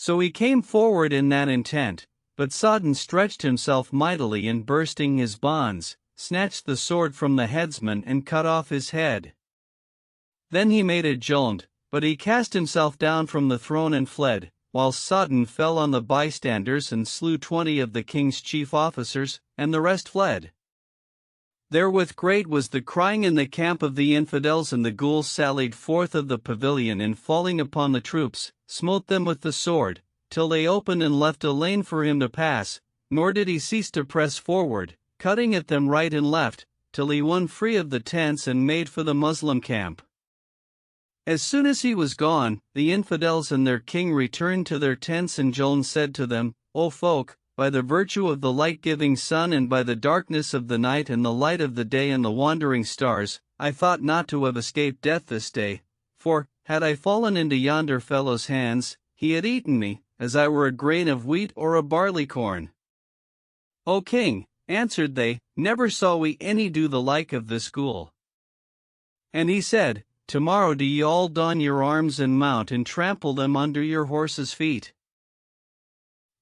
So he came forward in that intent, but Sodden stretched himself mightily and bursting his bonds, snatched the sword from the headsman and cut off his head. Then he made a jolt, but he cast himself down from the throne and fled, whilst Sodden fell on the bystanders and slew 20 of the king's chief officers, and the rest fled. Therewith great was the crying in the camp of the infidels, and the ghouls sallied forth of the pavilion, and falling upon the troops, smote them with the sword, till they opened and left a lane for him to pass, nor did he cease to press forward, cutting at them right and left, till he won free of the tents and made for the Moslem camp. As soon as he was gone, the infidels and their king returned to their tents, and Joln said to them, O folk, by the virtue of the light-giving sun, and by the darkness of the night and the light of the day and the wandering stars, I thought not to have escaped death this day, for, had I fallen into yonder fellow's hands, he had eaten me, as I were a grain of wheat or a barley corn. O king, answered they, never saw we any do the like of this ghoul. And he said, Tomorrow do ye all don your arms and mount and trample them under your horses' feet.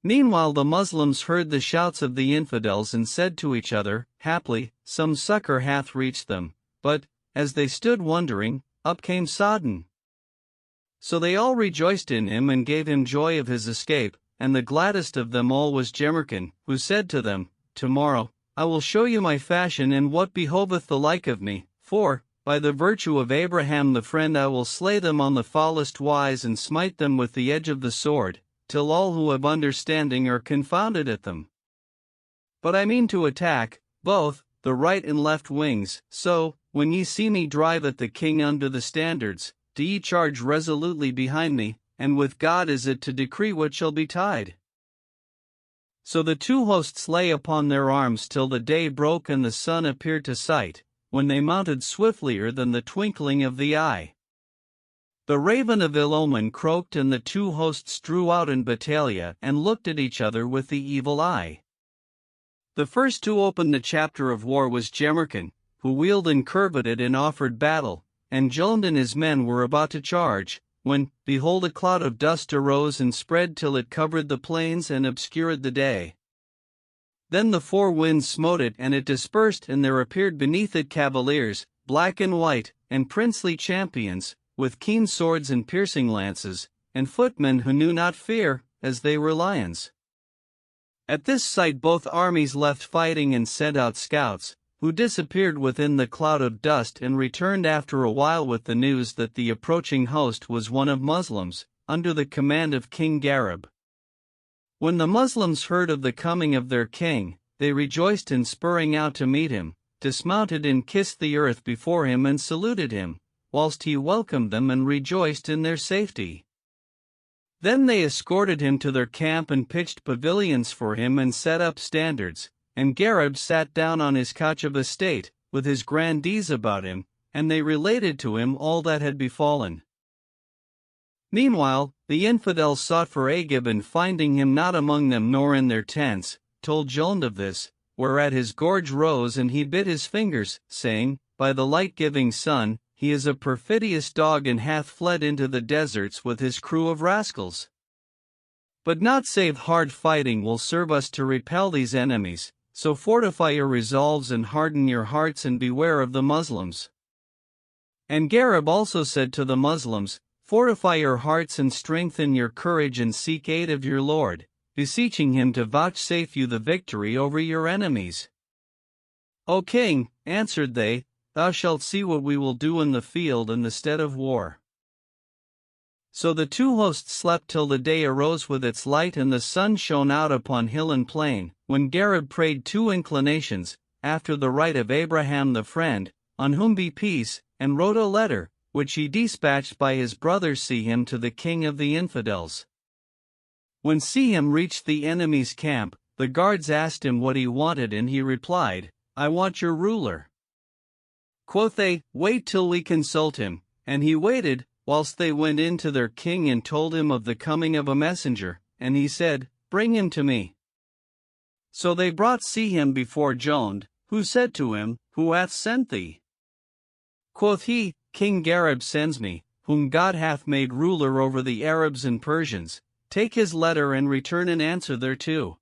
Meanwhile the Moslems heard the shouts of the infidels and said to each other, Haply, some succor hath reached them, but, as they stood wondering, up came Sodden. So they all rejoiced in him and gave him joy of his escape, and the gladdest of them all was Jemerkin, who said to them, Tomorrow, I will show you my fashion and what behoveth the like of me, for, by the virtue of Abraham the friend I will slay them on the foulest wise and smite them with the edge of the sword, till all who have understanding are confounded at them. But I mean to attack, both, the right and left wings, so, when ye see me drive at the king under the standards, do ye charge resolutely behind me, and with God is it to decree what shall betide. So the two hosts lay upon their arms till the day broke and the sun appeared to sight, when they mounted swiftlier than the twinkling of the eye. The raven of ill omen croaked, and the two hosts drew out in battalia and looked at each other with the evil eye. The first to open the chapter of war was Jemerkin, who wheeled and curveted and offered battle, and Jolnd and his men were about to charge, when, behold, a cloud of dust arose and spread till it covered the plains and obscured the day. Then the four winds smote it, and it dispersed, and there appeared beneath it cavaliers, black and white, and princely champions, with keen swords and piercing lances, and footmen who knew not fear, as they were lions. At this sight both armies left fighting and sent out scouts, who disappeared within the cloud of dust and returned after a while with the news that the approaching host was one of Moslems, under the command of King Garib. When the Moslems heard of the coming of their king, they rejoiced, and spurring out to meet him, dismounted and kissed the earth before him and saluted him, whilst he welcomed them and rejoiced in their safety. Then they escorted him to their camp and pitched pavilions for him and set up standards, and Garib sat down on his couch of estate, with his grandees about him, and they related to him all that had befallen. Meanwhile, the infidels sought for Agib, and finding him not among them nor in their tents, told Jolnd of this, whereat his gorge rose and he bit his fingers, saying, By the light-giving sun, he is a perfidious dog and hath fled into the deserts with his crew of rascals. But not save hard fighting will serve us to repel these enemies, so fortify your resolves and harden your hearts and beware of the Moslems. And Garib also said to the Moslems, Fortify your hearts and strengthen your courage and seek aid of your Lord, beseeching him to vouchsafe you the victory over your enemies. O king, answered they, thou shalt see what we will do in the field in the stead of war. So the two hosts slept till the day arose with its light and the sun shone out upon hill and plain, when Garib prayed two inclinations, after the rite of Abraham the friend, on whom be peace, and wrote a letter, which he dispatched by his brother Sehem to the king of the infidels. When Sehem reached the enemy's camp, the guards asked him what he wanted, and he replied, I want your ruler. Quoth they, Wait till we consult him, and he waited, whilst they went in to their king and told him of the coming of a messenger, and he said, Bring him to me. So they brought Sehem before Jolnd, who said to him, Who hath sent thee? Quoth he, King Garib sends me, whom God hath made ruler over the Arabs and Persians, take his letter and return an answer thereto.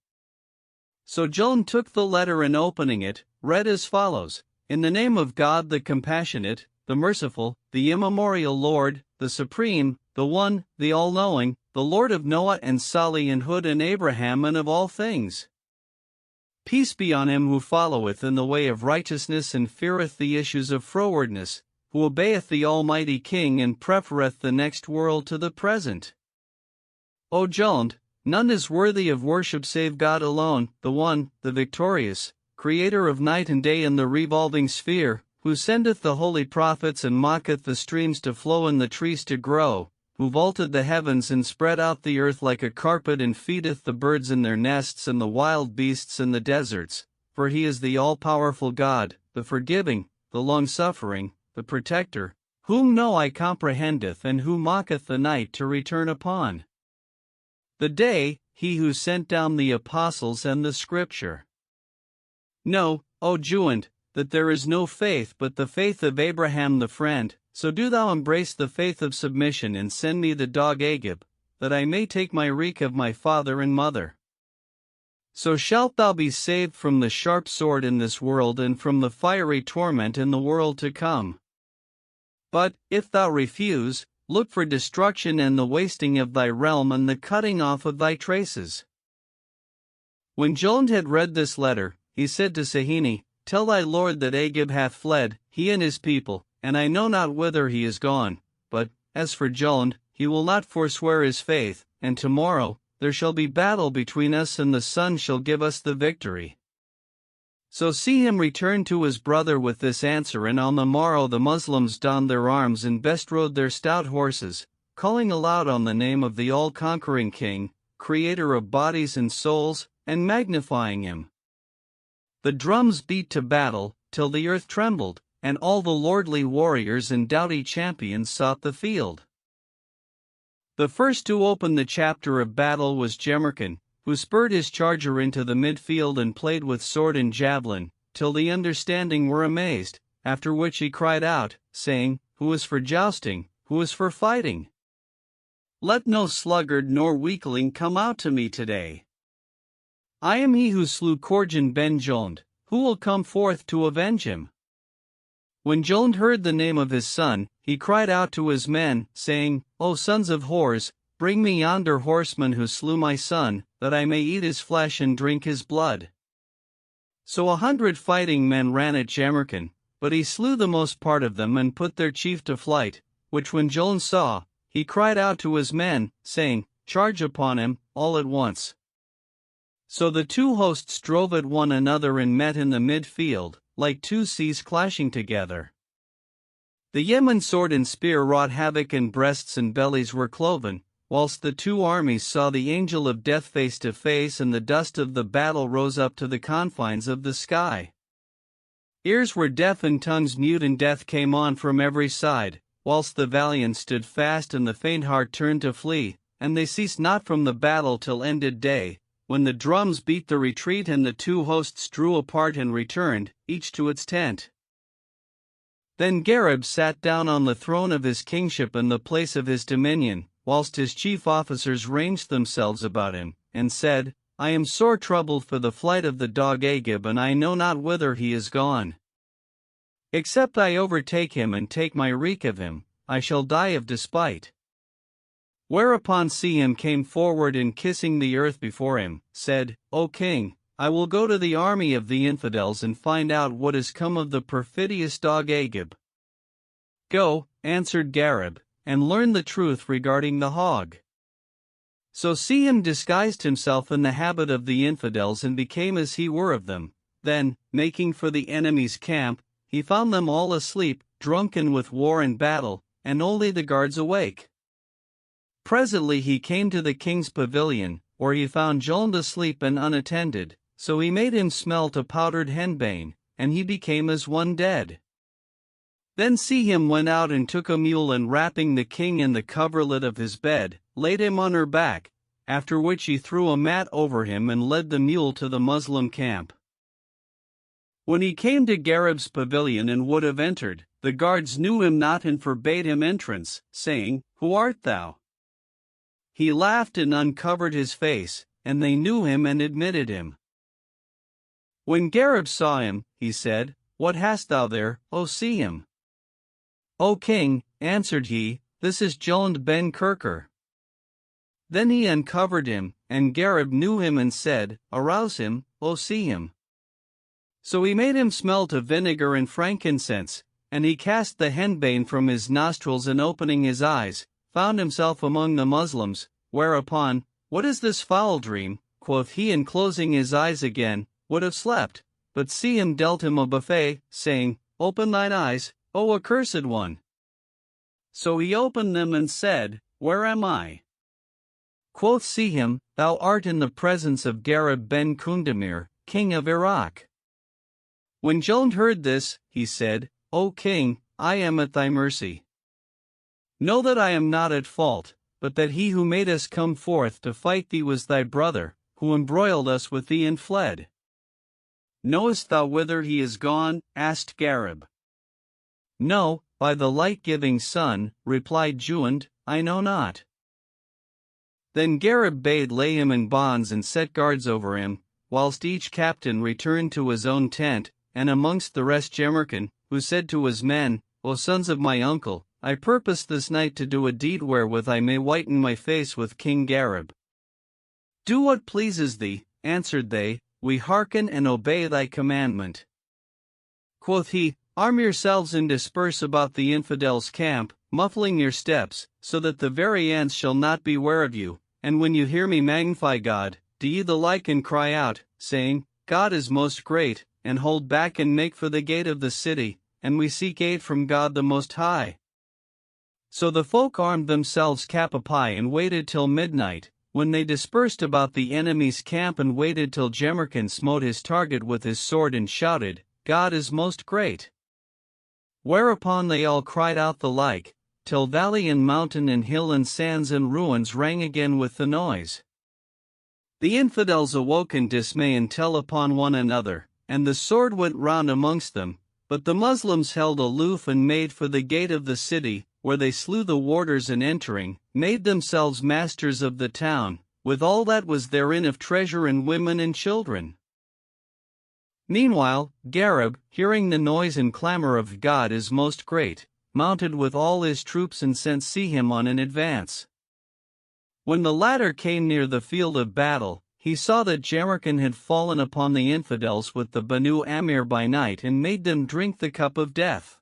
So Jolnd took the letter and opening it, read as follows: In the name of God the compassionate, the merciful, the immemorial Lord, the supreme, the one, the all-knowing, the Lord of Noah and Salih and Hud and Abraham and of all things. Peace be on him who followeth in the way of righteousness and feareth the issues of frowardness, who obeyeth the Almighty King and prefereth the next world to the present. O Jolnd, none is worthy of worship save God alone, the one, the victorious, creator of night and day in the revolving sphere, who sendeth the holy prophets and maketh the streams to flow and the trees to grow, who vaulted the heavens and spread out the earth like a carpet and feedeth the birds in their nests and the wild beasts in the deserts, for he is the all-powerful God, the forgiving, the long-suffering, the protector, whom no eye comprehendeth and who maketh the night to return upon the day, he who sent down the apostles and the scripture. Know, O Jolnd, that there is no faith but the faith of Abraham the friend, so do thou embrace the faith of submission and send me the dog Agib, that I may take my wreak of my father and mother. So shalt thou be saved from the sharp sword in this world and from the fiery torment in the world to come. But, if thou refuse, look for destruction and the wasting of thy realm and the cutting off of thy traces. When Jolnd had read this letter, he said to Sahini, Tell thy lord that Agib hath fled, he and his people, and I know not whither he is gone, but, as for Jolnd, he will not forswear his faith, and tomorrow, there shall be battle between us and the sun shall give us the victory. So see him return to his brother with this answer, and on the morrow the Muslims donned their arms and bestrode their stout horses, calling aloud on the name of the all-conquering King, creator of bodies and souls, and magnifying him. The drums beat to battle, till the earth trembled, and all the lordly warriors and doughty champions sought the field. The first to open the chapter of battle was Jemerkin, who spurred his charger into the midfield and played with sword and javelin, till the understanding were amazed, after which he cried out, saying, Who is for jousting, who is for fighting? Let no sluggard nor weakling come out to me today. I am he who slew Korjan ben Jolnd, who will come forth to avenge him? When Jolnd heard the name of his son, he cried out to his men, saying, O sons of whores, bring me yonder horseman who slew my son, that I may eat his flesh and drink his blood. So 100 fighting men ran at Jemerkin, but he slew the most part of them and put their chief to flight, which when Jolnd saw, he cried out to his men, saying, Charge upon him, all at once. So the two hosts drove at one another and met in the midfield, like two seas clashing together. The yeoman's sword and spear wrought havoc, and breasts and bellies were cloven, whilst the two armies saw the angel of death face to face, and the dust of the battle rose up to the confines of the sky. Ears were deaf and tongues mute, and death came on from every side, whilst the valiant stood fast and the faint heart turned to flee, and they ceased not from the battle till ended day, when the drums beat the retreat and the two hosts drew apart and returned, each to its tent. Then Gareb sat down on the throne of his kingship in the place of his dominion, whilst his chief officers ranged themselves about him, and said, I am sore troubled for the flight of the dog Agib, and I know not whither he is gone. Except I overtake him and take my wreak of him, I shall die of despite. Whereupon Sihim came forward and kissing the earth before him, said, O king, I will go to the army of the infidels and find out what is come of the perfidious dog Agib. Go, answered Gareb, and learn the truth regarding the hog. So Sihim disguised himself in the habit of the infidels and became as he were of them. Then, making for the enemy's camp, he found them all asleep, drunken with war and battle, and only the guards awake. Presently he came to the king's pavilion, where he found Jolnd asleep and unattended, so he made him smelt a powdered henbane, and he became as one dead. Then Sihim went out and took a mule, and wrapping the king in the coverlet of his bed, laid him on her back, after which he threw a mat over him and led the mule to the Muslim camp. When he came to Gareb's pavilion and would have entered, the guards knew him not and forbade him entrance, saying, Who art thou? He laughed and uncovered his face, and they knew him and admitted him. When Gareb saw him, he said, "What hast thou there, O see him?" "O king," answered he, "this is Jolnd ben Kirker." Then he uncovered him, and Gareb knew him and said, "Arouse him, O see him." So he made him smell to vinegar and frankincense, and he cast the henbane from his nostrils, and opening his eyes, found himself among the Muslims, whereupon, "What is this foul dream?" quoth he, and closing his eyes again, would have slept, but Sehem dealt him a buffet, saying, "Open thine eyes, O accursed one." So he opened them and said, "Where am I?" Quoth Sehem, "Thou art in the presence of Gareb ben Kundamir, king of Iraq." When Jolnd heard this, he said, "O king, I am at thy mercy. Know that I am not at fault, but that he who made us come forth to fight thee was thy brother, who embroiled us with thee and fled." "Knowest thou whither he is gone?" asked Gareb. "No, by the light-giving sun," replied Jolnd, "I know not." Then Gareb bade lay him in bonds and set guards over him, whilst each captain returned to his own tent, and amongst the rest Jemerkin, who said to his men, "O sons of my uncle, I purpose this night to do a deed wherewith I may whiten my face with King Gareb." "Do what pleases thee," answered they, "we hearken and obey thy commandment." Quoth he, "Arm yourselves and disperse about the infidels' camp, muffling your steps, so that the very ants shall not beware of you, and when you hear me magnify God, do ye the like and cry out, saying, God is most great, and hold back and make for the gate of the city, and we seek aid from God the Most High." So the folk armed themselves cap a pie and waited till midnight, when they dispersed about the enemy's camp and waited till Jemerkin smote his target with his sword and shouted, "God is most great." Whereupon they all cried out the like, till valley and mountain and hill and sands and ruins rang again with the noise. The infidels awoke in dismay and tell upon one another, and the sword went round amongst them, but the Muslims held aloof and made for the gate of the city, where they slew the warders and entering, made themselves masters of the town, with all that was therein of treasure and women and children. Meanwhile, Gareb, hearing the noise and clamor of God is most great, mounted with all his troops and sent Sehem on in advance. When the latter came near the field of battle, he saw that Jemerkin had fallen upon the infidels with the Banu Amir by night and made them drink the cup of death.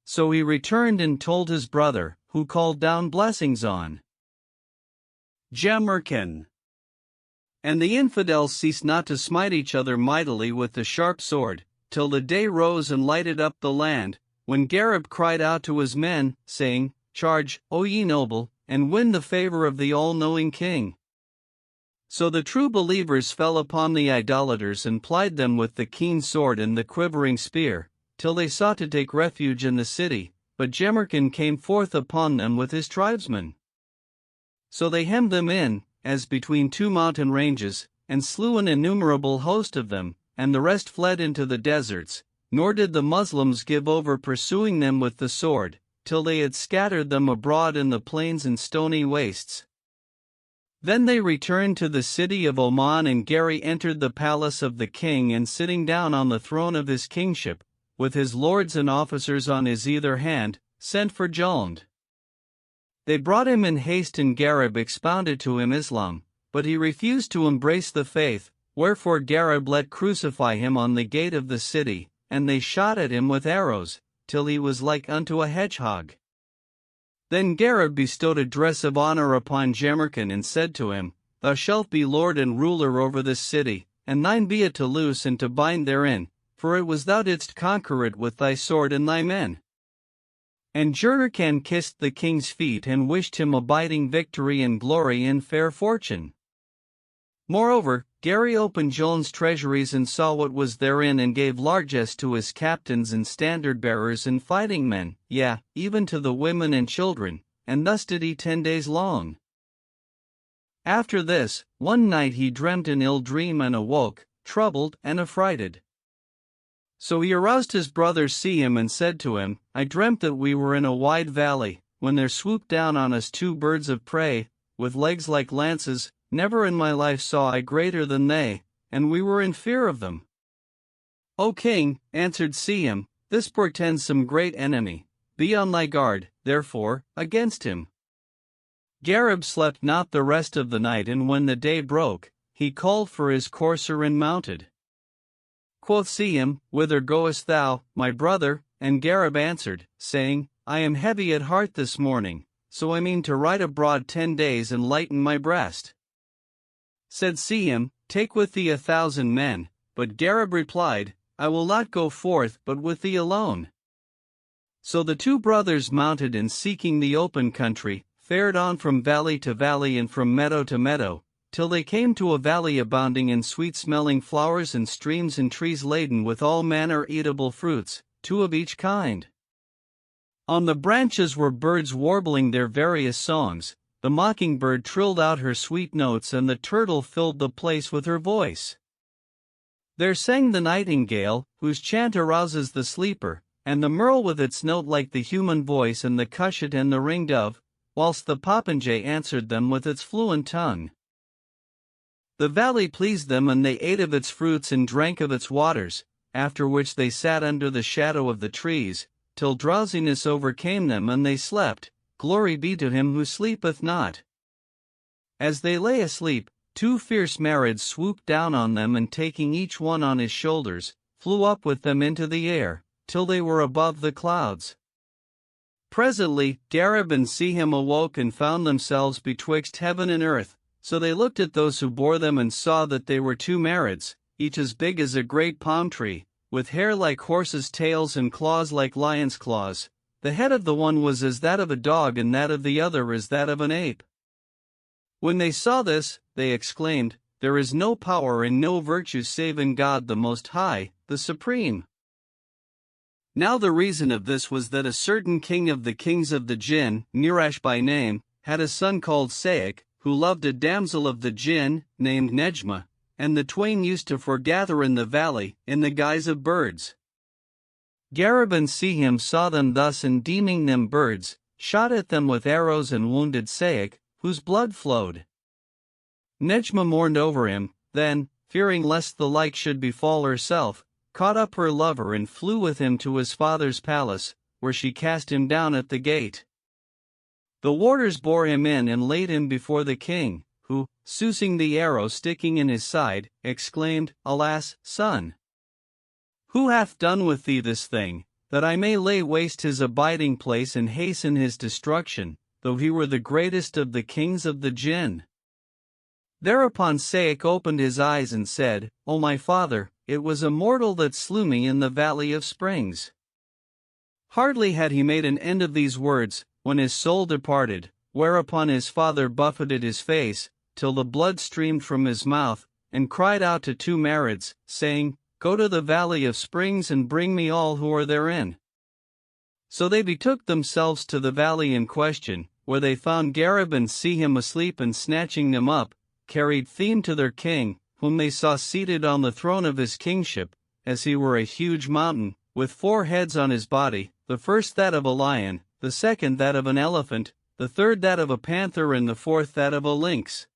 So he returned and told his brother, who called down blessings on Jemerkin. And the infidels ceased not to smite each other mightily with the sharp sword, till the day rose and lighted up the land, when Gareb cried out to his men, saying, Charge, O ye noble, and win the favor of the all-knowing king. So the true believers fell upon the idolaters and plied them with the keen sword and the quivering spear, till they sought to take refuge in the city, but Jemerkin came forth upon them with his tribesmen. So they hemmed them in, as between two mountain ranges, and slew an innumerable host of them, and the rest fled into the deserts, nor did the Muslims give over pursuing them with the sword, till they had scattered them abroad in the plains and stony wastes. Then they returned to the city of Oman, and Gary entered the palace of the king, and sitting down on the throne of his kingship, with his lords and officers on his either hand, sent for Jolnd. They brought him in haste, and Gareb expounded to him Islam, but he refused to embrace the faith, wherefore Gareb let crucify him on the gate of the city, and they shot at him with arrows, till he was like unto a hedgehog. Then Gareb bestowed a dress of honor upon Jemerkin and said to him, Thou shalt be lord and ruler over this city, and thine be it to loose and to bind therein, for it was thou didst conquer it with thy sword and thy men. And Jemerkin kissed the king's feet and wished him abiding victory and glory and fair fortune. Moreover, Gary opened Jolnd's treasuries and saw what was therein, and gave largesse to his captains and standard-bearers and fighting men, yea, even to the women and children, and thus did he 10 days long. After this, one night he dreamt an ill dream and awoke, troubled and affrighted. So he aroused his brother Sehem and said to him, I dreamt that we were in a wide valley, when there swooped down on us 2 birds of prey, with legs like lances, never in my life saw I greater than they, and we were in fear of them. O king, answered Siam, this portends some great enemy. Be on thy guard, therefore, against him. Gareb slept not the rest of the night, and when the day broke, he called for his courser and mounted. Quoth Siam, Whither goest thou, my brother? And Gareb answered, saying, I am heavy at heart this morning, so I mean to ride abroad 10 days and lighten my breast. Said Siam, Take with thee 1,000 men, but Gareb replied, I will not go forth but with thee alone. So the two brothers mounted, and seeking the open country, fared on from valley to valley and from meadow to meadow, till they came to a valley abounding in sweet-smelling flowers and streams and trees laden with all manner eatable fruits, 2 of each kind. On the branches were birds warbling their various songs. The mockingbird trilled out her sweet notes, and the turtle filled the place with her voice. There sang the nightingale, whose chant arouses the sleeper, and the merle with its note like the human voice, and the cushat and the ringdove, whilst the popinjay answered them with its fluent tongue. The valley pleased them, and they ate of its fruits and drank of its waters, after which they sat under the shadow of the trees, till drowsiness overcame them, and they slept. Glory be to him who sleepeth not. As they lay asleep, 2 fierce Marids swooped down on them, and taking each one on his shoulders, flew up with them into the air, till they were above the clouds. Presently, Gareb and Siam awoke and found themselves betwixt heaven and earth, so they looked at those who bore them and saw that they were 2 Marids, each as big as a great palm tree, with hair like horses' tails and claws like lions' claws. The head of the one was as that of a dog, and that of the other as that of an ape. When they saw this, they exclaimed, There is no power and no virtue save in God the Most High, the Supreme. Now the reason of this was that a certain king of the kings of the Jinn, Murash by name, had a son called Saik, who loved a damsel of the Jinn, named Nejma, and the twain used to foregather in the valley, in the guise of birds. Gareb and Siam saw them thus, and deeming them birds, shot at them with arrows and wounded Saik, whose blood flowed. Nejma mourned over him, then, fearing lest the like should befall herself, caught up her lover and flew with him to his father's palace, where she cast him down at the gate. The warders bore him in and laid him before the king, who, sousing the arrow sticking in his side, exclaimed, Alas, son! Who hath done with thee this thing, that I may lay waste his abiding place and hasten his destruction, though he were the greatest of the kings of the Jinn? Thereupon Saik opened his eyes and said, O my father, it was a mortal that slew me in the valley of springs. Hardly had he made an end of these words, when his soul departed, whereupon his father buffeted his face, till the blood streamed from his mouth, and cried out to 2 Marids, saying, Go to the valley of springs and bring me all who are therein. So they betook themselves to the valley in question, where they found Gareb and Siam asleep, and snatching them up, carried them to their king, whom they saw seated on the throne of his kingship, as he were a huge mountain, with 4 heads on his body, the first that of a lion, the second that of an elephant, the third that of a panther, and the fourth that of a lynx.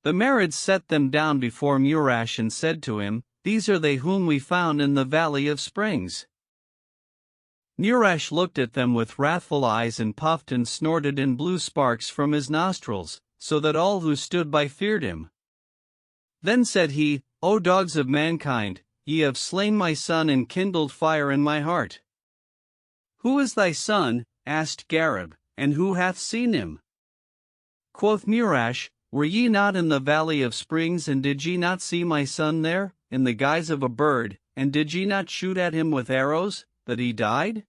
The Marids set them down before Murash and said to him, These are they whom we found in the valley of springs. Murash looked at them with wrathful eyes and puffed and snorted and blew sparks from his nostrils, so that all who stood by feared him. Then said he, O dogs of mankind, ye have slain my son and kindled fire in my heart. Who is thy son? Asked Gareb, and who hath seen him? Quoth Murash, Were ye not in the valley of springs, and did ye not see my son there, in the guise of a bird, and did ye not shoot at him with arrows, that he died?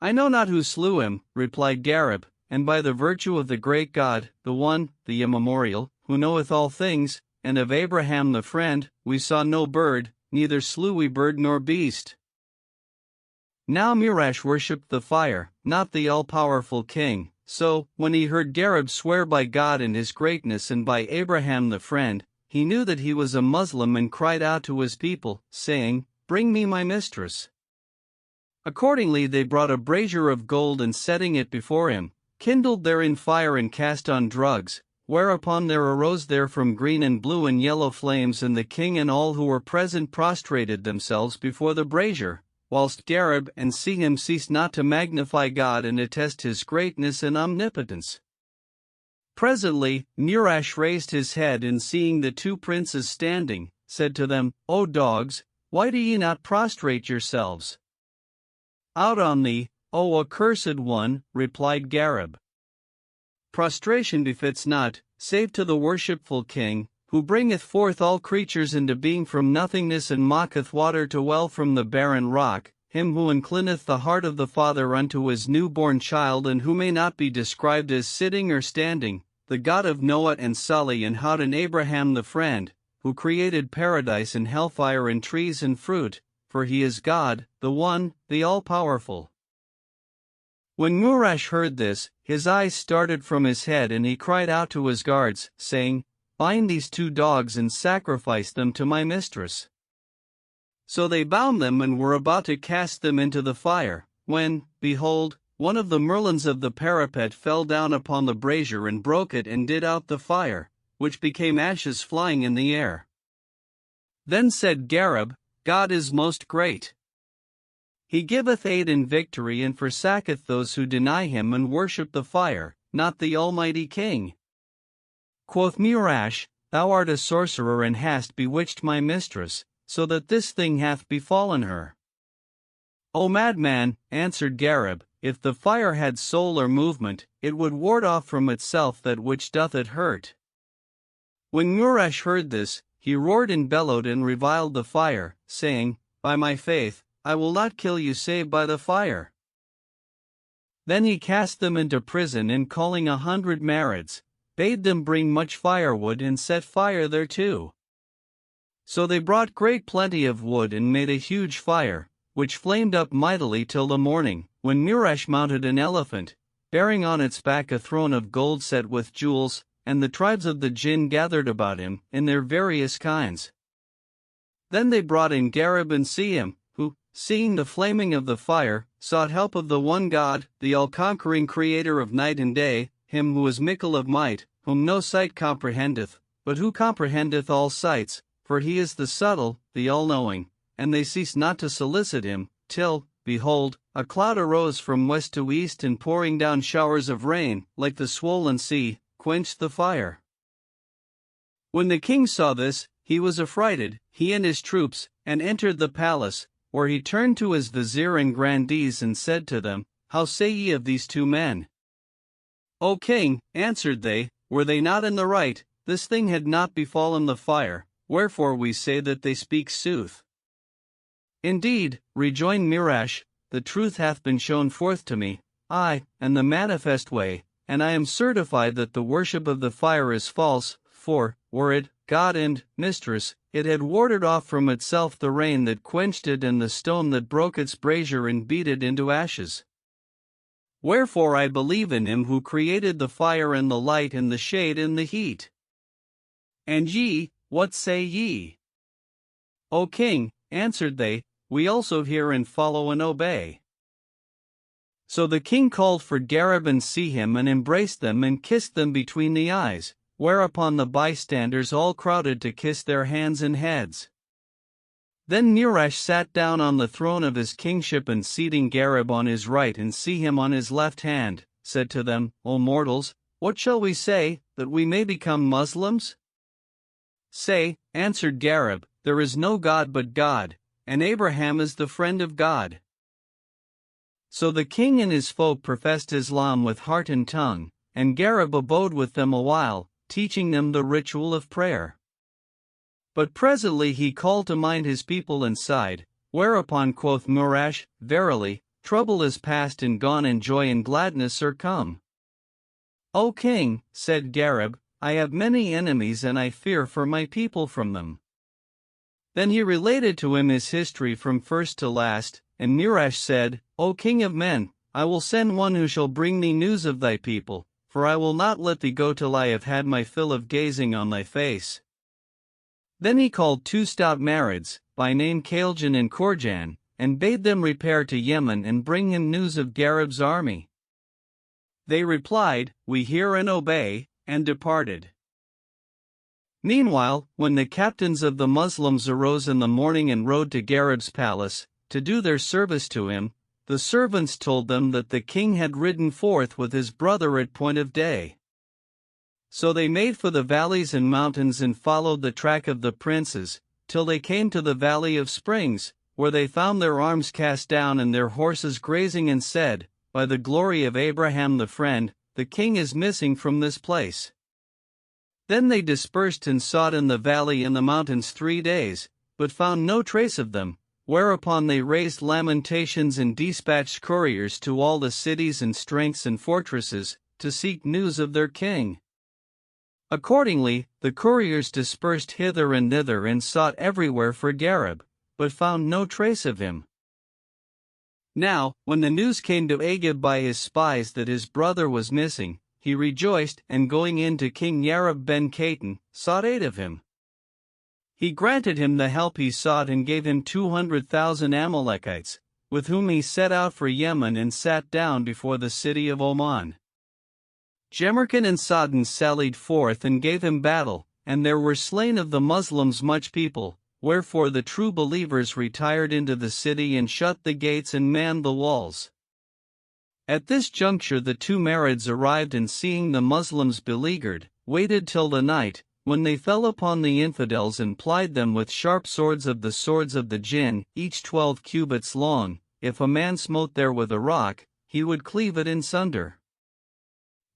I know not who slew him, replied Gareb, and by the virtue of the great God, the one, the immemorial, who knoweth all things, and of Abraham the friend, we saw no bird, neither slew we bird nor beast. Now Murash worshipped the fire, not the all-powerful king, so, when he heard Gareb swear by God and his greatness and by Abraham the friend, he knew that he was a Muslim and cried out to his people, saying, Bring me my mistress. Accordingly they brought a brazier of gold, and setting it before him, kindled therein fire and cast on drugs, whereupon there arose therefrom green and blue and yellow flames, and the king and all who were present prostrated themselves before the brazier, whilst Gareb and Sihim ceased not to magnify God and attest his greatness and omnipotence. Presently, Murash raised his head, and seeing the two princes standing, said to them, O dogs, why do ye not prostrate yourselves? Out on thee, O accursed one, replied Gareb. Prostration befits not, save to the worshipful king, who bringeth forth all creatures into being from nothingness, and maketh water to well from the barren rock, him who inclineth the heart of the father unto his newborn child, and who may not be described as sitting or standing, the God of Noah and Salih and Hud and Abraham the friend, who created paradise and hellfire and trees and fruit, for he is God, the one, the all-powerful. When Murash heard this, his eyes started from his head, and he cried out to his guards, saying, Bind these two dogs and sacrifice them to my mistress. So they bound them and were about to cast them into the fire, when, behold, one of the merlins of the parapet fell down upon the brazier and broke it and did out the fire, which became ashes flying in the air. Then said Gareb, God is most great. He giveth aid in victory, and forsaketh those who deny him and worship the fire, not the Almighty King. Quoth Murash, Thou art a sorcerer, and hast bewitched my mistress, so that this thing hath befallen her. O madman, answered Gareb, if the fire had soul or movement, it would ward off from itself that which doth it hurt. When Murash heard this, he roared and bellowed and reviled the fire, saying, By my faith, I will not kill you save by the fire. Then he cast them into prison, and calling 100 Marids, bade them bring much firewood and set fire thereto. So they brought great plenty of wood and made a huge fire, which flamed up mightily till the morning, when Murash mounted an elephant, bearing on its back a throne of gold set with jewels, and the tribes of the jinn gathered about him, in their various kinds. Then they brought in Gareb and Sihim, who, seeing the flaming of the fire, sought help of the one God, the all-conquering creator of night and day, him who is mickle of might, whom no sight comprehendeth, but who comprehendeth all sights, for he is the subtle, the all-knowing, and they ceased not to solicit him, till, behold, a cloud arose from west to east, and pouring down showers of rain, like the swollen sea, quenched the fire. When the king saw this, he was affrighted, he and his troops, and entered the palace, where he turned to his vizier and grandees and said to them, How say ye of these two men? O king, answered they, were they not in the right, this thing had not befallen the fire, wherefore we say that they speak sooth. Indeed, rejoined Murash, the truth hath been shown forth to me, aye, and the manifest way, and I am certified that the worship of the fire is false, for, were it, God and mistress, it had warded off from itself the rain that quenched it and the stone that broke its brazier and beat it into ashes. Wherefore I believe in him who created the fire and the light and the shade and the heat. And ye, what say ye? O king, answered they, we also hear and follow and obey. So the king called for Gareb and Sihim and embraced them and kissed them between the eyes, whereupon the bystanders all crowded to kiss their hands and heads. Then Murash sat down on the throne of his kingship, and seating Gareb on his right and Sihim on his left hand, said to them, O mortals, what shall we say, that we may become Muslims? Say, answered Gareb, there is no God but God, and Abraham is the friend of God. So the king and his folk professed Islam with heart and tongue, and Gareb abode with them a while, teaching them the ritual of prayer. But presently he called to mind his people and sighed, whereupon quoth Murash, Verily, trouble is past and gone, and joy and gladness are come. O king, said Gareb, I have many enemies, and I fear for my people from them. Then he related to him his history from first to last, and Murash said, O king of men, I will send one who shall bring thee news of thy people, for I will not let thee go till I have had my fill of gazing on thy face. Then he called 2 stout Marids, by name Kaljan and Korjan, and bade them repair to Yemen and bring him news of Gareb's army. They replied, "We hear and obey," and departed. Meanwhile, when the captains of the Muslims arose in the morning and rode to Garib's palace, to do their service to him, the servants told them that the king had ridden forth with his brother at point of day. So they made for the valleys and mountains and followed the track of the princes, till they came to the valley of springs, where they found their arms cast down and their horses grazing, and said, "By the glory of Abraham the friend, the king is missing from this place." Then they dispersed and sought in the valley and the mountains 3 days, but found no trace of them, whereupon they raised lamentations and dispatched couriers to all the cities and strengths and fortresses, to seek news of their king. Accordingly, the couriers dispersed hither and thither and sought everywhere for Garib, but found no trace of him. Now, when the news came to Agib by his spies that his brother was missing, he rejoiced, and going in to King Yarib ben Khatan, sought aid of him. He granted him the help he sought and gave him 200,000 Amalekites, with whom he set out for Yemen and sat down before the city of Oman. Jemerkan and Sadin sallied forth and gave him battle, and there were slain of the Muslims much people, wherefore the true believers retired into the city and shut the gates and manned the walls. At this juncture the two Marids arrived, and seeing the Muslims beleaguered, waited till the night, when they fell upon the infidels and plied them with sharp swords of the jinn, each 12 cubits long. If a man smote there with a rock, he would cleave it in sunder.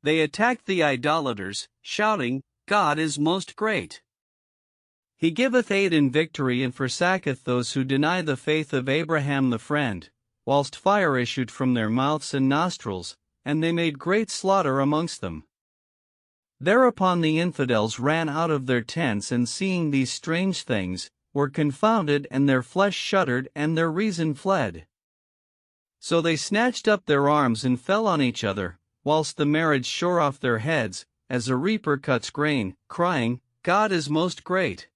They attacked the idolaters, shouting, "God is most great. He giveth aid in victory and forsacketh those who deny the faith of Abraham the friend," whilst fire issued from their mouths and nostrils, and they made great slaughter amongst them. Thereupon the infidels ran out of their tents, and seeing these strange things, were confounded, and their flesh shuddered and their reason fled. So they snatched up their arms and fell on each other, whilst the Marids shore off their heads, as a reaper cuts grain, crying, "God is most great.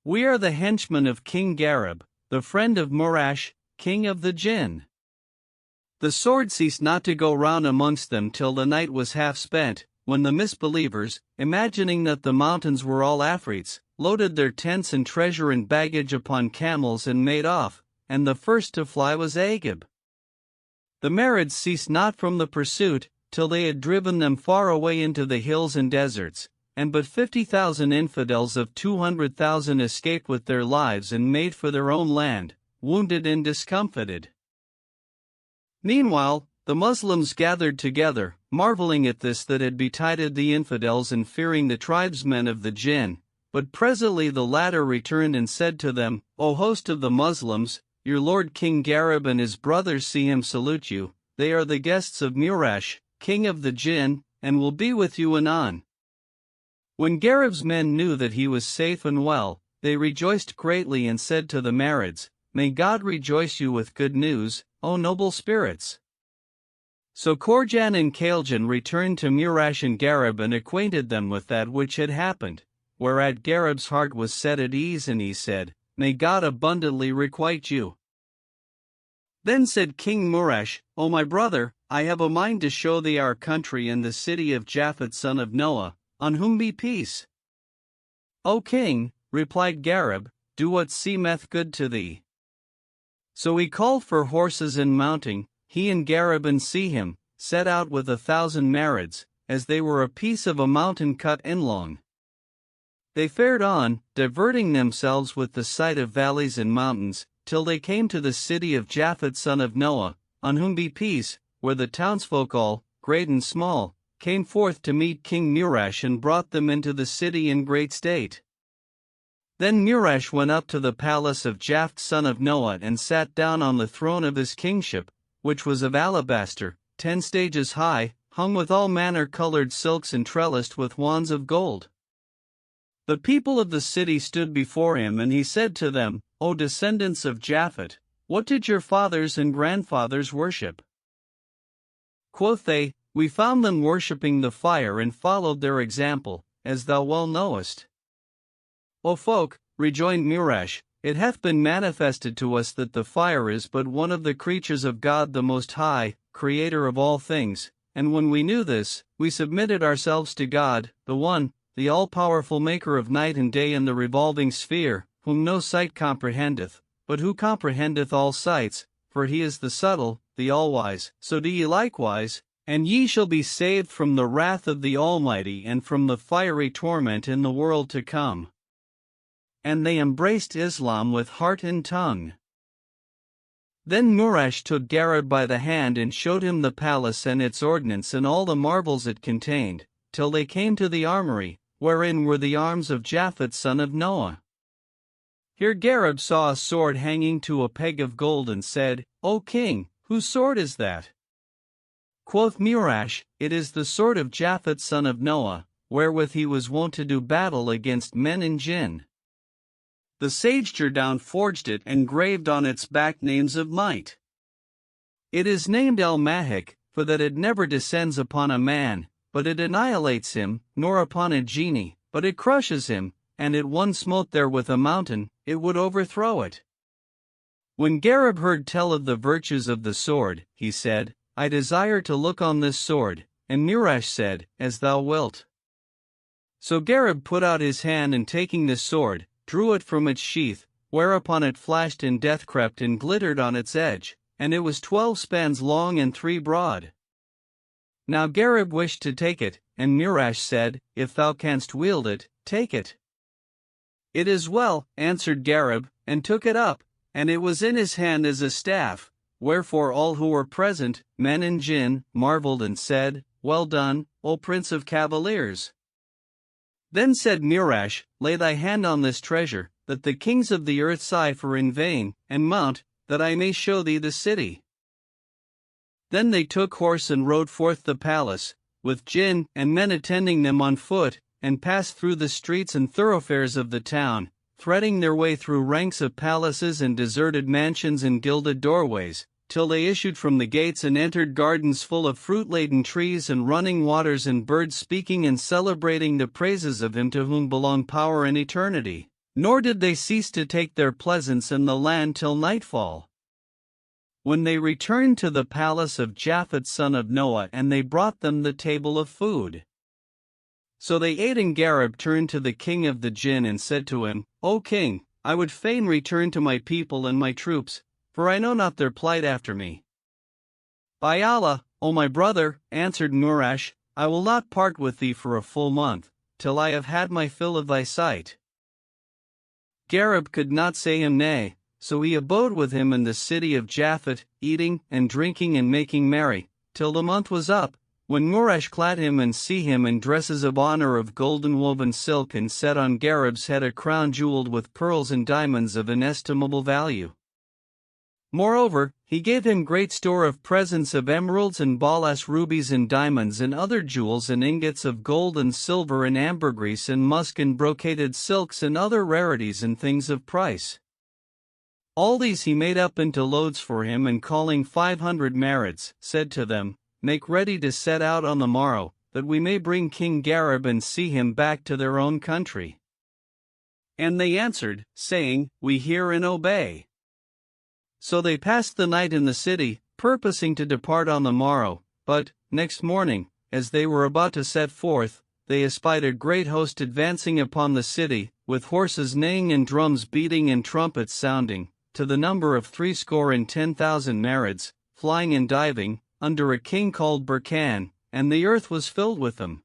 We are the henchmen of King Garib, the friend of Murash, king of the jinn." The sword ceased not to go round amongst them till the night was half spent, when the misbelievers, imagining that the mountains were all Afrits, loaded their tents and treasure and baggage upon camels and made off, and the first to fly was Agib. The Marids ceased not from the pursuit, till they had driven them far away into the hills and deserts, and but 50,000 infidels of 200,000 escaped with their lives and made for their own land, wounded and discomfited. Meanwhile, the Muslims gathered together, marveling at this that had betided the infidels and fearing the tribesmen of the jinn. But presently the latter returned and said to them, "O host of the Muslims, your lord King Garib and his brothers see him salute you. They are the guests of Murash, king of the jinn, and will be with you anon." When Garib's men knew that he was safe and well, they rejoiced greatly and said to the Marids, "May God rejoice you with good news, O noble spirits." So Korjan and Kailjan returned to Murash and Garib and acquainted them with that which had happened, whereat Garib's heart was set at ease, and he said, "May God abundantly requite you." Then said King Murash, "O my brother, I have a mind to show thee our country and the city of Japhet son of Noah, on whom be peace." "O king," replied Garib, "do what seemeth good to thee." So he called for horses, and mounting, he and Garib and Sihim, set out with 1,000 Marids, as they were a piece of a mountain cut endlong. They fared on, diverting themselves with the sight of valleys and mountains, till they came to the city of Japhet son of Noah, on whom be peace, where the townsfolk all, great and small, came forth to meet King Murash and brought them into the city in great state. Then Murash went up to the palace of Japhet son of Noah and sat down on the throne of his kingship, which was of alabaster, 10 stages high, hung with all manner colored silks and trellised with wands of gold. The people of the city stood before him, and he said to them, "O descendants of Japhet, what did your fathers and grandfathers worship?" Quoth they, "We found them worshipping the fire and followed their example, as thou well knowest." "O folk," rejoined Murash, "it hath been manifested to us that the fire is but one of the creatures of God the Most High, creator of all things, and when we knew this, we submitted ourselves to God, the One, the all-powerful maker of night and day and the revolving sphere, whom no sight comprehendeth, but who comprehendeth all sights, for he is the subtle, the all-wise. So do ye likewise, and ye shall be saved from the wrath of the Almighty and from the fiery torment in the world to come. And they embraced Islam with heart and tongue. Then Murash took Garib by the hand and showed him the palace and its ordnance and all the marvels it contained, till they came to the armory, wherein were the arms of Japhet son of Noah. Here Garib saw a sword hanging to a peg of gold and said, O king, whose sword is that? Quoth Murash, It is the sword of Japhet son of Noah, wherewith he was wont to do battle against men and jinn. The sage Jordan forged it and graved on its back names of might. It is named El-Mahik, for that it never descends upon a man, but it annihilates him, nor upon a genie, but it crushes him, and it one smote there with a mountain, it would overthrow it. When Garib heard tell of the virtues of the sword, he said, I desire to look on this sword, and Murash said, As thou wilt. So Garib put out his hand and taking the sword, drew it from its sheath, whereupon it flashed and death crept and glittered on its edge, and it was 12 spans long and 3 broad. Now Garib wished to take it, and Murash said, If thou canst wield it, take it. It is well, answered Garib, and took it up, and it was in his hand as a staff, wherefore all who were present, men and jinn, marveled and said, Well done, O Prince of Cavaliers. Then said Murash, Lay thy hand on this treasure, that the kings of the earth sigh for in vain, and mount, that I may show thee the city. Then they took horse and rode forth the palace, with jinn and men attending them on foot, and passed through the streets and thoroughfares of the town, threading their way through ranks of palaces and deserted mansions and gilded doorways, till they issued from the gates and entered gardens full of fruit-laden trees and running waters and birds speaking and celebrating the praises of him to whom belong power and eternity. Nor did they cease to take their pleasance in the land till nightfall. When they returned to the palace of Japhet son of Noah, and they brought them the table of food. So they ate, and Garib turned to the king of the jinn and said to him, O king, I would fain return to my people and my troops, for I know not their plight after me. By Allah, O my brother, answered Murash, I will not part with thee for a full month, till I have had my fill of thy sight. Garib could not say him nay, so he abode with him in the city of Japhet, eating and drinking and making merry, till the month was up, when Murash clad him and see him in dresses of honor of golden woven silk and set on Garib's head a crown jeweled with pearls and diamonds of inestimable value. Moreover, he gave him great store of presents of emeralds and balas, rubies and diamonds and other jewels and ingots of gold and silver and ambergris and musk and brocaded silks and other rarities and things of price. All these he made up into loads for him, and calling 500 Marids, said to them, Make ready to set out on the morrow, that we may bring King Garib and see him back to their own country. And they answered, saying, We hear and obey. So they passed the night in the city, purposing to depart on the morrow, but, next morning, as they were about to set forth, they espied a great host advancing upon the city, with horses neighing and drums beating and trumpets sounding, to the number of 70,000 Marids, flying and diving, under a king called Burkan, and the earth was filled with them.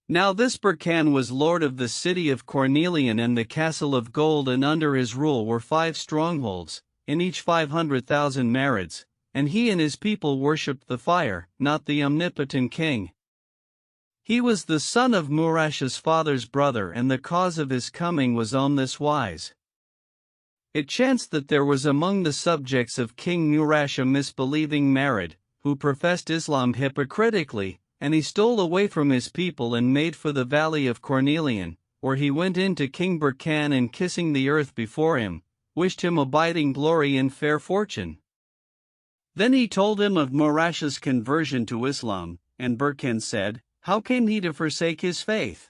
Now this Burkan was lord of the city of Cornelian and the castle of gold, and under his rule were 5 strongholds, in each 500,000 Marids, and he and his people worshipped the fire, not the omnipotent king. He was the son of Murash's father's brother, and the cause of his coming was on this wise. It chanced that there was among the subjects of King Murash a misbelieving Marid, who professed Islam hypocritically, and he stole away from his people and made for the valley of Cornelian, where he went in to King Burkan, and kissing the earth before him, wished him abiding glory and fair fortune. Then he told him of Murash's conversion to Islam, and Burkan said, How came he to forsake his faith?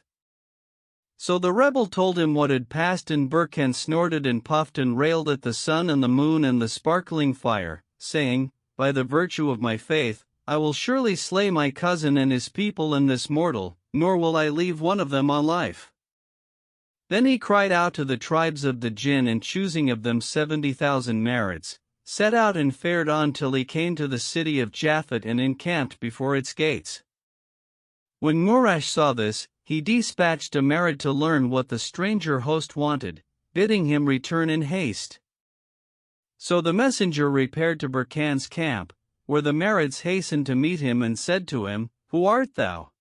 So the rebel told him what had passed, and Burkan snorted and puffed and railed at the sun and the moon and the sparkling fire, saying, By the virtue of my faith, I will surely slay my cousin and his people and this mortal, nor will I leave one of them on life. Then he cried out to the tribes of the Jinn, and choosing of them 70,000 Marids, set out and fared on till he came to the city of Japhet and encamped before its gates. When Murash saw this, he dispatched a Marid to learn what the stranger host wanted, bidding him return in haste. So the messenger repaired to Burkan's camp, where the Marids hastened to meet him and said to him, "Who art thou?"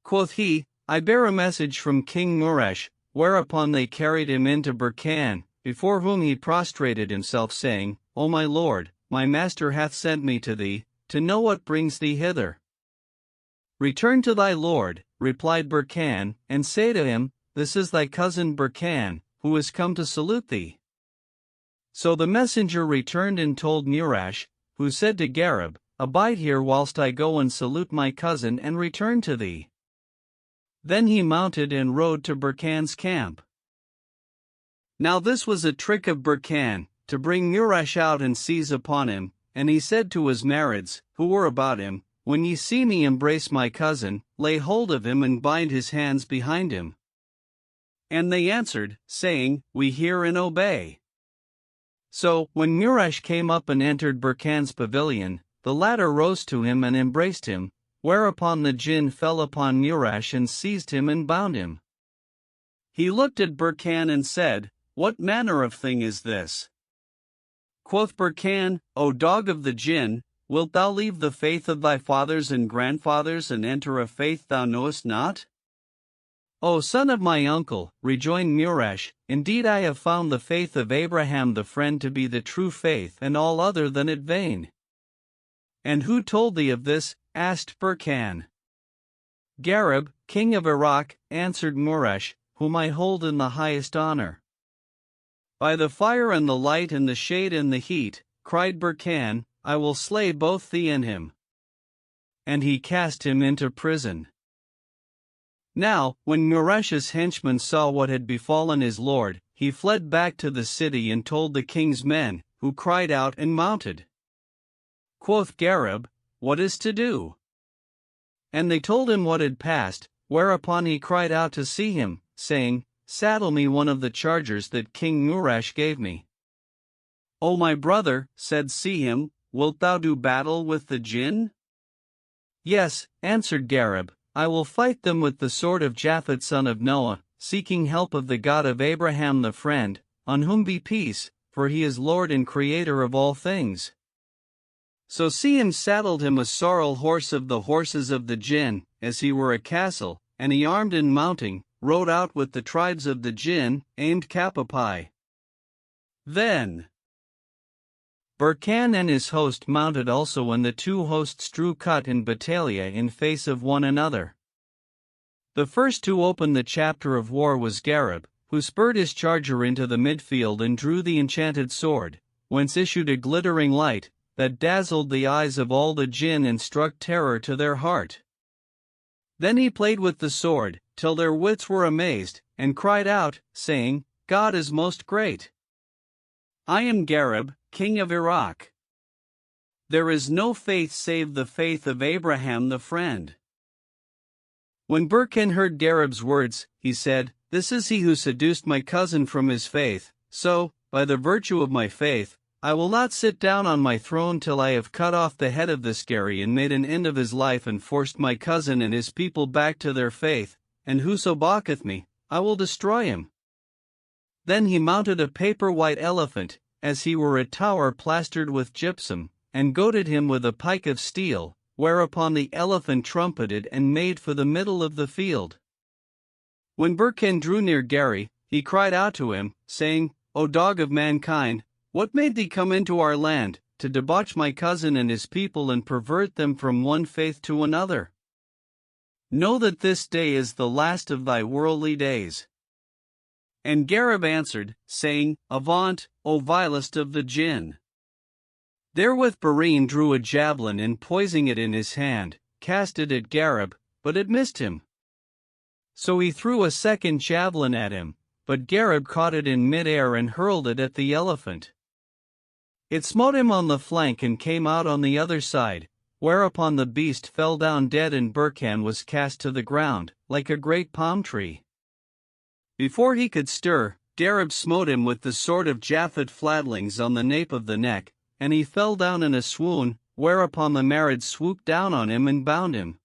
Quoth he, "I bear a message from King Murash," whereupon they carried him into Burkan, before whom he prostrated himself, saying, "O my lord, my master hath sent me to thee, to know what brings thee hither." "Return to thy lord," replied Burkan, "and say to him, This is thy cousin Burkan, who is come to salute thee." So the messenger returned and told Murash, who said to Gareb, "Abide here whilst I go and salute my cousin and return to thee." Then he mounted and rode to Burkan's camp. Now this was a trick of Burkan, to bring Murash out and seize upon him, and he said to his Marids, who were about him, "When ye see me embrace my cousin, lay hold of him and bind his hands behind him." And they answered, saying, "We hear and obey." So, when Murash came up and entered Burkan's pavilion, the latter rose to him and embraced him, whereupon the Jinn fell upon Murash and seized him and bound him. He looked at Burkan and said, "What manner of thing is this?" Quoth Burkan, "O dog of the Jinn, wilt thou leave the faith of thy fathers and grandfathers and enter a faith thou knowest not?" "O son of my uncle," rejoined Murash, "indeed I have found the faith of Abraham the friend to be the true faith and all other than it vain." "And who told thee of this?" asked Burkan. "Gareb, king of Iraq," answered Murash, "whom I hold in the highest honor." "By the fire and the light and the shade and the heat," cried Burkan, "I will slay both thee and him." And he cast him into prison. Now, when Murash's henchman saw what had befallen his lord, he fled back to the city and told the king's men, who cried out and mounted. Quoth Gareb, "What is to do?" And they told him what had passed, whereupon he cried out to see him, saying, "Saddle me one of the chargers that King Murash gave me." "O my brother," said Sihim, "wilt thou do battle with the Jinn?" "Yes," answered Gareb, "I will fight them with the sword of Japhet son of Noah, seeking help of the God of Abraham the friend, on whom be peace, for he is Lord and Creator of all things." So Sihim saddled him a sorrel horse of the horses of the Jinn, as he were a castle, and he armed and mounting, rode out with the tribes of the Jinn, aimed Kapapai. Then Burkan and his host mounted also, and the two hosts drew cut in battalia in face of one another. The first to open the chapter of war was Gareb, who spurred his charger into the midfield and drew the enchanted sword, whence issued a glittering light, that dazzled the eyes of all the Jinn and struck terror to their heart. Then he played with the sword, till their wits were amazed, and cried out, saying, "God is most great! I am Gareb, king of Iraq. There is no faith save the faith of Abraham the friend." When Burkan heard Gareb's words, he said, "This is he who seduced my cousin from his faith, so, by the virtue of my faith, I will not sit down on my throne till I have cut off the head of this Gary and made an end of his life and forced my cousin and his people back to their faith, and whoso balketh me, I will destroy him." Then he mounted a paper-white elephant, as he were a tower plastered with gypsum, and goaded him with a pike of steel, whereupon the elephant trumpeted and made for the middle of the field. When Burkan drew near Gary, he cried out to him, saying, "O dog of mankind, what made thee come into our land, to debauch my cousin and his people and pervert them from one faith to another? Know that this day is the last of thy worldly days." And Gareb answered, saying, "Avaunt, O vilest of the Jinn." Therewith Barine drew a javelin and poising it in his hand, cast it at Gareb, but it missed him. So he threw a second javelin at him, but Gareb caught it in mid-air and hurled it at the elephant. It smote him on the flank and came out on the other side, whereupon the beast fell down dead and Burkan was cast to the ground, like a great palm tree. Before he could stir, Gareb smote him with the sword of Japhet flatlings on the nape of the neck, and he fell down in a swoon, whereupon the Marids swooped down on him and bound him.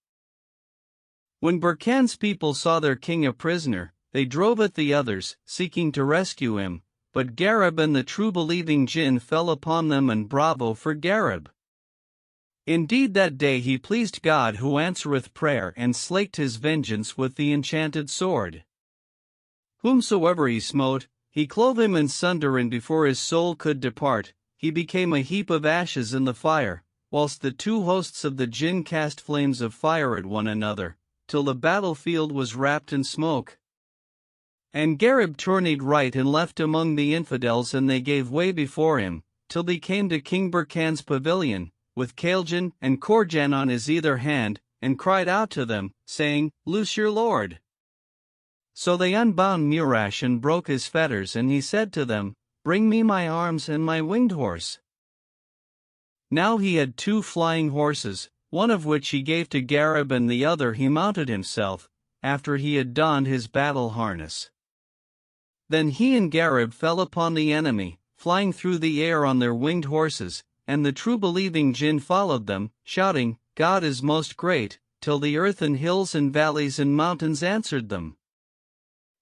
When Burkan's people saw their king a prisoner, they drove at the others, seeking to rescue him, but Gareb and the true-believing jinn fell upon them, and bravo for Gareb. Indeed that day he pleased God who answereth prayer, and slaked his vengeance with the enchanted sword. Whomsoever he smote, he clove him in sunder, and before his soul could depart, he became a heap of ashes in the fire, whilst the two hosts of the jinn cast flames of fire at one another, till the battlefield was wrapped in smoke. And Gareb tourneyed right and left among the infidels, and they gave way before him, till he came to King Burkan's pavilion, with Kailjan and Korjan on his either hand, and cried out to them, saying, Loose your lord. So they unbound Murash and broke his fetters, and he said to them, Bring me my arms and my winged horse. Now he had 2 flying horses, one of which he gave to Gareb, and the other he mounted himself, after he had donned his battle harness. Then he and Gareb fell upon the enemy, flying through the air on their winged horses, and the true-believing jinn followed them, shouting, God is most great, till the earth and hills and valleys and mountains answered them.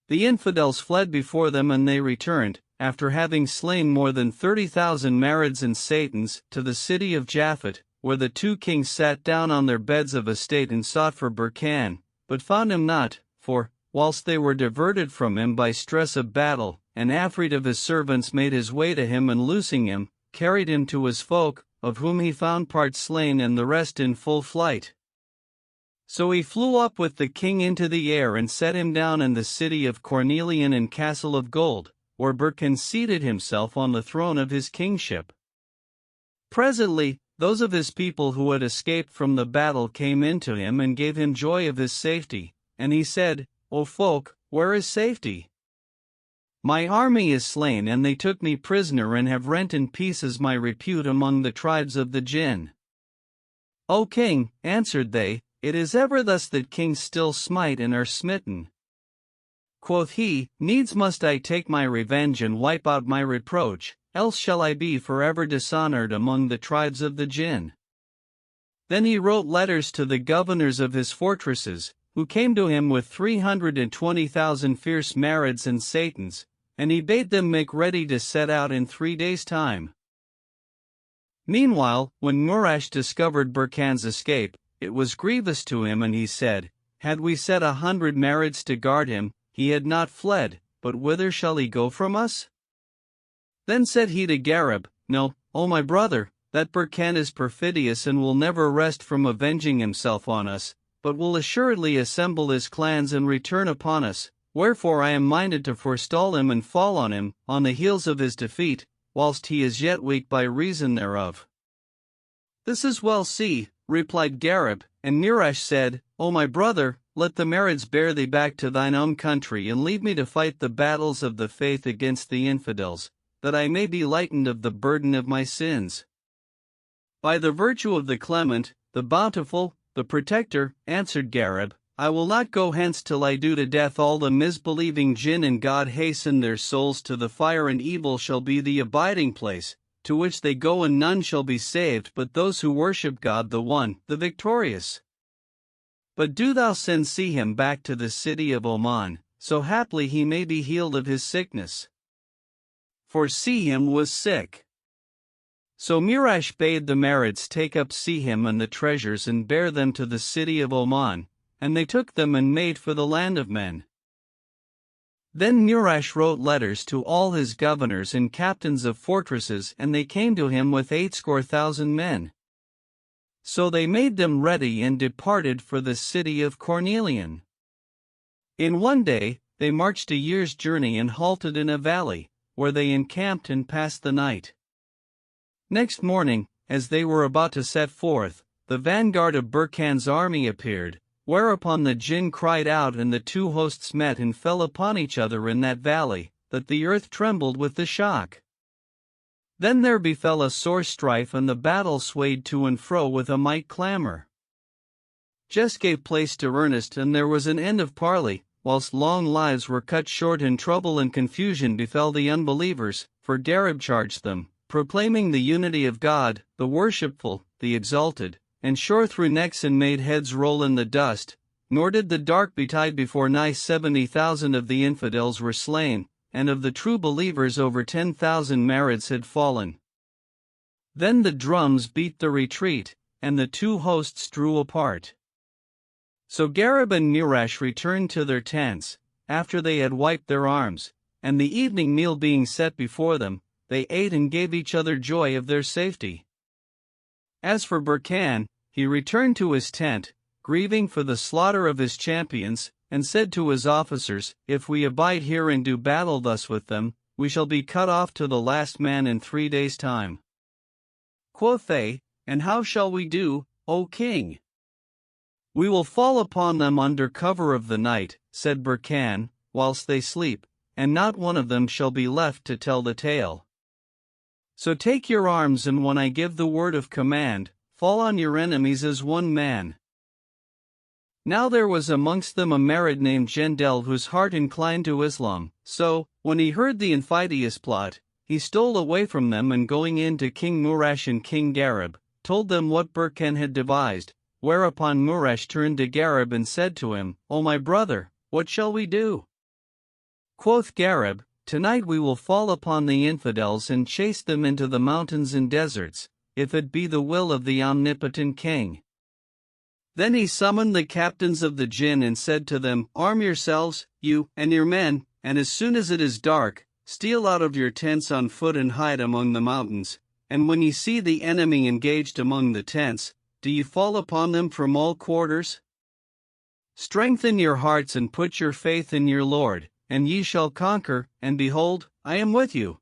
The infidels fled before them, and they returned, after having slain more than 30,000 Marids and Satans, to the city of Japhet, where the 2 kings sat down on their beds of estate and sought for Burkan, but found him not, for, whilst they were diverted from him by stress of battle, an Afrit of his servants made his way to him, and loosing him, carried him to his folk, of whom he found part slain and the rest in full flight. So he flew up with the king into the air and set him down in the city of Cornelian and Castle of Gold, where Burkan seated himself on the throne of his kingship. Presently, those of his people who had escaped from the battle came in to him and gave him joy of his safety, and he said, O folk, where is safety? My army is slain, and they took me prisoner and have rent in pieces my repute among the tribes of the jinn. O king, answered they, it is ever thus that kings still smite and are smitten. Quoth he, Needs must I take my revenge and wipe out my reproach, else shall I be forever dishonored among the tribes of the jinn. Then he wrote letters to the governors of his fortresses, who came to him with 320,000 fierce Marids and Satans, and he bade them make ready to set out in 3 days' time. Meanwhile, when Murash discovered Burkan's escape, it was grievous to him, and he said, Had we set 100 Marids to guard him, he had not fled, but whither shall he go from us? Then said he to Gareb, No, O my brother, that Burkan is perfidious and will never rest from avenging himself on us, but will assuredly assemble his clans and return upon us, wherefore I am minded to forestall him and fall on him, on the heels of his defeat, whilst he is yet weak by reason thereof. This is well see, replied Gareb, and Murash said, O my brother, let the Marids bear thee back to thine own country, and leave me to fight the battles of the faith against the infidels, that I may be lightened of the burden of my sins. By the virtue of the Clement, the Bountiful, the Protector, answered Gareb, I will not go hence till I do to death all the misbelieving jinn, and God hasten their souls to the fire, and evil shall be the abiding place, to which they go, and none shall be saved but those who worship God the One, the Victorious. But do thou send see him back to the city of Oman, so haply he may be healed of his sickness. For Sihim was sick. So Murash bade the Marids take up Sihim and the treasures and bear them to the city of Oman, and they took them and made for the land of men. Then Murash wrote letters to all his governors and captains of fortresses, and they came to him with 80,000 men. So they made them ready and departed for the city of Cornelian. In 1 day, they marched a year's journey and halted in a valley, where they encamped and passed the night. Next morning, as they were about to set forth, the vanguard of Burkan's army appeared, whereupon the jinn cried out, and the 2 hosts met and fell upon each other in that valley, that the earth trembled with the shock. Then there befell a sore strife, and the battle swayed to and fro with a might clamor. Jest gave place to earnest, and there was an end of parley, whilst long lives were cut short, and trouble and confusion befell the unbelievers, for Darab charged them, proclaiming the unity of God, the worshipful, the exalted, and shore through necks and made heads roll in the dust, nor did the dark betide before nigh 70,000 of the infidels were slain, and of the true believers over 10,000 Marids had fallen. Then the drums beat the retreat, and the two hosts drew apart. So Gareb and Murash returned to their tents, after they had wiped their arms, and the evening meal being set before them, they ate and gave each other joy of their safety. As for Burkan, he returned to his tent, grieving for the slaughter of his champions, and said to his officers, "If we abide here and do battle thus with them, we shall be cut off to the last man in 3 days' time." Quoth they, "And how shall we do, O king?" "We will fall upon them under cover of the night," said Burkan, "whilst they sleep, and not one of them shall be left to tell the tale. So take your arms, and when I give the word of command, fall on your enemies as one man." Now there was amongst them a Marid named Jendel, whose heart inclined to Islam, so, when he heard the invidious plot, he stole away from them, and going in to King Murash and King Gareb, told them what Burkan had devised, whereupon Murash turned to Gareb and said to him, "O my brother, what shall we do?" Quoth Gareb, "Tonight we will fall upon the infidels and chase them into the mountains and deserts, if it be the will of the omnipotent king." Then he summoned the captains of the jinn and said to them, "Arm yourselves, you and your men, and as soon as it is dark, steal out of your tents on foot and hide among the mountains, and when ye see the enemy engaged among the tents, do ye fall upon them from all quarters? Strengthen your hearts and put your faith in your Lord, and ye shall conquer, and behold, I am with you."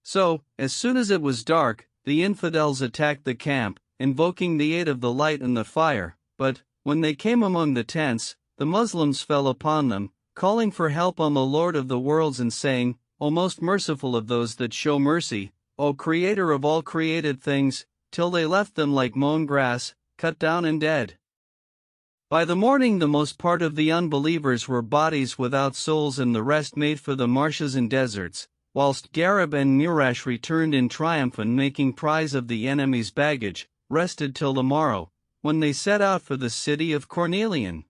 So, as soon as it was dark, the infidels attacked the camp, invoking the aid of the light and the fire, but, when they came among the tents, the Muslims fell upon them, calling for help on the Lord of the worlds and saying, "O most merciful of those that show mercy, O Creator of all created things," till they left them like mown grass, cut down and dead. By the morning the most part of the unbelievers were bodies without souls, and the rest made for the marshes and deserts, whilst Gareb and Murash returned in triumph, and making prize of the enemy's baggage, rested till the morrow, when they set out for the city of Cornelian.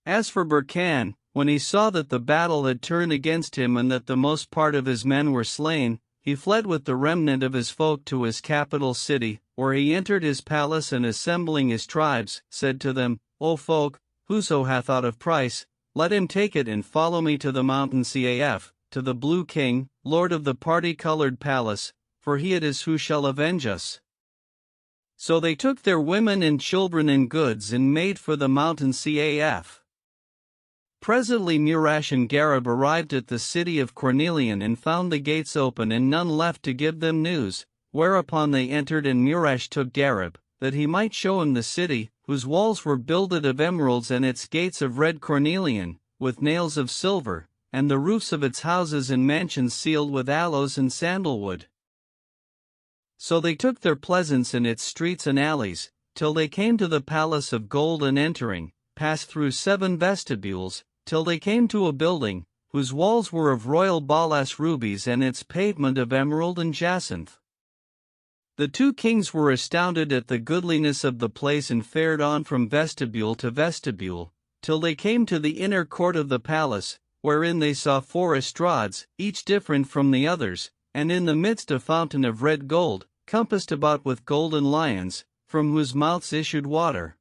As for Burkan, when he saw that the battle had turned against him and that the most part of his men were slain, he fled with the remnant of his folk to his capital city, where he entered his palace, and assembling his tribes, said to them, "O folk, whoso hath aught of price, let him take it and follow me to the mountain Caf, to the Blue King, lord of the party-colored palace, for he it is who shall avenge us." So they took their women and children and goods and made for the mountain Caf. Presently Murash and Gareb arrived at the city of Cornelian and found the gates open and none left to give them news, whereupon they entered, and Murash took Gareb, that he might show him the city, whose walls were builded of emeralds and its gates of red cornelian, with nails of silver, and the roofs of its houses and mansions sealed with aloes and sandalwood. So they took their pleasance in its streets and alleys, till they came to the palace of gold, and entering, passed through 7 vestibules, till they came to a building, whose walls were of royal balas rubies and its pavement of emerald and jacinth. The 2 kings were astounded at the goodliness of the place, and fared on from vestibule to vestibule, till they came to the inner court of the palace, wherein they saw 4 estrades, each different from the others, and in the midst a fountain of red gold, compassed about with golden lions, from whose mouths issued water.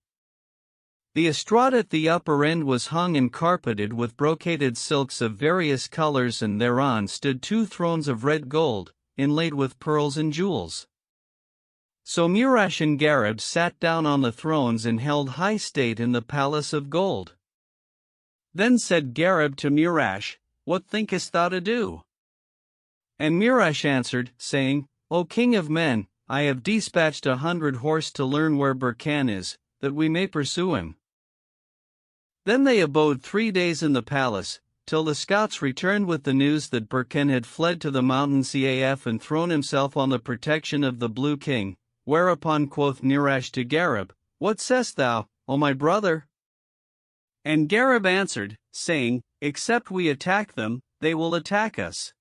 The estrade at the upper end was hung and carpeted with brocaded silks of various colors, and thereon stood 2 thrones of red gold, inlaid with pearls and jewels. So Murash and Gareb sat down on the thrones and held high state in the palace of gold. Then said Gareb to Murash, "What thinkest thou to do?" And Murash answered, saying, "O king of men, I have dispatched 100 horse to learn where Burkan is, that we may pursue him." Then they abode 3 days in the palace, till the Scots returned with the news that Burken had fled to the mountain Caf and thrown himself on the protection of the Blue King, whereupon quoth Murach to Gareb, What sayest thou, O my brother? And Gareb answered, saying, Except we attack them, they will attack us.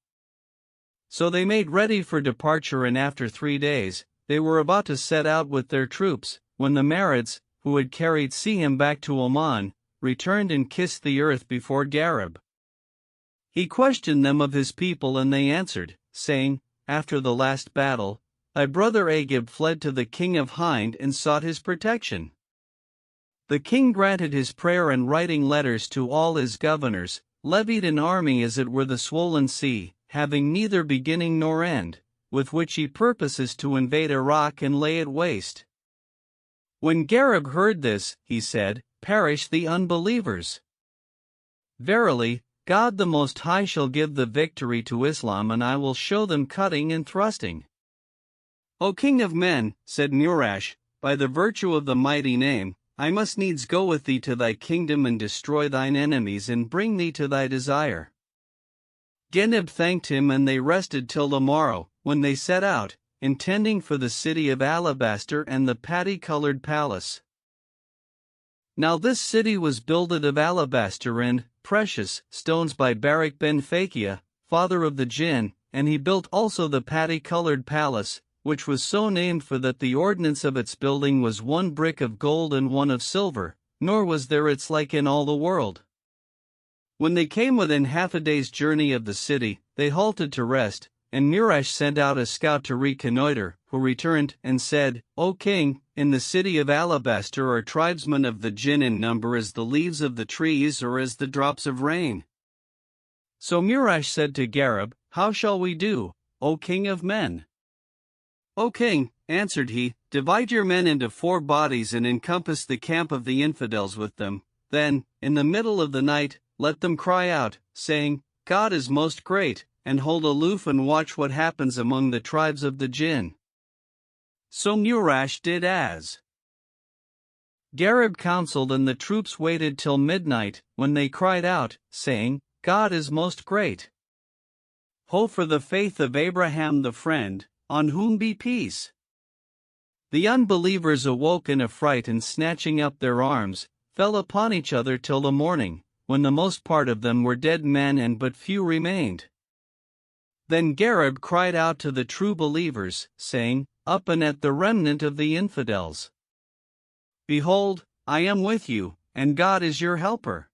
So they made ready for departure, and after 3 days, they were about to set out with their troops, when the Marids, who had carried Sihim back to Oman, returned and kissed the earth before Gareb. He questioned them of his people, and they answered, saying, After the last battle, thy brother Agib fled to the king of Hind and sought his protection. The king granted his prayer, and writing letters to all his governors, levied an army as it were the swollen sea, having neither beginning nor end, with which he purposes to invade Iraq and lay it waste. When Gareb heard this, he said, Perish the unbelievers! Verily, God the Most High shall give the victory to Islam, and I will show them cutting and thrusting. O King of men, said Murach, by the virtue of the mighty name, I must needs go with thee to thy kingdom and destroy thine enemies and bring thee to thy desire. Geneb thanked him, and they rested till the morrow, when they set out, intending for the city of Alabaster and the paddy-colored palace. Now this city was builded of alabaster and precious stones by Barak ben Fakia, father of the Jinn, and he built also the paddy-colored palace, which was so named for that the ordinance of its building was 1 brick of gold and 1 of silver, nor was there its like in all the world. When they came within half a day's journey of the city, they halted to rest, and Murach sent out a scout to reconnoiter, who returned and said, O king, in the city of Alabaster are tribesmen of the Jinn in number as the leaves of the trees or as the drops of rain. So Murach said to Gareb, How shall we do, O king of men? O king, answered he, divide your men into 4 bodies and encompass the camp of the infidels with them. Then, in the middle of the night, let them cry out, saying, God is most great, and hold aloof and watch what happens among the tribes of the Jinn. So Murach did as Gareb counseled, and the troops waited till midnight, when they cried out, saying, God is most great. Ho for the faith of Abraham the friend, on whom be peace. The unbelievers awoke in a fright, and snatching up their arms, fell upon each other till the morning, when the most part of them were dead men and but few remained. Then Gareb cried out to the true believers, saying, Up and at the remnant of the infidels. Behold, I am with you, and God is your helper.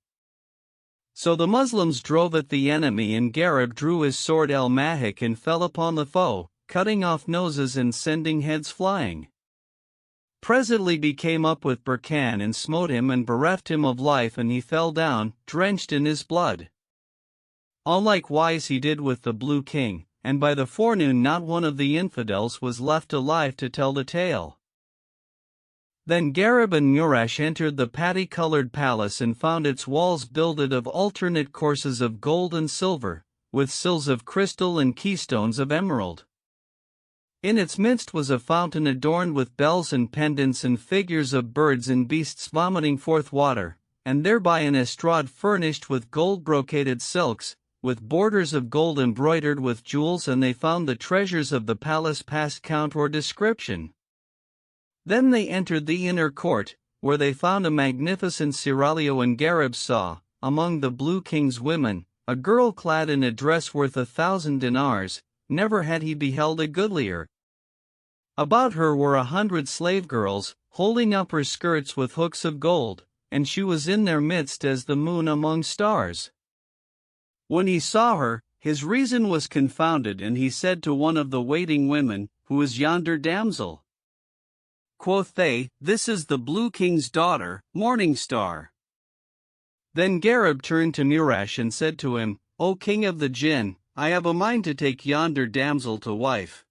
So the Muslims drove at the enemy, and Gareb drew his sword El-Mahik and fell upon the foe, cutting off noses and sending heads flying. Presently he came up with Burkan and smote him and bereft him of life, and he fell down, drenched in his blood. All likewise he did with the Blue King, and by the forenoon not one of the infidels was left alive to tell the tale. Then Gareb and Murach entered the paddy-colored palace and found its walls builded of alternate courses of gold and silver, with sills of crystal and keystones of emerald. In its midst was a fountain adorned with bells and pendants and figures of birds and beasts vomiting forth water, and thereby an estrade furnished with gold-brocaded silks, with borders of gold embroidered with jewels, and they found the treasures of the palace past count or description. Then they entered the inner court, where they found a magnificent seraglio, and Gareb saw, among the Blue King's women, a girl clad in a dress worth 1,000 dinars, never had he beheld a goodlier. About her were 100 slave girls, holding up her skirts with hooks of gold, and she was in their midst as the moon among stars. When he saw her, his reason was confounded, and he said to one of the waiting women, Who is yonder damsel? Quoth they, This is the Blue King's daughter, Morning Star. Then Gareb turned to Murach and said to him, O king of the Jinn, I have a mind to take yonder damsel to wife.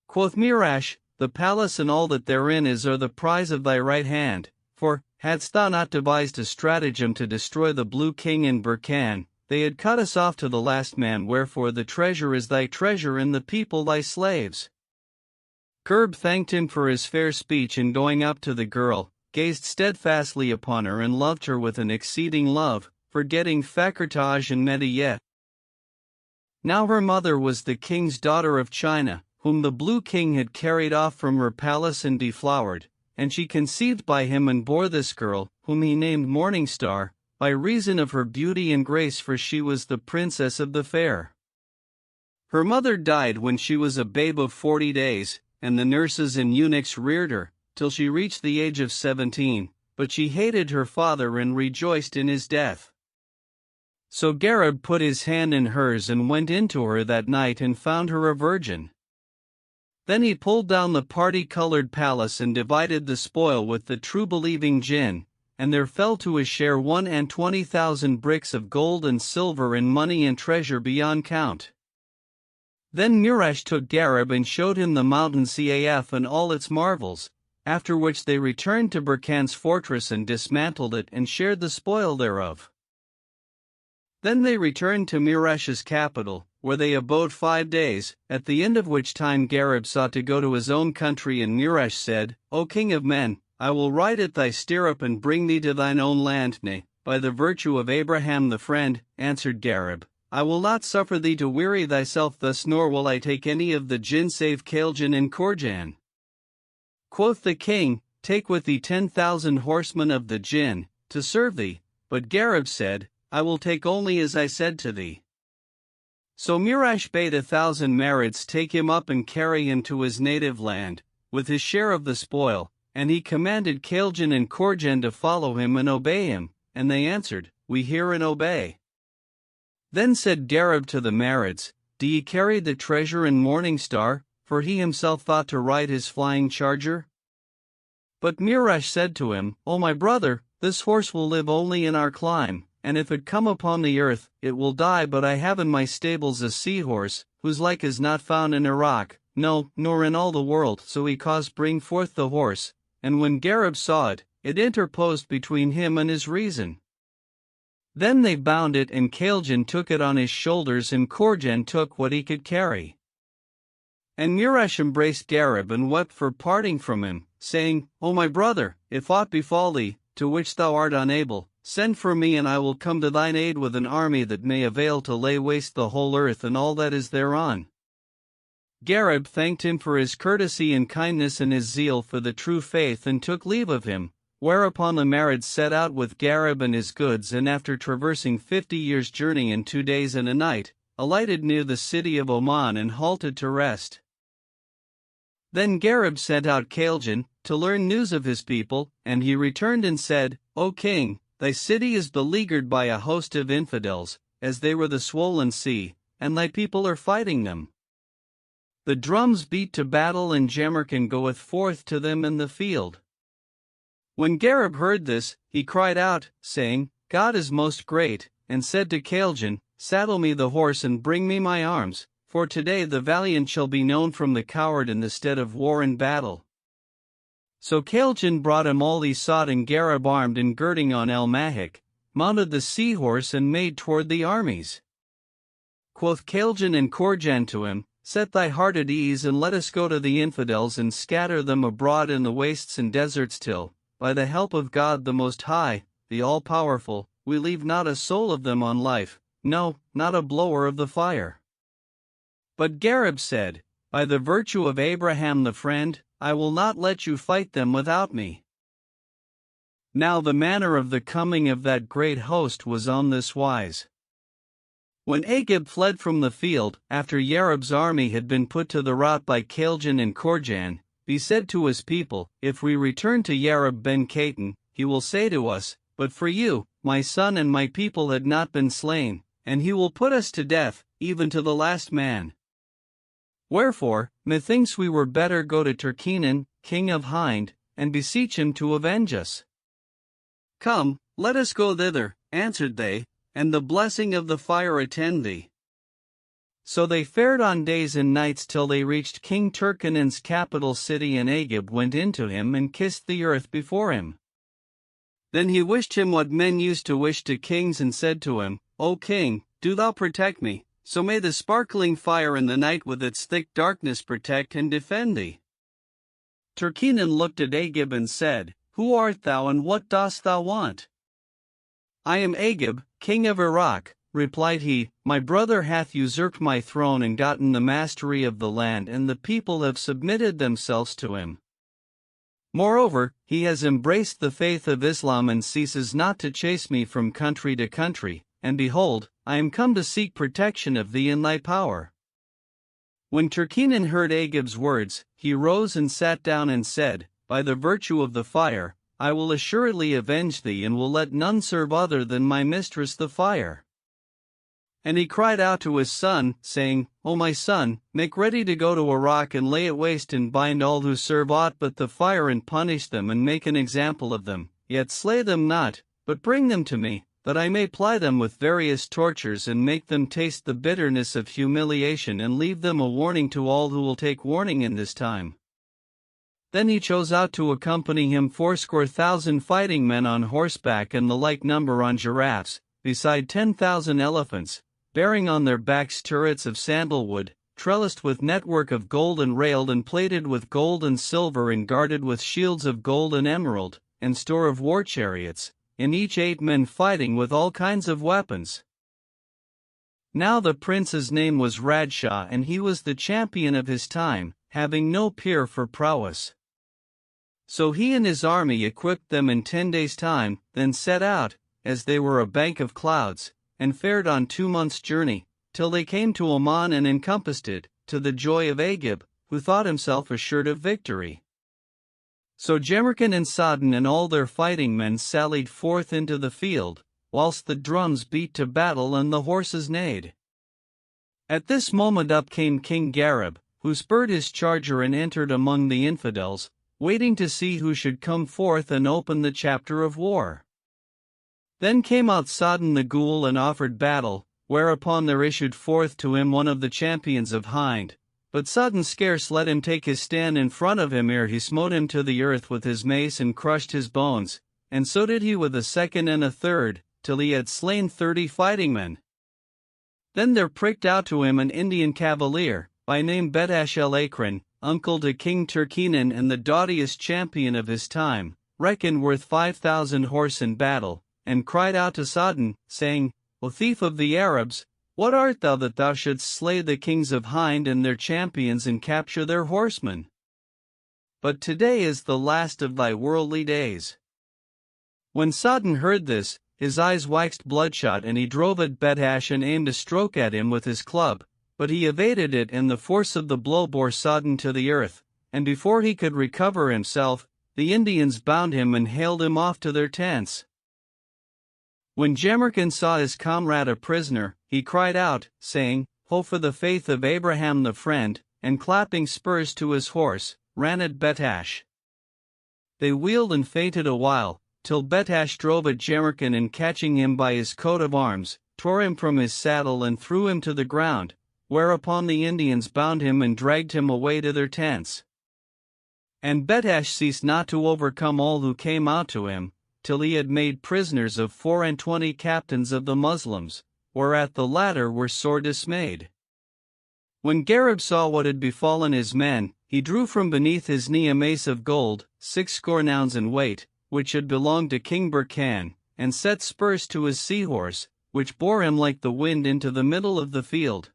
Quoth Murach, The palace and all that therein is are the prize of thy right hand, for, hadst thou not devised a stratagem to destroy the Blue King and Burkan, they had cut us off to the last man, wherefore the treasure is thy treasure and the people thy slaves. Gareb thanked him for his fair speech, and going up to the girl, gazed steadfastly upon her and loved her with an exceeding love, forgetting Fakrtaj and Mediyet. Now her mother was the king's daughter of China, whom the Blue King had carried off from her palace and deflowered, and she conceived by him and bore this girl, whom he named Morning Star, by reason of her beauty and grace, for she was the princess of the fair. Her mother died when she was a babe of 40 days, and the nurses and eunuchs reared her, till she reached the age of 17, but she hated her father and rejoiced in his death. So Gareb put his hand in hers and went into her that night and found her a virgin. Then he pulled down the party-colored palace and divided the spoil with the true-believing jinn, and there fell to his share 120,000 bricks of gold and silver and money and treasure beyond count. Then Murash took Gareb and showed him the mountain Caf and all its marvels, after which they returned to Burkan's fortress and dismantled it and shared the spoil thereof. Then they returned to Murash's capital, where they abode 5 days, at the end of which time Gareb sought to go to his own country, and Murash said, O king of men, I will ride at thy stirrup and bring thee to thine own land. Nay, by the virtue of Abraham the friend, answered Gareb, I will not suffer thee to weary thyself thus, nor will I take any of the jinn save Pigeon and Korjan. Quoth the king, Take with thee 10,000 horsemen of the jinn, to serve thee. But Gareb said, I will take only as I said to thee. So Murash bade 1,000 Marids take him up and carry him to his native land, with his share of the spoil, and he commanded Pigeon and Korjan to follow him and obey him, and they answered, We hear and obey. Then said Gareb to the Marids, Do ye carry the treasure in Morning Star? For he himself thought to ride his flying charger. But Murash said to him, O my brother, this horse will live only in our clime, and if it come upon the earth, it will die. But I have in my stables a seahorse, whose like is not found in Iraq, no, nor in all the world. So he caused bring forth the horse, and when Gareb saw it, it interposed between him and his reason. Then they bound it, and Pigeon took it on his shoulders, and Korjan took what he could carry. And Murash embraced Gareb and wept for parting from him, saying, O my brother, if aught befall thee, to which thou art unable, send for me, and I will come to thine aid with an army that may avail to lay waste the whole earth and all that is thereon. Gareb thanked him for his courtesy and kindness and his zeal for the true faith, and took leave of him, whereupon the Marids set out with Gareb and his goods, and after traversing 50 years' journey in 2 days and a night, alighted near the city of Oman and halted to rest. Then Gareb sent out Pigeon to learn news of his people, and he returned and said, O king, thy city is beleaguered by a host of infidels, as they were the swollen sea, and thy people are fighting them. The drums beat to battle, and Jamrkan goeth forth to them in the field. When Gareb heard this, he cried out, saying, God is most great, and said to Pigeon, Saddle me the horse and bring me my arms, for today the valiant shall be known from the coward in the stead of war and battle. So Pigeon brought him all he sought, and Gareb armed and girding on El-Mahik, mounted the seahorse and made toward the armies. Quoth Pigeon and Korjan to him, Set thy heart at ease, and let us go to the infidels and scatter them abroad in the wastes and deserts till, by the help of God the Most High, the All-Powerful, we leave not a soul of them on life, no, not a blower of the fire. But Gareb said, By the virtue of Abraham the friend, I will not let you fight them without me. Now the manner of the coming of that great host was on this wise. When Agib fled from the field, after Yareb's army had been put to the rout by Pigeon and Korjan, he said to his people, If we return to Yareb ben Khatan, he will say to us, But for you, my son and my people had not been slain, and he will put us to death, even to the last man. Wherefore, methinks we were better go to Turkmenin, king of Hind, and beseech him to avenge us. Come, let us go thither, answered they, and the blessing of the fire attend thee. So they fared on days and nights till they reached King Turkanen's capital city, and Agib went into him and kissed the earth before him. Then he wished him what men used to wish to kings, and said to him, O king, do thou protect me, so may the sparkling fire in the night with its thick darkness protect and defend thee. Turkmenen looked at Agib and said, Who art thou, and what dost thou want? I am Agib, "King of Iraq," replied he, "my brother hath usurped my throne and gotten the mastery of the land, and the people have submitted themselves to him. Moreover, he has embraced the faith of Islam and ceases not to chase me from country to country, and behold, I am come to seek protection of thee in thy power." When Turkinen heard Agib's words, he rose and sat down and said, "By the virtue of the fire, I will assuredly avenge thee and will let none serve other than my mistress the fire." And he cried out to his son, saying, "O my son, make ready to go to Iraq and lay it waste and bind all who serve aught but the fire and punish them and make an example of them, yet slay them not, but bring them to me, that I may ply them with various tortures and make them taste the bitterness of humiliation and leave them a warning to all who will take warning in this time." Then he chose out to accompany him 80,000 fighting men on horseback and the like number on giraffes, beside 10,000 elephants, bearing on their backs turrets of sandalwood, trellised with network of gold and railed and plated with gold and silver and guarded with shields of gold and emerald, and store of war chariots, in each 8 men fighting with all kinds of weapons. Now the prince's name was Radshaw, and he was the champion of his time, having no peer for prowess. So he and his army equipped them in 10 days' time, then set out, as they were a bank of clouds, and fared on 2 months' journey, till they came to Oman and encompassed it, to the joy of Agib, who thought himself assured of victory. So Jemerkin and Sodden and all their fighting men sallied forth into the field, whilst the drums beat to battle and the horses neighed. At this moment up came King Gareb, who spurred his charger and entered among the infidels, waiting to see who should come forth and open the chapter of war. Then came out Sodden the Ghoul and offered battle, whereupon there issued forth to him one of the champions of Hind, but Sodden scarce let him take his stand in front of him ere he smote him to the earth with his mace and crushed his bones, and so did he with a second and a third, till he had slain 30 fighting men. Then there pricked out to him an Indian cavalier, by name Betash el Akron, uncle to King Turkinen and the doughtiest champion of his time, reckoned worth 5,000 horse in battle, and cried out to Sodden, saying, "O thief of the Arabs, what art thou that thou shouldst slay the kings of Hind and their champions and capture their horsemen? But today is the last of thy worldly days." When Sodden heard this, his eyes waxed bloodshot, and he drove at Betash and aimed a stroke at him with his club, but he evaded it, and the force of the blow bore Sodden to the earth, and before he could recover himself, the Indians bound him and haled him off to their tents. When Jemerkin saw his comrade a prisoner, he cried out, saying, "Ho for the faith of Abraham the friend," and clapping spurs to his horse, ran at Betash. They wheeled and feinted a while, till Betash drove at Jemerkin and catching him by his coat of arms, tore him from his saddle and threw him to the ground, whereupon the Indians bound him and dragged him away to their tents. And Betash ceased not to overcome all who came out to him, till he had made prisoners of 24 captains of the Muslims, whereat the latter were sore dismayed. When Gareb saw what had befallen his men, he drew from beneath his knee a mace of gold, 60 nouns in weight, which had belonged to King Burkan, and set spurs to his seahorse, which bore him like the wind into the middle of the field.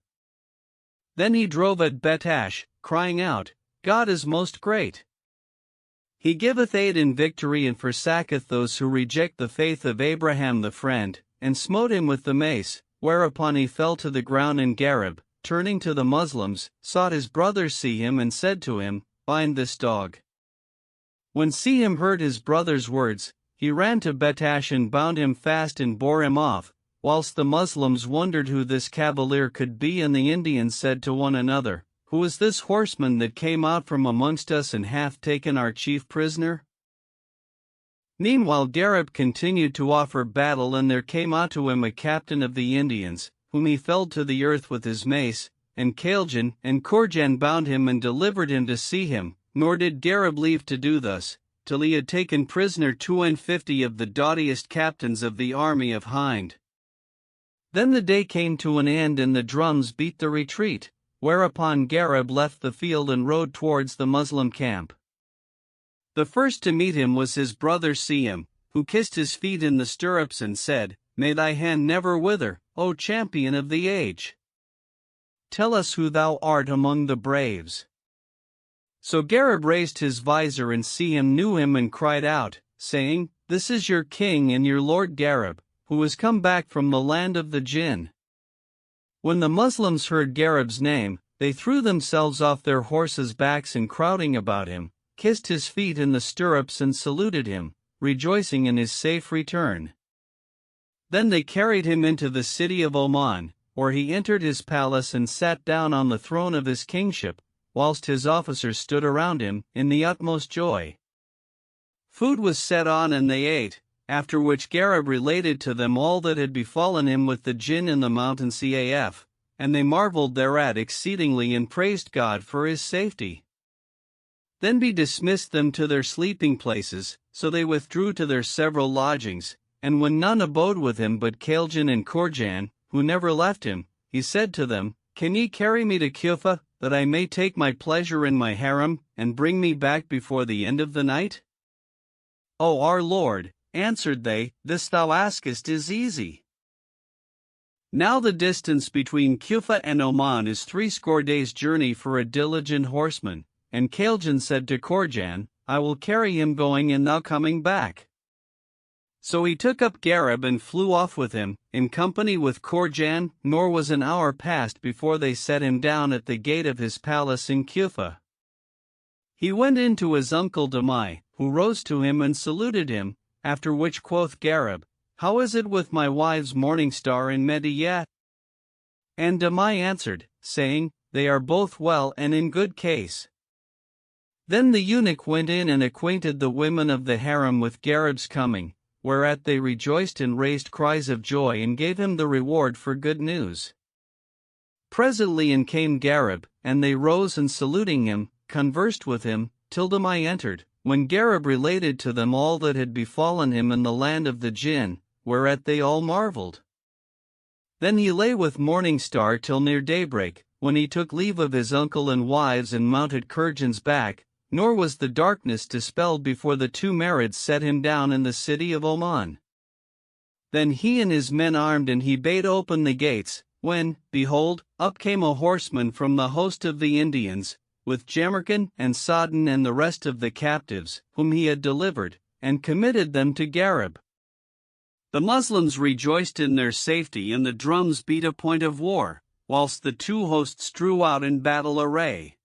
Then he drove at Betash, crying out, "God is most great. He giveth aid in victory and forsacketh those who reject the faith of Abraham the friend," and smote him with the mace, whereupon he fell to the ground, and Gareb, turning to the Muslims, sought his brother Sihim and said to him, "Bind this dog." When Sihim heard his brother's words, he ran to Betash and bound him fast and bore him off, whilst the Muslims wondered who this cavalier could be, and the Indians said to one another, "Who is this horseman that came out from amongst us and hath taken our chief prisoner?" Meanwhile Gareb continued to offer battle, and there came out to him a captain of the Indians, whom he felled to the earth with his mace, and Kailjan and Korjan bound him and delivered him to Sihim, nor did Gareb leave to do thus, till he had taken prisoner 52 of the doughtiest captains of the army of Hind. Then the day came to an end, and the drums beat the retreat, whereupon Gareb left the field and rode towards the Muslim camp. The first to meet him was his brother Sihim, who kissed his feet in the stirrups and said, may thy hand never wither, O champion of the age. Tell us who thou art among the braves. So Gareb raised his visor and Sehem knew him and cried out, saying, This is your king and your lord Gareb, who has come back from the land of the Jinn. When the Muslims heard Gareb's name, they threw themselves off their horses' backs and crowding about him, kissed his feet in the stirrups and saluted him, rejoicing in his safe return. Then they carried him into the city of Oman, where he entered his palace and sat down on the throne of his kingship, whilst his officers stood around him, in the utmost joy. Food was set on and they ate, after which Gareb related to them all that had befallen him with the Jinn in the mountain Caf, and they marveled thereat exceedingly and praised God for his safety. Then he dismissed them to their sleeping places, so they withdrew to their several lodgings, and when none abode with him but Kaljan and Korjan, who never left him, he said to them, Can ye carry me to Kufa, that I may take my pleasure in my harem, and bring me back before the end of the night? O our Lord, answered they, this thou askest is easy. Now the distance between Kufa and Oman is 60 days' journey for a diligent horseman, and Kaljan said to Korjan, I will carry him going and thou coming back. So he took up Gareb and flew off with him, in company with Korjan, nor was an hour passed before they set him down at the gate of his palace in Kufa. He went in to his uncle Damai, who rose to him and saluted him, after which quoth Gareb, How is it with my wives Morning Star and Mediyat? And Damai answered, saying, They are both well and in good case. Then the eunuch went in and acquainted the women of the harem with Gareb's coming, whereat they rejoiced and raised cries of joy and gave him the reward for good news. Presently in came Gareb, and they rose and saluting him, conversed with him, till Damai entered, when Gareb related to them all that had befallen him in the land of the Jinn, whereat they all marveled. Then he lay with Morning Star till near daybreak, when he took leave of his uncle and wives and mounted Kurjan's back, nor was the darkness dispelled before the two Marids set him down in the city of Oman. Then he and his men armed and he bade open the gates, when, behold, up came a horseman from the host of the Indians, with Jamrkan and Sa'dan and the rest of the captives, whom he had delivered, and committed them to Gareb. The Muslims rejoiced in their safety and the drums beat a point of war, whilst the two hosts drew out in battle array.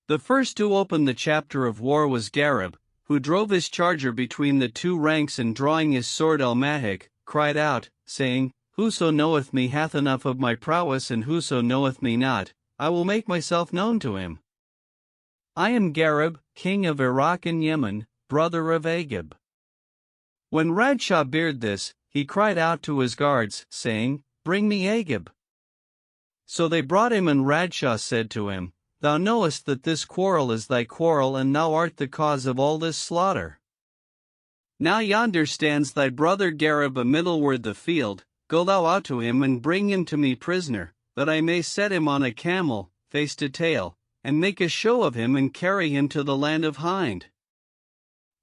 The first to open the chapter of war was Gareb, who drove his charger between the two ranks and drawing his sword al-Mahik, cried out, saying, Whoso knoweth me hath enough of my prowess and whoso knoweth me not, I will make myself known to him. I am Gareb, king of Iraq and Yemen, brother of Agib. When Radshah heard this, he cried out to his guards, saying, Bring me Agib. So they brought him and Radshah said to him, Thou knowest that this quarrel is thy quarrel and thou art the cause of all this slaughter. Now yonder stands thy brother Gareb amiddleward the field, go thou out to him and bring him to me prisoner, that I may set him on a camel, face to tail, and make a show of him and carry him to the land of Hind.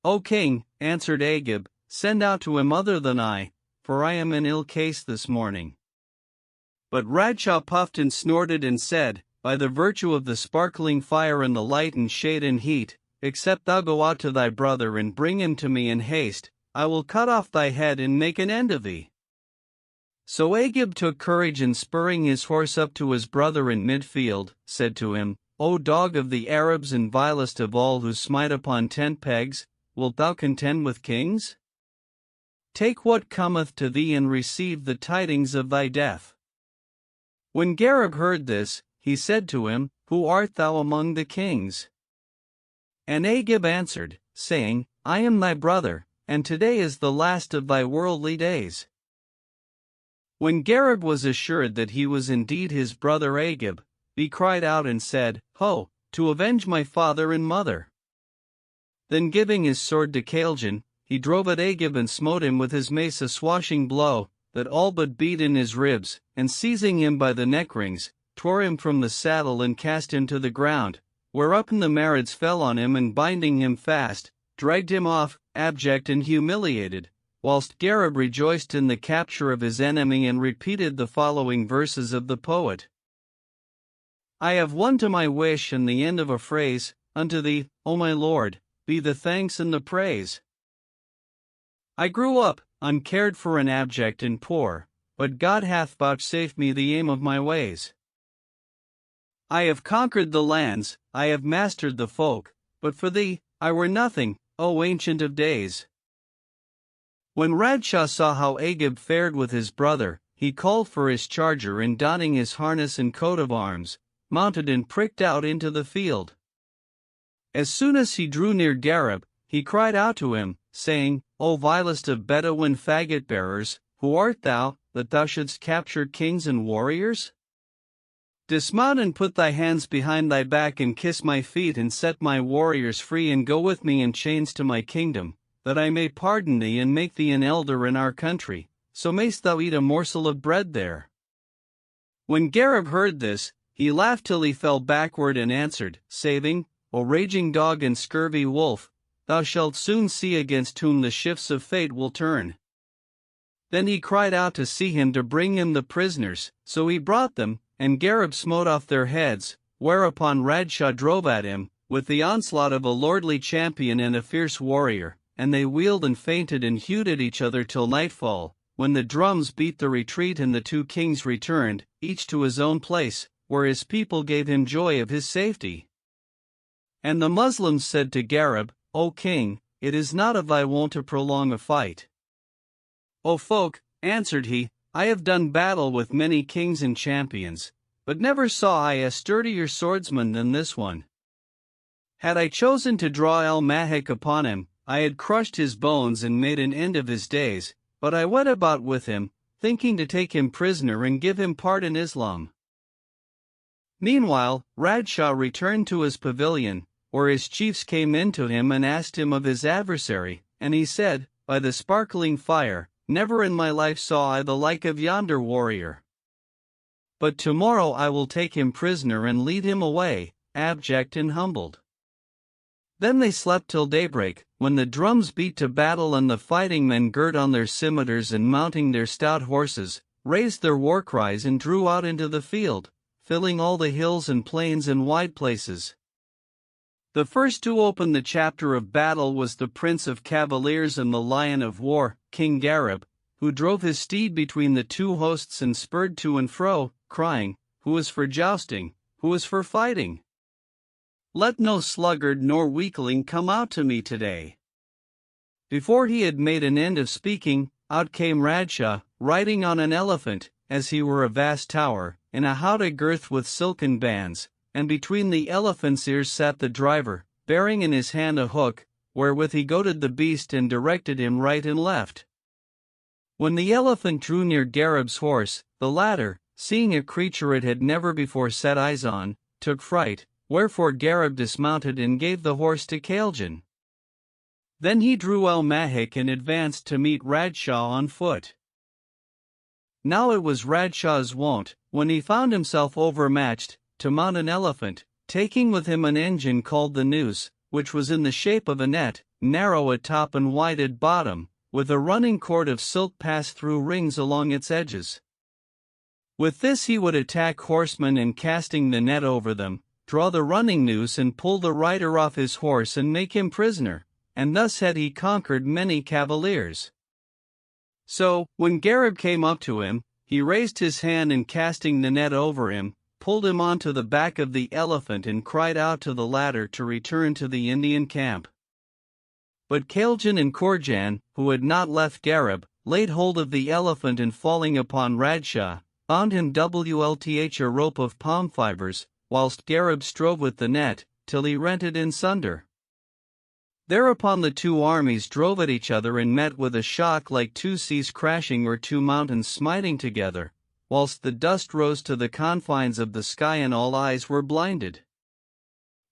O king, answered Agib, send out to him other than I, for I am in ill case this morning. But Radshah puffed and snorted and said, By the virtue of the sparkling fire and the light and shade and heat, except thou go out to thy brother and bring him to me in haste, I will cut off thy head and make an end of thee. So Agib took courage and spurring his horse up to his brother in midfield, said to him, O dog of the Arabs and vilest of all who smite upon tent pegs, wilt thou contend with kings? Take what cometh to thee and receive the tidings of thy death. When Gareb heard this, he said to him, Who art thou among the kings? And Agib answered, saying, I am thy brother, and today is the last of thy worldly days. When Gareb was assured that he was indeed his brother Agib, he cried out and said, Ho, to avenge my father and mother. Then giving his sword to Kaljan, he drove at Agib and smote him with his mace a swashing blow, that all but beat in his ribs, and seizing him by the neck rings, tore him from the saddle and cast him to the ground, whereupon the Marids fell on him and binding him fast, dragged him off, abject and humiliated, whilst Gareb rejoiced in the capture of his enemy and repeated the following verses of the poet. I have won to my wish and the end of a phrase, unto thee, O my Lord, be the thanks and the praise. I grew up, uncared for and abject and poor, but God hath vouchsafed me the aim of my ways. I have conquered the lands, I have mastered the folk, but for thee, I were nothing, O Ancient of Days. When Radshah saw how Agib fared with his brother, he called for his charger and donning his harness and coat of arms, mounted and pricked out into the field. As soon as he drew near Gareb, he cried out to him, saying, O vilest of Bedouin faggot-bearers, who art thou, that thou shouldst capture kings and warriors? Dismount and put thy hands behind thy back and kiss my feet and set my warriors free and go with me in chains to my kingdom, that I may pardon thee and make thee an elder in our country, so mayst thou eat a morsel of bread there. When Gareb heard this, he laughed till he fell backward and answered, saying, O raging dog and scurvy wolf, thou shalt soon see against whom the shifts of fate will turn. Then he cried out to see him to bring him the prisoners, so he brought them, and Gareb smote off their heads, whereupon Radshah drove at him, with the onslaught of a lordly champion and a fierce warrior, and they wheeled and feinted and hewed at each other till nightfall, when the drums beat the retreat and the two kings returned, each to his own place, where his people gave him joy of his safety. And the Muslims said to Gareb, O king, it is not of thy wont to prolong a fight. O folk, answered he, I have done battle with many kings and champions, but never saw I a sturdier swordsman than this one. Had I chosen to draw El-Mahik upon him, I had crushed his bones and made an end of his days, but I went about with him, thinking to take him prisoner and give him part in Islam. Meanwhile, Radshah returned to his pavilion, where his chiefs came in to him and asked him of his adversary, and he said, By the sparkling fire, never in my life saw I the like of yonder warrior. But tomorrow I will take him prisoner and lead him away, abject and humbled. Then they slept till daybreak, when the drums beat to battle and the fighting men girt on their scimitars and mounting their stout horses, raised their war cries and drew out into the field, filling all the hills and plains and wide places. The first to open the chapter of battle was the prince of cavaliers and the lion of war, King Gareb, who drove his steed between the two hosts and spurred to and fro, crying, Who is for jousting, who is for fighting? Let no sluggard nor weakling come out to me today. Before he had made an end of speaking, out came Radshah, riding on an elephant, as he were a vast tower, in a howdah girth with silken bands, and between the elephant's ears sat the driver, bearing in his hand a hook, wherewith he goaded the beast and directed him right and left. When the elephant drew near Gareb's horse, the latter, seeing a creature it had never before set eyes on, took fright, wherefore Gareb dismounted and gave the horse to Pigeon. Then he drew El-Mahik and advanced to meet Radshah on foot. Now it was Radshah's wont, when he found himself overmatched, to mount an elephant, taking with him an engine called the noose, which was in the shape of a net, narrow at top and wide at bottom, with a running cord of silk passed through rings along its edges. With this he would attack horsemen and casting the net over them, draw the running noose and pull the rider off his horse and make him prisoner, and thus had he conquered many cavaliers. So, when Gareb came up to him, he raised his hand and casting the net over him, pulled him onto the back of the elephant and cried out to the latter to return to the Indian camp. But Pigeon and Korjan, who had not left Gareb, laid hold of the elephant and falling upon Radshah, bound him with a rope of palm fibers, whilst Gareb strove with the net, till he rent it in sunder. Thereupon the two armies drove at each other and met with a shock like two seas crashing or two mountains smiting together, whilst the dust rose to the confines of the sky and all eyes were blinded.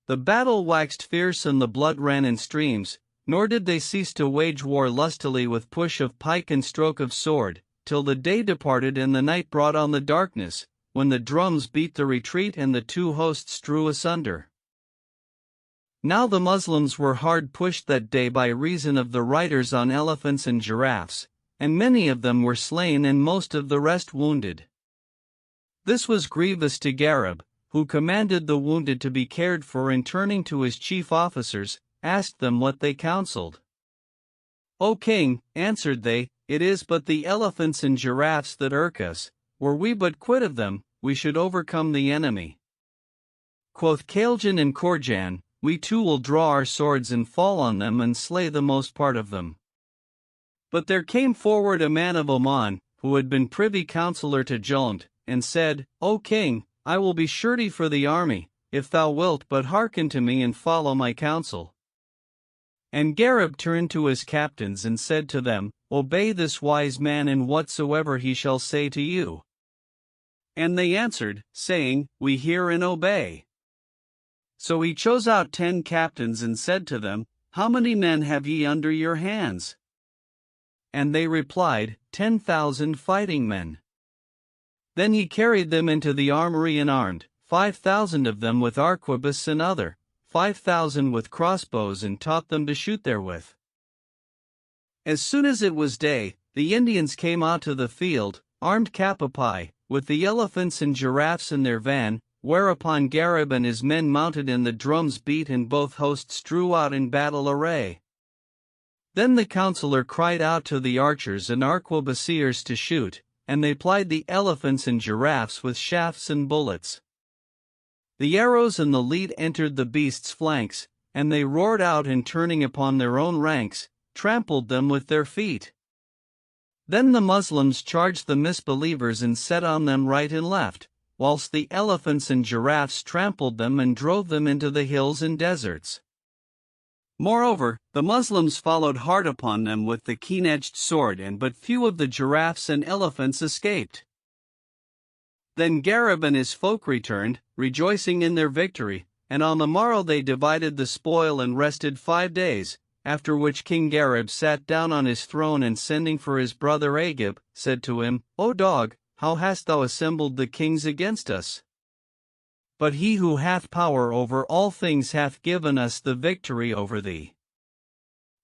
The battle waxed fierce and the blood ran in streams, nor did they cease to wage war lustily with push of pike and stroke of sword, till the day departed and the night brought on the darkness, when the drums beat the retreat and the two hosts drew asunder. Now the Muslims were hard pushed that day by reason of the riders on elephants and giraffes, and many of them were slain and most of the rest wounded. This was grievous to Gareb, who commanded the wounded to be cared for, and turning to his chief officers, asked them what they counseled. "O king," answered they, "it is but the elephants and giraffes that irk us. Were we but quit of them, we should overcome the enemy." Quoth Pigeon and Korjan, "We too will draw our swords and fall on them and slay the most part of them." But there came forward a man of Oman, who had been privy counsellor to Jont, and said, "O king, I will be surety for the army, if thou wilt but hearken to me and follow my counsel." And Gareb turned to his captains and said to them, "Obey this wise man in whatsoever he shall say to you." And they answered, saying, "We hear and obey." So he chose out 10 captains and said to them, "How many men have ye under your hands?" And they replied, 10,000 fighting men. Then he carried them into the armory and armed, 5,000 of them with arquebus and other, 5,000 with crossbows, and taught them to shoot therewith. As soon as it was day, the Indians came out to the field, armed cap a pie, with the elephants and giraffes in their van, whereupon Gareb and his men mounted and the drums beat and both hosts drew out in battle array. Then the counsellor cried out to the archers and arquebusiers to shoot, and they plied the elephants and giraffes with shafts and bullets. The arrows and the lead entered the beasts' flanks, and they roared out, and turning upon their own ranks, trampled them with their feet. Then the Muslims charged the misbelievers and set on them right and left, whilst the elephants and giraffes trampled them and drove them into the hills and deserts. Moreover, the Muslims followed hard upon them with the keen-edged sword, and but few of the giraffes and elephants escaped. Then Gareb and his folk returned, rejoicing in their victory, and on the morrow they divided the spoil and rested 5 days, after which King Gareb sat down on his throne, and sending for his brother Agib, said to him, "O dog, how hast thou assembled the kings against us? But he who hath power over all things hath given us the victory over thee.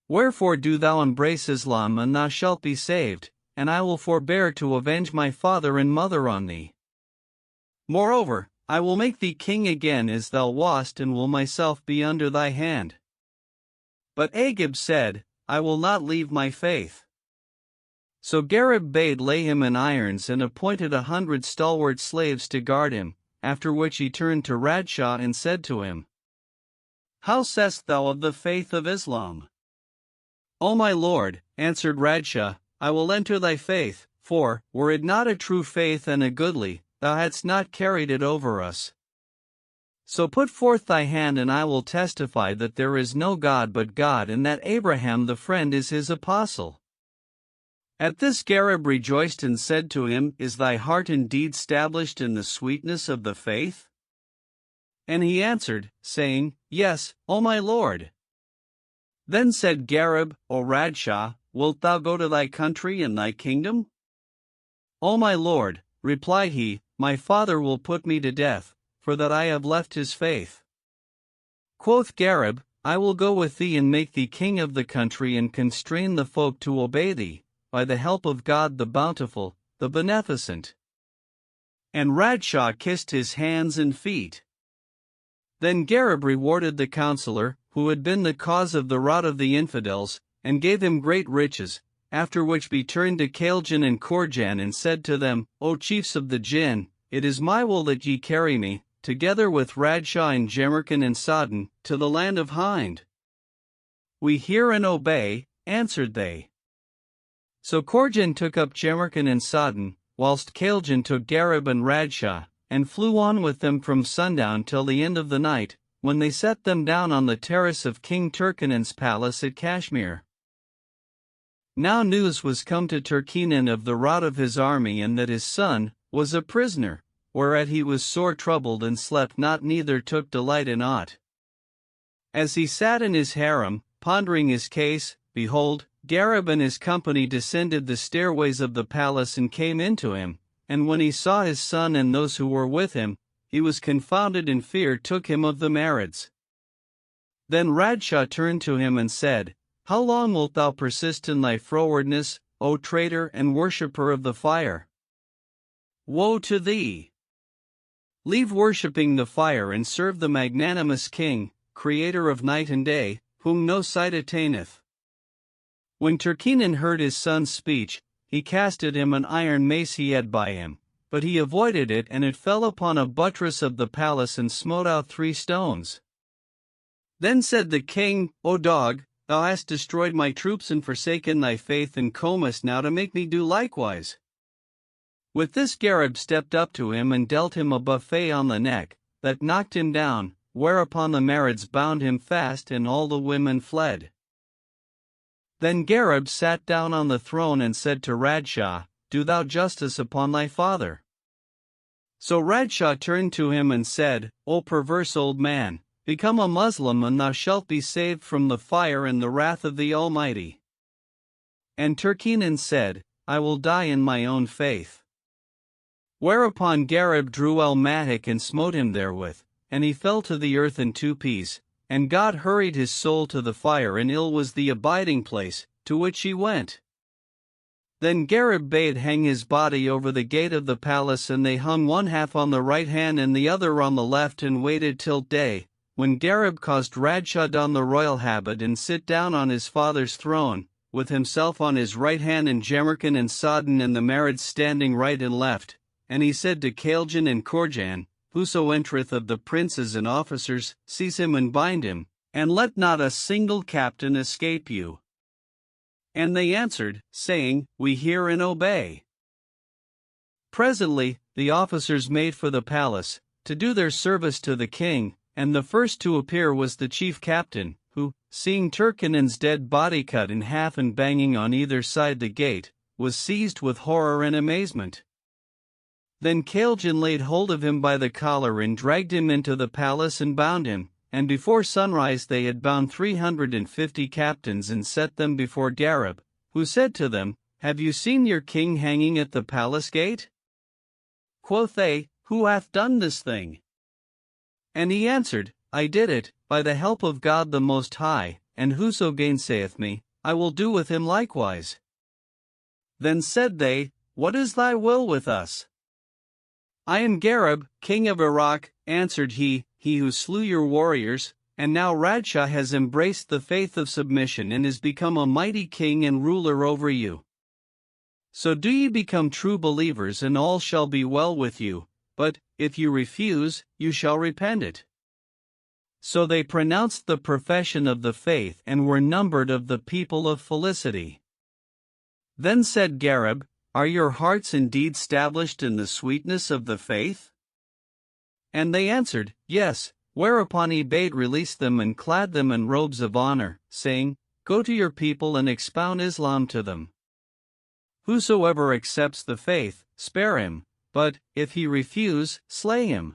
Wherefore do thou embrace Islam, and thou shalt be saved, and I will forbear to avenge my father and mother on thee. Moreover, I will make thee king again as thou wast, and will myself be under thy hand." But Agib said, "I will not leave my faith." So Gareb bade lay him in irons and appointed 100 stalwart slaves to guard him, after which he turned to Radshah and said to him, "How sayest thou of the faith of Islam?" "O my lord," answered Radshah, "I will enter thy faith, for, were it not a true faith and a goodly, thou hadst not carried it over us. So put forth thy hand, and I will testify that there is no God but God, and that Abraham the friend is his apostle." At this Gareb rejoiced and said to him, "Is thy heart indeed stablished in the sweetness of the faith?" And he answered, saying, "Yes, O my lord." Then said Gareb, "O Radshah, wilt thou go to thy country and thy kingdom?" "O my lord," replied he, "my father will put me to death, for that I have left his faith." Quoth Gareb, "I will go with thee and make thee king of the country, and constrain the folk to obey thee, by the help of God the bountiful, the beneficent." And Radshah kissed his hands and feet. Then Gareb rewarded the counsellor, who had been the cause of the rout of the infidels, and gave him great riches, after which he turned to Pigeon and Korjan and said to them, "O chiefs of the jinn, it is my will that ye carry me, together with Radshah and Jemerkin and Sadin, to the land of Hind." "We hear and obey," answered they. So Korjan took up Jemerkin and Sadin, whilst Pigeon took Gareb and Radshah, and flew on with them from sundown till the end of the night, when they set them down on the terrace of King Turkanan's palace at Kashmir. Now news was come to Turkanan of the rout of his army, and that his son was a prisoner, whereat he was sore troubled and slept not, neither took delight in aught. As he sat in his harem, pondering his case, behold, Gareb and his company descended the stairways of the palace and came into him, and when he saw his son and those who were with him, he was confounded, and fear took him of the Marids. Then Radshaw turned to him and said, "How long wilt thou persist in thy frowardness, O traitor and worshipper of the fire? Woe to thee! Leave worshipping the fire and serve the magnanimous king, creator of night and day, whom no sight attaineth." When Turkinen heard his son's speech, he cast at him an iron mace he had by him, but he avoided it, and it fell upon a buttress of the palace and smote out 3 stones. Then said the king, "O dog, thou hast destroyed my troops and forsaken thy faith, and comest now to make me do likewise." With this Gareb stepped up to him and dealt him a buffet on the neck, that knocked him down, whereupon the Marids bound him fast and all the women fled. Then Gareb sat down on the throne and said to Radshaw, "Do thou justice upon thy father." So Radshaw turned to him and said, "O perverse old man, become a Muslim and thou shalt be saved from the fire and the wrath of the Almighty." And Turkinen said, "I will die in my own faith." Whereupon Gareb drew El-Matik and smote him therewith, and he fell to the earth in 2 pieces, and God hurried his soul to the fire, and ill was the abiding place, to which he went. Then Gareb bade hang his body over the gate of the palace, and they hung one half on the right hand and the other on the left, and waited till day, when Gareb caused Radshaw don the royal habit and sit down on his father's throne, with himself on his right hand and Jemerkin and Sodden and the Marids standing right and left, and he said to Kailjan and Korjan, "Whoso entereth of the princes and officers, seize him and bind him, and let not a single captain escape you." And they answered, saying, "We hear and obey." Presently, the officers made for the palace, to do their service to the king, and the first to appear was the chief captain, who, seeing Turkinen's dead body cut in half and banging on either side the gate, was seized with horror and amazement. Then Kailjan laid hold of him by the collar and dragged him into the palace and bound him, and before sunrise they had bound 350 captains and set them before Gareb, who said to them, "Have you seen your king hanging at the palace gate?" Quoth they, "Who hath done this thing?" And he answered, "I did it, by the help of God the Most High, and whoso gainsayeth me, I will do with him likewise." Then said they, "What is thy will with us?" "I am Gareb, king of Iraq," answered he who slew your warriors, and now Radshaw has embraced the faith of submission and is become a mighty king and ruler over you. So do ye become true believers, and all shall be well with you, but, if you refuse, you shall repent it. So they pronounced the profession of the faith and were numbered of the people of felicity. Then said Gareb, "Are your hearts indeed stablished in the sweetness of the faith?" And they answered, "Yes," whereupon he bade release them and clad them in robes of honor, saying, "Go to your people and expound Islam to them. Whosoever accepts the faith, spare him, but, if he refuse, slay him."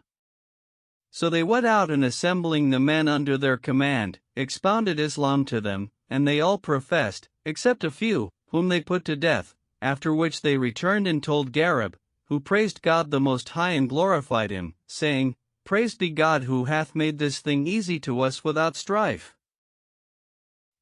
So they went out and assembling the men under their command, expounded Islam to them, and they all professed, except a few, whom they put to death, after which they returned and told Gareb, who praised God the Most High and glorified him, saying, "Praised be God who hath made this thing easy to us without strife."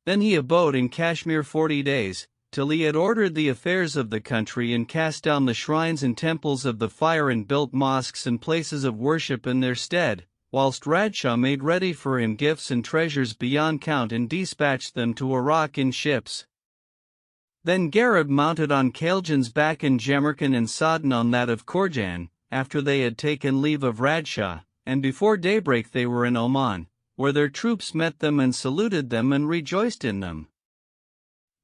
Then he abode in Kashmir 40 days, till he had ordered the affairs of the country and cast down the shrines and temples of the fire and built mosques and places of worship in their stead, whilst Radshaw made ready for him gifts and treasures beyond count and dispatched them to Iraq in ships. Then Gareb mounted on Kailjan's back and Jemerkin and Sodden on that of Korjan, after they had taken leave of Radshaw, and before daybreak they were in Oman, where their troops met them and saluted them and rejoiced in them.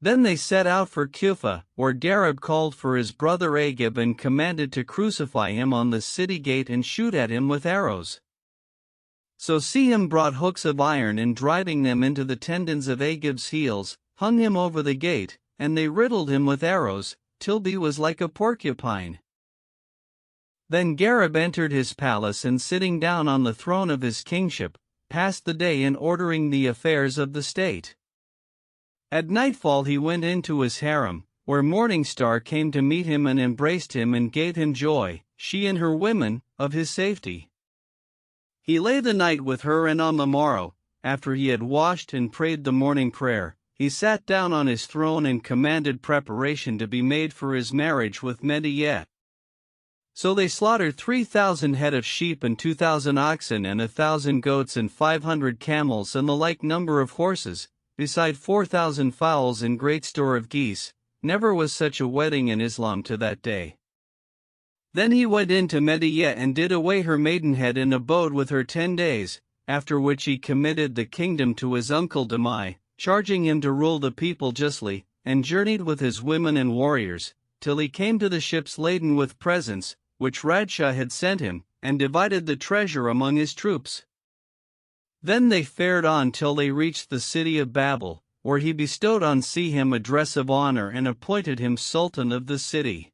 Then they set out for Kufa, where Gareb called for his brother Agib and commanded to crucify him on the city gate and shoot at him with arrows. So Sihim brought hooks of iron and driving them into the tendons of Agib's heels, hung him over the gate, and they riddled him with arrows, till he was like a porcupine. Then Gareb entered his palace and sitting down on the throne of his kingship, passed the day in ordering the affairs of the state. At nightfall he went into his harem, where Morning Star came to meet him and embraced him and gave him joy, she and her women, of his safety. He lay the night with her, and on the morrow, after he had washed and prayed the morning prayer, he sat down on his throne and commanded preparation to be made for his marriage with Medea. So they slaughtered 3,000 head of sheep and 2,000 oxen and 1,000 goats and 500 camels and the like number of horses, beside 4,000 fowls and great store of geese. Never was such a wedding in Islam to that day. Then he went in to Medea and did away her maidenhead and abode with her 10 days, after which he committed the kingdom to his uncle Damai, charging him to rule the people justly, and journeyed with his women and warriors, till he came to the ships laden with presents, which Radshah had sent him, and divided the treasure among his troops. Then they fared on till they reached the city of Babel, where he bestowed on him a dress of honor and appointed him sultan of the city.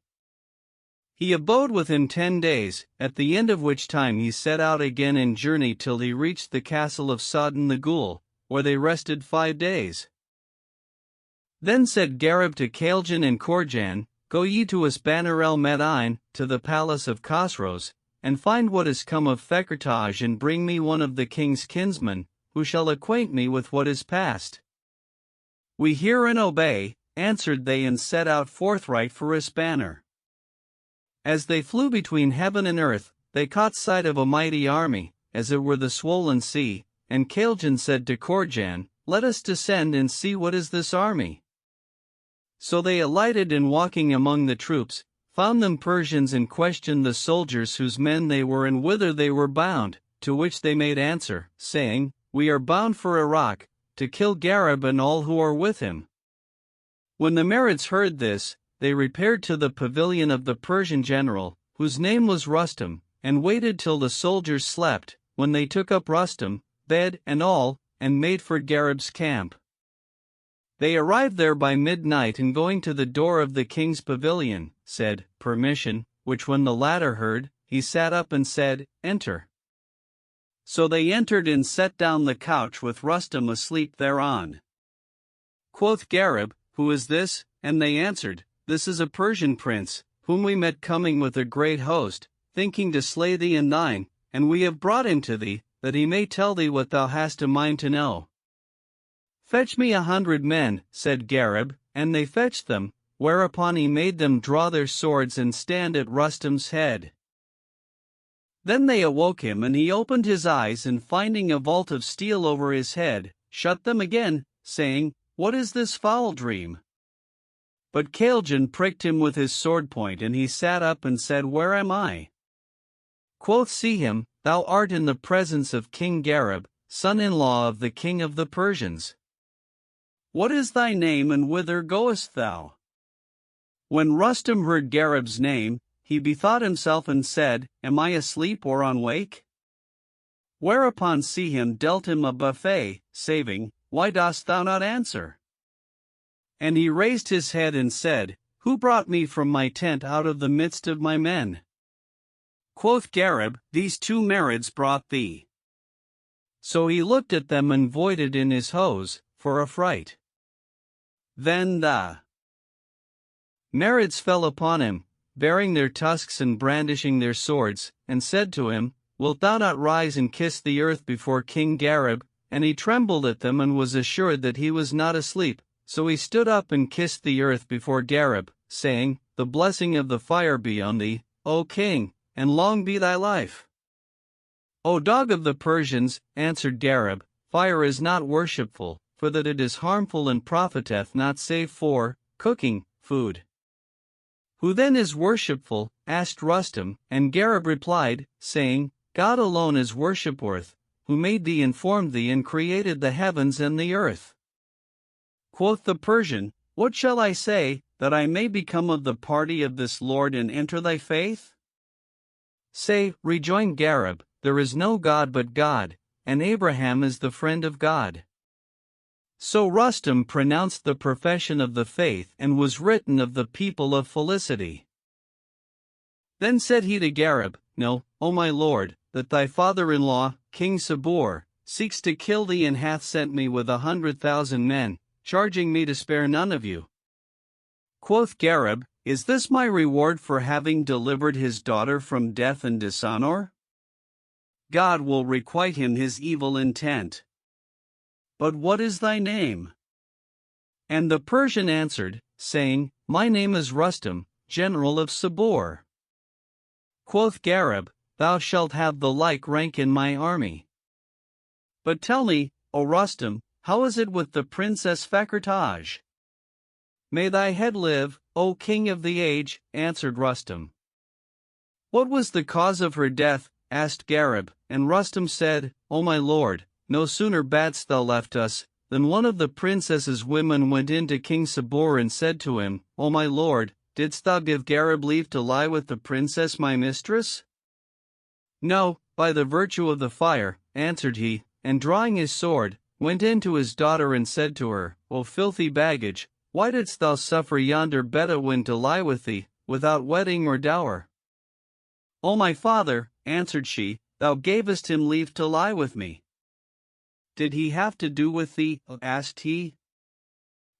He abode with him 10 days, at the end of which time he set out again and journeyed till he reached the castle of Sodden the Ghul, where they rested 5 days. Then said Gareb to Caljan and Korjan, Go ye to Asbanir el Medine, to the palace of Khosroes, and find what is come of Fekertaj and bring me one of the king's kinsmen, who shall acquaint me with what is past. We hear and obey, answered they, and set out forthright for Asbanir. As they flew between heaven and earth, they caught sight of a mighty army, as it were the swollen sea, and Caljan said to Korjan, Let us descend and see what is this army. So they alighted, and walking among the troops, found them Persians, and questioned the soldiers whose men they were and whither they were bound, to which they made answer, saying, We are bound for Iraq, to kill Gareb and all who are with him. When the Marids heard this, they repaired to the pavilion of the Persian general, whose name was Rustum, and waited till the soldiers slept, when they took up Rustum, bed and all, and made for Gareb's camp. They arrived there by midnight, and going to the door of the king's pavilion, said, Permission, which when the latter heard, he sat up and said, Enter. So they entered and set down the couch with Rustum asleep thereon. Quoth Gareb, Who is this? And they answered, This is a Persian prince, whom we met coming with a great host, thinking to slay thee and thine, and we have brought him to thee, that he may tell thee what thou hast a mind to know. Fetch me 100 men, said Gareb, and they fetched them, whereupon he made them draw their swords and stand at Rustum's head. Then they awoke him, and he opened his eyes, and finding a vault of steel over his head, shut them again, saying, What is this foul dream? But Caljan pricked him with his sword point, and he sat up and said, Where am I? Quoth Sihim, Thou art in the presence of King Gareb, son-in-law of the king of the Persians. What is thy name, and whither goest thou? When Rustum heard Gareb's name, he bethought himself and said, Am I asleep or on wake? Whereupon Sihim dealt him a buffet, saving, Why dost thou not answer? And he raised his head and said, Who brought me from my tent out of the midst of my men? Quoth Gareb, These 2 Marids brought thee. So he looked at them and voided in his hose, for affright. Then the Marids fell upon him, bearing their tusks and brandishing their swords, and said to him, Wilt thou not rise and kiss the earth before King Gareb? And he trembled at them and was assured that he was not asleep, so he stood up and kissed the earth before Gareb, saying, The blessing of the fire be on thee, O king, and long be thy life. O dog of the Persians, answered Gareb, Fire is not worshipful, for that it is harmful and profiteth not save for cooking food. Who then is worshipful? Asked Rustum, and Gareb replied, saying, God alone is worship-worth, who made thee and formed thee and created the heavens and the earth. Quoth the Persian, What shall I say, that I may become of the party of this Lord and enter thy faith? Say, rejoined Gareb, There is no God but God, and Abraham is the friend of God. So Rustum pronounced the profession of the faith, and was written of the people of felicity. Then said he to Gareb, Know, O my lord, that thy father-in-law, King Sabur, seeks to kill thee, and hath sent me with 100,000 men, charging me to spare none of you. Quoth Gareb, Is this my reward for having delivered his daughter from death and dishonor? God will requite him his evil intent. "But what is thy name?" And the Persian answered, saying, "My name is Rustum, general of Sabor." Quoth Gareb, "Thou shalt have the like rank in my army. But tell me, O Rustum, how is it with the Princess Fakrtaj?" "May thy head live, O king of the age," answered Rustum. "What was the cause of her death?" asked Gareb, and Rustum said, "O my lord, no sooner badst thou left us, than one of the princess's women went in to King Sabor and said to him, O my lord, didst thou give Gareb leave to lie with the princess my mistress?" "No, by the virtue of the fire," answered he, and drawing his sword, went in to his daughter and said to her, "O filthy baggage, why didst thou suffer yonder Bedouin to lie with thee, without wedding or dower?" "O my father," answered she, "thou gavest him leave to lie with me." "Did he have to do with thee?" asked he.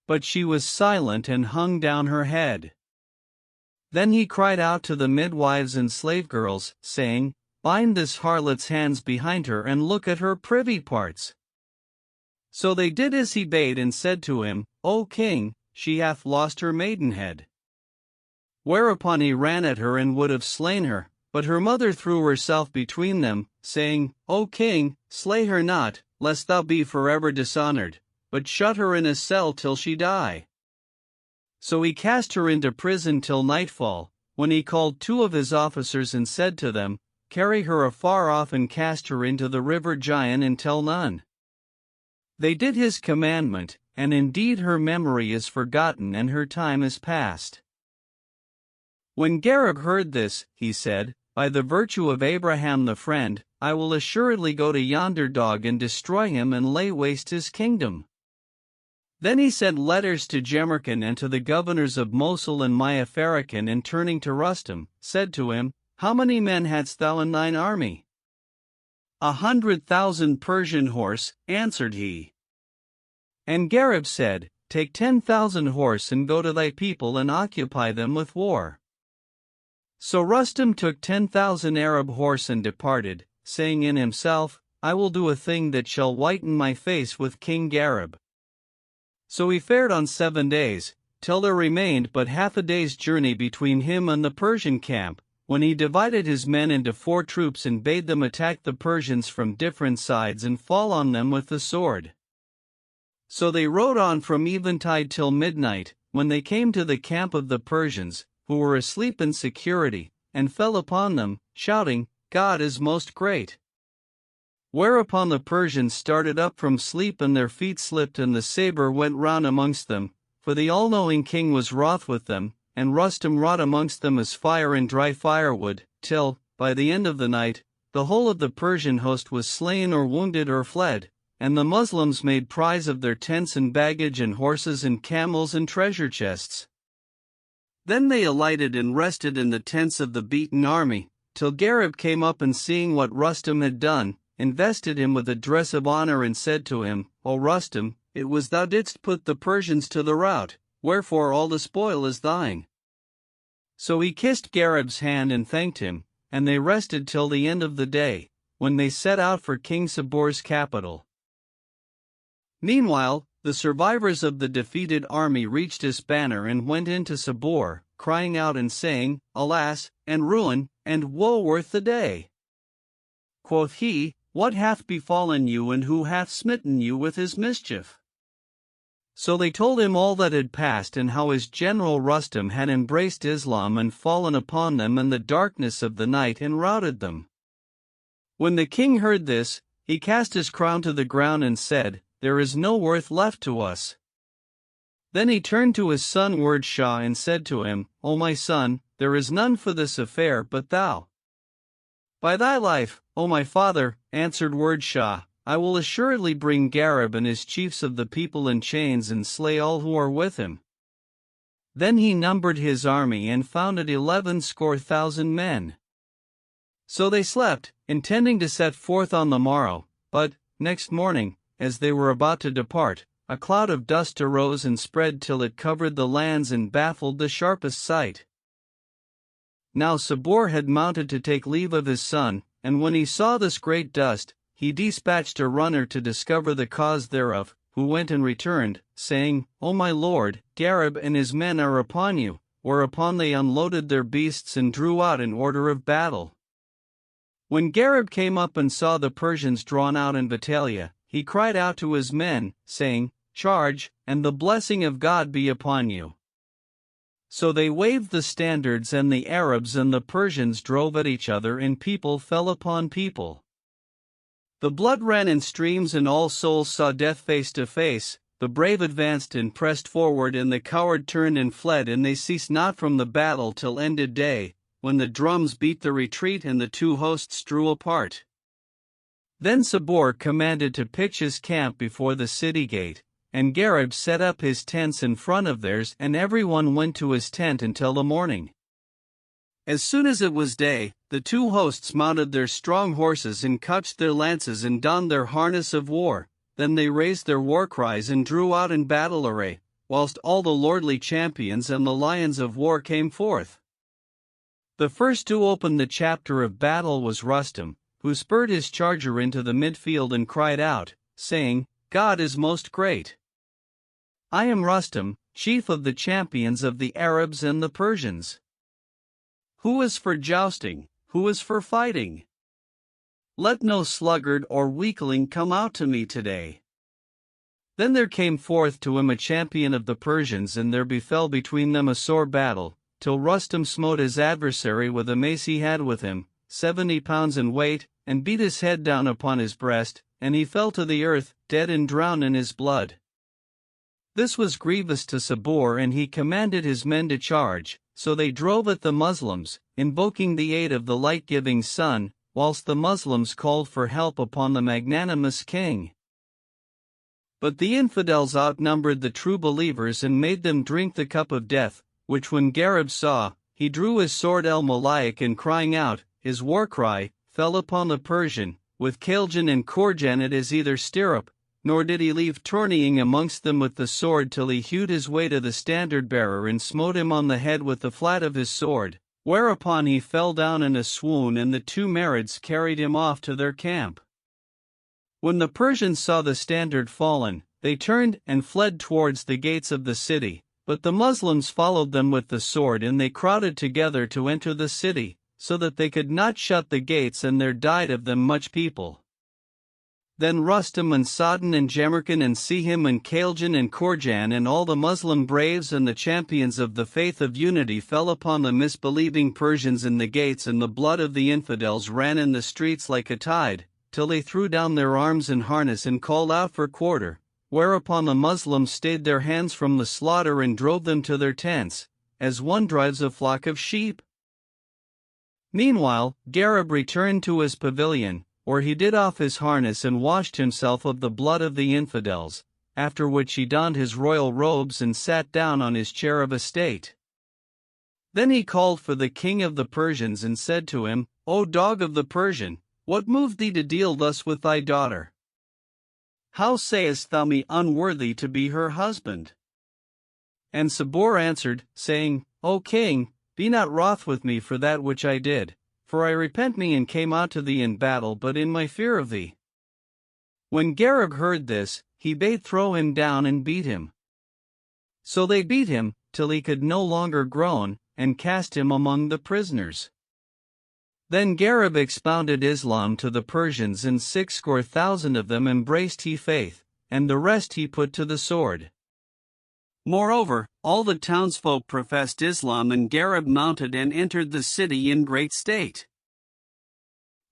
But she was silent and hung down her head. Then he cried out to the midwives and slave girls, saying, "Bind this harlot's hands behind her and look at her privy parts." So they did as he bade and said to him, "O king, she hath lost her maidenhead." Whereupon he ran at her and would have slain her, but her mother threw herself between them, saying, "O king, slay her not, lest thou be forever dishonored, but shut her in a cell till she die." So he cast her into prison till nightfall, when he called 2 of his officers and said to them, "Carry her afar off and cast her into the river Gion and tell none." They did his commandment, and indeed her memory is forgotten and her time is past. When Gareb heard this, he said, "By the virtue of Abraham the friend, I will assuredly go to yonder dog and destroy him and lay waste his kingdom." Then he sent letters to Jemercan and to the governors of Mosul and Myapharicon, and turning to Rustum, said to him, "How many men hadst thou in thine army?" 100,000 Persian horse, answered he. And Gareb said, "Take 10,000 horse and go to thy people and occupy them with war." So Rustum took 10,000 Arab horse and departed, saying in himself, "I will do a thing that shall whiten my face with King Gareb." So he fared on 7 days, till there remained but half a day's journey between him and the Persian camp, when he divided his men into 4 troops and bade them attack the Persians from different sides and fall on them with the sword. So they rode on from eventide till midnight, when they came to the camp of the Persians, who were asleep in security, and fell upon them, shouting, "God is most great." Whereupon the Persians started up from sleep and their feet slipped and the saber went round amongst them, for the all-knowing king was wroth with them, and Rustum wrought amongst them as fire and dry firewood, till, by the end of the night, the whole of the Persian host was slain or wounded or fled, and the Muslims made prize of their tents and baggage and horses and camels and treasure chests. Then they alighted and rested in the tents of the beaten army, till Gareb came up and seeing what Rustum had done, invested him with a dress of honor and said to him, "O Rustum, it was thou didst put the Persians to the rout, wherefore all the spoil is thine." So he kissed Gareb's hand and thanked him, and they rested till the end of the day, when they set out for King Sabor's capital. Meanwhile, the survivors of the defeated army reached Isbanir and went into Sabor, crying out and saying, "Alas, and ruin, and woe worth the day!" Quoth he, "What hath befallen you, and who hath smitten you with his mischief?" So they told him all that had passed, and how his general Rustum had embraced Islam and fallen upon them in the darkness of the night and routed them. When the king heard this, he cast his crown to the ground and said, "There is no worth left to us." Then he turned to his son Werd Shah and said to him, "O my son, there is none for this affair but thou." "By thy life, O my father," answered Werd Shah, "I will assuredly bring Gareb and his chiefs of the people in chains and slay all who are with him." Then he numbered his army and found it 11,000 men. So they slept, intending to set forth on the morrow, but, next morning, as they were about to depart, a cloud of dust arose and spread till it covered the lands and baffled the sharpest sight. Now Sabor had mounted to take leave of his son, and when he saw this great dust, he dispatched a runner to discover the cause thereof, who went and returned, saying, O my lord, Gareb and his men are upon you, whereupon they unloaded their beasts and drew out in order of battle. When Gareb came up and saw the Persians drawn out in battalion, he cried out to his men, saying, Charge, and the blessing of God be upon you. So they waved the standards, and the Arabs and the Persians drove at each other, and people fell upon people. The blood ran in streams, and all souls saw death face to face. The brave advanced and pressed forward, and the coward turned and fled, and they ceased not from the battle till ended day, when the drums beat the retreat and the two hosts drew apart. Then Sabor commanded to pitch his camp before the city gate, and Gareb set up his tents in front of theirs, and everyone went to his tent until the morning. As soon as it was day, the two hosts mounted their strong horses and couched their lances and donned their harness of war. Then they raised their war cries and drew out in battle array, whilst all the lordly champions and the lions of war came forth. The first to open the chapter of battle was Rustum, who spurred his charger into the midfield and cried out, saying, God is most great. I am Rustum, chief of the champions of the Arabs and the Persians. Who is for jousting, who is for fighting? Let no sluggard or weakling come out to me today. Then there came forth to him a champion of the Persians, and there befell between them a sore battle, till Rustum smote his adversary with a mace he had with him, 70 pounds in weight, and beat his head down upon his breast, and he fell to the earth, dead and drowned in his blood. This was grievous to Sabor, and he commanded his men to charge, so they drove at the Muslims, invoking the aid of the light-giving sun, whilst the Muslims called for help upon the magnanimous king. But the infidels outnumbered the true believers and made them drink the cup of death, which when Gareb saw, he drew his sword El-Molaik, and crying out, his war cry, fell upon the Persian, with Pigeon and Korjan at his either stirrup, nor did he leave tourneying amongst them with the sword till he hewed his way to the standard-bearer and smote him on the head with the flat of his sword, whereupon he fell down in a swoon, and the two Marids carried him off to their camp. When the Persians saw the standard fallen, they turned and fled towards the gates of the city, but the Muslims followed them with the sword, and they crowded together to enter the city, so that they could not shut the gates, and there died of them much people. Then Rustum and Sa'dan and Jamrkan and Sihim and Pigeon and Korjan and all the Muslim braves and the champions of the faith of unity fell upon the misbelieving Persians in the gates, and the blood of the infidels ran in the streets like a tide, till they threw down their arms and harness and called out for quarter, whereupon the Muslims stayed their hands from the slaughter and drove them to their tents, as one drives a flock of sheep. Meanwhile, Gareb returned to his pavilion, where he did off his harness and washed himself of the blood of the infidels, after which he donned his royal robes and sat down on his chair of estate. Then he called for the king of the Persians and said to him, O dog of the Persian, what moved thee to deal thus with thy daughter? How sayest thou me unworthy to be her husband? And Sabor answered, saying, O king, be not wroth with me for that which I did, for I repent me and came out to thee in battle, but in my fear of thee. When Gareb heard this, he bade throw him down and beat him. So they beat him, till he could no longer groan, and cast him among the prisoners. Then Gareb expounded Islam to the Persians, and 60,000 of them embraced he faith, and the rest he put to the sword. Moreover, all the townsfolk professed Islam, and Gareb mounted and entered the city in great state.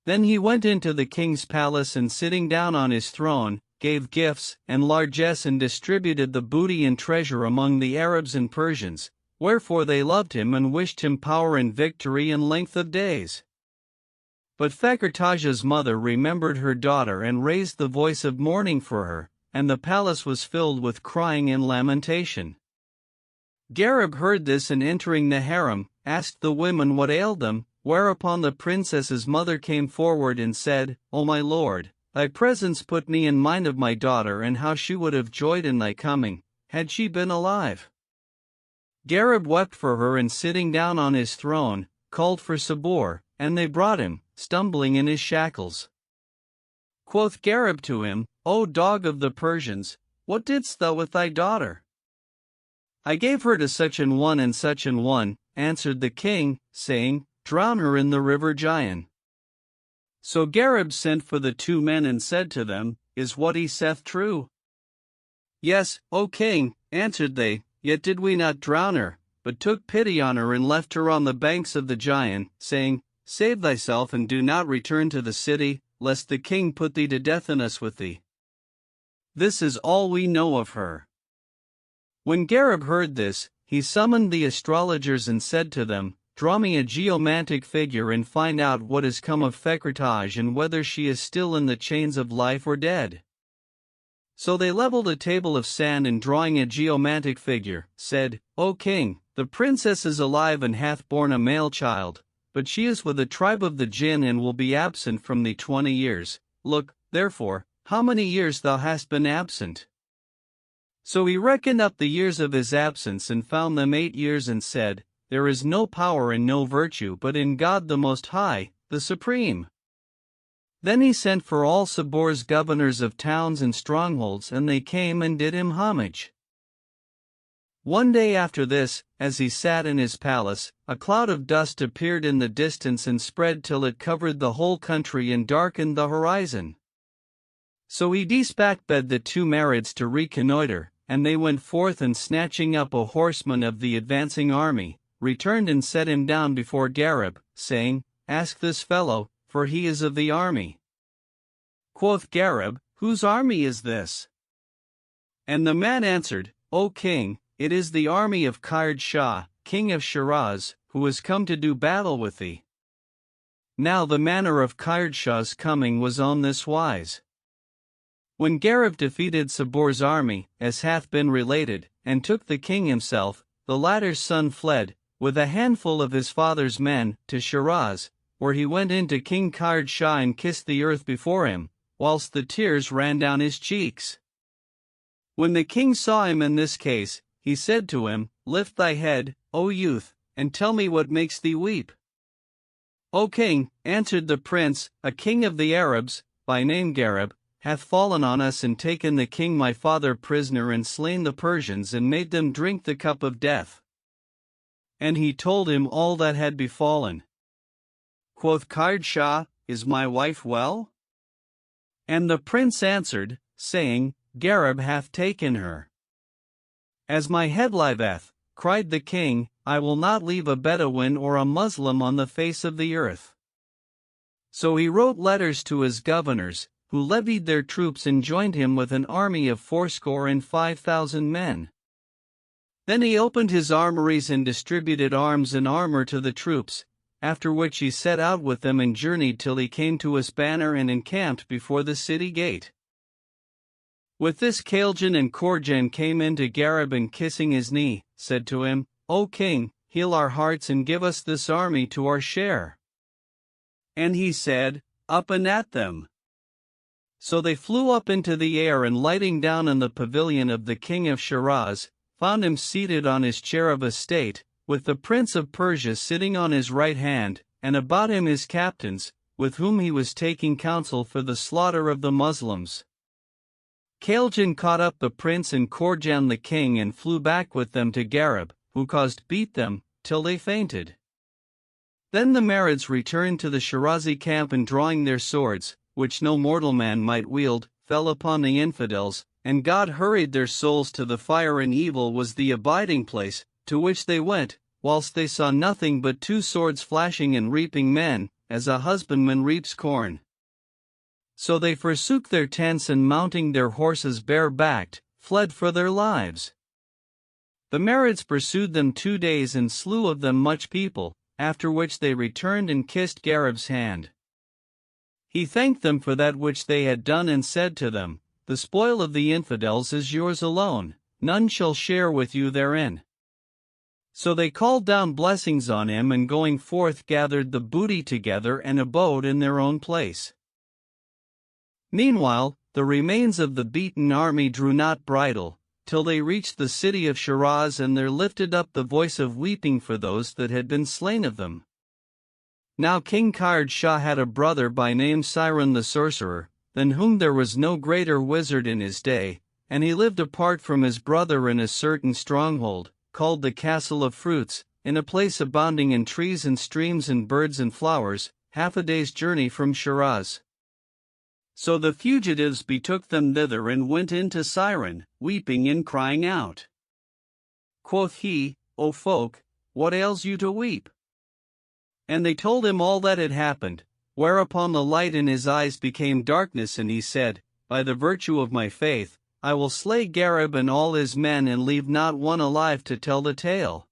Then he went into the king's palace, and sitting down on his throne, gave gifts and largesse and distributed the booty and treasure among the Arabs and Persians, wherefore they loved him and wished him power and victory and length of days. But Fakhrtajah's mother remembered her daughter and raised the voice of mourning for her, and the palace was filled with crying and lamentation. Gareb heard this, and entering the harem, asked the women what ailed them, whereupon the princess's mother came forward and said, O my lord, thy presence put me in mind of my daughter, and how she would have joyed in thy coming, had she been alive. Gareb wept for her, and sitting down on his throne, called for Sabor, and they brought him, stumbling in his shackles. Quoth Gareb to him, O dog of the Persians, what didst thou with thy daughter? I gave her to such an one and such an one, answered the king, saying, Drown her in the river Gion. So Gareb sent for the two men and said to them, Is what he saith true? Yes, O king, answered they, yet did we not drown her, but took pity on her and left her on the banks of the Gion, saying, Save thyself and do not return to the city, lest the king put thee to death and us with thee. This is all we know of her. When Gareb heard this, he summoned the astrologers and said to them, Draw me a geomantic figure and find out what has come of Fekirtaj and whether she is still in the chains of life or dead. So they leveled a table of sand and drawing a geomantic figure, said, O king, the princess is alive and hath borne a male child, but she is with the tribe of the Jinn and will be absent from thee 20 years. Look, therefore, how many years thou hast been absent. So he reckoned up the years of his absence and found them 8 years and said, There is no power and no virtue but in God the Most High, the Supreme. Then he sent for all Sabor's governors of towns and strongholds, and they came and did him homage. One day after this, as he sat in his palace, a cloud of dust appeared in the distance and spread till it covered the whole country and darkened the horizon. So he despatched the two Marids to reconnoiter, and they went forth and snatching up a horseman of the advancing army, returned and set him down before Gareb, saying, Ask this fellow, for he is of the army. Quoth Gareb, Whose army is this? And the man answered, O king, it is the army of Khard Shah, king of Shiraz, who has come to do battle with thee. Now the manner of Khard Shah's coming was on this wise. When Gareb defeated Sabor's army, as hath been related, and took the king himself, the latter's son fled, with a handful of his father's men, to Shiraz, where he went in to King Khard Shah and kissed the earth before him, whilst the tears ran down his cheeks. When the king saw him in this case, he said to him, Lift thy head, O youth, and tell me what makes thee weep. O king, answered the prince, a king of the Arabs, by name Gareb, hath fallen on us and taken the king my father prisoner and slain the Persians and made them drink the cup of death. And he told him all that had befallen. Quoth Khard Shah, Is my wife well? And the prince answered, saying, Gareb hath taken her. As my head liveth, cried the king, I will not leave a Bedouin or a Muslim on the face of the earth. So he wrote letters to his governors, who levied their troops and joined him with an army of 75,000 men. Then he opened his armories and distributed arms and armor to the troops, after which he set out with them and journeyed till he came to Isbanir and encamped before the city gate. With this Khaljan and Khorjan came in to Gareb and kissing his knee, said to him, O king, heal our hearts and give us this army to our share. And he said, Up and at them. So they flew up into the air and lighting down in the pavilion of the king of Shiraz, found him seated on his chair of estate, with the prince of Persia sitting on his right hand, and about him his captains, with whom he was taking counsel for the slaughter of the Muslims. Khaljan caught up the prince and Khorjan the king and flew back with them to Gareb, who caused beat them, till they fainted. Then the Marids returned to the Shirazi camp and drawing their swords, which no mortal man might wield, fell upon the infidels, and God hurried their souls to the fire, and evil was the abiding place, to which they went, whilst they saw nothing but two swords flashing and reaping men, as a husbandman reaps corn. So they forsook their tents and mounting their horses bare-backed, fled for their lives. The Marids pursued them 2 days and slew of them much people, after which they returned and kissed Gareb's hand. He thanked them for that which they had done and said to them, The spoil of the infidels is yours alone, none shall share with you therein. So they called down blessings on him and going forth gathered the booty together and abode in their own place. Meanwhile, the remains of the beaten army drew not bridle, till they reached the city of Shiraz, and there lifted up the voice of weeping for those that had been slain of them. Now King Khard Shah had a brother by name Siron the sorcerer, than whom there was no greater wizard in his day, and he lived apart from his brother in a certain stronghold, called the Castle of Fruits, in a place abounding in trees and streams and birds and flowers, half a day's journey from Shiraz. So the fugitives betook them thither and went in to Siren, weeping and crying out. Quoth he, O folk, what ails you to weep? And they told him all that had happened, whereupon the light in his eyes became darkness, and he said, By the virtue of my faith, I will slay Gareb and all his men and leave not one alive to tell the tale.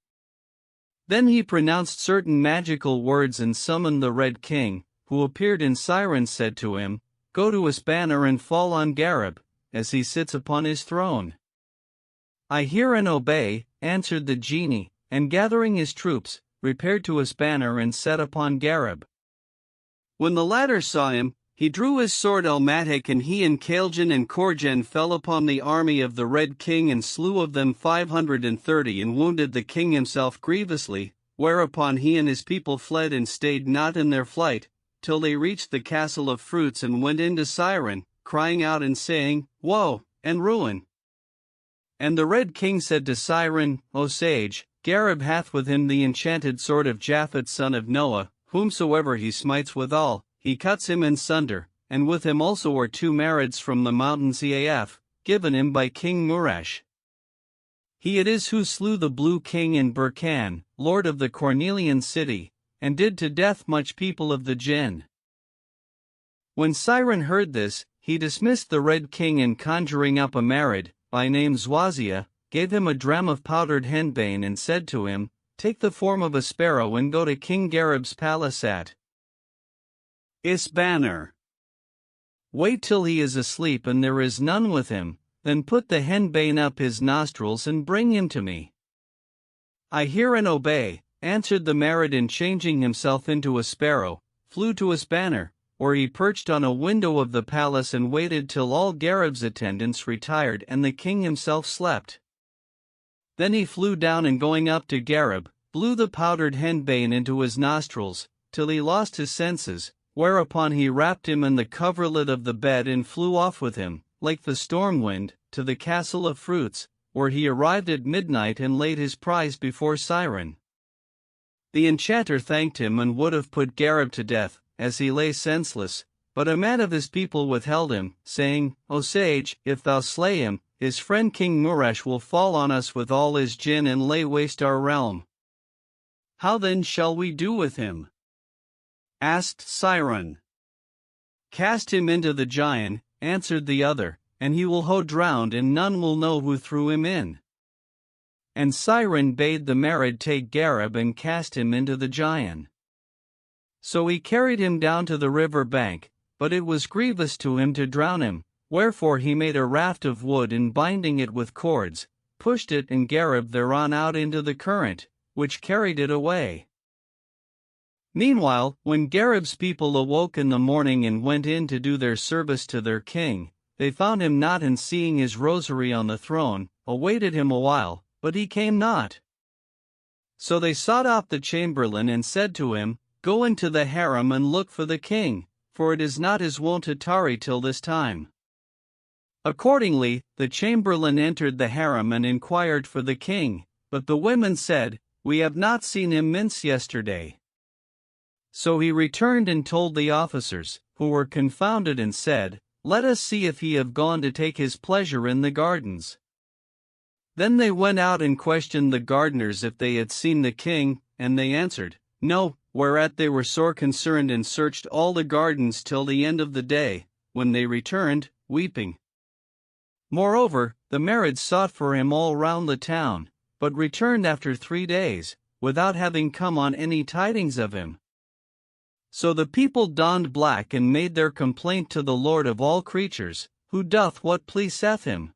Then he pronounced certain magical words and summoned the Red King, who appeared in Siren, said to him, Go to Isbanir and fall on Gareb, as he sits upon his throne. I hear and obey, answered the genie, and gathering his troops, repaired to Isbanir and set upon Gareb. When the latter saw him, he drew his sword Elmatic, and he and Kailjan and Korjan fell upon the army of the Red King and slew of them 530 and wounded the king himself grievously, whereupon he and his people fled and stayed not in their flight, till they reached the Castle of Fruits and went into Siren, crying out and saying, Woe, and ruin. And the Red King said to Siren, O sage, Gareb hath with him the enchanted sword of Japhet son of Noah, whomsoever he smites withal, he cuts him in sunder, and with him also are 2 marids from the mountains Eaf, given him by King Murash. He it is who slew the Blue King in Burkan, lord of the Cornelian city, and did to death much people of the Jinn. When Siren heard this, he dismissed the Red King, and conjuring up a marid, by name Zwazia, gave him a dram of powdered henbane and said to him, Take the form of a sparrow and go to King Gareb's palace at Isbanir. Wait till he is asleep and there is none with him, then put the henbane up his nostrils and bring him to me. I hear and obey, answered the marid, and changing himself into a sparrow, flew to Isbanir, where he perched on a window of the palace and waited till all Gareb's attendants retired and the king himself slept. Then he flew down, and going up to Gareb, blew the powdered henbane into his nostrils, till he lost his senses, whereupon he wrapped him in the coverlet of the bed and flew off with him, like the storm wind, to the Castle of Fruits, where he arrived at midnight and laid his prize before Siren. The enchanter thanked him and would have put Gareb to death, as he lay senseless, but a man of his people withheld him, saying, O sage, if thou slay him, his friend King Murash will fall on us with all his jinn and lay waste our realm. How then shall we do with him? Asked Siren. Cast him into the Giant, answered the other, and he will ho drowned, and none will know who threw him in. And Siren bade the marid take Gareb and cast him into the Giant. So he carried him down to the river bank, but it was grievous to him to drown him, wherefore he made a raft of wood, and binding it with cords, pushed it and Gareb thereon out into the current, which carried it away. Meanwhile, when Gareb's people awoke in the morning and went in to do their service to their king, they found him not, and seeing his rosary on the throne, awaited him a while, but he came not. So they sought out the chamberlain and said to him, Go into the harem and look for the king, for it is not his wont to tarry till this time. Accordingly, the chamberlain entered the harem and inquired for the king, but the women said, We have not seen him since yesterday. So he returned and told the officers, who were confounded, and said, Let us see if he have gone to take his pleasure in the gardens. Then they went out and questioned the gardeners if they had seen the king, and they answered, No, whereat they were sore concerned and searched all the gardens till the end of the day, when they returned, weeping. Moreover, the marids sought for him all round the town, but returned after 3 days, without having come on any tidings of him. So the people donned black and made their complaint to the Lord of all creatures, who doth what pleaseth him.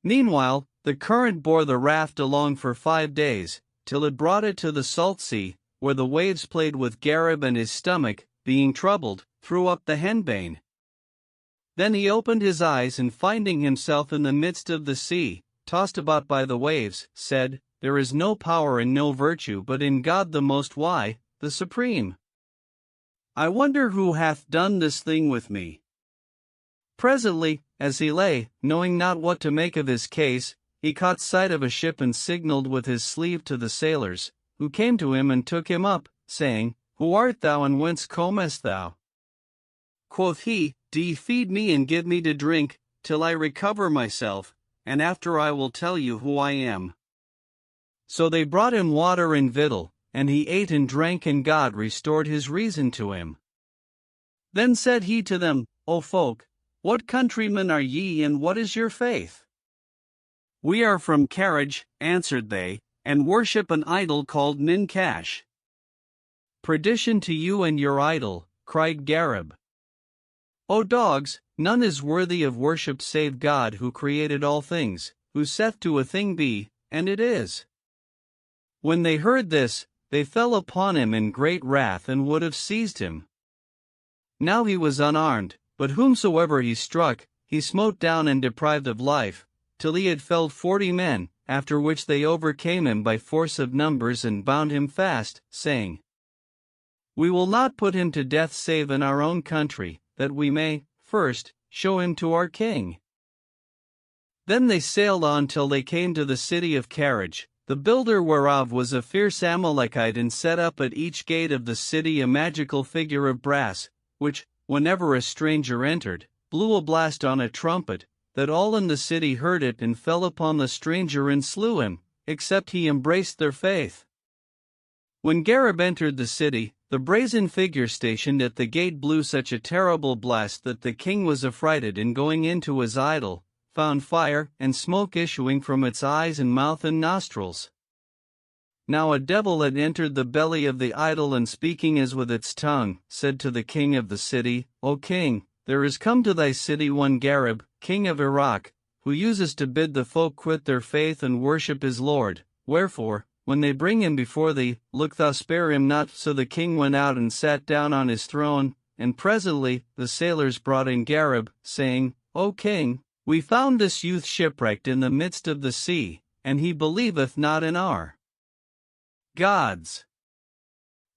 Meanwhile, the current bore the raft along for 5 days, till it brought it to the salt sea, where the waves played with Gareb, and his stomach, being troubled, threw up the henbane. Then he opened his eyes, and finding himself in the midst of the sea, tossed about by the waves, said, There is no power and no virtue but in God the Most High, the Supreme. I wonder who hath done this thing with me. Presently, as he lay, knowing not what to make of his case, he caught sight of a ship and signaled with his sleeve to the sailors, who came to him and took him up, saying, Who art thou and whence comest thou? Quoth he, Do feed me and give me to drink, till I recover myself, and after I will tell you who I am. So they brought him water and victual, and he ate and drank, and God restored his reason to him. Then said he to them, O folk, what countrymen are ye, and what is your faith? We are from Carriage, answered they, and worship an idol called Ninkash. Perdition to you and your idol, cried Gareb. O dogs, none is worthy of worship save God who created all things, who saith to a thing be, and it is. When they heard this, they fell upon him in great wrath and would have seized him. Now he was unarmed, but whomsoever he struck, he smote down and deprived of life, till he had felled 40 men, after which they overcame him by force of numbers and bound him fast, saying, We will not put him to death save in our own country, that we may, first, show him to our king. Then they sailed on till they came to the city of Carriage, the builder whereof was a fierce Amalekite, and set up at each gate of the city a magical figure of brass, which, whenever a stranger entered, blew a blast on a trumpet, that all in the city heard it and fell upon the stranger and slew him, except he embraced their faith. When Gareb entered the city, the brazen figure stationed at the gate blew such a terrible blast that the king was affrighted, and going into his idol, found fire and smoke issuing from its eyes and mouth and nostrils. Now a devil had entered the belly of the idol, and speaking as with its tongue, said to the king of the city, O king, there is come to thy city one Gareb, king of Iraq, who uses to bid the folk quit their faith and worship his lord. Wherefore, when they bring him before thee, look thou spare him not. So the king went out and sat down on his throne, and presently the sailors brought in Gareb, saying, O king, we found this youth shipwrecked in the midst of the sea, and he believeth not in our gods.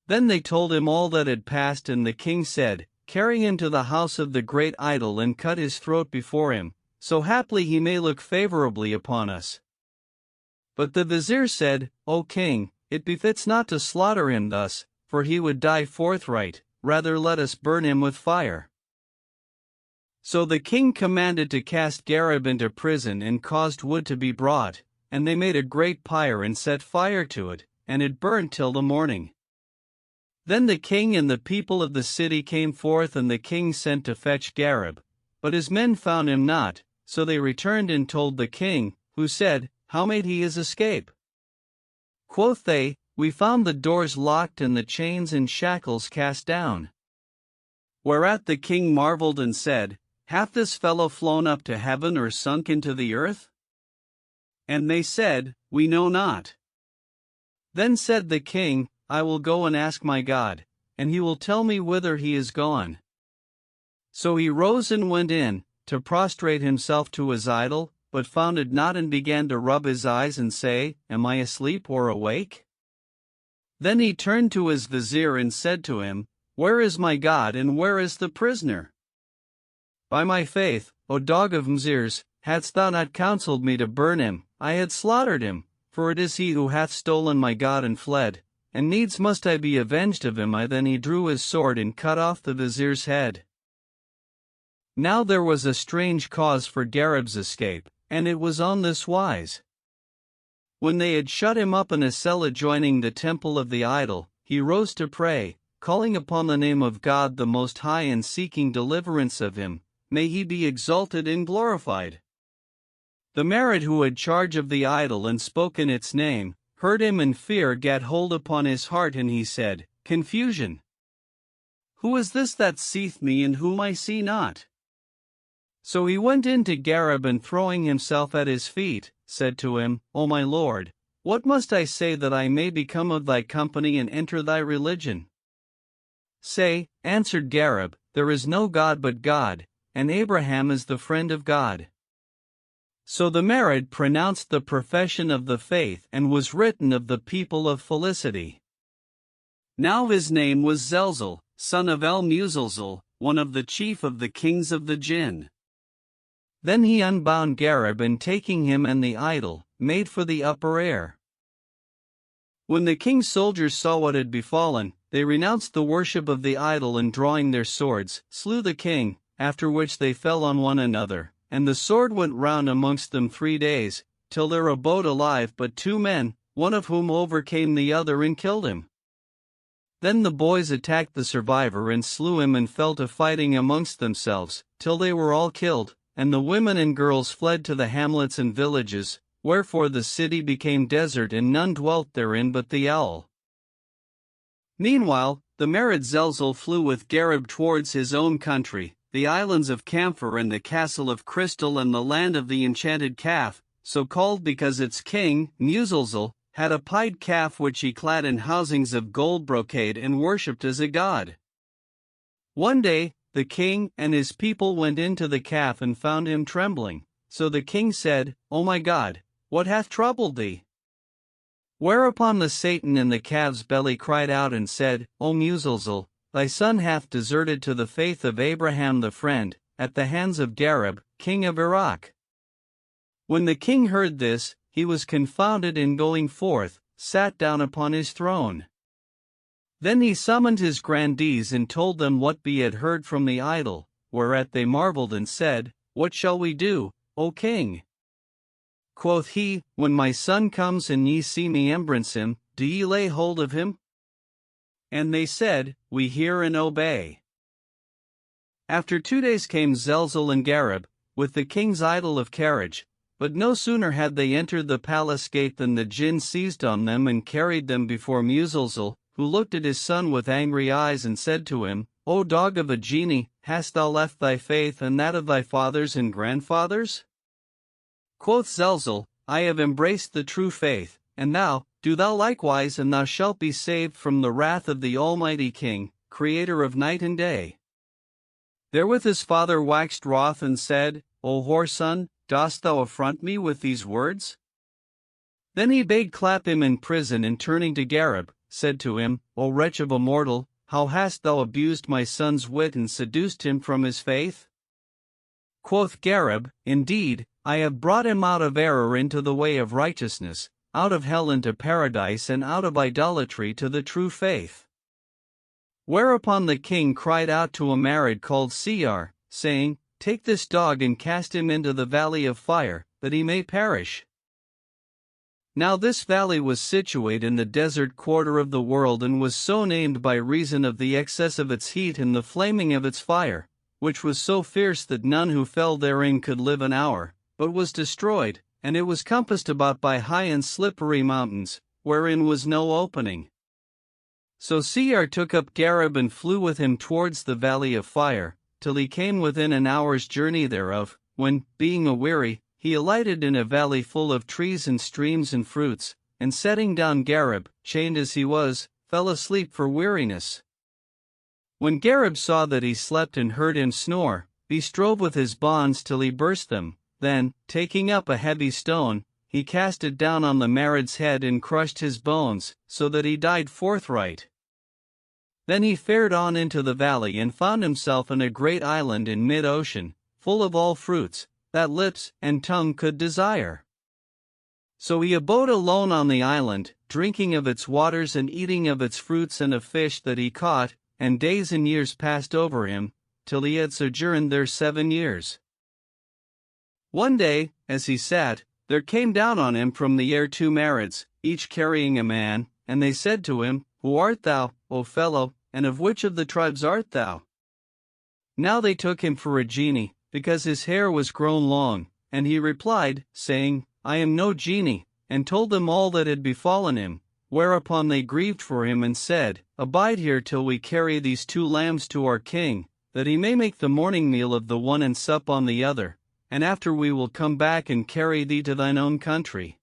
Then they told him all that had passed, and the king said, Carry him to the house of the great idol and cut his throat before him, so haply he may look favorably upon us. But the vizier said, O king, it befits not to slaughter him thus, for he would die forthright, rather let us burn him with fire. So the king commanded to cast Gareb into prison, and caused wood to be brought, and they made a great pyre and set fire to it, and it burned till the morning. Then the king and the people of the city came forth, and the king sent to fetch Gareb, but his men found him not, so they returned and told the king, who said, How made he his escape? Quoth they, We found the doors locked and the chains and shackles cast down. Whereat the king marveled and said, Hath this fellow flown up to heaven or sunk into the earth? And they said, We know not. Then said the king, I will go and ask my God, and he will tell me whither he is gone. So he rose and went in, to prostrate himself to his idol, but found it not, and began to rub his eyes and say, Am I asleep or awake? Then he turned to his vizier and said to him, Where is my God, and where is the prisoner? By my faith, O dog of Mzirs, hadst thou not counseled me to burn him, I had slaughtered him, for it is he who hath stolen my God and fled, and needs must I be avenged of him. Then he drew his sword and cut off the vizier's head. Now there was a strange cause for Gareb's escape, and it was on this wise. When they had shut him up in a cell adjoining the temple of the idol, he rose to pray, calling upon the name of God the Most High and seeking deliverance of him. May he be exalted and glorified. The Marid who had charge of the idol and spoke in its name, heard him, and fear gat hold upon his heart, and he said, Confusion! Who is this that seeth me and whom I see not? So he went in to Gareb, and throwing himself at his feet, said to him, O my lord, what must I say that I may become of thy company and enter thy religion? Say, answered Gareb, there is no God but God, and Abraham is the friend of God. So the Marid pronounced the profession of the faith, and was written of the people of felicity. Now his name was Zelzal, son of El Muzalzal, one of the chief of the kings of the Jinn. Then he unbound Gareb, and taking him and the idol, made for the upper air. When the king's soldiers saw what had befallen, they renounced the worship of the idol, and drawing their swords, slew the king, after which they fell on one another, and the sword went round amongst them 3 days, till there abode alive but 2 men, one of whom overcame the other and killed him. Then the boys attacked the survivor and slew him, and fell to fighting amongst themselves, till they were all killed, and the women and girls fled to the hamlets and villages, wherefore the city became desert, and none dwelt therein but the owl. Meanwhile, the married Zelzel flew with Gareb towards his own country, the islands of Camphor and the castle of Crystal and the land of the enchanted calf, so called because its king, Muzelzel, had a pied calf which he clad in housings of gold brocade and worshipped as a god. One day, the king and his people went into the calf and found him trembling, so the king said, O my God, what hath troubled thee? Whereupon the Satan in the calf's belly cried out and said, O Muzelzel, thy son hath deserted to the faith of Abraham the friend, at the hands of Gareb, king of Iraq. When the king heard this, he was confounded, and going forth, sat down upon his throne. Then he summoned his grandees and told them what he had heard from the idol, whereat they marveled and said, What shall we do, O king? Quoth he, When my son comes and ye see me embrace him, do ye lay hold of him? And they said, We hear and obey. After 2 days came Zelzel and Gareb, with the king's idol of carriage, but no sooner had they entered the palace gate than the jinn seized on them and carried them before Muzelzel, who looked at his son with angry eyes and said to him, O dog of a genie, hast thou left thy faith and that of thy fathers and grandfathers? Quoth Zelzel, I have embraced the true faith, and thou, do thou likewise, and thou shalt be saved from the wrath of the Almighty King, creator of night and day. Therewith his father waxed wroth and said, O whoreson, dost thou affront me with these words? Then he bade clap him in prison, and turning to Gareb, said to him, O wretch of a mortal, how hast thou abused my son's wit and seduced him from his faith? Quoth Gareb, Indeed, I have brought him out of error into the way of righteousness, out of hell into paradise, and out of idolatry to the true faith. Whereupon the king cried out to a Marid called Seir, saying, Take this dog and cast him into the valley of fire, that he may perish. Now this valley was situate in the desert quarter of the world, and was so named by reason of the excess of its heat and the flaming of its fire, which was so fierce that none who fell therein could live an hour, but was destroyed, and it was compassed about by high and slippery mountains, wherein was no opening. So Seir took up Gareb and flew with him towards the valley of fire, till he came within an hour's journey thereof, when, being aweary, he alighted in a valley full of trees and streams and fruits, and setting down Gareb, chained as he was, fell asleep for weariness. When Gareb saw that he slept and heard him snore, he strove with his bonds till he burst them, then, taking up a heavy stone, he cast it down on the Marid's head and crushed his bones, so that he died forthright. Then he fared on into the valley and found himself in a great island in mid-ocean, full of all fruits that lips and tongue could desire. So he abode alone on the island, drinking of its waters and eating of its fruits and of fish that he caught, and days and years passed over him, till he had sojourned there 7 years. One day, as he sat, there came down on him from the air 2 Marids, each carrying a man, and they said to him, Who art thou, O fellow, and of which of the tribes art thou? Now they took him for a genie, because his hair was grown long, and he replied, saying, I am no genie, and told them all that had befallen him, whereupon they grieved for him and said, Abide here till we carry these 2 lambs to our king, that he may make the morning meal of the one and sup on the other, and after we will come back and carry thee to thine own country.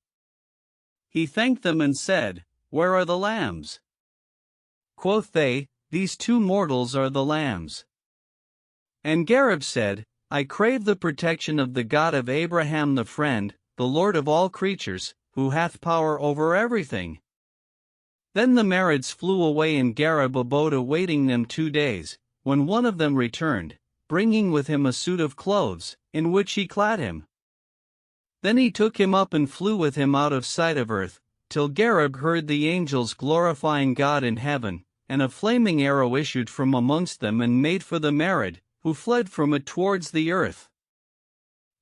He thanked them and said, Where are the lambs? Quoth they, These 2 mortals are the lambs. And Gareb said, I crave the protection of the God of Abraham the friend, the Lord of all creatures, who hath power over everything. Then the Marids flew away, and Gareb abode awaiting them 2 days. When one of them returned, bringing with him a suit of clothes, in which he clad him. Then he took him up and flew with him out of sight of earth, till Gareb heard the angels glorifying God in heaven, and a flaming arrow issued from amongst them and made for the Merid, who fled from it towards the earth.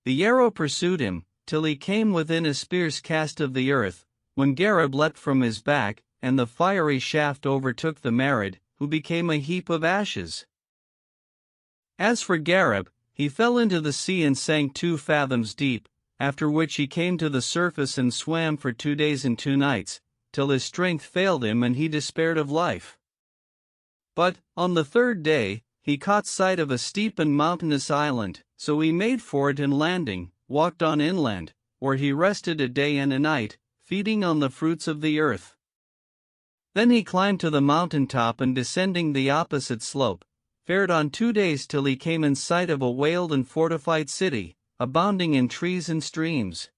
The arrow pursued him, till he came within a spear's cast of the earth, when Gareb leapt from his back, and the fiery shaft overtook the Merid, who became a heap of ashes. As for Gareb, he fell into the sea and sank 2 fathoms deep, after which he came to the surface and swam for 2 days and 2 nights, till his strength failed him and he despaired of life. But, on the 3rd day, he caught sight of a steep and mountainous island, so he made for it and landing, walked on inland, where he rested a day and a night, feeding on the fruits of the earth. Then he climbed to the mountain top and descending the opposite slope, fared on 2 days till he came in sight of a walled and fortified city, abounding in trees and streams.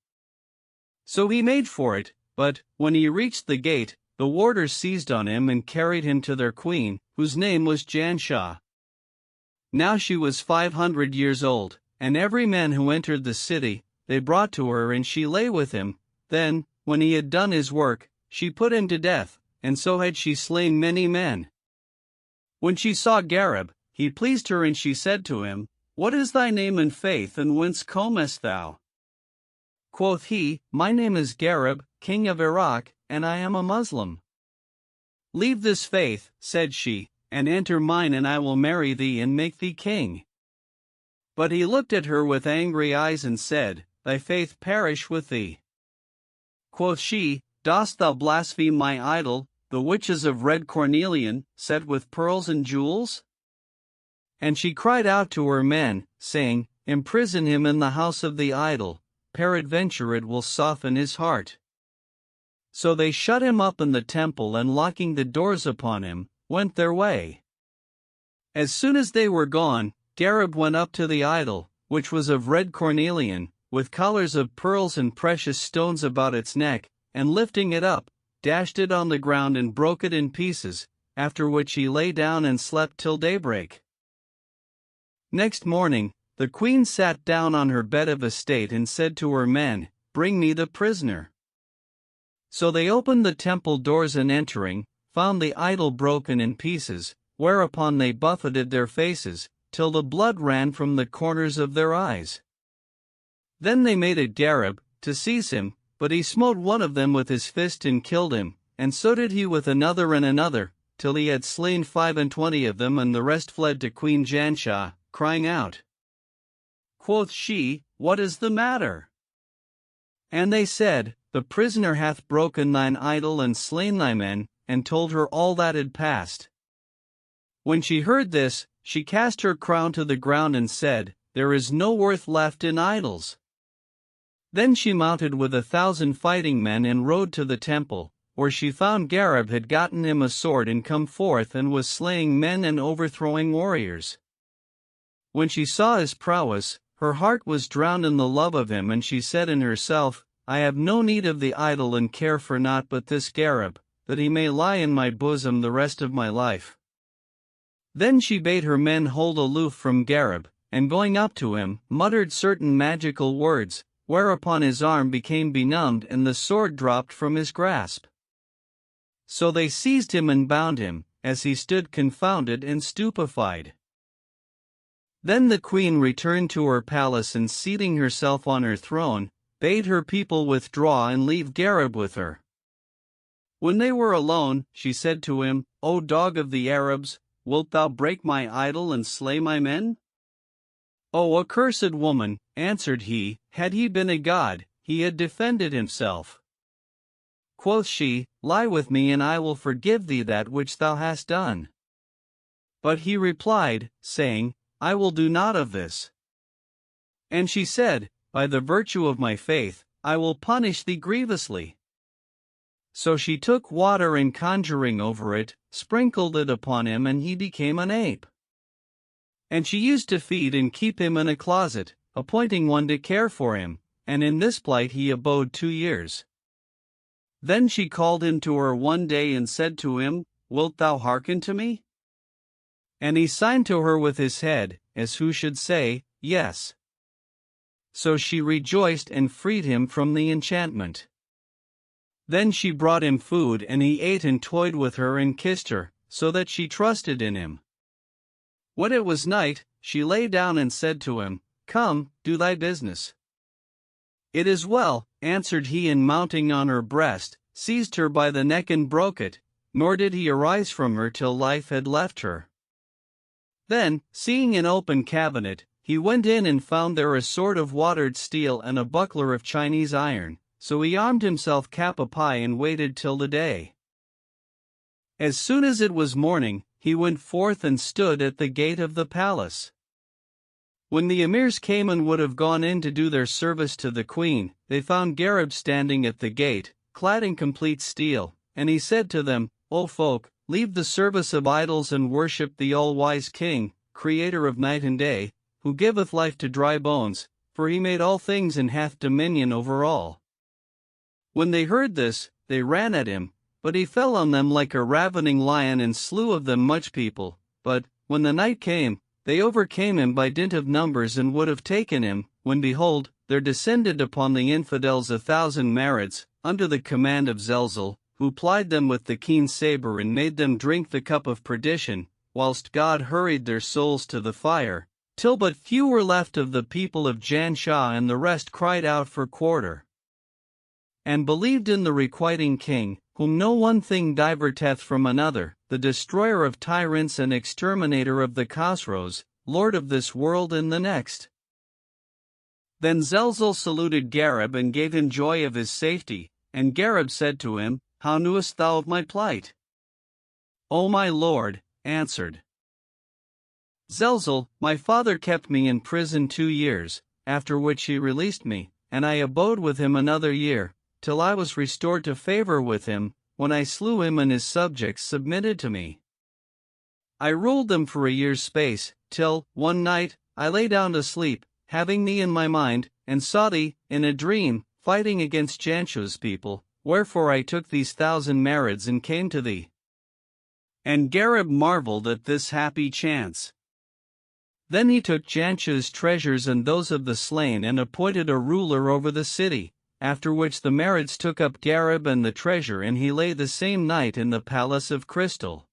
So he made for it, but, when he reached the gate, the warders seized on him and carried him to their queen, whose name was Janshah. Now she was 500 years old, and every man who entered the city, they brought to her and she lay with him. Then, when he had done his work, she put him to death, and so had she slain many men. When she saw Gareb, he pleased her and she said to him, "What is thy name and faith, and whence comest thou?" Quoth he, "My name is Gareb, king of Iraq, and I am a Muslim." "Leave this faith," said she, "and enter mine, and I will marry thee and make thee king." But he looked at her with angry eyes and said, "Thy faith perish with thee." Quoth she, "Dost thou blaspheme my idol, the which is of red cornelian, set with pearls and jewels?" And she cried out to her men, saying, "Imprison him in the house of the idol, peradventure it will soften his heart." So they shut him up in the temple and locking the doors upon him, went their way. As soon as they were gone, Gareb went up to the idol, which was of red cornelian, with collars of pearls and precious stones about its neck, and lifting it up, dashed it on the ground and broke it in pieces, after which he lay down and slept till daybreak. Next morning, the queen sat down on her bed of estate and said to her men, "Bring me the prisoner." So they opened the temple doors and entering, found the idol broken in pieces, whereupon they buffeted their faces, till the blood ran from the corners of their eyes. Then they made at Gareb, to seize him, but he smote one of them with his fist and killed him, and so did he with another and another, till he had slain 25 of them, and the rest fled to Queen Janshah, crying out. Quoth she, "What is the matter?" And they said, "The prisoner hath broken thine idol and slain thy men," and told her all that had passed. When she heard this, she cast her crown to the ground and said, "There is no worth left in idols." Then she mounted with 1,000 fighting men and rode to the temple, where she found Gareb had gotten him a sword and come forth and was slaying men and overthrowing warriors. When she saw his prowess, her heart was drowned in the love of him, and she said in herself, "I have no need of the idol and care for naught but this Gareb, that he may lie in my bosom the rest of my life." Then she bade her men hold aloof from Gareb, and going up to him, muttered certain magical words, whereupon his arm became benumbed and the sword dropped from his grasp. So they seized him and bound him, as he stood confounded and stupefied. Then the queen returned to her palace and seating herself on her throne, bade her people withdraw and leave Gareb with her. When they were alone, she said to him, "O dog of the Arabs, wilt thou break my idol and slay my men?" "O accursed woman," answered he, "had he been a god, he had defended himself." Quoth she, "Lie with me and I will forgive thee that which thou hast done." But he replied, saying, "I will do naught of this." And she said, "By the virtue of my faith, I will punish thee grievously." So she took water and conjuring over it, sprinkled it upon him, and he became an ape. And she used to feed and keep him in a closet, appointing one to care for him, and in this plight he abode 2 years. Then she called him to her one day and said to him, "Wilt thou hearken to me?" And he signed to her with his head, as who should say, yes. So she rejoiced and freed him from the enchantment. Then she brought him food and he ate and toyed with her and kissed her, so that she trusted in him. When it was night, she lay down and said to him, "Come, do thy business." "It is well," answered he, and mounting on her breast, seized her by the neck and broke it, nor did he arise from her till life had left her. Then, seeing an open cabinet, he went in and found there a sword of watered steel and a buckler of Chinese iron, so he armed himself cap a pie and waited till the day. As soon as it was morning, he went forth and stood at the gate of the palace. When the emirs came and would have gone in to do their service to the queen, they found Gareb standing at the gate, clad in complete steel, and he said to them, "O folk, leave the service of idols and worship the all-wise king, creator of night and day, who giveth life to dry bones, for he made all things and hath dominion over all." When they heard this, they ran at him, but he fell on them like a ravening lion and slew of them much people. But, when the night came, they overcame him by dint of numbers and would have taken him, when behold, there descended upon the infidels 1,000 Marids, under the command of Zelzel, who plied them with the keen saber and made them drink the cup of perdition, whilst God hurried their souls to the fire, till but few were left of the people of Janshah, and the rest cried out for quarter, and believed in the requiting king, whom no one thing diverteth from another, the destroyer of tyrants and exterminator of the Khosrows, lord of this world and the next. Then Zelzel saluted Gareb and gave him joy of his safety, and Gareb said to him, "How knewest thou of my plight?" "O my lord," answered Zelzel, "my father kept me in prison 2 years, after which he released me, and I abode with him another year, till I was restored to favor with him, when I slew him and his subjects submitted to me. I ruled them for a year's space, till, one night, I lay down to sleep, having thee in my mind, and saw thee, in a dream, fighting against Janshah's people, wherefore I took these 1,000 Marids and came to thee." And Gareb marveled at this happy chance. Then he took Janshah's treasures and those of the slain and appointed a ruler over the city, after which the Marids took up Gareb and the treasure, and he lay the same night in the palace of crystal.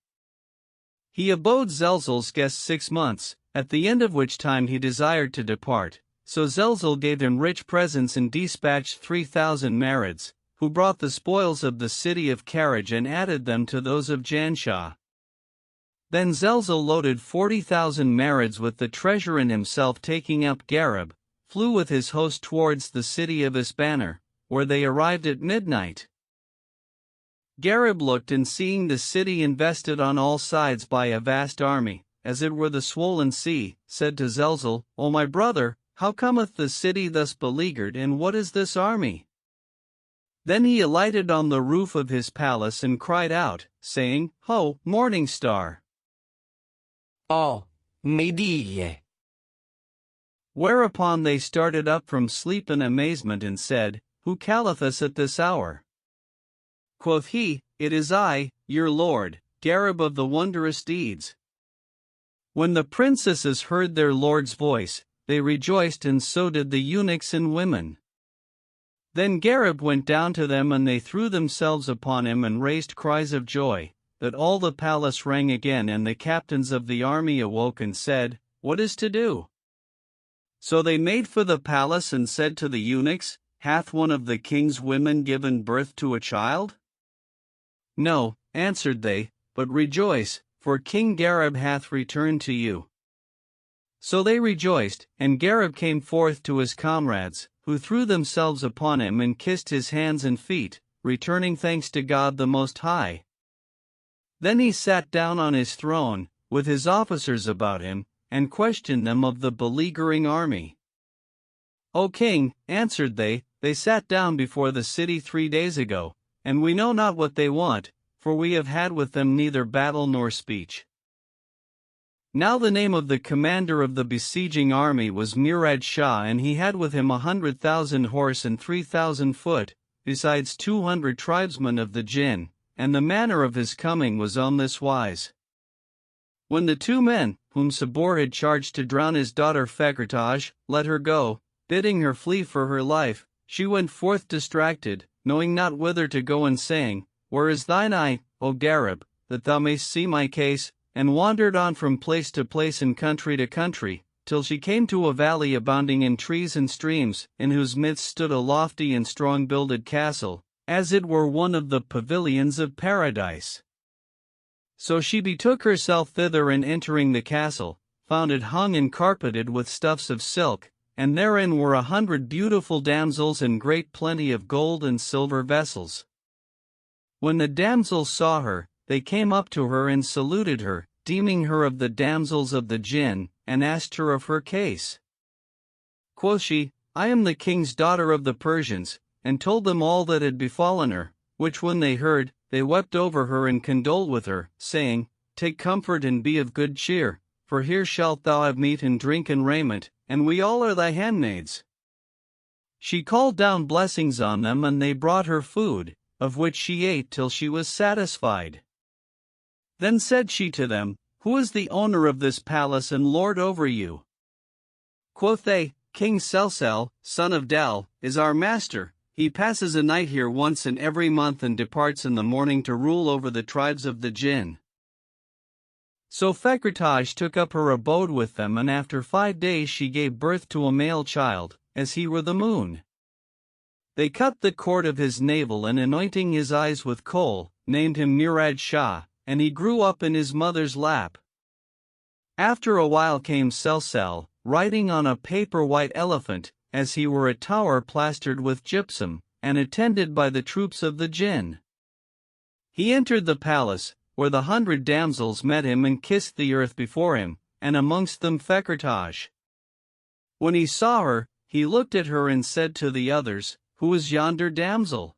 He abode Zelzel's guest 6 months, at the end of which time he desired to depart, so Zelzel gave him rich presents and dispatched 3,000 Marids, who brought the spoils of the city of Karaj and added them to those of Janshah. Then Zelzel loaded 40,000 Marids with the treasure, and himself taking up Gareb, flew with his host towards the city of Isbanir, where they arrived at midnight. Gareb looked, and seeing the city invested on all sides by a vast army, as it were the swollen sea, said to Zelzel, "O my brother, how cometh the city thus beleaguered, and what is this army?" Then he alighted on the roof of his palace and cried out, saying, "Ho, morning star! Oh, Medea!" Whereupon they started up from sleep in amazement and said, "Who calleth us at this hour?" Quoth he, "It is I, your lord, Gareb of the wondrous deeds." When the princesses heard their lord's voice, they rejoiced, and so did the eunuchs and women. Then Gareb went down to them, and they threw themselves upon him and raised cries of joy, that all the palace rang again, and the captains of the army awoke and said, "What is to do?" So they made for the palace and said to the eunuchs, "Hath one of the king's women given birth to a child?" "No," answered they, "but rejoice, for King Gareb hath returned to you." So they rejoiced, and Gareb came forth to his comrades, who threw themselves upon him and kissed his hands and feet, returning thanks to God the Most High. Then he sat down on his throne, with his officers about him, and questioned them of the beleaguering army. "O king," answered they sat down before the city 3 days ago, and we know not what they want, for we have had with them neither battle nor speech. Now the name of the commander of the besieging army was Murad Shah, and he had with him 100,000 horse and 3,000 foot, besides 200 tribesmen of the Jinn, and the manner of his coming was on this wise. When the two men, whom Sabor had charged to drown his daughter Fakrtaj, let her go, bidding her flee for her life, she went forth distracted, knowing not whither to go, and saying, Where is thine eye, O Garib, that thou mayst see my case? And wandered on from place to place and country to country, till she came to a valley abounding in trees and streams, in whose midst stood a lofty and strong-builded castle, as it were one of the pavilions of paradise. So she betook herself thither, and entering the castle, found it hung and carpeted with stuffs of silk, and therein were 100 beautiful damsels and great plenty of gold and silver vessels. When the damsels saw her, they came up to her and saluted her, deeming her of the damsels of the jinn, and asked her of her case. Quoth she, I am the king's daughter of the Persians, and told them all that had befallen her, which when they heard, they wept over her and condoled with her, saying, Take comfort and be of good cheer, for here shalt thou have meat and drink and raiment, and we all are thy handmaids. She called down blessings on them, and they brought her food, of which she ate till she was satisfied. Then said she to them, Who is the owner of this palace and lord over you? Quoth they, King Selsel, son of Del, is our master. He passes a night here once in every month and departs in the morning to rule over the tribes of the jinn. So Fakrtaj took up her abode with them, and after 5 days she gave birth to a male child, as he were the moon. They cut the cord of his navel, and anointing his eyes with kohl, named him Murad Shah, and he grew up in his mother's lap. After a while came Selsel, riding on a paper-white elephant, as he were a tower plastered with gypsum, and attended by the troops of the jinn. He entered the palace, where the 100 damsels met him and kissed the earth before him, and amongst them Fakrtaj. When he saw her, he looked at her and said to the others, Who is yonder damsel?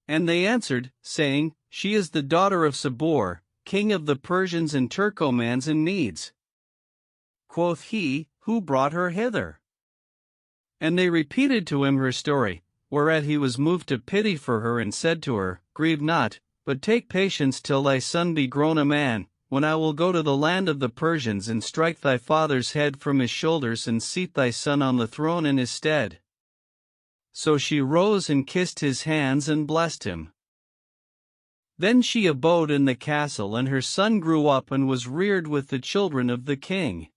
And they answered, saying, She is the daughter of Sabor, king of the Persians and Turkomans and Medes. Quoth he, Who brought her hither? And they repeated to him her story, whereat he was moved to pity for her, and said to her, Grieve not, but take patience till thy son be grown a man, when I will go to the land of the Persians and strike thy father's head from his shoulders and seat thy son on the throne in his stead. So she rose and kissed his hands and blessed him. Then she abode in the castle, and her son grew up and was reared with the children of the king.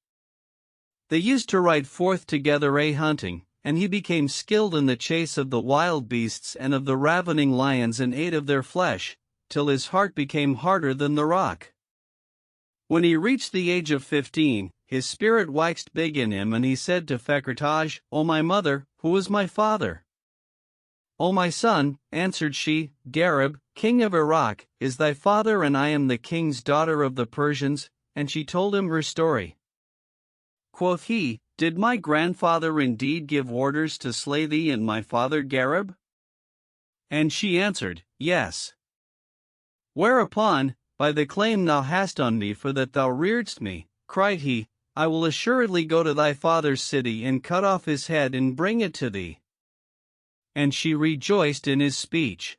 They used to ride forth together hunting, and he became skilled in the chase of the wild beasts and of the ravening lions, and ate of their flesh, till his heart became harder than the rock. When he reached the age of 15, his spirit waxed big in him, and he said to Fakrtaj, O my mother, who is my father? O my son, answered she, Garib, king of Iraq, is thy father, and I am the king's daughter of the Persians. And she told him her story. Quoth he, Did my grandfather indeed give orders to slay thee and my father Garib? And she answered, Yes. Whereupon, by the claim thou hast on me for that thou rearedst me, cried he, I will assuredly go to thy father's city and cut off his head and bring it to thee. And she rejoiced in his speech.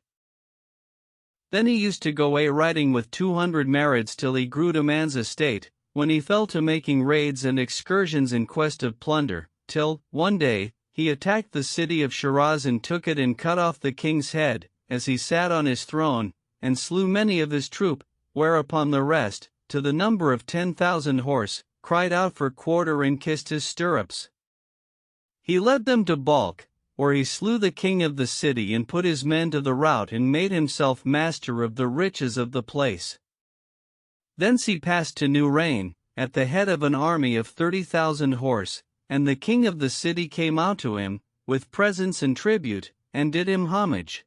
Then he used to go riding with 200 Marids till he grew to man's estate, when he fell to making raids and excursions in quest of plunder, till, one day, he attacked the city of Shiraz and took it and cut off the king's head, as he sat on his throne, and slew many of his troop, whereupon the rest, to the number of 10,000 horse, cried out for quarter and kissed his stirrups. He led them to Balkh, where he slew the king of the city and put his men to the rout and made himself master of the riches of the place. Thence he passed to Nurain, at the head of an army of 30,000 horse, and the king of the city came out to him, with presents and tribute, and did him homage.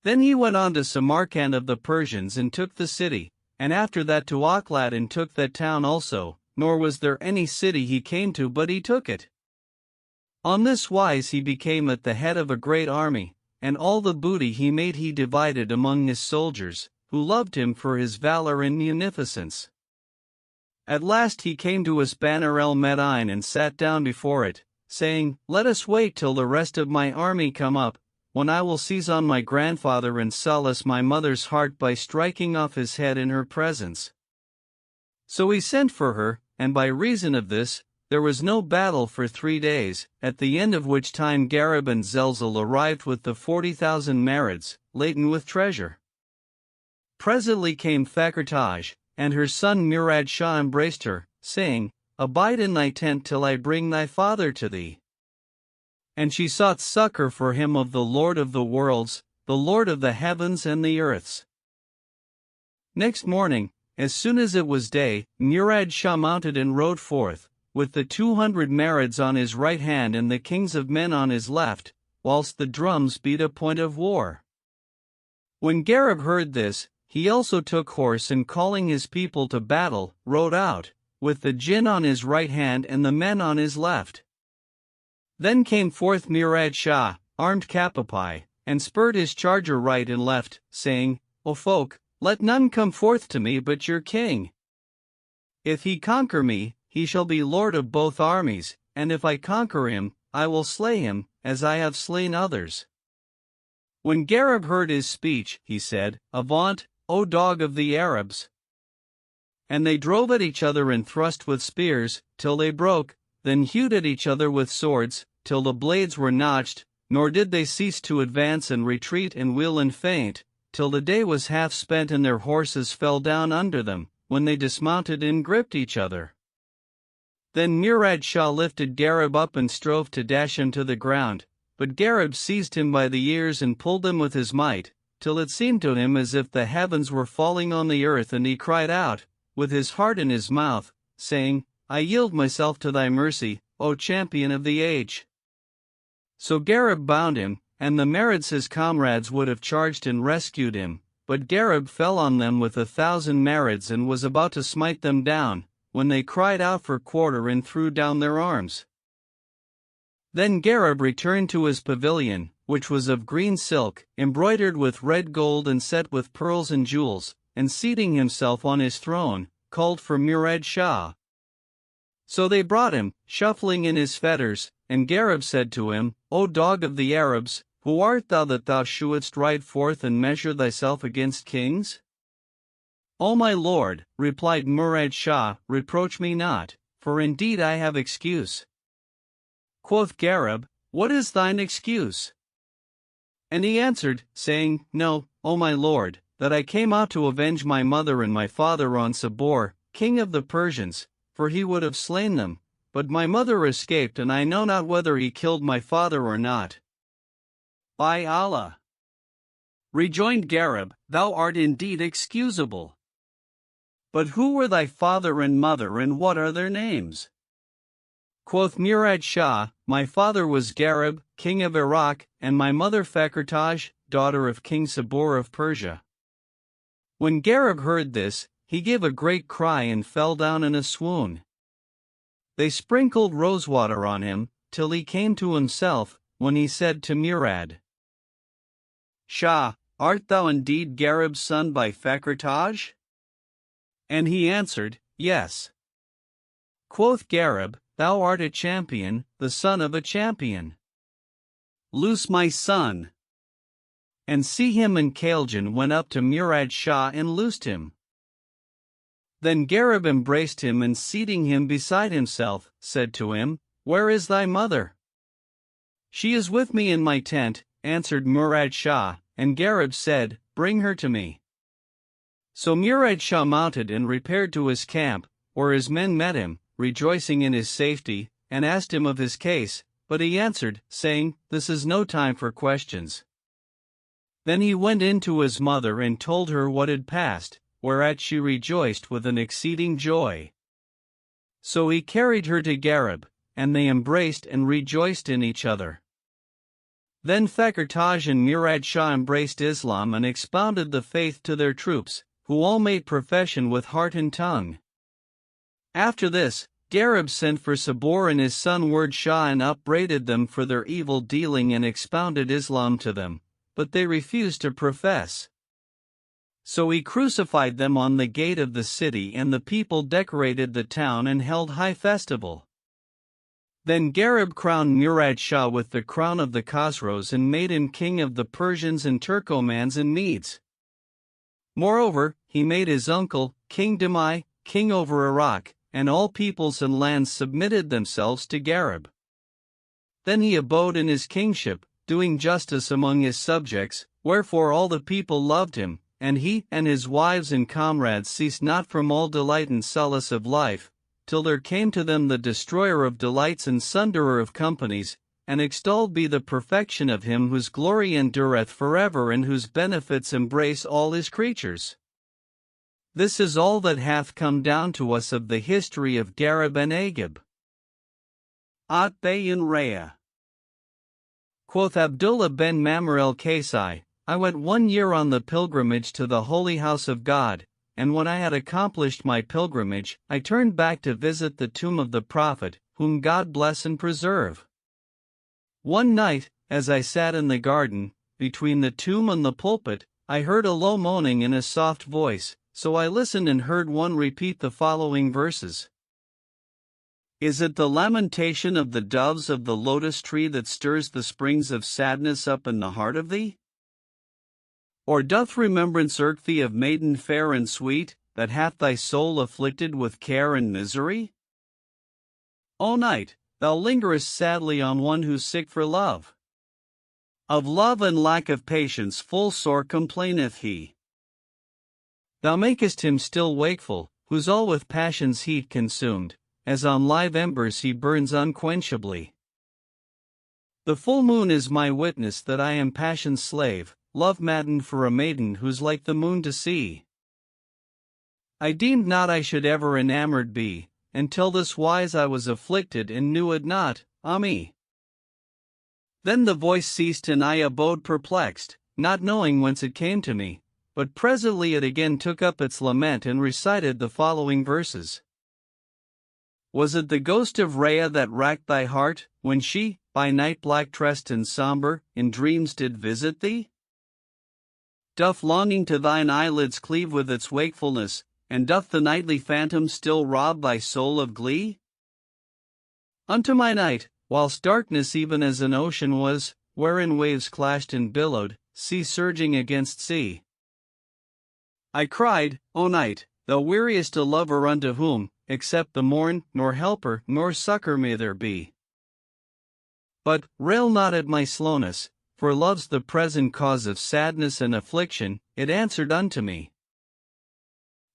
Then he went on to Samarkand of the Persians and took the city, and after that to Aklat and took that town also, nor was there any city he came to but he took it. On this wise he became at the head of a great army, and all the booty he made he divided among his soldiers, who loved him for his valor and munificence. At last he came to Isbanir el-Medine and sat down before it, saying, Let us wait till the rest of my army come up, when I will seize on my grandfather and solace my mother's heart by striking off his head in her presence. So he sent for her, and by reason of this, there was no battle for 3 days, at the end of which time Gareb and Zelzel arrived with the 40,000 marids, laden with treasure. Presently came Fakhrtaj, and her son Murad Shah embraced her, saying, Abide in thy tent till I bring thy father to thee. And she sought succor for him of the Lord of the worlds, the Lord of the heavens and the earths. Next morning, as soon as it was day, Murad Shah mounted and rode forth, with the 200 marids on his right hand and the kings of men on his left, whilst the drums beat a point of war. When Gareb heard this, he also took horse and calling his people to battle, rode out, with the jinn on his right hand and the men on his left. Then came forth Murad Shah, armed capapai, and spurred his charger right and left, saying, O folk, let none come forth to me but your king. If he conquer me, he shall be lord of both armies, and if I conquer him, I will slay him, as I have slain others. When Gareb heard his speech, he said, Avaunt, O dog of the Arabs! And they drove at each other and thrust with spears, till they broke, then hewed at each other with swords, till the blades were notched, nor did they cease to advance and retreat and wheel and feint, till the day was half spent and their horses fell down under them, when they dismounted and gripped each other. Then Murad Shah lifted Gareb up and strove to dash him to the ground, but Gareb seized him by the ears and pulled him with his might, till it seemed to him as if the heavens were falling on the earth, and he cried out, with his heart in his mouth, saying, I yield myself to thy mercy, O champion of the age. So Gareb bound him, and the marids his comrades would have charged and rescued him, but Gareb fell on them with 1,000 marids and was about to smite them down, when they cried out for quarter and threw down their arms. Then Gareb returned to his pavilion, which was of green silk, embroidered with red gold and set with pearls and jewels, and seating himself on his throne, called for Murad Shah. So they brought him, shuffling in his fetters, and Gareb said to him, O dog of the Arabs, who art thou that thou shouldst ride forth and measure thyself against kings? O my lord, replied Murad Shah, reproach me not, for indeed I have excuse. Quoth Gareb, What is thine excuse? And he answered, saying, Know, O my lord, that I came out to avenge my mother and my father on Sabor, king of the Persians, for he would have slain them, but my mother escaped, and I know not whether he killed my father or not. By Allah! Rejoined Gareb, Thou art indeed excusable. But who were thy father and mother, and what are their names? Quoth Murad Shah, My father was Gareb, king of Iraq, and my mother Fakhrtaj, daughter of King Sabor of Persia. When Gareb heard this, he gave a great cry and fell down in a swoon. They sprinkled rosewater on him, till he came to himself, when he said to Murad, Shah, art thou indeed Gareb's son by Fakhrtaj? And he answered, Yes. Quoth Gareb, Thou art a champion, the son of a champion. Loose my son. And see him and Khaljan went up to Murad Shah and loosed him. Then Gareb embraced him and seating him beside himself, said to him, Where is thy mother? She is with me in my tent, answered Murad Shah, and Gareb said, Bring her to me. So Murad Shah mounted and repaired to his camp, where his men met him, rejoicing in his safety, and asked him of his case, but he answered, saying, This is no time for questions. Then he went in to his mother and told her what had passed, whereat she rejoiced with an exceeding joy. So he carried her to Gareb, and they embraced and rejoiced in each other. Then Fakhrtaj and Murad Shah embraced Islam and expounded the faith to their troops, who all made profession with heart and tongue. After this, Gareb sent for Sabor and his son Werd Shah and upbraided them for their evil dealing and expounded Islam to them, but they refused to profess. So he crucified them on the gate of the city, and the people decorated the town and held high festival. Then Gareb crowned Murad Shah with the crown of the Khosrows and made him king of the Persians and Turkomans and Medes. Moreover, he made his uncle, King Demai, king over Iraq, and all peoples and lands submitted themselves to Gareb. Then he abode in his kingship, doing justice among his subjects, wherefore all the people loved him, and he and his wives and comrades ceased not from all delight and solace of life, till there came to them the destroyer of delights and sunderer of companies, and extolled be the perfection of him whose glory endureth forever and whose benefits embrace all his creatures. This is all that hath come down to us of the history of Gareb and Agib. Atbay and Rhea. Quoth Abdullah ben Mamre el-Kasai, I went 1 year on the pilgrimage to the holy house of God, and when I had accomplished my pilgrimage, I turned back to visit the tomb of the Prophet, whom God bless and preserve. One night, as I sat in the garden, between the tomb and the pulpit, I heard a low moaning in a soft voice, so I listened and heard one repeat the following verses. Is it the lamentation of the doves of the lotus tree that stirs the springs of sadness up in the heart of thee? Or doth remembrance irk thee of maiden fair and sweet, that hath thy soul afflicted with care and misery? O night, thou lingerest sadly on one who's sick for love. Of love and lack of patience full sore complaineth he. Thou makest him still wakeful, who's all with passion's heat consumed, as on live embers he burns unquenchably. The full moon is my witness that I am passion's slave, love-maddened for a maiden who's like the moon to see. I deemed not I should ever enamored be, until this wise I was afflicted and knew it not, me. Then the voice ceased and I abode perplexed, not knowing whence it came to me, but presently it again took up its lament and recited the following verses. Was it the ghost of Rhea that racked thy heart, when she, by night black-tressed and sombre, in dreams did visit thee? Doth longing to thine eyelids cleave with its wakefulness, and doth the nightly phantom still rob thy soul of glee? Unto my night, whilst darkness even as an ocean was, wherein waves clashed and billowed, sea surging against sea, I cried, O night, thou weariest a lover unto whom, except the morn, nor helper, nor succor may there be. But, rail not at my slowness, for love's the present cause of sadness and affliction, it answered unto me.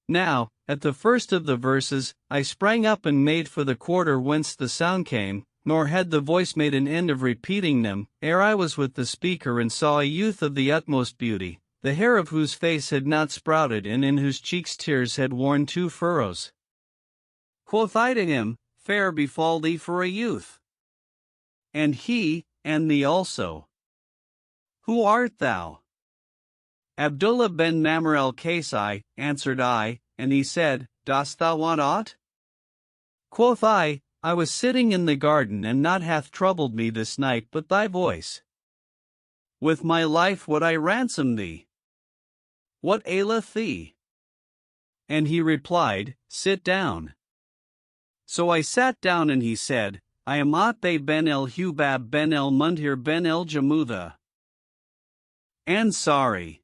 Now, at the first of the verses, I sprang up and made for the quarter whence the sound came, nor had the voice made an end of repeating them, ere I was with the speaker and saw a youth of the utmost beauty, the hair of whose face had not sprouted and in whose cheeks tears had worn 2 furrows. Quoth I to him, Fair befall thee for a youth. And he, and thee also. Who art thou? Abdullah ben Mamre el-Kasai, answered I, and he said, Dost thou want aught? Quoth I was sitting in the garden and naught hath troubled me this night but thy voice. With my life would I ransom thee. What aileth thee? And he replied, Sit down. So I sat down and he said, I am Atbay ben el-Hubab ben el-Mundhir ben el-Jamutha Ansari.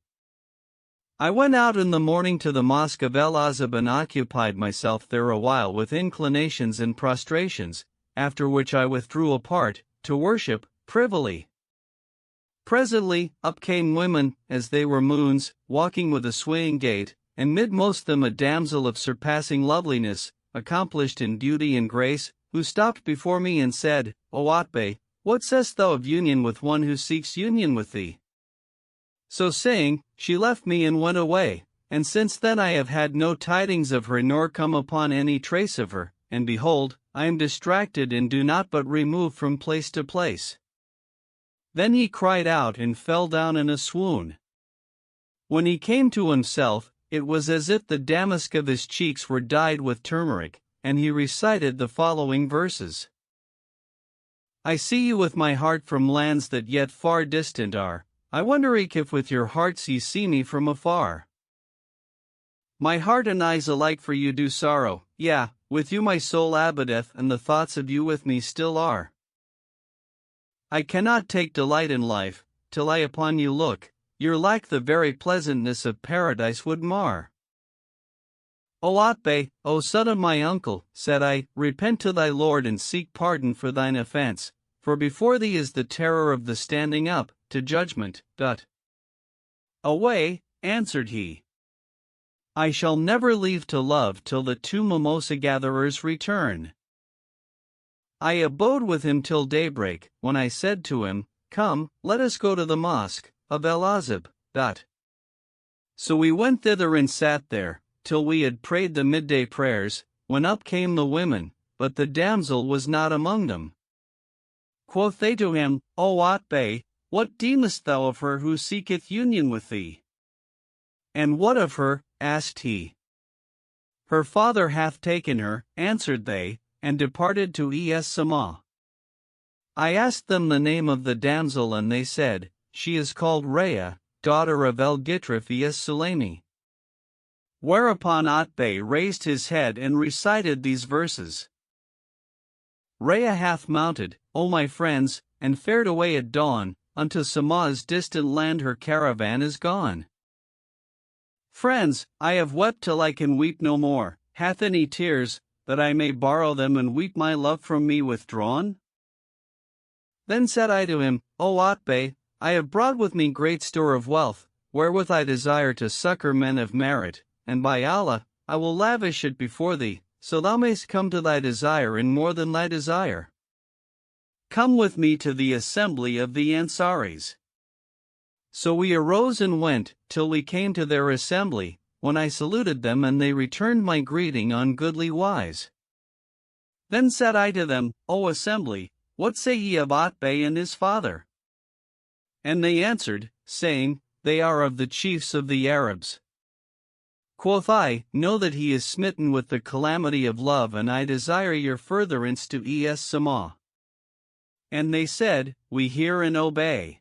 I went out in the morning to the mosque of El-Azab and occupied myself there a while with inclinations and prostrations, after which I withdrew apart, to worship, privily. Presently, up came women, as they were moons, walking with a swaying gait, and midmost them a damsel of surpassing loveliness, accomplished in beauty and grace, who stopped before me and said, O Atbay, what sayst thou of union with one who seeks union with thee? So saying, she left me and went away, and since then I have had no tidings of her nor come upon any trace of her, and behold, I am distracted and do not but remove from place to place. Then he cried out and fell down in a swoon. When he came to himself, it was as if the damask of his cheeks were dyed with turmeric, and he recited the following verses. I see you with my heart from lands that yet far distant are, I wonder eke if with your hearts ye see me from afar. My heart and eyes alike for you do sorrow, yea, with you my soul abideth and the thoughts of you with me still are. I cannot take delight in life, till I upon you look, your lack the very pleasantness of paradise would mar. O Atbe, O son of my uncle, said I, repent to thy Lord and seek pardon for thine offense, for before thee is the terror of the standing up to judgment. Away, answered he. I shall never leave to love till the two mimosa gatherers return. I abode with him till daybreak, when I said to him, Come, let us go to the mosque of El Azib. So we went thither and sat there, till we had prayed the midday prayers, when up came the women, but the damsel was not among them. Quoth they to him, O Atbe, what deemest thou of her who seeketh union with thee? And what of her? Asked he. Her father hath taken her, answered they, and departed to Es Sama. I asked them the name of the damsel, and they said, She is called Rhea, daughter of El Gitrif Es Sulemi. Whereupon Atbe raised his head and recited these verses. Rhea hath mounted, O my friends, and fared away at dawn, unto Sama's distant land her caravan is gone. Friends, I have wept till I can weep no more. Hath any tears, that I may borrow them and weep my love from me withdrawn? Then said I to him, O Atbe, I have brought with me great store of wealth, wherewith I desire to succor men of merit, and by Allah, I will lavish it before thee, so thou mayst come to thy desire in more than thy desire. Come with me to the assembly of the Ansaris. So we arose and went, till we came to their assembly, when I saluted them and they returned my greeting on goodly wise. Then said I to them, O assembly, what say ye of Atbe and his father? And they answered, saying, They are of the chiefs of the Arabs. Quoth I, Know that he is smitten with the calamity of love, and I desire your furtherance to Es Sama. And they said, We hear and obey.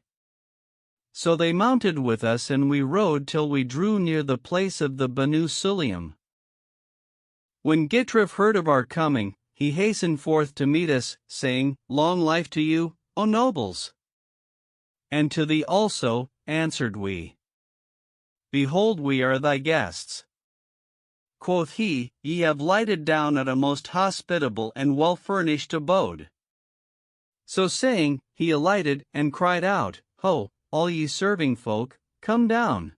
So they mounted with us, and we rode till we drew near the place of the Banu Sulaim. When Gitrif heard of our coming, he hastened forth to meet us, saying, Long life to you, O nobles! And to thee also, answered we. Behold, we are thy guests. Quoth he, Ye have lighted down at a most hospitable and well-furnished abode. So saying, he alighted, and cried out, Ho, all ye serving folk, come down.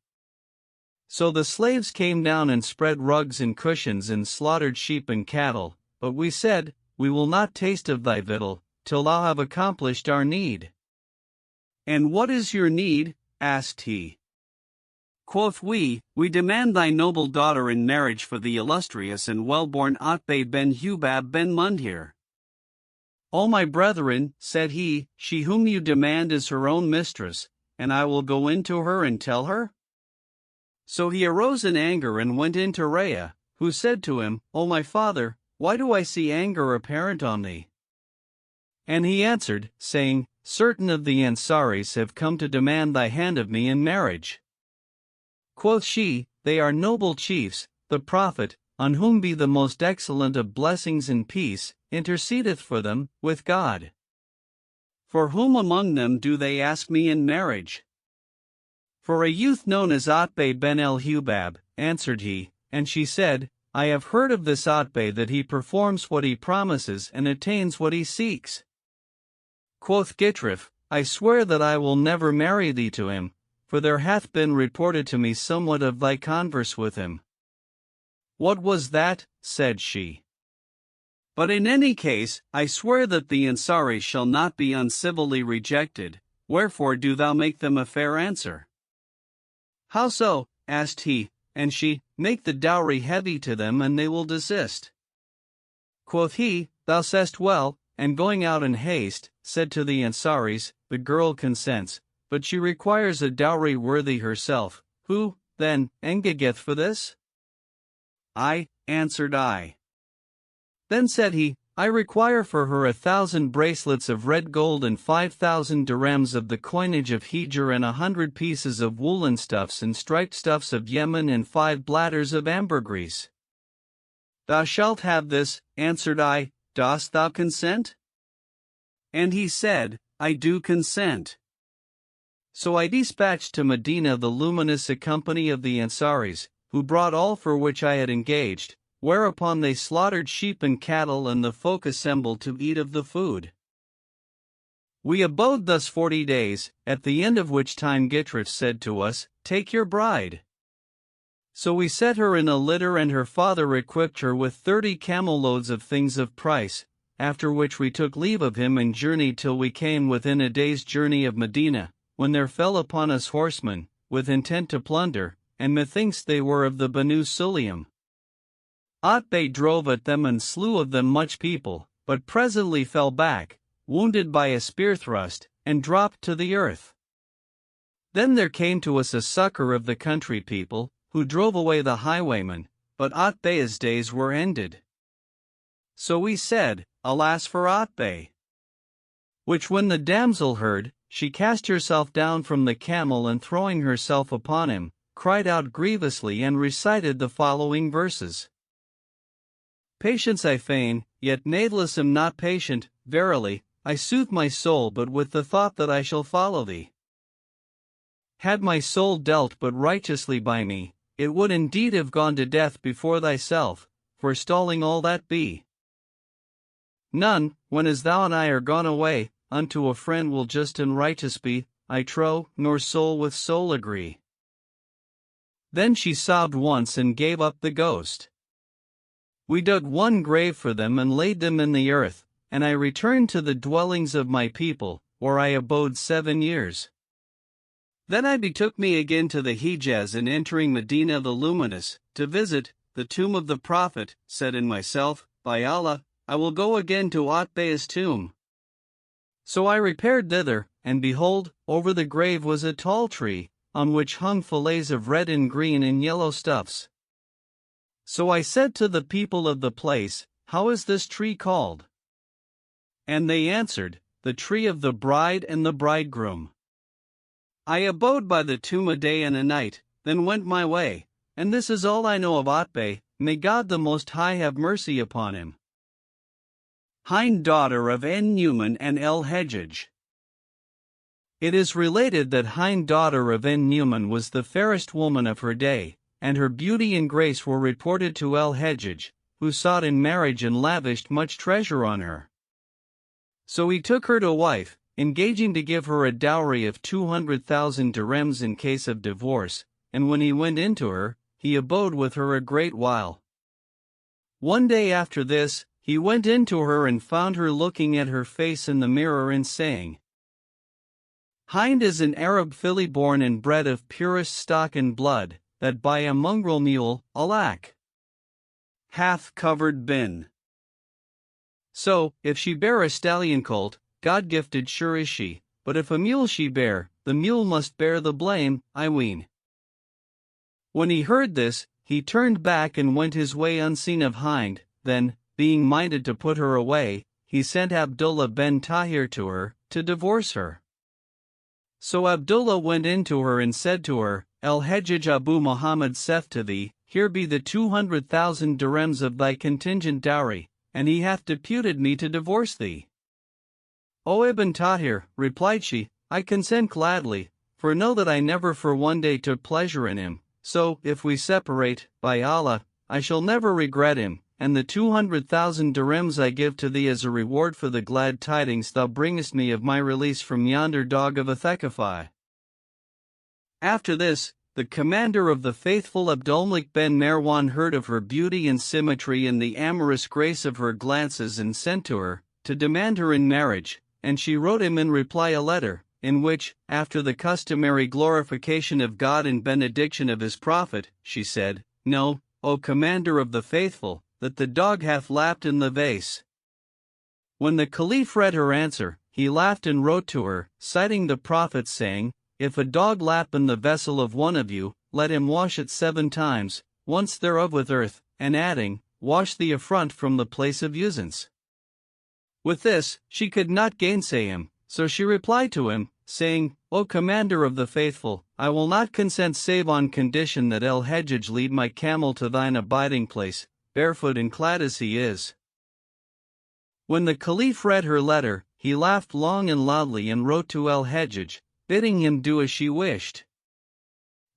So the slaves came down and spread rugs and cushions and slaughtered sheep and cattle, but we said, We will not taste of thy victual, till thou have accomplished our need. And what is your need? Asked he. Quoth we demand thy noble daughter in marriage for the illustrious and well-born Atbe ben Hubab ben Mundhir. O my brethren, said he, she whom you demand is her own mistress, and I will go in to her and tell her? So he arose in anger and went in to Rhea, who said to him, O my father, why do I see anger apparent on thee? And he answered, saying, Certain of the Ansaris have come to demand thy hand of me in marriage. Quoth she, They are noble chiefs, the Prophet, on whom be the most excellent of blessings and peace, intercedeth for them, with God. For whom among them do they ask me in marriage? For a youth known as Atbe ben el-Hubab, answered he, and she said, I have heard of this Atbe that he performs what he promises and attains what he seeks. Quoth Gitrif, I swear that I will never marry thee to him, for there hath been reported to me somewhat of thy converse with him. What was that? Said she. But in any case, I swear that the Ansaris shall not be uncivilly rejected, wherefore do thou make them a fair answer. How so? Asked he, and she, Make the dowry heavy to them and they will desist. Quoth he, Thou sayest well, and going out in haste, said to the Ansaris, The girl consents, but she requires a dowry worthy herself. Who, then, engageth for this? I, answered I. Then said he, I require for her 1,000 bracelets of red gold and 5,000 dirhams of the coinage of Hijr and 100 pieces of woolen stuffs and striped stuffs of Yemen and 5 bladders of ambergris. Thou shalt have this, answered I, dost thou consent? And he said, I do consent. So I dispatched to Medina the luminous company of the Ansaris, who brought all for which I had engaged, whereupon they slaughtered sheep and cattle, and the folk assembled to eat of the food. We abode thus 40 days, at the end of which time Gittrith said to us, "Take your bride." So we set her in a litter, and her father equipped her with 30 camel loads of things of price, after which we took leave of him and journeyed till we came within a day's journey of Medina, when there fell upon us horsemen, with intent to plunder, and methinks they were of the Banu Sulaim. Otbay drove at them and slew of them much people, but presently fell back, wounded by a spear thrust, and dropped to the earth. Then there came to us a succor of the country people, who drove away the highwaymen, but Otbay's days were ended. So we said, "Alas for Otbay!" Which when the damsel heard, she cast herself down from the camel, and throwing herself upon him, cried out grievously and recited the following verses. Patience I feign, yet natheless am not patient, verily, I soothe my soul but with the thought that I shall follow thee. Had my soul dealt but righteously by me, it would indeed have gone to death before thyself, forestalling all that be. None, when as thou and I are gone away, unto a friend will just and righteous be, I trow, nor soul with soul agree. Then she sobbed once and gave up the ghost. We dug one grave for them and laid them in the earth, and I returned to the dwellings of my people, where I abode 7 years. Then I betook me again to the Hejaz, and entering Medina the Luminous, to visit the tomb of the Prophet, said in myself, By Allah, I will go again to Otbay's tomb. So I repaired thither, and behold, over the grave was a tall tree, on which hung fillets of red and green and yellow stuffs. So I said to the people of the place, How is this tree called? And they answered, The tree of the bride and the bridegroom. I abode by the tomb a day and a night, then went my way, and this is all I know of Otbay. May God the Most High have mercy upon him. Hind, daughter of En-Numan and El-Hejjaj. It is related that Hind, daughter of En-Numan, was the fairest woman of her day, and her beauty and grace were reported to El-Hejjaj, who sought in marriage and lavished much treasure on her. So he took her to wife, engaging to give her a dowry of 200,000 dirhams in case of divorce, and when he went into her, he abode with her a great while. One day after this, he went into her and found her looking at her face in the mirror and saying, Hind is an Arab filly born and bred of purest stock and blood, that by a mongrel mule, alack, hath covered bin. So, if she bear a stallion colt, God-gifted sure is she, but if a mule she bear, the mule must bear the blame, I ween. When he heard this, he turned back and went his way unseen of Hind. Then, being minded to put her away, he sent Abdullah ben Tahir to her, to divorce her. So Abdullah went in to her and said to her, El-Hejjaj Abu Muhammad saith to thee, Here be the 200,000 dirhams of thy contingent dowry, and he hath deputed me to divorce thee. O Ibn Tahir, replied she, I consent gladly, for know that I never for one day took pleasure in him, so, if we separate, by Allah, I shall never regret him, and the 200,000 dirhams I give to thee as a reward for the glad tidings thou bringest me of my release from yonder dog of a Thaqafi. After this, the commander of the faithful Abdulmalik ben Marwan heard of her beauty and symmetry and the amorous grace of her glances, and sent to her, to demand her in marriage, and she wrote him in reply a letter, in which, after the customary glorification of God and benediction of his prophet, she said, Know, O commander of the faithful, that the dog hath lapped in the vase. When the caliph read her answer, he laughed and wrote to her, citing the prophet, saying, If a dog lap in the vessel of one of you, let him wash it 7 times, once thereof with earth, and adding, Wash the affront from the place of usance. With this, she could not gainsay him, so she replied to him, saying, O commander of the faithful, I will not consent save on condition that El-Hejjaj lead my camel to thine abiding place, barefoot and clad as he is. When the caliph read her letter, he laughed long and loudly and wrote to El-Hejjaj, bidding him do as she wished.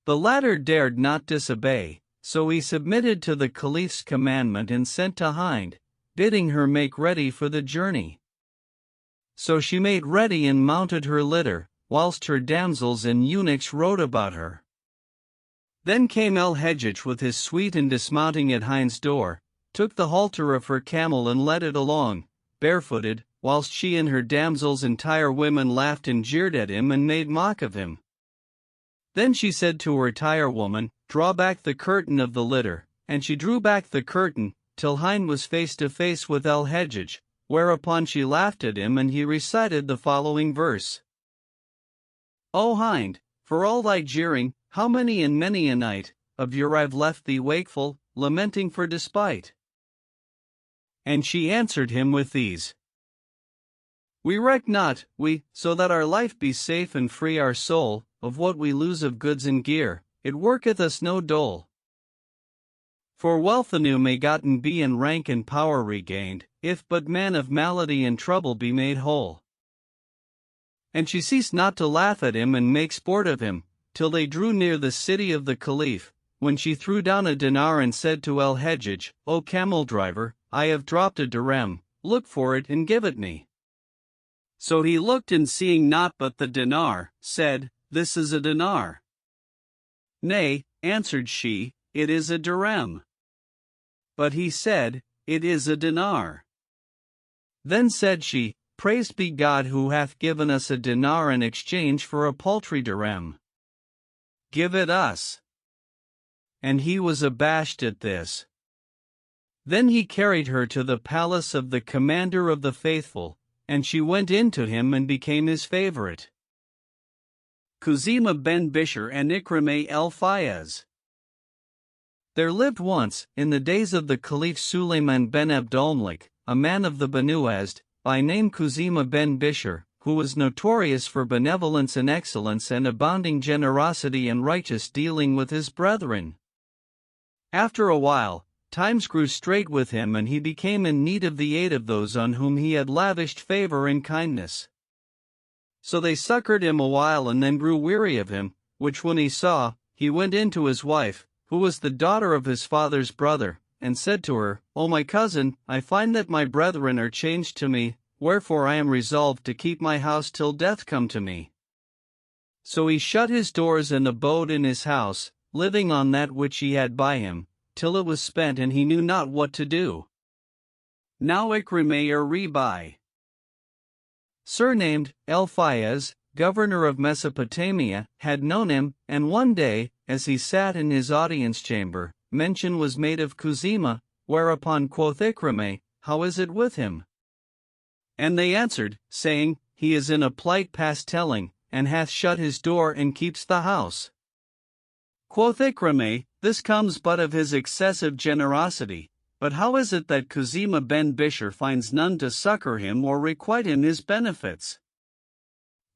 The latter dared not disobey, So he submitted to the Caliph's commandment and sent to Hind, bidding her make ready for the journey. So she made ready and mounted her litter, whilst her damsels and eunuchs rode about her. Then came El-Hejjaj with his suite, and dismounting at Hind's door, took the halter of her camel and led it along, barefooted, whilst she and her damsels and tirewomen laughed and jeered at him and made mock of him. Then she said to her tirewoman, "Draw back the curtain of the litter," and she drew back the curtain, till Hind was face to face with El-Hejjaj, whereupon she laughed at him, and he recited the following verse. O Hind, for all thy jeering, how many and many a night of yore I've left thee wakeful, lamenting for despite. And she answered him with these. We reck not, so that our life be safe and free our soul, of what we lose of goods and gear, it worketh us no dole. For wealth anew may gotten be and rank and power regained, if but man of malady and trouble be made whole. And she ceased not to laugh at him and make sport of him, till they drew near the city of the Caliph, when she threw down a dinar and said to El-Hejjaj, O camel driver, I have dropped a dirham, look for it and give it me. So he looked, and seeing naught but the dinar, said, This is a dinar. Nay, answered she, it is a dirham. But he said, It is a dinar. Then said she, Praised be God who hath given us a dinar in exchange for a paltry dirham. Give it us. And he was abashed at this. Then he carried her to the palace of the commander of the faithful, and she went in to him and became his favorite. Khuzaimah ben Bishr and Ikrimah el-Fayez. There lived once, in the days of the Caliph Sulayman ben Abdulmalik, a man of the Banu Azd, by name Khuzaimah ben Bishr, who was notorious for benevolence and excellence and abounding generosity and righteous dealing with his brethren. After a while, times grew strait with him, and he became in need of the aid of those on whom he had lavished favor and kindness. So they succored him a while and then grew weary of him, which when he saw, he went in to his wife, who was the daughter of his father's brother, and said to her, O my cousin, I find that my brethren are changed to me, wherefore I am resolved to keep my house till death come to me. So he shut his doors and abode in his house, living on that which he had by him, till it was spent and he knew not what to do. Now Ikrimah Ribai, surnamed El-Fayez, governor of Mesopotamia, had known him, and one day, as he sat in his audience chamber, mention was made of Khuzaimah, whereupon quoth Ikrimah, How is it with him? And they answered, saying, He is in a plight past telling, and hath shut his door and keeps the house. Quoth Ikrimah, This comes but of his excessive generosity, but how is it that Khuzaimah ben Bishr finds none to succor him or requite him his benefits?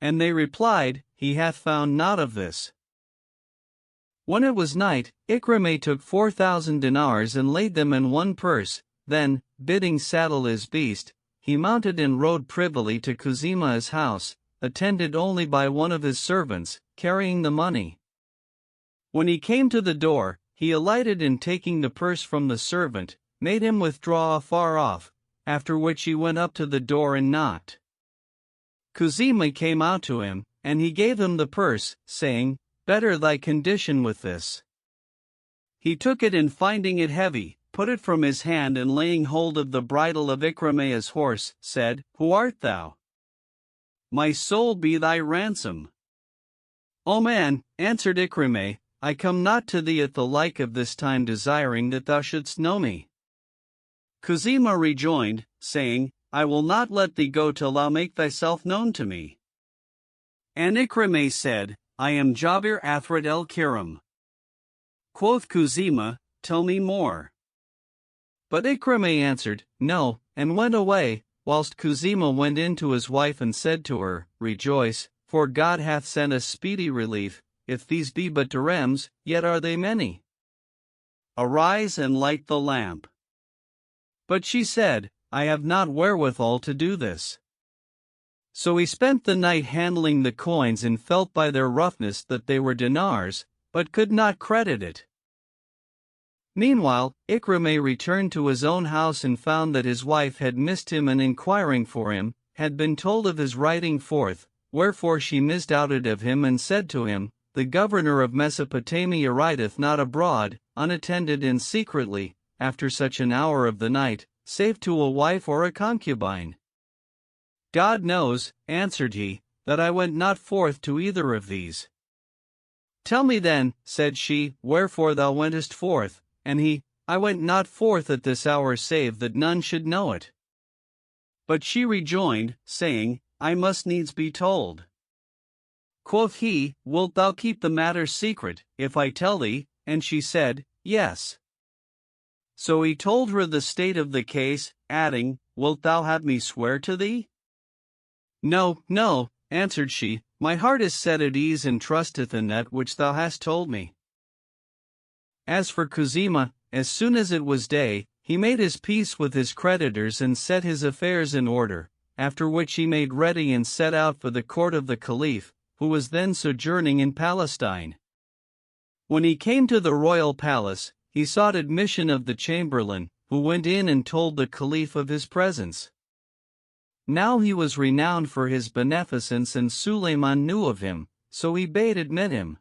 And they replied, He hath found naught of this. When it was night, Ikrimah took 4,000 dinars and laid them in one purse, then, bidding saddle his beast, he mounted and rode privily to Khuzaimah's house, attended only by one of his servants, carrying the money. When he came to the door, he alighted, and taking the purse from the servant, made him withdraw afar off, after which he went up to the door and knocked. Khuzaimah came out to him, and he gave him the purse, saying, Better thy condition with this. He took it, and finding it heavy, put it from his hand, and laying hold of the bridle of Ikrimah's horse, said, Who art thou? My soul be thy ransom. O man, answered Ikrimah, I come not to thee at the like of this time desiring that thou shouldst know me. Khuzaimah rejoined, saying, I will not let thee go till thou make thyself known to me. And Ikrimah said, I am Jabir Athrid el-Kiram. Quoth Khuzaimah, Tell me more. But Ikrimah answered, No, and went away, whilst Khuzaimah went in to his wife and said to her, Rejoice, for God hath sent us speedy relief. If these be but dirhams, yet are they many. Arise and light the lamp. But she said, I have not wherewithal to do this. So he spent the night handling the coins, and felt by their roughness that they were dinars, but could not credit it. Meanwhile, Ikrimah returned to his own house and found that his wife had missed him, and inquiring for him, had been told of his riding forth, wherefore she misdoubted of him and said to him, "The governor of Mesopotamia rideth not abroad, unattended and secretly, after such an hour of the night, save to a wife or a concubine." "God knows," answered he, "that I went not forth to either of these." "Tell me then," said she, "wherefore thou wentest forth." And he, "I went not forth at this hour save that none should know it." But she rejoined, saying, "I must needs be told." Quoth he, "Wilt thou keep the matter secret, if I tell thee?" And she said, "Yes." So he told her the state of the case, adding, "Wilt thou have me swear to thee?" "No, no," answered she, "my heart is set at ease and trusteth in that which thou hast told me." As for Kuzima, as soon as it was day, he made his peace with his creditors and set his affairs in order, after which he made ready and set out for the court of the Caliph, who was then sojourning in Palestine. When he came to the royal palace, he sought admission of the chamberlain, who went in and told the Caliph of his presence. Now he was renowned for his beneficence, and Suleiman knew of him, so he bade admit him.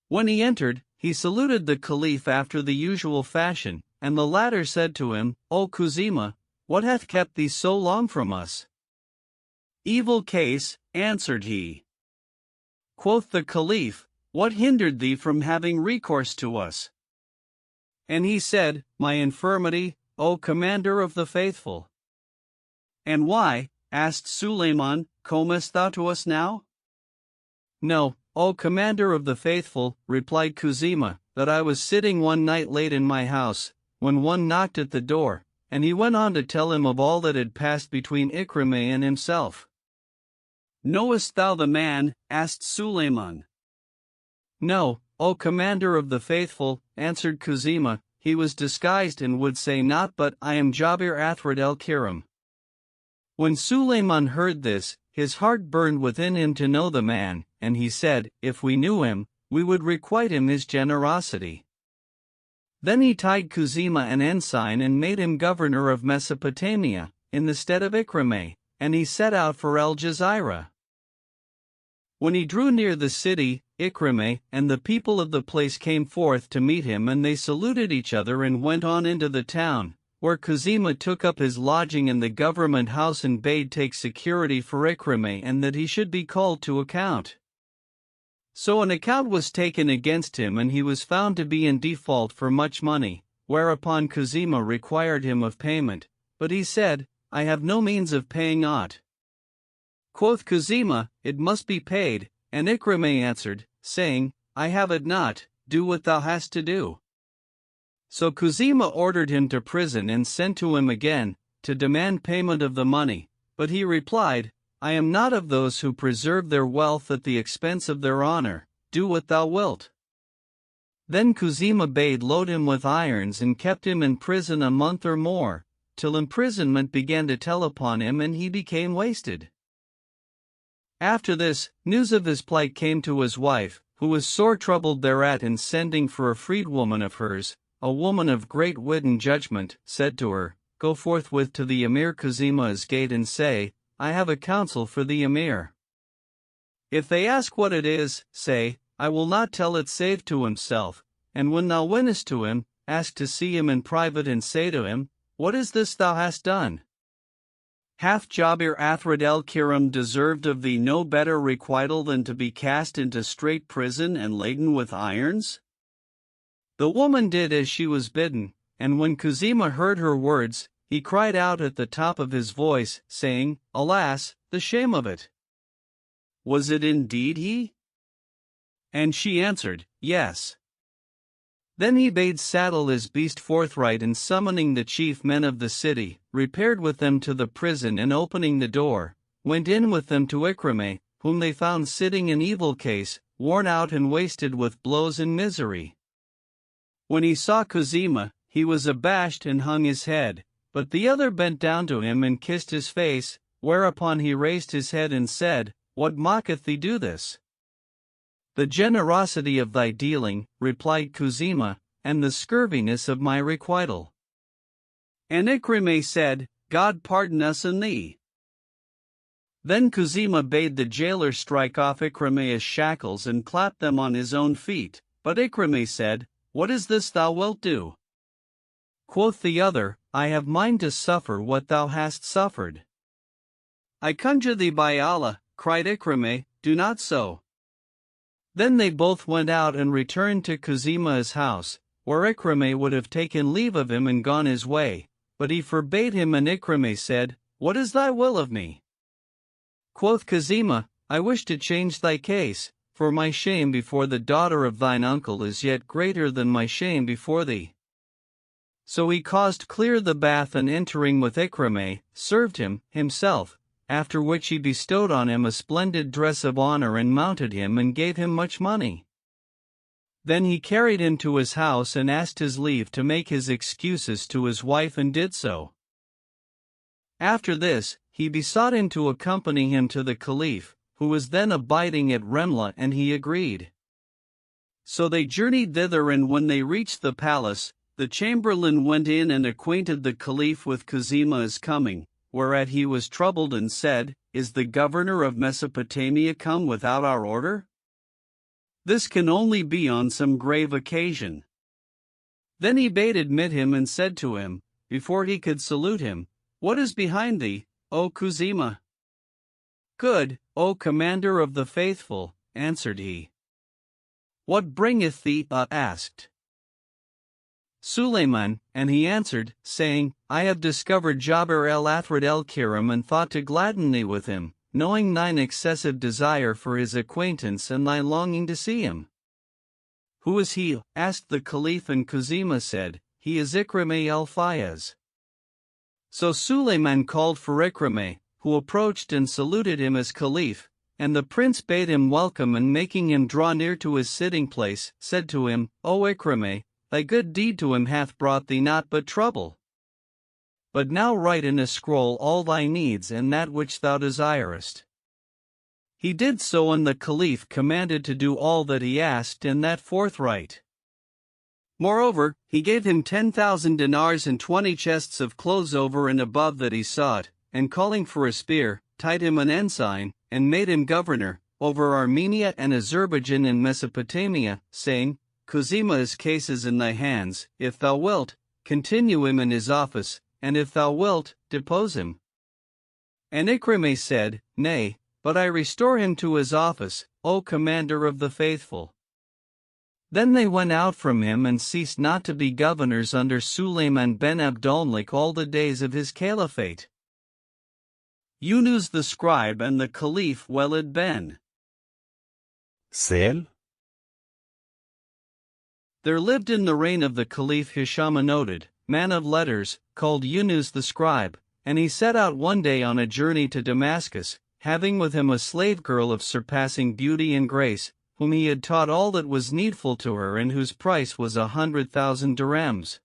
When he entered, he saluted the Caliph after the usual fashion, and the latter said to him, "O Kuzima, what hath kept thee so long from us?" "Evil case," answered he. Quoth the Caliph, "What hindered thee from having recourse to us?" And he said, "My infirmity, O Commander of the Faithful." "And why," asked Suleiman, "comest thou to us now?" "No, O Commander of the Faithful," replied Kuzima, "that I was sitting one night late in my house, when one knocked at the door, and he went on to tell him of all that had passed between Ikrimah and himself." "Knowest thou the man?" asked Suleiman. "No, O Commander of the Faithful," answered Kuzima, "he was disguised and would say not, but I am Jabir Athrid el-Kiram." When Suleiman heard this, his heart burned within him to know the man, and he said, "If we knew him, we would requite him his generosity." Then he tied Kuzima an ensign and made him governor of Mesopotamia, in the stead of Ikrimah, and he set out for El-Jazira. When he drew near the city, Ikrimah and the people of the place came forth to meet him, and they saluted each other and went on into the town, where Kuzima took up his lodging in the government house and bade take security for Ikrimah and that he should be called to account. So an account was taken against him, and he was found to be in default for much money, whereupon Kuzima required him of payment, but he said, "I have no means of paying aught." Quoth Kuzima, "It must be paid," and Ikrimah answered, saying, "I have it not, do what thou hast to do." So Kuzima ordered him to prison and sent to him again, to demand payment of the money, but he replied, "I am not of those who preserve their wealth at the expense of their honor, do what thou wilt." Then Kuzima bade load him with irons and kept him in prison a month or more, till imprisonment began to tell upon him and he became wasted. After this, news of his plight came to his wife, who was sore troubled thereat, and sending for a freedwoman of hers, a woman of great wit and judgment, said to her, "Go forthwith to the Emir Kuzima's gate and say, I have a counsel for the Emir. If they ask what it is, say, I will not tell it save to himself, and when thou winnest to him, ask to see him in private and say to him, What is this thou hast done? Hath Jabir Athrid el-Kiram deserved of thee no better requital than to be cast into strait prison and laden with irons?" The woman did as she was bidden, and when Kuzima heard her words, he cried out at the top of his voice, saying, "Alas, the shame of it! Was it indeed he?" And she answered, "Yes." Then he bade saddle his beast forthright, and summoning the chief men of the city, repaired with them to the prison, and opening the door, went in with them to Ikrimah, whom they found sitting in evil case, worn out and wasted with blows and misery. When he saw Kuzima, he was abashed and hung his head, but the other bent down to him and kissed his face, whereupon he raised his head and said, "What mocketh thee do this?" "The generosity of thy dealing," replied Kuzima, and the scurviness of my requital. And Ikrimah said, God pardon us and thee. Then Kuzima bade the jailer strike off Ikrimah's shackles and clap them on his own feet, but Ikrimah said, What is this thou wilt do? Quoth the other, I have mind to suffer what thou hast suffered. I conjure thee by Allah, cried Ikrimah, do not so. Then they both went out and returned to Kuzima's house, where Ikrimah would have taken leave of him and gone his way, but he forbade him, and Ikrimah said, What is thy will of me? Quoth Kuzima, I wish to change thy case, for my shame before the daughter of thine uncle is yet greater than my shame before thee. So he caused clear the bath, and entering with Ikrimah, served him, himself, after which he bestowed on him a splendid dress of honor and mounted him and gave him much money. Then he carried him to his house and asked his leave to make his excuses to his wife, and did so. After this, he besought him to accompany him to the Caliph, who was then abiding at Remla, and he agreed. So they journeyed thither, and when they reached the palace, the chamberlain went in and acquainted the Caliph with Kuzima's coming, whereat he was troubled and said, Is the governor of Mesopotamia come without our order? This can only be on some grave occasion. Then he bade admit him and said to him, before he could salute him, What is behind thee, O Kuzima? Good, O commander of the faithful, answered he. What bringeth thee? Asked Suleiman, and he answered, saying, I have discovered Jabir el-Athrid el-Kiram and thought to gladden thee with him, knowing thine excessive desire for his acquaintance and thy longing to see him. Who is he? Asked the Caliph, and Kuzima said, He is Ikrimah el-Fayaz. So Suleiman called for Ikrimah, who approached and saluted him as Caliph, and the prince bade him welcome, and making him draw near to his sitting place, said to him, O Ikrimah, thy good deed to him hath brought thee naught but trouble. But now write in a scroll all thy needs and that which thou desirest. He did so, and the Caliph commanded to do all that he asked, and that forthright. Moreover, he gave him 10,000 dinars and 20 chests of clothes over and above that he sought, and calling for a spear, tied him an ensign, and made him governor over Armenia and Azerbaijan and Mesopotamia, saying, Kuzima's case is in thy hands. If thou wilt, continue him in his office, and if thou wilt, depose him. And Ikrimah said, Nay, but I restore him to his office, O commander of the faithful. Then they went out from him and ceased not to be governors under Suleiman ben Abdulmalik all the days of his caliphate. Yunus the scribe and the Caliph Walid ben Sel. There lived in the reign of the Caliph Hisham a noted man of letters, called Yunus the scribe, and he set out one day on a journey to Damascus, having with him a slave girl of surpassing beauty and grace, whom he had taught all that was needful to her, and whose price was 100,000 dirhams.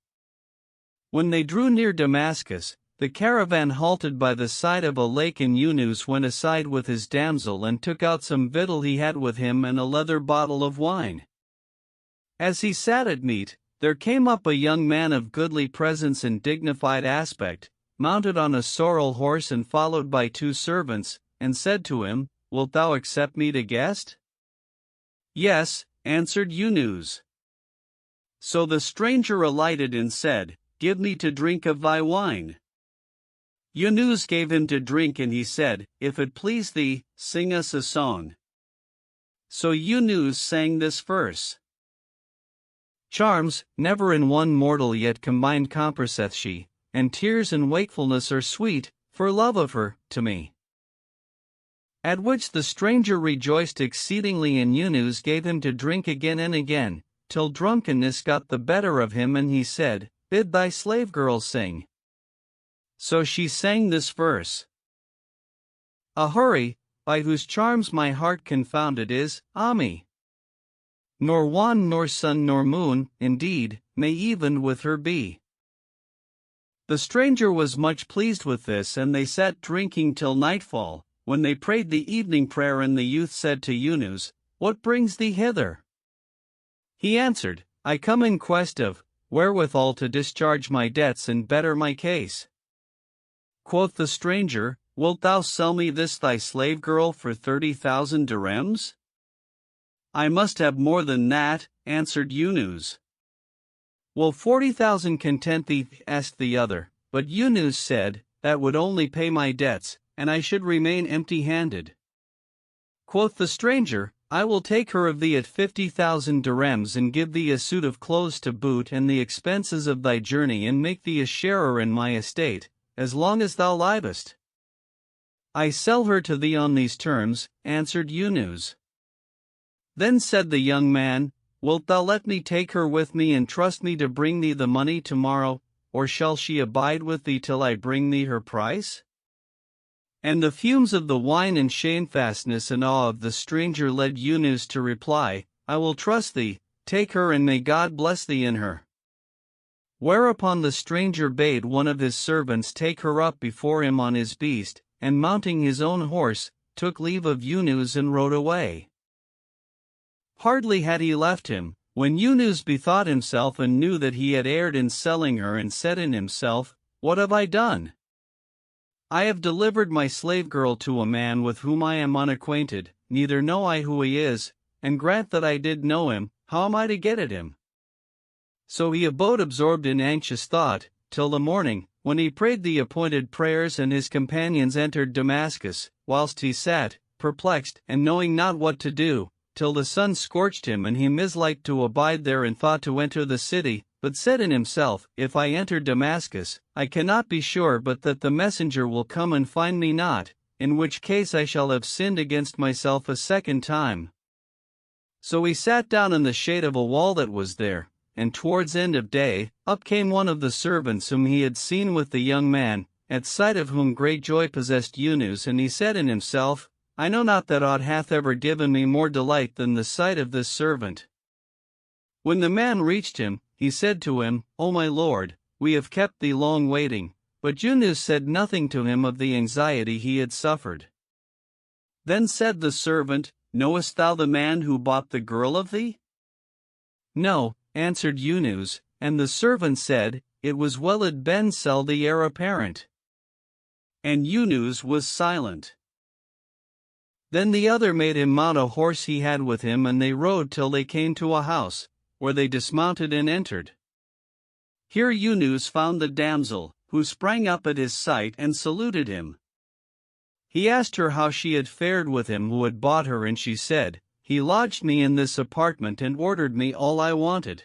When they drew near Damascus, the caravan halted by the side of a lake, and Yunus went aside with his damsel and took out some victual he had with him and a leather bottle of wine. As he sat at meat, there came up a young man of goodly presence and dignified aspect, mounted on a sorrel horse and followed by 2 servants, and said to him, Wilt thou accept me to guest? Yes, answered Yunus. So the stranger alighted and said, Give me to drink of thy wine. Yunus gave him to drink, and he said, If it please thee, sing us a song. So Yunus sang this verse. Charms, never in one mortal yet combined compasseth she, and tears and wakefulness are sweet, for love of her, to me. At which the stranger rejoiced exceedingly, and Yunus gave him to drink again and again, till drunkenness got the better of him, and he said, Bid thy slave girl sing. So she sang this verse. A hurry, by whose charms my heart confounded is, Ami. Nor wan nor sun nor moon, indeed, may even with her be. The stranger was much pleased with this, and they sat drinking till nightfall, when they prayed the evening prayer, and the youth said to Yunus, What brings thee hither? He answered, I come in quest of wherewithal to discharge my debts and better my case. Quoth the stranger, Wilt thou sell me this thy slave girl for 30,000 dirhams? I must have more than that, answered Yunus. Will 40,000 content thee? Asked the other, but Yunus said, That would only pay my debts, and I should remain empty-handed. Quoth the stranger, I will take her of thee at 50,000 dirhams and give thee a suit of clothes to boot and the expenses of thy journey and make thee a sharer in my estate, as long as thou livest. I sell her to thee on these terms, answered Yunus. Then said the young man, Wilt thou let me take her with me and trust me to bring thee the money tomorrow, or shall she abide with thee till I bring thee her price? And the fumes of the wine and shamefastness and awe of the stranger led Yunus to reply, I will trust thee, take her and may God bless thee in her. Whereupon the stranger bade one of his servants take her up before him on his beast, and mounting his own horse, took leave of Yunus and rode away. Hardly had he left him, when Yunus bethought himself and knew that he had erred in selling her, and said in himself, What have I done? I have delivered my slave girl to a man with whom I am unacquainted, neither know I who he is, and grant that I did know him, how am I to get at him? So he abode absorbed in anxious thought, till the morning, when he prayed the appointed prayers, and his companions entered Damascus, whilst he sat, perplexed, and knowing not what to do, till the sun scorched him, and he misliked to abide there and thought to enter the city, but said in himself, If I enter Damascus, I cannot be sure but that the messenger will come and find me not, in which case I shall have sinned against myself a second time. So he sat down in the shade of a wall that was there, and towards end of day, up came one of the servants whom he had seen with the young man, at sight of whom great joy possessed Yunus, and he said in himself, I know not that aught hath ever given me more delight than the sight of this servant. When the man reached him, he said to him, O my lord, we have kept thee long waiting. But Yunus said nothing to him of the anxiety he had suffered. Then said the servant, Knowest thou the man who bought the girl of thee? No, answered Yunus, and the servant said, It was Walid ben Sel the heir apparent. And Yunus was silent. Then the other made him mount a horse he had with him, and they rode till they came to a house, where they dismounted and entered. Here Yunus found the damsel, who sprang up at his sight and saluted him. He asked her how she had fared with him who had bought her, and she said, He lodged me in this apartment and ordered me all I wanted.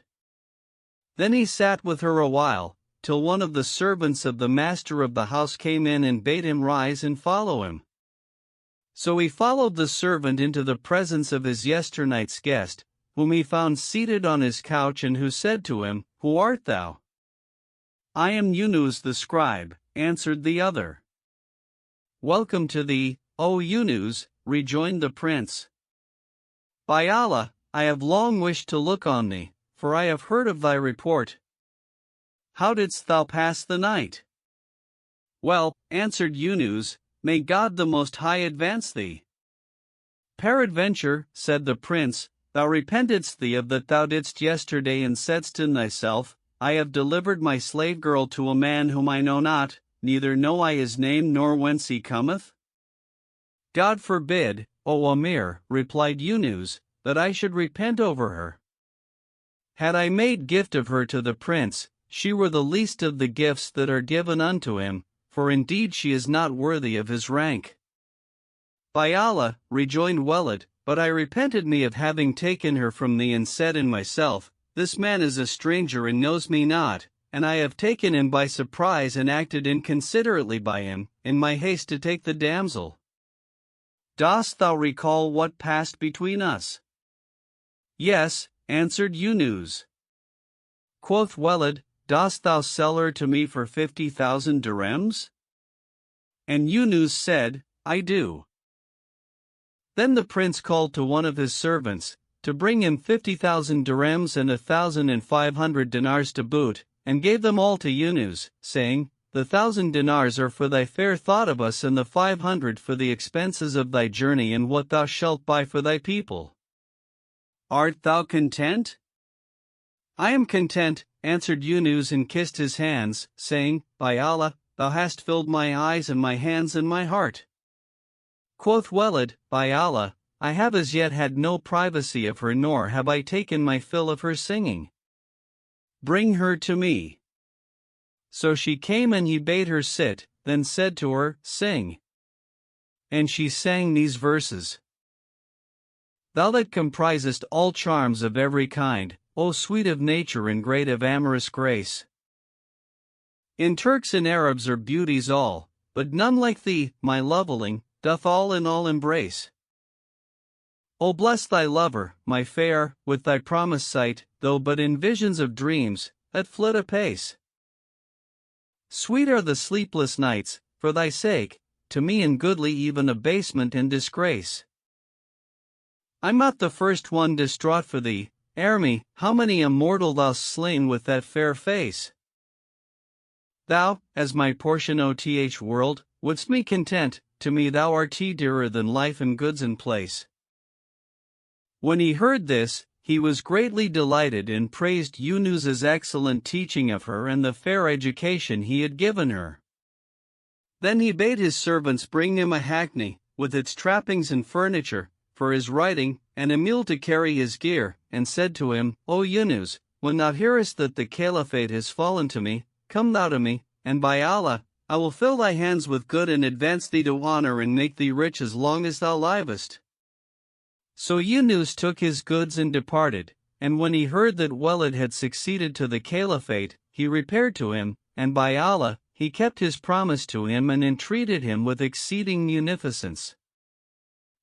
Then he sat with her a while, till one of the servants of the master of the house came in and bade him rise and follow him. So he followed the servant into the presence of his yesternight's guest, whom he found seated on his couch, and who said to him, Who art thou? I am Yunus the scribe, answered the other. Welcome to thee, O Yunus, rejoined the prince. By Allah, I have long wished to look on thee, for I have heard of thy report. How didst thou pass the night? Well, answered Yunus, may God the Most High advance thee. Peradventure, said the prince, thou repentedst thee of that thou didst yesterday, and saidst in thyself, I have delivered my slave girl to a man whom I know not, neither know I his name nor whence he cometh? God forbid, O Amir, replied Yunus, that I should repent over her. Had I made gift of her to the prince, she were the least of the gifts that are given unto him, for indeed she is not worthy of his rank. By Allah, rejoined Walid, but I repented me of having taken her from thee, and said in myself, This man is a stranger and knows me not, and I have taken him by surprise and acted inconsiderately by him, in my haste to take the damsel. Dost thou recall what passed between us? Yes, answered Yunus. Quoth Walid, Dost thou sell her to me for 50,000 dirhams? And Yunus said, I do. Then the prince called to one of his servants, to bring him 50,000 dirhams and 1,500 dinars to boot, and gave them all to Yunus, saying, The 1,000 dinars are for thy fair thought of us, and the 500 for the expenses of thy journey and what thou shalt buy for thy people. Art thou content? I am content, answered Yunus and kissed his hands, saying, By Allah, thou hast filled my eyes and my hands and my heart. Quoth Walid, By Allah, I have as yet had no privacy of her nor have I taken my fill of her singing. Bring her to me. So she came and he bade her sit, then said to her, Sing. And she sang these verses. Thou that comprisest all charms of every kind, O sweet of nature and great of amorous grace. In Turks and Arabs are beauties all, but none like thee, my loveling, doth all in all embrace. O bless thy lover, my fair, with thy promised sight, though but in visions of dreams, that flit apace. Sweet are the sleepless nights, for thy sake, to me and goodly even abasement and disgrace. I'm not the first one distraught for thee, ere me, how many a mortal thou'st slain with that fair face. Thou, as my portion O.Th. world, wouldst me content, to me thou art dearer than life and goods and place. When he heard this, he was greatly delighted and praised Yunus's excellent teaching of her and the fair education he had given her. Then he bade his servants bring him a hackney, with its trappings and furniture, for his riding, and a mule to carry his gear, and said to him, O Yunus, when thou hearest that the caliphate has fallen to me, come thou to me, and by Allah, I will fill thy hands with good and advance thee to honor and make thee rich as long as thou livest. So Yunus took his goods and departed, and when he heard that Walid had succeeded to the caliphate, he repaired to him, and by Allah, he kept his promise to him and entreated him with exceeding munificence.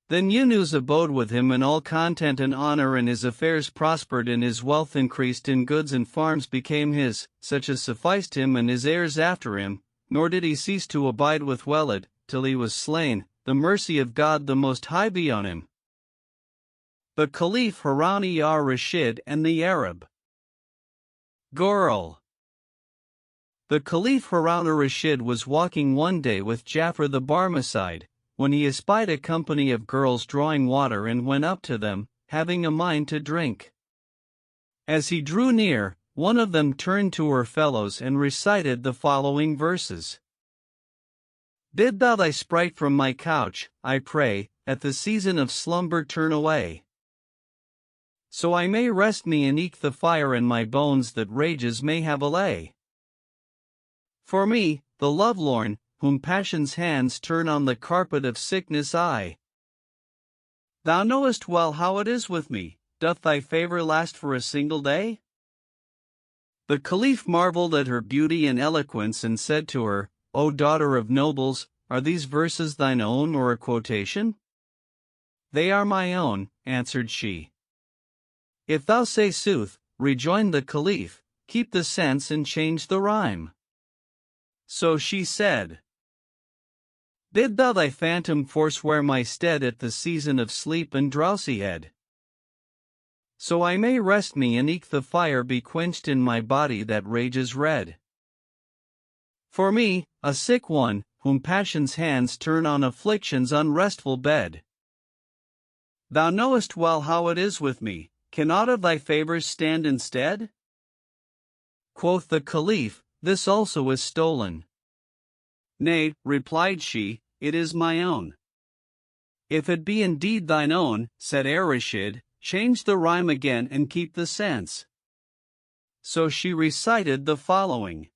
Then Yunus abode with him in all content and honor, and his affairs prospered and his wealth increased, and goods and farms became his, such as sufficed him and his heirs after him, nor did he cease to abide with Walid, till he was slain, the mercy of God the Most High be on him. The Caliph Harun-e-Rashid and the Arab Girl. The Caliph Harun-e-Rashid was walking one day with Jafar the Barmecide, when he espied a company of girls drawing water and went up to them, having a mind to drink. As he drew near, one of them turned to her fellows and recited the following verses. Bid thou thy sprite from my couch, I pray, at the season of slumber turn away. So I may rest me and eke the fire in my bones that rages may have allay. For me, the lovelorn, whom passion's hands turn on the carpet of sickness I. Thou knowest well how it is with me, doth thy favor last for a single day? The Caliph marveled at her beauty and eloquence and said to her, O daughter of nobles, are these verses thine own or a quotation? They are my own, answered she. If thou say sooth, rejoined the Caliph, keep the sense and change the rhyme. So she said, Bid thou thy phantom forswear my stead at the season of sleep and drowsyhead. So I may rest me and eke the fire be quenched in my body that rages red. For me, a sick one, whom passion's hands turn on affliction's unrestful bed. Thou knowest well how it is with me, can aught of thy favors stand instead? Quoth the Caliph, This also is stolen. Nay, replied she, it is my own. If it be indeed thine own, said Rashid, change the rhyme again and keep the sense. So she recited the following.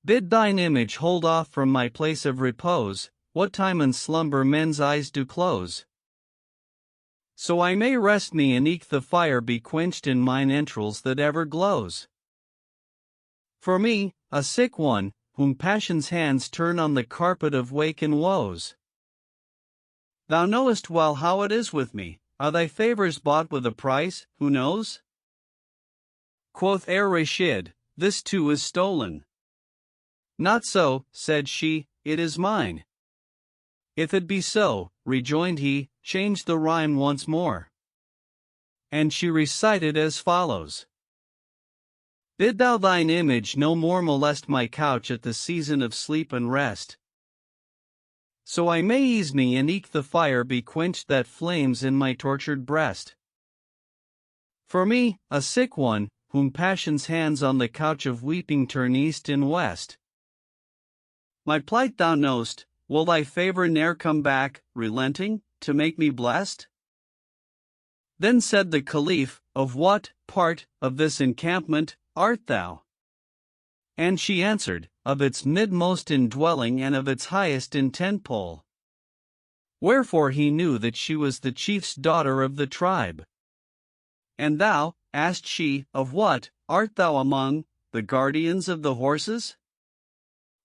Bid thine image hold off from my place of repose, what time in slumber men's eyes do close. So I may rest me and eke the fire be quenched in mine entrails that ever glows. For me, a sick one, whom passion's hands turn on the carpet of wake and woes. Thou knowest well how it is with me, are thy favors bought with a price, who knows? Quoth Rashid, this too is stolen. Not so, said she, it is mine. If it be so, rejoined he, change the rhyme once more. And she recited as follows. Bid thou thine image no more molest my couch at the season of sleep and rest. So I may ease me and eke the fire be quenched that flames in my tortured breast. For me, a sick one, whom passion's hands on the couch of weeping turn east and west. My plight thou know'st, will thy favor ne'er come back, relenting, to make me blessed? Then said the Caliph, Of what part of this encampment art thou? And she answered, Of its midmost indwelling and of its highest intent pole. Wherefore he knew that she was the chief's daughter of the tribe. And thou, asked she, of what art thou among the guardians of the horses?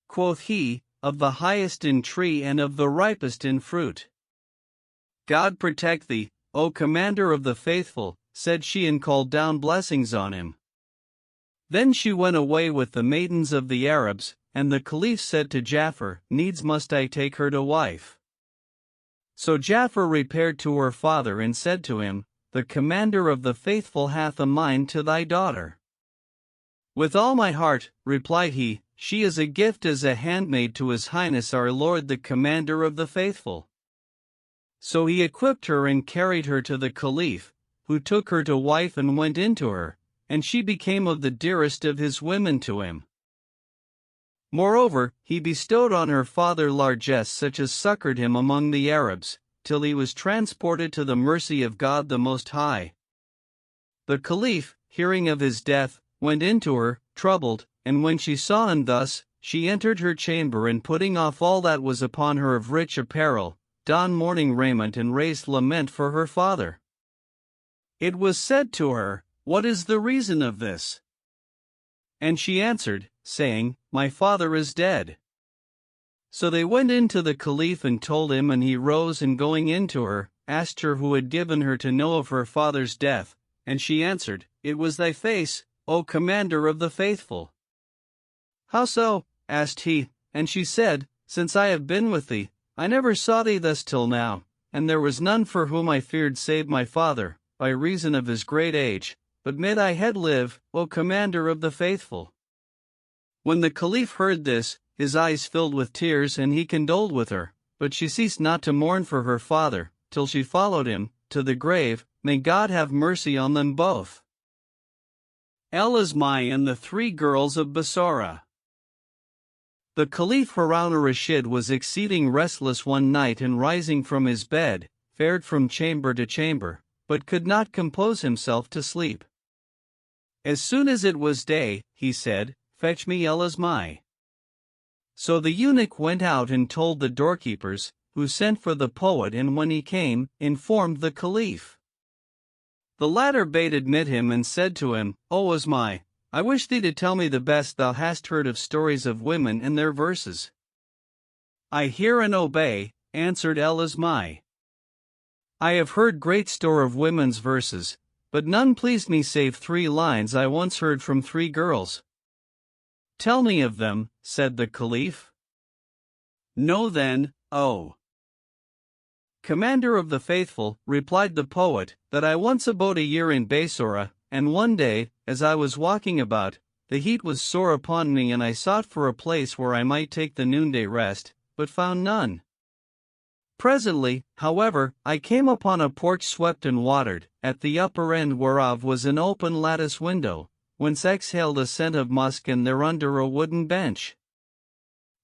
Quoth he, of the highest in tree and of the ripest in fruit. God protect thee, O commander of the faithful, said she, and called down blessings on him. Then she went away with the maidens of the Arabs, and the Caliph said to Ja'far, Needs must I take her to wife. So Ja'far repaired to her father and said to him, The commander of the faithful hath a mind to thy daughter. With all my heart, replied he, she is a gift as a handmaid to His Highness our Lord the commander of the faithful. So he equipped her and carried her to the Caliph, who took her to wife and went into her, and she became of the dearest of his women to him. Moreover, he bestowed on her father largesse such as succored him among the Arabs, till he was transported to the mercy of God the Most High. The Caliph, hearing of his death, went into her, troubled, and when she saw him thus, she entered her chamber and putting off all that was upon her of rich apparel, donned mourning raiment and raised lament for her father. It was said to her, What is the reason of this? And she answered, saying, My father is dead. So they went in to the Caliph and told him, and he rose and going in to her, asked her who had given her to know of her father's death, and she answered, It was thy face, O commander of the faithful. How so? Asked he, and she said, Since I have been with thee, I never saw thee thus till now, and there was none for whom I feared save my father, by reason of his great age, but may thy head live, O commander of the faithful. When the Caliph heard this, his eyes filled with tears, and he condoled with her, but she ceased not to mourn for her father, till she followed him to the grave. May God have mercy on them both. El-Azmai and the Three Girls of Bassorah. The Caliph Harun al-Rashid was exceeding restless one night, and rising from his bed, fared from chamber to chamber, but could not compose himself to sleep. As soon as it was day, he said, Fetch me El-Azmai. So the eunuch went out and told the doorkeepers, who sent for the poet, and when he came, informed the Caliph. The latter bade admit him and said to him, O Azmai, I wish thee to tell me the best thou hast heard of stories of women and their verses. I hear and obey, answered El-Azmai. I have heard great store of women's verses, but none pleased me save 3 lines I once heard from 3 girls. Tell me of them, said the Caliph. Know then, O Commander of the Faithful, replied the poet, that I once abode a year in Bassorah, and one day, as I was walking about, the heat was sore upon me, and I sought for a place where I might take the noonday rest, but found none. Presently, however, I came upon a porch swept and watered, at the upper end whereof was an open lattice window, whence exhaled a scent of musk, and thereunder a wooden bench.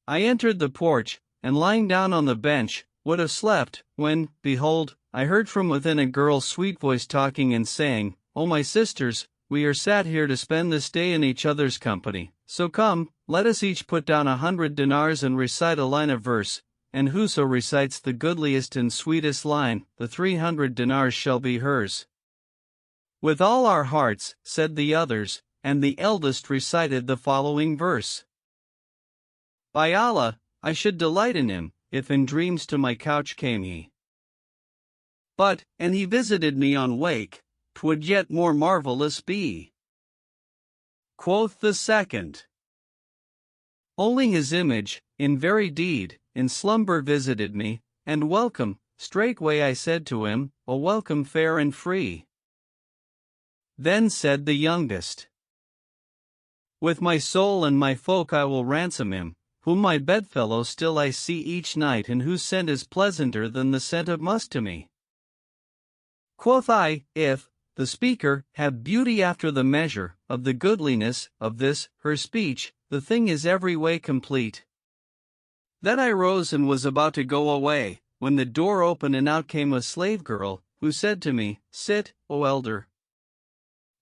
I entered the porch, and lying down on the bench, would have slept, when, behold, I heard from within a girl's sweet voice talking and saying, O my sisters, we are sat here to spend this day in each other's company, so come, let us each put down 100 dinars and recite a line of verse, and whoso recites the goodliest and sweetest line, the 300 dinars shall be hers. With all our hearts, said the others, and the eldest recited the following verse. By Allah, I should delight in him, if in dreams to my couch came he. But, and he visited me on wake, 'twould yet more marvelous be. Quoth the second. Only his image, in very deed, in slumber visited me, and welcome, straightway I said to him, O welcome fair and free. Then said the youngest. With my soul and my folk I will ransom him, whom my bedfellow still I see each night, and whose scent is pleasanter than the scent of musk to me. Quoth I, if the speaker have beauty after the measure, of the goodliness of this, her speech, the thing is every way complete. Then I rose and was about to go away, when the door opened and out came a slave girl, who said to me, "Sit, O elder."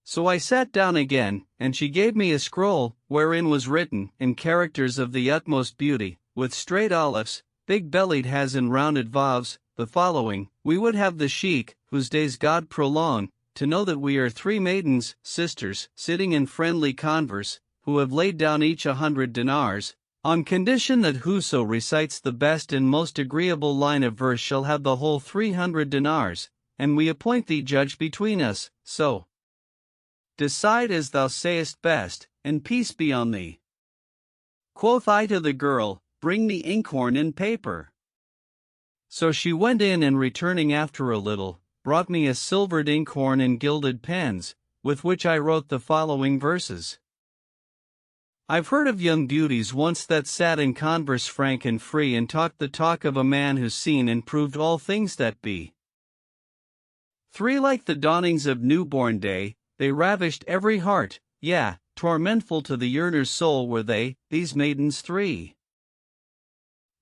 So I sat down again, and she gave me a scroll, wherein was written, in characters of the utmost beauty, with straight olives, big-bellied has in rounded vowels, the following: "We would have the sheik, whose days God prolong, to know that we are 3 maidens, sisters, sitting in friendly converse, who have laid down each 100 dinars, on condition that whoso recites the best and most agreeable line of verse shall have the whole 300 dinars, and we appoint thee judge between us, so decide as thou sayest best, and peace be on thee." Quoth I to the girl, "Bring me inkhorn and paper." So she went in, and returning after a little, brought me a silvered inkhorn and gilded pens, with which I wrote the following verses. I've heard of young beauties once that sat in converse frank and free, and talked the talk of a man who's seen and proved all things that be. 3 like the dawnings of newborn day, they ravished every heart, yea, tormentful to the yearner's soul were they, these maidens 3.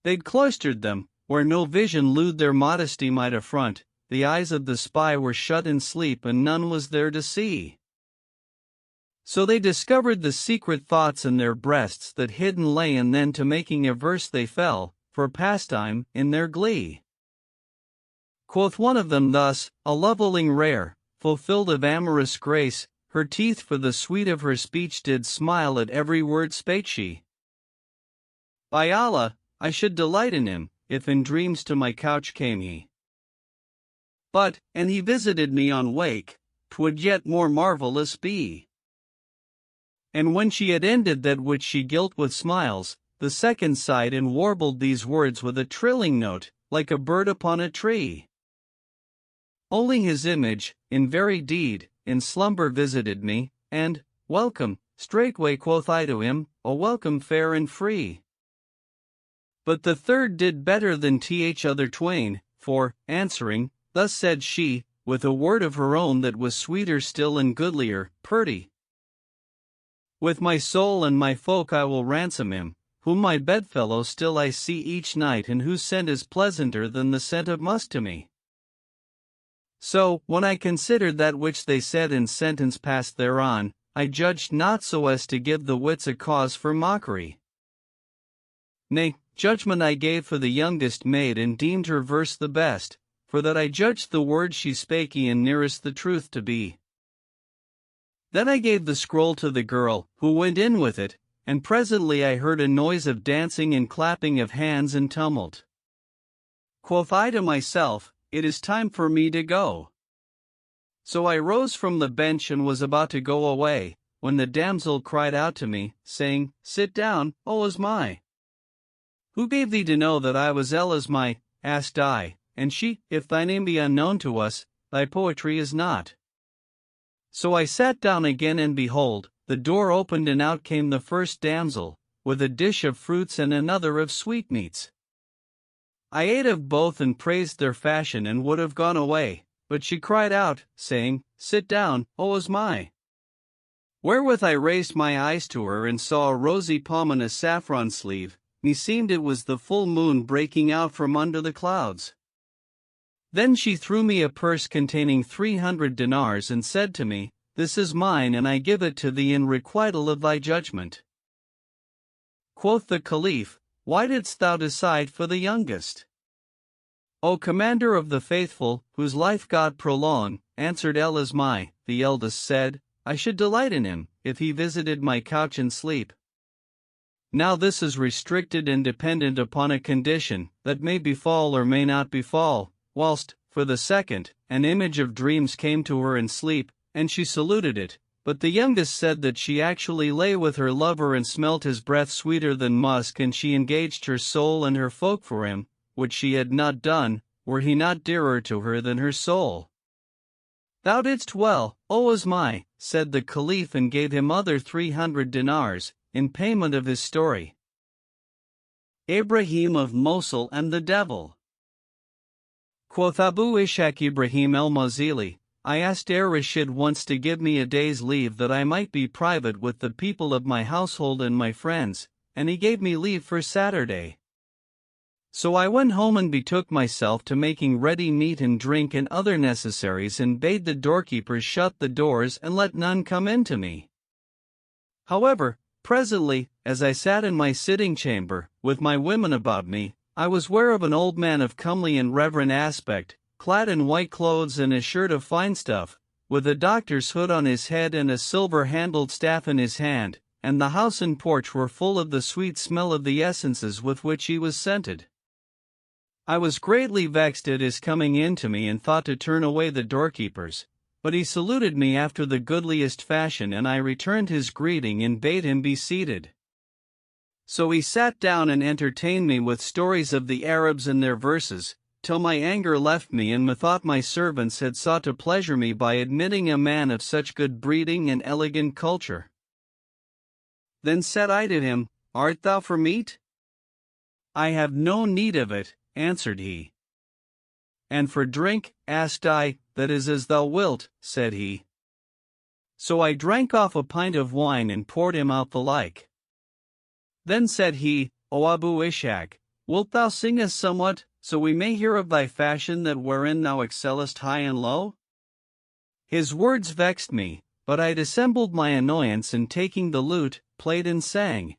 They'd cloistered them, where no vision lewd their modesty might affront, the eyes of the spy were shut in sleep and none was there to see. So they discovered the secret thoughts in their breasts that hidden lay, and then to making a verse they fell, for pastime, in their glee. Quoth one of them thus, "A loveling rare, fulfilled of amorous grace, her teeth for the sweet of her speech did smile at every word spake she. By Allah, I should delight in him, if in dreams to my couch came he. But, and he visited me on wake, 'twould yet more marvelous be." And when she had ended that which she gilt with smiles, the second sighed and warbled these words with a trilling note, like a bird upon a tree. "Only his image, in very deed, in slumber visited me, and, welcome, straightway quoth I to him, a welcome fair and free." But the third did better than th other twain, for, answering, thus said she, with a word of her own that was sweeter still and goodlier, "Purty, with my soul and my folk I will ransom him, whom my bedfellow still I see each night, and whose scent is pleasanter than the scent of musk to me." So, when I considered that which they said in sentence passed thereon, I judged not so as to give the wits a cause for mockery. Nay, judgment I gave for the youngest maid, and deemed her verse the best, for that I judged the words she spake and nearest the truth to be. Then I gave the scroll to the girl, who went in with it, and presently I heard a noise of dancing and clapping of hands and tumult. Quoth I to myself, "It is time for me to go." So I rose from the bench and was about to go away, when the damsel cried out to me, saying, "Sit down, O Asmai." "Who gave thee to know that I was El Asmai?" asked I, and she, "If thy name be unknown to us, thy poetry is not." So I sat down again, and behold, the door opened and out came the first damsel, with a dish of fruits and another of sweetmeats. I ate of both and praised their fashion and would have gone away, but she cried out, saying, "Sit down, O Asmai." Wherewith I raised my eyes to her and saw a rosy palm and a saffron sleeve, meseemed it was the full moon breaking out from under the clouds. Then she threw me a purse containing 300 dinars and said to me, "This is mine, and I give it to thee in requital of thy judgment." Quoth the Caliph, "Why didst thou decide for the youngest?" "O Commander of the Faithful, whose life God prolong," answered El Asmai, the eldest said, "I should delight in him, if he visited my couch in sleep. Now this is restricted and dependent upon a condition, that may befall or may not befall, whilst, for the second, an image of dreams came to her in sleep, and she saluted it, but the youngest said that she actually lay with her lover and smelt his breath sweeter than musk, and she engaged her soul and her folk for him, which she had not done, were he not dearer to her than her soul." "Thou didst well, O Asmai," said the Caliph, and gave him other 300 dinars, in payment of his story. Ibrahim of Mosul and the Devil. Quoth Abu Ishaq Ibrahim el-Mawzili, I asked Rashid once to give me a day's leave that I might be private with the people of my household and my friends, and he gave me leave for Saturday. So I went home and betook myself to making ready meat and drink and other necessaries, and bade the doorkeepers shut the doors and let none come in to me. However, presently, as I sat in my sitting chamber, with my women about me, I was ware of an old man of comely and reverend aspect, clad in white clothes and a shirt of fine stuff, with a doctor's hood on his head and a silver-handled staff in his hand, and the house and porch were full of the sweet smell of the essences with which he was scented. I was greatly vexed at his coming in to me and thought to turn away the doorkeepers, but he saluted me after the goodliest fashion, and I returned his greeting and bade him be seated. So he sat down and entertained me with stories of the Arabs and their verses, till my anger left me, and methought my servants had sought to pleasure me by admitting a man of such good breeding and elegant culture. Then said I to him, Art thou for meat? I have no need of it, answered he. And for drink, asked I. That is as thou wilt, said he. So I drank off a pint of wine and poured him out the like. Then said he, O Abu Ishaq, wilt thou sing us somewhat, so we may hear of thy fashion that wherein thou excellest high and low? His words vexed me, but I dissembled my annoyance, and taking the lute, played and sang.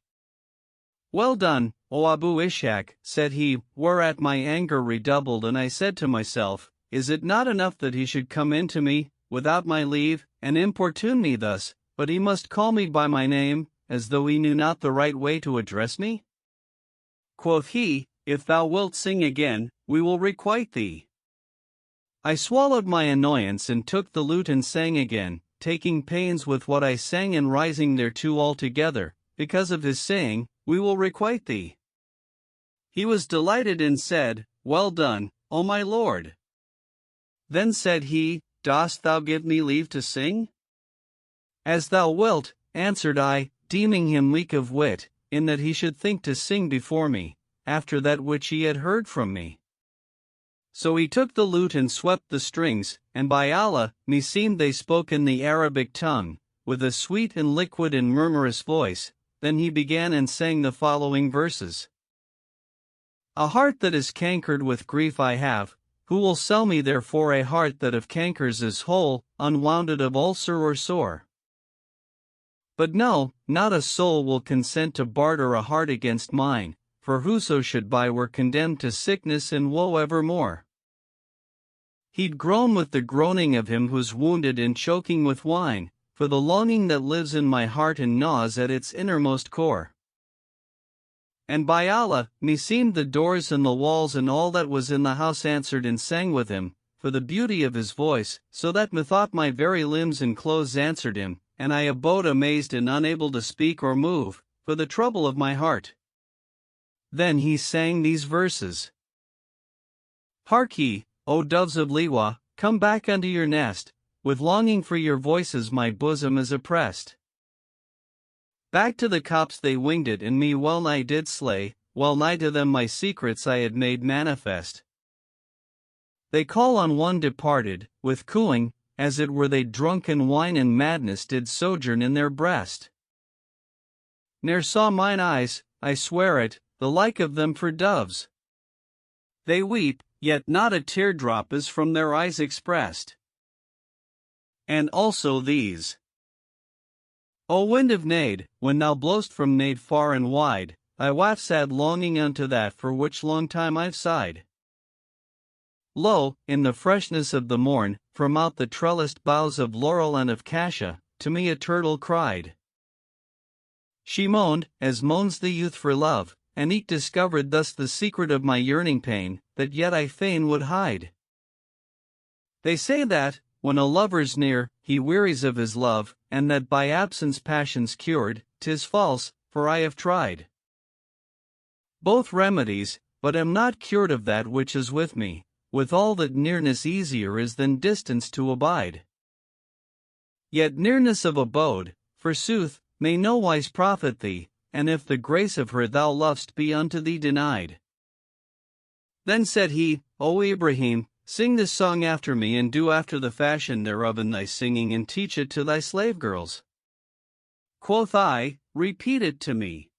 Well done, O Abu Ishaq, said he, whereat my anger redoubled, and I said to myself, Is it not enough that he should come in to me, without my leave, and importune me thus, but he must call me by my name, as though he knew not the right way to address me? Quoth he, If thou wilt sing again, we will requite thee. I swallowed my annoyance and took the lute and sang again, taking pains with what I sang and rising thereto altogether, because of his saying, We will requite thee. He was delighted and said, Well done, O my lord. Then said he, Dost thou give me leave to sing? As thou wilt, answered I, deeming him weak of wit, in that he should think to sing before me, after that which he had heard from me. So he took the lute and swept the strings, and by Allah, meseemed they spoke in the Arabic tongue, with a sweet and liquid and murmurous voice. Then he began and sang the following verses. A heart that is cankered with grief I have, who will sell me therefore a heart that of cankers is whole, unwounded of ulcer or sore? But no, not a soul will consent to barter a heart against mine, for whoso should buy were condemned to sickness and woe evermore. He'd groan with the groaning of him who's wounded and choking with wine, for the longing that lives in my heart and gnaws at its innermost core. And by Allah, meseemed the doors and the walls and all that was in the house answered and sang with him, for the beauty of his voice, so that methought my very limbs and clothes answered him, and I abode amazed and unable to speak or move, for the trouble of my heart. Then he sang these verses. Hark ye, O doves of Liwa, come back unto your nest, with longing for your voices my bosom is oppressed. Back to the copse they winged it, and me well nigh did slay, well nigh to them my secrets I had made manifest. They call on one departed, with cooing, as it were they drunk in wine and madness did sojourn in their breast. Ne'er saw mine eyes, I swear it, the like of them for doves. They weep, yet not a teardrop is from their eyes expressed. And also these. O wind of Nade, when thou blow'st from Nade far and wide, I waft sad longing unto that for which long time I've sighed. Lo, in the freshness of the morn, from out the trellised boughs of laurel and of cassia, to me a turtle cried. She moaned, as moans the youth for love, and eke discovered thus the secret of my yearning pain, that yet I fain would hide. They say that, when a lover's near, he wearies of his love, and that by absence passion's cured. 'Tis false, for I have tried both remedies, but am not cured of that which is with me, with all that nearness easier is than distance to abide. Yet nearness of abode, forsooth, may nowise profit thee, and if the grace of her thou lovest be unto thee denied. Then said he, O Ibrahim, sing this song after me, and do after the fashion thereof in thy singing, and teach it to thy slave girls. Quoth I, Repeat it to me.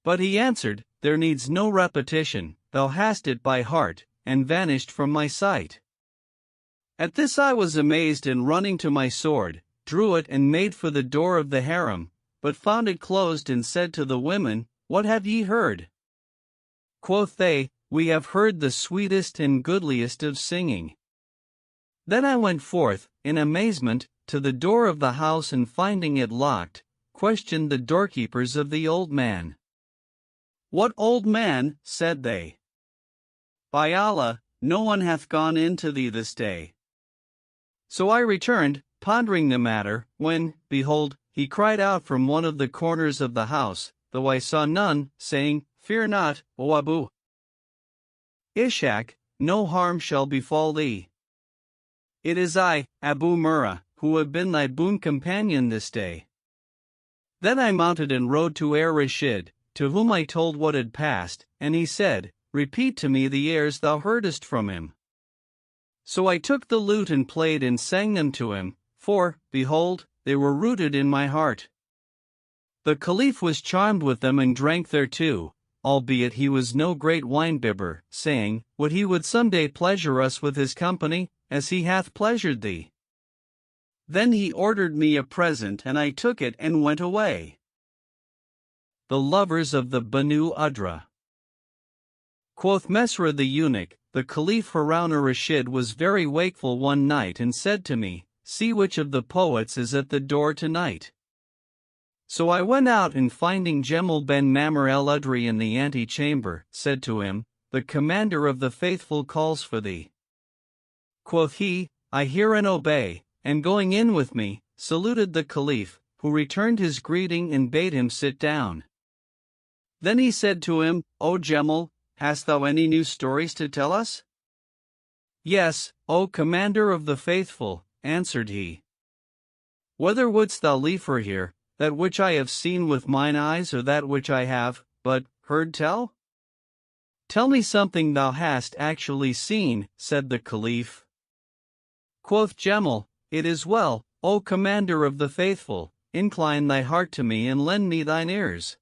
But he answered, There needs no repetition, thou hast it by heart, and vanished from my sight. At this I was amazed, and running to my sword, drew it and made for the door of the harem, but found it closed, and said to the women, What have ye heard? Quoth they, We have heard the sweetest and goodliest of singing. Then I went forth, in amazement, to the door of the house, and finding it locked, questioned the doorkeepers of the old man. What old man? Said they. By Allah, no one hath gone in to thee this day. So I returned, pondering the matter, when, behold, he cried out from one of the corners of the house, though I saw none, saying, Fear not, O Abu Ishaq, no harm shall befall thee. It is I, Abu Murrah, who have been thy boon companion this day. Then I mounted and rode to Rashid, to whom I told what had passed, and he said, Repeat to me the airs thou heardest from him. So I took the lute and played and sang them to him, for, behold, they were rooted in my heart. The Caliph was charmed with them and drank thereto, albeit he was no great wine-bibber, saying, Would he would some day pleasure us with his company, as he hath pleasured thee. Then he ordered me a present, and I took it and went away. The lovers of the Banu Udra. Quoth Mesra the eunuch, the Caliph Harun-ar-Rashid was very wakeful one night, and said to me, See which of the poets is at the door tonight. So I went out, and finding Jemal ben Mamre el-Udri in the ante-chamber, said to him, The commander of the faithful calls for thee. Quoth he, I hear and obey, and going in with me, saluted the Caliph, who returned his greeting and bade him sit down. Then he said to him, O Jemal, hast thou any new stories to tell us? Yes, O commander of the faithful, answered he. Whether wouldst thou liefer hear, that which I have seen with mine eyes, or that which I have, but, heard tell? Tell me something thou hast actually seen, said the Caliph. Quoth Jemal, It is well, O commander of the faithful, incline thy heart to me and lend me thine ears.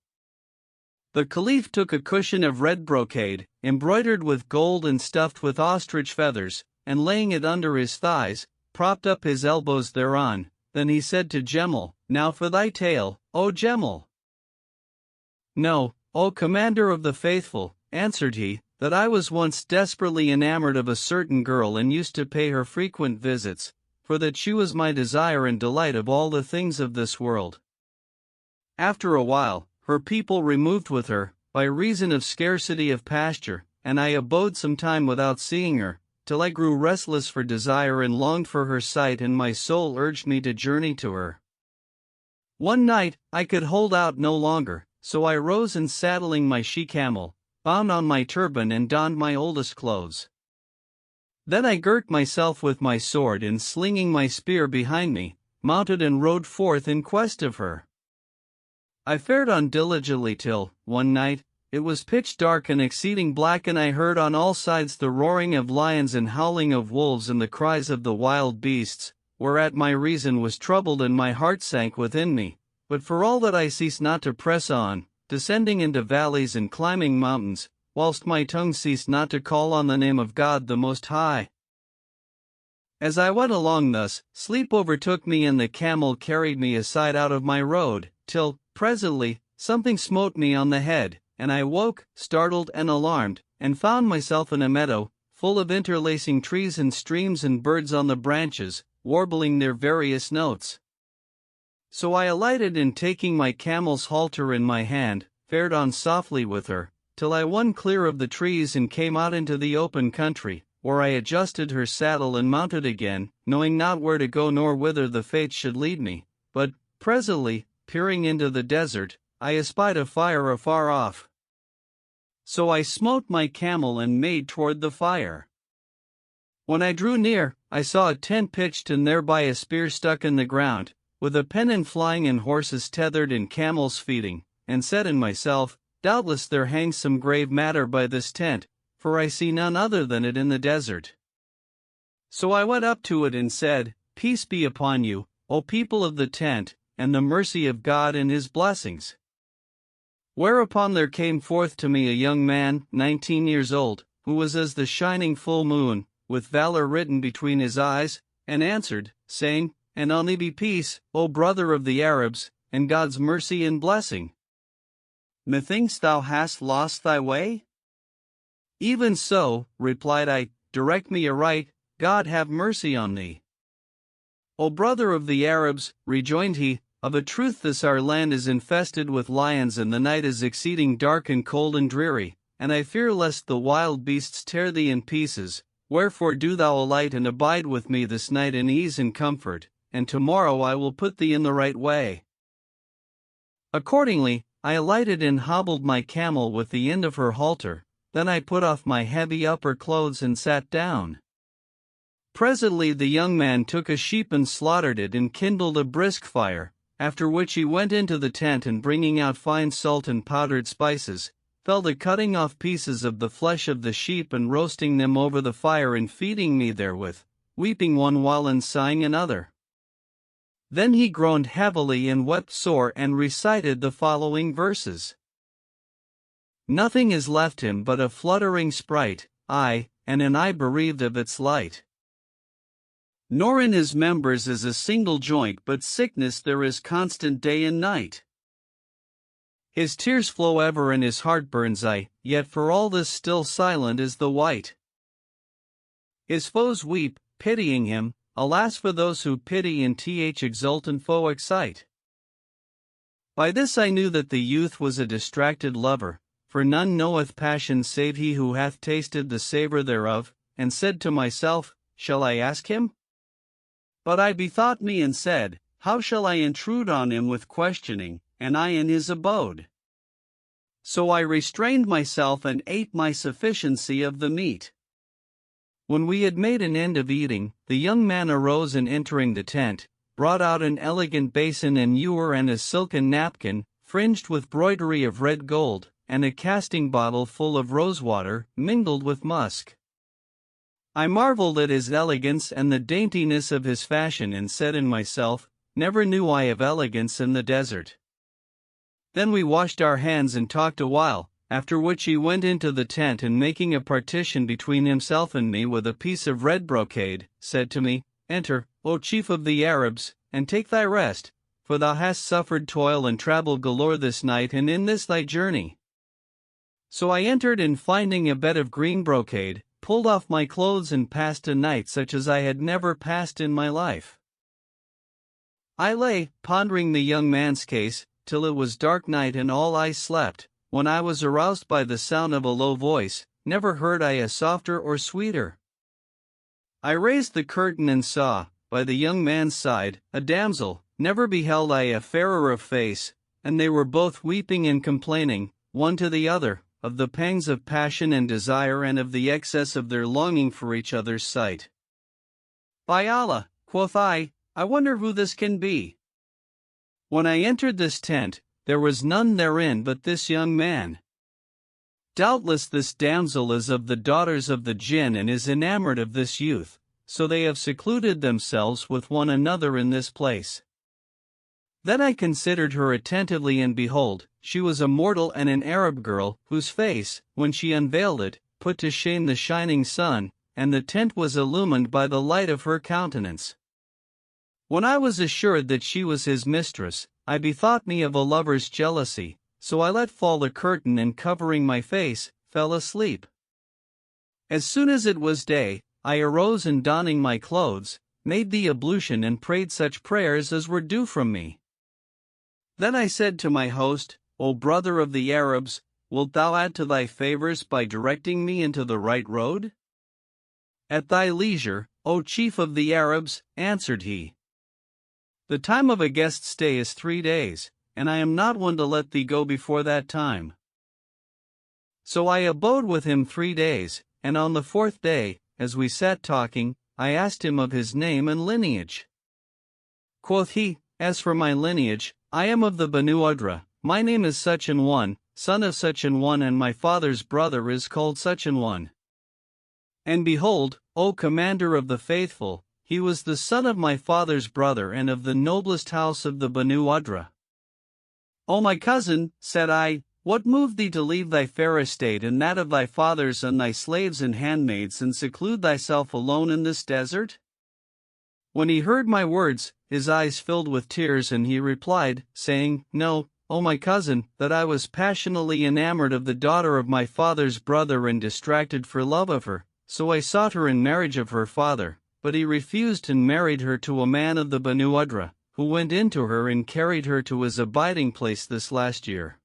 The Caliph took a cushion of red brocade, embroidered with gold and stuffed with ostrich feathers, and laying it under his thighs, propped up his elbows thereon. Then he said to Jemal, Now for thy tale, O Jemal. Know, O commander of the faithful, answered he, that I was once desperately enamored of a certain girl, and used to pay her frequent visits, for that she was my desire and delight of all the things of this world. After a while, her people removed with her, by reason of scarcity of pasture, and I abode some time without seeing her, till I grew restless for desire and longed for her sight, and my soul urged me to journey to her. One night, I could hold out no longer, so I rose, and saddling my she-camel, bound on my turban and donned my oldest clothes. Then I girt myself with my sword, and slinging my spear behind me, mounted and rode forth in quest of her. I fared on diligently till, one night, it was pitch dark and exceeding black, and I heard on all sides the roaring of lions and howling of wolves and the cries of the wild beasts, whereat my reason was troubled and my heart sank within me, but for all that I ceased not to press on, descending into valleys and climbing mountains, whilst my tongue ceased not to call on the name of God the Most High. As I went along thus, sleep overtook me, and the camel carried me aside out of my road, till, presently, something smote me on the head, and I woke, startled and alarmed, and found myself in a meadow, full of interlacing trees and streams and birds on the branches, warbling their various notes. So I alighted, and taking my camel's halter in my hand, fared on softly with her, till I won clear of the trees and came out into the open country, where I adjusted her saddle and mounted again, knowing not where to go nor whither the fates should lead me. But, presently, peering into the desert, I espied a fire afar off. So I smote my camel and made toward the fire. When I drew near, I saw a tent pitched and thereby a spear stuck in the ground, with a pennon flying and horses tethered and camels feeding, and said in myself, Doubtless there hangs some grave matter by this tent, for I see none other than it in the desert. So I went up to it and said, Peace be upon you, O people of the tent, and the mercy of God and his blessings. Whereupon there came forth to me a young man, 19 years old, who was as the shining full moon, with valor written between his eyes, and answered, saying, And on thee be peace, O brother of the Arabs, and God's mercy and blessing. Methinks thou hast lost thy way? Even so, replied I, direct me aright, God have mercy on thee. O brother of the Arabs, rejoined he, of a truth this our land is infested with lions and the night is exceeding dark and cold and dreary, and I fear lest the wild beasts tear thee in pieces, wherefore do thou alight and abide with me this night in ease and comfort, and tomorrow I will put thee in the right way. Accordingly, I alighted and hobbled my camel with the end of her halter, then I put off my heavy upper clothes and sat down. Presently the young man took a sheep and slaughtered it and kindled a brisk fire, after which he went into the tent and bringing out fine salt and powdered spices, fell to cutting off pieces of the flesh of the sheep and roasting them over the fire and feeding me therewith, weeping one while and sighing another. Then he groaned heavily and wept sore and recited the following verses. Nothing is left him but a fluttering sprite, aye, and an eye bereaved of its light. Nor in his members is a single joint, but sickness there is constant day and night. His tears flow ever and his heart burns aye, yet for all this still silent is the white. His foes weep, pitying him, alas for those who pity and exult and foe excite. By this I knew that the youth was a distracted lover, for none knoweth passion save he who hath tasted the savour thereof, and said to myself, Shall I ask him? But I bethought me and said, How shall I intrude on him with questioning, and I in his abode? So I restrained myself and ate my sufficiency of the meat. When we had made an end of eating, the young man arose and entering the tent, brought out an elegant basin and ewer and a silken napkin, fringed with broidery of red gold, and a casting bottle full of rosewater, mingled with musk. I marveled at his elegance and the daintiness of his fashion and said in myself, Never knew I of elegance in the desert. Then we washed our hands and talked a while, after which he went into the tent and making a partition between himself and me with a piece of red brocade, said to me, Enter, O chief of the Arabs, and take thy rest, for thou hast suffered toil and travel galore this night and in this thy journey. So I entered and finding a bed of green brocade, pulled off my clothes and passed a night such as I had never passed in my life. I lay, pondering the young man's case, till it was dark night and all eyes slept, when I was aroused by the sound of a low voice, never heard I a softer or sweeter. I raised the curtain and saw, by the young man's side, a damsel, never beheld I a fairer of face, and they were both weeping and complaining, one to the other, of the pangs of passion and desire and of the excess of their longing for each other's sight. By Allah, quoth I wonder who this can be. When I entered this tent, there was none therein but this young man. Doubtless this damsel is of the daughters of the jinn and is enamored of this youth, so they have secluded themselves with one another in this place. Then I considered her attentively and behold, she was a mortal and an Arab girl, whose face, when she unveiled it, put to shame the shining sun, and the tent was illumined by the light of her countenance. When I was assured that she was his mistress, I bethought me of a lover's jealousy, so I let fall the curtain and covering my face, fell asleep. As soon as it was day, I arose and donning my clothes, made the ablution and prayed such prayers as were due from me. Then I said to my host, O brother of the Arabs, wilt thou add to thy favors by directing me into the right road? At thy leisure, O chief of the Arabs, answered he. The time of a guest's stay is 3 days, and I am not one to let thee go before that time. So I abode with him 3 days, and on the 4th day, as we sat talking, I asked him of his name and lineage. Quoth he, As for my lineage, I am of the Banu Udra, my name is such an one, son of such an one, and my father's brother is called such an one. And behold, O commander of the faithful, he was the son of my father's brother and of the noblest house of the Banu Udra. O my cousin, said I, what moved thee to leave thy fair estate and that of thy fathers and thy slaves and handmaids and seclude thyself alone in this desert? When he heard my words, his eyes filled with tears, and he replied, saying, No, O my cousin, that I was passionately enamored of the daughter of my father's brother and distracted for love of her, so I sought her in marriage of her father, but he refused and married her to a man of the Banu Udra, who went into her and carried her to his abiding place this last year.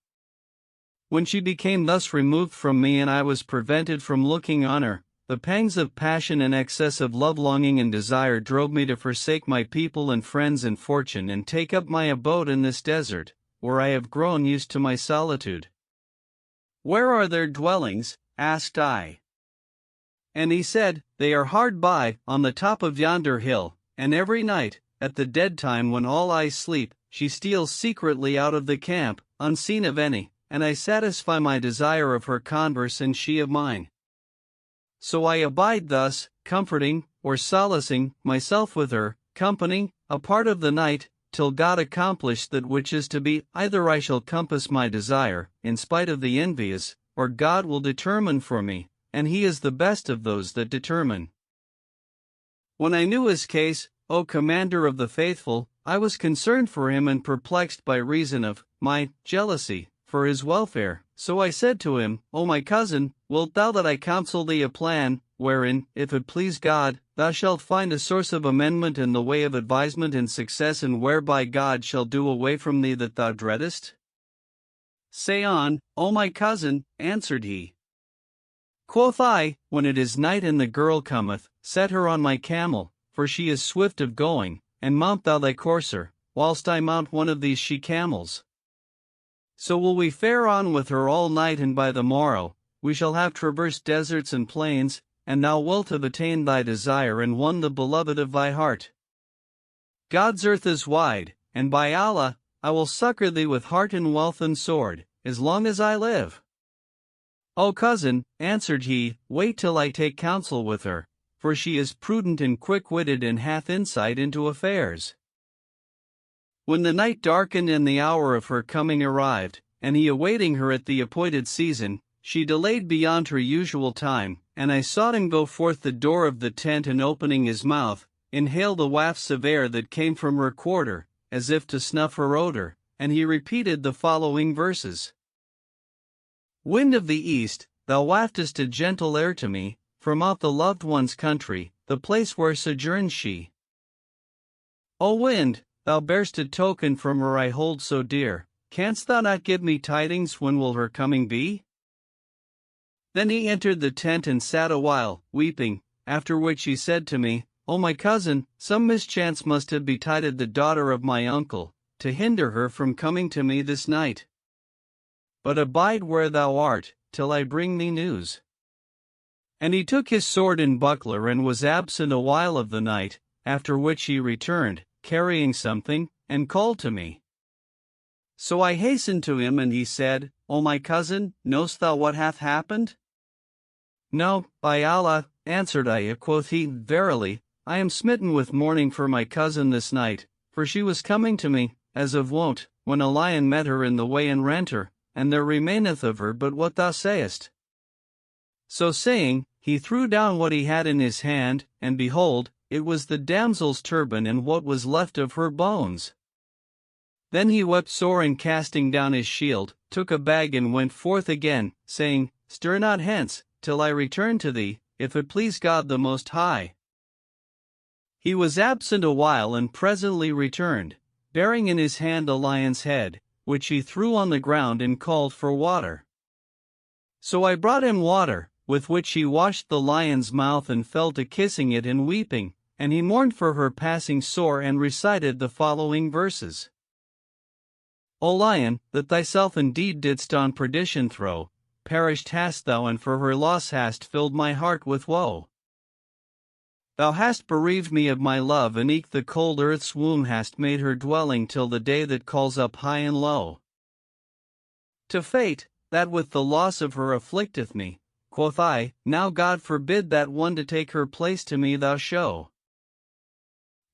When she became thus removed from me and I was prevented from looking on her, the pangs of passion and excess of love-longing and desire drove me to forsake my people and friends and fortune and take up my abode in this desert, where I have grown used to my solitude. Where are their dwellings? Asked I. And he said, They are hard by, on the top of yonder hill, and every night, at the dead time when all eyes sleep, she steals secretly out of the camp, unseen of any, and I satisfy my desire of her converse and she of mine. So I abide thus, comforting, or solacing, myself with her, company, a part of the night, till God accomplish that which is to be. Either I shall compass my desire, in spite of the envious, or God will determine for me, and he is the best of those that determine. When I knew his case, O commander of the faithful, I was concerned for him and perplexed by reason of my jealousy for his welfare. So I said to him, O my cousin, wilt thou that I counsel thee a plan, wherein, if it please God, thou shalt find a source of amendment in the way of advisement and success, and whereby God shall do away from thee that thou dreadest? Say on, O my cousin, answered he. Quoth I, when it is night and the girl cometh, set her on my camel, for she is swift of going, and mount thou thy courser, whilst I mount one of these she-camels. So will we fare on with her all night, and by the morrow, we shall have traversed deserts and plains, and thou wilt have attained thy desire and won the beloved of thy heart. God's earth is wide, and by Allah, I will succor thee with heart and wealth and sword, as long as I live. O cousin, answered he, wait till I take counsel with her, for she is prudent and quick-witted and hath insight into affairs. When the night darkened and the hour of her coming arrived, and he awaiting her at the appointed season, she delayed beyond her usual time, and I sought him go forth the door of the tent, and opening his mouth, inhale the wafts of air that came from her quarter, as if to snuff her odor, and he repeated the following verses. Wind of the east, thou waftest a gentle air to me, from out the loved one's country, the place where sojourns she. O wind, thou bear'st a token from her I hold so dear, canst thou not give me tidings when will her coming be? Then he entered the tent and sat a while, weeping, after which he said to me, O my cousin, some mischance must have betided the daughter of my uncle, to hinder her from coming to me this night. But abide where thou art, till I bring thee news. And he took his sword and buckler and was absent a while of the night, after which he returned, carrying something, and called to me. So I hastened to him, and he said, O my cousin, knowst thou what hath happened? No, by Allah, answered I. Quoth he, Verily, I am smitten with mourning for my cousin this night, for she was coming to me, as of wont, when a lion met her in the way and rent her, and there remaineth of her but what thou sayest. So saying, he threw down what he had in his hand, and behold, it was the damsel's turban and what was left of her bones. Then he wept sore, and casting down his shield, took a bag and went forth again, saying, Stir not hence, till I return to thee, if it please God the Most High. He was absent a while and presently returned, bearing in his hand a lion's head, which he threw on the ground and called for water. So I brought him water, with which he washed the lion's mouth and fell to kissing it and weeping, and he mourned for her passing sore and recited the following verses. O lion, that thyself indeed didst on perdition throw, perished hast thou, and for her loss hast filled my heart with woe. Thou hast bereaved me of my love, and eke the cold earth's womb hast made her dwelling till the day that calls up high and low. To fate, that with the loss of her afflicteth me, quoth I, now God forbid that one to take her place to me thou show.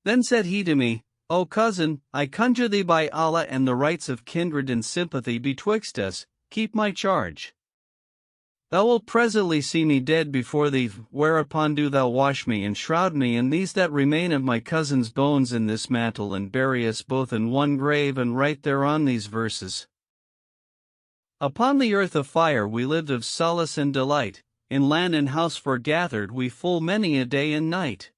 Then said he to me, O cousin, I conjure thee by Allah and the rights of kindred and sympathy betwixt us, keep my charge. Thou wilt presently see me dead before thee, whereupon do thou wash me and shroud me and these that remain of my cousin's bones in this mantle and bury us both in one grave and write thereon these verses. Upon the earth of fire we lived of solace and delight, in land and house foregathered we full many a day and night.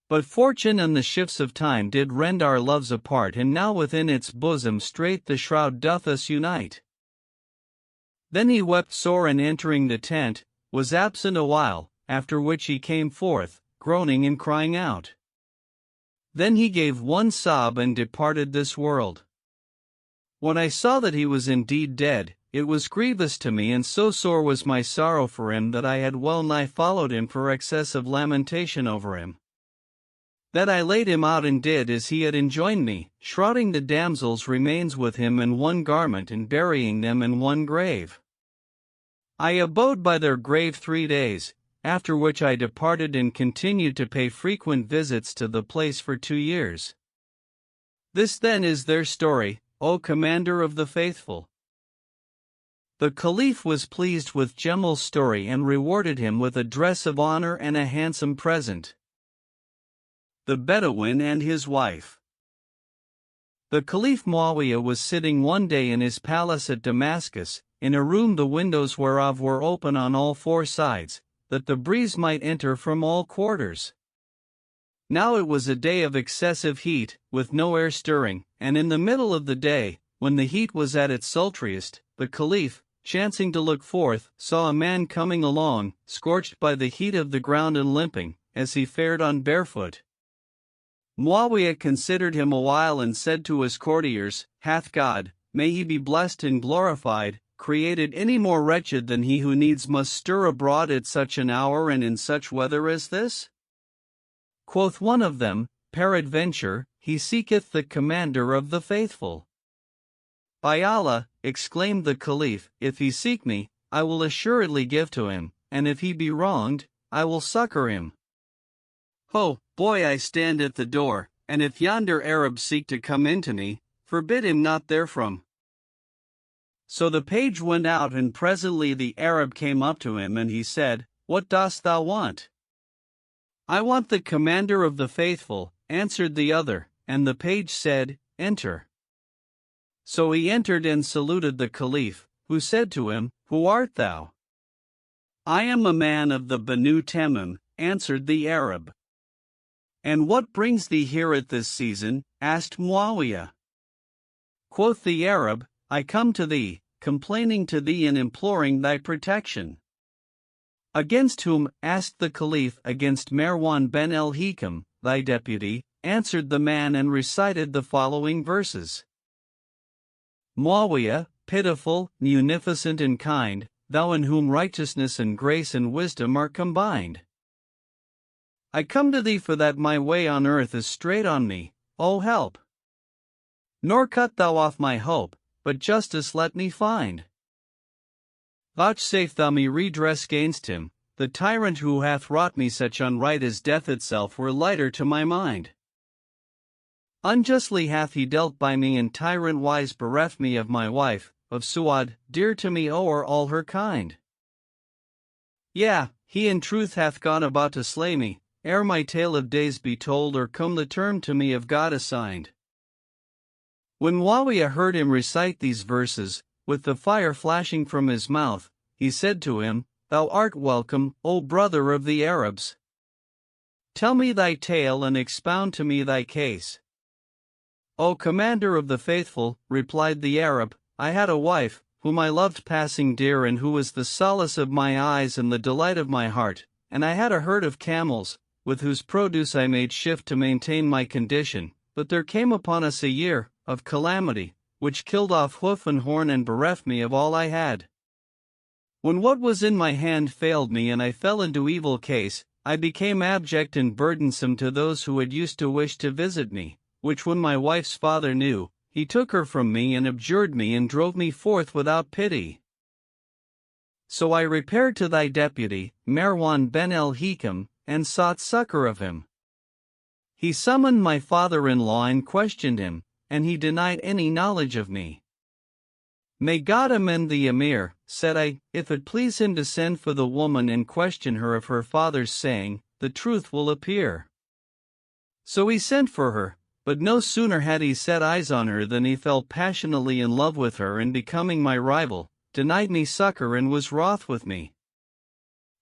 But fortune and the shifts of time did rend our loves apart, and now within its bosom straight the shroud doth us unite. Then he wept sore and entering the tent, was absent a while, after which he came forth, groaning and crying out. Then he gave one sob and departed this world. When I saw that he was indeed dead, it was grievous to me, and so sore was my sorrow for him that I had well nigh followed him for excess of lamentation over him. That I laid him out and did as he had enjoined me, shrouding the damsel's remains with him in one garment and burying them in one grave. I abode by their grave 3 days, after which I departed and continued to pay frequent visits to the place for 2 years. This then is their story, O Commander of the Faithful. The Caliph was pleased with Jemal's story and rewarded him with a dress of honor and a handsome present. The Bedouin and his wife. The Caliph Muawiyah was sitting one day in his palace at Damascus, in a room the windows whereof were open on all 4 sides, that the breeze might enter from all quarters. Now it was a day of excessive heat, with no air stirring, and in the middle of the day, when the heat was at its sultriest, the Caliph, chancing to look forth, saw a man coming along, scorched by the heat of the ground and limping, as he fared on barefoot. Muawiyah considered him a while and said to his courtiers, Hath God, may he be blessed and glorified, created any more wretched than he who needs must stir abroad at such an hour and in such weather as this? Quoth one of them, Peradventure, he seeketh the Commander of the Faithful. By Allah, exclaimed the Caliph, if he seek me, I will assuredly give to him, and if he be wronged, I will succor him. Ho, boy, I stand at the door, and if yonder Arab seek to come into me, forbid him not therefrom. So the page went out, and presently the Arab came up to him, and he said, What dost thou want? I want the Commander of the Faithful, answered the other, and the page said, Enter. So he entered and saluted the Caliph, who said to him, Who art thou? I am a man of the Banu Tamim, answered the Arab. And what brings thee here at this season? Asked Muawiyah. Quoth the Arab, I come to thee, complaining to thee and imploring thy protection. Against whom? Asked the Caliph. Against Marwan ben al-Hikam, thy deputy, answered the man and recited the following verses. Muawiyah, pitiful, munificent and kind, thou in whom righteousness and grace and wisdom are combined. I come to thee for that my way on earth is straight on me, O help! Nor cut thou off my hope, but justice let me find. Vouchsafe thou me redress gainst him, the tyrant who hath wrought me such unright as death itself were lighter to my mind. Unjustly hath he dealt by me, and tyrant-wise bereft me of my wife, of Suad, dear to me o'er all her kind. Yea, he in truth hath gone about to slay me, ere my tale of days be told or come the term to me of God assigned. When Muawiyah heard him recite these verses, with the fire flashing from his mouth, he said to him, Thou art welcome, O brother of the Arabs. Tell me thy tale and expound to me thy case. O Commander of the Faithful, replied the Arab, I had a wife, whom I loved passing dear and who was the solace of my eyes and the delight of my heart, and I had a herd of camels, with whose produce I made shift to maintain my condition, but there came upon us a year of calamity, which killed off hoof and horn and bereft me of all I had. When what was in my hand failed me and I fell into evil case, I became abject and burdensome to those who had used to wish to visit me, which when my wife's father knew, he took her from me and abjured me and drove me forth without pity. So I repaired to thy deputy, Marwan ben el-Hikam, and sought succor of him. He summoned my father-in-law and questioned him, and he denied any knowledge of me. May God amend the emir, said I, if it please him to send for the woman and question her of her father's saying, the truth will appear. So he sent for her, but no sooner had he set eyes on her than he fell passionately in love with her, and becoming my rival, denied me succor and was wroth with me.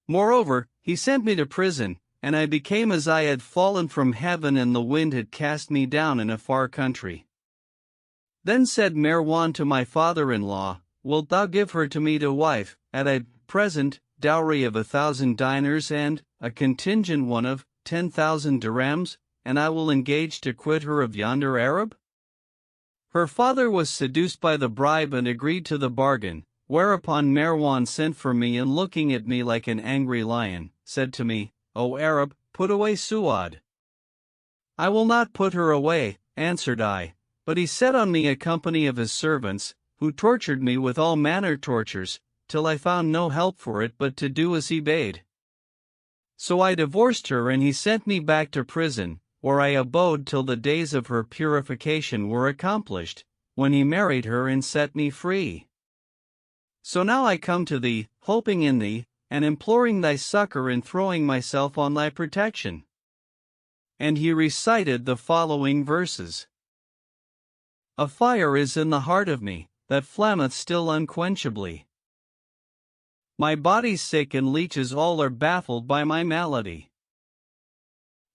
Moreover, he sent me to prison, and I became as I had fallen from heaven and the wind had cast me down in a far country. Then said Marwan to my father-in-law, wilt thou give her to me to wife, at a present dowry of 1,000 dinars and a contingent one of 10,000 dirhams, and I will engage to quit her of yonder Arab? Her father was seduced by the bribe and agreed to the bargain, whereupon Marwan sent for me and looking at me like an angry lion, said to me, O Arab, put away Suad. I will not put her away, answered I, but he set on me a company of his servants, who tortured me with all manner tortures, till I found no help for it but to do as he bade. So I divorced her and he sent me back to prison, where I abode till the days of her purification were accomplished, when he married her and set me free. So now I come to thee, hoping in thee, and imploring thy succor and throwing myself on thy protection. And he recited the following verses. A fire is in the heart of me, that flammeth still unquenchably. My body's sick and leeches all are baffled by my malady.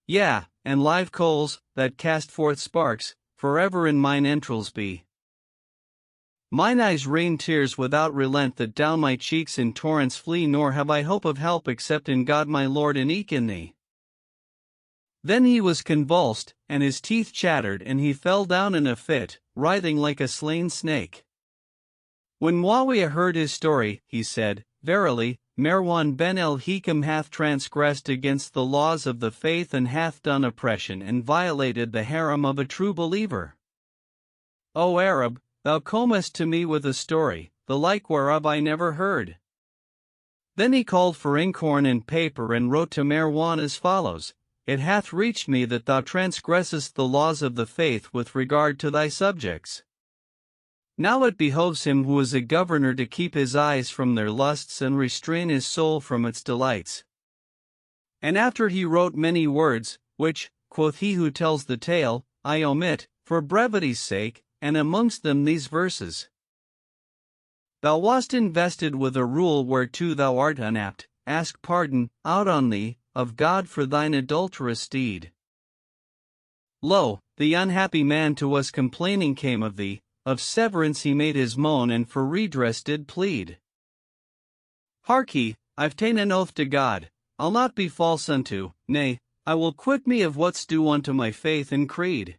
Yea, and live coals, that cast forth sparks, forever in mine entrails be. Mine eyes rain tears without relent that down my cheeks in torrents flee, nor have I hope of help except in God my Lord and eke in thee. Then he was convulsed, and his teeth chattered, and he fell down in a fit, writhing like a slain snake. When Muawiyah heard his story, he said, Verily, Marwan ben el-Hikam hath transgressed against the laws of the faith and hath done oppression and violated the harem of a true believer. O Arab, thou comest to me with a story, the like whereof I never heard. Then he called for inkhorn and paper and wrote to Marwan as follows, It hath reached me that thou transgressest the laws of the faith with regard to thy subjects. Now it behoves him who is a governor to keep his eyes from their lusts and restrain his soul from its delights. And after he wrote many words, which, quoth he who tells the tale, I omit, for brevity's sake, and amongst them these verses. Thou wast invested with a rule whereto thou art unapt, ask pardon, out on thee, of God for thine adulterous deed. Lo, the unhappy man to us complaining came of thee, of severance he made his moan and for redress did plead. Hark ye, I've ta'en an oath to God, I'll not be false unto, nay, I will quit me of what's due unto my faith and creed.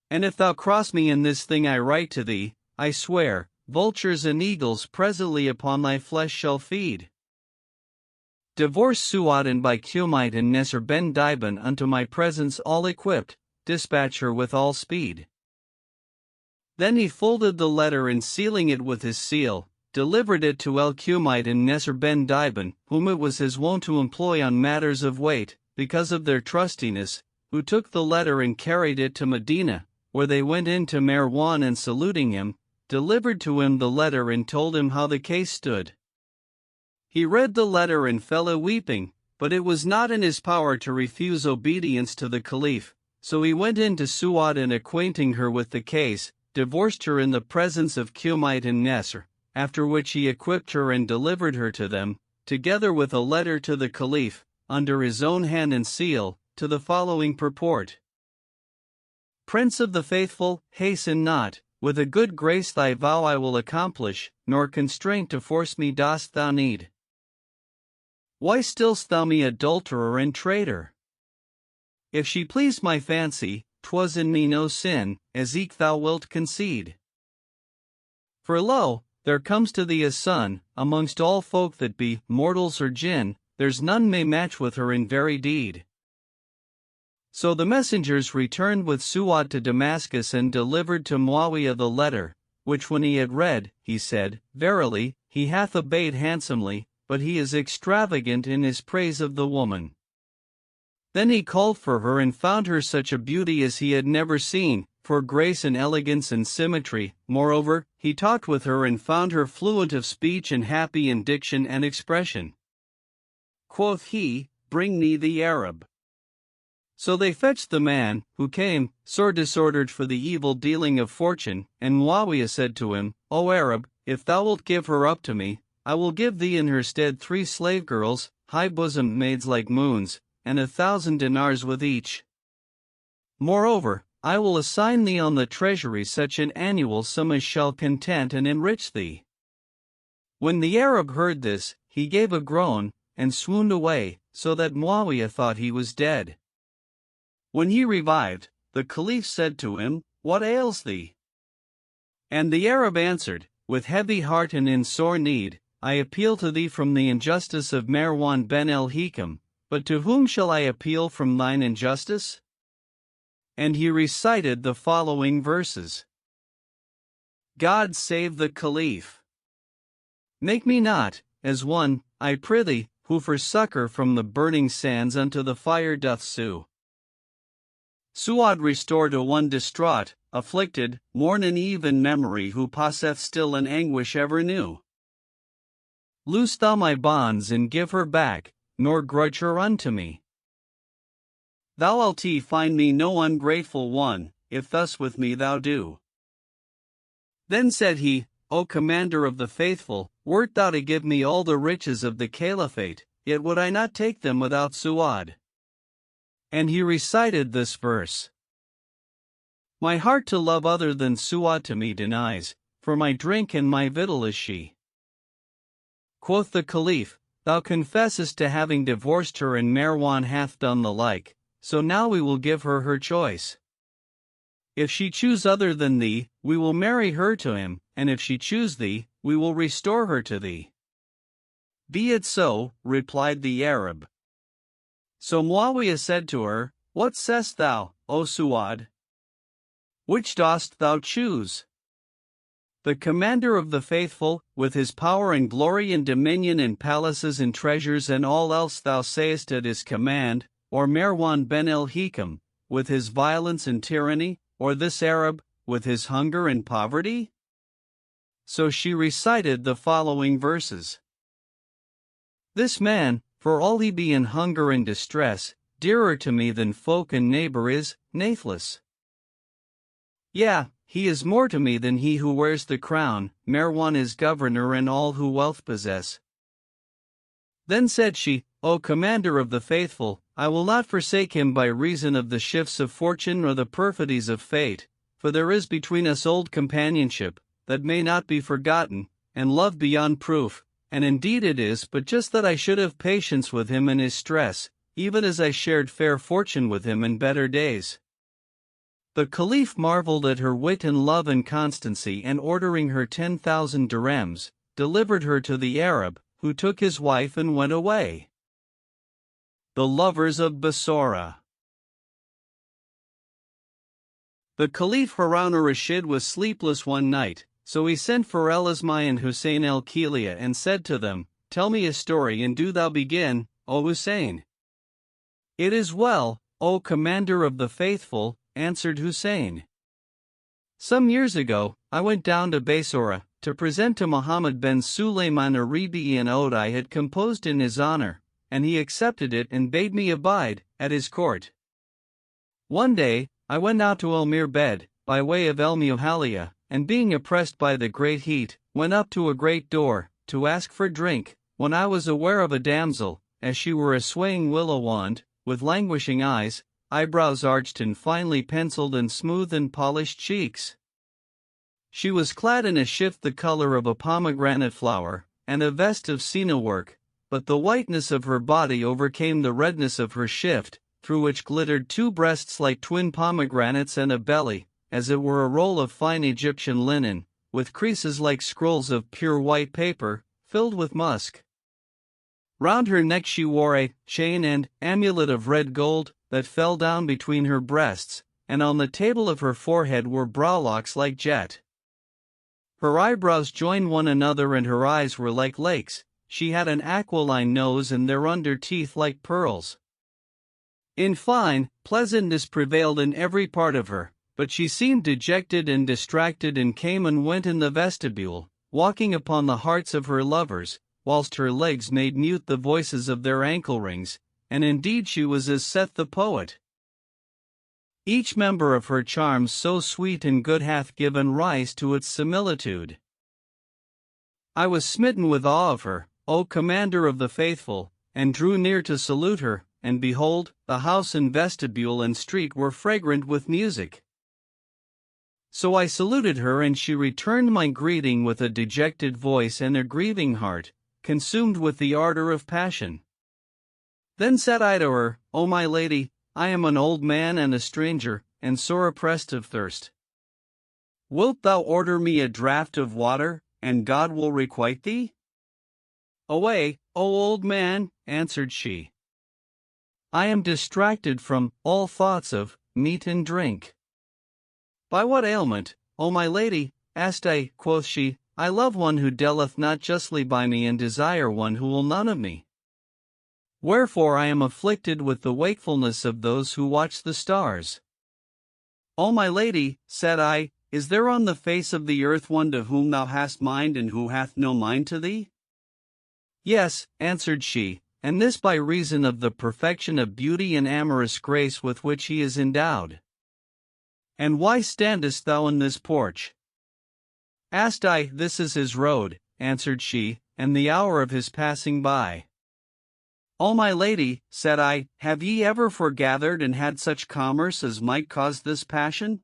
And if thou cross me in this thing I write to thee, I swear, vultures and eagles presently upon thy flesh shall feed. Divorce Suad and by Qumite and Nesr ben Diban unto my presence all equipped, dispatch her with all speed. Then he folded the letter and sealing it with his seal, delivered it to El-Qumite and Nesr ben Diban, whom it was his wont to employ on matters of weight, because of their trustiness, who took the letter and carried it to Medina, where they went in to Marwan and saluting him, delivered to him the letter and told him how the case stood. He read the letter and fell a-weeping, but it was not in his power to refuse obedience to the Caliph, so he went in to Suad and acquainting her with the case, divorced her in the presence of Qumite and Nesr, after which he equipped her and delivered her to them, together with a letter to the Caliph, under his own hand and seal, to the following purport. Prince of the faithful, hasten not, with a good grace thy vow I will accomplish, nor constraint to force me dost thou need. Why still'st thou me adulterer and traitor? If she pleased my fancy, 'twas in me no sin, as eke thou wilt concede. For lo, there comes to thee a son, amongst all folk that be, mortals or jinn, there's none may match with her in very deed. So the messengers returned with Suad to Damascus and delivered to Muawiyah the letter, which when he had read, he said, Verily, he hath obeyed handsomely, but he is extravagant in his praise of the woman. Then he called for her and found her such a beauty as he had never seen, for grace and elegance and symmetry. Moreover, he talked with her and found her fluent of speech and happy in diction and expression. Quoth he, Bring me the Arab. So they fetched the man, who came, sore disordered for the evil dealing of fortune, and Muawiyah said to him, O Arab, if thou wilt give her up to me, I will give thee in her stead 3 slave girls, high-bosomed maids like moons, and 1,000 dinars with each. Moreover, I will assign thee on the treasury such an annual sum as shall content and enrich thee. When the Arab heard this, he gave a groan, and swooned away, so that Muawiyah thought he was dead. When he revived, the Caliph said to him, What ails thee? And the Arab answered, With heavy heart and in sore need, I appeal to thee from the injustice of Marwan ben al-Hikam, but to whom shall I appeal from thine injustice? And he recited the following verses. God save the Caliph. Make me not, as one, I prithee, who for succor from the burning sands unto the fire doth sue. Su'ad restore to one distraught, afflicted, morn and eve in memory who passeth still in anguish ever new. Loose thou my bonds and give her back, nor grudge her unto me. Thou wilt find me no ungrateful one, if thus with me thou do. Then said he, O Commander of the Faithful, wert thou to give me all the riches of the Caliphate, yet would I not take them without Su'ad. And he recited this verse. My heart to love other than Su'ad to me denies, for my drink and my victual is she. Quoth the Caliph, Thou confessest to having divorced her and Marwan hath done the like, so now we will give her her choice. If she choose other than thee, we will marry her to him, and if she choose thee, we will restore her to thee. Be it so, replied the Arab. So Muawiyah said to her, What sayest thou, O Su'ad? Which dost thou choose? The Commander of the Faithful, with his power and glory and dominion and palaces and treasures and all else thou sayest at his command, or Marwan ben al-Hikam, with his violence and tyranny, or this Arab, with his hunger and poverty? So she recited the following verses. This man, for all he be in hunger and distress, dearer to me than folk and neighbor is, nathless. Yea, he is more to me than he who wears the crown, Marwan is governor and all who wealth possess. Then said she, O Commander of the Faithful, I will not forsake him by reason of the shifts of fortune or the perfidies of fate, for there is between us old companionship, that may not be forgotten, and love beyond proof, and indeed it is but just that I should have patience with him in his stress, even as I shared fair fortune with him in better days. The Caliph marveled at her wit and love and constancy, and ordering her 10,000 dirhams, delivered her to the Arab, who took his wife and went away. The Lovers of Bassorah. The Caliph Harun al-Rashid was sleepless one night, so he sent for El-Asmai and Hussein el-Khilia and said to them, Tell me a story and do thou begin, O Hussein. It is well, O Commander of the Faithful, answered Hussein. Some years ago, I went down to Bassorah, to present to Muhammad ben Sulayman a Ribi an ode I had composed in his honor, and he accepted it and bade me abide at his court. One day, I went out to El Mirbed, by way of El Muhallia, and being oppressed by the great heat, went up to a great door, to ask for drink, when I was aware of a damsel, as she were a swaying willow wand, with languishing eyes, eyebrows arched and finely penciled and smooth and polished cheeks. She was clad in a shift the color of a pomegranate flower, and a vest of Sina work, but the whiteness of her body overcame the redness of her shift, through which glittered 2 breasts like twin pomegranates and a belly, as it were a roll of fine Egyptian linen, with creases like scrolls of pure white paper, filled with musk. Round her neck she wore a chain and amulet of red gold, that fell down between her breasts, and on the table of her forehead were browlocks like jet. Her eyebrows joined one another and her eyes were like lakes. She had an aquiline nose and their under teeth like pearls. In fine, pleasantness prevailed in every part of her, but she seemed dejected and distracted and came and went in the vestibule, walking upon the hearts of her lovers, whilst her legs made mute the voices of their ankle rings, and indeed she was as saith the poet. Each member of her charms so sweet and good hath given rise to its similitude. I was smitten with awe of her, O Commander of the Faithful, and drew near to salute her, and behold, the house and vestibule and street were fragrant with music. So I saluted her and she returned my greeting with a dejected voice and a grieving heart, consumed with the ardor of passion. Then said I to her, O my lady, I am an old man and a stranger, and sore oppressed of thirst. Wilt thou order me a draught of water, and God will requite thee? Away, O old man, answered she. I am distracted from all thoughts of meat and drink. By what ailment, O my lady? Asked I, quoth she, I love one who dealeth not justly by me and desire one who will none of me. Wherefore I am afflicted with the wakefulness of those who watch the stars. O my lady, said I, is there on the face of the earth one to whom thou hast mind and who hath no mind to thee? Yes, answered she, and this by reason of the perfection of beauty and amorous grace with which he is endowed. And why standest thou in this porch? Asked I, this is his road, answered she, and the hour of his passing by. O my lady, said I, have ye ever foregathered and had such commerce as might cause this passion?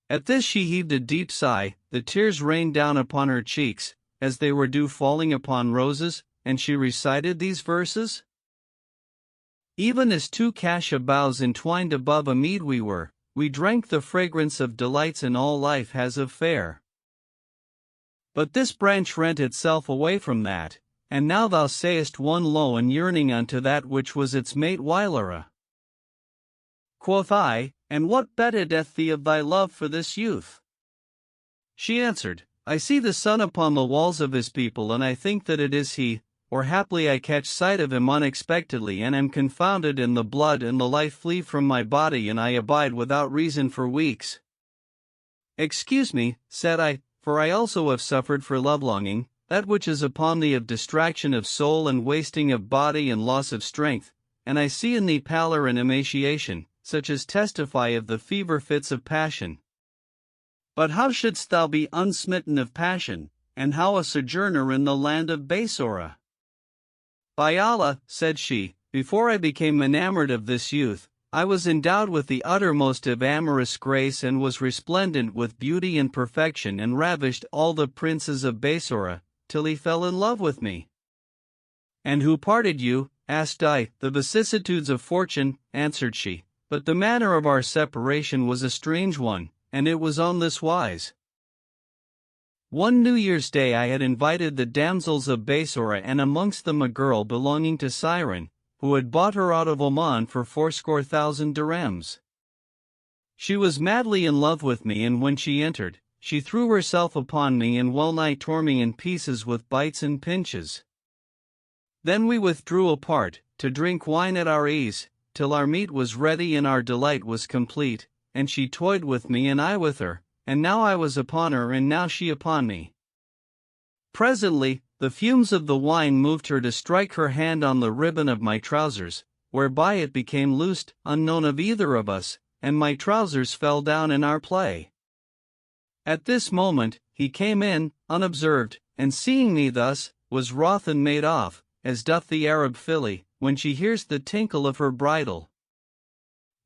At this she heaved a deep sigh, the tears rained down upon her cheeks, as they were dew falling upon roses, and she recited these verses. Even as two cassia boughs entwined above a mead we drank the fragrance of delights and all life has of fair. But this branch rent itself away from that, and now thou sayest one low and yearning unto that which was its mate whilera. Quoth I, and what betteth thee of thy love for this youth? She answered, I see the sun upon the walls of his people and I think that it is he, or haply I catch sight of him unexpectedly and am confounded in the blood and the life flee from my body and I abide without reason for weeks. Excuse me, said I, for I also have suffered for love-longing, that which is upon thee of distraction of soul and wasting of body and loss of strength, and I see in thee pallor and emaciation, such as testify of the fever fits of passion. But how shouldst thou be unsmitten of passion, and how a sojourner in the land of Basora? By Allah, said she, before I became enamored of this youth, I was endowed with the uttermost of amorous grace and was resplendent with beauty and perfection and ravished all the princes of Basora, till he fell in love with me. And who parted you? Asked I. The vicissitudes of fortune, answered she, but the manner of our separation was a strange one, and it was on this wise. One New Year's Day I had invited the damsels of Basora and amongst them a girl belonging to Siren, who had bought her out of Oman for 80,000 dirhams. She was madly in love with me and when she entered, she threw herself upon me and well-nigh tore me in pieces with bites and pinches. Then we withdrew apart, to drink wine at our ease, till our meat was ready and our delight was complete, and she toyed with me and I with her, and now I was upon her and now she upon me. Presently, the fumes of the wine moved her to strike her hand on the ribbon of my trousers, whereby it became loosed, unknown of either of us, and my trousers fell down in our play. At this moment, he came in, unobserved, and seeing me thus, was wroth and made off, as doth the Arab filly, when she hears the tinkle of her bridle.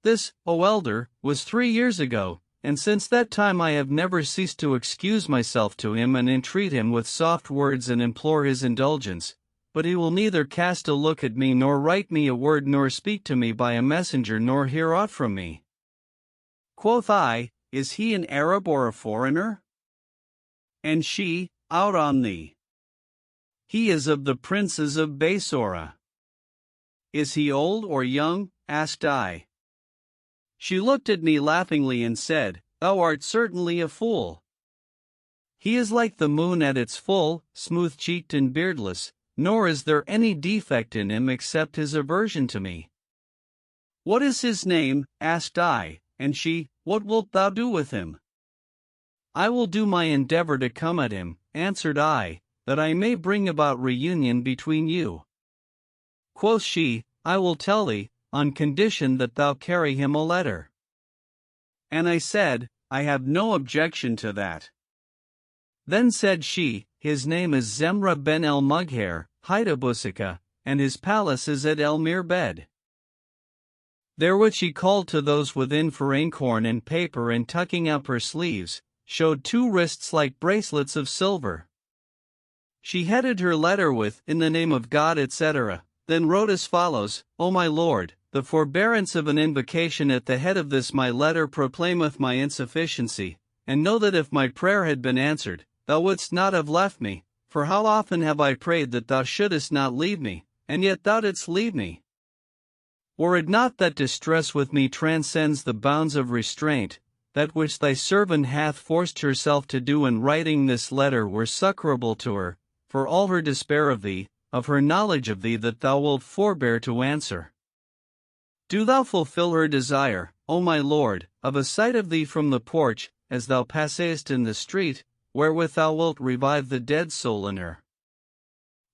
This, O elder, was 3 years ago, and since that time I have never ceased to excuse myself to him and entreat him with soft words and implore his indulgence, but he will neither cast a look at me nor write me a word nor speak to me by a messenger nor hear aught from me. Quoth I, is he an Arab or a foreigner? And she, out on thee. He is of the princes of Basora. Is he old or young? Asked I. She looked at me laughingly and said, Thou art certainly a fool. He is like the moon at its full, smooth-cheeked and beardless, nor is there any defect in him except his aversion to me. What is his name? Asked I, and she, What wilt thou do with him? I will do my endeavor to come at him, answered I, that I may bring about reunion between you. Quoth she, I will tell thee, on condition that thou carry him a letter. And I said, I have no objection to that. Then said she, His name is Zemra ben el Mughair, Hydabusika, and his palace is at El Mirbed. Therewith she called to those within for inkhorn and paper, and tucking up her sleeves, showed 2 wrists like bracelets of silver. She headed her letter with, In the name of God, etc., then wrote as follows, O my Lord, the forbearance of an invocation at the head of this my letter proclaimeth my insufficiency, and know that if my prayer had been answered, thou wouldst not have left me, for how often have I prayed that thou shouldest not leave me, and yet thou didst leave me. Were it not that distress with me transcends the bounds of restraint, that which thy servant hath forced herself to do in writing this letter were succourable to her, for all her despair of thee, of her knowledge of thee that thou wilt forbear to answer. Do thou fulfill her desire, O my Lord, of a sight of thee from the porch, as thou passest in the street, wherewith thou wilt revive the dead soul in her.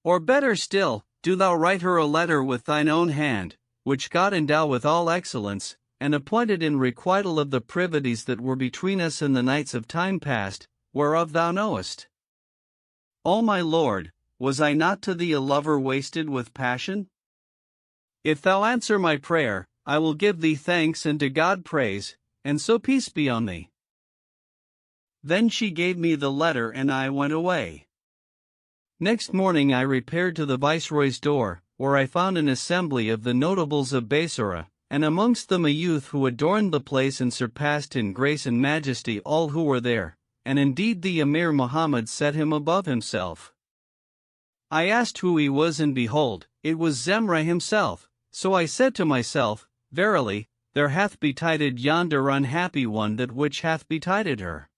Or better still, do thou write her a letter with thine own hand, which God endow with all excellence, and appointed in requital of the privities that were between us in the nights of time past, whereof thou knowest. O my Lord, was I not to thee a lover wasted with passion? If thou answer my prayer, I will give thee thanks and to God praise, and so peace be on thee. Then she gave me the letter and I went away. Next morning I repaired to the viceroy's door, where I found an assembly of the notables of Basora, and amongst them a youth who adorned the place and surpassed in grace and majesty all who were there, and indeed the Emir Muhammad set him above himself. I asked who he was, and behold, it was Zemra himself, so I said to myself, Verily, there hath betided yonder unhappy one that which hath betided her.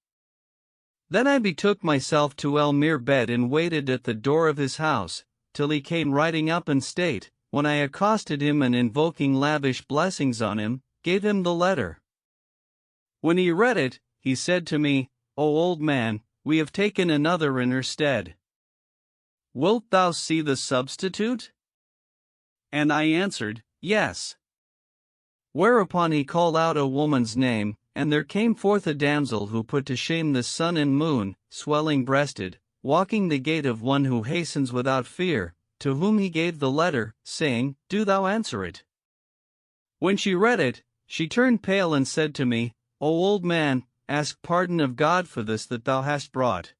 Then I betook myself to El Mirbed and waited at the door of his house, till he came riding up in state, when I accosted him and invoking lavish blessings on him, gave him the letter. When he read it, he said to me, O old man, we have taken another in her stead. Wilt thou see the substitute? And I answered, Yes. Whereupon he called out a woman's name, and there came forth a damsel who put to shame the sun and moon, swelling-breasted, walking the gait of one who hastens without fear, to whom he gave the letter, saying, Do thou answer it. When she read it, she turned pale and said to me, O old man, ask pardon of God for this that thou hast brought.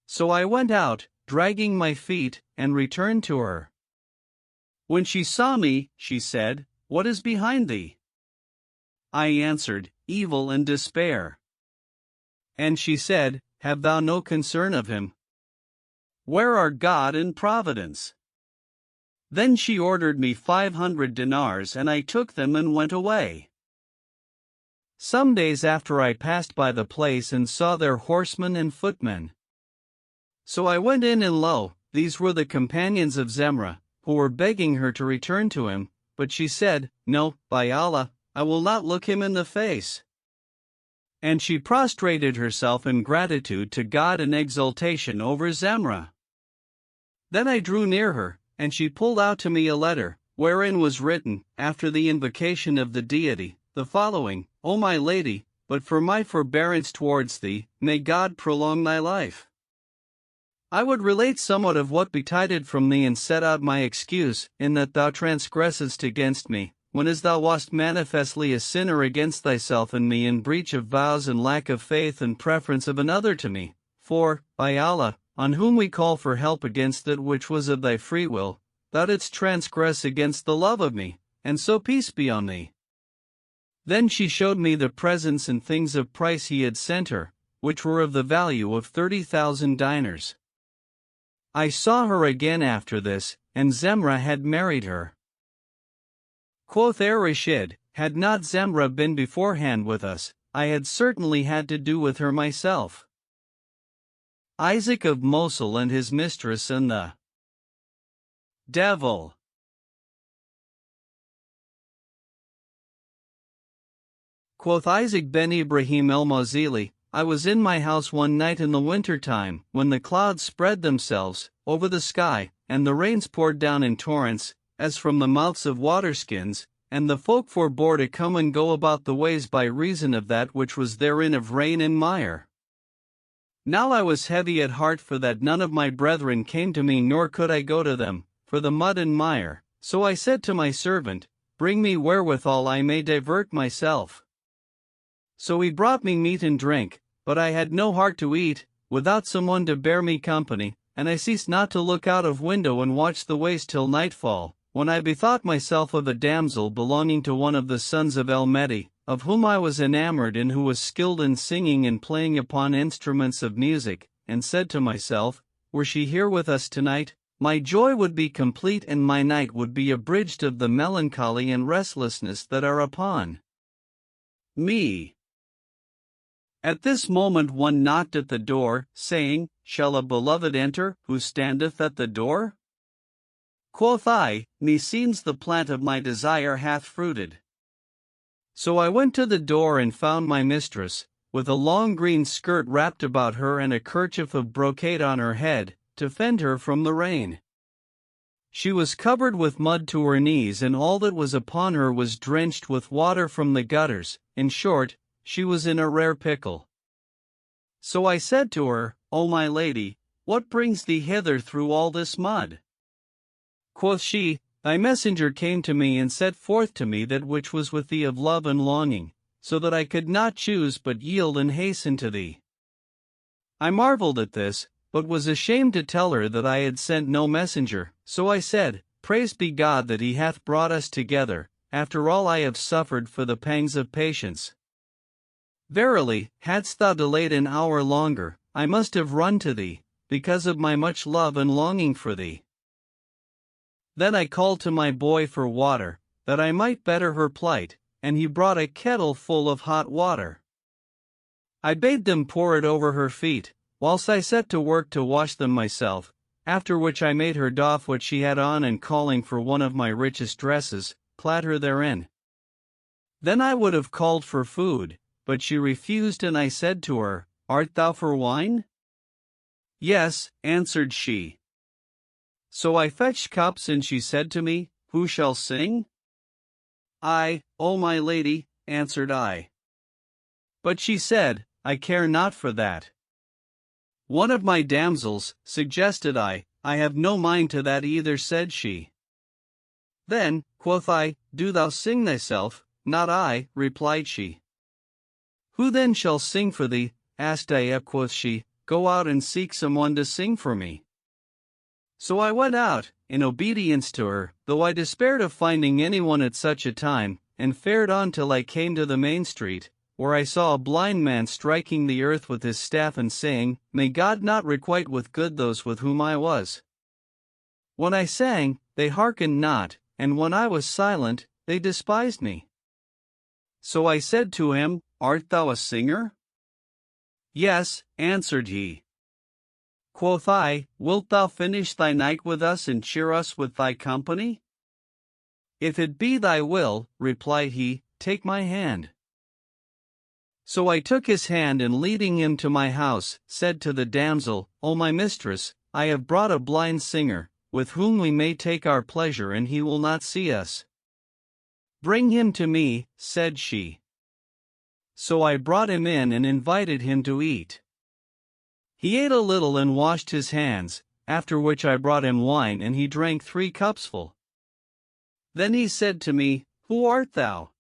So I went out, dragging my feet, and returned to her. When she saw me, she said, What is behind thee? I answered, Evil and despair. And she said, Have thou no concern of him? Where are God and providence? Then she ordered me 500 dinars, and I took them and went away. Some days after I passed by the place and saw there horsemen and footmen. So I went in, and lo, these were the companions of Zemra, who were begging her to return to him, but she said, No, by Allah, I will not look him in the face. And she prostrated herself in gratitude to God and exultation over Zemra. Then I drew near her, and she pulled out to me a letter, wherein was written, after the invocation of the deity, the following, O my lady, but for my forbearance towards thee, may God prolong thy life. I would relate somewhat of what betided from thee and set out my excuse, in that thou transgressedst against me, when as thou wast manifestly a sinner against thyself and me in breach of vows and lack of faith and preference of another to me, for, by Allah, on whom we call for help against that which was of thy free will, thou didst transgress against the love of me, and so peace be on thee. Then she showed me the presents and things of price he had sent her, which were of the value of 30,000 dinars. I saw her again after this, and Zemra had married her. Quoth Rashid, had not Zemra been beforehand with us, I had certainly had to do with her myself. Isaac of Mosul and his mistress and the devil. Quoth Isaac ben Ibrahim el-Mawzili, I was in my house one night in the winter time, when the clouds spread themselves over the sky, and the rains poured down in torrents, as from the mouths of waterskins, and the folk forbore to come and go about the ways by reason of that which was therein of rain and mire. Now I was heavy at heart for that none of my brethren came to me, nor could I go to them, for the mud and mire. So I said to my servant, Bring me wherewithal I may divert myself. So he brought me meat and drink, but I had no heart to eat, without someone to bear me company, and I ceased not to look out of window and watch the ways till nightfall, when I bethought myself of a damsel belonging to one of the sons of El-Medi, of whom I was enamored and who was skilled in singing and playing upon instruments of music, and said to myself, Were she here with us tonight, my joy would be complete and my night would be abridged of the melancholy and restlessness that are upon me. At this moment one knocked at the door, saying, Shall a beloved enter, who standeth at the door? Quoth I, Meseems the plant of my desire hath fruited. So I went to the door and found my mistress, with a long green skirt wrapped about her and a kerchief of brocade on her head, to fend her from the rain. She was covered with mud to her knees, and all that was upon her was drenched with water from the gutters. In short, she was in a rare pickle. So I said to her, O my lady, what brings thee hither through all this mud? Quoth she, Thy messenger came to me and set forth to me that which was with thee of love and longing, so that I could not choose but yield and hasten to thee. I marveled at this, but was ashamed to tell her that I had sent no messenger, so I said, Praised be God that he hath brought us together, after all I have suffered for the pangs of patience. Verily, hadst thou delayed an hour longer, I must have run to thee, because of my much love and longing for thee. Then I called to my boy for water, that I might better her plight, and he brought a kettle full of hot water. I bade them pour it over her feet, whilst I set to work to wash them myself, after which I made her doff what she had on, and calling for one of my richest dresses, clad her therein. Then I would have called for food, but she refused, and I said to her, Art thou for wine? Yes, answered she. So I fetched cups, and she said to me, Who shall sing? I, O my lady, answered I. But she said, I care not for that. One of my damsels, suggested I have no mind to that either, said she. Then, quoth I, do thou sing thyself, not I, replied she. Who then shall sing for thee? Asked I. Quoth she, Go out and seek someone to sing for me. So I went out, in obedience to her, though I despaired of finding anyone at such a time, and fared on till I came to the main street, where I saw a blind man striking the earth with his staff and saying, May God not requite with good those with whom I was. When I sang, they hearkened not, and when I was silent, they despised me. So I said to him, Art thou a singer? Yes, answered he. Quoth I, Wilt thou finish thy night with us and cheer us with thy company? If it be thy will, replied he, take my hand. So I took his hand, and leading him to my house, said to the damsel, O my mistress, I have brought a blind singer, with whom we may take our pleasure, and he will not see us. Bring him to me, said she. So I brought him in and invited him to eat. He ate a little and washed his hands, after which I brought him wine, and he drank 3 cupsful. Then he said to me, Who art thou?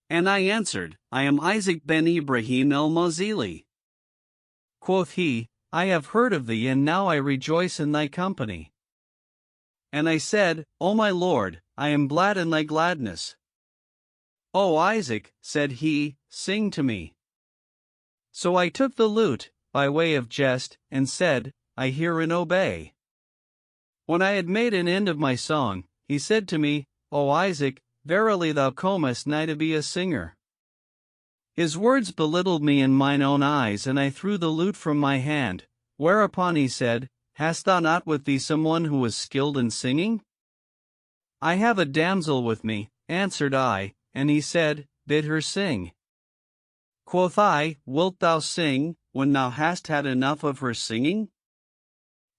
And I answered, I am Isaac ben Ibrahim el-Mawzili. Quoth he, I have heard of thee, and now I rejoice in thy company. And I said, O my lord, I am glad in thy gladness. O Isaac, said he, sing to me. So I took the lute, by way of jest, and said, I hear and obey. When I had made an end of my song, he said to me, O Isaac, verily thou comest nigh to be a singer. His words belittled me in mine own eyes, and I threw the lute from my hand, Whereupon he said, Hast thou not with thee someone who is skilled in singing? I have a damsel with me, answered I, and he said, Bid her sing. Quoth I, Wilt thou sing, when thou hast had enough of her singing?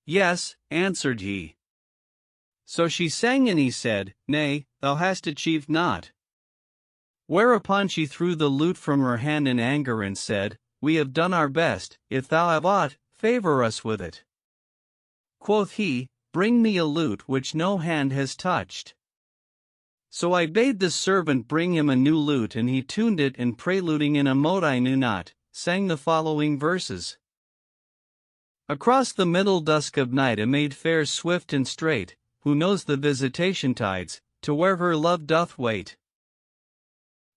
Yes, answered he. So she sang, and he said, Nay, thou hast achieved naught. Whereupon she threw the lute from her hand in anger and said, We have done our best, if thou have aught, favor us with it. Quoth he, Bring me a lute which no hand has touched. So I bade the servant bring him a new lute, and he tuned it, and preluding in a mode I knew not, sang the following verses. Across the middle dusk of night a maid fares swift and straight, who knows the visitation tides, to where her love doth wait.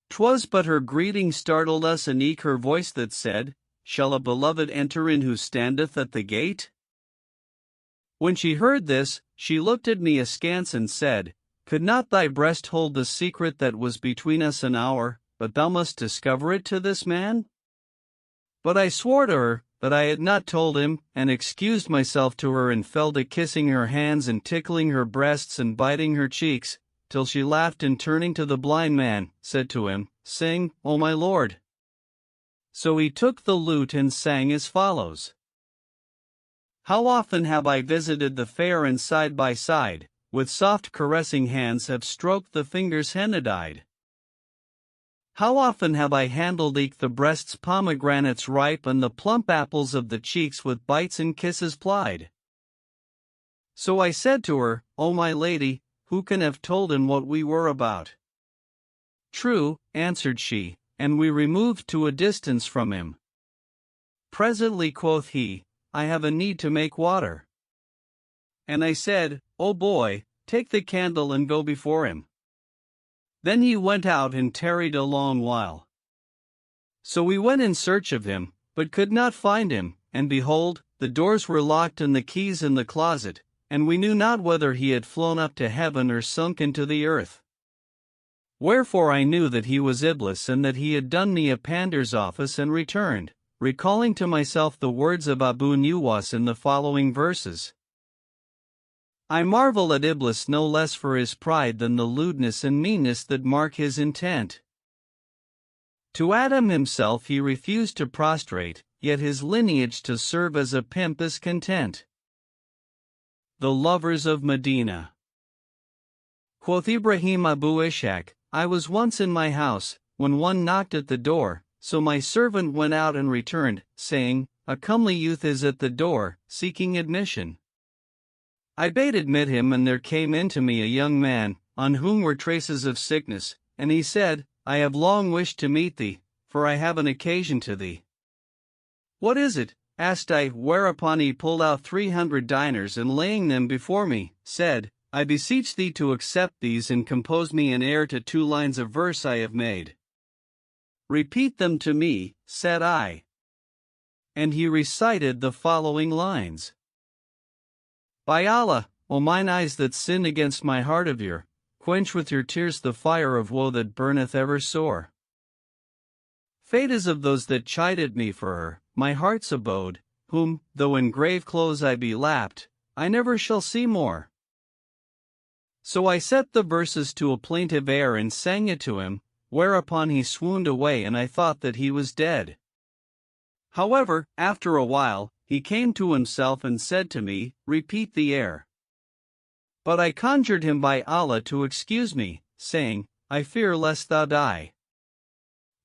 'Twas but her greeting startled us, and eke her voice that said, Shall a beloved enter in who standeth at the gate? When she heard this, she looked at me askance and said, Could not thy breast hold the secret that was between us an hour, but thou must discover it to this man? But I swore to her that I had not told him, and excused myself to her, and fell to kissing her hands and tickling her breasts and biting her cheeks, till she laughed, and turning to the blind man, said to him, Sing, O my lord. So he took the lute and sang as follows. How often have I visited the fair, and side by side, with soft caressing hands have stroked the fingers henna-dyed. How often have I handled eke the breast's pomegranates ripe, and the plump apples of the cheeks with bites and kisses plied. So I said to her, O my lady, who can have told him what we were about? True, answered she, and we removed to a distance from him. Presently quoth he, I have a need to make water. And I said, O boy, take the candle and go before him. Then he went out and tarried a long while. So we went in search of him, but could not find him, and behold, the doors were locked and the keys in the closet, and we knew not whether he had flown up to heaven or sunk into the earth. Wherefore I knew that he was Iblis, and that he had done me a pander's office, and returned, recalling to myself the words of Abu Nuwas in the following verses. I marvel at Iblis no less for his pride than the lewdness and meanness that mark his intent. To Adam himself he refused to prostrate, yet his lineage to serve as a pimp is content. The lovers of Medina. Quoth Ibrahim Abu Ishaq, I was once in my house, when one knocked at the door, so my servant went out and returned, saying, A comely youth is at the door, seeking admission. I bade admit him, and there came in to me a young man, on whom were traces of sickness, and he said, I have long wished to meet thee, for I have an occasion to thee. What is it? Asked I, whereupon he pulled out 300 dinars, and laying them before me, said, I beseech thee to accept these and compose me an air to 2 lines of verse I have made. Repeat them to me, said I. And he recited the following lines. By Allah, O mine eyes that sin against my heart of yore, quench with your tears the fire of woe that burneth ever sore. Fate is of those that chided me for her, my heart's abode, whom, though in grave clothes I be lapped, I never shall see more. So I set the verses to a plaintive air and sang it to him, whereupon he swooned away, and I thought that he was dead. However, after a while, he came to himself and said to me, Repeat the air. But I conjured him by Allah to excuse me, saying, I fear lest thou die.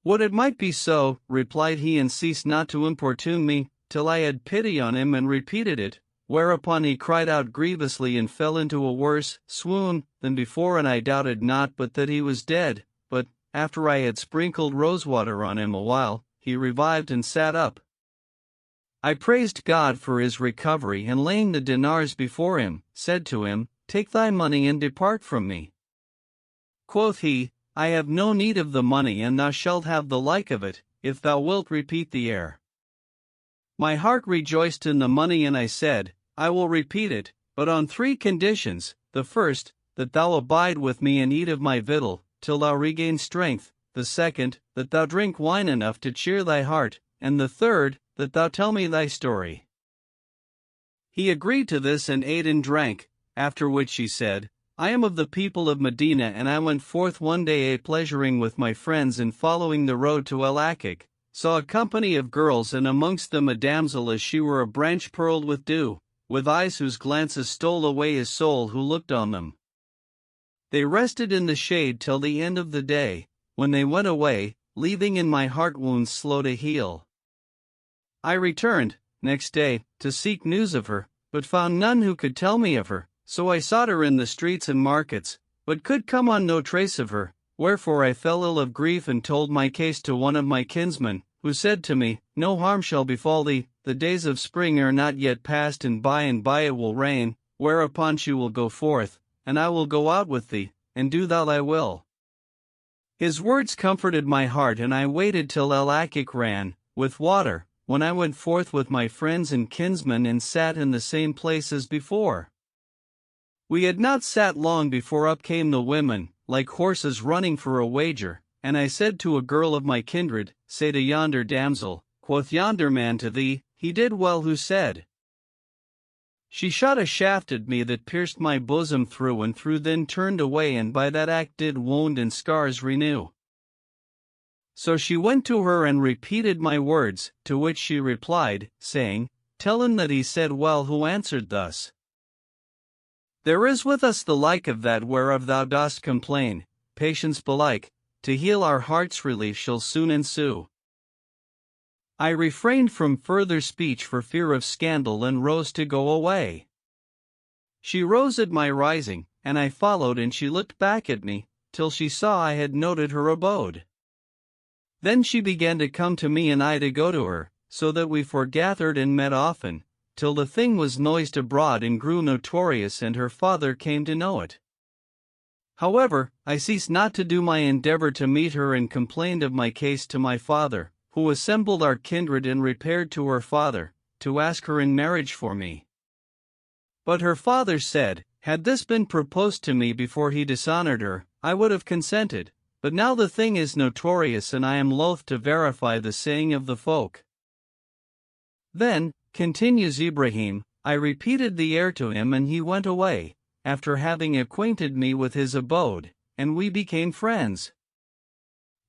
Would it might be so, replied he, and ceased not to importune me, till I had pity on him and repeated it, whereupon he cried out grievously and fell into a worse swoon than before, and I doubted not but that he was dead, but, after I had sprinkled rosewater on him a while, he revived and sat up. I praised God for his recovery, and laying the dinars before him, said to him, Take thy money and depart from me. Quoth he, I have no need of the money, and thou shalt have the like of it, if thou wilt repeat the air. My heart rejoiced in the money, and I said, I will repeat it, but on 3 conditions. The first, that thou abide with me and eat of my victual, till thou regain strength. The second, that thou drink wine enough to cheer thy heart, and the third, that thou tell me thy story. He agreed to this and ate and drank, after which she said, I am of the people of Medina, and I went forth one day a pleasuring with my friends, and following the road to El-Akik, saw a company of girls, and amongst them a damsel as she were a branch pearled with dew, with eyes whose glances stole away his soul who looked on them. They rested in the shade till the end of the day, when they went away, leaving in my heart wounds slow to heal. I returned, next day, to seek news of her, but found none who could tell me of her, so I sought her in the streets and markets, but could come on no trace of her, wherefore I fell ill of grief and told my case to one of my kinsmen, who said to me, No harm shall befall thee, the days of spring are not yet past, and by it will rain, whereupon she will go forth, and I will go out with thee, and do thou thy will. His words comforted my heart, and I waited till El-Akik ran with water, when I went forth with my friends and kinsmen and sat in the same place as before. We had not sat long before up came the women, like horses running for a wager, and I said to a girl of my kindred, Say to yonder damsel, quoth yonder man to thee, he did well who said. She shot a shaft at me that pierced my bosom through and through, then turned away, and by that act did wound and scars renew. So she went to her and repeated my words, to which she replied, saying, Tell him that he said well who answered thus. There is with us the like of that whereof thou dost complain, patience belike, to heal our hearts relief shall soon ensue. I refrained from further speech for fear of scandal and rose to go away. She rose at my rising, and I followed, and she looked back at me, till she saw I had noted her abode. Then she began to come to me and I to go to her, so that we foregathered and met often, till the thing was noised abroad and grew notorious, and her father came to know it. However, I ceased not to do my endeavor to meet her, and complained of my case to my father, who assembled our kindred and repaired to her father, to ask her in marriage for me. But her father said, Had this been proposed to me before he dishonored her, I would have consented, but now the thing is notorious, and I am loath to verify the saying of the folk. Then, continues Ibrahim, I repeated the air to him, and he went away, after having acquainted me with his abode, and we became friends.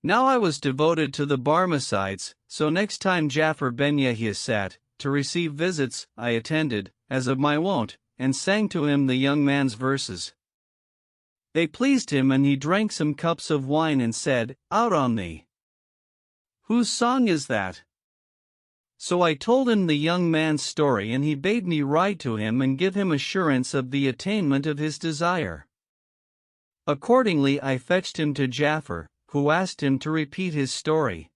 Now I was devoted to the Barmecides, so next time Ja'far ben Yahya sat, to receive visits, I attended, as of my wont, and sang to him the young man's verses. They pleased him, and he drank some cups of wine and said, Out on thee! Whose song is that? So I told him the young man's story, and he bade me ride to him and give him assurance of the attainment of his desire. Accordingly I fetched him to Ja'far, who asked him to repeat his story.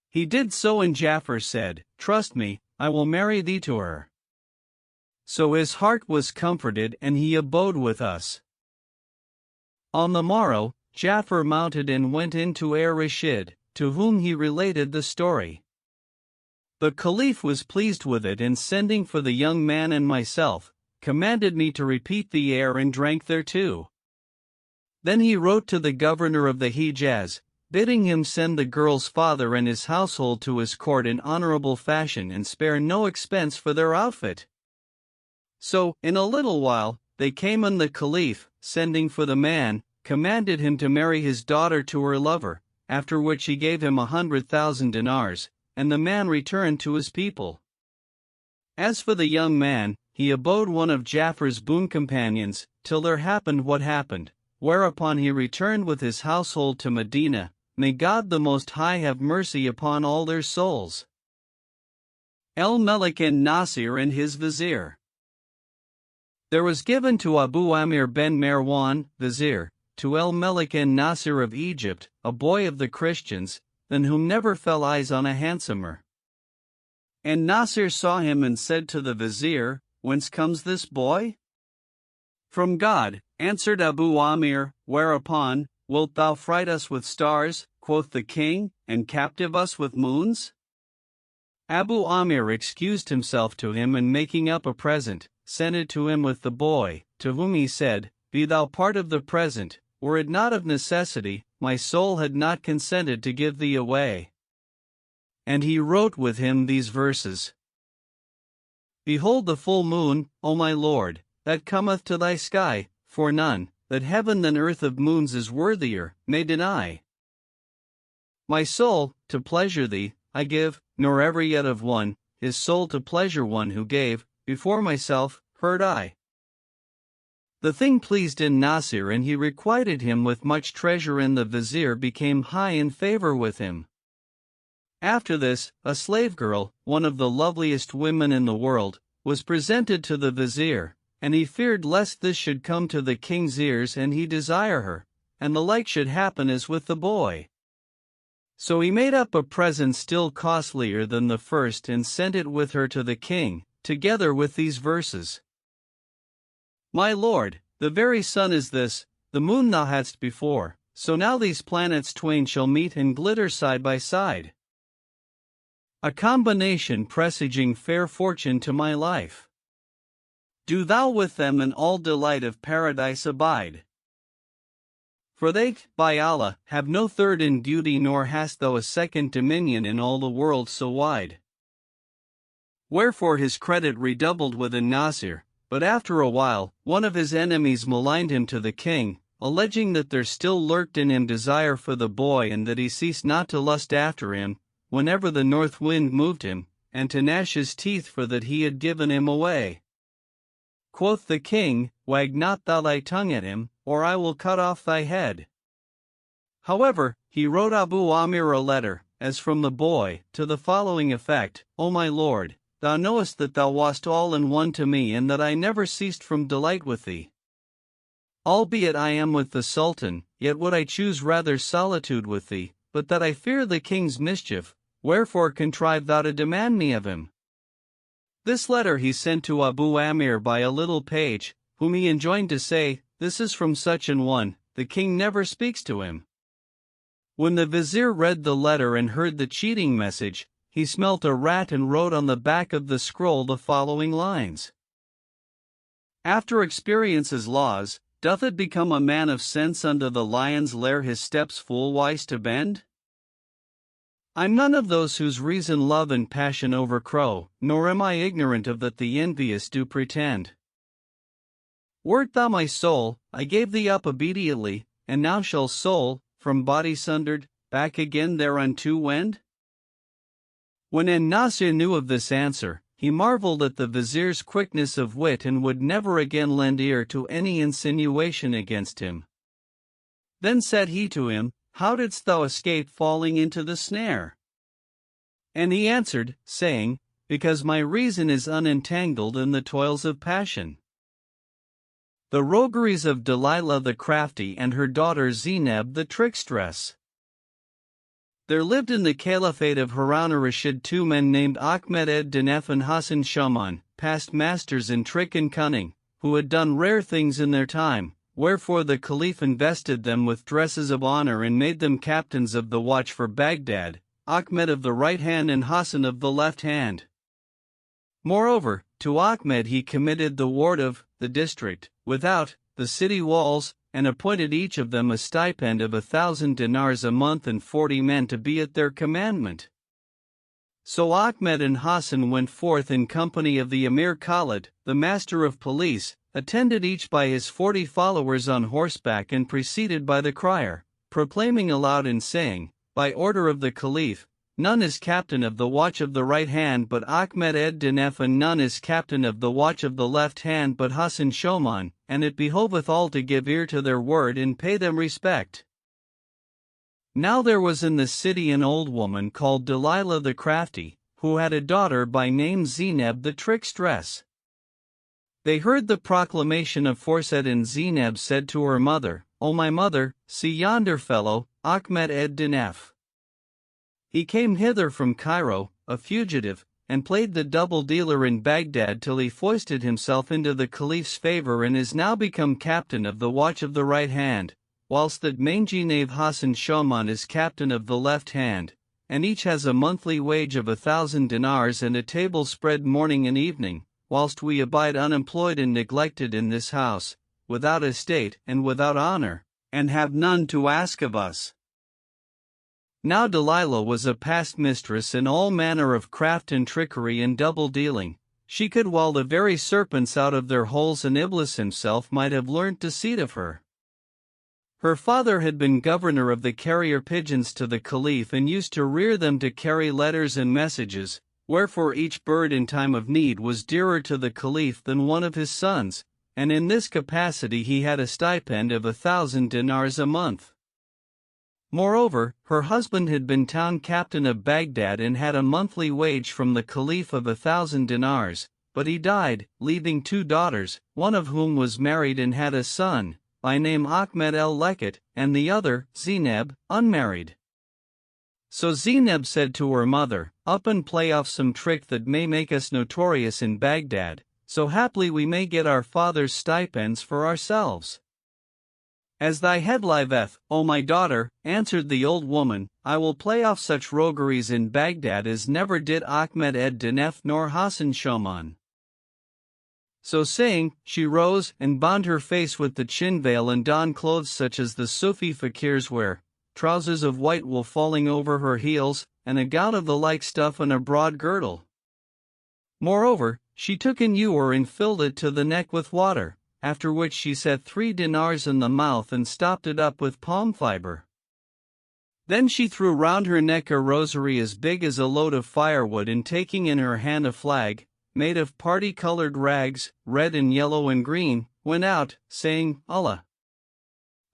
He did so, and Ja'far said, Trust me, I will marry thee to her. So his heart was comforted, and he abode with us. On the morrow, Ja'far mounted and went in to Rashid, to whom he related the story. The Caliph was pleased with it, and sending for the young man and myself, commanded me to repeat the air and drank thereto. Then he wrote to the governor of the Hijaz, bidding him send the girl's father and his household to his court in honorable fashion and spare no expense for their outfit. So, in a little while, they came, and the Caliph, sending for the man, commanded him to marry his daughter to her lover, after which he gave him 100,000 dinars, and the man returned to his people. As for the young man, he abode one of Ja'far's boon companions, till there happened what happened, whereupon he returned with his household to Medina. May God the Most High have mercy upon all their souls. El-Melik and Nasir and his vizier. There was given to Abu Amir ben Marwan, vizier, to El-Melik and Nasir of Egypt, a boy of the Christians, than whom never fell eyes on a handsomer. And Nasir saw him and said to the vizier, Whence comes this boy? From God, answered Abu Amir, whereupon, Wilt thou fright us with stars, quoth the king, and captive us with moons? Abu Amir excused himself to him, and making up a present, sent it to him with the boy, to whom he said, Be thou part of the present, were it not of necessity, my soul had not consented to give thee away. And he wrote with him these verses. Behold the full moon, O my lord, that cometh to thy sky, for none, that heaven than earth of moons is worthier, may deny. My soul, to pleasure thee, I give, nor ever yet of one, his soul to pleasure one who gave, before myself, heard I. The thing pleased Nasir, and he requited him with much treasure, and the vizier became high in favor with him. After this, a slave girl, one of the loveliest women in the world, was presented to the vizier, and he feared lest this should come to the king's ears and he desire her, and the like should happen as with the boy. So he made up a present still costlier than the first and sent it with her to the king, together with these verses. My lord, the very sun is this, the moon thou hadst before, so now these planets twain shall meet and glitter side by side. A combination presaging fair fortune to my life. Do thou with them in all delight of paradise abide. For they, by Allah, have no third in beauty, nor hast thou a second dominion in all the world so wide. Wherefore his credit redoubled within Nasir, but after a while, one of his enemies maligned him to the king, alleging that there still lurked in him desire for the boy, and that he ceased not to lust after him, whenever the north wind moved him, and to gnash his teeth for that he had given him away. Quoth the king, Wag not thou thy tongue at him, or I will cut off thy head. However, he wrote Abu Amir a letter, as from the boy, to the following effect: O my lord, thou knowest that thou wast all in one to me, and that I never ceased from delight with thee. Albeit I am with the Sultan, yet would I choose rather solitude with thee, but that I fear the king's mischief, wherefore contrive thou to demand me of him. This letter he sent to Abu Amir by a little page, whom he enjoined to say, This is from such an one, the king never speaks to him. When the vizier read the letter and heard the cheating message, he smelt a rat and wrote on the back of the scroll the following lines. After experience's laws, doth it become a man of sense unto the lion's lair his steps full wise to bend? I'm none of those whose reason love and passion overcrow, nor am I ignorant of that the envious do pretend. Wert thou my soul, I gave thee up obediently, and now shall soul, from body sundered, back again thereunto wend? When Nasir knew of this answer, he marveled at the vizier's quickness of wit and would never again lend ear to any insinuation against him. Then said he to him, How didst thou escape falling into the snare? And he answered, saying, Because my reason is unentangled in the toils of passion. The rogueries of Delilah the crafty and her daughter Zineb the trickstress. There lived in the Caliphate of Harun al-Rashid two men named Ahmed ed-Dinef and Hassan Shaman, past masters in trick and cunning, who had done rare things in their time, wherefore the Caliph invested them with dresses of honor and made them captains of the watch for Baghdad, Ahmed of the right hand and Hassan of the left hand. Moreover, to Ahmed he committed the ward of the district, without the city walls, and appointed each of them a stipend of 1,000 dinars a month and 40 men to be at their commandment. So Ahmed and Hassan went forth in company of the Emir Khalid, the master of police, attended each by his 40 followers on horseback and preceded by the crier, proclaiming aloud and saying, By order of the Caliph, none is captain of the watch of the right hand but Ahmed ed-Dinef, and none is captain of the watch of the left hand but Hassan Shoman, and it behoveth all to give ear to their word and pay them respect. Now there was in the city an old woman called Delilah the crafty, who had a daughter by name Zineb the trickstress. They heard the proclamation aforesaid, and Zineb said to her mother, O my mother, see yonder fellow, Ahmed ed-Dinef. He came hither from Cairo, a fugitive, and played the double dealer in Baghdad till he foisted himself into the Caliph's favor and is now become captain of the watch of the right hand, whilst that mangy knave Hassan Shoman is captain of the left hand, and each has a monthly wage of 1,000 dinars and a table spread morning and evening, whilst we abide unemployed and neglected in this house, without estate and without honor, and have none to ask of us. Now Delilah was a past mistress in all manner of craft and trickery and double dealing. She could wall the very serpents out of their holes, and Iblis himself might have learnt deceit of her. Her father had been governor of the carrier pigeons to the Caliph and used to rear them to carry letters and messages, wherefore each bird in time of need was dearer to the Caliph than one of his sons, and in this capacity he had a stipend of 1,000 dinars a month. Moreover, her husband had been town captain of Baghdad and had a monthly wage from the Caliph of 1,000 dinars, but he died, leaving 2 daughters, one of whom was married and had a son, by name Ahmed el-Leket, and the other, Zainab, unmarried. So Zainab said to her mother, "Up and play off some trick that may make us notorious in Baghdad, so haply we may get our father's stipends for ourselves." "As thy head liveth, O my daughter," answered the old woman, "I will play off such rogueries in Baghdad as never did Ahmed ed-Dinef nor Hassan Shoman." So saying, she rose and bound her face with the chin veil and donned clothes such as the Sufi fakirs wear, trousers of white wool falling over her heels, and a gown of the like stuff and a broad girdle. Moreover, she took an ewer and filled it to the neck with water, after which she set 3 dinars in the mouth and stopped it up with palm fiber. Then she threw round her neck a rosary as big as a load of firewood, and taking in her hand a flag, made of party-colored rags, red and yellow and green, went out, saying, "Allah!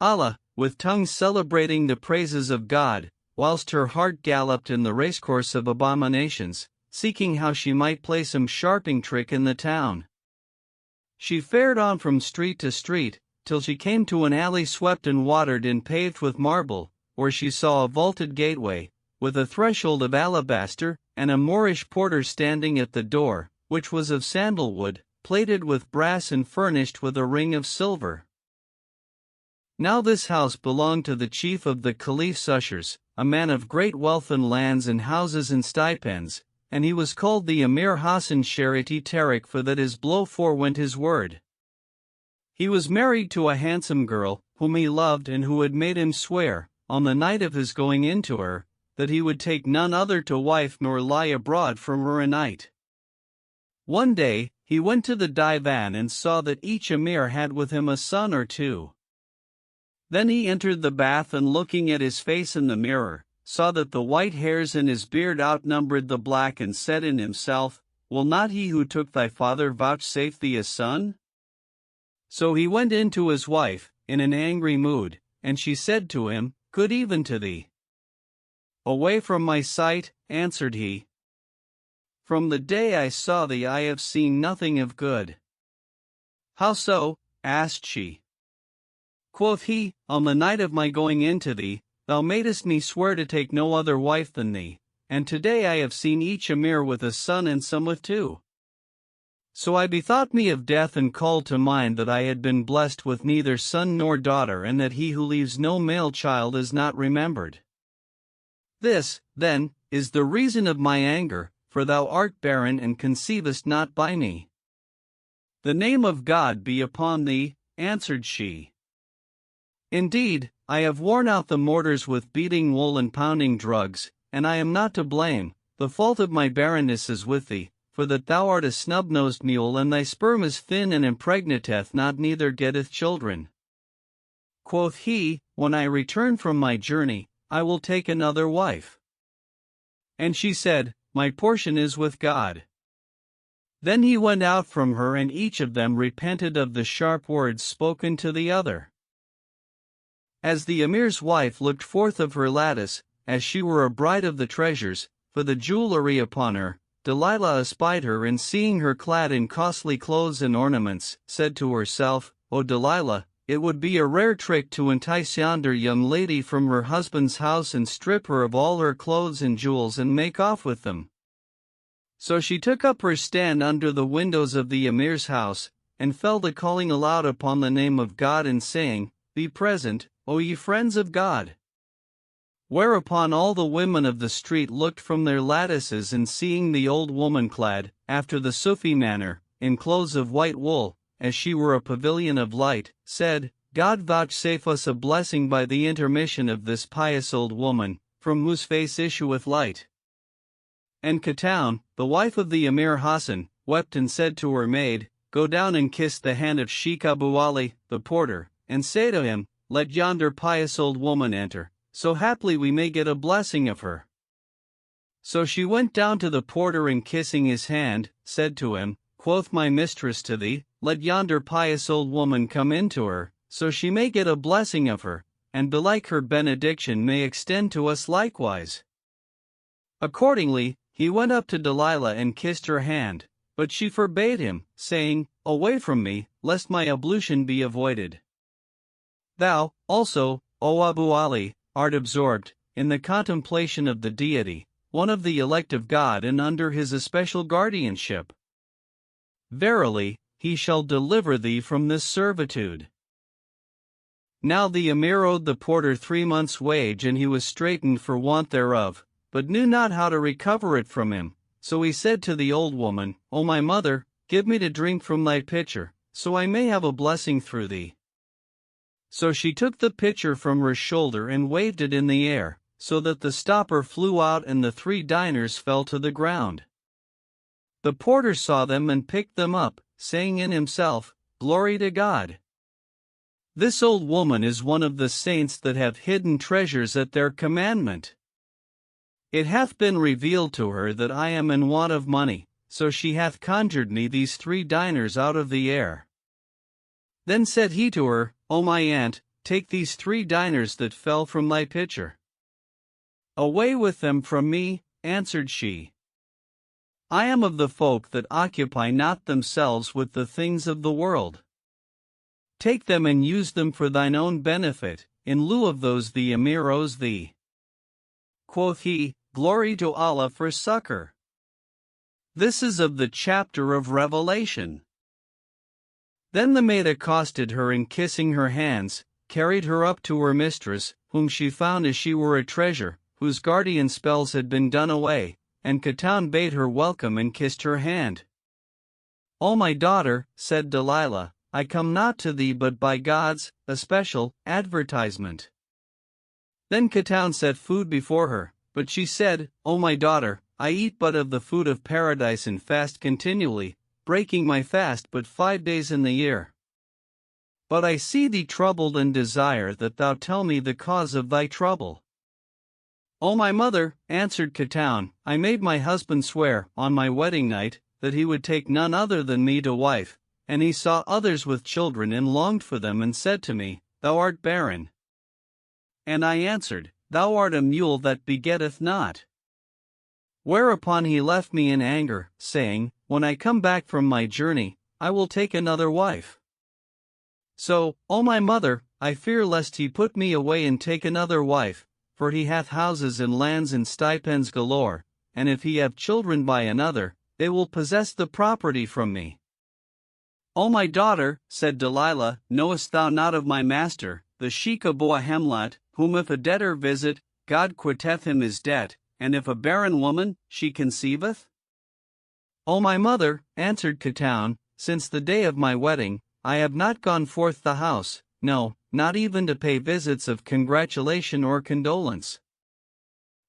Allah," with tongues celebrating the praises of God, whilst her heart galloped in the racecourse of abominations, seeking how she might play some sharping trick in the town. She fared on from street to street, till she came to an alley swept and watered and paved with marble, where she saw a vaulted gateway, with a threshold of alabaster, and a Moorish porter standing at the door, which was of sandalwood, plated with brass and furnished with a ring of silver. Now this house belonged to the chief of the Caliph's ushers, a man of great wealth and lands and houses and stipends, and he was called the Emir Hassan Shariti Tariq, for that his blow forewent his word. He was married to a handsome girl, whom he loved and who had made him swear, on the night of his going into her, that he would take none other to wife nor lie abroad from her a night. One day, he went to the divan and saw that each emir had with him a son or 2. Then he entered the bath and, looking at his face in the mirror, saw that the white hairs in his beard outnumbered the black, and said in himself, "Will not he who took thy father vouchsafe thee a son?" So he went in to his wife, in an angry mood, and she said to him, "Good even to thee." "Away from my sight," answered he. "From the day I saw thee I have seen nothing of good." "How so?" asked she. Quoth he, "On the night of my going in to thee, thou madest me swear to take no other wife than thee, and today I have seen each emir with a son and some with 2. So I bethought me of death and called to mind that I had been blessed with neither son nor daughter, and that he who leaves no male child is not remembered. This, then, is the reason of my anger, for thou art barren and conceivest not by me." "The name of God be upon thee," answered she. "Indeed, I have worn out the mortars with beating wool and pounding drugs, and I am not to blame. The fault of my barrenness is with thee, for that thou art a snub-nosed mule, and thy sperm is thin and impregnateth not, neither getteth children." Quoth he, "When I return from my journey, I will take another wife." And she said, "My portion is with God." Then he went out from her, and each of them repented of the sharp words spoken to the other. As the emir's wife looked forth of her lattice, as she were a bride of the treasures, for the jewellery upon her, Delilah espied her, and seeing her clad in costly clothes and ornaments, said to herself, "O Delilah, it would be a rare trick to entice yonder young lady from her husband's house and strip her of all her clothes and jewels and make off with them." So she took up her stand under the windows of the emir's house, and fell to calling aloud upon the name of God and saying, "Be present, O ye friends of God." Whereupon all the women of the street looked from their lattices, and seeing the old woman clad, after the Sufi manner, in clothes of white wool, as she were a pavilion of light, said, "God vouchsafe us a blessing by the intermission of this pious old woman, from whose face issueth light." And Kataun, the wife of the Emir Hassan, wept and said to her maid, "Go down and kiss the hand of Sheikh Abu Ali, the porter, and say to him, let yonder pious old woman enter, so haply we may get a blessing of her." So she went down to the porter and kissing his hand, said to him, "Quoth my mistress to thee, let yonder pious old woman come into her, so she may get a blessing of her, and belike her benediction may extend to us likewise." Accordingly, he went up to Delilah and kissed her hand, but she forbade him, saying, "Away from me, lest my ablution be avoided." Thou, also, O Abu Ali, art absorbed in the contemplation of the deity, one of the elect of God and under his especial guardianship. Verily, he shall deliver thee from this servitude. Now the emir owed the porter 3 months' wage, and he was straitened for want thereof, but knew not how to recover it from him. So he said to the old woman, "O my mother, give me to drink from thy pitcher, so I may have a blessing through thee." So she took the pitcher from her shoulder and waved it in the air, so that the stopper flew out and the 3 diners fell to the ground. The porter saw them and picked them up, saying in himself, "Glory to God! This old woman is one of the saints that have hidden treasures at their commandment. It hath been revealed to her that I am in want of money, so she hath conjured me these 3 diners out of the air." Then said he to her, "O my aunt, take these 3 diners that fell from thy pitcher." "Away with them from me," answered she. "I am of the folk that occupy not themselves with the things of the world. Take them and use them for thine own benefit, in lieu of those the emir owes thee." Quoth he, "Glory to Allah for succor." This is of the chapter of Revelation. Then the maid accosted her and kissing her hands, carried her up to her mistress, whom she found as she were a treasure, whose guardian spells had been done away, and Katan bade her welcome and kissed her hand. "O my daughter," said Delilah, "I come not to thee but by God's especial advertisement." Then Katan set food before her, but she said, "O my daughter, I eat but of the food of paradise and fast continually, breaking my fast but 5 days in the year. But I see thee troubled and desire that thou tell me the cause of thy trouble." "O my mother," answered Katan, "I made my husband swear, on my wedding night, that he would take none other than me to wife, and he saw others with children and longed for them and said to me, Thou art barren. And I answered, Thou art a mule that begetteth not. Whereupon he left me in anger, saying, When I come back from my journey, I will take another wife. So, O my mother, I fear lest he put me away and take another wife, for he hath houses and lands and stipends galore, and if he have children by another, they will possess the property from me." "O my daughter," said Delilah, "knowest thou not of my master, the Sheikh Abu Hamlat, whom if a debtor visit, God quitteth him his debt, and if a barren woman, she conceiveth?" "O my mother," answered Katan, "since the day of my wedding, I have not gone forth the house, no, not even to pay visits of congratulation or condolence."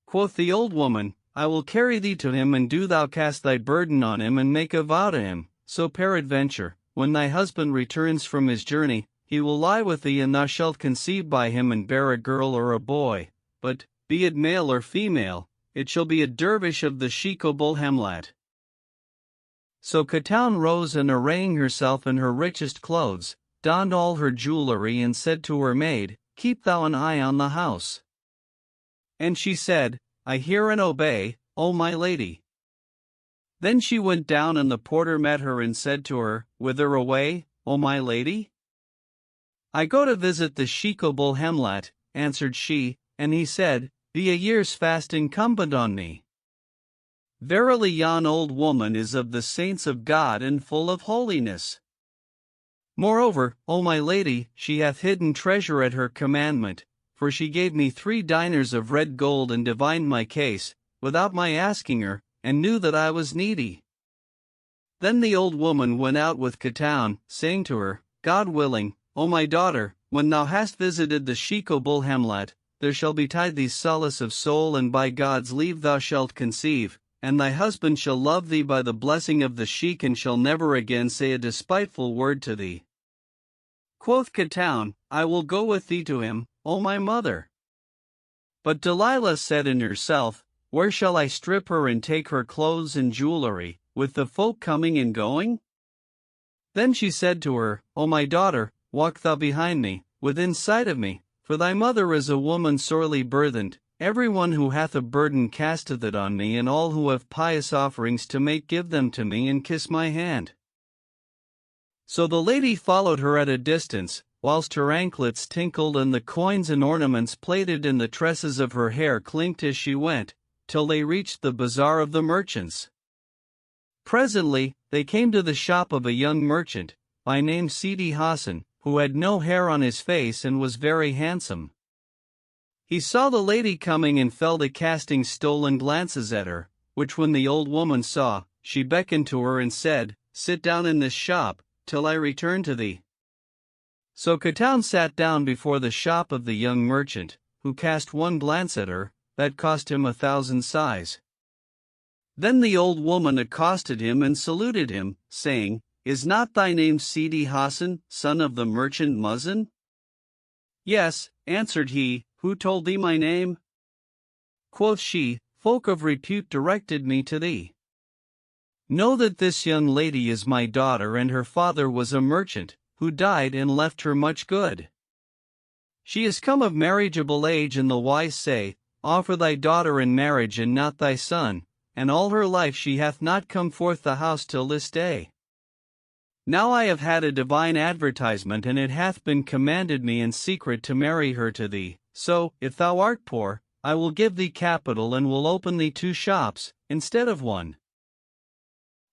Quoth the old woman, "I will carry thee to him, and do thou cast thy burden on him and make a vow to him, so peradventure, when thy husband returns from his journey, he will lie with thee and thou shalt conceive by him and bear a girl or a boy, but, be it male or female, it shall be a dervish of the Sheikh Abul Hamlat." So Katan rose and arraying herself in her richest clothes, donned all her jewelry and said to her maid, "Keep thou an eye on the house." And she said, "I hear and obey, O my lady." Then she went down and the porter met her and said to her, "Whither away, O my lady?" "I go to visit the Sheikh Abul Hamlat," answered she, and he said, "Be a year's fast incumbent on me." Verily yon old woman is of the saints of God and full of holiness. Moreover, O my lady, she hath hidden treasure at her commandment, for she gave me 3 diners of red gold and divined my case, without my asking her, and knew that I was needy. Then the old woman went out with Katan, saying to her, God willing, O my daughter, when thou hast visited the Sheikh Abul Hamlat, there shall betide thee solace of soul, and by God's leave thou shalt conceive, and thy husband shall love thee by the blessing of the sheik and shall never again say a despiteful word to thee. Quoth Katown, I will go with thee to him, O my mother. But Delilah said in herself, Where shall I strip her and take her clothes and jewelry, with the folk coming and going? Then she said to her, O my daughter, walk thou behind me, within sight of me, for thy mother is a woman sorely burthened. Every one who hath a burden casteth it on me, and all who have pious offerings to make give them to me and kiss my hand. So the lady followed her at a distance, whilst her anklets tinkled and the coins and ornaments plaited in the tresses of her hair clinked as she went, till they reached the bazaar of the merchants. Presently, they came to the shop of a young merchant, by name Sidi Hassan, who had no hair on his face and was very handsome. He saw the lady coming and fell to casting stolen glances at her, which when the old woman saw, she beckoned to her and said, Sit down in this shop, till I return to thee. So Katown sat down before the shop of the young merchant, who cast one glance at her, that cost him 1,000 sighs. Then the old woman accosted him and saluted him, saying, Is not thy name Sidi Hassan, son of the merchant Muzzin? Yes, answered he, who told thee my name? Quoth she, Folk of repute directed me to thee. Know that this young lady is my daughter, and her father was a merchant, who died and left her much good. She is come of marriageable age, and the wise say, Offer thy daughter in marriage and not thy son, and all her life she hath not come forth the house till this day. Now I have had a divine advertisement, and it hath been commanded me in secret to marry her to thee. So, if thou art poor, I will give thee capital and will open thee 2 shops, instead of 1.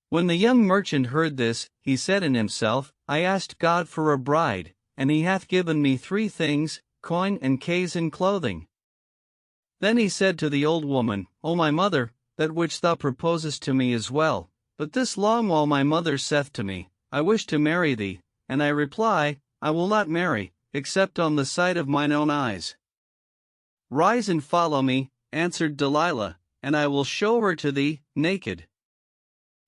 When the young merchant heard this, he said in himself, I asked God for a bride, and he hath given me 3 things, coin and case and clothing. Then he said to the old woman, O my mother, that which thou proposest to me is well, but this long while my mother saith to me, I wish to marry thee, and I reply, I will not marry, except on the sight of mine own eyes. Rise and follow me, answered Delilah, and I will show her to thee, naked.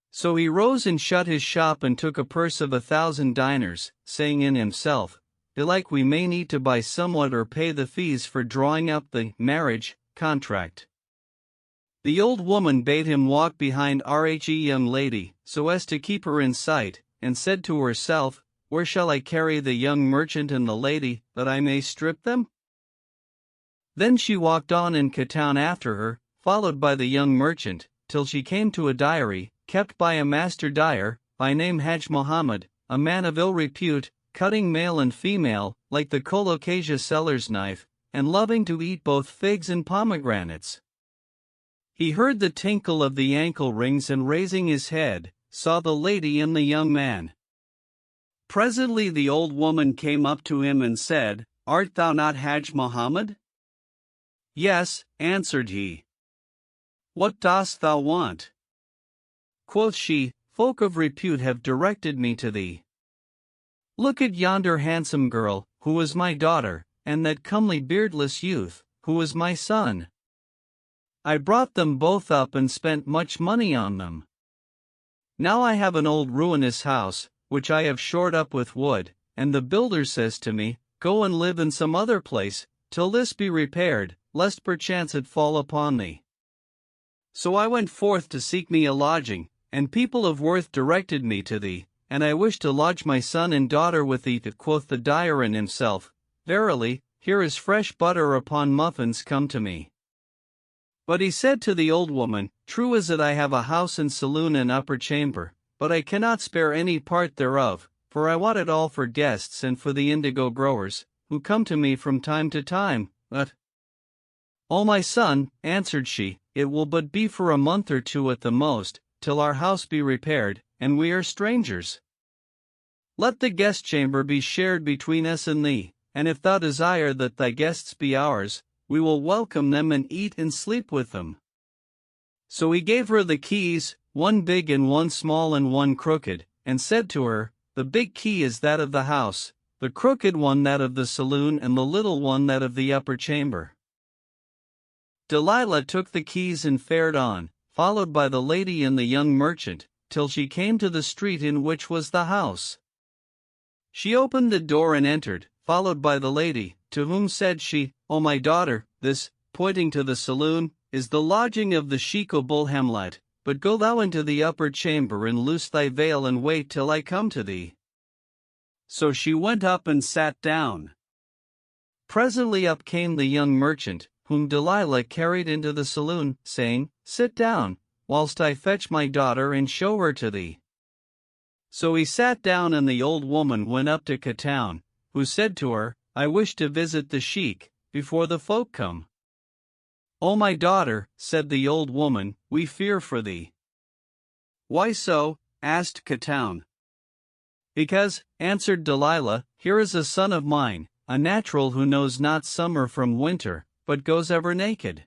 So he rose and shut his shop and took a purse of 1,000 dinars, saying in himself, Belike we may need to buy somewhat or pay the fees for drawing up the marriage contract. The old woman bade him walk behind Rhe young lady, so as to keep her in sight, and said to herself, Where shall I carry the young merchant and the lady, that I may strip them? Then she walked on and Katown after her, followed by the young merchant, till she came to a dyery, kept by a master dyer, by name Hajj Muhammad, a man of ill repute, cutting male and female, like the colocasia seller's knife, and loving to eat both figs and pomegranates. He heard the tinkle of the ankle rings and raising his head, saw the lady and the young man. Presently the old woman came up to him and said, Art thou not Hajj Muhammad? Yes, answered he. What dost thou want? Quoth she, Folk of repute have directed me to thee. Look at yonder handsome girl, who is my daughter, and that comely beardless youth, who is my son. I brought them both up and spent much money on them. Now I have an old ruinous house, which I have shored up with wood, and the builder says to me, Go and live in some other place, till this be repaired, lest perchance it fall upon thee. So I went forth to seek me a lodging, and people of worth directed me to thee, and I wish to lodge my son and daughter with thee. Quoth the dyer in himself, Verily, here is fresh butter upon muffins come to me. But he said to the old woman, True is it I have a house and saloon and upper chamber, but I cannot spare any part thereof, for I want it all for guests and for the indigo growers, who come to me from time to time. But, O my son, answered she, it will but be for a month or 2 at the most, till our house be repaired, and we are strangers. Let the guest chamber be shared between us and thee, and if thou desire that thy guests be ours, we will welcome them and eat and sleep with them. So he gave her the keys, one big and one small and one crooked, and said to her, The big key is that of the house, the crooked one that of the saloon, and the little one that of the upper chamber. Delilah took the keys and fared on, followed by the lady and the young merchant, till she came to the street in which was the house. She opened the door and entered, followed by the lady, to whom said she, O my daughter, this, pointing to the saloon, is the lodging of the Sheik Abulhamlat, but go thou into the upper chamber and loose thy veil and wait till I come to thee. So she went up and sat down. Presently up came the young merchant, whom Delilah carried into the saloon, saying, Sit down, whilst I fetch my daughter and show her to thee. So he sat down, and the old woman went up to Katown, who said to her, I wish to visit the sheik, before the folk come. O my daughter, said the old woman, we fear for thee. Why so? Asked Katown. Because, answered Delilah, here is a son of mine, a natural who knows not summer from winter, but goes ever naked.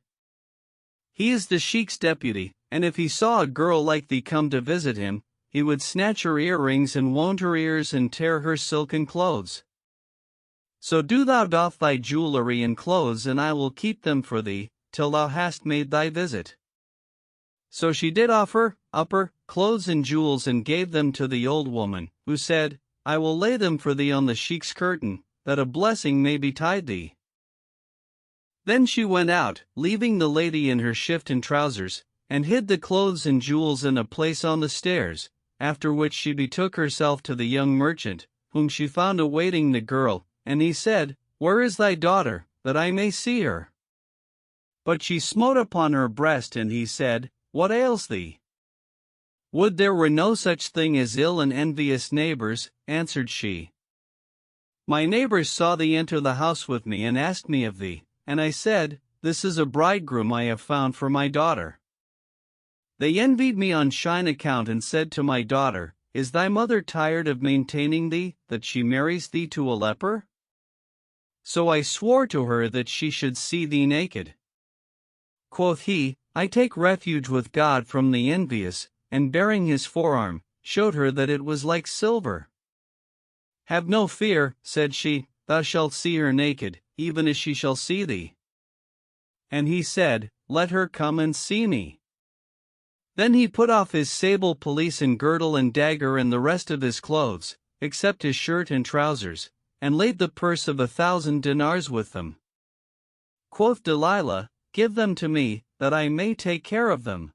He is the sheik's deputy, and if he saw a girl like thee come to visit him, he would snatch her earrings and wound her ears and tear her silken clothes. So do thou doff thy jewellery and clothes, and I will keep them for thee, till thou hast made thy visit. So she did offer upper clothes and jewels, and gave them to the old woman, who said, I will lay them for thee on the sheik's curtain, that a blessing may betide thee. Then she went out, leaving the lady in her shift and trousers, and hid the clothes and jewels in a place on the stairs, after which she betook herself to the young merchant, whom she found awaiting the girl, and he said, Where is thy daughter, that I may see her? But she smote upon her breast, and he said, What ails thee? Would there were no such thing as ill and envious neighbors, answered she. My neighbors saw thee enter the house with me and asked me of thee, and I said, This is a bridegroom I have found for my daughter. They envied me on shine account and said to my daughter, Is thy mother tired of maintaining thee, that she marries thee to a leper? So I swore to her that she should see thee naked. Quoth he, I take refuge with God from the envious, and baring his forearm, showed her that it was like silver. Have no fear, said she, thou shalt see her naked, even as she shall see thee. And he said, Let her come and see me. Then he put off his sable pelisse and girdle and dagger and the rest of his clothes, except his shirt and trousers, and laid the purse of 1,000 dinars with them. Quoth Delilah, Give them to me, that I may take care of them.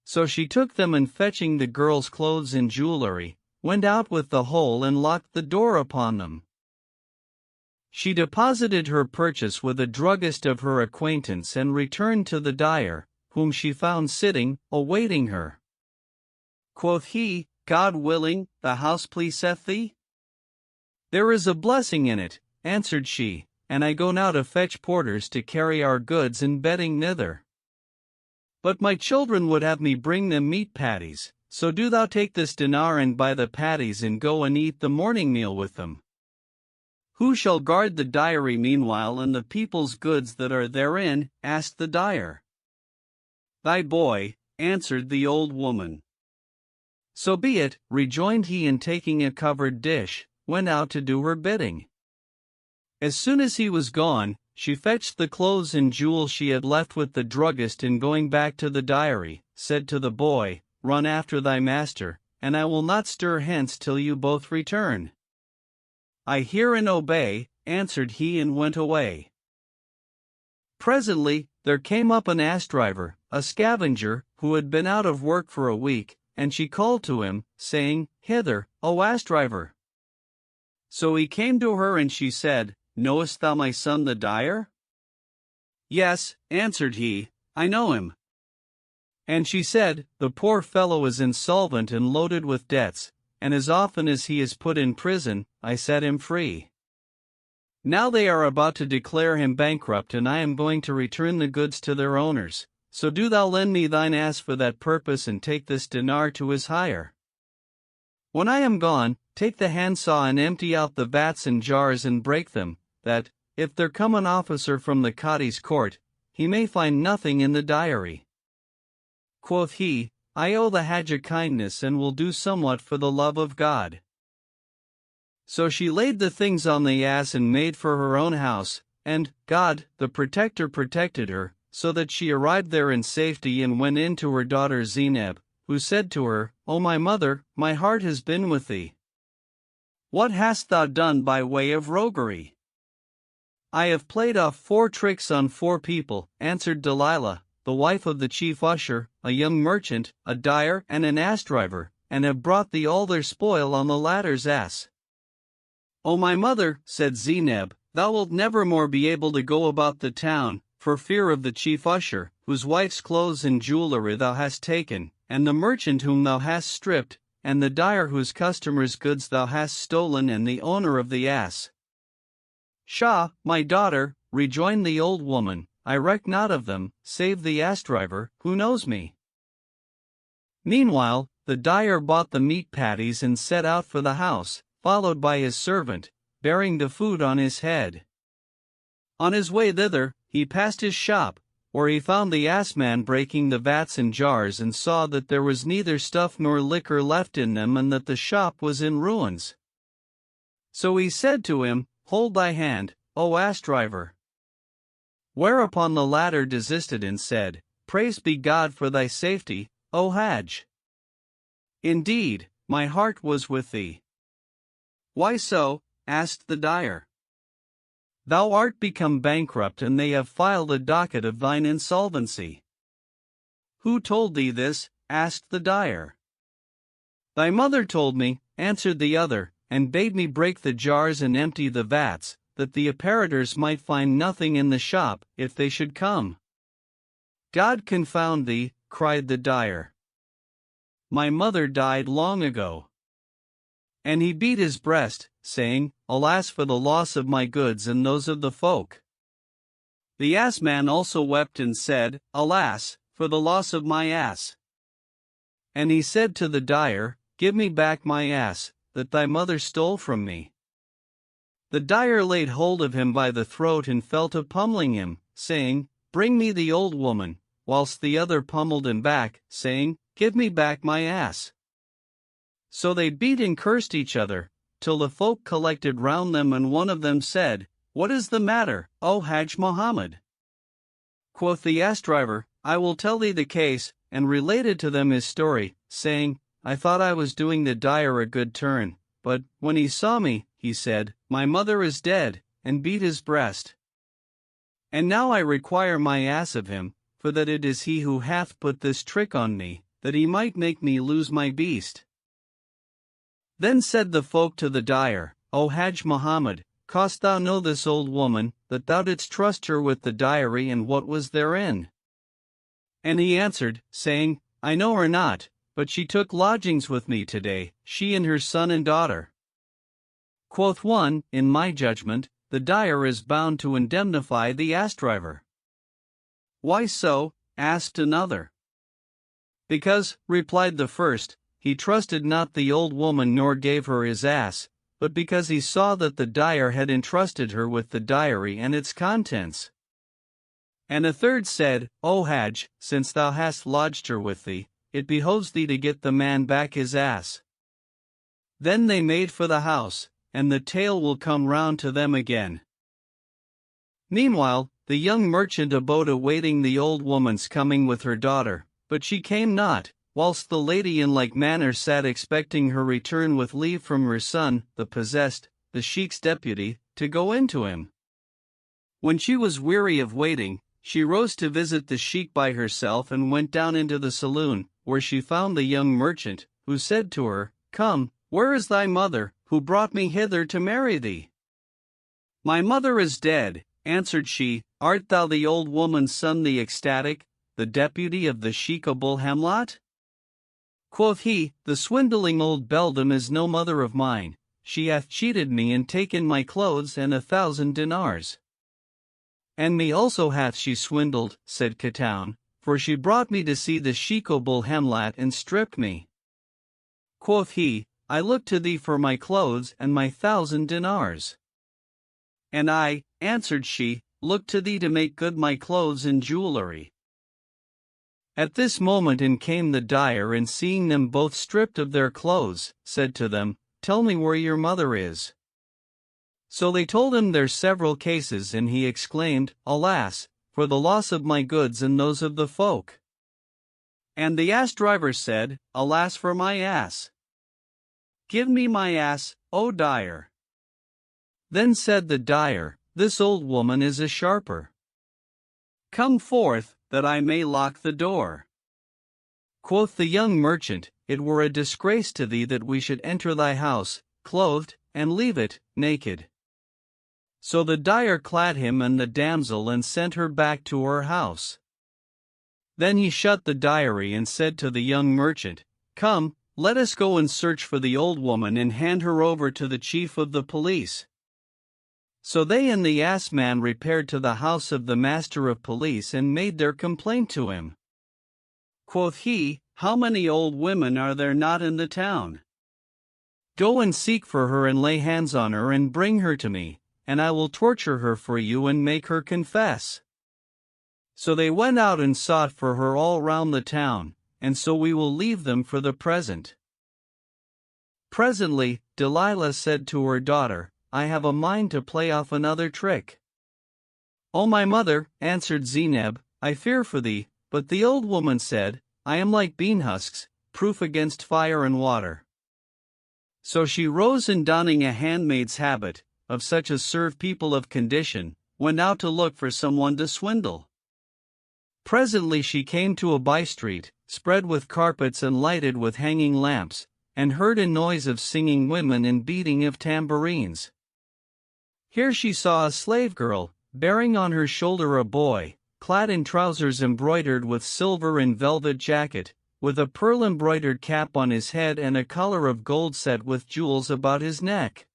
So she took them, and fetching the girl's clothes and jewelry, went out with the whole and locked the door upon them. She deposited her purchase with a druggist of her acquaintance and returned to the dyer, whom she found sitting, awaiting her. Quoth he, God willing, the house pleaseth thee? There is a blessing in it, answered she, and I go now to fetch porters to carry our goods and bedding thither. But my children would have me bring them meat patties, so do thou take this dinar and buy the patties and go and eat the morning meal with them. Who shall guard the dyery meanwhile and the people's goods that are therein? Asked the dyer. Thy boy, answered the old woman. So be it, rejoined he, and taking a covered dish, went out to do her bidding. As soon as he was gone, she fetched the clothes and jewels she had left with the druggist, and going back to the dyery, said to the boy, Run after thy master, and I will not stir hence till you both return. I hear and obey, answered he, and went away. Presently, there came up an ass-driver, a scavenger, who had been out of work for a week, and she called to him, saying, Hither, O ass-driver. So he came to her, and she said, Knowest thou my son the dyer? Yes, answered he, I know him. And she said, The poor fellow is insolvent and loaded with debts, and as often as he is put in prison, I set him free. Now they are about to declare him bankrupt, and I am going to return the goods to their owners, so do thou lend me thine ass for that purpose, and take this dinar to his hire. When I am gone, take the handsaw and empty out the vats and jars and break them, that, if there come an officer from the Cadi's court, he may find nothing in the dyery. Quoth he, I owe the Hajj kindness, and will do somewhat for the love of God. So she laid the things on the ass and made for her own house, and God, the Protector, protected her, so that she arrived there in safety and went in to her daughter Zeineb, who said to her, O my mother, my heart has been with thee. What hast thou done by way of roguery? I have played off 4 tricks on 4 people, answered Delilah, the wife of the chief usher, a young merchant, a dyer and an ass driver, and have brought thee all their spoil on the latter's ass. O my mother, said Zeineb, thou wilt never more be able to go about the town, for fear of the chief usher, whose wife's clothes and jewelry thou hast taken, and the merchant whom thou hast stripped, and the dyer whose customers' goods thou hast stolen, and the owner of the ass. Pshaw, my daughter, rejoined the old woman, I reck not of them, save the ass driver, who knows me. Meanwhile, the dyer bought the meat patties and set out for the house, followed by his servant, bearing the food on his head. On his way thither, he passed his shop, where he found the ass-man breaking the vats and jars, and saw that there was neither stuff nor liquor left in them, and that the shop was in ruins. So he said to him, Hold thy hand, O ass-driver. Whereupon the latter desisted and said, Praised be God for thy safety, O Hajj. Indeed, my heart was with thee. Why so? Asked the dyer. Thou art become bankrupt, and they have filed a docket of thine insolvency. Who told thee this? Asked the dyer. Thy mother told me, answered the other, and bade me break the jars and empty the vats, that the apparitors might find nothing in the shop, if they should come. God confound thee, cried the dyer. My mother died long ago. And he beat his breast, saying, Alas for the loss of my goods and those of the folk. The ass-man also wept and said, Alas, for the loss of my ass. And he said to the dyer, Give me back my ass, that thy mother stole from me. The dyer laid hold of him by the throat and fell to pummeling him, saying, Bring me the old woman, whilst the other pummeled him back, saying, Give me back my ass. So they beat and cursed each other, till the folk collected round them, and one of them said, What is the matter, O Hajj Muhammad? Quoth the ass-driver, I will tell thee the case, and related to them his story, saying, I thought I was doing the dyer a good turn, but, when he saw me, he said, My mother is dead, and beat his breast. And now I require my ass of him, for that it is he who hath put this trick on me, that he might make me lose my beast. Then said the folk to the dyer, O Hajj Muhammad, cost thou know this old woman, that thou didst trust her with the diary, and what was therein? And he answered, saying, I know her not, but she took lodgings with me today, she and her son and daughter. Quoth one, In my judgment, the dyer is bound to indemnify the ass-driver. Why so? Asked another. Because, replied the first, he trusted not the old woman nor gave her his ass, but because he saw that the dyer had entrusted her with the diary and its contents. And a third said, O Hajj, since thou hast lodged her with thee, it behoves thee to get the man back his ass. Then they made for the house, and the tale will come round to them again. Meanwhile, the young merchant abode awaiting the old woman's coming with her daughter, but she came not, whilst the lady in like manner sat expecting her return with leave from her son, the possessed, the sheik's deputy, to go in to him. When she was weary of waiting, she rose to visit the sheik by herself, and went down into the saloon, where she found the young merchant, who said to her, Come, where is thy mother, who brought me hither to marry thee? My mother is dead, answered she. Art thou the old woman's son, the ecstatic, the deputy of the Sheik Abul Hamlat? Quoth he, The swindling old beldam is no mother of mine, she hath cheated me and taken my clothes and 1,000 dinars. And me also hath she swindled, said Katown, for she brought me to see the Sheik Abul Hamlat and stripped me. Quoth he, I look to thee for my clothes and my 1,000 dinars. And I, answered she, look to thee to make good my clothes and jewelry. At this moment in came the dyer, and seeing them both stripped of their clothes, said to them, Tell me where your mother is. So they told him their several cases, and he exclaimed, Alas, for the loss of my goods and those of the folk. And the ass driver said, Alas for my ass! Give me my ass, O dyer. Then said the dyer, This old woman is a sharper. Come forth, that I may lock the door. Quoth the young merchant, It were a disgrace to thee that we should enter thy house, clothed, and leave it, naked. So the dyer clad him and the damsel and sent her back to her house. Then he shut the dyery and said to the young merchant, Come, let us go and search for the old woman and hand her over to the chief of the police. So they and the ass man repaired to the house of the master of police and made their complaint to him. Quoth he, How many old women are there not in the town? Go and seek for her and lay hands on her and bring her to me, and I will torture her for you and make her confess. So they went out and sought for her all round the town, and so we will leave them for the present. Presently, Delilah said to her daughter, I have a mind to play off another trick. O my mother, answered Zeneb, I fear for thee, but the old woman said, I am like bean husks, proof against fire and water. So she rose and donning a handmaid's habit, of such as serve people of condition, went out to look for someone to swindle. Presently she came to a by-street, spread with carpets and lighted with hanging lamps, and heard a noise of singing women and beating of tambourines. Here she saw a slave girl, bearing on her shoulder a boy, clad in trousers embroidered with silver and velvet jacket, with a pearl-embroidered cap on his head and a collar of gold set with jewels about his neck.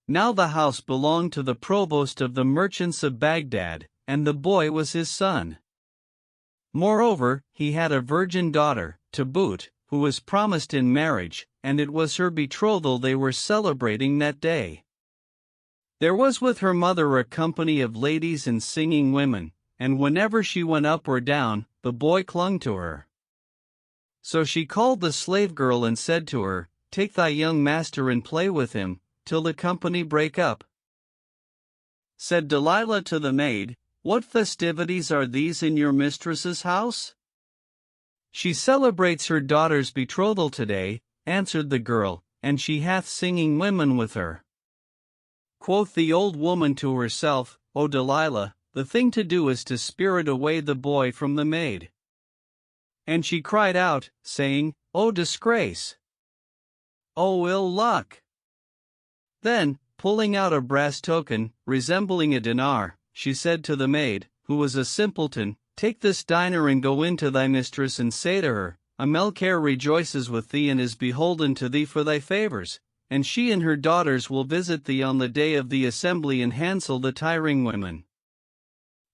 Now the house belonged to the provost of the merchants of Baghdad, and the boy was his son. Moreover, he had a virgin daughter, to boot, who was promised in marriage, and it was her betrothal they were celebrating that day. There was with her mother a company of ladies and singing women, and whenever she went up or down, the boy clung to her. So she called the slave girl and said to her, Take thy young master and play with him, till the company break up. Said Delilah to the maid, What festivities are these in your mistress's house? She celebrates her daughter's betrothal today, answered the girl, and she hath singing women with her. Quoth the old woman to herself, O Delilah, the thing to do is to spirit away the boy from the maid. And she cried out, saying, O disgrace! O ill luck! Then, pulling out a brass token, resembling a dinar, she said to the maid, who was a simpleton, Take this dinar and go in to thy mistress and say to her, Amalcare rejoices with thee and is beholden to thee for thy favors, and she and her daughters will visit thee on the day of the assembly and hansel the tiring women.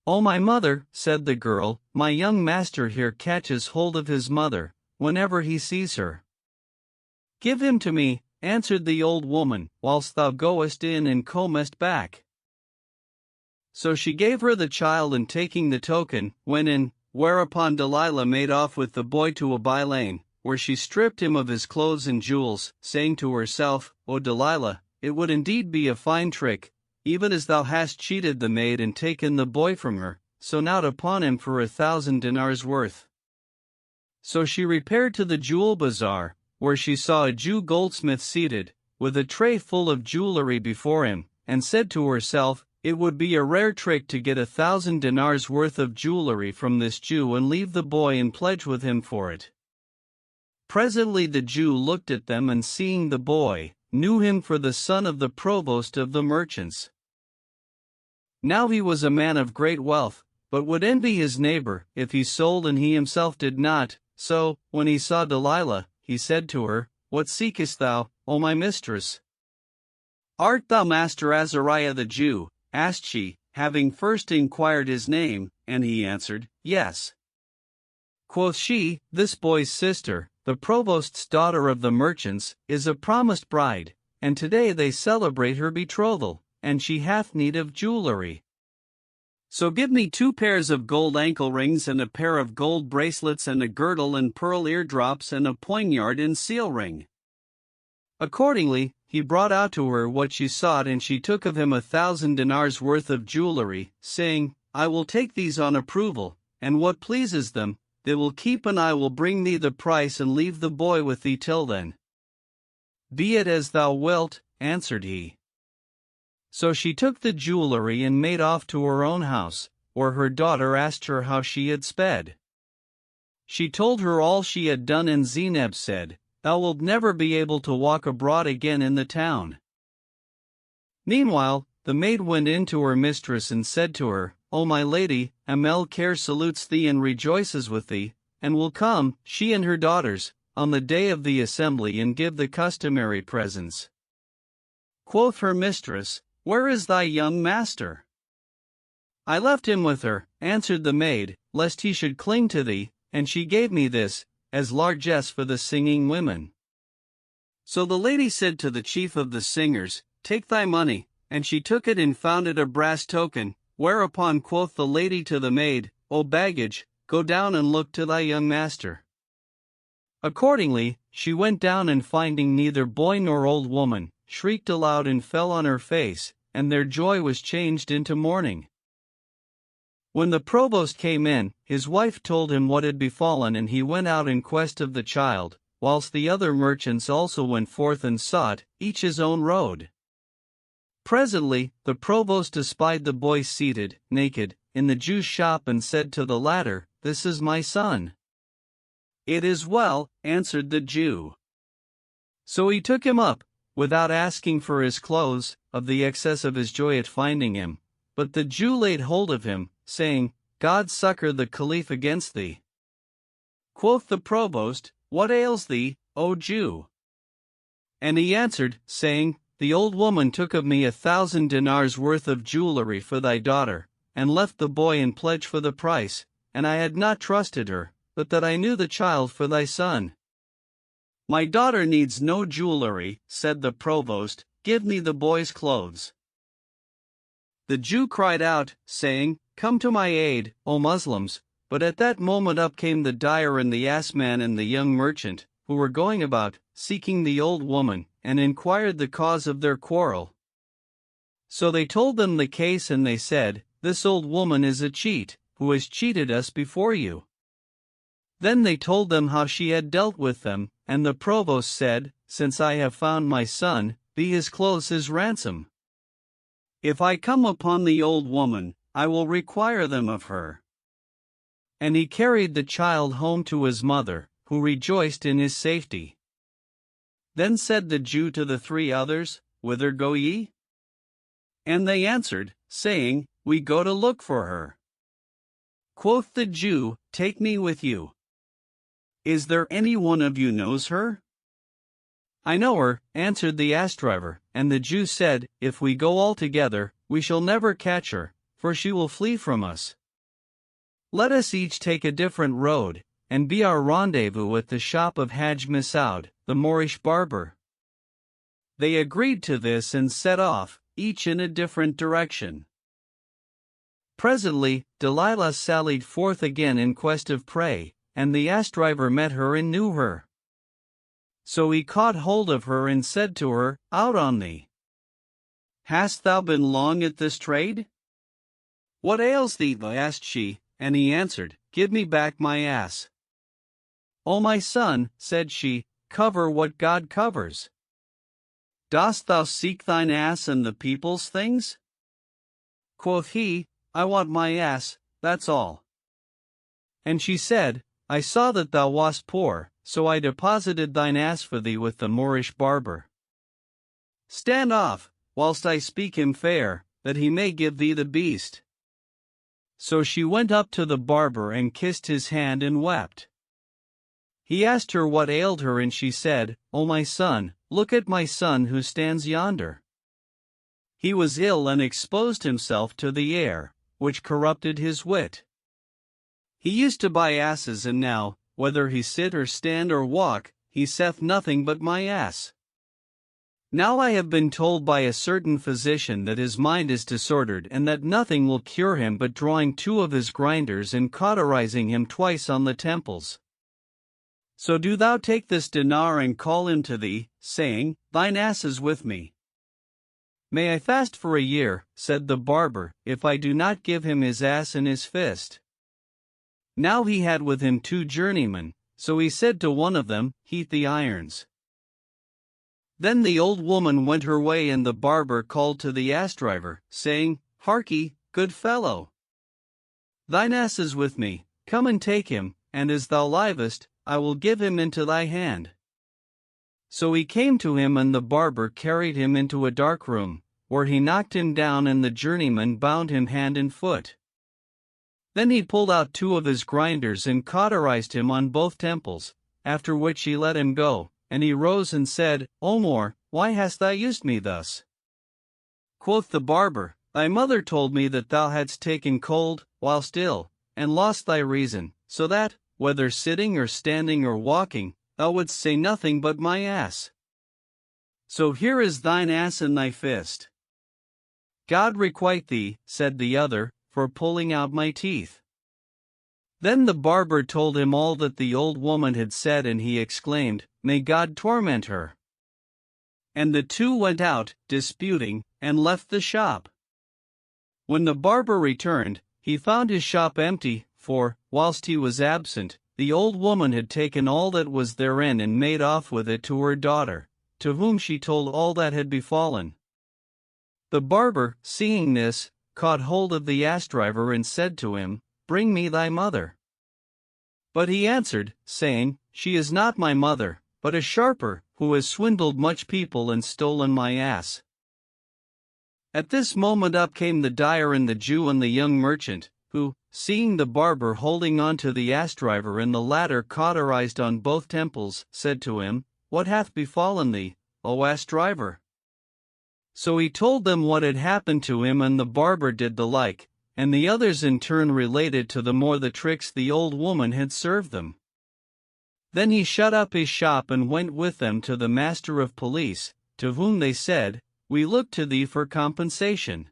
O my mother, said the girl, my young master here catches hold of his mother, whenever he sees her. Give him to me, answered the old woman, whilst thou goest in and comest back. So she gave her the child and taking the token, went in, whereupon Delilah made off with the boy to a by-lane, where she stripped him of his clothes and jewels, saying to herself, O Delilah, it would indeed be a fine trick, even as thou hast cheated the maid and taken the boy from her, so now to pawn him for 1,000 dinars worth. So she repaired to the jewel bazaar, where she saw a Jew goldsmith seated, with a tray full of jewelry before him, and said to herself, It would be a rare trick to get 1,000 dinars worth of jewelry from this Jew and leave the boy in pledge with him for it. Presently the Jew looked at them and seeing the boy, knew him for the son of the provost of the merchants. Now he was a man of great wealth, but would envy his neighbor if he sold and he himself did not, so, when he saw Delilah, he said to her, What seekest thou, O my mistress? Art thou Master Azariah the Jew? Asked she, having first inquired his name, and he answered, Yes. Quoth she, This boy's sister, the provost's daughter of the merchants, is a promised bride, and today they celebrate her betrothal, and she hath need of jewelry. So give me 2 pairs of gold ankle rings and a pair of gold bracelets and a girdle and pearl eardrops and a poignard and seal ring. Accordingly, he brought out to her what she sought and she took of him 1,000 dinars worth of jewelry, saying, I will take these on approval, and what pleases them, they will keep, and I will bring thee the price and leave the boy with thee till then. Be it as thou wilt, answered he. So she took the jewelry and made off to her own house, where her daughter asked her how she had sped. She told her all she had done, and Zeinab said, Thou wilt never be able to walk abroad again in the town. Meanwhile, the maid went in to her mistress and said to her, O my lady, Amalcare salutes thee and rejoices with thee, and will come, she and her daughters, on the day of the assembly and give the customary presents. Quoth her mistress, Where is thy young master? I left him with her, answered the maid, lest he should cling to thee, and she gave me this, as largesse for the singing women. So the lady said to the chief of the singers, Take thy money, and she took it and found it a brass token, whereupon quoth the lady to the maid, O baggage, go down and look to thy young master. Accordingly, she went down, and finding neither boy nor old woman, shrieked aloud and fell on her face, and their joy was changed into mourning. When the provost came in, his wife told him what had befallen, and he went out in quest of the child, whilst the other merchants also went forth and sought, each his own road. Presently, the provost espied the boy seated, naked, in the Jew's shop, and said to the latter, This is my son. It is well, answered the Jew. So he took him up, without asking for his clothes, of the excess of his joy at finding him. But the Jew laid hold of him, saying, God succor the Caliph against thee. Quoth the provost, What ails thee, O Jew? And he answered, saying, The old woman took of me 1,000 dinars worth of jewelry for thy daughter, and left the boy in pledge for the price, and I had not trusted her, but that I knew the child for thy son. My daughter needs no jewelry, said the provost, give me the boy's clothes. The Jew cried out, saying, Come to my aid, O Muslims, but at that moment up came the dyer and the assman and the young merchant, who were going about, seeking the old woman, and inquired the cause of their quarrel. So they told them the case, and they said, This old woman is a cheat, who has cheated us before you. Then they told them how she had dealt with them, and the provost said, Since I have found my son, be his clothes his ransom. If I come upon the old woman, I will require them of her. And he carried the child home to his mother, who rejoiced in his safety. Then said the Jew to the 3 others, Whither go ye? And they answered, saying, We go to look for her. Quoth the Jew, Take me with you. Is there any one of you knows her? I know her, answered the ass driver, and the Jew said, If we go all together, we shall never catch her, for she will flee from us. Let us each take a different road, and be our rendezvous at the shop of Hajj Masoud, the Moorish barber. They agreed to this and set off, each in a different direction. Presently, Delilah sallied forth again in quest of prey, and the ass driver met her and knew her. So he caught hold of her and said to her, Out on thee! Hast thou been long at this trade? What ails thee? asked she, and he answered, Give me back my ass. O my son, said she, cover what God covers. Dost thou seek thine ass and the people's things? Quoth he, I want my ass, that's all. And she said, I saw that thou wast poor, so I deposited thine ass for thee with the Moorish barber. Stand off, whilst I speak him fair, that he may give thee the beast. So she went up to the barber and kissed his hand and wept. He asked her what ailed her, and she said, O my son, look at my son who stands yonder. He was ill and exposed himself to the air, which corrupted his wit. He used to buy asses, and now, whether he sit or stand or walk, he saith nothing but my ass. Now I have been told by a certain physician that his mind is disordered, and that nothing will cure him but drawing 2 of his grinders and cauterizing him twice on the temples. So do thou take this dinar and call him to thee, saying, Thine ass is with me. May I fast for a year, said the barber, if I do not give him his ass and his fist. Now he had with him 2 journeymen, so he said to one of them, Heat the irons. Then the old woman went her way, and the barber called to the ass driver, saying, Harkee, good fellow, thine ass is with me, come and take him, and as thou livest, I will give him into thy hand. So he came to him, and the barber carried him into a dark room, where he knocked him down, and the journeyman bound him hand and foot. Then he pulled out 2 of his grinders and cauterized him on both temples, after which he let him go, and he rose and said, O Moor, why hast thou used me thus? Quoth the barber, Thy mother told me that thou hadst taken cold, whilst ill, and lost thy reason, so that, whether sitting or standing or walking, thou wouldst say nothing but my ass. So here is thine ass in thy fist. God requite thee, said the other, for pulling out my teeth. Then the barber told him all that the old woman had said, and he exclaimed, May God torment her. And the 2 went out, disputing, and left the shop. When the barber returned, he found his shop empty, for, whilst he was absent, the old woman had taken all that was therein and made off with it to her daughter, to whom she told all that had befallen. The barber, seeing this, caught hold of the ass driver and said to him, Bring me thy mother. But he answered, saying, She is not my mother, but a sharper, who has swindled much people and stolen my ass. At this moment up came the dyer and the Jew and the young merchant, who, seeing the barber holding on to the ass driver and the latter cauterized on both temples, said to him, What hath befallen thee, O ass driver? So he told them what had happened to him, and the barber did the like, and the others in turn related to the more the tricks the old woman had served them. Then he shut up his shop and went with them to the master of police, to whom they said, We look to thee for compensation.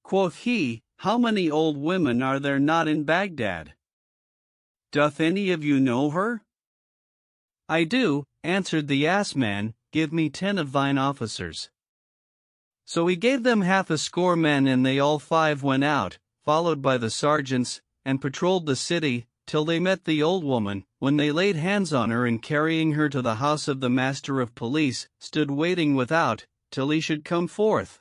Quoth he, How many old women are there not in Baghdad? Doth any of you know her? I do, answered the ass man, Give me 10 of thine officers. So he gave them 50 men, and they all 5 went out, followed by the sergeants, and patrolled the city, till they met the old woman, when they laid hands on her, and carrying her to the house of the master of police, stood waiting without, till he should come forth.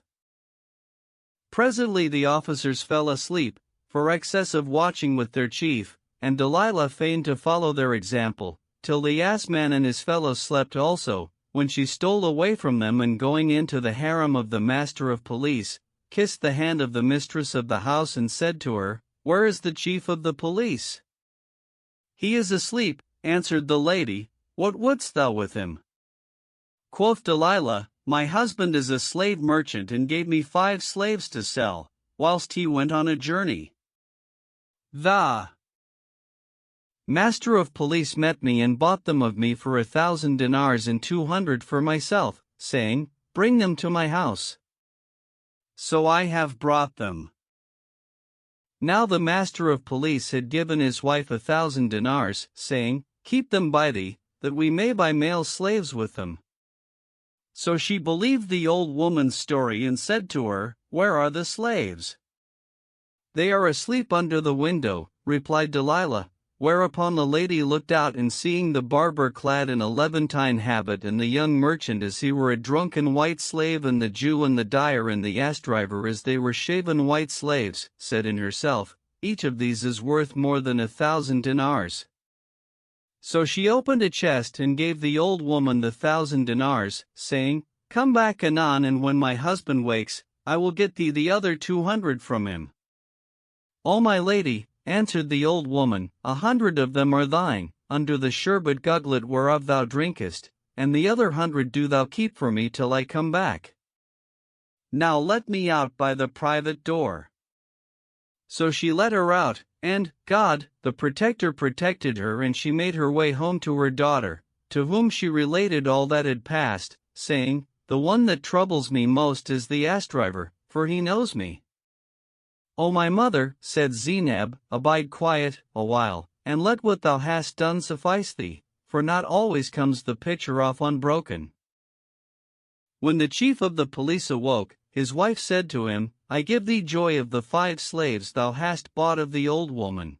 Presently the officers fell asleep, for excess of watching with their chief, and Delilah feigned to follow their example, till the ass man and his fellows slept also, when she stole away from them, and going into the harem of the master of police, kissed the hand of the mistress of the house, and said to her, Where is the chief of the police? He is asleep, answered the lady. What wouldst thou with him? Quoth Delilah, My husband is a slave merchant, and gave me 5 slaves to sell, whilst he went on a journey. The master of police met me and bought them of me for 1,000 dinars and 200 for myself, saying, Bring them to my house. So I have brought them. Now the master of police had given his wife 1,000 dinars, saying, Keep them by thee, that we may buy male slaves with them. So she believed the old woman's story, and said to her, Where are the slaves? They are asleep under the window, replied Delilah. Whereupon the lady looked out, and seeing the barber clad in a Levantine habit, and the young merchant as he were a drunken white slave, and the Jew and the dyer and the ass driver as they were shaven white slaves, said in herself, Each of these is worth more than 1,000 dinars. So she opened a chest and gave the old woman the 1,000 dinars, saying, Come back anon, and when my husband wakes, I will get thee the other 200 from him. O my lady, answered the old woman, 100 of them are thine, under the sherbet gugglet whereof thou drinkest, and the other 100 do thou keep for me till I come back. Now let me out by the private door. So she let her out, and, God, the protector, protected her, and she made her way home to her daughter, to whom she related all that had passed, saying, The one that troubles me most is the ass driver, for he knows me. O my mother, said Zainab, abide quiet a while, and let what thou hast done suffice thee, for not always comes the pitcher off unbroken. When the chief of the police awoke, his wife said to him, I give thee joy of the 5 slaves thou hast bought of the old woman.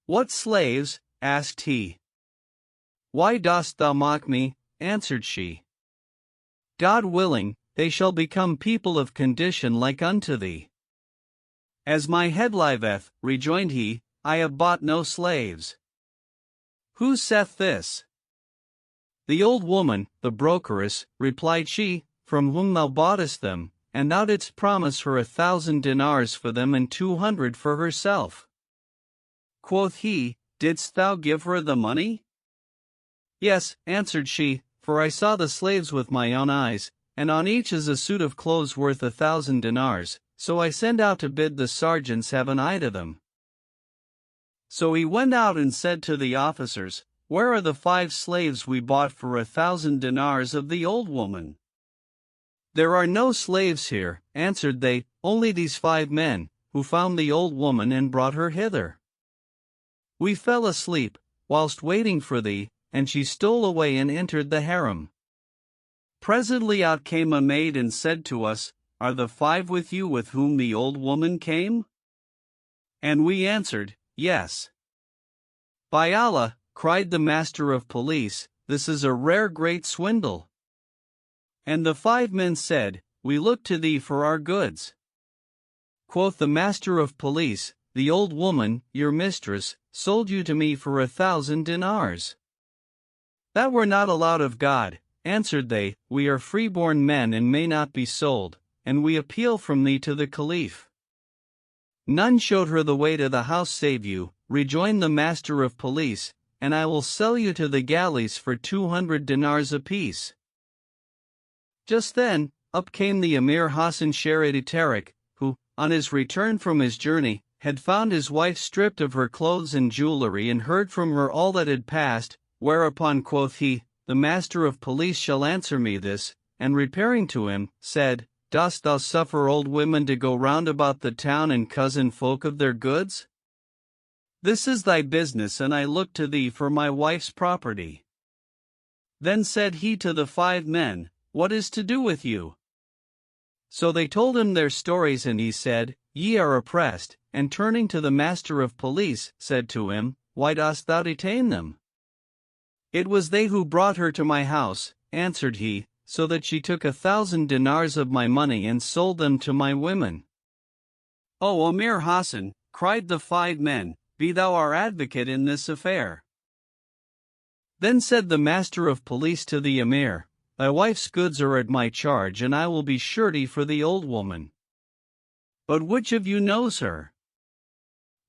What slaves? Asked he. Why dost thou mock me? Answered she. God willing, they shall become people of condition like unto thee. As my head liveth, rejoined he, I have bought no slaves. Who saith this? The old woman, the brokeress, replied she, from whom thou boughtest them, and thou didst promise her 1,000 dinars for them and 200 for herself. Quoth he, Didst thou give her the money? Yes, answered she, for I saw the slaves with my own eyes, and on each is a suit of clothes worth 1,000 dinars, so I send out to bid the sergeants have an eye to them. So he went out and said to the officers, Where are the 5 slaves we bought for 1,000 dinars of the old woman? There are no slaves here, answered they, only these 5 men, who found the old woman and brought her hither. We fell asleep, whilst waiting for thee, and she stole away and entered the harem. Presently out came a maid and said to us, Are the 5 with you with whom the old woman came? And we answered, Yes. By Allah, cried the master of police, this is a rare great swindle. And the 5 men said, We look to thee for our goods. Quoth the master of police, The old woman, your mistress, sold you to me for 1,000 dinars. That were not allowed of God, answered they, we are freeborn men and may not be sold, and we appeal from thee to the Caliph. None showed her the way to the house save you, rejoined the master of police, and I will sell you to the galleys for 200 dinars apiece. Just then, up came the Emir Hassan Sharadi Tariq, who, on his return from his journey, had found his wife stripped of her clothes and jewelry and heard from her all that had passed, whereupon quoth he, The master of police shall answer me this, and repairing to him, said, Dost thou suffer old women to go round about the town and cozen folk of their goods? This is thy business, and I look to thee for my wife's property. Then said he to the 5 men, What is to do with you? So they told him their stories, and he said, Ye are oppressed, and turning to the master of police, said to him, Why dost thou detain them? It was they who brought her to my house, answered he, so that she took 1,000 dinars of my money and sold them to my women. O Emir Hassan, cried the 5 men, be thou our advocate in this affair. Then said the master of police to the Emir, Thy wife's goods are at my charge, and I will be surety for the old woman. But which of you knows her?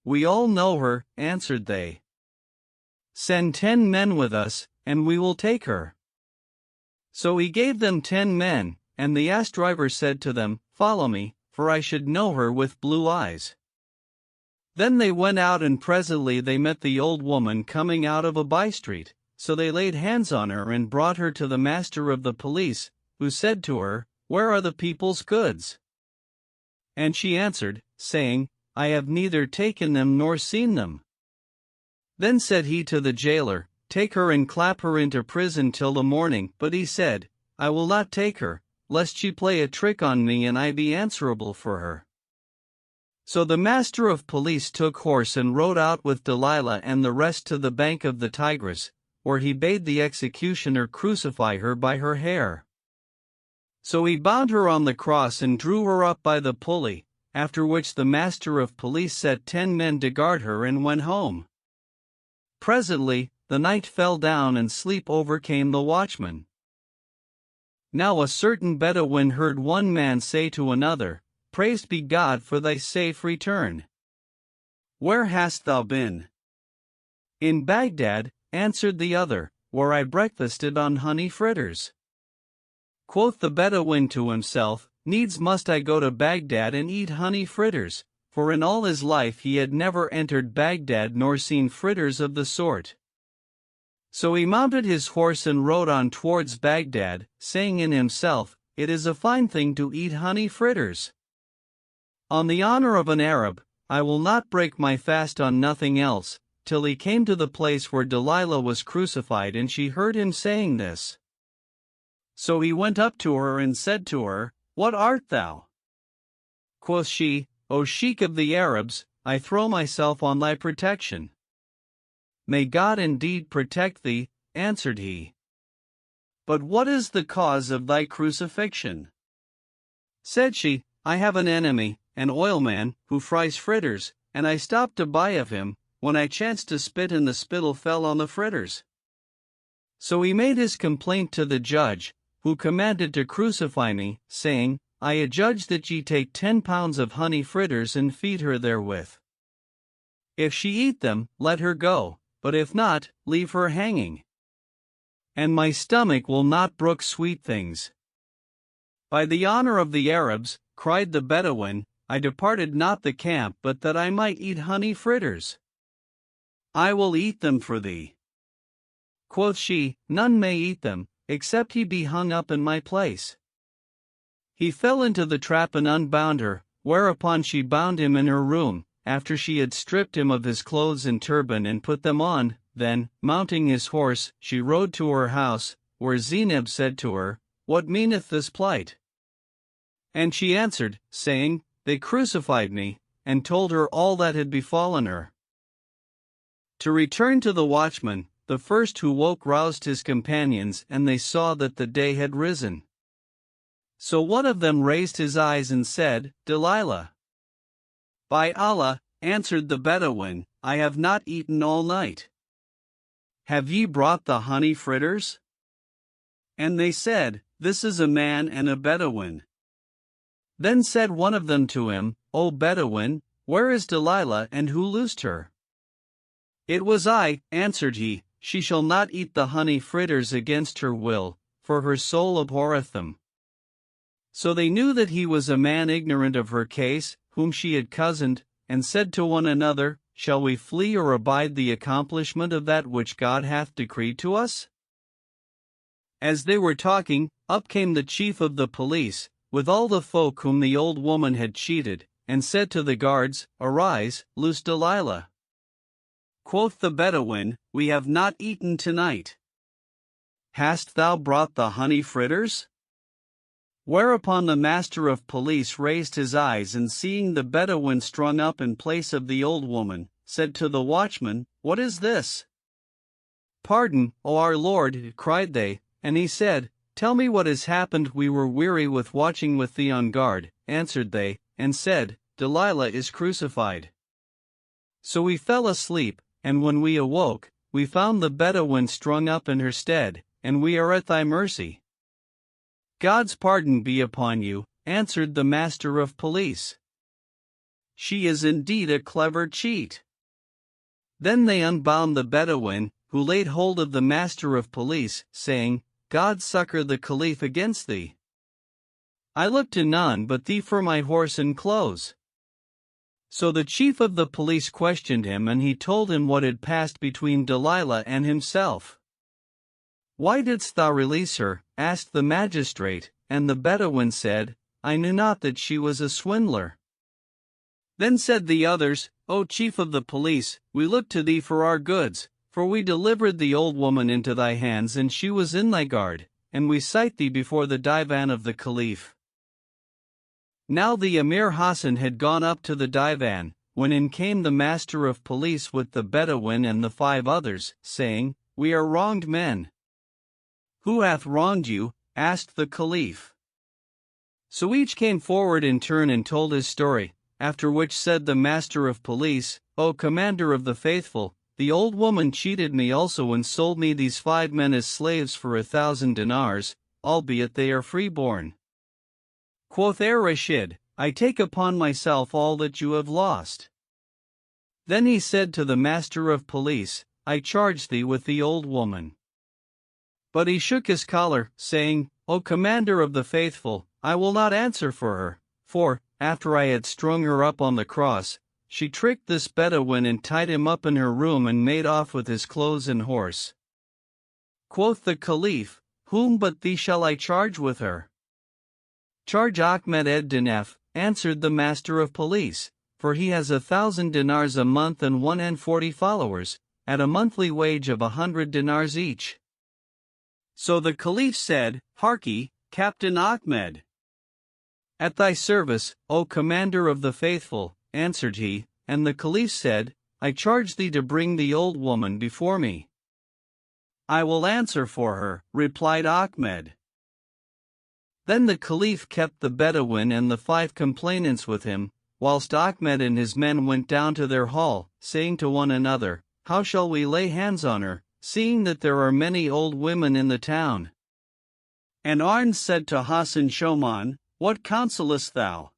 We all know her, answered they. Send 10 men with us, and we will take her. So he gave them 10 men, and the ass driver said to them, Follow me, for I should know her with blue eyes. Then they went out, and presently they met the old woman coming out of a by-street, so they laid hands on her and brought her to the master of the police, who said to her, Where are the people's goods? And she answered, saying, I have neither taken them nor seen them. Then said he to the jailer, Take her and clap her into prison till the morning. But he said, I will not take her, lest she play a trick on me and I be answerable for her. So the master of police took horse and rode out with Delilah and the rest to the bank of the Tigris, where he bade the executioner crucify her by her hair. So he bound her on the cross and drew her up by the pulley, after which the master of police set 10 men to guard her and went home. Presently, the night fell down and sleep overcame the watchman. Now a certain Bedouin heard one man say to another, Praised be God for thy safe return. Where hast thou been? In Baghdad, answered the other, where I breakfasted on honey fritters. Quoth the Bedouin to himself, Needs must I go to Baghdad and eat honey fritters, for in all his life he had never entered Baghdad nor seen fritters of the sort. So he mounted his horse and rode on towards Baghdad, saying in himself, It is a fine thing to eat honey fritters. On the honor of an Arab, I will not break my fast on nothing else, till he came to the place where Delilah was crucified, and she heard him saying this. So he went up to her and said to her, "What art thou?" Quoth she, "O Sheikh of the Arabs, I throw myself on thy protection." "May God indeed protect thee," answered he. "But what is the cause of thy crucifixion?" Said she, "I have an enemy, an oilman, who fries fritters, and I stopped to buy of him, when I chanced to spit and the spittle fell on the fritters." So he made his complaint to the judge, who commanded to crucify me, saying, "I adjudge that ye take 10 pounds of honey fritters and feed her therewith. If she eat them, let her go, but if not, leave her hanging. And my stomach will not brook sweet things." "By the honor of the Arabs," cried the Bedouin, "I departed not the camp but that I might eat honey fritters. I will eat them for thee." Quoth she, "None may eat them, except he be hung up in my place." He fell into the trap and unbound her, whereupon she bound him in her room, after she had stripped him of his clothes and turban and put them on. Then, mounting his horse, she rode to her house, where Zainab said to her, "What meaneth this plight?" And she answered, saying, "They crucified me," and told her all that had befallen her. To return to the watchman, the first who woke roused his companions, and they saw that the day had risen. So one of them raised his eyes and said, "Delilah." "By Allah," answered the Bedouin, "I have not eaten all night. Have ye brought the honey fritters?" And they said, "This is a man and a Bedouin." Then said one of them to him, "O Bedouin, where is Delilah, and who loosed her?" "It was I," answered he, "she shall not eat the honey fritters against her will, for her soul abhorreth them." So they knew that he was a man ignorant of her case, whom she had cozened, and said to one another, "Shall we flee or abide the accomplishment of that which God hath decreed to us?" As they were talking, up came the chief of the police, with all the folk whom the old woman had cheated, and said to the guards, "Arise, loose Delilah." Quoth the Bedouin, "We have not eaten tonight. Hast thou brought the honey fritters?" Whereupon the master of police raised his eyes, and seeing the Bedouin strung up in place of the old woman, said to the watchman, "What is this?" "Pardon, O our lord," cried they, and he said, "Tell me what has happened." "We were weary with watching with thee on guard," answered they, and said, "Delilah is crucified." So we fell asleep, and when we awoke, we found the Bedouin strung up in her stead, and we are at thy mercy." "God's pardon be upon you," answered the master of police. "She is indeed a clever cheat." Then they unbound the Bedouin, who laid hold of the master of police, saying, "God succor the Caliph against thee. I look to none but thee for my horse and clothes." So the chief of the police questioned him, and he told him what had passed between Delilah and himself. "Why didst thou release her?" asked the magistrate, and the Bedouin said, "I knew not that she was a swindler." Then said the others, "O chief of the police, we look to thee for our goods, for we delivered the old woman into thy hands, and she was in thy guard, and we cite thee before the divan of the Caliph." Now the Emir Hassan had gone up to the divan, when in came the master of police with the Bedouin and the 5 others, saying, "We are wronged men." "Who hath wronged you?" asked the Caliph. So each came forward in turn and told his story, after which said the master of police, "O commander of the faithful, the old woman cheated me also and sold me these 5 men as slaves for 1,000 dinars, albeit they are freeborn." Quoth Rashid, "I take upon myself all that you have lost." Then he said to the master of police, "I charge thee with the old woman." But he shook his collar, saying, "O commander of the faithful, I will not answer for her, for, after I had strung her up on the cross, she tricked this Bedouin and tied him up in her room and made off with his clothes and horse." Quoth the Caliph, "Whom but thee shall I charge with her?" "Charge Ahmed ed-Dinaf," answered the master of police, "for he has 1,000 dinars a month and 140 followers, at a monthly wage of 100 dinars each." So the Caliph said, "Harkee, Captain Ahmed." "At thy service, O Commander of the Faithful," answered he, and the Caliph said, "I charge thee to bring the old woman before me." "I will answer for her," replied Ahmed. Then the Caliph kept the Bedouin and the 5 complainants with him, whilst Ahmed and his men went down to their hall, saying to one another, "How shall we lay hands on her, seeing that there are many old women in the town?" And Arn said to Hassan Shoman, "What counselest thou?"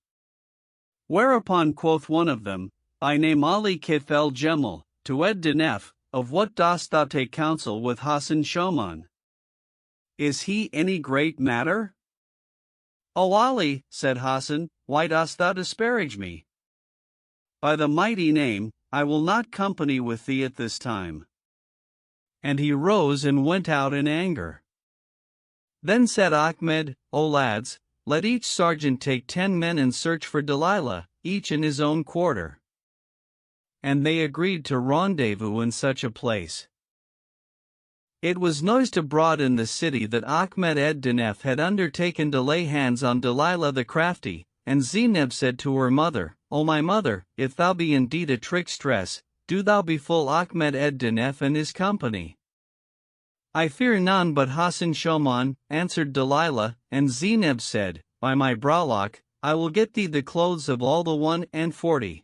Whereupon quoth one of them, "I name Ali Kifel Gemel, to Ed Dinef, of what dost thou take counsel with Hassan Shoman? Is he any great matter?" "O Ali," said Hassan, "why dost thou disparage me? By the mighty name, I will not company with thee at this time." And he rose and went out in anger. Then said Ahmed, "O lads, let each sergeant take 10 men and search for Delilah, each in his own quarter." And they agreed to rendezvous in such a place. It was noised abroad in the city that Ahmed ed Dinef had undertaken to lay hands on Delilah the crafty, and Zainab said to her mother, "O my mother, if thou be indeed a trickstress, do thou befool Ahmed ed Dinef and his company." "I fear none but Hassan Shoman," answered Delilah, and Zainab said, "By my browlock, I will get thee the clothes of all the 41.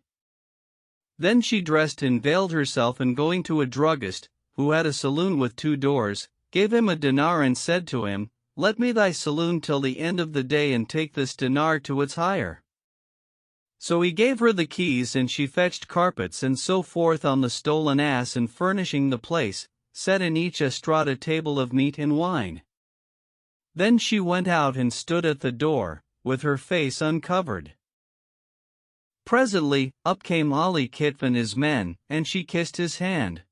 Then she dressed and veiled herself, and going to a druggist, who had a saloon with 2 doors, gave him a dinar and said to him, "Let me thy saloon till the end of the day and take this dinar to its hire." So he gave her the keys, and she fetched carpets and so forth on the stolen ass, and furnishing the place, set in each estrade a table of meat and wine. Then she went out and stood at the door, with her face uncovered. Presently, up came Ali Kitf and his men, and she kissed his hand.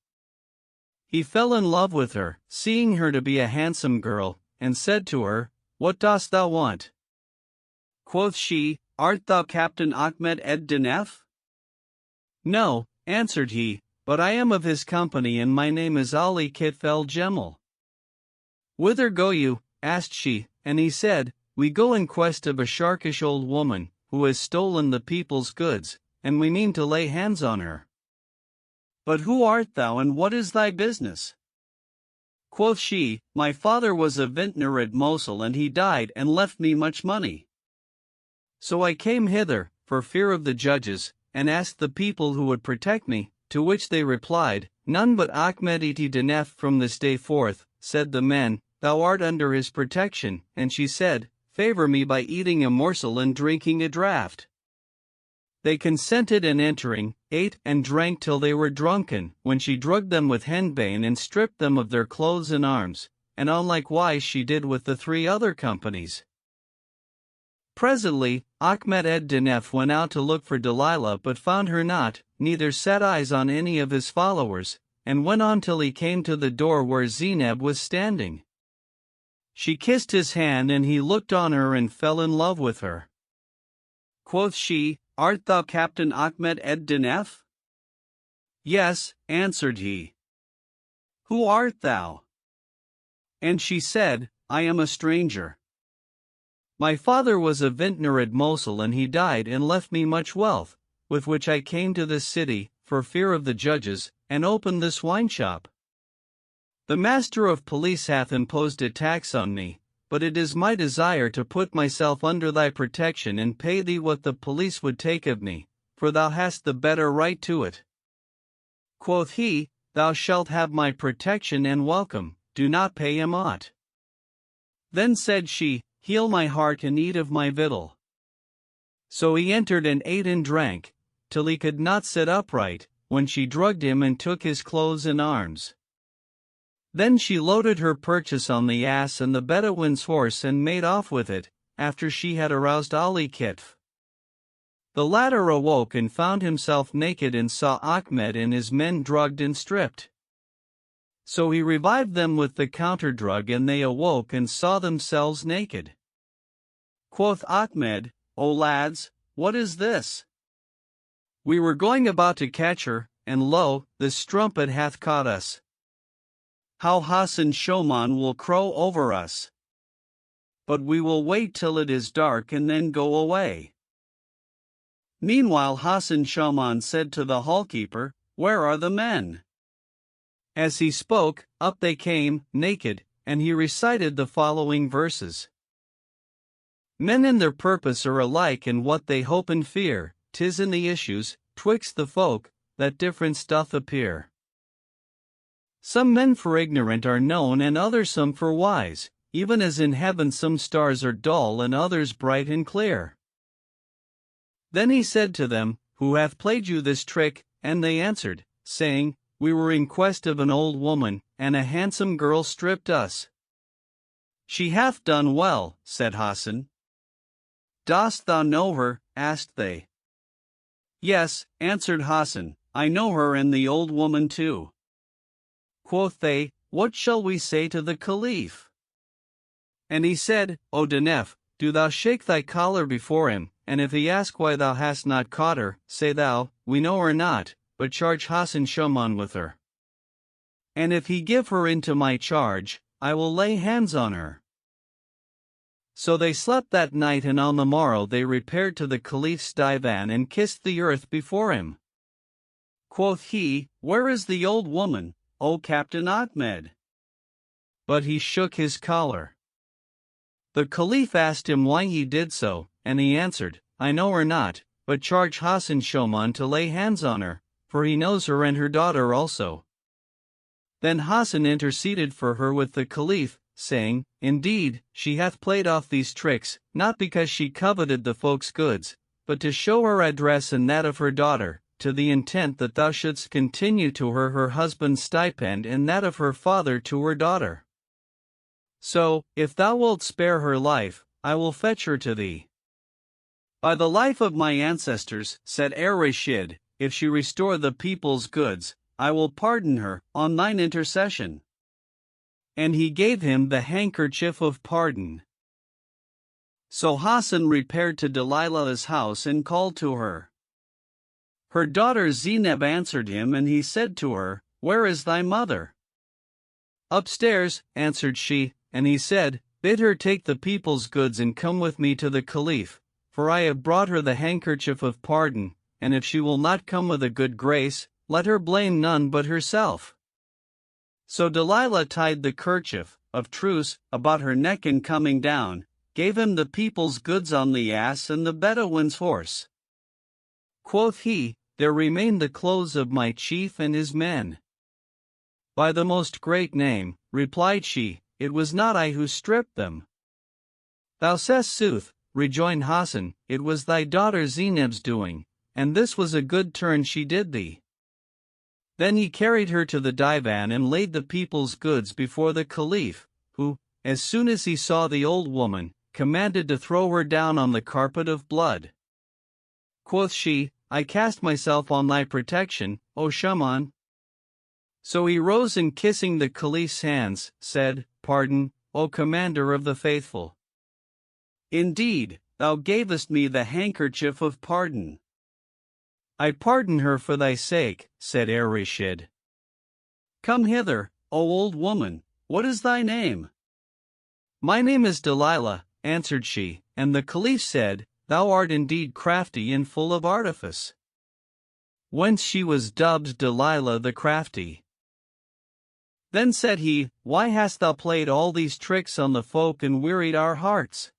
He fell in love with her, seeing her to be a handsome girl, and said to her, "What dost thou want?" Quoth she, "Art thou Captain Ahmed ed Dinef?" "No," answered he, "but I am of his company, and my name is Ali Kitf el Gemel." "Whither go you?" asked she, and he said, "We go in quest of a sharkish old woman, who has stolen the people's goods, and we mean to lay hands on her." "But who art thou, and what is thy business?" Quoth she, "My father was a vintner at Mosul, and he died and left me much money. So I came hither, for fear of the judges, and asked the people who would protect me, to which they replied, 'None but Ahmed ed Dinef from this day forth.' Said the men, 'Thou art under his protection,' and she said, 'Favor me by eating a morsel and drinking a draught.' They consented, and entering, ate and drank till they were drunken, when she drugged them with henbane and stripped them of their clothes and arms, and on like wise she did with the 3 other companies. Presently, Ahmed ed Dinef went out to look for Delilah, but found her not, neither set eyes on any of his followers, and went on till he came to the door where Zainab was standing. She kissed his hand, and he looked on her and fell in love with her. Quoth she, "Art thou Captain Ahmed ed Dinef?" "Yes," answered he. "Who art thou?" And she said, "I am a stranger. My father was a vintner at Mosul, and he died and left me much wealth, with which I came to this city, for fear of the judges, and opened this wine shop. The master of police hath imposed a tax on me, but it is my desire to put myself under thy protection and pay thee what the police would take of me, for thou hast the better right to it." Quoth he, "Thou shalt have my protection and welcome, do not pay him aught." Then said she, "Heal my heart and eat of my victual." So he entered and ate and drank, till he could not sit upright, when she drugged him and took his clothes and arms. Then she loaded her purchase on the ass and the Bedouin's horse and made off with it, after she had aroused Ali Kitf. The latter awoke and found himself naked, and saw Ahmed and his men drugged and stripped. So he revived them with the counter-drug, and they awoke and saw themselves naked. Quoth Ahmed, "O lads, what is this? We were going about to catch her, and lo, this strumpet hath caught us." how Hassan Shoman will crow over us. But we will wait till it is dark and then go away. Meanwhile Hassan Shoman said to the hallkeeper, Where are the men? As he spoke, up they came, naked, and he recited the following verses. Men in their purpose are alike in what they hope and fear, 'tis in the issues, twixt the folk, that difference doth appear. Some men for ignorant are known and others some for wise, even as in heaven some stars are dull and others bright and clear. Then he said to them, Who hath played you this trick? And they answered, saying, We were in quest of an old woman, and a handsome girl stripped us. She hath done well, said Hassan. Dost thou know her? Asked they. Yes, answered Hassan, I know her and the old woman too. Quoth they, What shall we say to the Caliph? And he said, O Denef, do thou shake thy collar before him, and if he ask why thou hast not caught her, say thou, We know her not, but charge Hassan Shoman with her. And if he give her into my charge, I will lay hands on her. So they slept that night, and on the morrow they repaired to the Caliph's divan and kissed the earth before him. Quoth he, Where is the old woman, O Captain Ahmed? But he shook his collar. The Caliph asked him why he did so, and he answered, I know her not, but charge Hassan Shoman to lay hands on her, for he knows her and her daughter also. Then Hassan interceded for her with the Caliph, saying, Indeed, she hath played off these tricks, not because she coveted the folk's goods, but to show her address and that of her daughter, to the intent that thou shouldst continue to her husband's stipend and that of her father to her daughter. So, if thou wilt spare her life, I will fetch her to thee. By the life of my ancestors, said Rashid, if she restore the people's goods, I will pardon her, on thine intercession. And he gave him the handkerchief of pardon. So Hassan repaired to Delilah's house and called to her. Her daughter Zainab answered him, and he said to her, Where is thy mother? Upstairs, answered she, and he said, Bid her take the people's goods and come with me to the Caliph, for I have brought her the handkerchief of pardon, and if she will not come with a good grace, let her blame none but herself. So Delilah tied the kerchief of truce about her neck and coming down, gave him the people's goods on the ass and the Bedouin's horse. Quoth he, There remain the clothes of my chief and his men. By the most great name, replied she, it was not I who stripped them. Thou sayest sooth, rejoined Hassan, it was thy daughter Zainab's doing, and this was a good turn she did thee. Then he carried her to the divan and laid the people's goods before the Caliph, who, as soon as he saw the old woman, commanded to throw her down on the carpet of blood. Quoth she, I cast myself on thy protection, O Shaman. So he rose and kissing the Caliph's hands, said, Pardon, O Commander of the Faithful. Indeed, thou gavest me the handkerchief of pardon. I pardon her for thy sake, said Rashid. Come hither, O old woman, what is thy name? My name is Delilah, answered she, and the Caliph said, Thou art indeed crafty and full of artifice. Whence she was dubbed Delilah the Crafty. Then said he, Why hast thou played all these tricks on the folk and wearied our hearts?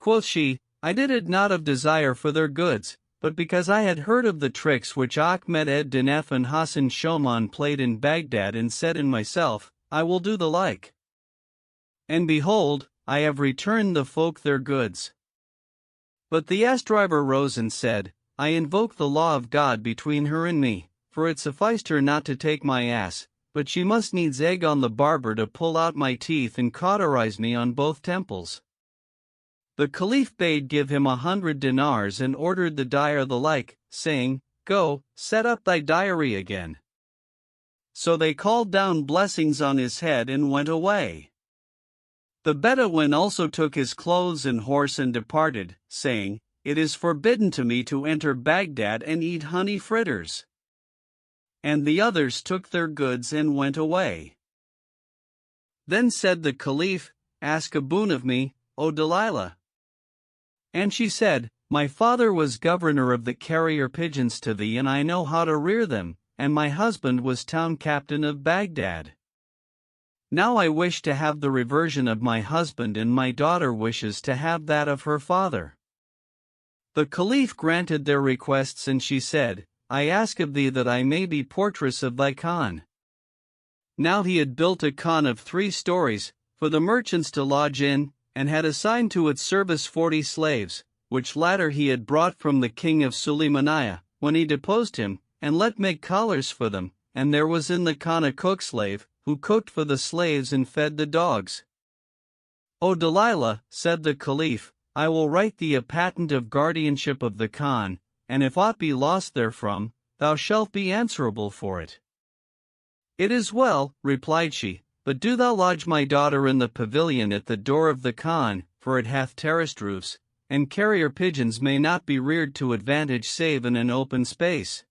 Quoth she, I did it not of desire for their goods, but because I had heard of the tricks which Ahmed ed Denef and Hassan Shoman played in Baghdad, and said in myself, I will do the like. And behold, I have returned the folk their goods. But the ass-driver rose and said, I invoke the law of God between her and me, for it sufficed her not to take my ass, but she must needs egg on the barber to pull out my teeth and cauterize me on both temples. The Caliph bade give him 100 dinars and ordered the dyer the like, saying, Go, set up thy diary again. So they called down blessings on his head and went away. The Bedouin also took his clothes and horse and departed, saying, It is forbidden to me to enter Baghdad and eat honey fritters. And the others took their goods and went away. Then said the Caliph, "Ask a boon of me, O Delilah." And she said, "My father was governor of the carrier pigeons to thee, and I know how to rear them, and my husband was town captain of Baghdad. Now I wish to have the reversion of my husband, and my daughter wishes to have that of her father." The Caliph granted their requests, and she said, "I ask of thee that I may be portress of thy khan." Now he had built a khan of 3 stories, for the merchants to lodge in, and had assigned to its service 40 slaves, which latter he had brought from the king of Sulaymaniyah, when he deposed him, and let make collars for them, and there was in the khan a cook slave, who cooked for the slaves and fed the dogs. "O Delilah," said the Caliph, "I will write thee a patent of guardianship of the khan, and if aught be lost therefrom, thou shalt be answerable for it." "It is well," replied she, "but do thou lodge my daughter in the pavilion at the door of the khan, for it hath terraced roofs, and carrier pigeons may not be reared to advantage save in an open space."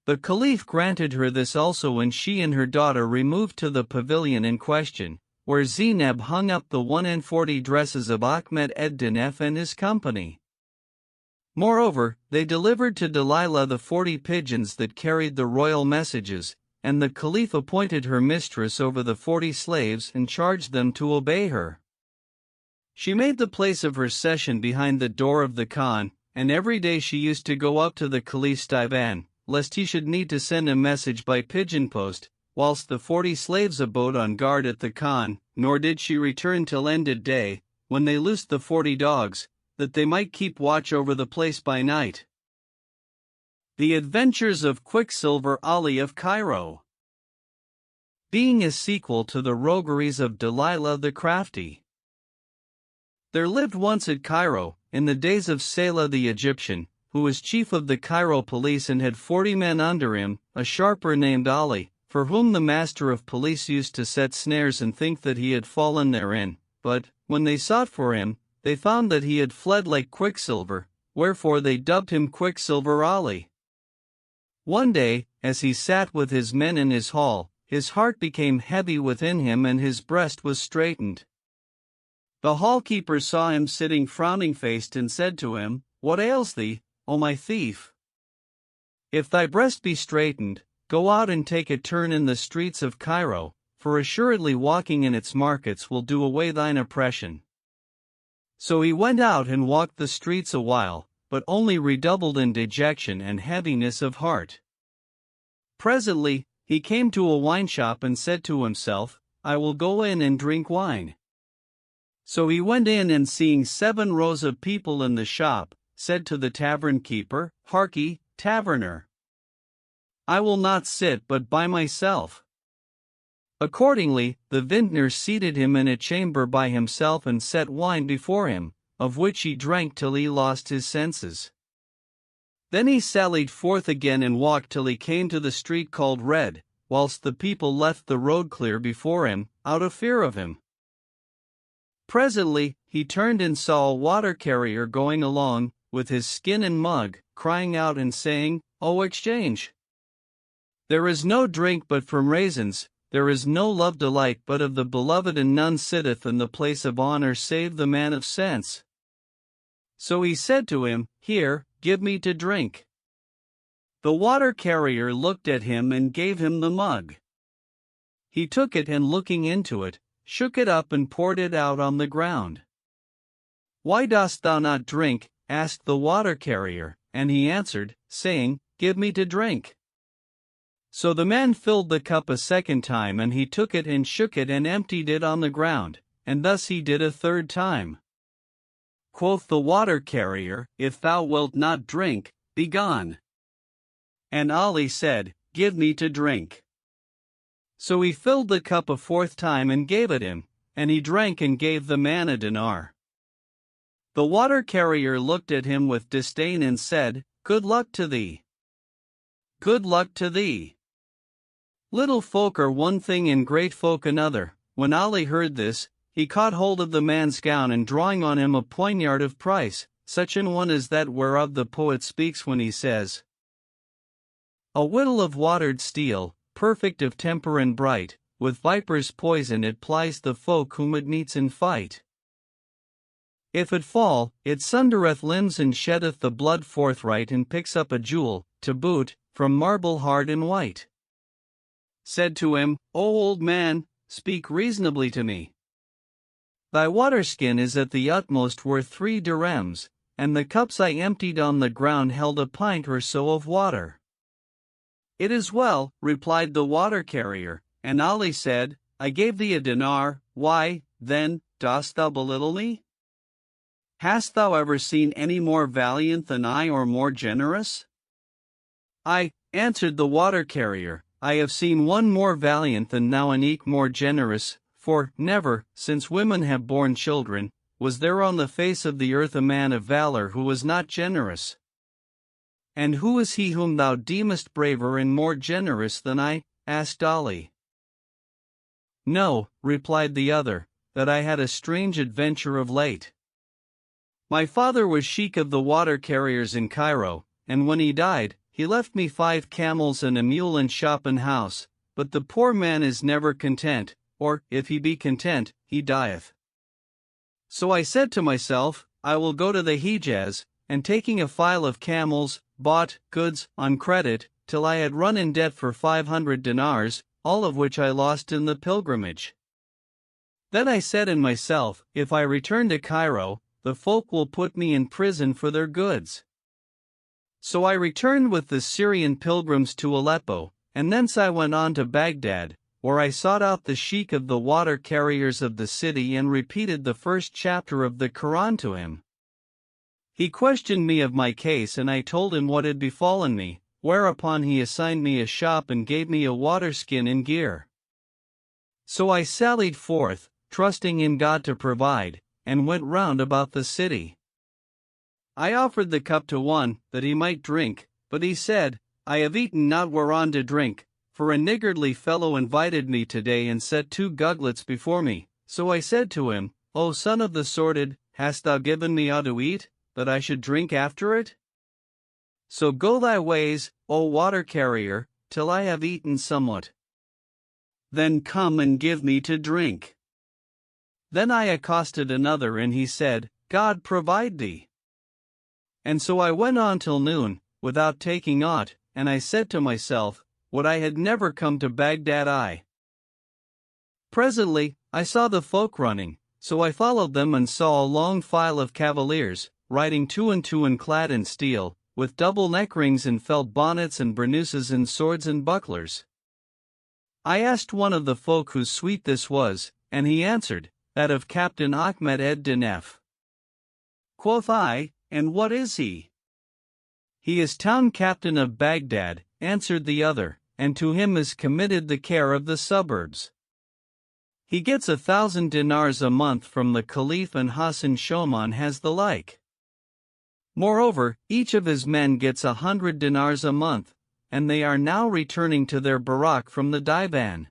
The Caliph granted her this also, and she and her daughter removed to the pavilion in question, where Zainab hung up the 41 dresses of Ahmed ed-Din and his company. Moreover, they delivered to Delilah the 40 pigeons that carried the royal messages, and the Caliph appointed her mistress over the 40 slaves and charged them to obey her. She made the place of her session behind the door of the khan, and every day she used to go up to the Caliph's divan, lest he should need to send a message by pigeon post, whilst the 40 slaves abode on guard at the khan, nor did she return till ended day, when they loosed the 40 dogs, that they might keep watch over the place by night. The Adventures of Quicksilver Ali of Cairo. Being a sequel to the rogueries of Delilah the Crafty. There lived once at Cairo, in the days of Salah the Egyptian, who was chief of the Cairo police and had 40 men under him, a sharper named Ali, for whom the master of police used to set snares and think that he had fallen therein, but, when they sought for him, they found that he had fled like Quicksilver, wherefore they dubbed him Quicksilver Ali. One day, as he sat with his men in his hall, his heart became heavy within him and his breast was straitened. The hall-keeper saw him sitting frowning-faced and said to him, "What ails thee, O my thief? If thy breast be straitened, go out and take a turn in the streets of Cairo, for assuredly walking in its markets will do away thine oppression." So he went out and walked the streets a while, but only redoubled in dejection and heaviness of heart. Presently, he came to a wine shop and said to himself, "I will go in and drink wine." So he went in, and seeing 7 rows of people in the shop, said to the tavern keeper, "Harkee, taverner, I will not sit but by myself." Accordingly, the vintner seated him in a chamber by himself and set wine before him, of which he drank till he lost his senses. Then he sallied forth again and walked till he came to the street called Red, whilst the people left the road clear before him, out of fear of him. Presently, he turned and saw a water carrier going along, with his skin and mug, crying out and saying, "O exchange! There is no drink but from raisins, there is no love delight but of the beloved, and none sitteth in the place of honor save the man of sense." So he said to him, "Here, give me to drink." The water carrier looked at him and gave him the mug. He took it, and looking into it, shook it up and poured it out on the ground. "Why dost thou not drink?" asked the water carrier, and he answered, saying, "Give me to drink." So the man filled the cup a second time, and he took it and shook it and emptied it on the ground, and thus he did a third time. Quoth the water carrier, "If thou wilt not drink, begone." And Ali said, "Give me to drink." So he filled the cup a fourth time and gave it him, and he drank and gave the man a dinar. The water carrier looked at him with disdain and said, "Good luck to thee. Good luck to thee. Little folk are one thing and great folk another." When Ali heard this, he caught hold of the man's gown, and drawing on him a poignard of price, such an one as that whereof the poet speaks when he says, "A whittle of watered steel, perfect of temper and bright, with viper's poison it plies the folk whom it meets in fight. If it fall, it sundereth limbs and sheddeth the blood forthright and picks up a jewel, to boot, from marble hard and white. Said to him, O old man, speak reasonably to me. Thy waterskin is at the utmost worth 3 dirhams, and the cups I emptied on the ground held a pint or so of water. It is well, replied the water carrier, and Ali said, I gave thee a dinar, why, then, dost thou belittle me? Hast thou ever seen any more valiant than I or more generous? I, answered the water carrier, I have seen one more valiant than thou and eke more generous, for, never, since women have borne children, was there on the face of the earth a man of valor who was not generous. And who is he whom thou deemest braver and more generous than I? Asked Ali. No, replied the other, that I had a strange adventure of late. My father was sheikh of the water carriers in Cairo, and when he died, he left me 5 camels and a mule and shop and house, but the poor man is never content, or, if he be content, he dieth. So I said to myself, I will go to the Hejaz, and taking a file of camels, bought goods on credit, till I had run in debt for 500 dinars, all of which I lost in the pilgrimage. Then I said in myself, if I return to Cairo, the folk will put me in prison for their goods. So I returned with the Syrian pilgrims to Aleppo, and thence I went on to Baghdad, where I sought out the sheikh of the water carriers of the city and repeated the first chapter of the Quran to him. He questioned me of my case and I told him what had befallen me, whereupon he assigned me a shop and gave me a waterskin and gear. So I sallied forth, trusting in God to provide, and went round about the city. I offered the cup to one, that he might drink, but he said, I have eaten not whereon to drink, for a niggardly fellow invited me today and set 2 guglets before me. So I said to him, O son of the sordid, hast thou given me aught to eat, that I should drink after it? So go thy ways, O water carrier, till I have eaten somewhat. Then come and give me to drink. Then I accosted another and he said, God provide thee. And so I went on till noon, without taking aught, and I said to myself, would I had never come to Baghdad. Presently, I saw the folk running, so I followed them and saw a long file of cavaliers, riding 2 and 2 and clad in steel, with double neck rings and felt bonnets and burnouses and swords and bucklers. I asked one of the folk whose suite this was, and he answered, that of Captain Ahmed ed Dinef. Quoth I, and what is he? He is town captain of Baghdad, answered the other, and to him is committed the care of the suburbs. He gets 1,000 dinars a month from the Caliph and Hassan Shoman has the like. Moreover, each of his men gets 100 dinars a month, and they are now returning to their barack from the divan.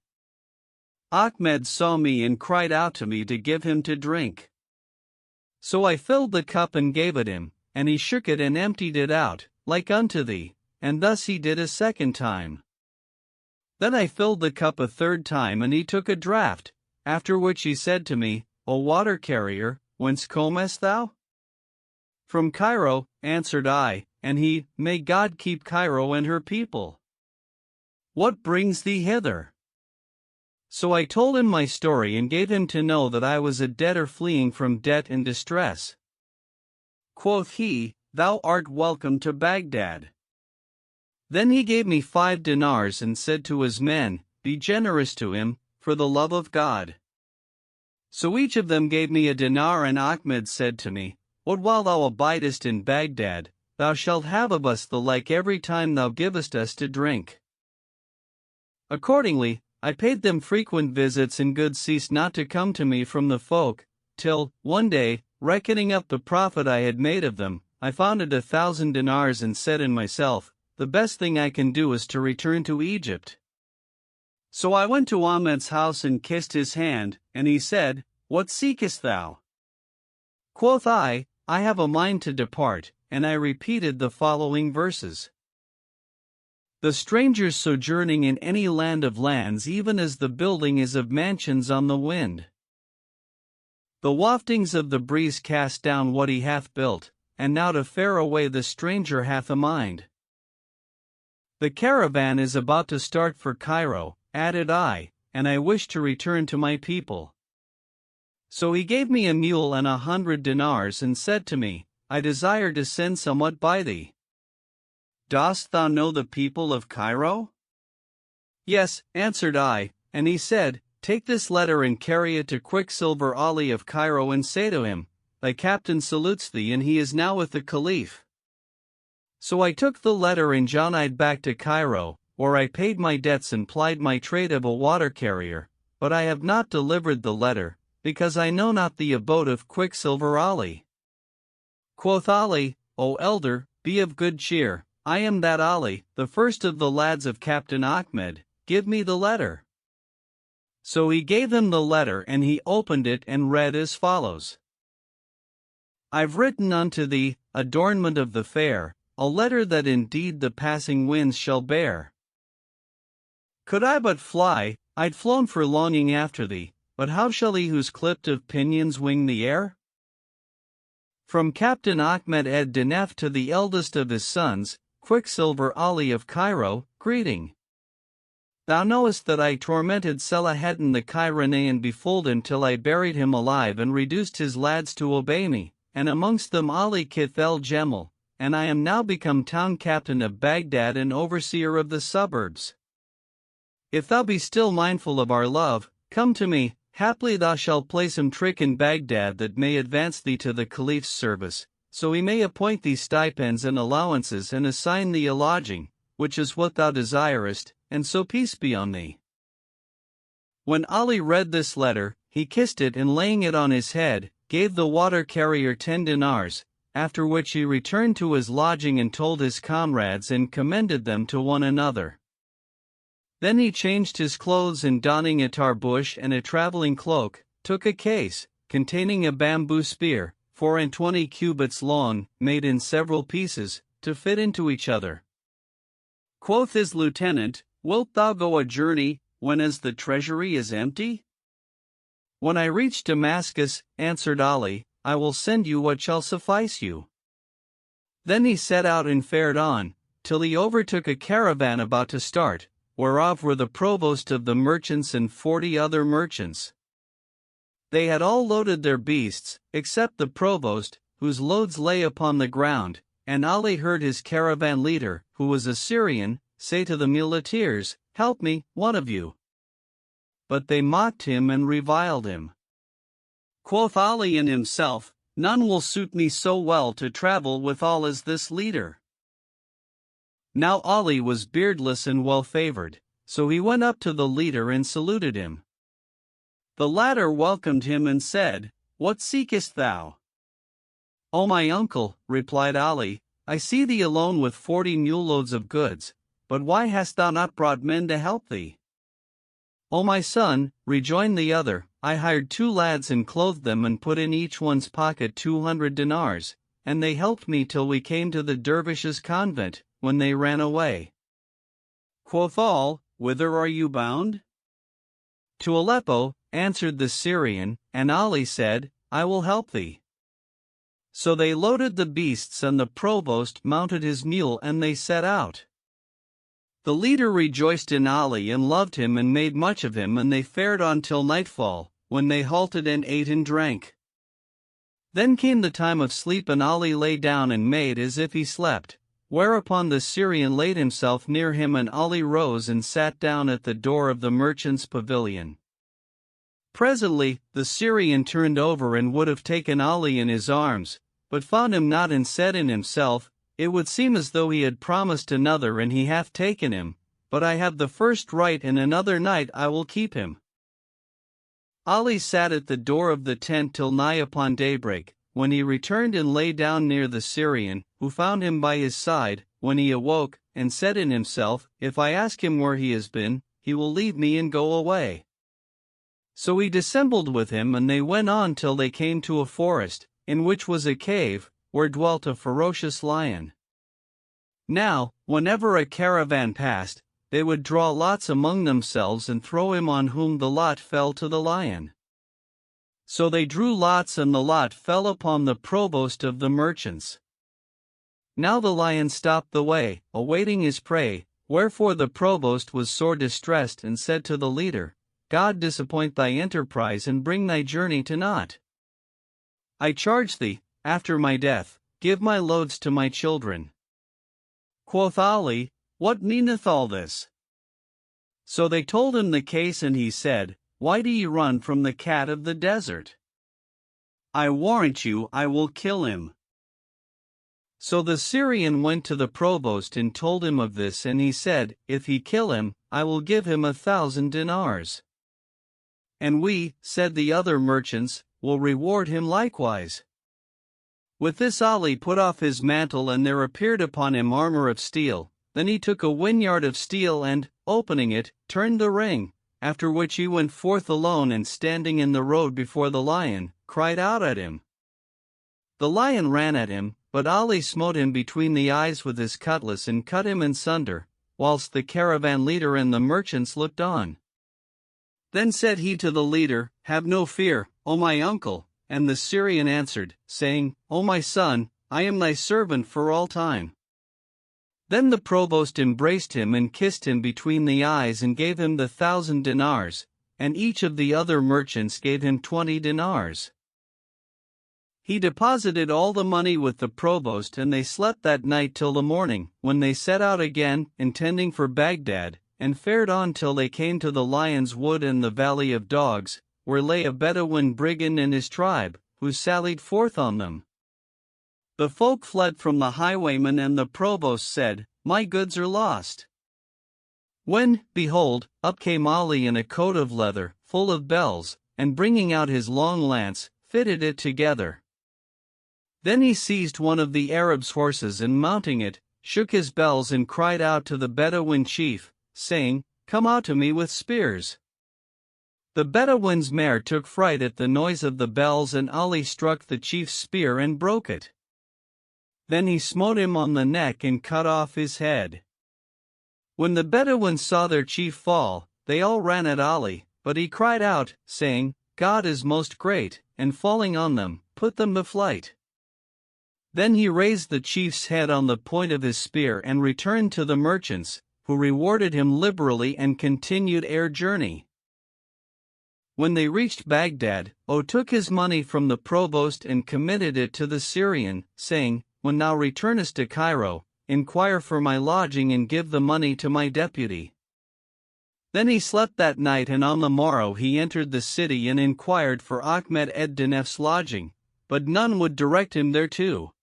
Ahmed saw me and cried out to me to give him to drink. So I filled the cup and gave it him, and he shook it and emptied it out, like unto thee, and thus he did a second time. Then I filled the cup a third time and he took a draught, after which he said to me, O water carrier, whence comest thou? From Cairo, answered I, and he, may God keep Cairo and her people. What brings thee hither? So I told him my story and gave him to know that I was a debtor fleeing from debt and distress. Quoth he, Thou art welcome to Baghdad. Then he gave me 5 dinars and said to his men, Be generous to him, for the love of God. So each of them gave me a dinar, and Ahmed said to me, What while thou abidest in Baghdad, thou shalt have of us the like every time thou givest us to drink. Accordingly, I paid them frequent visits, and goods ceased not to come to me from the folk, till, one day, reckoning up the profit I had made of them, I found it 1,000 dinars and said in myself, The best thing I can do is to return to Egypt. So I went to Ahmed's house and kissed his hand, and he said, What seekest thou? Quoth I have a mind to depart, and I repeated the following verses. The strangers sojourning in any land of lands, even as the building is of mansions on the wind. The waftings of the breeze cast down what he hath built, and now to fare away the stranger hath a mind. The caravan is about to start for Cairo, added I, and I wish to return to my people. So he gave me a mule and 100 dinars and said to me, I desire to send somewhat by thee. Dost thou know the people of Cairo? Yes, answered I, and he said, Take this letter and carry it to Quicksilver Ali of Cairo and say to him, Thy captain salutes thee and he is now with the Caliph. So I took the letter and journeyed back to Cairo, where I paid my debts and plied my trade of a water carrier, but I have not delivered the letter, because I know not the abode of Quicksilver Ali. Quoth Ali, O elder, be of good cheer, I am that Ali, the first of the lads of Captain Ahmed, give me the letter. So he gave him the letter and he opened it and read as follows. I've written unto thee, adornment of the fair, a letter that indeed the passing winds shall bear. Could I but fly, I'd flown for longing after thee, but how shall he who's clipped of pinions wing the air? From Captain Ahmed ed Dinef to the eldest of his sons, Quicksilver Ali of Cairo, greeting. Thou knowest that I tormented Salahaddin the Cairanaean befooled him till I buried him alive and reduced his lads to obey me, and amongst them Ali Kith el Jemal, and I am now become town captain of Baghdad and overseer of the suburbs. If thou be still mindful of our love, come to me, haply thou shalt play some trick in Baghdad that may advance thee to the Caliph's service, so he may appoint thee stipends and allowances and assign thee a lodging, which is what thou desirest, and so peace be on thee. When Ali read this letter, he kissed it and laying it on his head, gave the water carrier 10 dinars, after which he returned to his lodging and told his comrades and commended them to one another. Then he changed his clothes and donning a tarbush and a traveling cloak, took a case, containing a bamboo spear, 24 cubits long, made in several pieces, to fit into each other. Quoth his lieutenant, Wilt thou go a journey, whenas the treasury is empty? When I reach Damascus, answered Ali, I will send you what shall suffice you. Then he set out and fared on, till he overtook a caravan about to start, whereof were the provost of the merchants and 40 other merchants. They had all loaded their beasts, except the provost, whose loads lay upon the ground, and Ali heard his caravan leader, who was a Syrian, say to the muleteers, Help me, one of you. But they mocked him and reviled him. Quoth Ali in himself, None will suit me so well to travel withal as this leader. Now Ali was beardless and well-favored, so he went up to the leader and saluted him. The latter welcomed him and said, What seekest thou? O my uncle, replied Ali, I see thee alone with 40 mule loads of goods, but why hast thou not brought men to help thee? O my son, rejoined the other, I hired 2 lads and clothed them and put in each one's pocket 200 dinars, and they helped me till we came to the dervishes' convent, when they ran away. Quoth all, Whither are you bound? To Aleppo, answered the Syrian, and Ali said, I will help thee. So they loaded the beasts and the provost mounted his mule and they set out. The leader rejoiced in Ali and loved him and made much of him, and they fared on till nightfall, when they halted and ate and drank. Then came the time of sleep and Ali lay down and made as if he slept, whereupon the Syrian laid himself near him and Ali rose and sat down at the door of the merchant's pavilion. Presently, the Syrian turned over and would have taken Ali in his arms, but found him not and said in himself, It would seem as though he had promised another and he hath taken him, but I have the first right and another night I will keep him. Ali sat at the door of the tent till nigh upon daybreak, when he returned and lay down near the Syrian, who found him by his side, when he awoke, and said in himself, If I ask him where he has been, he will leave me and go away. So he dissembled with him and they went on till they came to a forest, in which was a cave, where dwelt a ferocious lion. Now, whenever a caravan passed, they would draw lots among themselves and throw him on whom the lot fell to the lion. So they drew lots, and the lot fell upon the provost of the merchants. Now the lion stopped the way, awaiting his prey, wherefore the provost was sore distressed and said to the leader, God disappoint thy enterprise and bring thy journey to naught. I charge thee, after my death, give my loads to my children. Quoth Ali, what meaneth all this? So they told him the case, and he said, Why do ye run from the cat of the desert? I warrant you I will kill him. So the Syrian went to the provost and told him of this, and he said, If he kill him, I will give him 1,000 dinars. And we, said the other merchants, will reward him likewise. With this Ali put off his mantle, and there appeared upon him armor of steel. Then he took a whinyard of steel and, opening it, turned the ring, after which he went forth alone, and standing in the road before the lion, cried out at him. The lion ran at him, but Ali smote him between the eyes with his cutlass and cut him in sunder, whilst the caravan leader and the merchants looked on. Then said he to the leader, Have no fear, O my uncle. And the Syrian answered, saying, O my son, I am thy servant for all time. Then the provost embraced him and kissed him between the eyes and gave him the 1,000 dinars, and each of the other merchants gave him 20 dinars. He deposited all the money with the provost, and they slept that night till the morning, when they set out again, intending for Baghdad, and fared on till they came to the Lion's Wood and the Valley of Dogs, where lay a Bedouin brigand and his tribe, who sallied forth on them. The folk fled from the highwayman, and the provost said, My goods are lost. When, behold, up came Ali in a coat of leather, full of bells, and bringing out his long lance, fitted it together. Then he seized one of the Arabs' horses, and mounting it, shook his bells and cried out to the Bedouin chief, saying, Come out to me with spears. The Bedouin's mare took fright at the noise of the bells, and Ali struck the chief's spear and broke it. Then he smote him on the neck and cut off his head. When the Bedouins saw their chief fall, they all ran at Ali, but he cried out, saying, God is most great, and falling on them, put them to flight. Then he raised the chief's head on the point of his spear and returned to the merchants, who rewarded him liberally and continued their journey. When they reached Baghdad, O took his money from the provost and committed it to the Syrian, saying, When thou returnest to Cairo, inquire for my lodging and give the money to my deputy. Then he slept that night, and on the morrow he entered the city and inquired for Ahmed ed-Dinef's lodging, but none would direct him thereto.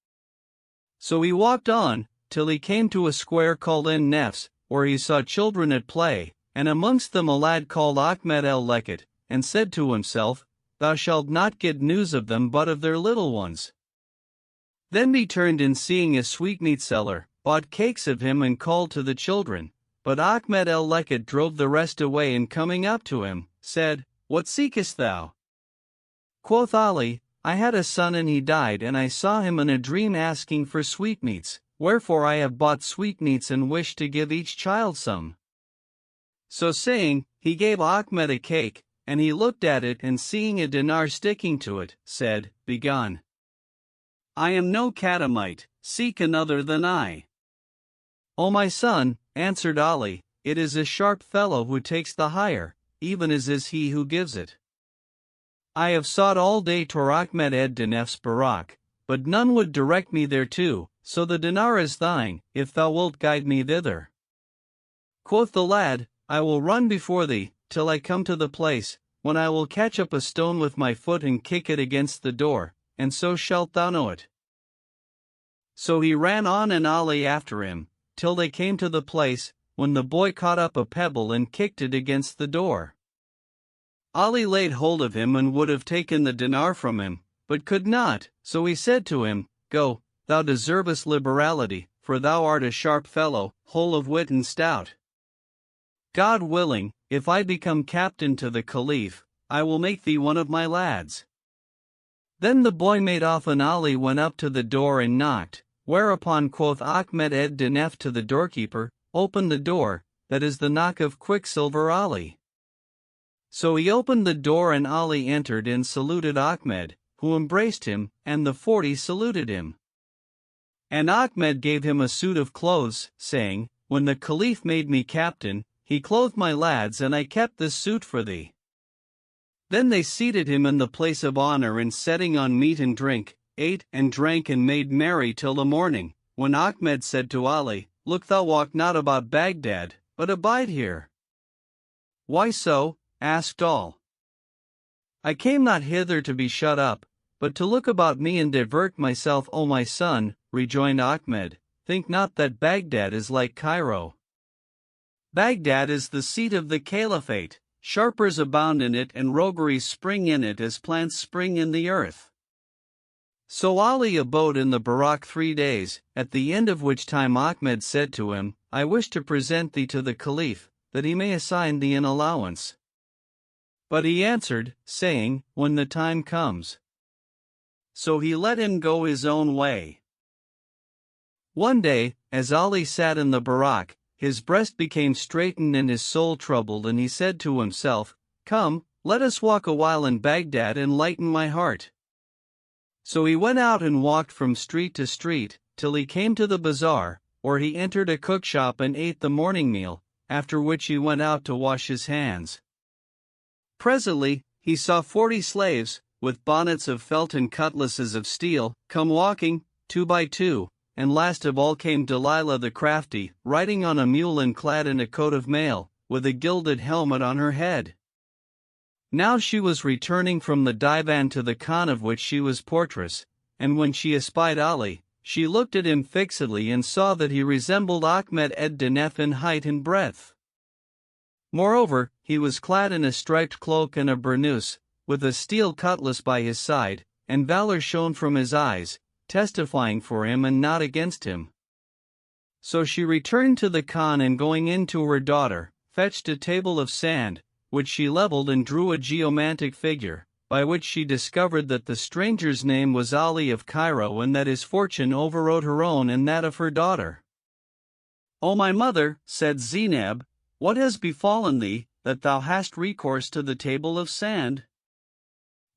So he walked on, till he came to a square called En-Nefs, where he saw children at play, and amongst them a lad called Ahmed el-Leket, and said to himself, Thou shalt not get news of them but of their little ones. Then he turned, and seeing a sweetmeat seller, bought cakes of him and called to the children, but Ahmed el-Leket drove the rest away, and coming up to him, said, What seekest thou? Quoth Ali, I had a son and he died, and I saw him in a dream asking for sweetmeats, wherefore I have bought sweetmeats and wish to give each child some. So saying, he gave Ahmed a cake, and he looked at it, and seeing a dinar sticking to it, said, Begone. I am no catamite, seek another than I. O my son, answered Ali, it is a sharp fellow who takes the hire, even as is he who gives it. I have sought all day to Ahmed ed-Dinef's barak, but none would direct me thereto, so the dinar is thine, if thou wilt guide me thither. Quoth the lad, I will run before thee, till I come to the place, when I will catch up a stone with my foot and kick it against the door, and so shalt thou know it. So he ran on, and Ali after him, till they came to the place, when the boy caught up a pebble and kicked it against the door. Ali laid hold of him and would have taken the dinar from him, but could not, so he said to him, Go, thou deservest liberality, for thou art a sharp fellow, whole of wit and stout. God willing, if I become captain to the Caliph, I will make thee one of my lads. Then the boy made off, and Ali went up to the door and knocked, Whereupon quoth Ahmed ed Dinef to the doorkeeper, "Open the door, that is the knock of Quicksilver Ali." So he opened the door and Ali entered and saluted Ahmed, who embraced him, and the 40 saluted him. And Ahmed gave him a suit of clothes, saying, "When the Caliph made me captain, he clothed my lads and I kept this suit for thee." Then they seated him in the place of honor and setting on meat and drink, ate and drank and made merry till the morning, when Ahmed said to Ali, "Look, thou walk not about Baghdad, but abide here." "Why so?" asked all. "I came not hither to be shut up, but to look about me and divert myself, O my son," rejoined Ahmed. "Think not that Baghdad is like Cairo. Baghdad is the seat of the caliphate, sharpers abound in it and rogueries spring in it as plants spring in the earth." So Ali abode in the Barak 3 days, at the end of which time Ahmed said to him, "I wish to present thee to the Caliph, that he may assign thee an allowance." But he answered, saying, "When the time comes." So he let him go his own way. One day, as Ali sat in the Barak, his breast became straitened and his soul troubled, and he said to himself, "Come, let us walk a while in Baghdad and lighten my heart." So he went out and walked from street to street, till he came to the bazaar, where he entered a cookshop and ate the morning meal, after which he went out to wash his hands. Presently, he saw 40 slaves, with bonnets of felt and cutlasses of steel, come walking, 2 by 2, and last of all came Delilah the crafty, riding on a mule and clad in a coat of mail, with a gilded helmet on her head. Now she was returning from the divan to the khan of which she was portress, and when she espied Ali, she looked at him fixedly and saw that he resembled Ahmed ed Dinef in height and breadth. Moreover, he was clad in a striped cloak and a burnous, with a steel cutlass by his side, and valor shone from his eyes, testifying for him and not against him. So she returned to the khan and going in to her daughter, fetched a table of sand, which she leveled and drew a geomantic figure, by which she discovered that the stranger's name was Ali of Cairo and that his fortune overrode her own and that of her daughter. "O my mother," said Zainab, "what has befallen thee, that thou hast recourse to the table of sand?"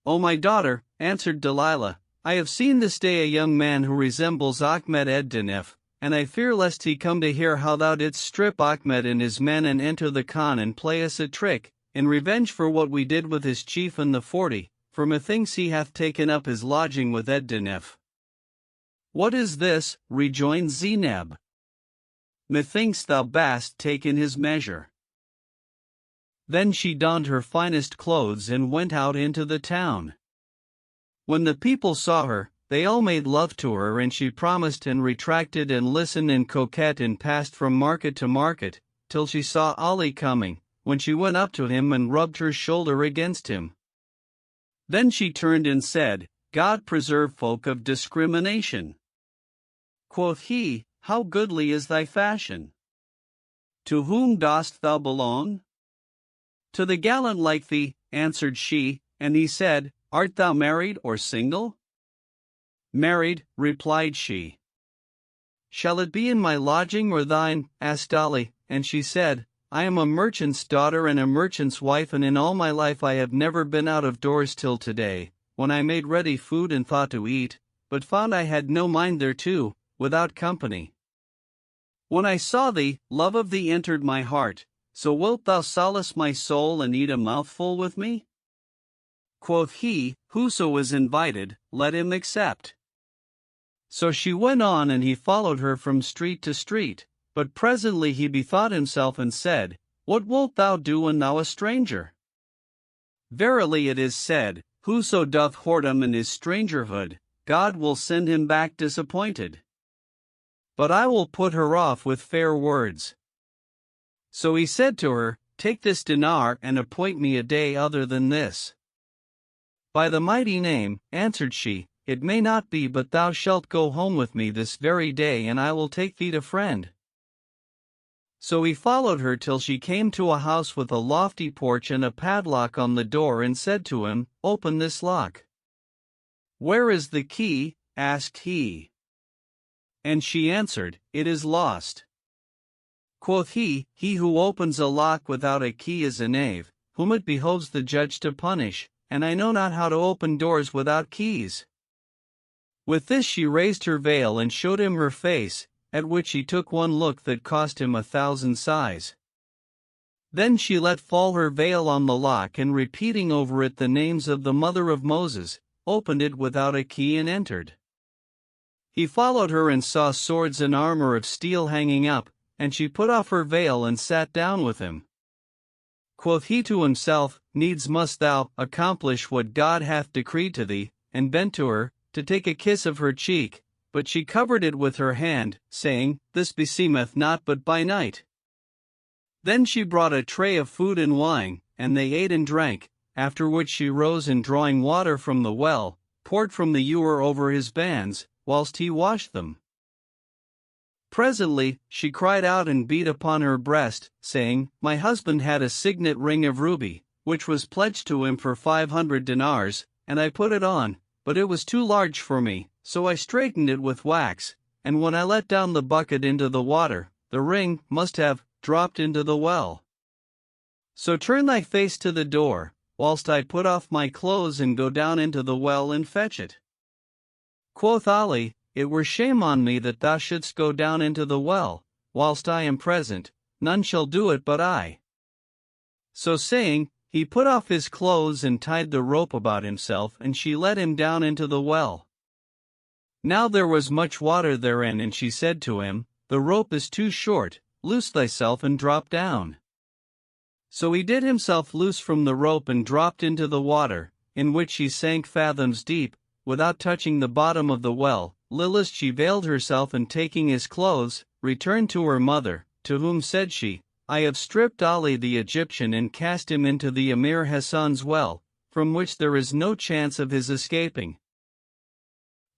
"O my daughter," answered Delilah, "I have seen this day a young man who resembles Ahmed ed Dinef, and I fear lest he come to hear how thou didst strip Ahmed and his men and enter the khan and play us a trick, in revenge for what we did with his chief and the 40, for methinks he hath taken up his lodging with ed Dinef." "What is this?" rejoined Zainab. "Methinks thou bast taken his measure." Then she donned her finest clothes and went out into the town. When the people saw her, they all made love to her, and she promised and retracted and listened and coquette and passed from market to market, till she saw Ali coming, when she went up to him and rubbed her shoulder against him. Then she turned and said, "God preserve folk of discrimination." Quoth he, "How goodly is thy fashion? To whom dost thou belong?" "To the gallant like thee," answered she, and he said, "Art thou married or single?" "Married," replied she. "Shall it be in my lodging or thine?" asked Ali, and she said, "I am a merchant's daughter and a merchant's wife, and in all my life I have never been out of doors till today, when I made ready food and thought to eat, but found I had no mind thereto, without company. When I saw thee, love of thee entered my heart, so wilt thou solace my soul and eat a mouthful with me?" Quoth he, "Whoso is invited, let him accept." So she went on and he followed her from street to street, but presently he bethought himself and said, "What wilt thou do when thou a stranger? Verily it is said, Whoso doth whoredom in his strangerhood, God will send him back disappointed. But I will put her off with fair words." So he said to her, "Take this dinar and appoint me a day other than this." "By the mighty name," answered she, "it may not be, but thou shalt go home with me this very day and I will take thee to friend." So he followed her till she came to a house with a lofty porch and a padlock on the door and said to him, "Open this lock." "Where is the key?" asked he. And she answered, It is lost. Quoth he, He who opens a lock without a key is a knave, whom it behoves the judge to punish, and I know not how to open doors without keys. With this she raised her veil and showed him her face, at which he took one look that cost him 1,000 sighs. Then she let fall her veil on the lock, and repeating over it the names of the mother of Moses, opened it without a key and entered. He followed her and saw swords and armor of steel hanging up, and she put off her veil and sat down with him. Quoth he to himself, Needs must thou accomplish what God hath decreed to thee, and bent to her, to take a kiss of her cheek, but she covered it with her hand, saying, This beseemeth not but by night. Then she brought a tray of food and wine, and they ate and drank, after which she rose and drawing water from the well, poured from the ewer over his bands, whilst he washed them. Presently, she cried out and beat upon her breast, saying, My husband had a signet ring of ruby, which was pledged to him for 500 dinars, and I put it on, but it was too large for me, so I straightened it with wax, and when I let down the bucket into the water, the ring must have dropped into the well. So turn thy face to the door, whilst I put off my clothes and go down into the well and fetch it. Quoth Ali, It were shame on me that thou shouldst go down into the well, whilst I am present, none shall do it but I. So saying, he put off his clothes and tied the rope about himself, and she let him down into the well. Now there was much water therein, and she said to him, The rope is too short, loose thyself and drop down. So he did himself loose from the rope and dropped into the water, in which he sank fathoms deep, without touching the bottom of the well. Lilith she veiled herself, and taking his clothes, returned to her mother, to whom said she, I have stripped Ali the Egyptian and cast him into the Emir Hassan's well, from which there is no chance of his escaping.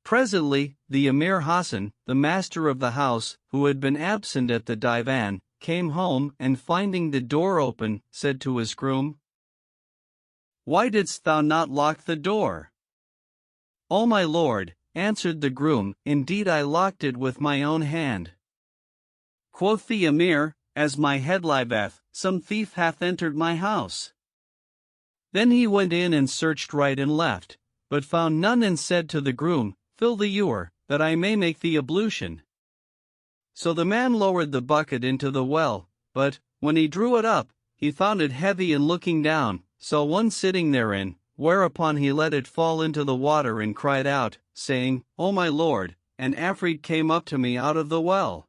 Presently, the Emir Hassan, the master of the house, who had been absent at the divan, came home, and finding the door open, said to his groom, Why didst thou not lock the door? O my lord, answered the groom, Indeed I locked it with my own hand. Quoth the Emir, As my head liveth, some thief hath entered my house. Then he went in and searched right and left, but found none, and said to the groom, Fill the ewer, that I may make the ablution. So the man lowered the bucket into the well, but, when he drew it up, he found it heavy, and looking down, saw one sitting therein, whereupon he let it fall into the water and cried out, saying, O my lord, an Afrit came up to me out of the well.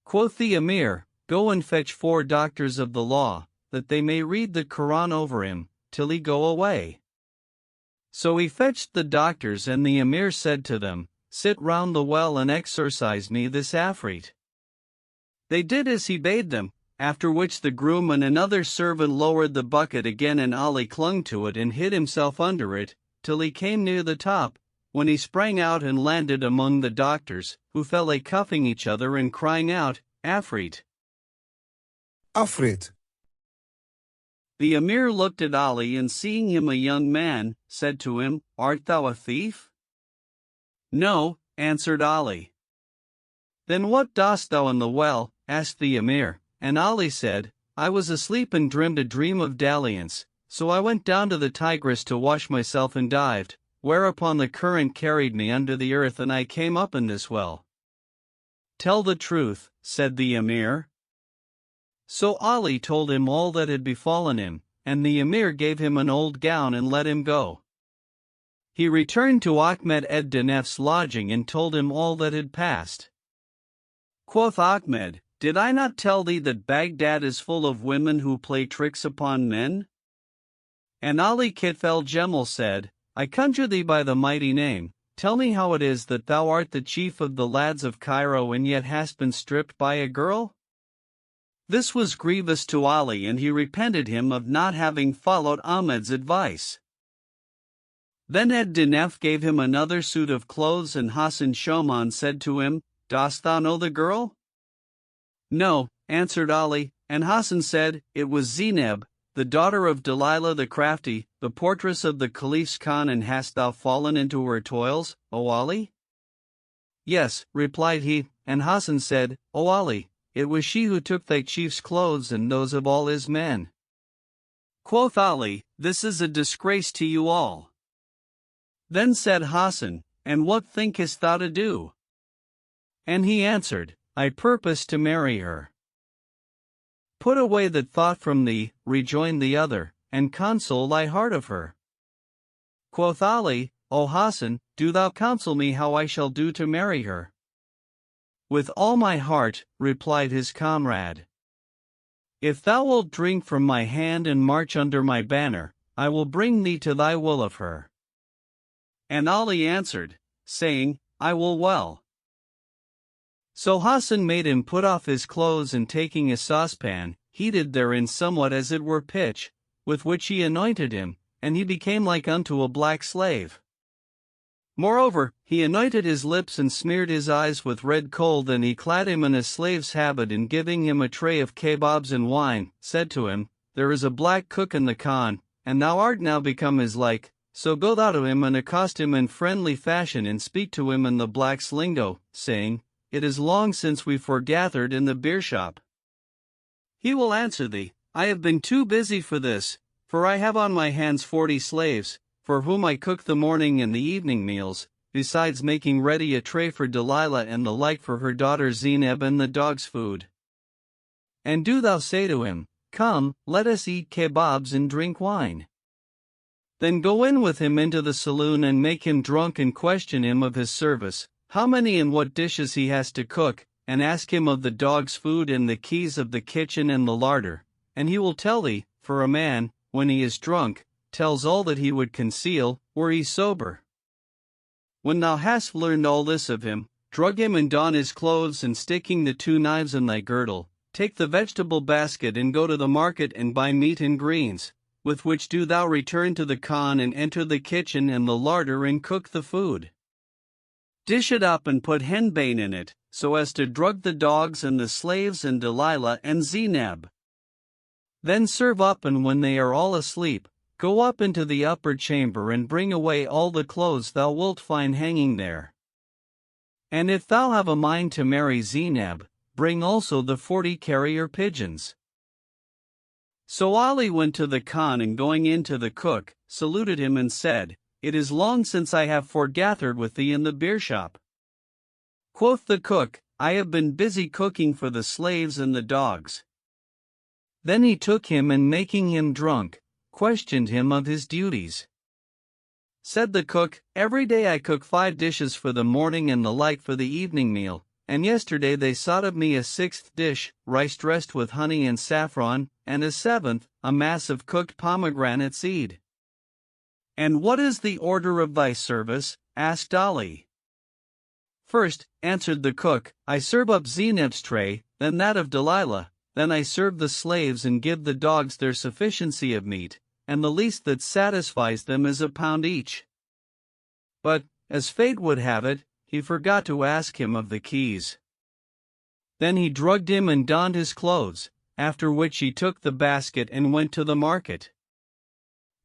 Quoth the Emir, Go and fetch 4 doctors of the law, that they may read the Quran over him, till he go away. So he fetched the doctors, and the Emir said to them, Sit round the well and exorcise me this Afrit. They did as he bade them, after which the groom and another servant lowered the bucket again, and Ali clung to it and hid himself under it, till he came near the top, when he sprang out and landed among the doctors, who fell a cuffing each other and crying out, Afrit! Afrit. The Emir looked at Ali, and seeing him a young man, said to him, Art thou a thief? No, answered Ali. Then what dost thou in the well? Asked the Emir, and Ali said, I was asleep and dreamed a dream of dalliance, so I went down to the Tigris to wash myself and dived, whereupon the current carried me under the earth, and I came up in this well. Tell the truth, said the Emir. So Ali told him all that had befallen him, and the Emir gave him an old gown and let him go. He returned to Ahmed ed-Dinef's lodging and told him all that had passed. Quoth Ahmed, Did I not tell thee that Baghdad is full of women who play tricks upon men? And Ali Kitfel Gemal said, I conjure thee by the mighty name, tell me how it is that thou art the chief of the lads of Cairo, and yet hast been stripped by a girl? This was grievous to Ali, and he repented him of not having followed Ahmed's advice. Then Ed-Dinef gave him another suit of clothes, and Hassan Shoman said to him, Dost thou know the girl? No, answered Ali, and Hassan said, It was Zineb, the daughter of Delilah the crafty, the portress of the Caliph's Khan, and hast thou fallen into her toils, O Ali? Yes, replied he, and Hassan said, O Ali, it was she who took thy chief's clothes and those of all his men. Quoth Ali, this is a disgrace to you all. Then said Hassan, and what thinkest thou to do? And he answered, I purpose to marry her. Put away that thought from thee, rejoined the other, and console thy heart of her. Quoth Ali, O Hassan, do thou counsel me how I shall do to marry her. With all my heart, replied his comrade. If thou wilt drink from my hand and march under my banner, I will bring thee to thy will of her. And Ali answered, saying, I will well. So Hassan made him put off his clothes, and taking a saucepan, heated therein somewhat as it were pitch, with which he anointed him, and he became like unto a black slave. Moreover, he anointed his lips and smeared his eyes with red kohl. Then he clad him in a slave's habit, and giving him a tray of kebabs and wine, said to him, There is a black cook in the Khan, and thou art now become his like, so go thou to him and accost him in friendly fashion, and speak to him in the black's lingo, saying, It is long since we foregathered in the beer shop. He will answer thee, I have been too busy for this, for I have on my hands 40 slaves, for whom I cook the morning and the evening meals, besides making ready a tray for Delilah and the like for her daughter Zeneb and the dog's food. And do thou say to him, Come, let us eat kebabs and drink wine. Then go in with him into the saloon and make him drunk, and question him of his service, how many and what dishes he has to cook, and ask him of the dog's food and the keys of the kitchen and the larder, and he will tell thee, for a man, when he is drunk, tells all that he would conceal, were he sober. When thou hast learned all this of him, drug him and don his clothes, and sticking the 2 knives in thy girdle, take the vegetable basket and go to the market and buy meat and greens, with which do thou return to the Khan and enter the kitchen and the larder and cook the food. Dish it up and put henbane in it, so as to drug the dogs and the slaves and Delilah and Zeneb. Then serve up, and when they are all asleep, go up into the upper chamber and bring away all the clothes thou wilt find hanging there. And if thou have a mind to marry Zeneb, bring also the 40 carrier pigeons. So Ali went to the Khan, and going in to the cook, saluted him and said, It is long since I have foregathered with thee in the beer shop. Quoth the cook, I have been busy cooking for the slaves and the dogs. Then he took him, and making him drunk, questioned him of his duties. Said the cook, Every day I cook 5 dishes for the morning and the like for the evening meal, and yesterday they sought of me a 6th dish, rice dressed with honey and saffron, and a 7th, a mass of cooked pomegranate seed. And what is the order of thy service? Asked Ali. First, answered the cook, I serve up Zeneb's tray, then that of Delilah, then I serve the slaves and give the dogs their sufficiency of meat, and the least that satisfies them is a pound each. But, as fate would have it, he forgot to ask him of the keys. Then he drugged him and donned his clothes, after which he took the basket and went to the market.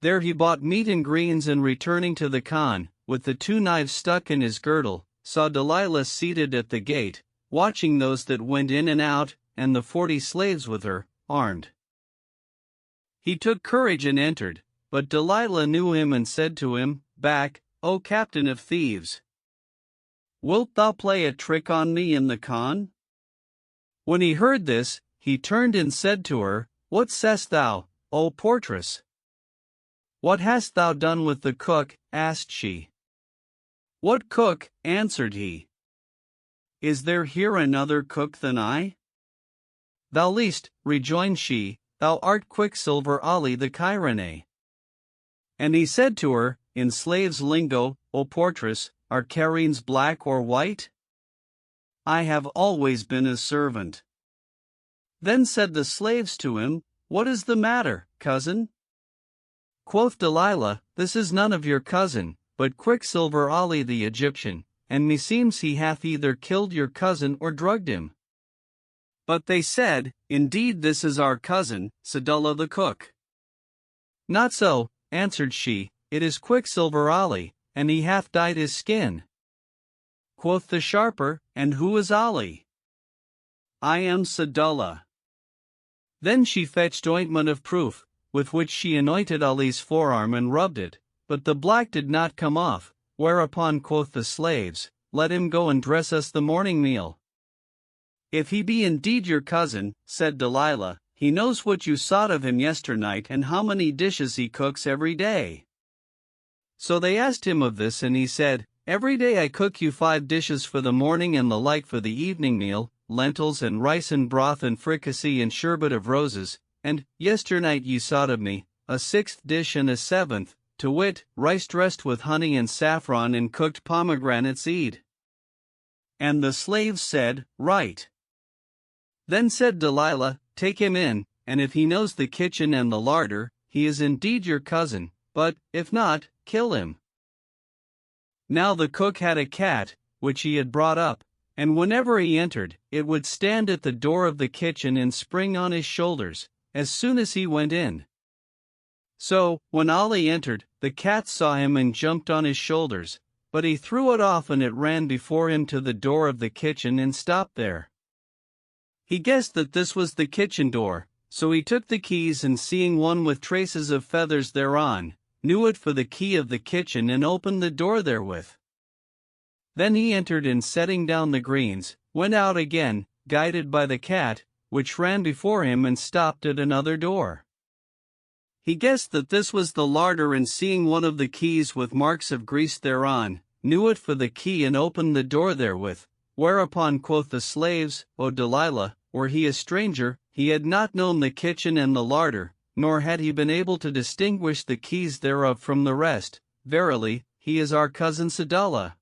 There he bought meat and greens, and returning to the Khan, with the 2 knives stuck in his girdle, saw Delilah seated at the gate, watching those that went in and out, and the 40 slaves with her, armed. He took courage and entered, but Delilah knew him and said to him, Back, O captain of thieves! Wilt thou play a trick on me in the Khan? When he heard this, he turned and said to her, What sayest thou, O portress? What hast thou done with the cook? Asked she. What cook? Answered he. Is there here another cook than I? Thou least, rejoined she, thou art Quicksilver Ali the Kyrene. And he said to her, in slave's lingo, O portress, are Karines black or white? I have always been a servant. Then said the slaves to him, What is the matter, cousin? Quoth Delilah, This is none of your cousin, but Quicksilver Ali the Egyptian, and meseems he hath either killed your cousin or drugged him. But they said, Indeed this is our cousin, Sadullah the cook. Not so, answered she, it is Quicksilver Ali, and he hath dyed his skin. Quoth the sharper, and who is Ali? I am Sadullah. Then she fetched ointment of proof, with which she anointed Ali's forearm and rubbed it, but the black did not come off, whereupon quoth the slaves, let him go and dress us the morning meal. If he be indeed your cousin, said Delilah, he knows what you sought of him yesternight and how many dishes he cooks every day. So they asked him of this, and he said, every day I cook you 5 dishes for the morning and the like for the evening meal, lentils and rice and broth and fricassee and sherbet of roses, and, yesternight ye sought of me, a 6th dish and a 7th, to wit, rice dressed with honey and saffron and cooked pomegranate seed. And the slaves said, right. Then said Delilah, take him in, and if he knows the kitchen and the larder, he is indeed your cousin, but, if not, kill him. Now the cook had a cat, which he had brought up, and whenever he entered, it would stand at the door of the kitchen and spring on his shoulders, as soon as he went in. So, when Ali entered, the cat saw him and jumped on his shoulders, but he threw it off and it ran before him to the door of the kitchen and stopped there. He guessed that this was the kitchen door, so he took the keys and seeing one with traces of feathers thereon, knew it for the key of the kitchen and opened the door therewith. Then he entered and setting down the greens, went out again, guided by the cat, which ran before him and stopped at another door. He guessed that this was the larder and seeing one of the keys with marks of grease thereon, knew it for the key and opened the door therewith, whereupon quoth the slaves, O Delilah, were he a stranger, he had not known the kitchen and the larder, nor had he been able to distinguish the keys thereof from the rest, verily, he is our cousin Sadullah.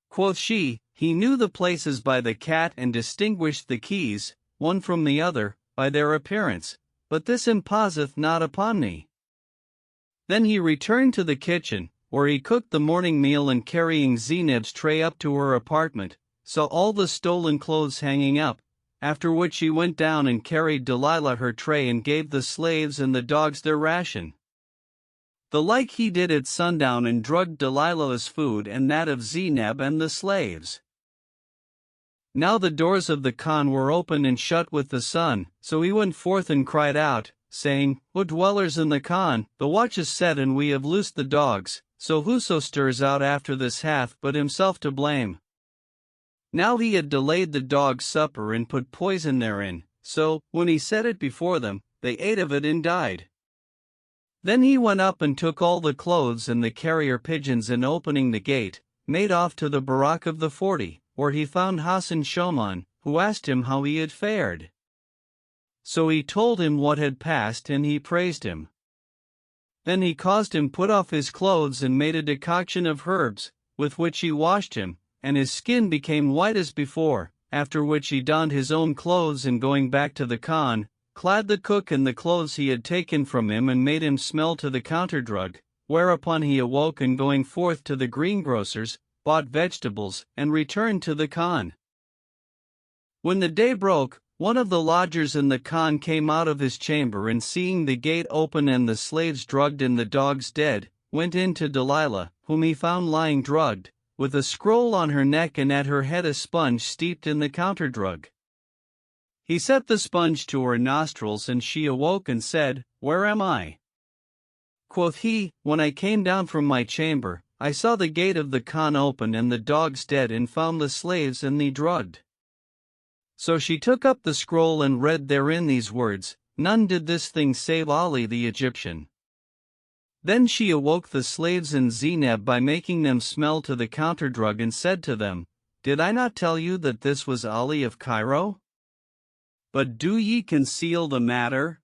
Quoth she, he knew the places by the cat and distinguished the keys, one from the other, by their appearance, but this imposeth not upon me. Then he returned to the kitchen, where he cooked the morning meal and carrying Zeinab's tray up to her apartment, saw all the stolen clothes hanging up, after which he went down and carried Delilah her tray and gave the slaves and the dogs their ration. The like he did at sundown and drugged Delilah's food and that of Zeinab and the slaves. Now the doors of the khan were open and shut with the sun, so he went forth and cried out, saying, O dwellers in the khan, the watch is set and we have loosed the dogs, so whoso stirs out after this hath but himself to blame. Now he had delayed the dogs' supper and put poison therein, so, when he set it before them, they ate of it and died. Then he went up and took all the clothes and the carrier pigeons and opening the gate, made off to the barack of the 40, where he found Hassan Shoman, who asked him how he had fared. So he told him what had passed and he praised him. Then he caused him put off his clothes and made a decoction of herbs, with which he washed him, and his skin became white as before, after which he donned his own clothes and going back to the khan, clad the cook in the clothes he had taken from him and made him smell to the counterdrug, whereupon he awoke and going forth to the greengrocer's, bought vegetables, and returned to the khan. When the day broke, one of the lodgers in the khan came out of his chamber and seeing the gate open and the slaves drugged and the dogs dead, went in to Delilah, whom he found lying drugged, with a scroll on her neck and at her head a sponge steeped in the counterdrug. He set the sponge to her nostrils and she awoke and said, Where am I? Quoth he, When I came down from my chamber, I saw the gate of the khan open and the dogs dead and found the slaves and thee drugged. So she took up the scroll and read therein these words, None did this thing save Ali the Egyptian. Then she awoke the slaves and Zeinab by making them smell to the counterdrug and said to them, Did I not tell you that this was Ali of Cairo? But do ye conceal the matter?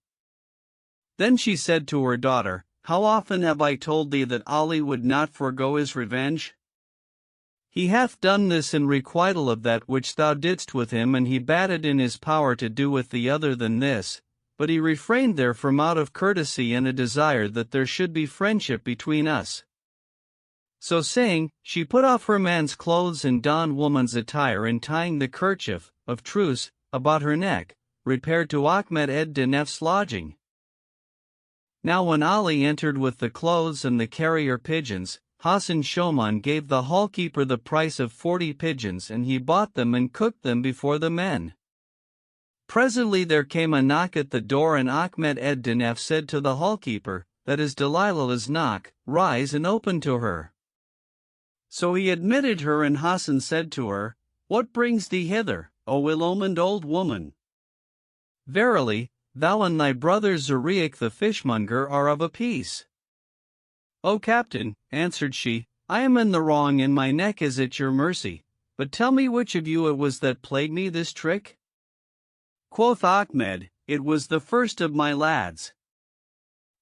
Then she said to her daughter, How often have I told thee that Ali would not forego his revenge? He hath done this in requital of that which thou didst with him, and he bade it in his power to do with thee other than this, but he refrained therefrom out of courtesy and a desire that there should be friendship between us. So saying, she put off her man's clothes and donned woman's attire, and tying the kerchief of truce about her neck, repaired to Ahmed ed Dinef's lodging. Now when Ali entered with the clothes and the carrier pigeons, Hasan Shoman gave the hallkeeper the price of 40 pigeons, and he bought them and cooked them before the men. Presently there came a knock at the door, and Ahmed ed Dinef said to the hallkeeper, "That is Delilah's knock, rise and open to her." So he admitted her, and Hasan said to her, "What brings thee hither, O ill-omened old woman?" "Verily, thou and thy brother Zuriach the fishmonger are of a piece." "O captain," answered she, "I am in the wrong, and my neck is at your mercy, but tell me which of you it was that played me this trick?" Quoth Ahmed, "It was the first of my lads."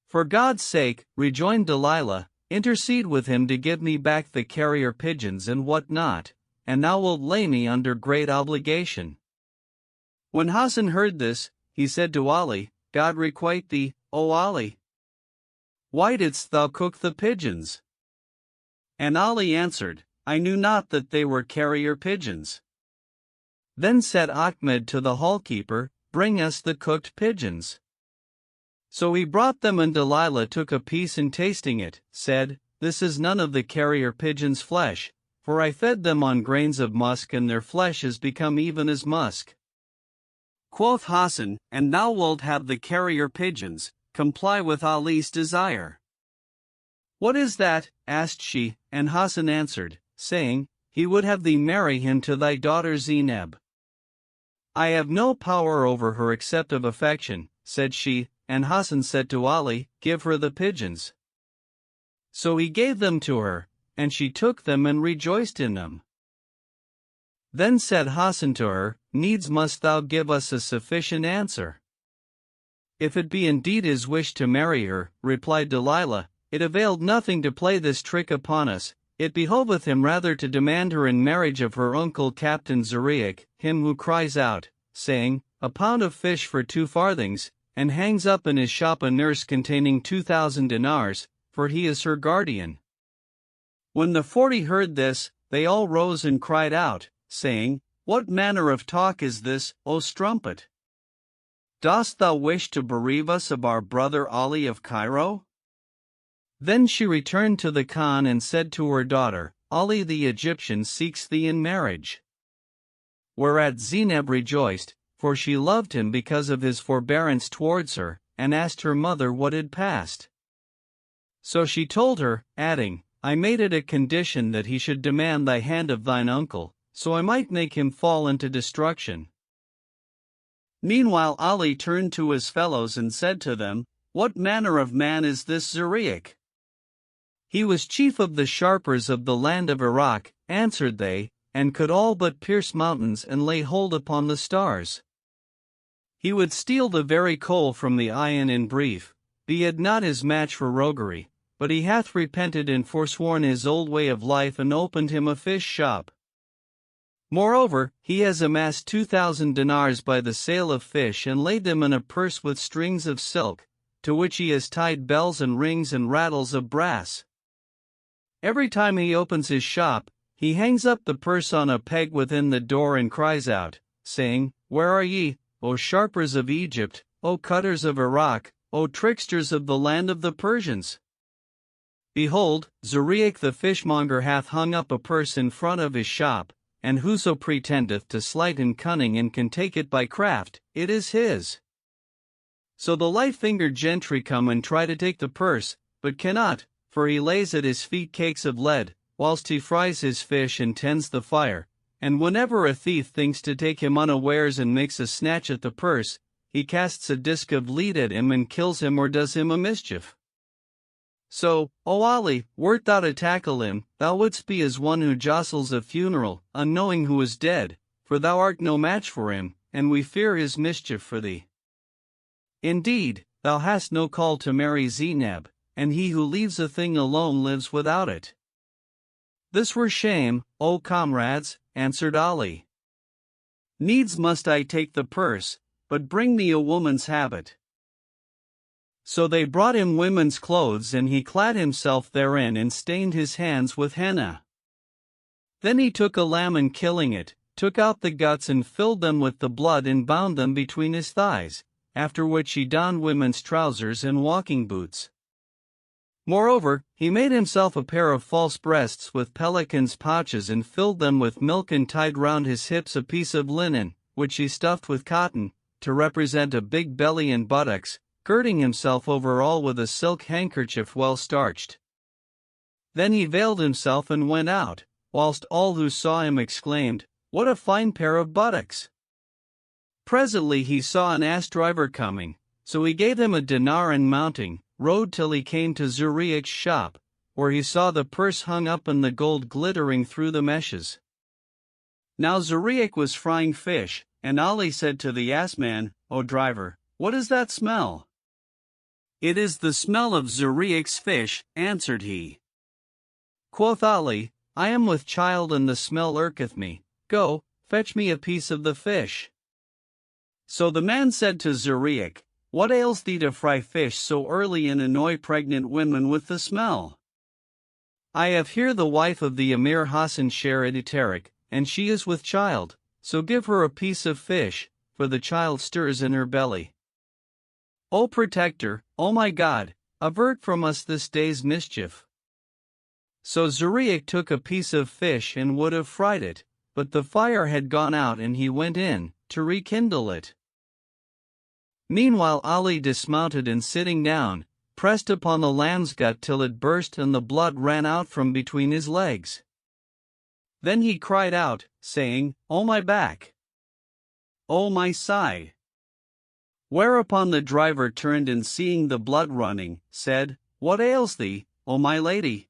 "For God's sake," rejoined Delilah, "intercede with him to give me back the carrier pigeons and what not, and thou wilt lay me under great obligation." When Hasan heard this, he said to Ali, "God requite thee, O Ali. Why didst thou cook the pigeons?" And Ali answered, "I knew not that they were carrier pigeons." Then said Ahmed to the hallkeeper, "Bring us the cooked pigeons." So he brought them, and Delilah took a piece, and tasting it, said, "This is none of the carrier pigeons' flesh, for I fed them on grains of musk, and their flesh is become even as musk." Quoth Hasan, "And thou wilt have the carrier pigeons, comply with Ali's desire." "What is that?" asked she, and Hasan answered, saying, "He would have thee marry him to thy daughter Zainab." "I have no power over her except of affection," said she, and Hasan said to Ali, "Give her the pigeons." So he gave them to her, and she took them and rejoiced in them. Then said Hasan to her, "Needs must thou give us a sufficient answer." "If it be indeed his wish to marry her," replied Delilah, "it availed nothing to play this trick upon us. It behoveth him rather to demand her in marriage of her uncle Captain Zuriach, him who cries out, saying, 'A pound of fish for 2 farthings, and hangs up in his shop a nurse containing 2,000 dinars, for he is her guardian.'" When the 40 heard this, they all rose and cried out, saying, "What manner of talk is this, O strumpet? Dost thou wish to bereave us of our brother Ali of Cairo?" Then she returned to the Khan and said to her daughter, "Ali the Egyptian seeks thee in marriage." Whereat Zainab rejoiced, for she loved him because of his forbearance towards her, and asked her mother what had passed. So she told her, adding, "I made it a condition that he should demand thy hand of thine uncle, so I might make him fall into destruction." Meanwhile Ali turned to his fellows and said to them, "What manner of man is this Zuriach?" "He was chief of the sharpers of the land of Iraq," answered they, "and could all but pierce mountains and lay hold upon the stars. He would steal the very coal from the iron. In brief, be it not his match for roguery, but he hath repented and forsworn his old way of life and opened him a fish shop. Moreover, he has amassed 2,000 dinars by the sale of fish and laid them in a purse with strings of silk, to which he has tied bells and rings and rattles of brass. Every time he opens his shop, he hangs up the purse on a peg within the door and cries out, saying, 'Where are ye, O sharpers of Egypt, O cutters of Iraq, O tricksters of the land of the Persians? Behold, Zuriach the fishmonger hath hung up a purse in front of his shop, and whoso pretendeth to sleight and cunning and can take it by craft, it is his.' So the light-fingered gentry come and try to take the purse, but cannot, for he lays at his feet cakes of lead, whilst he fries his fish and tends the fire, and whenever a thief thinks to take him unawares and makes a snatch at the purse, he casts a disc of lead at him and kills him or does him a mischief. So, O Ali, wert thou to tackle him, thou wouldst be as one who jostles a funeral, unknowing who is dead, for thou art no match for him, and we fear his mischief for thee. Indeed, thou hast no call to marry Zainab, and he who leaves a thing alone lives without it." "This were shame, O comrades," answered Ali. "Needs must I take the purse, but bring me a woman's habit." So they brought him women's clothes, and he clad himself therein and stained his hands with henna. Then he took a lamb and killing it, took out the guts and filled them with the blood and bound them between his thighs, after which he donned women's trousers and walking boots. Moreover, he made himself a pair of false breasts with pelican's pouches and filled them with milk and tied round his hips a piece of linen, which he stuffed with cotton, to represent a big belly and buttocks, girding himself over all with a silk handkerchief well starched. Then he veiled himself and went out, whilst all who saw him exclaimed, "What a fine pair of buttocks!" Presently he saw an ass-driver coming, so he gave him a dinar and mounting, rode till he came to Zurich's shop, where he saw the purse hung up and the gold glittering through the meshes. Now Zurich was frying fish, and Ali said to the ass-man, "O driver, what is that smell?" "It is the smell of Zurich's fish," answered he. Quoth Ali, "I am with child and the smell irketh me. Go, fetch me a piece of the fish." So the man said to Zurich, "What ails thee to fry fish so early and annoy pregnant women with the smell? I have here the wife of the Emir Hassan Sher-ed Tarik, and she is with child, so give her a piece of fish, for the child stirs in her belly. O Protector, O my God, avert from us this day's mischief." So Zurich took a piece of fish and would have fried it, but the fire had gone out and he went in, to rekindle it. Meanwhile Ali dismounted and sitting down, pressed upon the lamb's gut till it burst and the blood ran out from between his legs. Then he cried out, saying, "O my back! O my side!" Whereupon the driver turned and seeing the blood running, said, "What ails thee, O my lady?"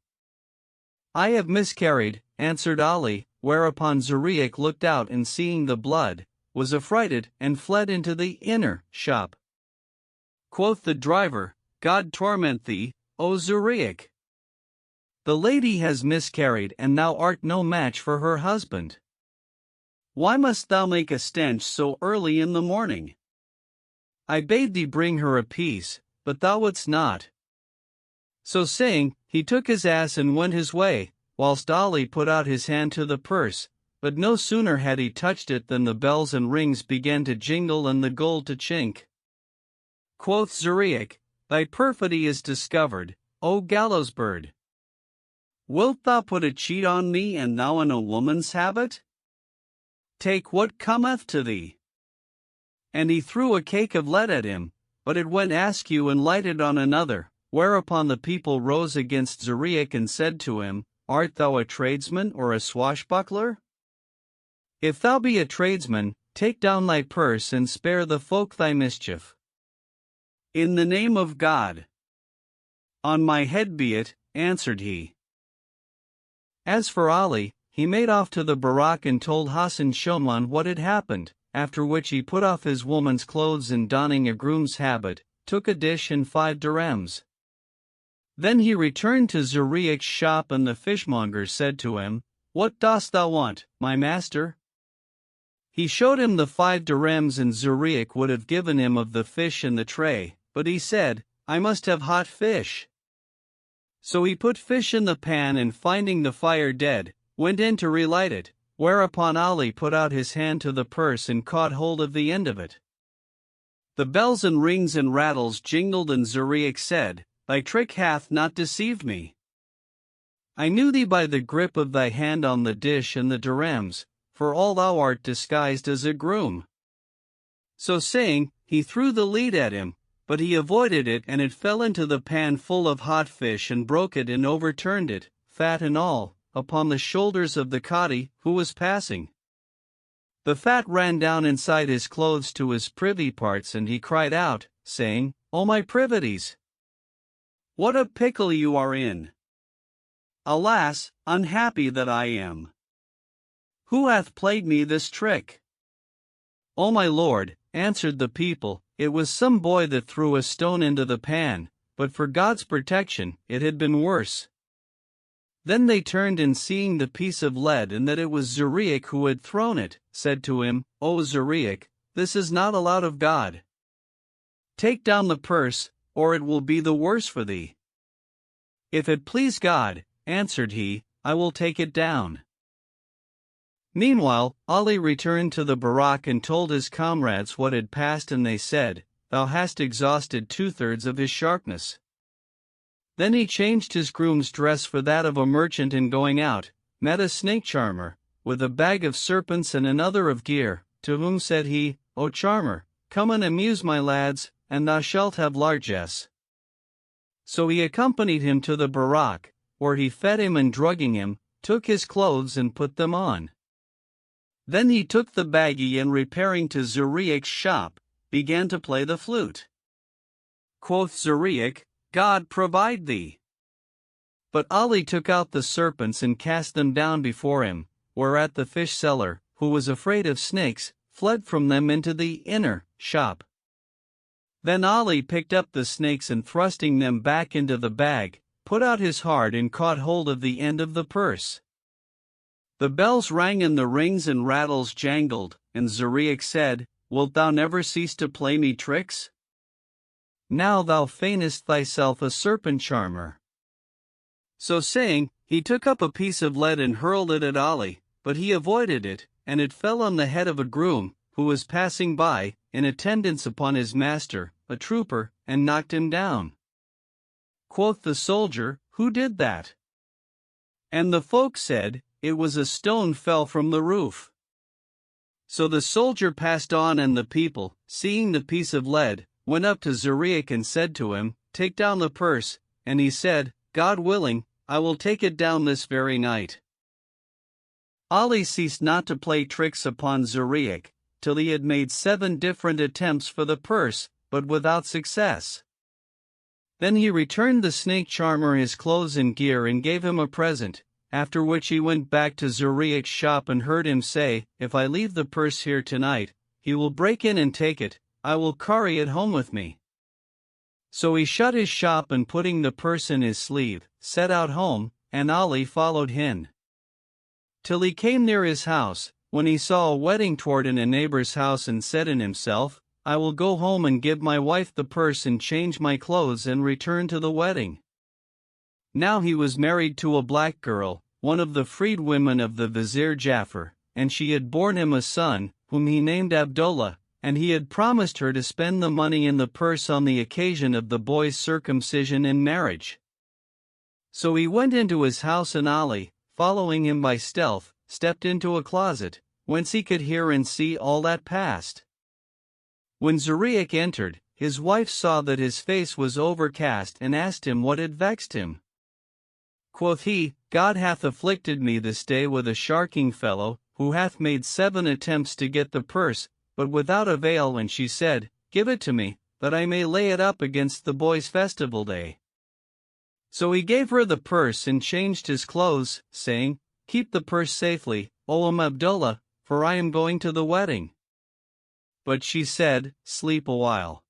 "I have miscarried," answered Ali, whereupon Zurich looked out and seeing the blood, was affrighted and fled into the inner shop. Quoth the driver, "God torment thee, O Zurich! The lady has miscarried and thou art no match for her husband. Why must thou make a stench so early in the morning? I bade thee bring her a piece, but thou wouldst not." So saying, he took his ass and went his way, whilst Ali put out his hand to the purse, but no sooner had he touched it than the bells and rings began to jingle and the gold to chink. Quoth Zurich, "Thy perfidy is discovered, O gallows bird. Wilt thou put a cheat on me and thou in a woman's habit? Take what cometh to thee." And he threw a cake of lead at him, but it went askew and lighted on another, whereupon the people rose against Zurich and said to him, "Art thou a tradesman or a swashbuckler? If thou be a tradesman, take down thy purse and spare the folk thy mischief." "In the name of God." "On my head be it," answered he. As for Ali, he made off to the barack and told Hassan Shoman what had happened, after which he put off his woman's clothes and donning a groom's habit, took a dish and 5 dirhams. Then he returned to Zurich's shop and the fishmonger said to him, "What dost thou want, my master?" He showed him the 5 dirhams and Zurich would have given him of the fish in the tray, but he said, "I must have hot fish." So he put fish in the pan and finding the fire dead, went in to relight it, whereupon Ali put out his hand to the purse and caught hold of the end of it. The bells and rings and rattles jingled and Zurich said, "Thy trick hath not deceived me. I knew thee by the grip of thy hand on the dish and the dirhams, for all thou art disguised as a groom." So saying, he threw the lead at him, but he avoided it and it fell into the pan full of hot fish and broke it and overturned it, fat and all, upon the shoulders of the Cadi, who was passing. The fat ran down inside his clothes to his privy parts and he cried out, saying, "O my privities! What a pickle you are in! Alas, unhappy that I am! Who hath played me this trick?" "O my lord," answered the people, "it was some boy that threw a stone into the pan, but for God's protection, it had been worse." Then they turned and seeing the piece of lead and that it was Zurich who had thrown it, said to him, "O Zurich, this is not allowed of God. Take down the purse, or it will be the worse for thee." "If it please God," answered he, "I will take it down." Meanwhile, Ali returned to the barack and told his comrades what had passed and they said, "Thou hast exhausted 2/3 of his sharpness." Then he changed his groom's dress for that of a merchant, and going out, met a snake charmer, with a bag of serpents and another of gear, to whom said he, O charmer, come and amuse my lads, and thou shalt have largesse. So he accompanied him to the barack, where he fed him and drugging him, took his clothes and put them on. Then he took the baggie and repairing to Zuriach's shop, began to play the flute. Quoth Zuriach, God provide thee. But Ali took out the serpents and cast them down before him, whereat the fish seller, who was afraid of snakes, fled from them into the inner shop. Then Ali picked up the snakes and thrusting them back into the bag, put out his heart and caught hold of the end of the purse. The bells rang and the rings and rattles jangled, and Zuriach said, Wilt thou never cease to play me tricks? Now thou feignest thyself a serpent charmer. So saying, he took up a piece of lead and hurled it at Ali, but he avoided it, and it fell on the head of a groom, who was passing by, in attendance upon his master, a trooper, and knocked him down. Quoth the soldier, Who did that? And the folk said, It was a stone fell from the roof. So the soldier passed on, and the people, seeing the piece of lead, went up to Zuriach and said to him, Take down the purse, and he said, God willing, I will take it down this very night. Ali ceased not to play tricks upon Zuriach, till he had made 7 different attempts for the purse, but without success. Then he returned the snake charmer his clothes and gear and gave him a present, after which he went back to Zuriach's shop and heard him say, If I leave the purse here tonight, he will break in and take it, I will carry it home with me. So he shut his shop and putting the purse in his sleeve, set out home, and Ali followed him. Till he came near his house, when he saw a wedding toward in a neighbor's house, and said in himself, I will go home and give my wife the purse and change my clothes and return to the wedding. Now he was married to a black girl, one of the freed women of the vizier Jafar, and she had borne him a son, whom he named Abdullah, and he had promised her to spend the money in the purse on the occasion of the boy's circumcision and marriage. So he went into his house, and Ali, following him by stealth, stepped into a closet, whence he could hear and see all that passed. When Zuriach entered, his wife saw that his face was overcast and asked him what had vexed him. Quoth he, God hath afflicted me this day with a sharking fellow, who hath made 7 attempts to get the purse, but without avail, and she said, Give it to me, that I may lay it up against the boy's festival day. So he gave her the purse and changed his clothes, saying, Keep the purse safely, O Abdullah, for I am going to the wedding. But she said, Sleep a while.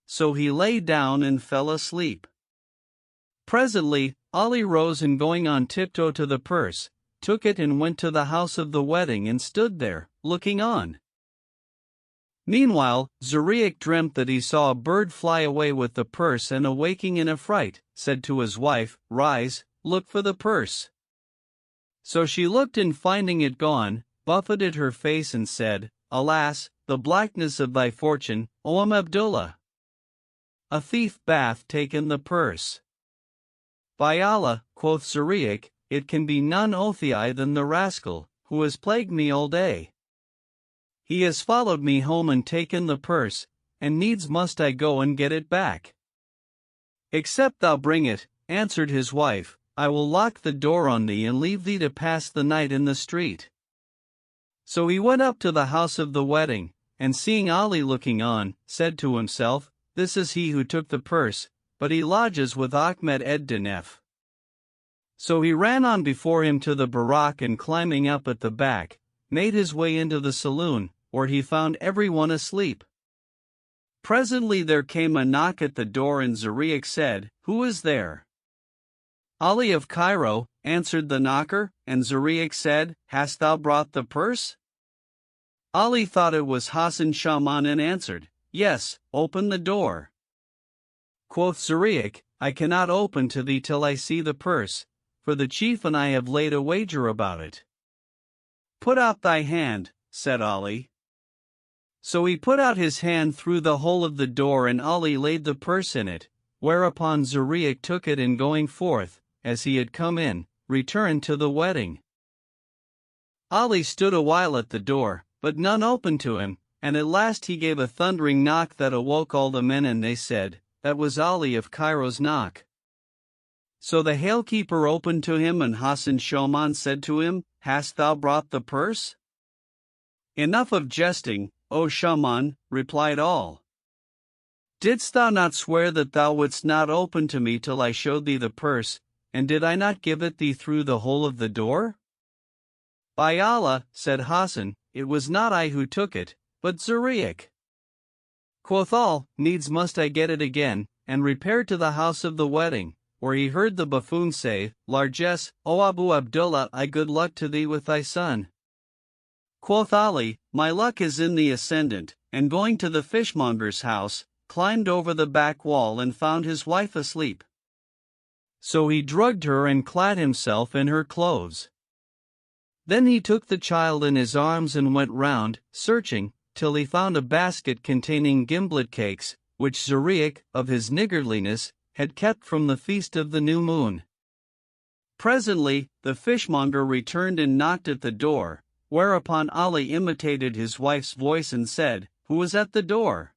So he lay down and fell asleep. Presently, Ali rose and going on tiptoe to the purse, took it and went to the house of the wedding and stood there, looking on. Meanwhile, Zuriach dreamt that he saw a bird fly away with the purse, and awaking in a fright, said to his wife, Rise, look for the purse. So she looked, and finding it gone, buffeted her face and said, Alas, the blackness of thy fortune, O Abdullah! A thief bath taken the purse. By Allah, quoth Zuriach, it can be none othai than the rascal, who has plagued me all day. He has followed me home and taken the purse, and needs must I go and get it back. Except thou bring it, answered his wife, I will lock the door on thee and leave thee to pass the night in the street. So he went up to the house of the wedding, and seeing Ali looking on, said to himself, This is he who took the purse, but he lodges with Ahmed ed-Dinef. So he ran on before him to the barack, and climbing up at the back, made his way into the saloon, where he found everyone asleep. Presently there came a knock at the door, and Zuriach said, Who is there? Ali of Cairo, answered the knocker, and Zuriach said, Hast thou brought the purse? Ali thought it was Hassan Shaman and answered, Yes, open the door. Quoth Zuriach, I cannot open to thee till I see the purse, for the chief and I have laid a wager about it. Put out thy hand, said Ali. So he put out his hand through the hole of the door, and Ali laid the purse in it, whereupon Zuriach took it and going forth, as he had come in, returned to the wedding. Ali stood a while at the door, but none opened to him, and at last he gave a thundering knock that awoke all the men, and they said, "That was Ali of Cairo's knock." So the halekeeper opened to him, and Hassan Shoman said to him, "Hast thou brought the purse?" "Enough of jesting, O Shaman," replied all. "Didst thou not swear that thou wouldst not open to me till I showed thee the purse, and did I not give it thee through the hole of the door?" "By Allah," said Hassan, "it was not I who took it, but Zuriach." Quoth all, "Needs must I get it again," and repaired to the house of the wedding, where he heard the buffoon say, "Largesse, O Abu Abdullah, I good luck to thee with thy son." Quoth Ali, "My luck is in the ascendant," and going to the fishmonger's house, climbed over the back wall and found his wife asleep. So he drugged her and clad himself in her clothes. Then he took the child in his arms and went round, searching, till he found a basket containing gimlet cakes, which Zuriach, of his niggardliness, had kept from the feast of the new moon. Presently, the fishmonger returned and knocked at the door, whereupon Ali imitated his wife's voice and said, "Who is at the door?"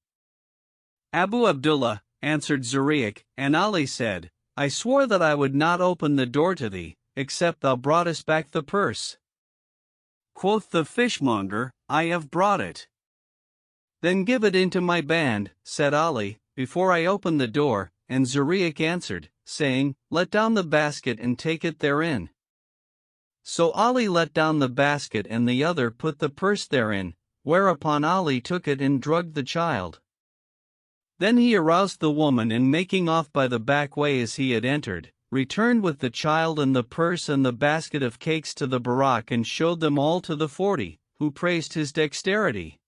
"Abu Abdullah," answered Zuriach, and Ali said, "I swore that I would not open the door to thee, except thou broughtest back the purse." Quoth the fishmonger, "I have brought it." "Then give it into my band," said Ali, "before I open the door," and Zuriach answered, saying, "Let down the basket and take it therein." So Ali let down the basket and the other put the purse therein, whereupon Ali took it and drugged the child. Then he aroused the woman, and making off by the back way as he had entered, returned with the child and the purse and the basket of cakes to the barak and showed them all to the 40, who praised his dexterity.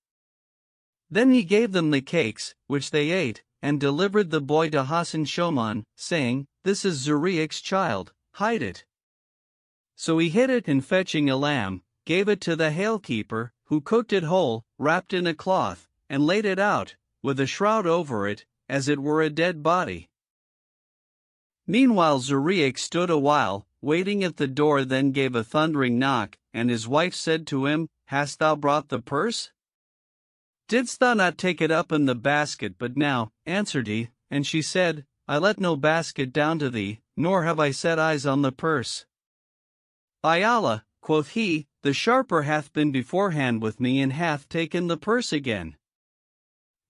Then he gave them the cakes, which they ate, and delivered the boy to Hassan Shoman, saying, "This is Zuriach's child, hide it." So he hid it, and fetching a lamb, gave it to the halekeeper, who cooked it whole, wrapped in a cloth, and laid it out, with a shroud over it, as it were a dead body. Meanwhile Zuriach stood a while, waiting at the door, then gave a thundering knock, and his wife said to him, "Hast thou brought the purse? Didst thou not take it up in the basket but now?" answered he, and she said, "I let no basket down to thee, nor have I set eyes on the purse." "By Allah," quoth he, "the sharper hath been beforehand with me and hath taken the purse again."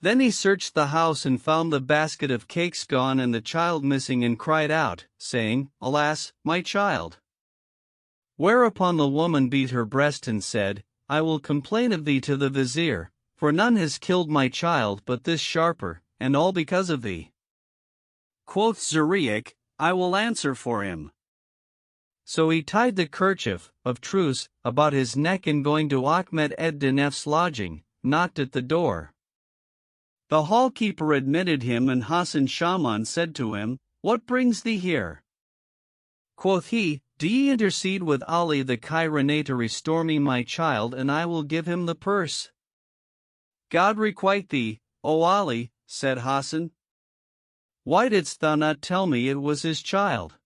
Then he searched the house and found the basket of cakes gone and the child missing, and cried out, saying, "Alas, my child!" Whereupon the woman beat her breast and said, "I will complain of thee to the vizier, for none has killed my child but this sharper, and all because of thee." Quoth Zuriach, "I will answer for him." So he tied the kerchief of truce about his neck, and going to Ahmed ed Dinef's lodging, knocked at the door. The hallkeeper admitted him, and Hassan Shaman said to him, "What brings thee here?" Quoth he, "Do ye intercede with Ali the Cairene to restore me my child, and I will give him the purse." "God requite thee, O Ali," said Hassan. "Why didst thou not tell me it was his child?"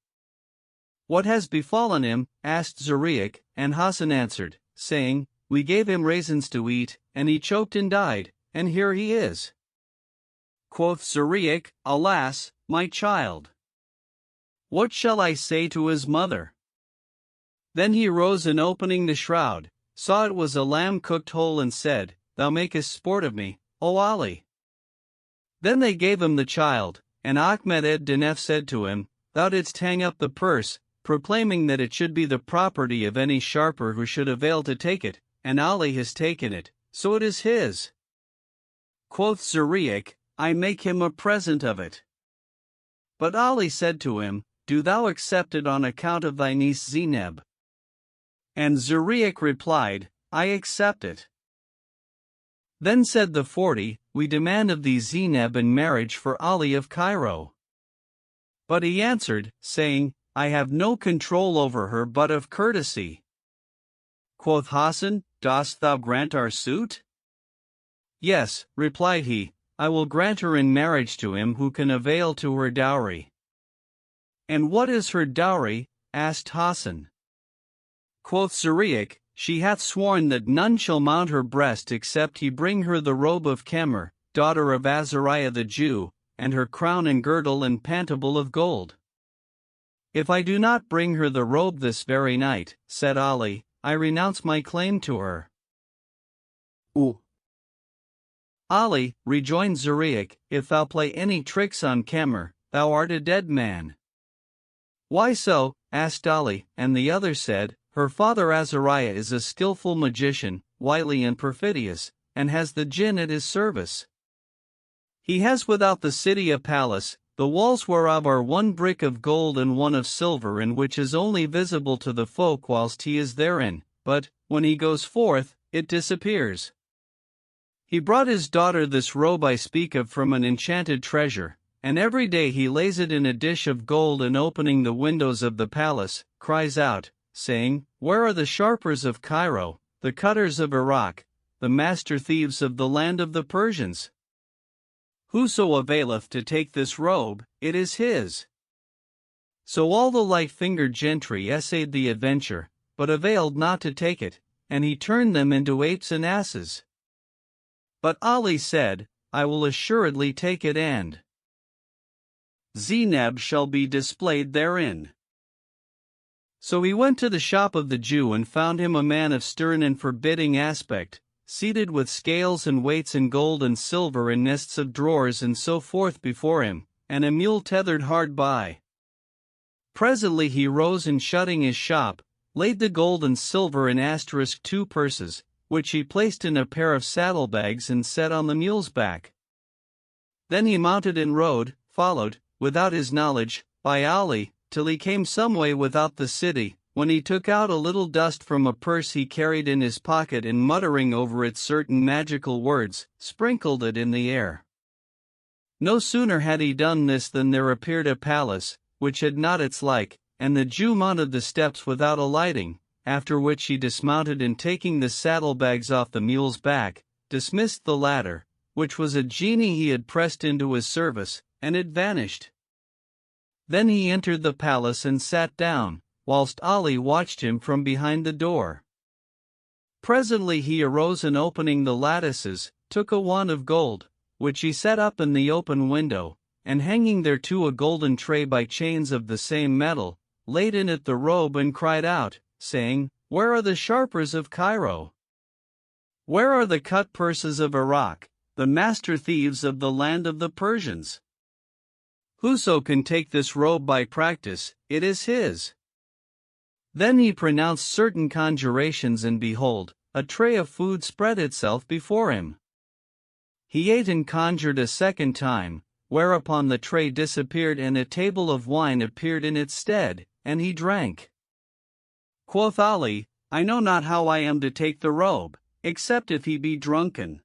"What has befallen him?" asked Zuriach, and Hassan answered, saying, "We gave him raisins to eat, and he choked and died, and here he is." Quoth Zuriach, "Alas, my child! What shall I say to his mother?" Then he rose, and opening the shroud, saw it was a lamb cooked whole, and said, "Thou makest sport of me, O Ali." Then they gave him the child, and Ahmed ed Dinef said to him, "Thou didst hang up the purse, proclaiming that it should be the property of any sharper who should avail to take it, and Ali has taken it, so it is his." Quoth Zuriach, "I make him a present of it." But Ali said to him, "Do thou accept it on account of thy niece Zineb?" And Zuriach replied, "I accept it." Then said the 40, "We demand of thee Zineb in marriage for Ali of Cairo." But he answered, saying, "I have no control over her but of courtesy." Quoth Hassan, "Dost thou grant our suit?" "Yes," replied he, I will grant her in marriage to him who can avail to her dowry. And what is her dowry? Asked Hassan. Quoth Zuriach, she hath sworn that none shall mount her breast except he bring her the robe of Kemer, daughter of Azariah the Jew, and her crown and girdle and pantable of gold. If I do not bring her the robe this very night, said Ali, I renounce my claim to her. Ali, rejoined Zuriach, if thou play any tricks on Kemer, thou art a dead man. Why so? Asked Ali, and the other said, her father Azariah is a skillful magician, wily and perfidious, and has the jinn at his service. He has without the city a palace, the walls whereof are one brick of gold and one of silver, and which is only visible to the folk whilst he is therein, but, when he goes forth, it disappears. He brought his daughter this robe I speak of from an enchanted treasure, and every day he lays it in a dish of gold, and opening the windows of the palace, cries out, saying, where are the sharpers of Cairo, the cutters of Iraq, the master thieves of the land of the Persians? Whoso availeth to take this robe, it is his. So all the light-fingered gentry essayed the adventure, but availed not to take it, and he turned them into apes and asses. But Ali said, I will assuredly take it, and Zainab shall be displayed therein. So he went to the shop of the Jew and found him a man of stern and forbidding aspect, seated with scales and weights and gold and silver and nests of drawers and so forth before him, and a mule tethered hard by. Presently he rose and shutting his shop, laid the gold and silver in * 2 purses, which he placed in a pair of saddlebags and set on the mule's back. Then he mounted and rode, followed, without his knowledge, by Ali, till he came some way without the city, when he took out a little dust from a purse he carried in his pocket, and muttering over it certain magical words, sprinkled it in the air. No sooner had he done this than there appeared a palace, which had not its like, and the Jew mounted the steps without alighting, after which he dismounted and taking the saddlebags off the mule's back, dismissed the latter, which was a genie he had pressed into his service, and it vanished. Then he entered the palace and sat down, whilst Ali watched him from behind the door. Presently he arose and opening the lattices, took a wand of gold, which he set up in the open window, and hanging thereto a golden tray by chains of the same metal, laid in it the robe and cried out, saying, where are the sharpers of Cairo? Where are the cut purses of Iraq, the master thieves of the land of the Persians? Whoso can take this robe by practice, it is his. Then he pronounced certain conjurations, and behold, a tray of food spread itself before him. He ate and conjured a second time, whereupon the tray disappeared and a table of wine appeared in its stead, and he drank. Quoth Ali, I know not how I am to take the robe, except if he be drunken.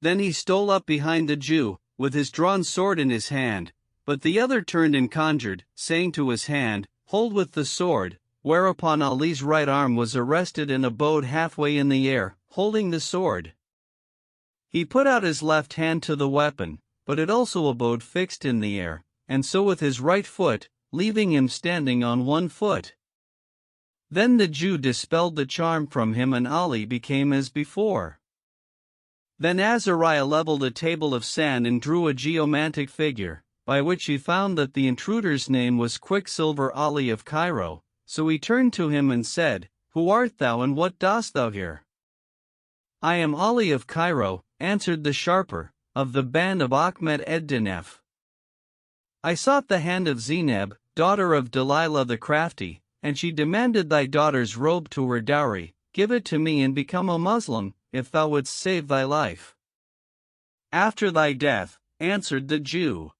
Then he stole up behind the Jew, with his drawn sword in his hand, but the other turned and conjured, saying to his hand, hold with the sword, whereupon Ali's right arm was arrested and abode halfway in the air, holding the sword. He put out his left hand to the weapon, but it also abode fixed in the air, and so with his right foot, leaving him standing on one foot. Then the Jew dispelled the charm from him, and Ali became as before. Then Azariah leveled a table of sand and drew a geomantic figure, by which he found that the intruder's name was Quicksilver Ali of Cairo, so he turned to him and said, who art thou and what dost thou here? I am Ali of Cairo, answered the sharper, of the band of Ahmed ed-Dinef. I sought the hand of Zainab, daughter of Delilah the crafty, and she demanded thy daughter's robe to her dowry. Give it to me and become a Muslim, if thou wouldst save thy life. After thy death, answered the Jew.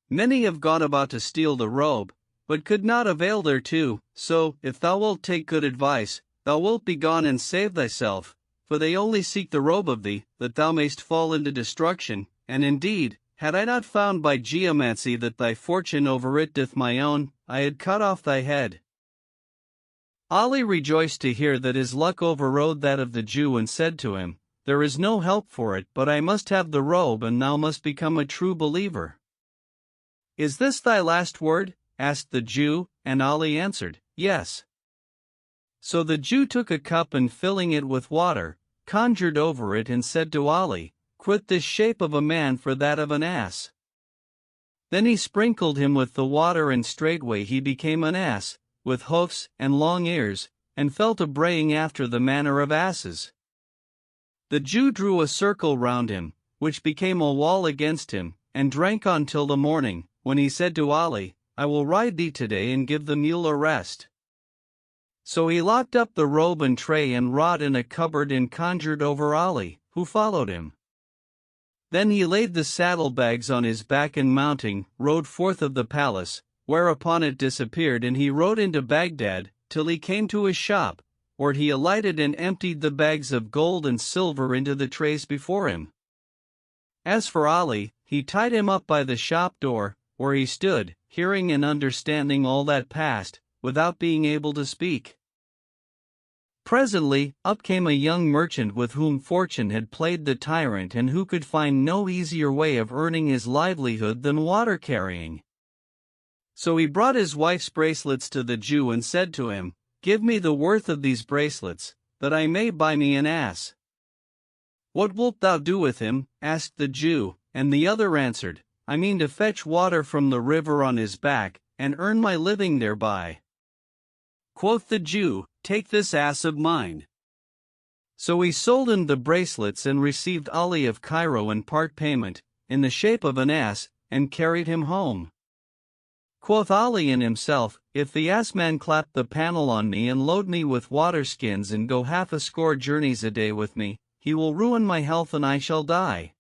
Many have gone about to steal the robe, but could not avail thereto, so, if thou wilt take good advice, thou wilt be gone and save thyself, for they only seek the robe of thee, that thou mayst fall into destruction, and indeed, had I not found by geomancy that thy fortune over it doth my own, I had cut off thy head. Ali rejoiced to hear that his luck overrode that of the Jew, and said to him, there is no help for it but I must have the robe and thou must become a true believer. Is this thy last word? Asked the Jew, and Ali answered, Yes. So the Jew took a cup and filling it with water, conjured over it and said to Ali, Quit this shape of a man for that of an ass. Then he sprinkled him with the water and straightway he became an ass, with hoofs and long ears, and fell to braying after the manner of asses. The Jew drew a circle round him, which became a wall against him, and drank on till the morning, when he said to Ali, I will ride thee today and give the mule a rest. So he locked up the robe and tray and rod in a cupboard and conjured over Ali, who followed him. Then he laid the saddlebags on his back and mounting, rode forth of the palace, whereupon it disappeared and he rode into Baghdad, till he came to his shop, where he alighted and emptied the bags of gold and silver into the trays before him. As for Ali, he tied him up by the shop door, where he stood, hearing and understanding all that passed, without being able to speak. Presently, up came a young merchant with whom fortune had played the tyrant and who could find no easier way of earning his livelihood than water carrying. So he brought his wife's bracelets to the Jew and said to him, Give me the worth of these bracelets, that I may buy me an ass. What wilt thou do with him? Asked the Jew, and the other answered, I mean to fetch water from the river on his back, and earn my living thereby. Quoth the Jew, Take this ass of mine. So he sold him the bracelets and received Ali of Cairo in part payment, in the shape of an ass, and carried him home. Quoth Ali in himself, If the ass-man clap the panel on me and load me with water-skins and go 60 journeys a day with me, he will ruin my health and I shall die.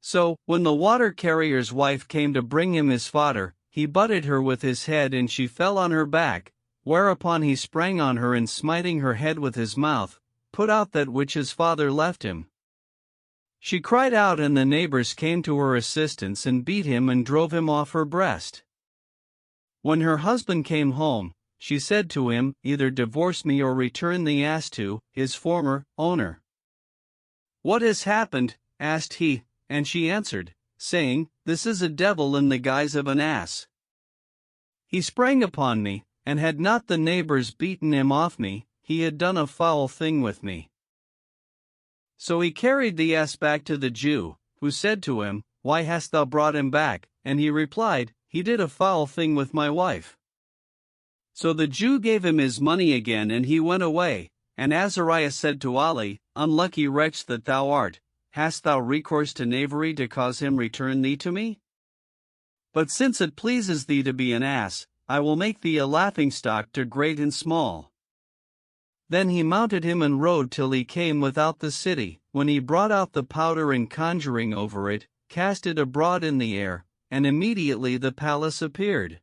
So, when the water-carrier's wife came to bring him his fodder, he butted her with his head and she fell on her back, whereupon he sprang on her and smiting her head with his mouth, put out that which his father left him. She cried out and the neighbors came to her assistance and beat him and drove him off her breast. When her husband came home, she said to him, Either divorce me or return the ass to his former owner. What has happened? Asked he, and she answered, saying, This is a devil in the guise of an ass. He sprang upon me, and had not the neighbors beaten him off me, he had done a foul thing with me. So he carried the ass back to the Jew, who said to him, Why hast thou brought him back? And he replied, He did a foul thing with my wife. So the Jew gave him his money again and he went away, and Azariah said to Ali, Unlucky wretch that thou art, hast thou recourse to knavery to cause him return thee to me? But since it pleases thee to be an ass, I will make thee a laughingstock to great and small. Then he mounted him and rode till he came without the city, when he brought out the powder and conjuring over it, cast it abroad in the air, and immediately the palace appeared.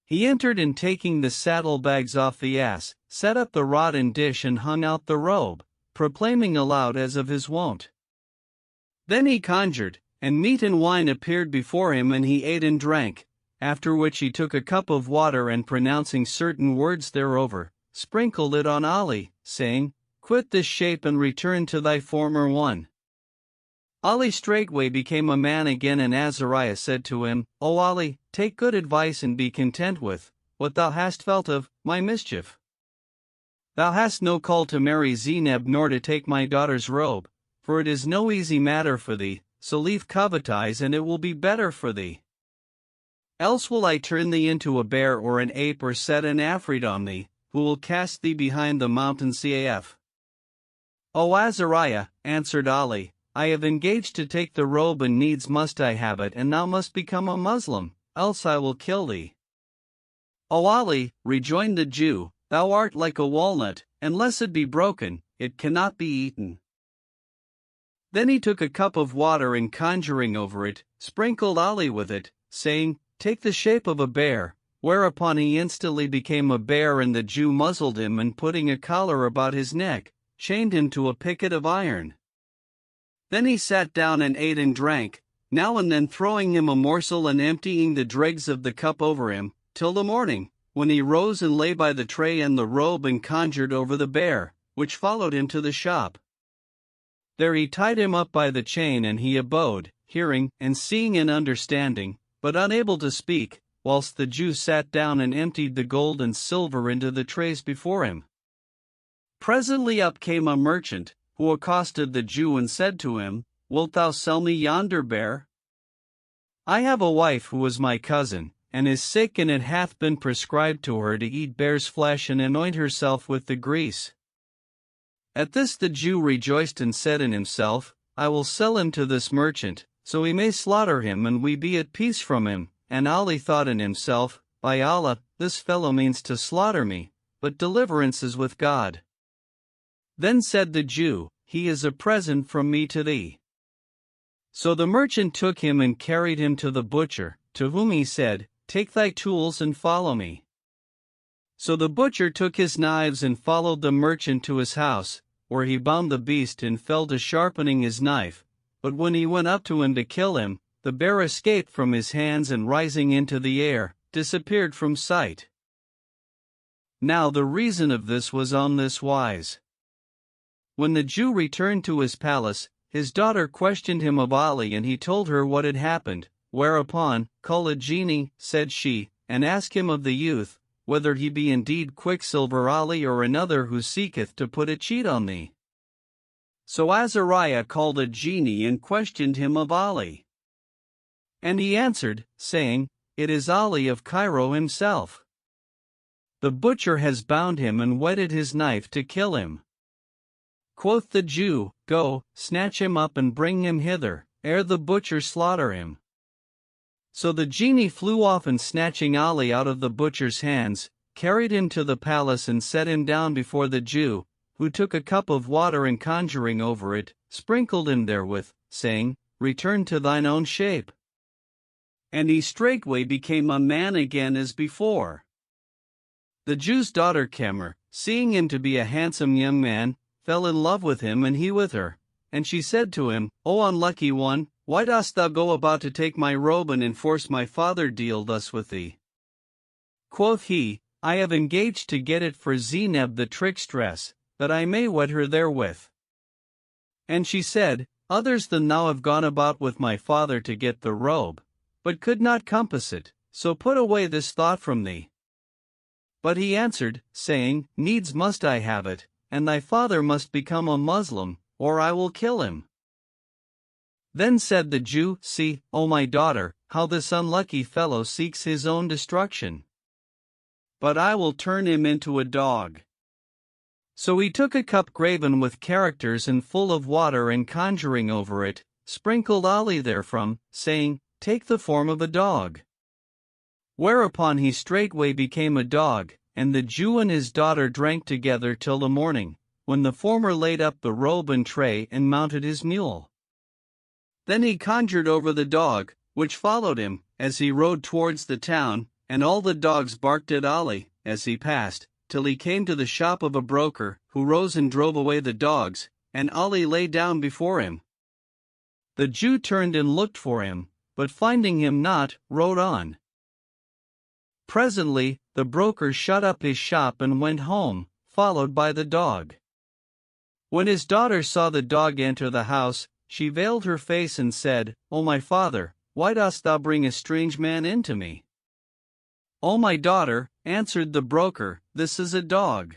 He entered and taking the saddlebags off the ass, set up the rod and dish and hung out the robe, proclaiming aloud as of his wont. Then he conjured, and meat and wine appeared before him and he ate and drank, after which he took a cup of water and pronouncing certain words thereover, sprinkled it on Ali, saying, Quit this shape and return to thy former one. Ali straightway became a man again and Azariah said to him, O Ali, take good advice and be content with what thou hast felt of my mischief. Thou hast no call to marry Zainab nor to take my daughter's robe, for it is no easy matter for thee, so leave covetise and it will be better for thee. Else will I turn thee into a bear or an ape or set an Afrit on thee, who will cast thee behind the mountain Caf. O Azariah, answered Ali, I have engaged to take the robe and needs must I have it and thou must become a Muslim, else I will kill thee. O Ali, rejoined the Jew, thou art like a walnut, unless it be broken, it cannot be eaten. Then he took a cup of water and conjuring over it, sprinkled Ali with it, saying, Take the shape of a bear, whereupon he instantly became a bear and the Jew muzzled him and putting a collar about his neck, chained him to a picket of iron. Then he sat down and ate and drank, now and then throwing him a morsel and emptying the dregs of the cup over him, till the morning, when he rose and lay by the tray and the robe and conjured over the bear, which followed him to the shop. There he tied him up by the chain, and he abode, hearing, and seeing and understanding, but unable to speak, whilst the Jew sat down and emptied the gold and silver into the trays before him. Presently up came a merchant, who accosted the Jew and said to him, Wilt thou sell me yonder bear? I have a wife who is my cousin, and is sick, and it hath been prescribed to her to eat bear's flesh and anoint herself with the grease. At this the Jew rejoiced and said in himself, I will sell him to this merchant, so he may slaughter him and we be at peace from him. And Ali thought in himself, By Allah, this fellow means to slaughter me, but deliverance is with God. Then said the Jew, He is a present from me to thee. So the merchant took him and carried him to the butcher, to whom he said, Take thy tools and follow me. So the butcher took his knives and followed the merchant to his house, where he bound the beast and fell to sharpening his knife. But when he went up to him to kill him, the bear escaped from his hands and rising into the air, disappeared from sight. Now the reason of this was on this wise. When the Jew returned to his palace, his daughter questioned him of Ali, and he told her what had happened, whereupon, Call a genie, said she, and ask him of the youth, whether he be indeed Quicksilver Ali or another who seeketh to put a cheat on thee. So Azariah called a genie and questioned him of Ali. And he answered, saying, It is Ali of Cairo himself. The butcher has bound him and whetted his knife to kill him. Quoth the Jew, Go, snatch him up and bring him hither, ere the butcher slaughter him. So the genie flew off, and snatching Ali out of the butcher's hands, carried him to the palace and set him down before the Jew, who took a cup of water and conjuring over it, sprinkled him therewith, saying, Return to thine own shape. And he straightway became a man again as before. The Jew's daughter Kemer, seeing him to be a handsome young man, fell in love with him and he with her, and she said to him, O unlucky one, why dost thou go about to take my robe and enforce my father deal thus with thee? Quoth he, I have engaged to get it for Zeineb the trickstress, that I may wed her therewith. And she said, Others than thou have gone about with my father to get the robe, but could not compass it, so put away this thought from thee. But he answered, saying, Needs must I have it, and thy father must become a Muslim, or I will kill him. Then said the Jew, See, O my daughter, how this unlucky fellow seeks his own destruction. But I will turn him into a dog. So he took a cup graven with characters and full of water, and conjuring over it, sprinkled Ali therefrom, saying, Take the form of a dog. Whereupon he straightway became a dog, and the Jew and his daughter drank together till the morning, when the former laid up the robe and tray and mounted his mule. Then he conjured over the dog, which followed him, as he rode towards the town, and all the dogs barked at Ali, as he passed, till he came to the shop of a broker, who rose and drove away the dogs, and Ali lay down before him. The Jew turned and looked for him, but finding him not, rode on. Presently, the broker shut up his shop and went home, followed by the dog. When his daughter saw the dog enter the house, she veiled her face and said, O my father, why dost thou bring a strange man in to me? O my daughter, answered the broker, this is a dog.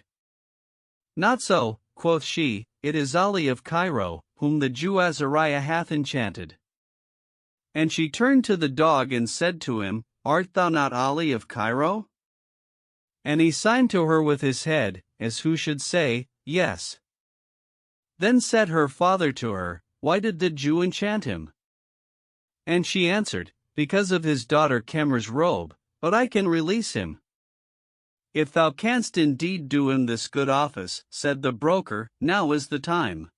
Not so, quoth she, it is Ali of Cairo, whom the Jew Azariah hath enchanted. And she turned to the dog and said to him, Art thou not Ali of Cairo? And he signed to her with his head, as who should say, Yes. Then said her father to her, Why did the Jew enchant him? And she answered, Because of his daughter Kemer's robe, but I can release him. If thou canst indeed do him this good office, said the broker, now is the time.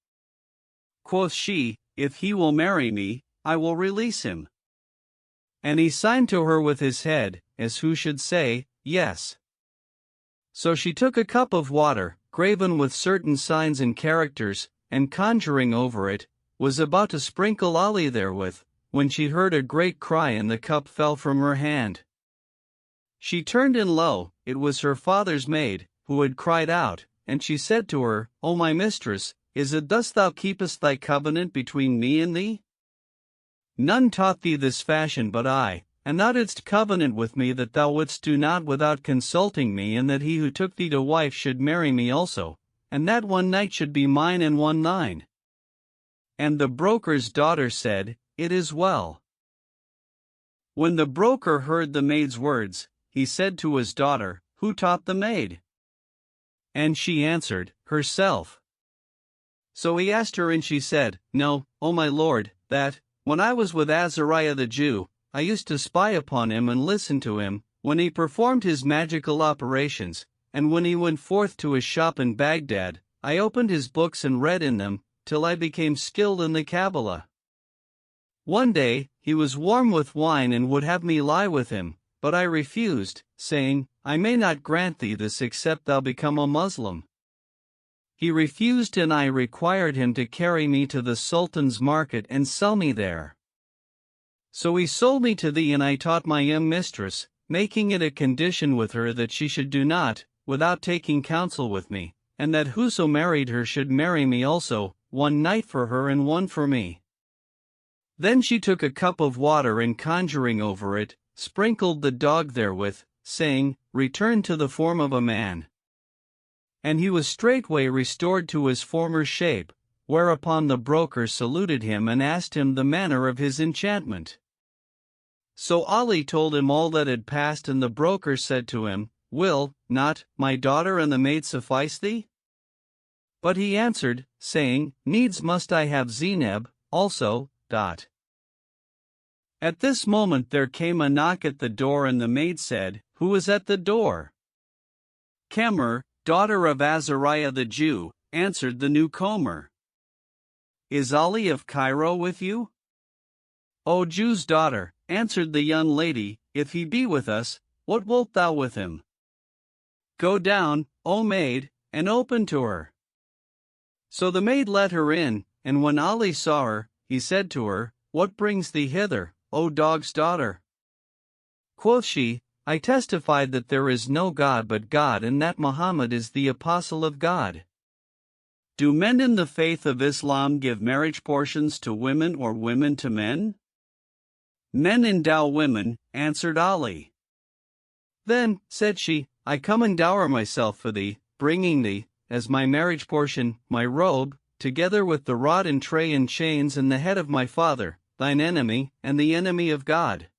Quoth she, If he will marry me, I will release him. And he signed to her with his head, as who should say, Yes. So she took a cup of water, graven with certain signs and characters, and conjuring over it, was about to sprinkle Ali therewith, when she heard a great cry and the cup fell from her hand. She turned, and lo, it was her father's maid, who had cried out, and she said to her, O my mistress, is it thus thou keepest thy covenant between me and thee? None taught thee this fashion but I, and thou didst covenant with me that thou wouldst do naught without consulting me, and that he who took thee to wife should marry me also, and that one night should be mine and one thine. And the broker's daughter said, It is well. When the broker heard the maid's words, he said to his daughter, Who taught the maid? And she answered, Herself. So he asked her, and she said, Know, O my lord, that, when I was with Azariah the Jew, I used to spy upon him and listen to him, when he performed his magical operations, and when he went forth to his shop in Baghdad, I opened his books and read in them, till I became skilled in the Kabbalah. One day, he was warm with wine and would have me lie with him, but I refused, saying, I may not grant thee this except thou become a Muslim. He refused, and I required him to carry me to the Sultan's market and sell me there. So he sold me to thee, and I taught my young mistress, making it a condition with her that she should do naught, without taking counsel with me, and that whoso married her should marry me also, one night for her and one for me. Then she took a cup of water, and conjuring over it, sprinkled the dog therewith, saying, Return to the form of a man. And he was straightway restored to his former shape, whereupon the broker saluted him and asked him the manner of his enchantment. So Ali told him all that had passed, and the broker said to him, Will not my daughter and the maid suffice thee? But he answered, saying, Needs must I have Zeneb also. At this moment there came a knock at the door, and the maid said, Who is at the door? Kemer, daughter of Azariah the Jew, answered the newcomer. Is Ali of Cairo with you? O Jew's daughter, answered the young lady, if he be with us, what wilt thou with him? Go down, O maid, and open to her. So the maid let her in, and when Ali saw her, he said to her, What brings thee hither, O dog's daughter? Quoth she, I testified that there is no God but God, and that Muhammad is the apostle of God. Do men in the faith of Islam give marriage portions to women, or women to men? Men endow women, answered Ali. Then, said she, I come and dower myself for thee, bringing thee, as my marriage portion, my robe, together with the rod and tray and chains and the head of my father, thine enemy, and the enemy of God.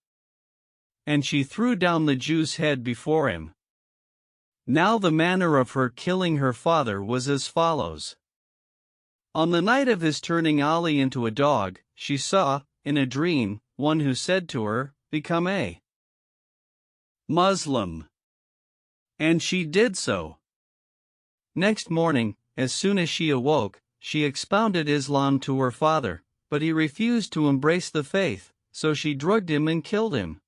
And she threw down the Jew's head before him. Now the manner of her killing her father was as follows. On the night of his turning Ali into a dog, she saw, in a dream, one who said to her, Become a Muslim. And she did so. Next morning, as soon as she awoke, she expounded Islam to her father, but he refused to embrace the faith, so she drugged him and killed him.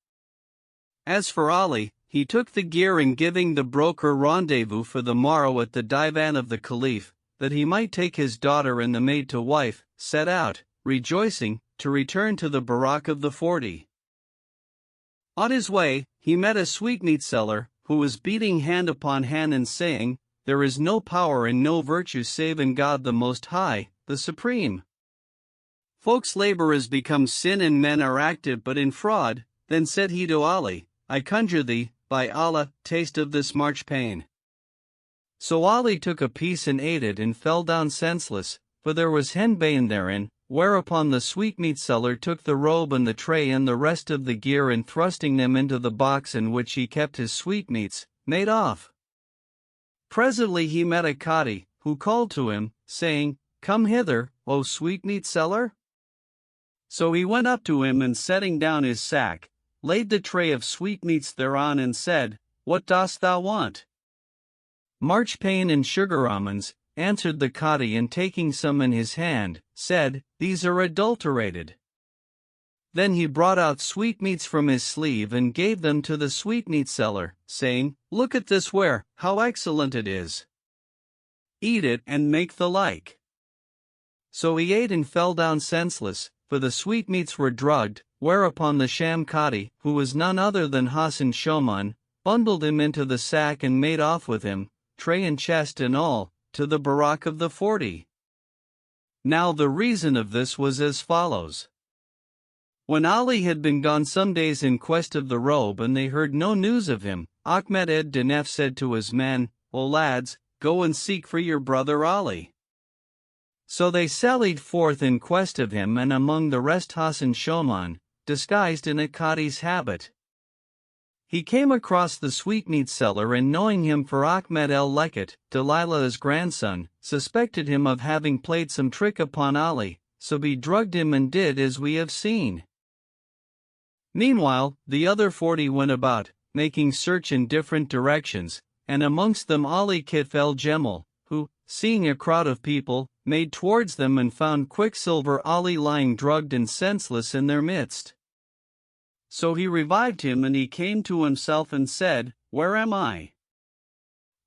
As for Ali, he took the gear, and giving the broker rendezvous for the morrow at the divan of the Caliph, that he might take his daughter and the maid to wife, set out, rejoicing, to return to the Barak of the 40. On his way, he met a sweetmeat seller, who was beating hand upon hand and saying, There is no power and no virtue save in God the Most High, the Supreme. Folks' labor has become sin, and men are active but in fraud. Then said he to Ali, I conjure thee, by Allah, taste of this marchpane. So Ali took a piece and ate it, and fell down senseless, for there was henbane therein, whereupon the sweetmeat seller took the robe and the tray and the rest of the gear, and thrusting them into the box in which he kept his sweetmeats, made off. Presently he met a Cadi, who called to him, saying, Come hither, O sweetmeat seller. So he went up to him, and setting down his sack, laid the tray of sweetmeats thereon, and said, What dost thou want? Marchpane and sugar almonds, answered the Cadi, and taking some in his hand, said, These are adulterated. Then he brought out sweetmeats from his sleeve and gave them to the sweetmeat seller, saying, Look at this ware, how excellent it is. Eat it and make the like. So he ate and fell down senseless, for the sweetmeats were drugged, whereupon the sham Cadi, who was none other than Hassan Shoman, bundled him into the sack and made off with him, tray and chest and all, to the Barak of the 40. Now the reason of this was as follows. When Ali had been gone some days in quest of the robe and they heard no news of him, Ahmed ed Dinef said to his men, "O lads, go and seek for your brother Ali." So they sallied forth in quest of him, and among the rest Hassan Shoman, disguised in a Qadi's habit. He came across the sweetmeat seller and knowing him for Ahmed el-Leket, Delilah's grandson, suspected him of having played some trick upon Ali, so he drugged him and did as we have seen. Meanwhile, the other 40 went about, making search in different directions, and amongst them Ali Kitf el-Jemal, who, seeing a crowd of people, made towards them and found Quicksilver Ali lying drugged and senseless in their midst. So he revived him and he came to himself and said, "Where am I?"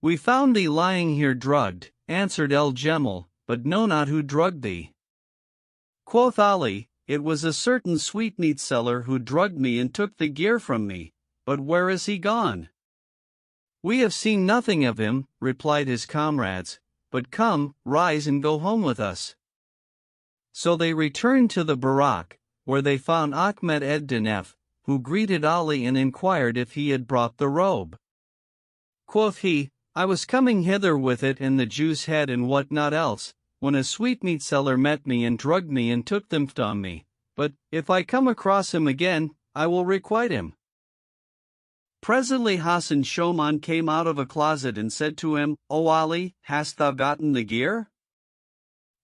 "We found thee lying here drugged," answered el-Jemal, "but know not who drugged thee." Quoth Ali, "It was a certain sweetmeat seller who drugged me and took the gear from me, but where is he gone?" "We have seen nothing of him," replied his comrades, "but come, rise and go home with us." So they returned to the Barak, where they found Ahmed ed Dinef, who greeted Ali and inquired if he had brought the robe. Quoth he, "I was coming hither with it and the Jew's head and what not else, when a sweetmeat seller met me and drugged me and took them from me, but, if I come across him again, I will requite him." Presently Hassan Shoman came out of a closet and said to him, "O Ali, hast thou gotten the gear?"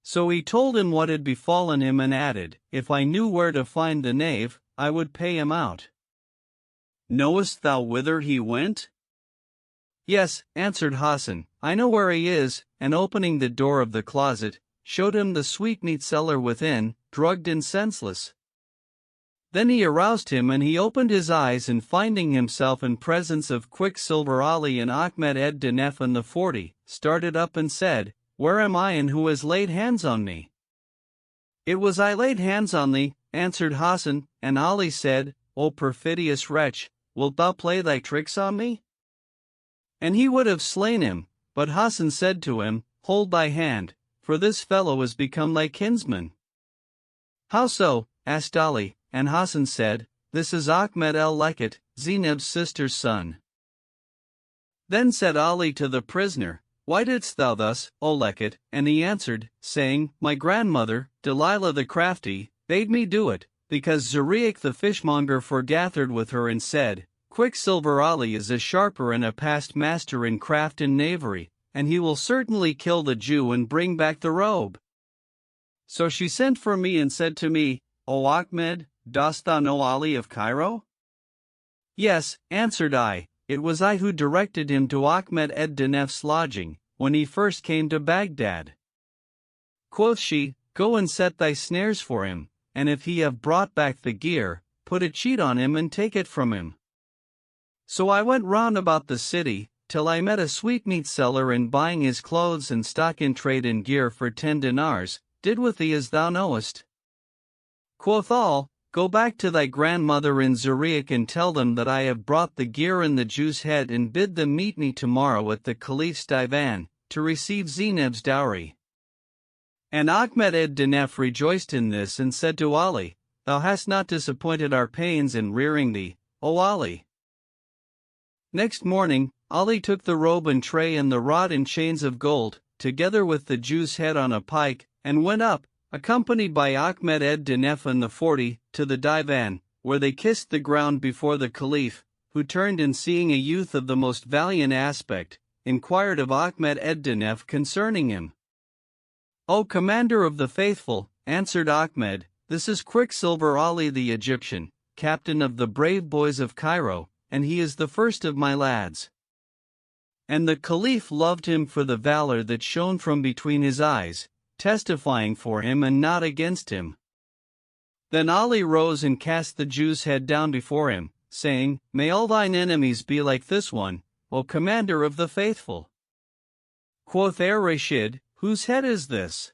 So he told him what had befallen him and added, "If I knew where to find the knave, I would pay him out." "Knowest thou whither he went?" "Yes," answered Hassan, "I know where he is," and opening the door of the closet, showed him the sweetmeat seller within, drugged and senseless. Then he aroused him and he opened his eyes, and finding himself in presence of Quicksilver Ali and Ahmed ed Dinef and the 40, started up and said, "Where am I and who has laid hands on me?" "It was I laid hands on thee," answered Hassan, and Ali said, "O perfidious wretch, wilt thou play thy tricks on me?" And he would have slain him, but Hassan said to him, "Hold thy hand, for this fellow is become thy kinsman." "How so?" asked Ali, and Hassan said, "This is Ahmed el-Leket, Zainab's sister's son." Then said Ali to the prisoner, "Why didst thou thus, O Leket?" And he answered, saying, "My grandmother, Delilah the crafty, bade me do it, because Zuriach the fishmonger forgathered with her and said, Quicksilver Ali is a sharper and a past master in craft and knavery, and he will certainly kill the Jew and bring back the robe. So she sent for me and said to me, O Ahmed, dost thou know Ali of Cairo?" "Yes," answered I, "it was I who directed him to Ahmed ed Dinef's lodging, when he first came to Baghdad." Quoth she, "Go and set thy snares for him, and if he have brought back the gear, put a cheat on him and take it from him." So I went round about the city, till I met a sweetmeat seller, and buying his clothes and stock in trade and gear for 10 dinars, did with thee as thou knowest. Quoth all, "Go back to thy grandmother in Zuriach and tell them that I have brought the gear and the Jew's head, and bid them meet me tomorrow at the Caliph's divan, to receive Zainab's dowry." And Ahmed ed Dinef rejoiced in this and said to Ali, "Thou hast not disappointed our pains in rearing thee, O Ali." Next morning, Ali took the robe and tray and the rod and chains of gold, together with the Jew's head on a pike, and went up, accompanied by Ahmed ed Dinef and the 40, to the divan, where they kissed the ground before the Caliph, who turned and seeing a youth of the most valiant aspect, inquired of Ahmed ed Dinef concerning him. "O Commander of the Faithful," answered Ahmed, "this is Quicksilver Ali the Egyptian, captain of the brave boys of Cairo, and he is the first of my lads." And the Caliph loved him for the valor that shone from between his eyes, testifying for him and not against him. Then Ali rose and cast the Jew's head down before him, saying, "May all thine enemies be like this one, O Commander of the Faithful." Quoth Rashid, "Whose head is this?"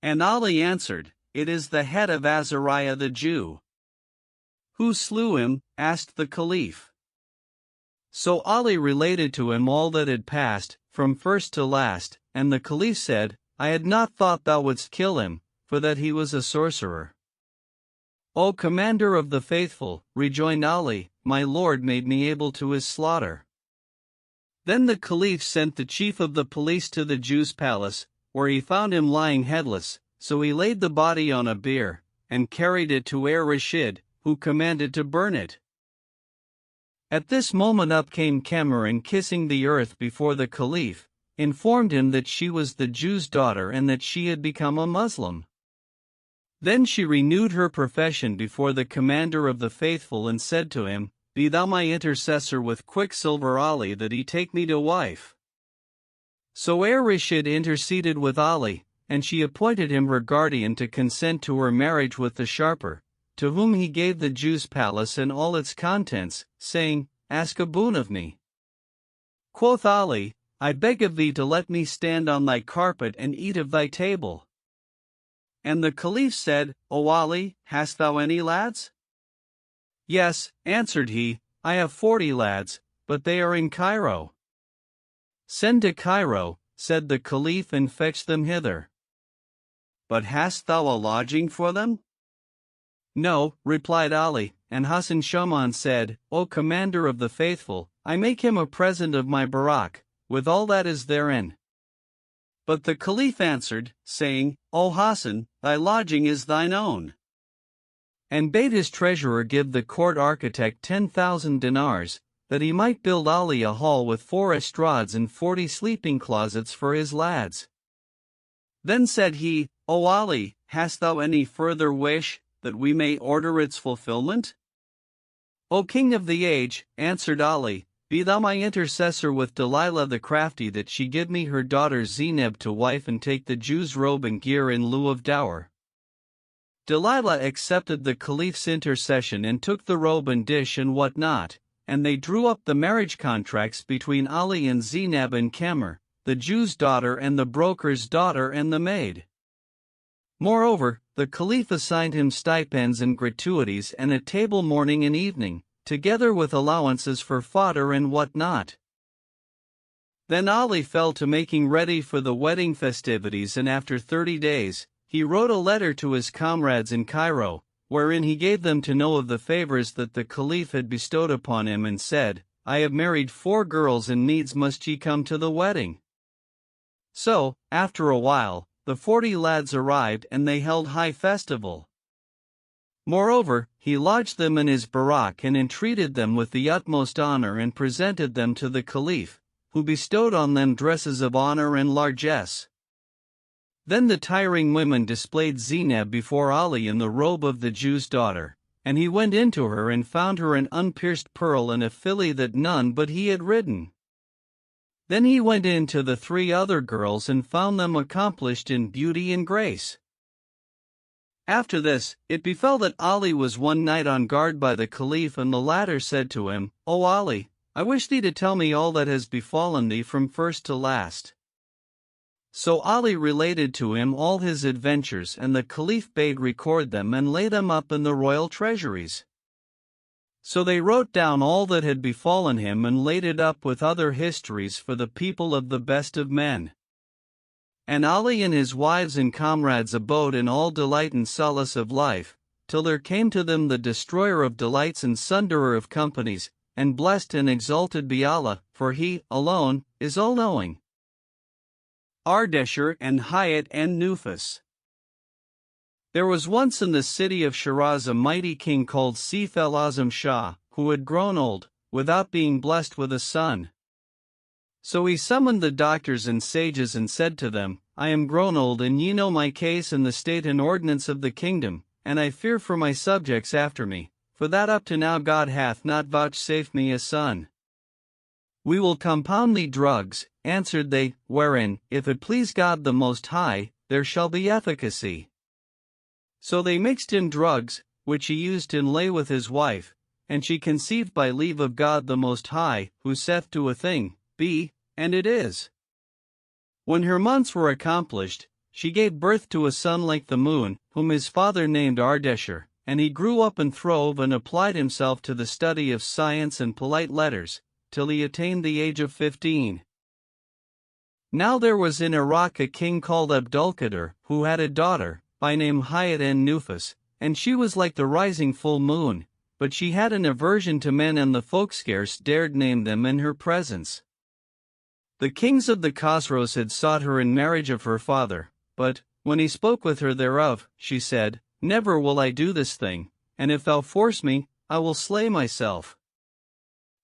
And Ali answered, "It is the head of Azariah the Jew." "Who slew him?" asked the Caliph. So Ali related to him all that had passed, from first to last, and the Caliph said, I had not thought thou wouldst kill him, for that he was a sorcerer. O commander of the faithful, rejoined Ali, my lord made me able to his slaughter. Then the Caliph sent the chief of the police to the Jew's palace, where he found him lying headless, so he laid the body on a bier, and carried it to Rashid, who commanded to burn it. At this moment up came Kamar and kissing the earth before the Caliph, informed him that she was the Jew's daughter and that she had become a Muslim. Then she renewed her profession before the commander of the faithful and said to him, Be thou my intercessor with Quicksilver Ali that he take me to wife. So Rashid interceded with Ali, and she appointed him her guardian to consent to her marriage with the sharper, to whom he gave the Jew's palace and all its contents, saying, Ask a boon of me. Quoth Ali, I beg of thee to let me stand on thy carpet and eat of thy table. And the Caliph said, O Ali, hast thou any lads? Yes, answered he, I have 40 lads, but they are in Cairo. Send to Cairo, said the Caliph, and fetch them hither. But hast thou a lodging for them? No, replied Ali, and Hassan Shaman said, O commander of the faithful, I make him a present of my barak, with all that is therein. But the Caliph answered, saying, O Hassan, thy lodging is thine own. And bade his treasurer give the court architect 10,000 dinars, that he might build Ali a hall with 4 estrades and 40 sleeping closets for his lads. Then said he, O Ali, hast thou any further wish, that we may order its fulfillment? O king of the age, answered Ali, be thou my intercessor with Delilah the crafty that she give me her daughter Zainab to wife and take the Jew's robe and gear in lieu of dower. Delilah accepted the Caliph's intercession and took the robe and dish and what not, and they drew up the marriage contracts between Ali and Zainab and Kamar, the Jew's daughter and the broker's daughter and the maid. Moreover, the Caliph assigned him stipends and gratuities and a table morning and evening, together with allowances for fodder and what not. Then Ali fell to making ready for the wedding festivities, and after 30 days, he wrote a letter to his comrades in Cairo, wherein he gave them to know of the favors that the Caliph had bestowed upon him and said, I have married 4 girls and needs must ye come to the wedding. So, after a while, the 40 lads arrived and they held high festival. Moreover, he lodged them in his barak and entreated them with the utmost honor and presented them to the Caliph, who bestowed on them dresses of honor and largesse. Then the tiring women displayed Zainab before Ali in the robe of the Jew's daughter, and he went into her and found her an unpierced pearl and a filly that none but he had ridden. Then he went in to the 3 other girls and found them accomplished in beauty and grace. After this, it befell that Ali was one night on guard by the Caliph, and the latter said to him, O Ali, I wish thee to tell me all that has befallen thee from first to last. So Ali related to him all his adventures, and the Caliph bade record them and lay them up in the royal treasuries. So they wrote down all that had befallen him and laid it up with other histories for the people of the best of men. And Ali and his wives and comrades abode in all delight and solace of life, till there came to them the destroyer of delights and sunderer of companies, and blessed and exalted be Allah, for He, alone, is all-knowing. Ardeshir and Hayat and Nufus. There was once in the city of Shiraz a mighty king called Saif al-Azam Shah, who had grown old, without being blessed with a son. So he summoned the doctors and sages and said to them, I am grown old, and ye know my case and the state and ordinance of the kingdom, and I fear for my subjects after me, for that up to now God hath not vouchsafed me a son. We will compound thee drugs, answered they, wherein, if it please God the Most High, there shall be efficacy. So they mixed him drugs, which he used in lay with his wife, and she conceived by leave of God the Most High, who saith to a thing, Be, and it is. When her months were accomplished, she gave birth to a son like the moon, whom his father named Ardeshir, and he grew up and throve and applied himself to the study of science and polite letters, till he attained the age of 15. Now there was in Iraq a king called Abdulkader, who had a daughter, by name Hayat en Nufus, and she was like the rising full moon, but she had an aversion to men and the folk scarce dared name them in her presence. The kings of the Khosrows had sought her in marriage of her father, but, when he spoke with her thereof, she said, Never will I do this thing, and if thou force me, I will slay myself.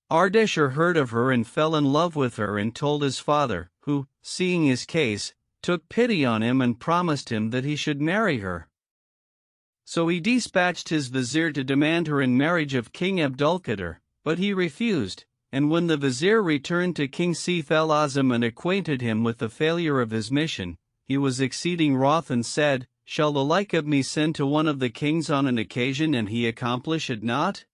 Ardeshir heard of her and fell in love with her and told his father, who, seeing his case, took pity on him and promised him that he should marry her. So he dispatched his vizier to demand her in marriage of King Abdulkader, but he refused, and when the vizier returned to King Seif al-Azam and acquainted him with the failure of his mission, he was exceeding wroth and said, Shall the like of me send to one of the kings on an occasion and he accomplish it not?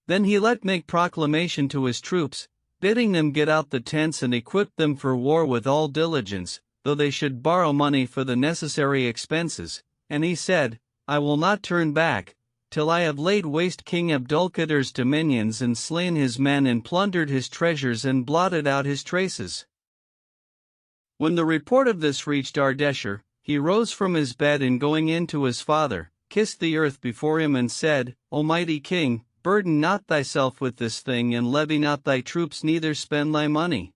Then he let make proclamation to his troops, bidding them get out the tents and equip them for war with all diligence, though they should borrow money for the necessary expenses, and he said, I will not turn back, till I have laid waste King Abdulkader's dominions and slain his men and plundered his treasures and blotted out his traces. When the report of this reached Ardeshir, he rose from his bed and going in to his father, kissed the earth before him and said, O mighty king, burden not thyself with this thing and levy not thy troops neither spend thy money.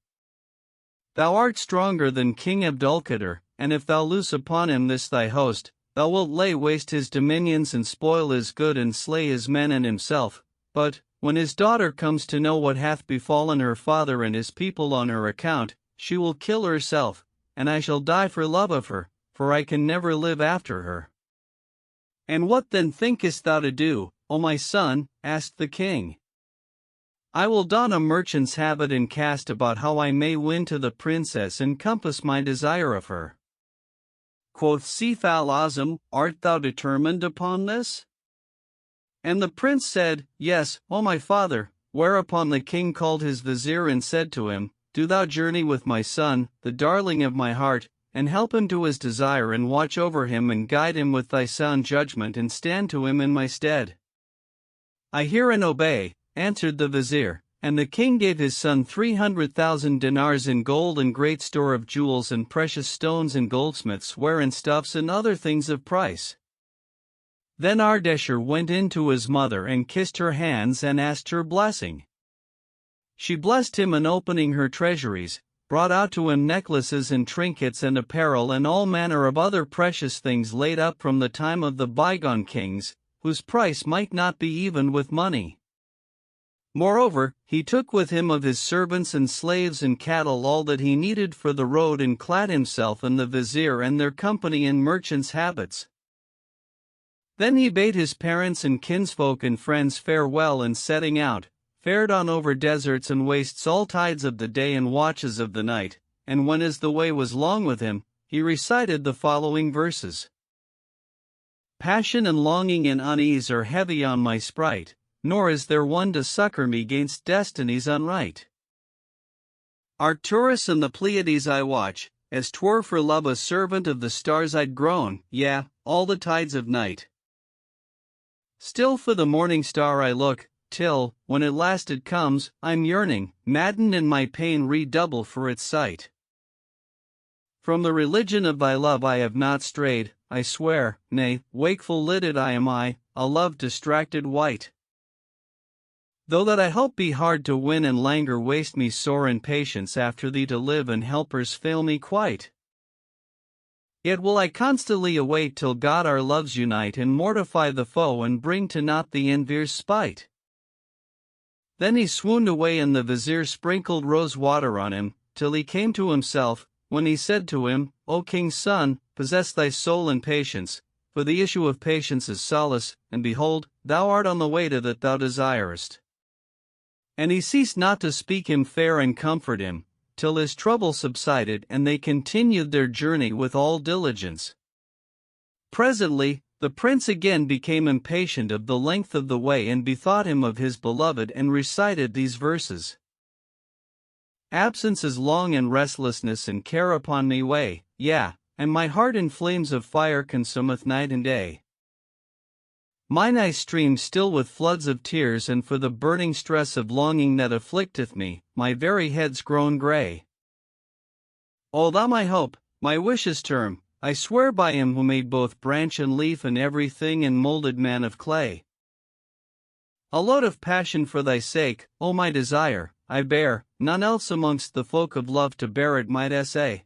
Thou art stronger than King Abdulkader, and if thou loose upon him this thy host, thou wilt lay waste his dominions and spoil his good and slay his men and himself. But, when his daughter comes to know what hath befallen her father and his people on her account, she will kill herself, and I shall die for love of her, for I can never live after her. And what then thinkest thou to do, O my son? Asked the king. I will don a merchant's habit and cast about how I may win to the princess and compass my desire of her. Quoth Seif al-Azam, Art thou determined upon this? And the prince said, Yes, O my father, whereupon the king called his vizier and said to him, Do thou journey with my son, the darling of my heart, and help him to his desire and watch over him and guide him with thy sound judgment and stand to him in my stead. I hear and obey, answered the vizier, and the king gave his son 300,000 dinars in gold and great store of jewels and precious stones and goldsmiths' ware and stuffs and other things of price. Then Ardeshir went in to his mother and kissed her hands and asked her blessing. She blessed him and opening her treasuries, brought out to him necklaces and trinkets and apparel and all manner of other precious things laid up from the time of the bygone kings, whose price might not be even with money. Moreover, he took with him of his servants and slaves and cattle all that he needed for the road and clad himself and the vizier and their company in merchants' habits. Then he bade his parents and kinsfolk and friends farewell and setting out, fared on over deserts and wastes all tides of the day and watches of the night, and when as the way was long with him, he recited the following verses. Passion and longing and unease are heavy on my sprite, nor is there one to succor me gainst destiny's unright. Arcturus and the Pleiades I watch, as 'twere for love a servant of the stars I'd grown, yea, all the tides of night. Still for the morning star I look, till, when at last it comes, I'm yearning, maddened and my pain redouble for its sight. From the religion of thy love I have not strayed, I swear, nay, wakeful lidded I am a love distracted wight. Though that I hope be hard to win and languor waste me sore in patience after thee to live and helpers fail me quite. Yet will I constantly await till God our loves unite and mortify the foe and bring to naught the envier's spite. Then he swooned away and the vizier sprinkled rose water on him, till he came to himself, when he said to him, O king's son, possess thy soul in patience, for the issue of patience is solace, and behold, thou art on the way to that thou desirest. And he ceased not to speak him fair and comfort him, till his trouble subsided and they continued their journey with all diligence. Presently, the prince again became impatient of the length of the way and bethought him of his beloved and recited these verses. Absence is long and restlessness and care upon me weigh, yea, and my heart in flames of fire consumeth night and day. Mine eyes stream still with floods of tears and for the burning stress of longing that afflicteth me, my very head's grown grey. O thou my hope, my wishes term, I swear by him who made both branch and leaf and everything and moulded man of clay. A load of passion for thy sake, O my desire, I bear, none else amongst the folk of love to bear it might essay.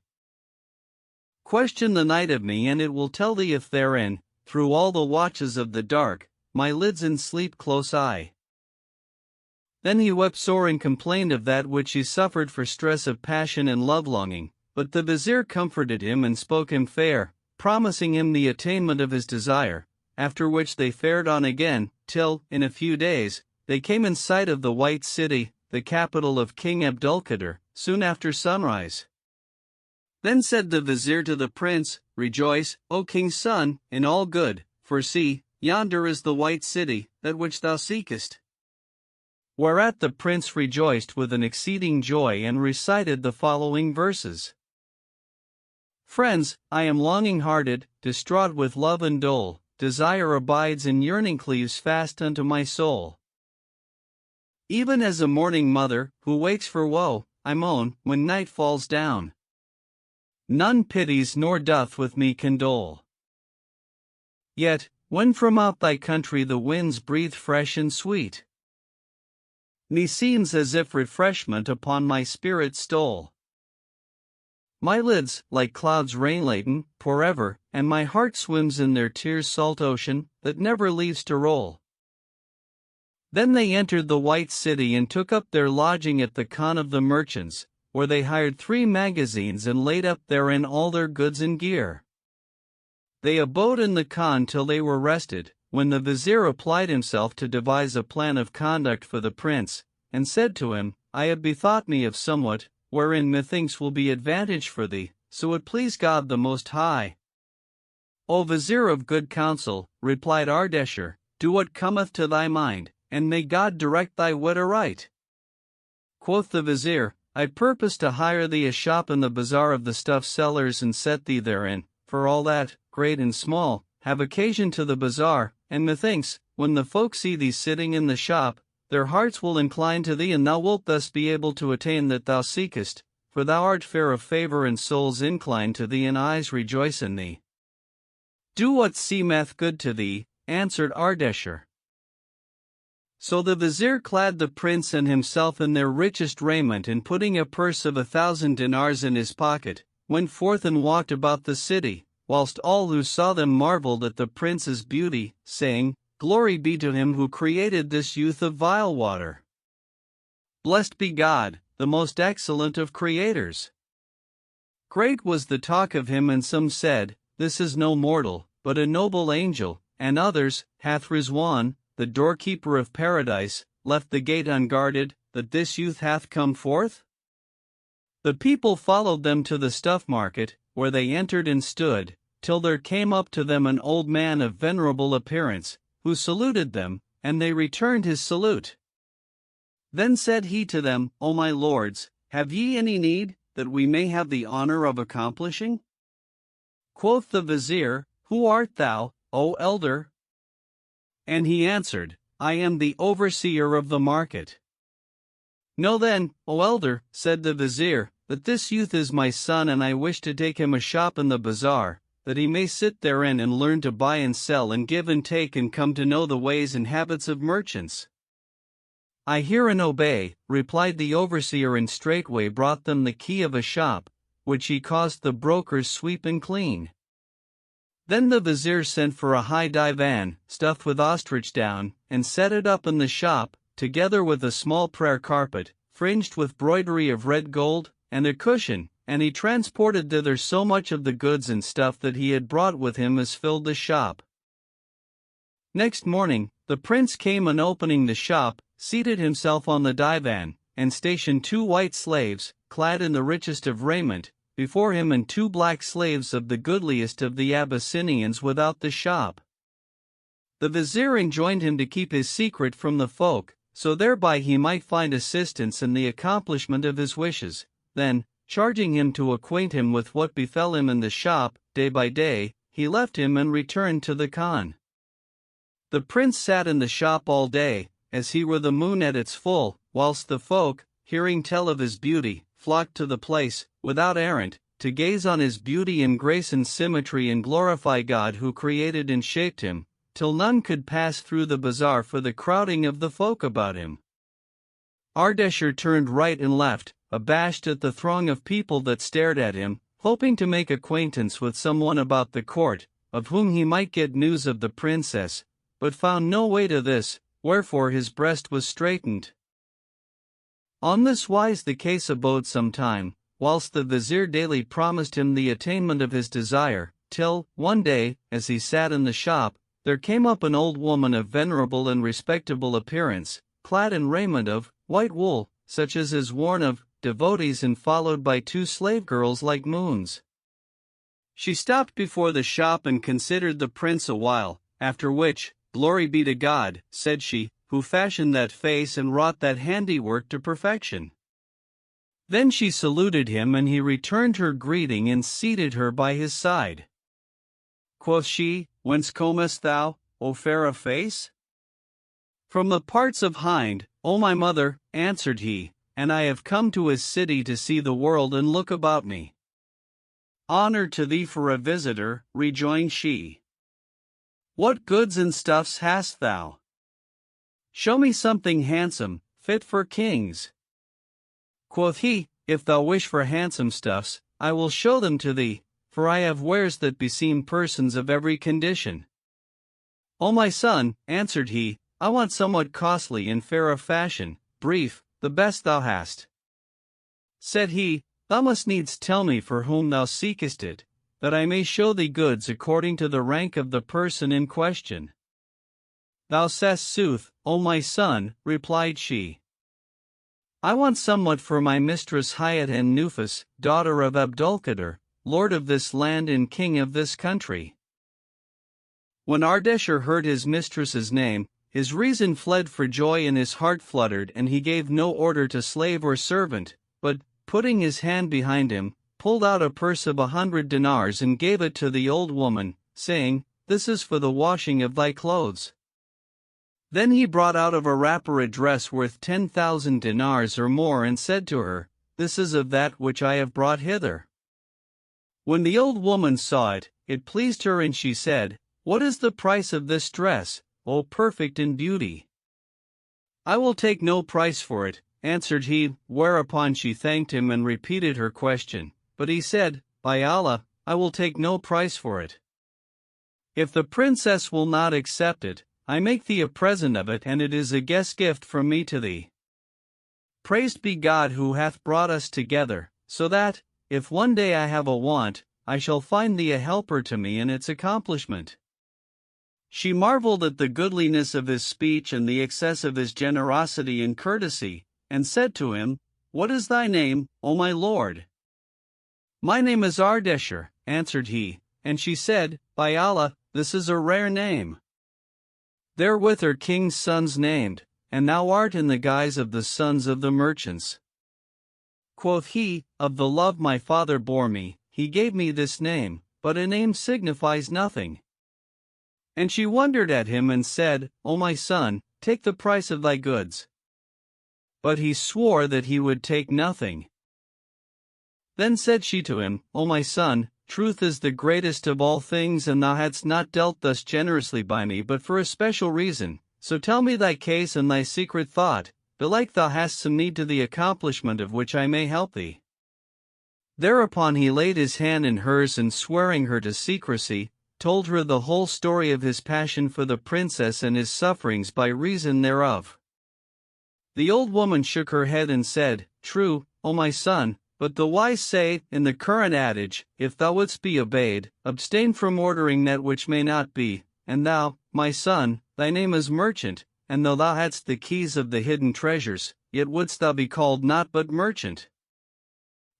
Question the night of me and it will tell thee if therein, through all the watches of the dark, my lids in sleep close eye. Then he wept sore and complained of that which he suffered for stress of passion and love-longing, but the vizier comforted him and spoke him fair, promising him the attainment of his desire, after which they fared on again, till, in a few days, they came in sight of the White City, the capital of King Abdulkader, soon after sunrise. Then said the vizier to the prince, Rejoice, O king's son, in all good, for see, yonder is the White City, that which thou seekest. Whereat the prince rejoiced with an exceeding joy and recited the following verses. Friends, I am longing-hearted, distraught with love and dole, desire abides and yearning cleaves fast unto my soul. Even as a mourning mother, who wakes for woe, I moan, when night falls down. None pities nor doth with me condole. Yet, when from out thy country the winds breathe fresh and sweet, meseems as if refreshment upon my spirit stole. My lids, like clouds rain-laden, pour ever, and my heart swims in their tears' salt ocean, that never leaves to roll. Then they entered the White City and took up their lodging at the Khan of the merchants, where they hired 3 magazines and laid up therein all their goods and gear. They abode in the Khan till they were rested, when the vizier applied himself to devise a plan of conduct for the prince, and said to him, I have bethought me of somewhat, wherein methinks will be advantage for thee, so it please God the Most High. O vizier of good counsel, replied Ardeshir, do what cometh to thy mind, and may God direct thy wit aright. Quoth the vizier, I purpose to hire thee a shop in the bazaar of the stuff sellers and set thee therein, for all that, great and small, have occasion to the bazaar, and methinks, when the folk see thee sitting in the shop, their hearts will incline to thee and thou wilt thus be able to attain that thou seekest, for thou art fair of favor and souls incline to thee and eyes rejoice in thee. Do what seemeth good to thee, answered Ardeshir. So the vizier clad the prince and himself in their richest raiment and putting a purse of 1,000 dinars in his pocket, went forth and walked about the city, whilst all who saw them marveled at the prince's beauty, saying, Glory be to him who created this youth of vile water. Blessed be God, the most excellent of creators. Great was the talk of him and some said, This is no mortal, but a noble angel, and others, hath Rizwan, the doorkeeper of paradise, left the gate unguarded, that this youth hath come forth? The people followed them to the stuff market, where they entered and stood, till there came up to them an old man of venerable appearance, who saluted them, and they returned his salute. Then said he to them, O my lords, have ye any need, that we may have the honor of accomplishing? Quoth the vizier, Who art thou, O elder? And he answered, I am the overseer of the market. Know then, O elder, said the vizier, that this youth is my son and I wish to take him a shop in the bazaar, that he may sit therein and learn to buy and sell and give and take and come to know the ways and habits of merchants. I hear and obey, replied the overseer, and straightway brought them the key of a shop, which he caused the brokers sweep and clean. Then the vizier sent for a high divan, stuffed with ostrich down, and set it up in the shop, together with a small prayer carpet, fringed with broidery of red gold, and a cushion, and he transported thither so much of the goods and stuff that he had brought with him as filled the shop. Next morning, the prince came and opening the shop, seated himself on the divan, and stationed 2 white slaves, clad in the richest of raiment, before him and 2 black slaves of the goodliest of the Abyssinians without the shop. The vizier enjoined him to keep his secret from the folk, so thereby he might find assistance in the accomplishment of his wishes. Then, charging him to acquaint him with what befell him in the shop, day by day, he left him and returned to the Khan. The prince sat in the shop all day, as he were the moon at its full, whilst the folk, hearing tell of his beauty, flocked to the place, without errant, to gaze on his beauty and grace and symmetry and glorify God who created and shaped him, till none could pass through the bazaar for the crowding of the folk about him. Ardeshir turned right and left, abashed at the throng of people that stared at him, hoping to make acquaintance with someone about the court, of whom he might get news of the princess, but found no way to this, wherefore his breast was straitened. On this wise the case abode some time, whilst the vizier daily promised him the attainment of his desire, till, one day, as he sat in the shop, there came up an old woman of venerable and respectable appearance, clad in raiment of white wool, such as is worn of devotees, and followed by 2 slave girls like moons. She stopped before the shop and considered the prince a while, after which, "Glory be to God," said she, "who fashioned that face and wrought that handiwork to perfection." Then she saluted him, and he returned her greeting and seated her by his side. Quoth she, "Whence comest thou, O fair of face?" "From the parts of Hind, O my mother," answered he, "and I have come to his city to see the world and look about me." "Honor to thee for a visitor," rejoined she. "What goods and stuffs hast thou? Show me something handsome, fit for kings." Quoth he, "If thou wish for handsome stuffs, I will show them to thee, for I have wares that beseem persons of every condition." "O my son," answered he, "I want somewhat costly and fair of fashion, brief, the best thou hast." Said he, "Thou must needs tell me for whom thou seekest it, that I may show thee goods according to the rank of the person in question." "Thou sayst sooth, O my son," replied she. "I want somewhat for my mistress Hayat and Nufus, daughter of Abdulkader, lord of this land and king of this country." When Ardeshir heard his mistress's name, his reason fled for joy and his heart fluttered, and he gave no order to slave or servant, but, putting his hand behind him, pulled out a purse of 100 dinars and gave it to the old woman, saying, "This is for the washing of thy clothes." Then he brought out of a wrapper a dress worth 10,000 dinars or more and said to her, "This is of that which I have brought hither." When the old woman saw it, it pleased her, and she said, "What is the price of this dress, O perfect in beauty?" "I will take no price for it," answered he, whereupon she thanked him and repeated her question, but he said, "By Allah, I will take no price for it. If the princess will not accept it, I make thee a present of it, and it is a guest gift from me to thee. Praised be God who hath brought us together, so that, if one day I have a want, I shall find thee a helper to me in its accomplishment." She marveled at the goodliness of his speech and the excess of his generosity and courtesy, and said to him, "What is thy name, O my lord?" "My name is Ardeshir," answered he, and she said, "By Allah, this is a rare name. Therewith are kings' sons named, and thou art in the guise of the sons of the merchants." Quoth he, "Of the love my father bore me, he gave me this name, but a name signifies nothing." And she wondered at him and said, "O my son, take the price of thy goods." But he swore that he would take nothing. Then said she to him, "O my son, truth is the greatest of all things, and thou hadst not dealt thus generously by me but for a special reason, so tell me thy case and thy secret thought, belike thou hast some need to the accomplishment of which I may help thee." Thereupon he laid his hand in hers and, swearing her to secrecy, told her the whole story of his passion for the princess and his sufferings by reason thereof. The old woman shook her head and said, "True, O my son, but the wise say, in the current adage, if thou wouldst be obeyed, abstain from ordering that which may not be, and thou, my son, thy name is merchant, and though thou hadst the keys of the hidden treasures, yet wouldst thou be called not but merchant.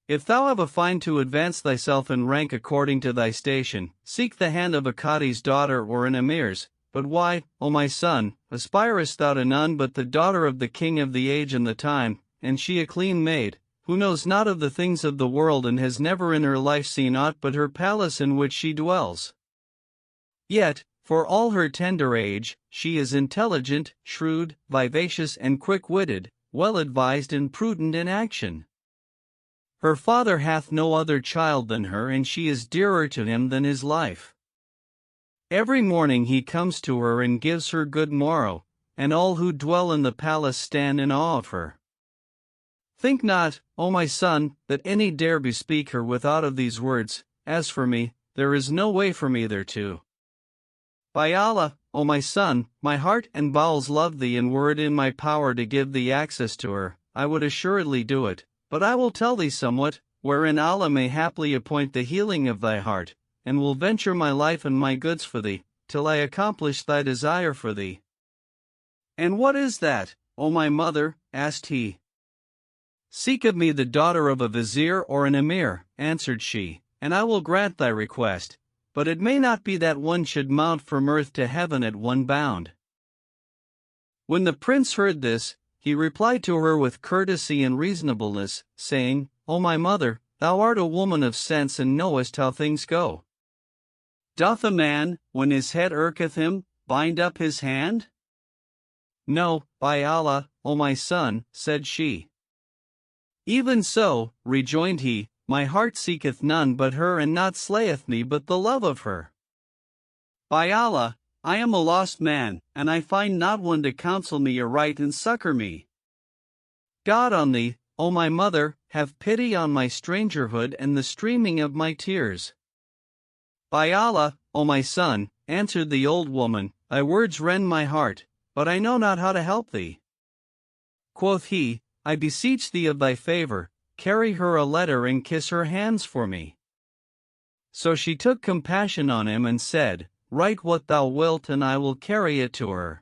If thou have a find to advance thyself in rank according to thy station, seek the hand of a Qadi's daughter or an emir's, but why, O my son, aspirest thou to none but the daughter of the king of the age and the time, and she a clean maid, who knows not of the things of the world and has never in her life seen aught but her palace in which she dwells? Yet, for all her tender age, she is intelligent, shrewd, vivacious and quick-witted, well advised and prudent in action. Her father hath no other child than her, and she is dearer to him than his life. Every morning he comes to her and gives her good morrow, and all who dwell in the palace stand in awe of her. Think not, O my son, that any dare bespeak her with aught of these words. As for me, there is no way for me thereto. By Allah, O my son, my heart and bowels love thee, and were it in my power to give thee access to her, I would assuredly do it. But I will tell thee somewhat, wherein Allah may haply appoint the healing of thy heart, and will venture my life and my goods for thee, till I accomplish thy desire for thee. And what is that, O my mother? Asked he. Seek of me the daughter of a vizier or an emir, answered she, and I will grant thy request, but it may not be that one should mount from earth to heaven at one bound. When the prince heard this, he replied to her with courtesy and reasonableness, saying, O my mother, thou art a woman of sense and knowest how things go. Doth a man, when his head irketh him, bind up his hand? No, by Allah, O my son, said she. Even so, rejoined he, my heart seeketh none but her, and not slayeth me but the love of her. By Allah, I am a lost man, and I find not one to counsel me aright and succor me. God on thee, O my mother, have pity on my strangerhood and the streaming of my tears. By Allah, O my son, answered the old woman, thy words rend my heart, but I know not how to help thee. Quoth he, I beseech thee of thy favor, carry her a letter and kiss her hands for me. So she took compassion on him and said, Write what thou wilt, and I will carry it to her.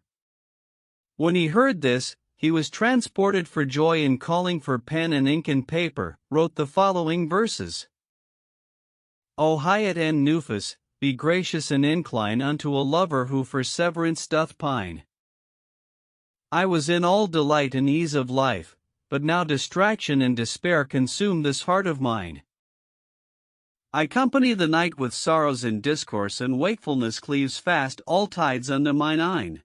When he heard this, he was transported for joy, and calling for pen and ink and paper, wrote the following verses. O Hayat en Nufus, be gracious and incline unto a lover who for severance doth pine. I was in all delight and ease of life, but now distraction and despair consume this heart of mine. I company the night with sorrows in discourse, and wakefulness cleaves fast all tides unto mine eyne.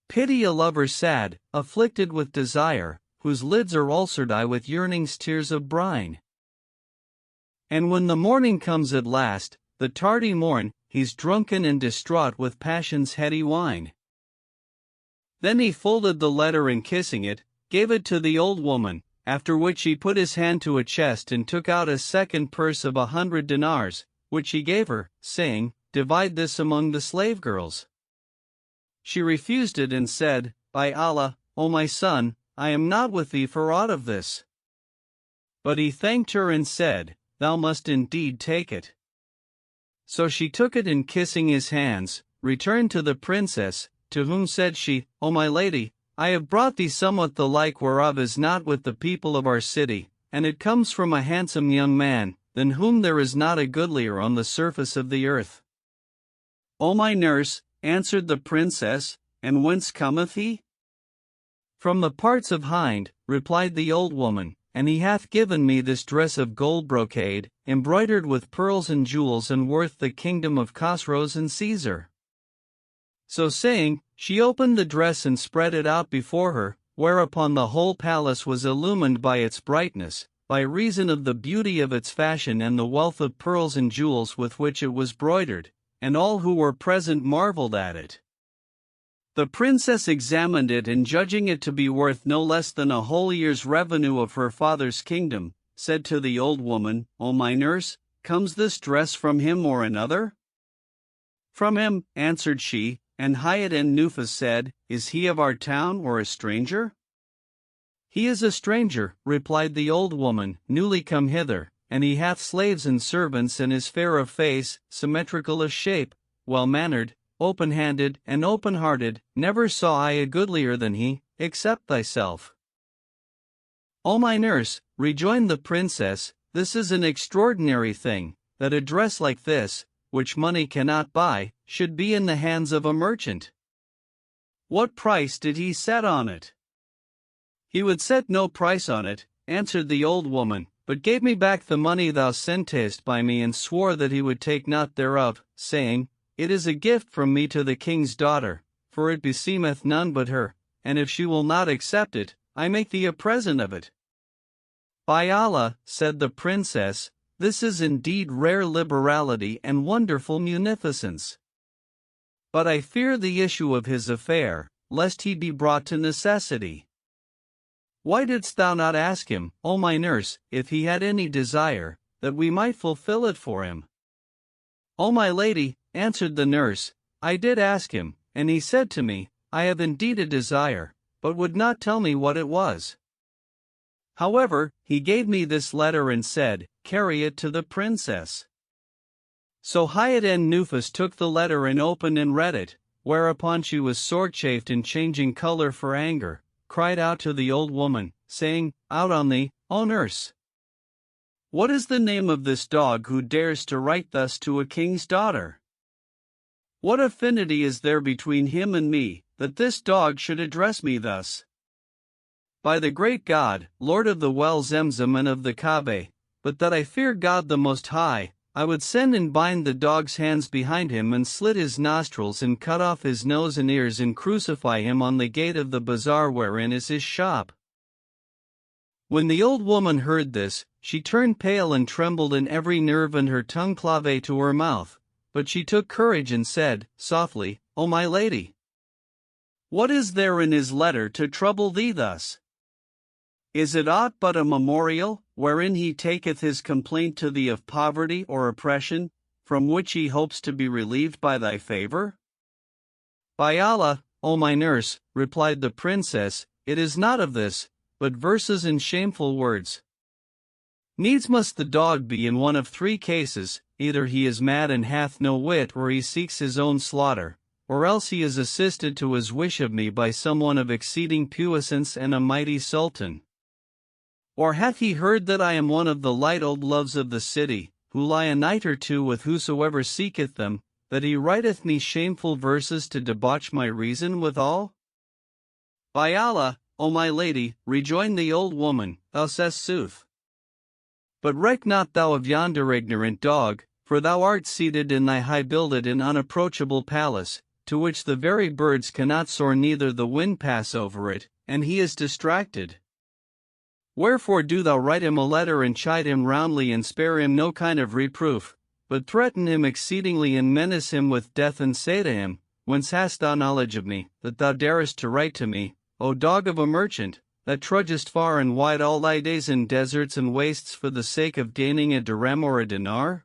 Pity a lover sad, afflicted with desire, whose lids are ulcered I with yearning's tears of brine. And when the morning comes at last, the tardy morn, he's drunken and distraught with passion's heady wine. Then he folded the letter, and kissing it, gave it to the old woman, after which he put his hand to a chest and took out a second purse of 100 dinars, which he gave her, saying, Divide this among the slave girls. She refused it and said, By Allah, O my son, I am not with thee for aught of this. But he thanked her and said, Thou must indeed take it. So she took it, and kissing his hands, returned to the princess, to whom said she, O my lady, I have brought thee somewhat the like whereof is not with the people of our city, and it comes from a handsome young man, than whom there is not a goodlier on the surface of the earth. O my nurse, answered the princess, and whence cometh he? From the parts of Hind, replied the old woman, and he hath given me this dress of gold brocade, embroidered with pearls and jewels, and worth the kingdom of Khosroes and Caesar. So saying, she opened the dress and spread it out before her, whereupon the whole palace was illumined by its brightness, by reason of the beauty of its fashion and the wealth of pearls and jewels with which it was broidered, and all who were present marveled at it. The princess examined it, and judging it to be worth no less than a whole year's revenue of her father's kingdom, said to the old woman, O my nurse, comes this dress from him or another? From him, answered she. And Hayat en Nufus said, Is he of our town or a stranger? He is a stranger, replied the old woman, newly come hither, and he hath slaves and servants, and is fair of face, symmetrical of shape, well-mannered, open-handed, and open-hearted. Never saw I a goodlier than he, except thyself. O my nurse, rejoined the princess, this is an extraordinary thing, that a dress like this, which money cannot buy, should be in the hands of a merchant. What price did he set on it? He would set no price on it, answered the old woman, but gave me back the money thou sentest by me, and swore that he would take naught thereof, saying, It is a gift from me to the king's daughter, for it beseemeth none but her, and if she will not accept it, I make thee a present of it. "By Allah," said the princess, "this is indeed rare liberality and wonderful munificence. But I fear the issue of his affair, lest he be brought to necessity. Why didst thou not ask him, O my nurse, if he had any desire, that we might fulfill it for him?" "O my lady," answered the nurse, "I did ask him, and he said to me, I have indeed a desire, but would not tell me what it was. However, he gave me this letter and said, carry it to the princess." So Hayat-en-Nufus took the letter and opened and read it, whereupon she was sore chafed and changing color for anger, cried out to the old woman, saying, "Out on thee, O nurse! What is the name of this dog who dares to write thus to a king's daughter? What affinity is there between him and me, that this dog should address me thus? By the great God, Lord of the well Zemzem and of the Kabe, but that I fear God the Most High, I would send and bind the dog's hands behind him and slit his nostrils and cut off his nose and ears and crucify him on the gate of the bazaar wherein is his shop." When the old woman heard this, she turned pale and trembled in every nerve and her tongue clave to her mouth, but she took courage and said, softly, "O my lady! What is there in his letter to trouble thee thus? Is it aught but a memorial, wherein he taketh his complaint to thee of poverty or oppression, from which he hopes to be relieved by thy favor?" "By Allah, O my nurse," replied the princess, "it is not of this, but verses and shameful words. Needs must the dog be in one of three cases, either he is mad and hath no wit or he seeks his own slaughter, or else he is assisted to his wish of me by someone of exceeding puissance and a mighty sultan. Or hath he heard that I am one of the light old loves of the city, who lie a night or two with whosoever seeketh them, that he writeth me shameful verses to debauch my reason withal?" "By Allah, O my lady," rejoined the old woman, "thou sayest sooth. But reck not thou of yonder ignorant dog, for thou art seated in thy high-builded and unapproachable palace, to which the very birds cannot soar neither the wind pass over it, and he is distracted. Wherefore do thou write him a letter and chide him roundly and spare him no kind of reproof, but threaten him exceedingly and menace him with death and say to him, Whence hast thou knowledge of me, that thou darest to write to me, O dog of a merchant, that trudgest far and wide all thy days in deserts and wastes for the sake of gaining a dirham or a dinar?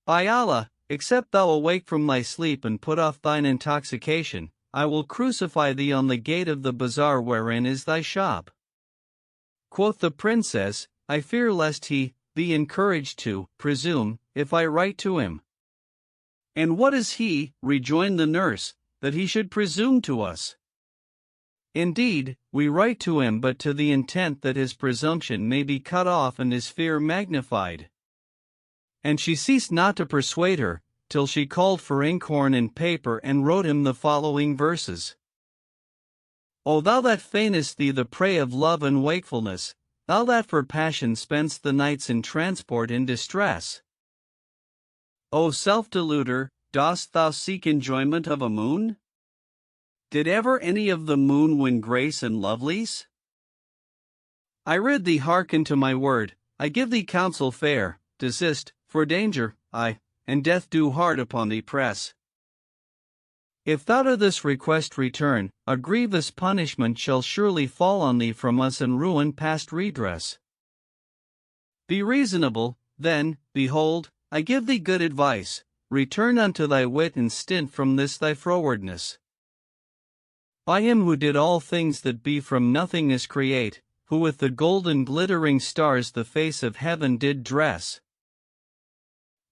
By Allah, except thou awake from thy sleep and put off thine intoxication, I will crucify thee on the gate of the bazaar wherein is thy shop." Quoth the princess, "I fear lest he be encouraged to presume, if I write to him." "And what is he," rejoined the nurse, "that he should presume to us? Indeed, we write to him but to the intent that his presumption may be cut off and his fear magnified." And she ceased not to persuade her, till she called for inkhorn and paper and wrote him the following verses. "O thou that feignest thee the prey of love and wakefulness, thou that for passion spend'st the nights in transport and distress. O self-deluder, dost thou seek enjoyment of a moon? Did ever any of the moon win grace and lovelies? I rid thee hearken to my word, I give thee counsel fair, desist, for danger, and death do hard upon thee press. If thou to this request return, a grievous punishment shall surely fall on thee from us and ruin past redress. Be reasonable, then, behold, I give thee good advice, return unto thy wit and stint from this thy frowardness. By him who did all things that be from nothingness create, who with the golden glittering stars the face of heaven did dress.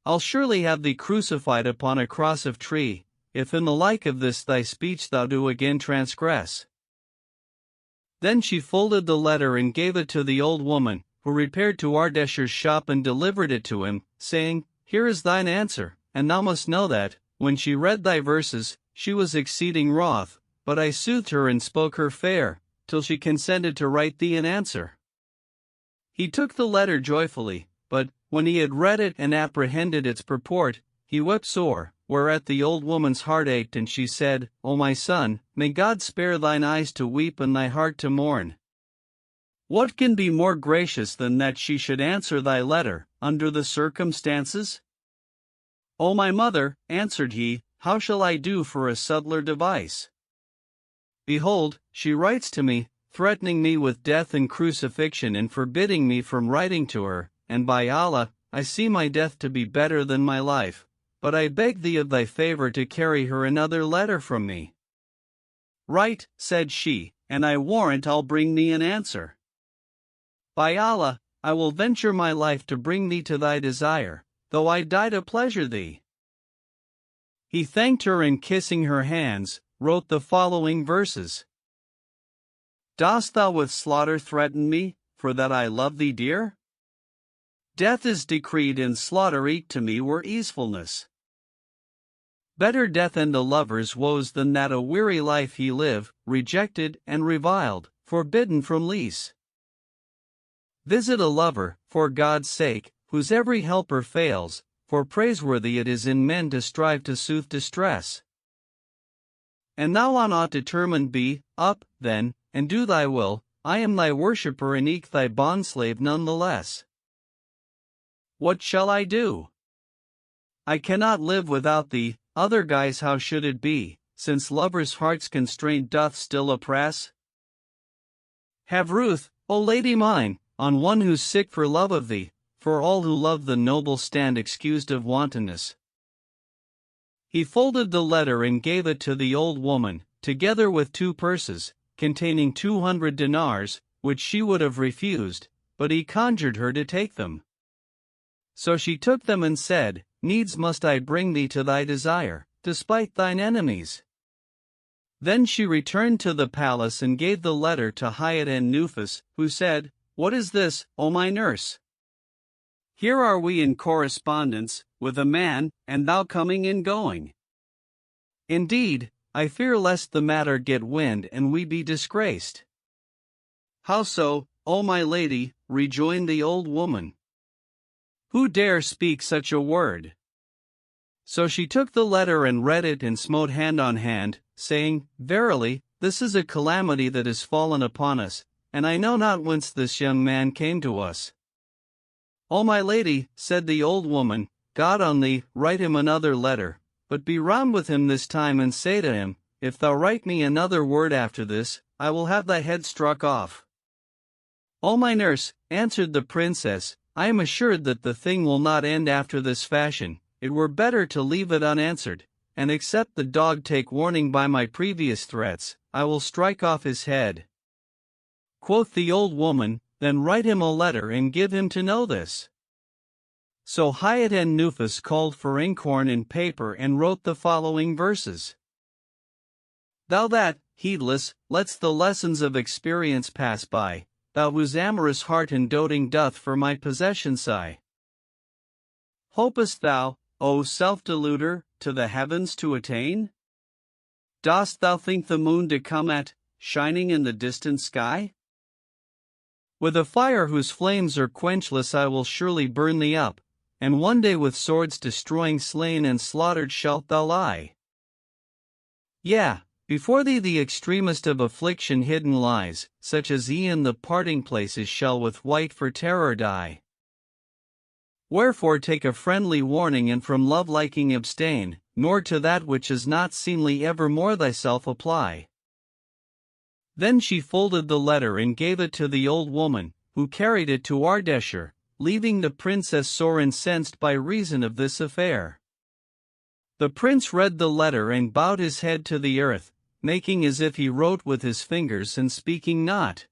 I'll surely have thee crucified upon a cross of tree, if in the like of this thy speech thou do again transgress." Then she folded the letter and gave it to the old woman, who repaired to Ardeshir's shop and delivered it to him, saying, "Here is thine answer, and thou must know that, when she read thy verses, she was exceeding wroth, but I soothed her and spoke her fair, till she consented to write thee an answer." He took the letter joyfully, but, when he had read it and apprehended its purport, he wept sore, whereat the old woman's heart ached and she said, "O my son, may God spare thine eyes to weep and thy heart to mourn. What can be more gracious than that she should answer thy letter, under the circumstances? O my mother, answered he, how shall I do for a subtler device? Behold, she writes to me, threatening me with death and crucifixion and forbidding me from writing to her, and by Allah, I see my death to be better than my life, but I beg thee of thy favor to carry her another letter from me. Write, said she, and I warrant I'll bring thee an answer. By Allah, I will venture my life to bring thee to thy desire, though I die to pleasure thee. He thanked her and kissing her hands, wrote the following verses. Dost thou with slaughter threaten me, for that I love thee dear? Death is decreed and slaughter eke to me were easefulness. Better death and a lover's woes than that a weary life he live, rejected and reviled, forbidden from lease. Visit a lover, for God's sake, whose every helper fails, for praiseworthy it is in men to strive to soothe distress. And thou on aught determined be, up, then, and do thy will, I am thy worshipper and eke thy bondslave none the less. What shall I do? I cannot live without thee, other guise how should it be, since lovers' hearts constraint doth still oppress? Have ruth, O lady mine, on one who's sick for love of thee, for all who love the noble stand excused of wantonness. He folded the letter and gave it to the old woman, together with 2 purses, containing 200 dinars, which she would have refused, but he conjured her to take them. So she took them and said, Needs must I bring thee to thy desire, despite thine enemies. Then she returned to the palace and gave the letter to Hayat and Nufus, who said, What is this, O my nurse? Here are we in correspondence, with a man, and thou coming and going. Indeed, I fear lest the matter get wind and we be disgraced. How so, O my lady, rejoined the old woman. Who dare speak such a word? So she took the letter and read it and smote hand on hand, saying, Verily, this is a calamity that has fallen upon us, and I know not whence this young man came to us. O my lady, said the old woman, God on thee, write him another letter, but be round with him this time and say to him, If thou write me another word after this, I will have thy head struck off. O my nurse, answered the princess, I am assured that the thing will not end after this fashion, it were better to leave it unanswered, and except the dog take warning by my previous threats, I will strike off his head. Quoth the old woman, Then write him a letter and give him to know this. So Hayat and Nufus called for inkhorn and paper and wrote the following verses. Thou that, heedless, let'st the lessons of experience pass by, thou whose amorous heart in doting doth for my possession sigh. Hopest thou, O self-deluder, to the heavens to attain? Dost thou think the moon to come at, shining in the distant sky? With a fire whose flames are quenchless I will surely burn thee up, and one day with swords destroying slain and slaughtered shalt thou lie. Yea, before thee the extremest of affliction hidden lies, such as e'en the parting places shall with white for terror die. Wherefore take a friendly warning and from love-liking abstain, nor to that which is not seemly evermore thyself apply. Then she folded the letter and gave it to the old woman, who carried it to Ardeshir, leaving the princess sore incensed by reason of this affair. The prince read the letter and bowed his head to the earth, making as if he wrote with his fingers and speaking not.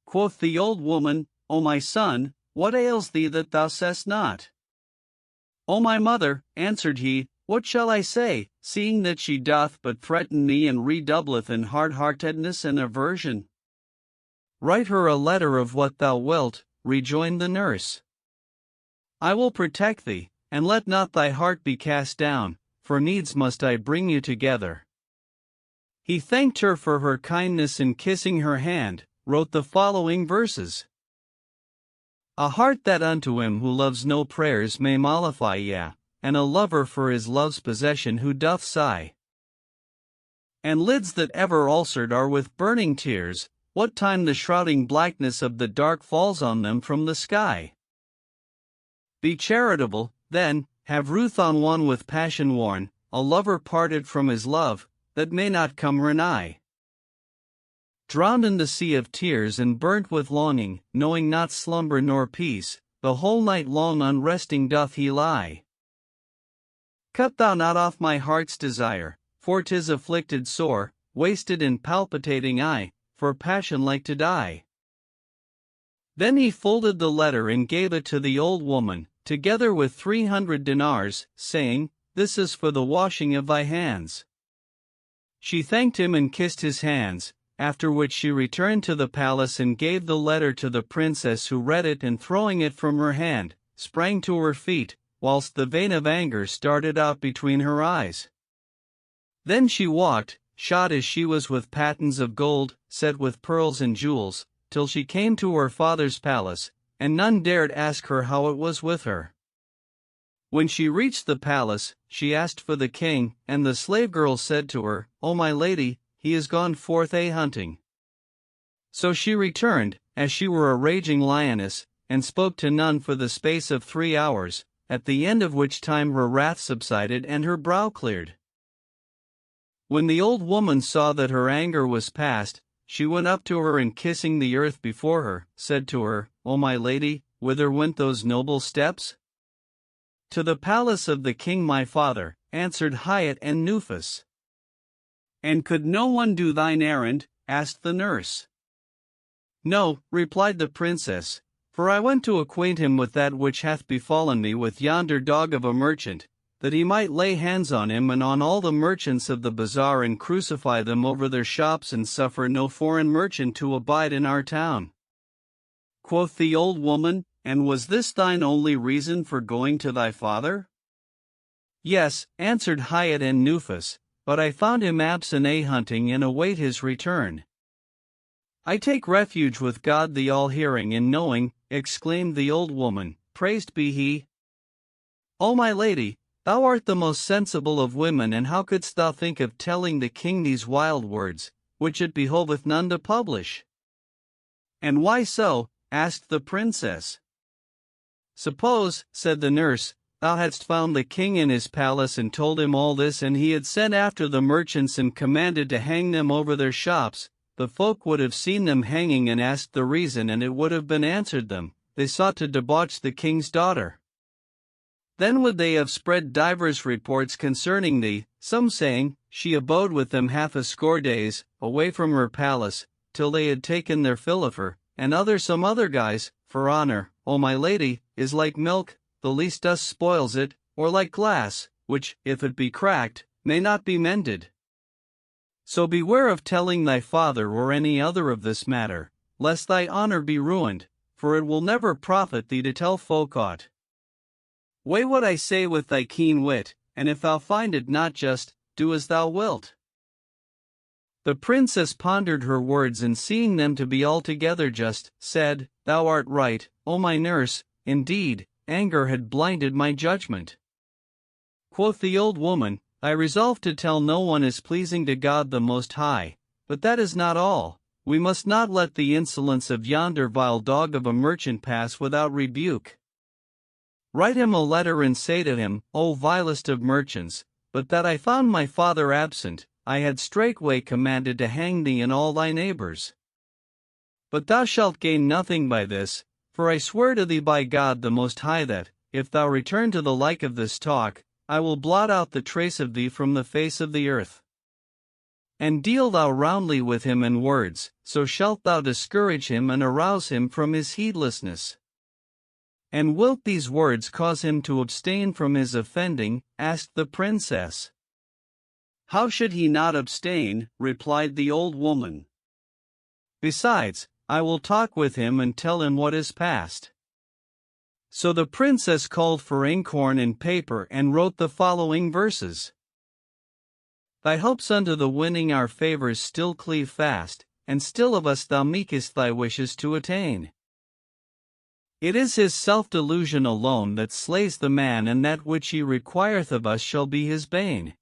Quoth the old woman, O my son, what ails thee that thou sayest not? O my mother, answered he, what shall I say, seeing that she doth but threaten me and redoubleth in hard-heartedness and aversion? Write her a letter of what thou wilt, rejoined the nurse. I will protect thee, and let not thy heart be cast down, for needs must I bring you together. He thanked her for her kindness and kissing her hand, wrote the following verses. A heart that unto him who loves no prayers may mollify, yea, and a lover for his love's possession who doth sigh. And lids that ever ulcered are with burning tears, what time the shrouding blackness of the dark falls on them from the sky. Be charitable, then, have ruth on one with passion worn, a lover parted from his love, that may not come renigh. Drowned in the sea of tears and burnt with longing, knowing not slumber nor peace, the whole night long unresting doth he lie. Cut thou not off my heart's desire, for 'tis afflicted sore, wasted in palpitating eye, for passion like to die. Then he folded the letter and gave it to the old woman, together with 300 dinars, saying, This is for the washing of thy hands. She thanked him and kissed his hands, after which she returned to the palace and gave the letter to the princess, who read it and throwing it from her hand, sprang to her feet, whilst the vein of anger started out between her eyes. Then she walked, shod as she was with pattens of gold, set with pearls and jewels, till she came to her father's palace, and none dared ask her how it was with her. When she reached the palace, she asked for the king, and the slave girl said to her, O my lady, he is gone forth a-hunting. So she returned, as she were a raging lioness, and spoke to none for the space of 3 hours, at the end of which time her wrath subsided and her brow cleared. When the old woman saw that her anger was past, she went up to her and kissing the earth before her, said to her, O my lady, whither went those noble steps? To the palace of the king my father, answered Hyatt and Nufus. And could no one do thine errand? Asked the nurse. No, replied the princess, for I went to acquaint him with that which hath befallen me with yonder dog of a merchant, that he might lay hands on him and on all the merchants of the bazaar and crucify them over their shops and suffer no foreign merchant to abide in our town. Quoth the old woman, And was this thine only reason for going to thy father? Yes, answered Hyatt and Nufus, but I found him absent a-hunting and await his return. I take refuge with God the all-hearing and knowing, exclaimed the old woman, praised be he. O my lady, thou art the most sensible of women, and how couldst thou think of telling the king these wild words, which it behoveth none to publish? And why so? Asked the princess. Suppose, said the nurse, thou hadst found the king in his palace and told him all this, and he had sent after the merchants and commanded to hang them over their shops, the folk would have seen them hanging and asked the reason, and it would have been answered them, they sought to debauch the king's daughter. Then would they have spread divers reports concerning thee, some saying, she abode with them 60 days, away from her palace, till they had taken their fill of her, and others some other guise, for honor, O my lady, is like milk, the least dust spoils it, or like glass, which, if it be cracked, may not be mended. So beware of telling thy father or any other of this matter, lest thy honor be ruined, for it will never profit thee to tell folk aught. Weigh what I say with thy keen wit, and if thou find it not just, do as thou wilt. The princess pondered her words, and seeing them to be altogether just, said, Thou art right, O my nurse, indeed, anger had blinded my judgment. Quoth the old woman, I resolved to tell no one as pleasing to God the Most High, but that is not all. We must not let the insolence of yonder vile dog of a merchant pass without rebuke. Write him a letter and say to him, O vilest of merchants, but that I found my father absent, I had straightway commanded to hang thee and all thy neighbors. But thou shalt gain nothing by this, for I swear to thee by God the Most High that, if thou return to the like of this talk, I will blot out the trace of thee from the face of the earth. And deal thou roundly with him in words, so shalt thou discourage him and arouse him from his heedlessness. And wilt these words cause him to abstain from his offending? Asked the princess. How should he not abstain? Replied the old woman. Besides, I will talk with him and tell him what is past. So the princess called for inkhorn and paper and wrote the following verses. Thy hopes unto the winning our favors still cleave fast, and still of us thou meekest thy wishes to attain. It is his self-delusion alone that slays the man, and that which he requireth of us shall be his bane.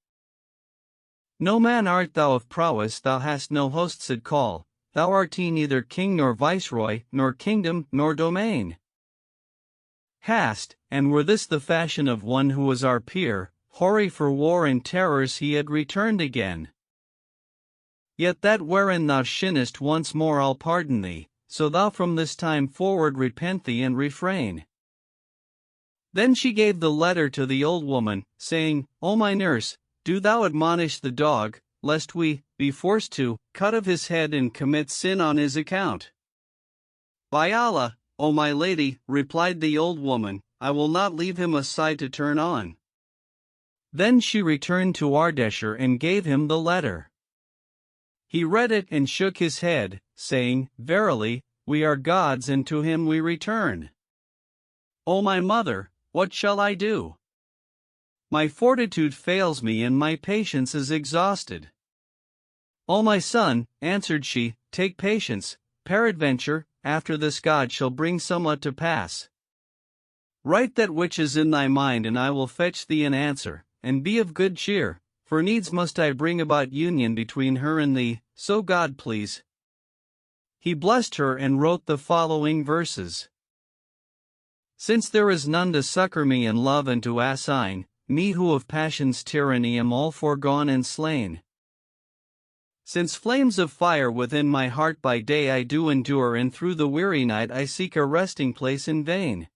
No man art thou of prowess, thou hast no hosts at call, thou art neither king nor viceroy, nor kingdom nor domain. Hast, and were this the fashion of one who was our peer, hoary for war and terrors he had returned again. Yet that wherein thou sinnest once more I'll pardon thee, so thou from this time forward repent thee and refrain. Then she gave the letter to the old woman, saying, O my nurse, do thou admonish the dog, lest we be forced to cut off his head and commit sin on his account. By Allah, O my lady, replied the old woman, I will not leave him aside to turn on. Then she returned to Ardeshir and gave him the letter. He read it and shook his head, saying, Verily, we are God's and to him we return. O my mother, what shall I do? My fortitude fails me and my patience is exhausted. O my son, answered she, take patience, peradventure, after this God shall bring somewhat to pass. Write that which is in thy mind and I will fetch thee an answer, and be of good cheer, for needs must I bring about union between her and thee, so God please. He blessed her and wrote the following verses. Since there is none to succor me in love and to assign, me who of passion's tyranny am all foregone and slain. Since flames of fire within my heart by day I do endure and through the weary night I seek a resting place in vain.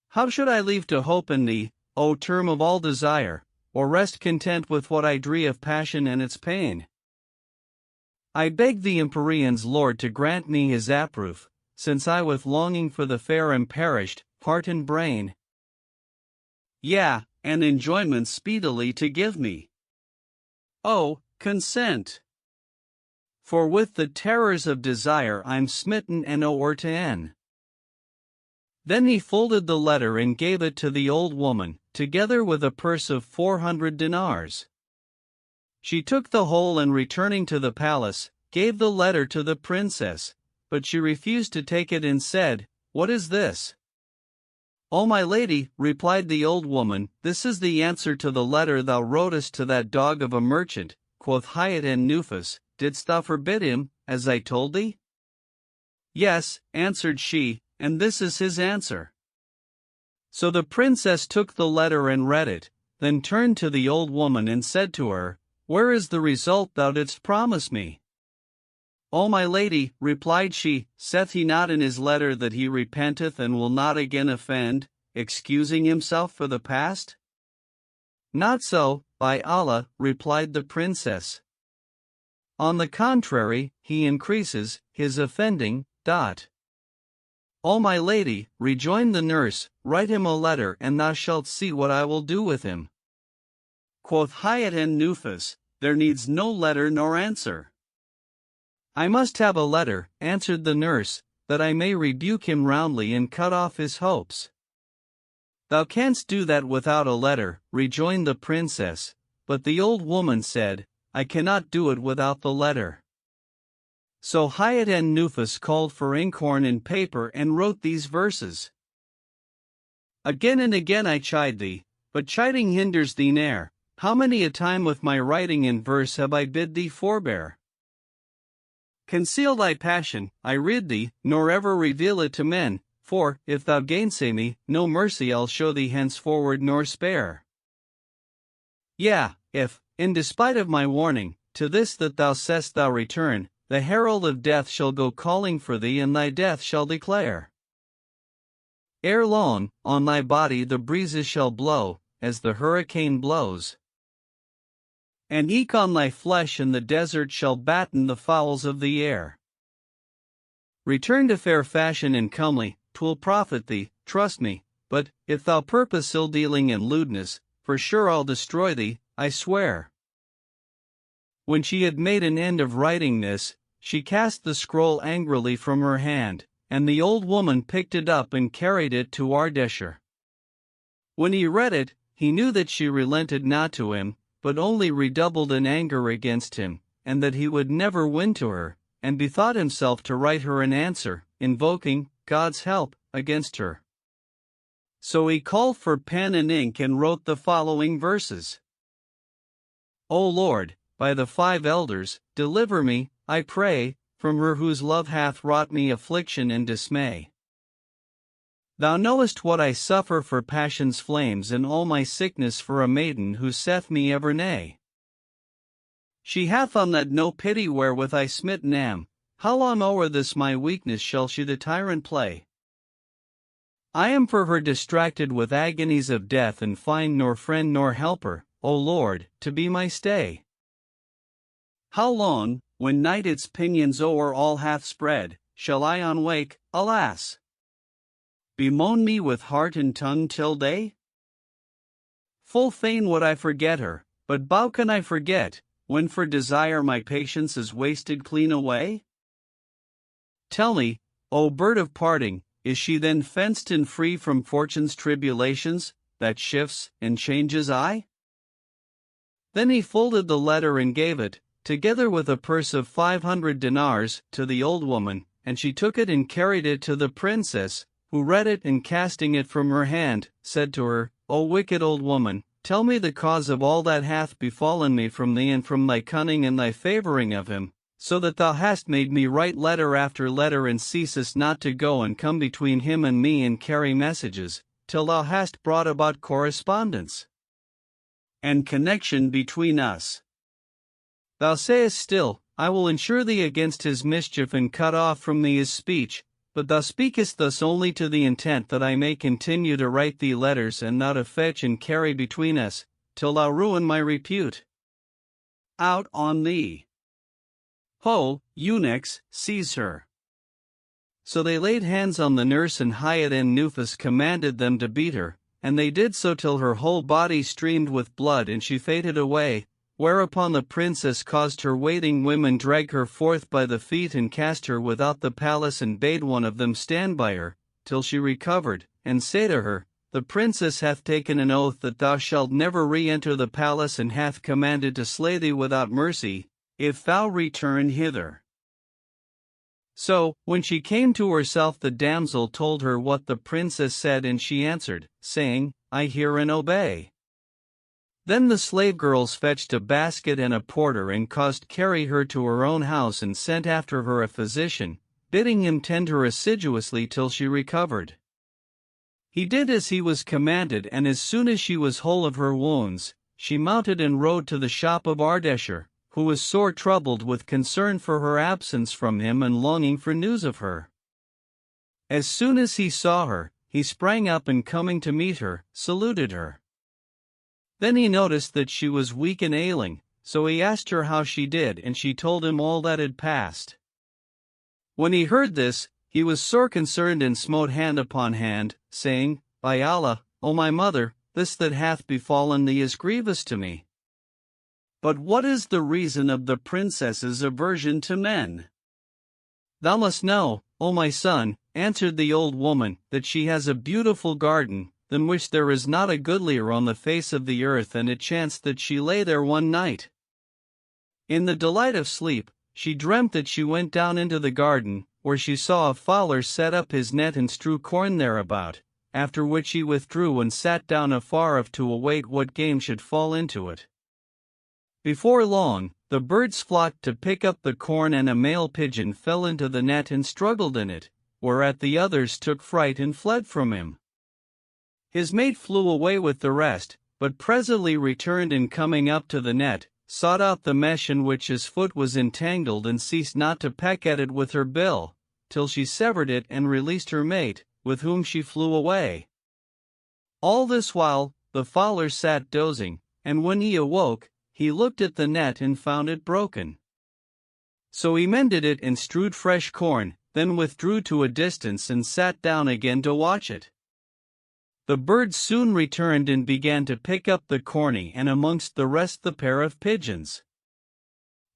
How should I leave to hope in thee, O term of all desire, or rest content with what I dree of passion and its pain? I beg the Empyrean's Lord to grant me his approof, since I with longing for the fair am perished, heart and brain. Yea, and enjoyment speedily to give me. Oh, consent! For with the terrors of desire I'm smitten and o'er to end. Then he folded the letter and gave it to the old woman, together with a purse of 400 dinars. She took the whole and returning to the palace, gave the letter to the princess, but she refused to take it and said, What is this? O my lady, replied the old woman, this is the answer to the letter thou wrotest to that dog of a merchant. Quoth Hyatt and Nufus, didst thou forbid him, as I told thee? Yes, answered she, and this is his answer. So the princess took the letter and read it, then turned to the old woman and said to her, Where is the result thou didst promise me? O my lady, replied she, saith he not in his letter that he repenteth and will not again offend, excusing himself for the past? Not so, by Allah, replied the princess. On the contrary, he increases his offending. O my lady, rejoined the nurse, write him a letter and thou shalt see what I will do with him. Quoth Hyatt and Nufus, there needs no letter nor answer. I must have a letter, answered the nurse, that I may rebuke him roundly and cut off his hopes. Thou canst do that without a letter, rejoined the princess, but the old woman said, I cannot do it without the letter. So Hyatt and Nufus called for inkhorn and paper and wrote these verses. Again and again I chide thee, but chiding hinders thee ne'er. How many a time with my writing in verse have I bid thee forbear? Conceal thy passion, I rid thee, nor ever reveal it to men, for, if thou gainsay me, no mercy I'll show thee henceforward nor spare. Yea, if, in despite of my warning, to this that thou say'st thou return, the herald of death shall go calling for thee and thy death shall declare. Ere long, on thy body the breezes shall blow, as the hurricane blows. And eke on thy flesh in the desert shall batten the fowls of the air. Return to fair fashion and comely, 'twill profit thee, trust me, but, if thou purpose ill-dealing and lewdness, for sure I'll destroy thee, I swear. When she had made an end of writing this, she cast the scroll angrily from her hand, and the old woman picked it up and carried it to Ardeshir. When he read it, he knew that she relented not to him, but only redoubled in anger against him, and that he would never win to her, and bethought himself to write her an answer, invoking God's help against her. So he called for pen and ink and wrote the following verses. O Lord, by the 5 elders, deliver me, I pray, from her whose love hath wrought me affliction and dismay. Thou knowest what I suffer for passion's flames, and all my sickness for a maiden who saith me ever nay. She hath on that no pity wherewith I smitten am. How long o'er this my weakness shall she the tyrant play? I am for her distracted with agonies of death, and find nor friend nor helper, O Lord, to be my stay. How long, when night its pinions o'er all hath spread, shall I unwake, alas? Bemoan me with heart and tongue till day? Full fain would I forget her, but how can I forget, when for desire my patience is wasted clean away? Tell me, O bird of parting, is she then fenced and free from fortune's tribulations, that shifts and changes aye? Then he folded the letter and gave it, together with a purse of 500 dinars, to the old woman, and she took it and carried it to the princess, who read it, and casting it from her hand, said to her, O wicked old woman, tell me the cause of all that hath befallen me from thee and from thy cunning and thy favoring of him, so that thou hast made me write letter after letter, and ceasest not to go and come between him and me and carry messages, till thou hast brought about correspondence and connection between us. Thou sayest still, I will ensure thee against his mischief and cut off from thee his speech, but thou speakest thus only to the intent that I may continue to write thee letters, and not to fetch and carry between us, till thou ruin my repute. Out on thee! Ho, eunuchs, seize her. So they laid hands on the nurse, and Hyatt and Nufus commanded them to beat her, and they did so till her whole body streamed with blood and she fainted away, whereupon the princess caused her waiting women drag her forth by the feet and cast her without the palace, and bade one of them stand by her, till she recovered, and say to her, The princess hath taken an oath that thou shalt never re-enter the palace, and hath commanded to slay thee without mercy, if thou return hither. So, when she came to herself, the damsel told her what the princess said, and she answered, saying, I hear and obey. Then the slave girls fetched a basket and a porter, and caused carry her to her own house, and sent after her a physician, bidding him tend her assiduously till she recovered. He did as he was commanded, and as soon as she was whole of her wounds, she mounted and rode to the shop of Ardeshir, who was sore troubled with concern for her absence from him and longing for news of her. As soon as he saw her, he sprang up, and coming to meet her, saluted her. Then he noticed that she was weak and ailing, so he asked her how she did, and she told him all that had passed. When he heard this, he was sore concerned, and smote hand upon hand, saying, By Allah, O my mother, this that hath befallen thee is grievous to me. But what is the reason of the princess's aversion to men? Thou must know, O my son, answered the old woman, that she has a beautiful garden, than which there is not a goodlier on the face of the earth, and it chanced that she lay there one night. In the delight of sleep, she dreamt that she went down into the garden, where she saw a fowler set up his net and strew corn thereabout, after which he withdrew and sat down afar off to await what game should fall into it. Before long, the birds flocked to pick up the corn, and a male pigeon fell into the net and struggled in it, whereat the others took fright and fled from him. His mate flew away with the rest, but presently returned, and coming up to the net, sought out the mesh in which his foot was entangled, and ceased not to peck at it with her bill, till she severed it and released her mate, with whom she flew away. All this while, the fowler sat dozing, and when he awoke, he looked at the net and found it broken. So he mended it and strewed fresh corn, then withdrew to a distance and sat down again to watch it. The birds soon returned and began to pick up the corny, and amongst the rest the pair of pigeons.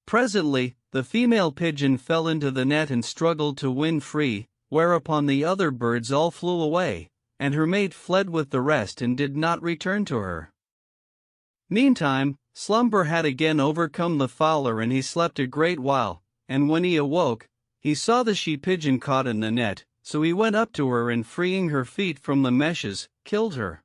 Presently, the female pigeon fell into the net and struggled to win free, whereupon the other birds all flew away, and her mate fled with the rest and did not return to her. Meantime, slumber had again overcome the fowler, and he slept a great while, and when he awoke, he saw the she-pigeon caught in the net, so he went up to her and freeing her feet from the meshes, killed her.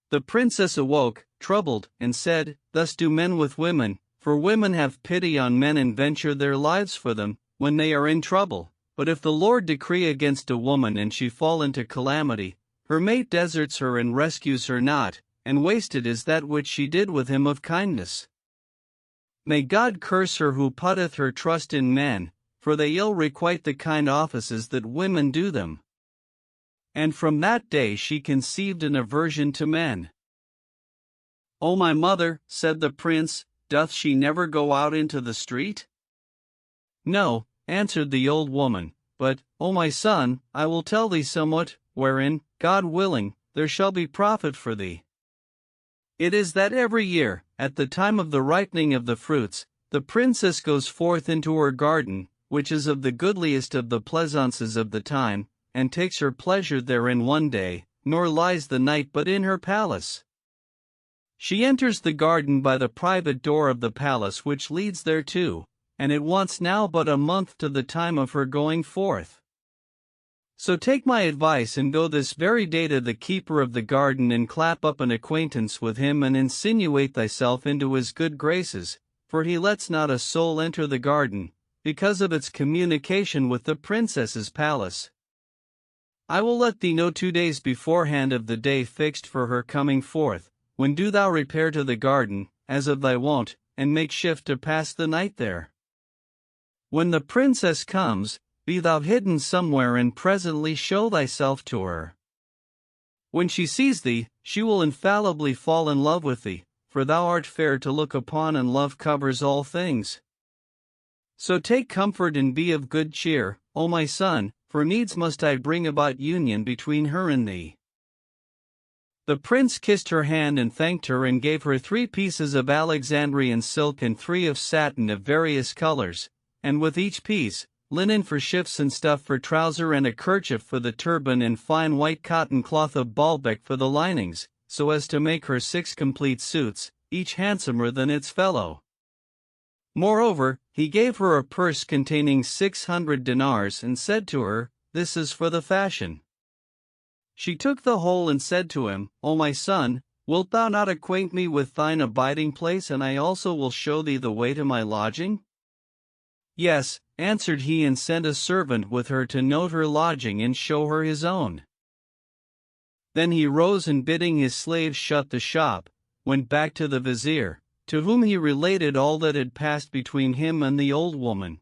The princess awoke, troubled, and said, Thus do men with women, for women have pity on men and venture their lives for them, when they are in trouble. But if the Lord decree against a woman and she fall into calamity, her mate deserts her and rescues her not, and wasted is that which she did with him of kindness. May God curse her who putteth her trust in men, for they ill requite the kind offices that women do them. And from that day she conceived an aversion to men. O my mother, said the prince, doth she never go out into the street? No, answered the old woman, but, O my son, I will tell thee somewhat, wherein, God willing, there shall be profit for thee. It is that every year, at the time of the ripening of the fruits, the princess goes forth into her garden, which is of the goodliest of the pleasaunces of the time, and takes her pleasure therein one day, nor lies the night but in her palace. She enters the garden by the private door of the palace which leads thereto, and it wants now but a month to the time of her going forth. So take my advice and go this very day to the keeper of the garden and clap up an acquaintance with him and insinuate thyself into his good graces, for he lets not a soul enter the garden, because of its communication with the princess's palace. I will let thee know 2 days beforehand of the day fixed for her coming forth, when do thou repair to the garden, as of thy wont, and make shift to pass the night there. When the princess comes, be thou hidden somewhere and presently show thyself to her. When she sees thee, she will infallibly fall in love with thee, for thou art fair to look upon and love covers all things. So take comfort and be of good cheer, O my son, for needs must I bring about union between her and thee. The prince kissed her hand and thanked her and gave her 3 pieces of Alexandrian silk and 3 of satin of various colors, and with each piece, linen for shifts and stuff for trouser and a kerchief for the turban and fine white cotton cloth of Baalbec for the linings, so as to make her 6 complete suits, each handsomer than its fellow. Moreover, he gave her a purse containing 600 dinars and said to her, This is for the fashion. She took the whole and said to him, O my son, wilt thou not acquaint me with thine abiding place, and I also will show thee the way to my lodging? Yes, answered he, and sent a servant with her to note her lodging and show her his own. Then he rose and bidding his slaves shut the shop, went back to the vizier, to whom he related all that had passed between him and the old woman.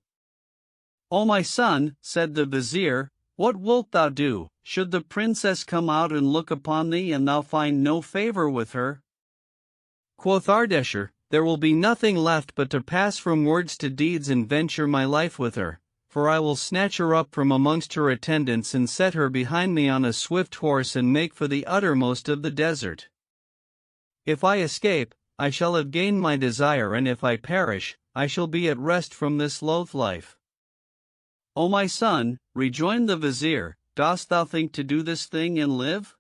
O my son, said the vizier, what wilt thou do, should the princess come out and look upon thee and thou find no favor with her? Quoth Ardeshir, there will be nothing left but to pass from words to deeds and venture my life with her, for I will snatch her up from amongst her attendants and set her behind me on a swift horse and make for the uttermost of the desert. If I escape, I shall have gained my desire, and if I perish, I shall be at rest from this loath life. O my son, rejoined the vizier, dost thou think to do this thing and live?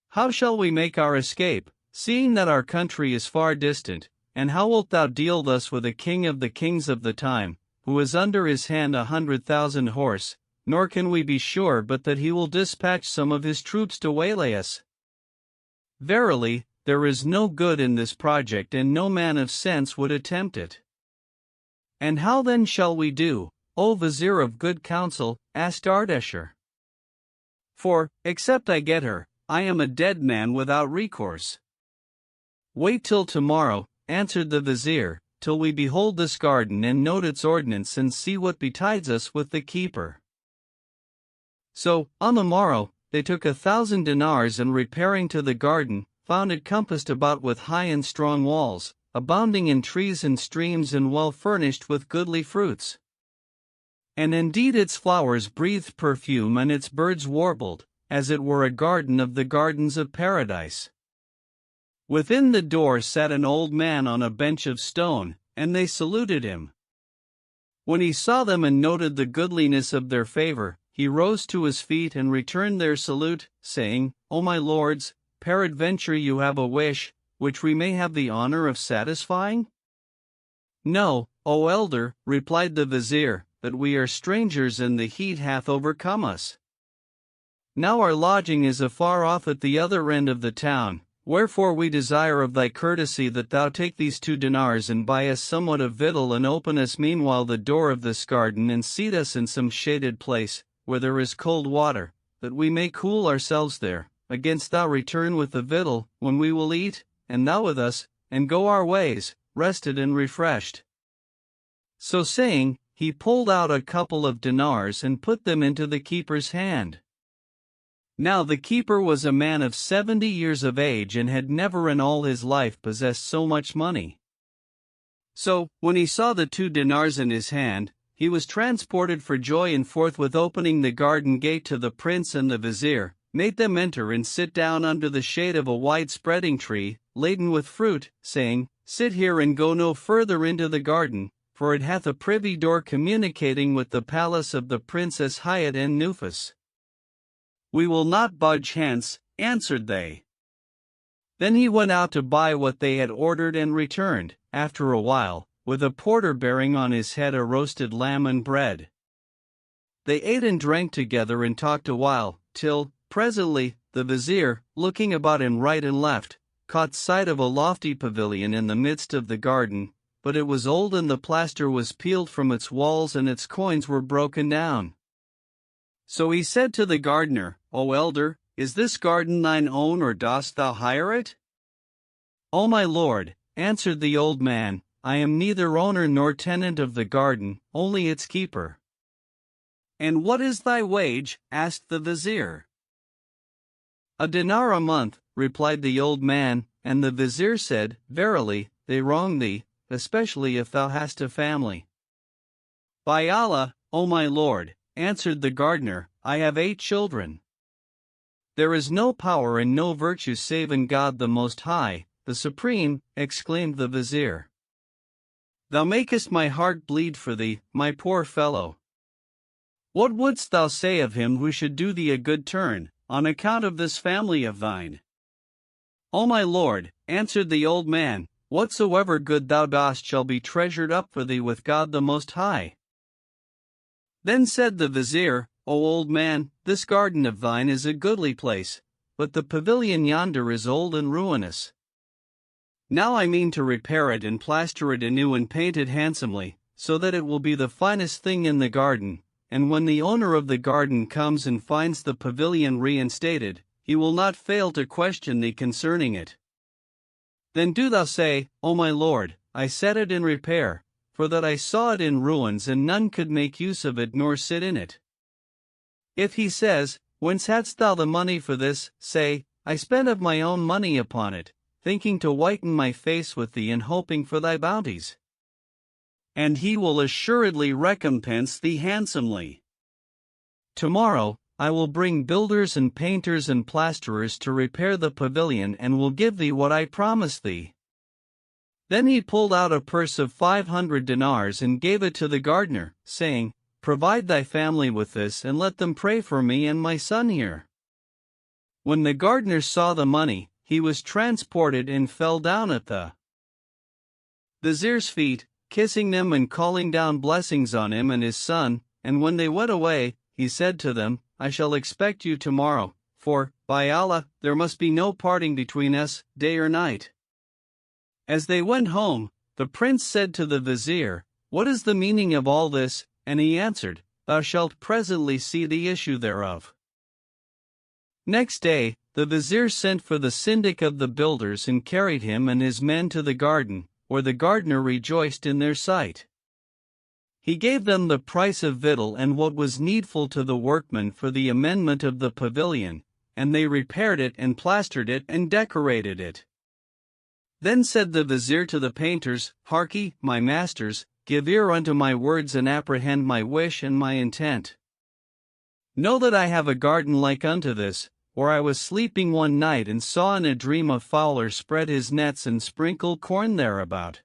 How shall we make our escape, seeing that our country is far distant, and how wilt thou deal thus with a king of the kings of the time, who has under his hand 100,000 horse, nor can we be sure but that he will dispatch some of his troops to waylay us? Verily, there is no good in this project, and no man of sense would attempt it. And how then shall we do, O vizier of good counsel? Asked Ardeshir. For, except I get her, I am a dead man without recourse. Wait till tomorrow, answered the vizier, till we behold this garden and note its ordinance and see what betides us with the keeper. So, on the morrow, they took 1,000 dinars and repairing to the garden, found it compassed about with high and strong walls, abounding in trees and streams and well furnished with goodly fruits. And indeed its flowers breathed perfume and its birds warbled, as it were a garden of the gardens of paradise. Within the door sat an old man on a bench of stone, and they saluted him. When he saw them and noted the goodliness of their favor, he rose to his feet and returned their salute, saying, O my lords, peradventure you have a wish, which we may have the honor of satisfying? No, O elder, replied the vizier, but we are strangers and the heat hath overcome us. Now our lodging is afar off at the other end of the town, Wherefore we desire of thy courtesy that thou take these 2 dinars and buy us somewhat of victual, and open us meanwhile the door of this garden, and seat us in some shaded place, where there is cold water, that we may cool ourselves there, against thou return with the victual, when we will eat, and thou with us, and go our ways, rested and refreshed. So saying, he pulled out a couple of dinars and put them into the keeper's hand. Now the keeper was a man of 70 years of age and had never in all his life possessed so much money. So, when he saw the 2 dinars in his hand, he was transported for joy, and forthwith opening the garden gate to the prince and the vizier, made them enter and sit down under the shade of a wide-spreading tree, laden with fruit, saying, Sit here and go no further into the garden, for it hath a privy door communicating with the palace of the Princess Hayat en Nufus. We will not budge hence, answered they. Then he went out to buy what they had ordered and returned, after a while, with a porter bearing on his head a roasted lamb and bread. They ate and drank together and talked a while, till, presently, the vizier, looking about him right and left, caught sight of a lofty pavilion in the midst of the garden, but it was old and the plaster was peeled from its walls and its coins were broken down. So he said to the gardener, O elder, is this garden thine own, or dost thou hire it? O my lord, answered the old man, I am neither owner nor tenant of the garden, only its keeper. And what is thy wage? Asked the vizier. A dinar a month, replied the old man, and the vizier said, Verily, they wrong thee, especially if thou hast a family. By Allah, O my lord, answered the gardener, I have 8 children. There is no power and no virtue save in God the Most High, the Supreme, exclaimed the vizier. Thou makest my heart bleed for thee, my poor fellow. What wouldst thou say of him who should do thee a good turn, on account of this family of thine? O my lord, answered the old man, whatsoever good thou dost shall be treasured up for thee with God the Most High. Then said the vizier, O old man, this garden of thine is a goodly place, but the pavilion yonder is old and ruinous. Now I mean to repair it and plaster it anew and paint it handsomely, so that it will be the finest thing in the garden, and when the owner of the garden comes and finds the pavilion reinstated, he will not fail to question thee concerning it. Then do thou say, O my lord, I set it in repair, for that I saw it in ruins and none could make use of it nor sit in it. If he says, Whence hadst thou the money for this? Say, I spent of my own money upon it, thinking to whiten my face with thee and hoping for thy bounties. And he will assuredly recompense thee handsomely. Tomorrow, I will bring builders and painters and plasterers to repair the pavilion and will give thee what I promised thee. Then he pulled out a purse of 500 dinars and gave it to the gardener, saying, Provide thy family with this and let them pray for me and my son here. When the gardener saw the money, he was transported and fell down at the vizier's feet, kissing them and calling down blessings on him and his son, and when they went away, he said to them, I shall expect you tomorrow, for, by Allah, there must be no parting between us, day or night. As they went home, the prince said to the vizier, What is the meaning of all this? And he answered, Thou shalt presently see the issue thereof. Next day, the vizier sent for the syndic of the builders and carried him and his men to the garden, where the gardener rejoiced in their sight. He gave them the price of victual and what was needful to the workmen for the amendment of the pavilion, and they repaired it and plastered it and decorated it. Then said the vizier to the painters, Harkye, my masters, give ear unto my words and apprehend my wish and my intent. Know that I have a garden like unto this, where I was sleeping one night and saw in a dream a fowler spread his nets and sprinkle corn thereabout.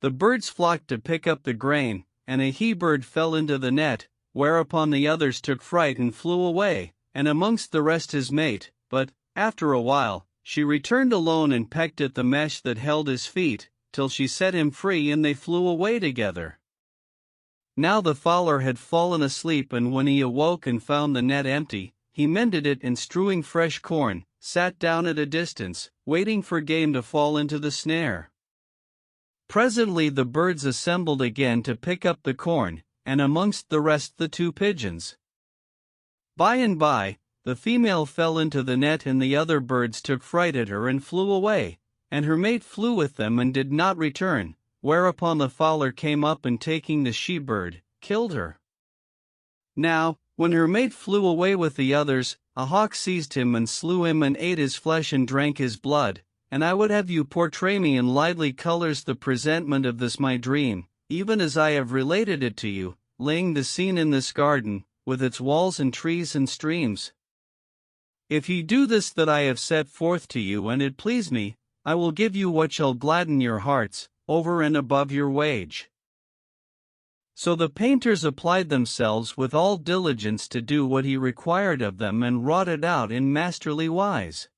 The birds flocked to pick up the grain, and a he-bird fell into the net, whereupon the others took fright and flew away, and amongst the rest his mate, but, after a while, she returned alone and pecked at the mesh that held his feet, till she set him free and they flew away together. Now the fowler had fallen asleep, and when he awoke and found the net empty, he mended it and strewing fresh corn, sat down at a distance, waiting for game to fall into the snare. Presently the birds assembled again to pick up the corn, and amongst the rest the 2 pigeons. By and by, the female fell into the net and the other birds took fright at her and flew away, and her mate flew with them and did not return, whereupon the fowler came up and taking the she-bird, killed her. Now, when her mate flew away with the others, a hawk seized him and slew him and ate his flesh and drank his blood, and I would have you portray me in lively colors the presentment of this my dream, even as I have related it to you, laying the scene in this garden, with its walls and trees and streams. If ye do this that I have set forth to you and it please me, I will give you what shall gladden your hearts, over and above your wage. So the painters applied themselves with all diligence to do what he required of them and wrought it out in masterly wise.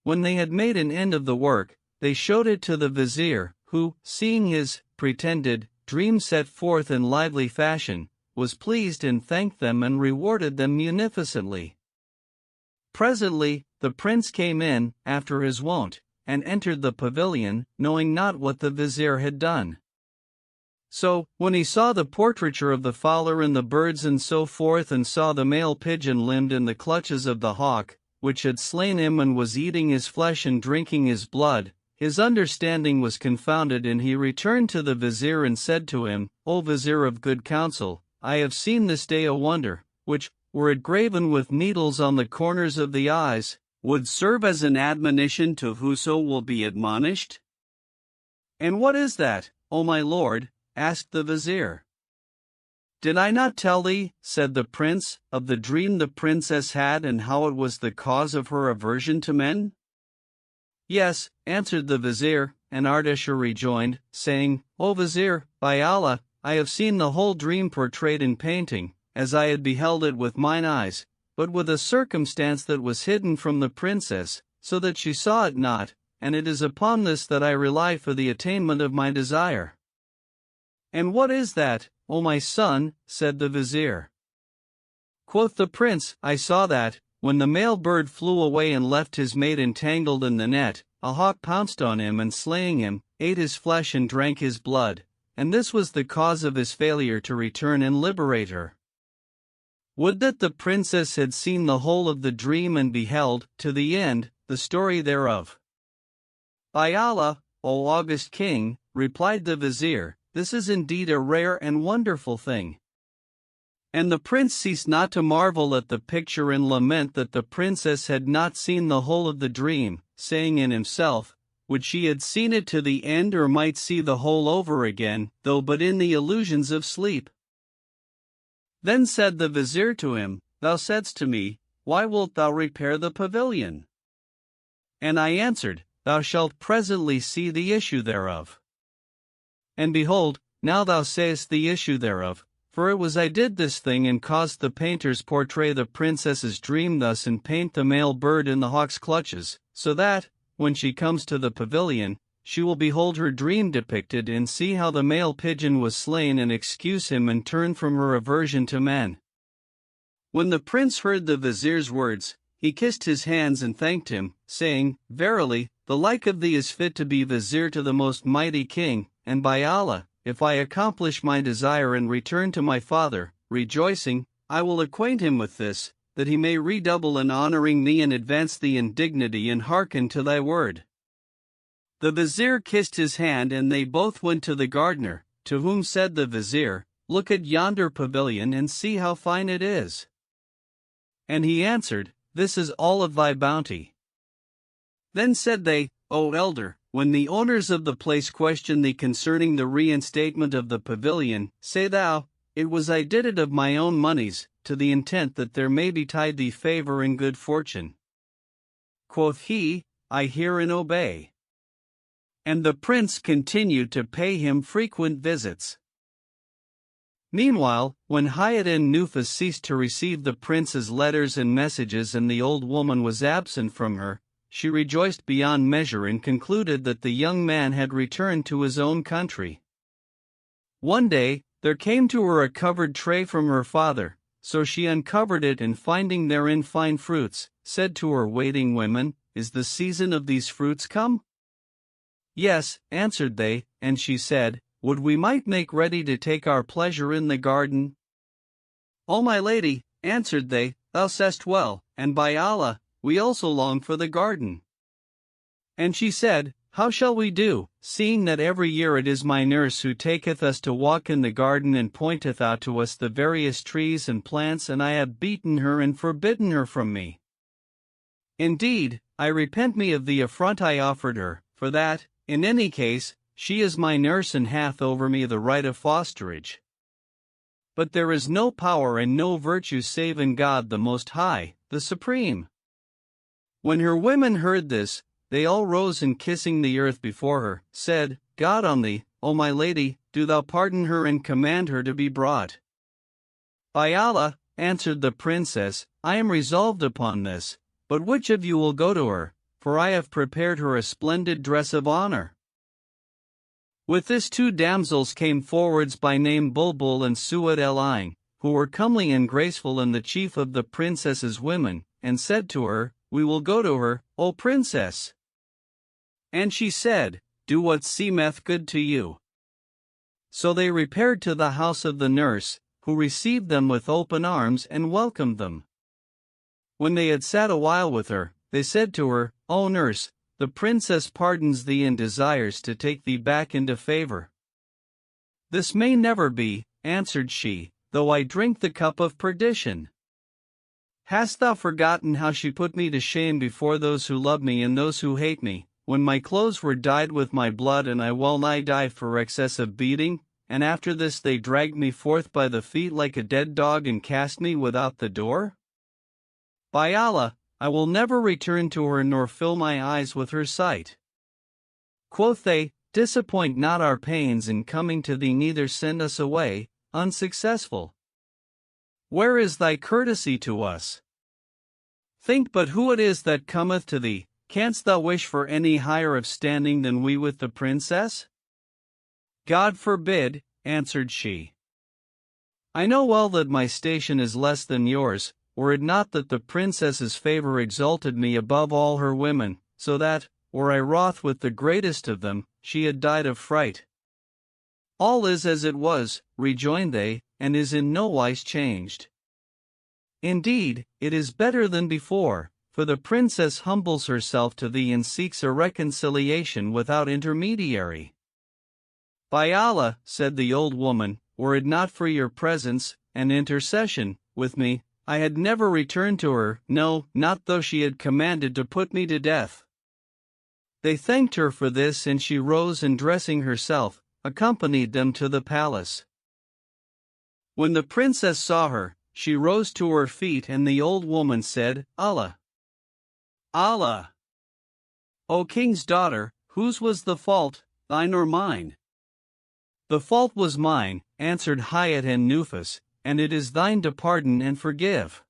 When they had made an end of the work, they showed it to the vizier, who, seeing his pretended dream set forth in lively fashion, was pleased and thanked them and rewarded them munificently. Presently, the prince came in, after his wont, and entered the pavilion, knowing not what the vizier had done. So, when he saw the portraiture of the fowler and the birds and so forth, and saw the male pigeon limbed in the clutches of the hawk, which had slain him and was eating his flesh and drinking his blood, his understanding was confounded, and he returned to the vizier and said to him, O vizier of good counsel, I have seen this day a wonder, which, were it graven with needles on the corners of the eyes, would serve as an admonition to whoso will be admonished. And what is that, O my lord? Asked the vizier. Did I not tell thee, said the prince, of the dream the princess had and how it was the cause of her aversion to men? Yes, answered the vizier, and Ardashir rejoined, saying, O vizier, by Allah, I have seen the whole dream portrayed in painting, as I had beheld it with mine eyes, but with a circumstance that was hidden from the princess, so that she saw it not, and it is upon this that I rely for the attainment of my desire. And what is that, O my son? Said the vizier. Quoth the prince, I saw that, when the male bird flew away and left his mate entangled in the net, a hawk pounced on him and slaying him, ate his flesh and drank his blood, and this was the cause of his failure to return and liberate her. Would that the princess had seen the whole of the dream and beheld, to the end, the story thereof. By Allah, O august king, replied the vizier, this is indeed a rare and wonderful thing. And the prince ceased not to marvel at the picture and lament that the princess had not seen the whole of the dream, saying in himself, would she had seen it to the end or might see the whole over again, though but in the illusions of sleep. Then said the vizier to him, Thou saidst to me, Why wilt thou repair the pavilion? And I answered, Thou shalt presently see the issue thereof. And behold, now thou sayest the issue thereof, for it was I did this thing and caused the painters portray the princess's dream thus and paint the male bird in the hawk's clutches, so that, when she comes to the pavilion, she will behold her dream depicted and see how the male pigeon was slain and excuse him and turn from her aversion to men. When the prince heard the vizier's words, he kissed his hands and thanked him, saying, Verily, the like of thee is fit to be vizier to the most mighty king, and by Allah, if I accomplish my desire and return to my father, rejoicing, I will acquaint him with this, that he may redouble in honoring thee and advance thee in dignity and hearken to thy word. The vizier kissed his hand and they both went to the gardener, to whom said the vizier, Look at yonder pavilion and see how fine it is. And he answered, This is all of thy bounty. Then said they, O elder, when the owners of the place question thee concerning the reinstatement of the pavilion, say thou, It was I did it of my own monies, to the intent that there may betide thee favor and good fortune. Quoth he, I hear and obey. And the prince continued to pay him frequent visits. Meanwhile, when Hayat Nufus ceased to receive the prince's letters and messages and the old woman was absent from her, she rejoiced beyond measure and concluded that the young man had returned to his own country. One day, there came to her a covered tray from her father, So she uncovered it, and finding therein fine fruits, said to her waiting women, Is the season of these fruits come? Yes, answered they, and she said, Would we might make ready to take our pleasure in the garden? O my lady, answered they, thou sayest well, and by Allah, we also long for the garden. And she said, How shall we do, seeing that every year it is my nurse who taketh us to walk in the garden and pointeth out to us the various trees and plants, and I have beaten her and forbidden her from me. Indeed, I repent me of the affront I offered her, for that, in any case, she is my nurse and hath over me the right of fosterage. But there is no power and no virtue save in God the Most High, the Supreme. When her women heard this, they all rose, and kissing the earth before her, said, God on thee, O my lady, do thou pardon her and command her to be brought. By Allah, answered the princess, I am resolved upon this, but which of you will go to her, for I have prepared her a splendid dress of honor. With this 2 damsels came forwards by name Bulbul and Suad el-Ain, who were comely and graceful, and the chief of the princess's women, and said to her, We will go to her, O princess. And she said, Do what seemeth good to you. So they repaired to the house of the nurse, who received them with open arms and welcomed them. When they had sat a while with her, they said to her, O nurse, the princess pardons thee and desires to take thee back into favor. This may never be, answered she, though I drink the cup of perdition. Hast thou forgotten how she put me to shame before those who love me and those who hate me, when my clothes were dyed with my blood and I well nigh died for excess of beating, and after this they dragged me forth by the feet like a dead dog and cast me without the door? By Allah, I will never return to her nor fill my eyes with her sight. Quoth they, Disappoint not our pains in coming to thee, neither send us away, unsuccessful. Where is thy courtesy to us? Think but who it is that cometh to thee. Canst thou wish for any higher of standing than we with the princess? God forbid, answered she. I know well that my station is less than yours, were it not that the princess's favor exalted me above all her women, so that, were I wroth with the greatest of them, she had died of fright. All is as it was, rejoined they, and is in no wise changed. Indeed, it is better than before, for the princess humbles herself to thee and seeks a reconciliation without intermediary. By Allah, said the old woman, were it not for your presence and intercession with me, I had never returned to her, no, not though she had commanded to put me to death. They thanked her for this, and she rose and dressing herself, accompanied them to the palace. When the princess saw her, she rose to her feet, and the old woman said, Allah! Allah! O king's daughter, whose was the fault, thine or mine? The fault was mine, answered Hayat and Nufus, and it is thine to pardon and forgive.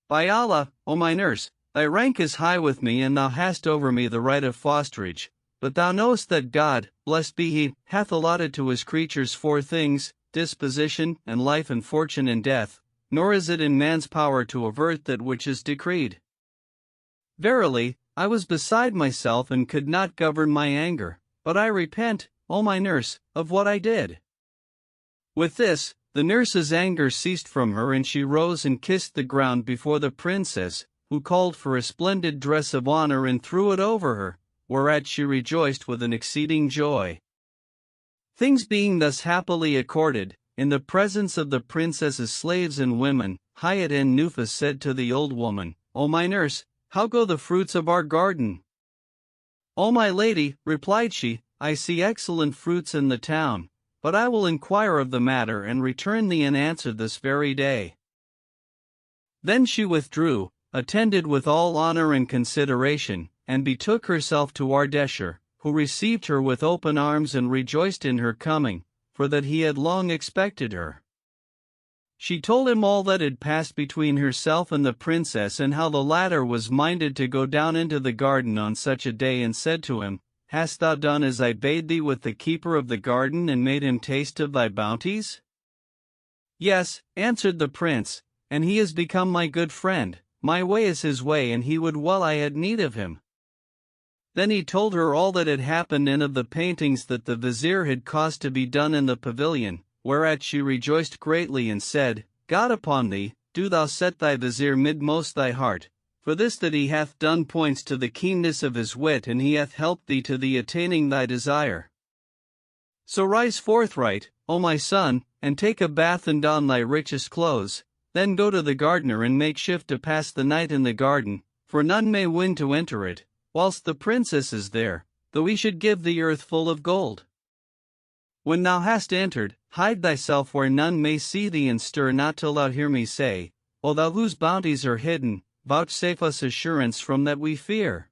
By Allah, O my nurse, thy rank is high with me, and thou hast over me the right of fosterage, but thou knowest that God, blessed be He, hath allotted to His creatures 4 things, disposition, and life, and fortune, and death, nor is it in man's power to avert that which is decreed. Verily, I was beside myself and could not govern my anger, but I repent, O my nurse, of what I did. With this, the nurse's anger ceased from her, and she rose and kissed the ground before the princess, who called for a splendid dress of honor and threw it over her, whereat she rejoiced with an exceeding joy. Things being thus happily accorded, in the presence of the princess's slaves and women, Hayat and Nufus said to the old woman, O my nurse, how go the fruits of our garden? O my lady, replied she, I see excellent fruits in the town, but I will inquire of the matter and return thee an answer this very day. Then she withdrew, attended with all honor and consideration, and betook herself to Ardeshir, who received her with open arms and rejoiced in her coming, for that he had long expected her. She told him all that had passed between herself and the princess, and how the latter was minded to go down into the garden on such a day, and said to him, Hast thou done as I bade thee with the keeper of the garden, and made him taste of thy bounties? Yes, answered the prince, and he has become my good friend. My way is his way, and he would well I had need of him. Then he told her all that had happened and of the paintings that the vizier had caused to be done in the pavilion, whereat she rejoiced greatly and said, God upon thee, do thou set thy vizier midmost thy heart, for this that he hath done points to the keenness of his wit, and he hath helped thee to the attaining thy desire. So rise forthright, O my son, and take a bath and don thy richest clothes, then go to the gardener and make shift to pass the night in the garden, for none may win to enter it, whilst the princess is there, though he should give the earth full of gold. When thou hast entered, hide thyself where none may see thee, and stir not till thou hear me say, O thou whose bounties are hidden, vouchsafe us assurance from that we fear.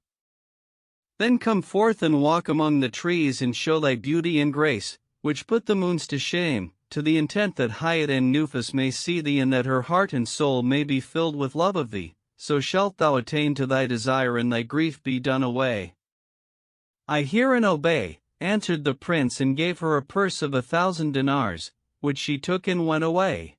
Then come forth and walk among the trees, and show thy beauty and grace, which put the moons to shame, to the intent that Hyatt and Nufus may see thee, and that her heart and soul may be filled with love of thee. So shalt thou attain to thy desire, and thy grief be done away. I hear and obey, answered the prince, and gave her a purse of 1,000 dinars, which she took and went away.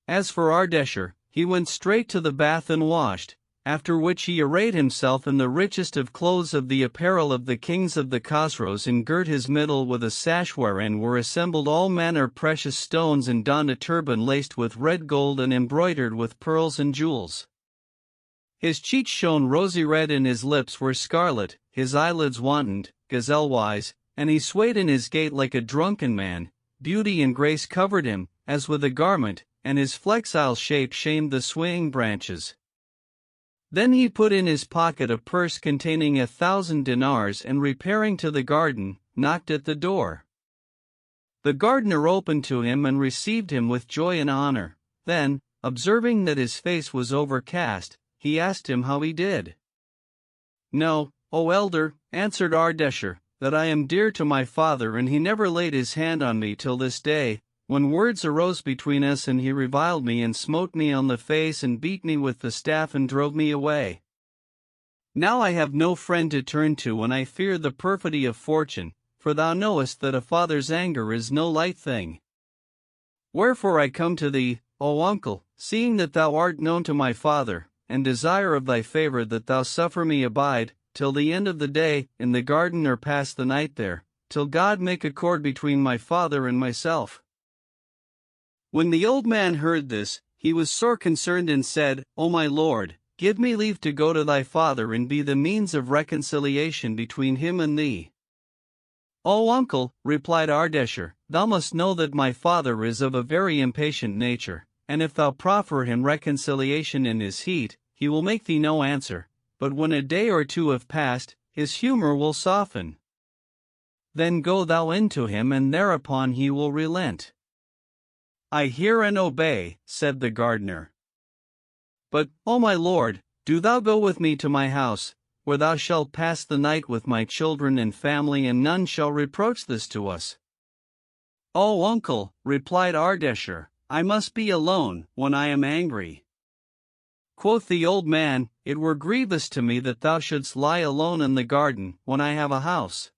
As for Ardeshir, he went straight to the bath and washed, after which he arrayed himself in the richest of clothes of the apparel of the kings of the Khosrows, and girt his middle with a sash wherein were assembled all manner precious stones, and donned a turban laced with red gold and embroidered with pearls and jewels. His cheeks shone rosy red, and his lips were scarlet, his eyelids wantoned, gazelle-wise, and he swayed in his gait like a drunken man. Beauty and grace covered him, as with a garment, and his flexile shape shamed the swaying branches. Then he put in his pocket a purse containing 1,000 dinars, and repairing to the garden, knocked at the door. The gardener opened to him and received him with joy and honor. Then, observing that his face was overcast, he asked him how he did. Know, O elder, answered Ardeshir, that I am dear to my father, and he never laid his hand on me till this day, when words arose between us, and he reviled me and smote me on the face and beat me with the staff and drove me away. Now I have no friend to turn to, and I fear the perfidy of fortune, for thou knowest that a father's anger is no light thing. Wherefore I come to thee, O uncle, seeing that thou art known to my father, and desire of thy favor that thou suffer me abide, till the end of the day, in the garden, or pass the night there, till God make accord between my father and myself. When the old man heard this, he was sore concerned, and said, O my lord, give me leave to go to thy father, and be the means of reconciliation between him and thee. O uncle, replied Ardeshir, thou must know that my father is of a very impatient nature, and if thou proffer him reconciliation in his heat, he will make thee no answer, but when a day or two have passed, his humor will soften. Then go thou in to him, and thereupon he will relent. I hear and obey, said the gardener. But, O my lord, do thou go with me to my house, where thou shalt pass the night with my children and family, and none shall reproach this to us. O uncle, replied Ardeshir, I must be alone when I am angry. Quoth the old man, it were grievous to me that thou shouldst lie alone in the garden when I have a house.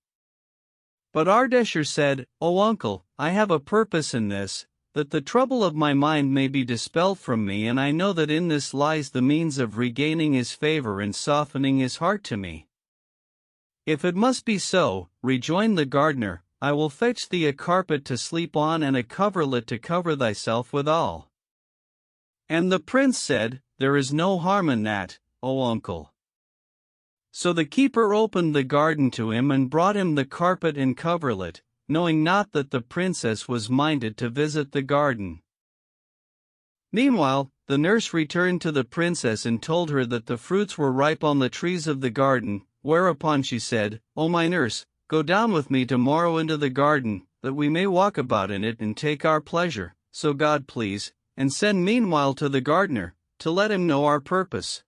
But Ardeshir said, O uncle, I have a purpose in this, that the trouble of my mind may be dispelled from me, and I know that in this lies the means of regaining his favor and softening his heart to me. If it must be so, rejoined the gardener, I will fetch thee a carpet to sleep on, and a coverlet to cover thyself withal. And the prince said, There is no harm in that, O uncle. So the keeper opened the garden to him, and brought him the carpet and coverlet, knowing not that the princess was minded to visit the garden. Meanwhile, the nurse returned to the princess and told her that the fruits were ripe on the trees of the garden, whereupon she said, O my nurse, go down with me tomorrow into the garden, that we may walk about in it and take our pleasure, so God please, and send meanwhile to the gardener, to let him know our purpose.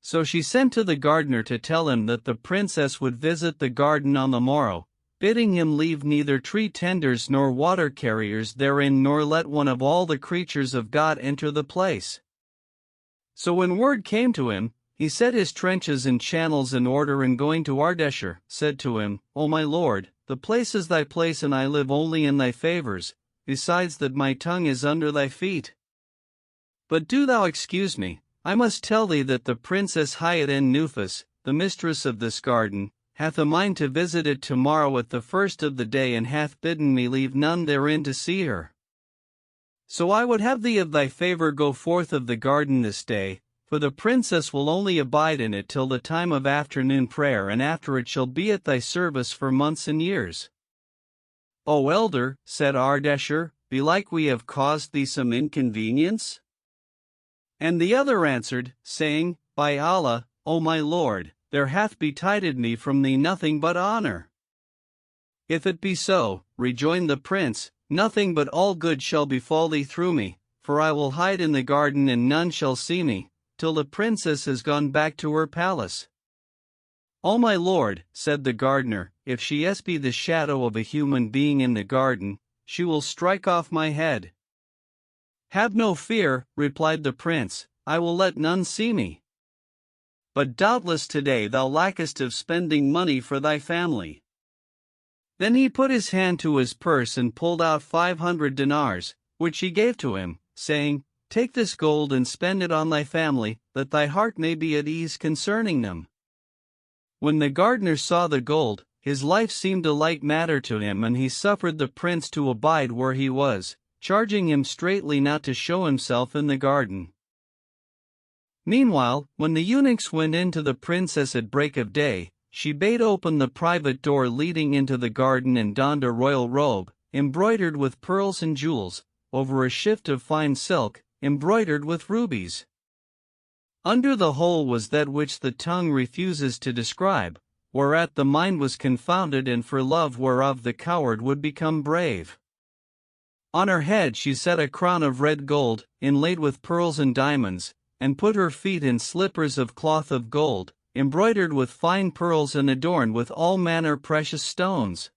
So she sent to the gardener to tell him that the princess would visit the garden on the morrow, bidding him leave neither tree tenders nor water carriers therein, nor let one of all the creatures of God enter the place. So when word came to him, he set his trenches and channels in order, and going to Ardeshir, said to him, O my lord, the place is thy place, and I live only in thy favors, besides that my tongue is under thy feet. But do thou excuse me, I must tell thee that the Princess Hyatt-en-Nufus, the mistress of this garden, hath a mind to visit it tomorrow at the first of the day, and hath bidden me leave none therein to see her. So I would have thee of thy favor go forth of the garden this day, for the princess will only abide in it till the time of afternoon prayer, and after it shall be at thy service for months and years. O elder, said Ardeshir, belike we have caused thee some inconvenience? And the other answered, saying, By Allah, O my lord, there hath betided me from thee nothing but honor. If it be so, rejoined the prince, nothing but all good shall befall thee through me, for I will hide in the garden and none shall see me, till the princess has gone back to her palace. O my lord, said the gardener, if she be the shadow of a human being in the garden, she will strike off my head. Have no fear, replied the prince, I will let none see me. But doubtless today thou lackest of spending money for thy family. Then he put his hand to his purse and pulled out 500 dinars, which he gave to him, saying, Take this gold and spend it on thy family, that thy heart may be at ease concerning them. When the gardener saw the gold, his life seemed a light matter to him, and he suffered the prince to abide where he was, charging him straitly not to show himself in the garden. Meanwhile, when the eunuchs went in to the princess at break of day, she bade open the private door leading into the garden and donned a royal robe, embroidered with pearls and jewels, over a shift of fine silk, embroidered with rubies. Under the whole was that which the tongue refuses to describe, whereat the mind was confounded, and for love whereof the coward would become brave. On her head she set a crown of red gold, inlaid with pearls and diamonds, and put her feet in slippers of cloth of gold, embroidered with fine pearls and adorned with all manner precious stones.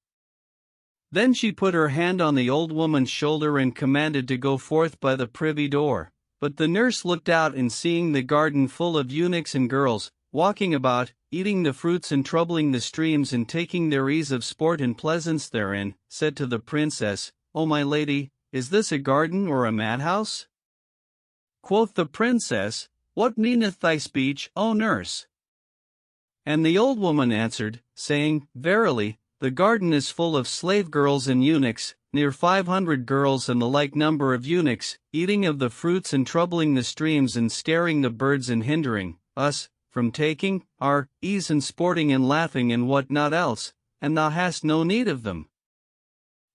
Then she put her hand on the old woman's shoulder and commanded to go forth by the privy door. But the nurse looked out, and seeing the garden full of eunuchs and girls, walking about, eating the fruits and troubling the streams and taking their ease of sport and pleasance therein, said to the princess, O my lady, is this a garden or a madhouse? Quoth the princess, What meaneth thy speech, O nurse? And the old woman answered, saying, Verily, the garden is full of slave girls and eunuchs, near 500 girls and the like number of eunuchs, eating of the fruits and troubling the streams and scaring the birds and hindering us from taking our ease and sporting and laughing and what not else, and thou hast no need of them.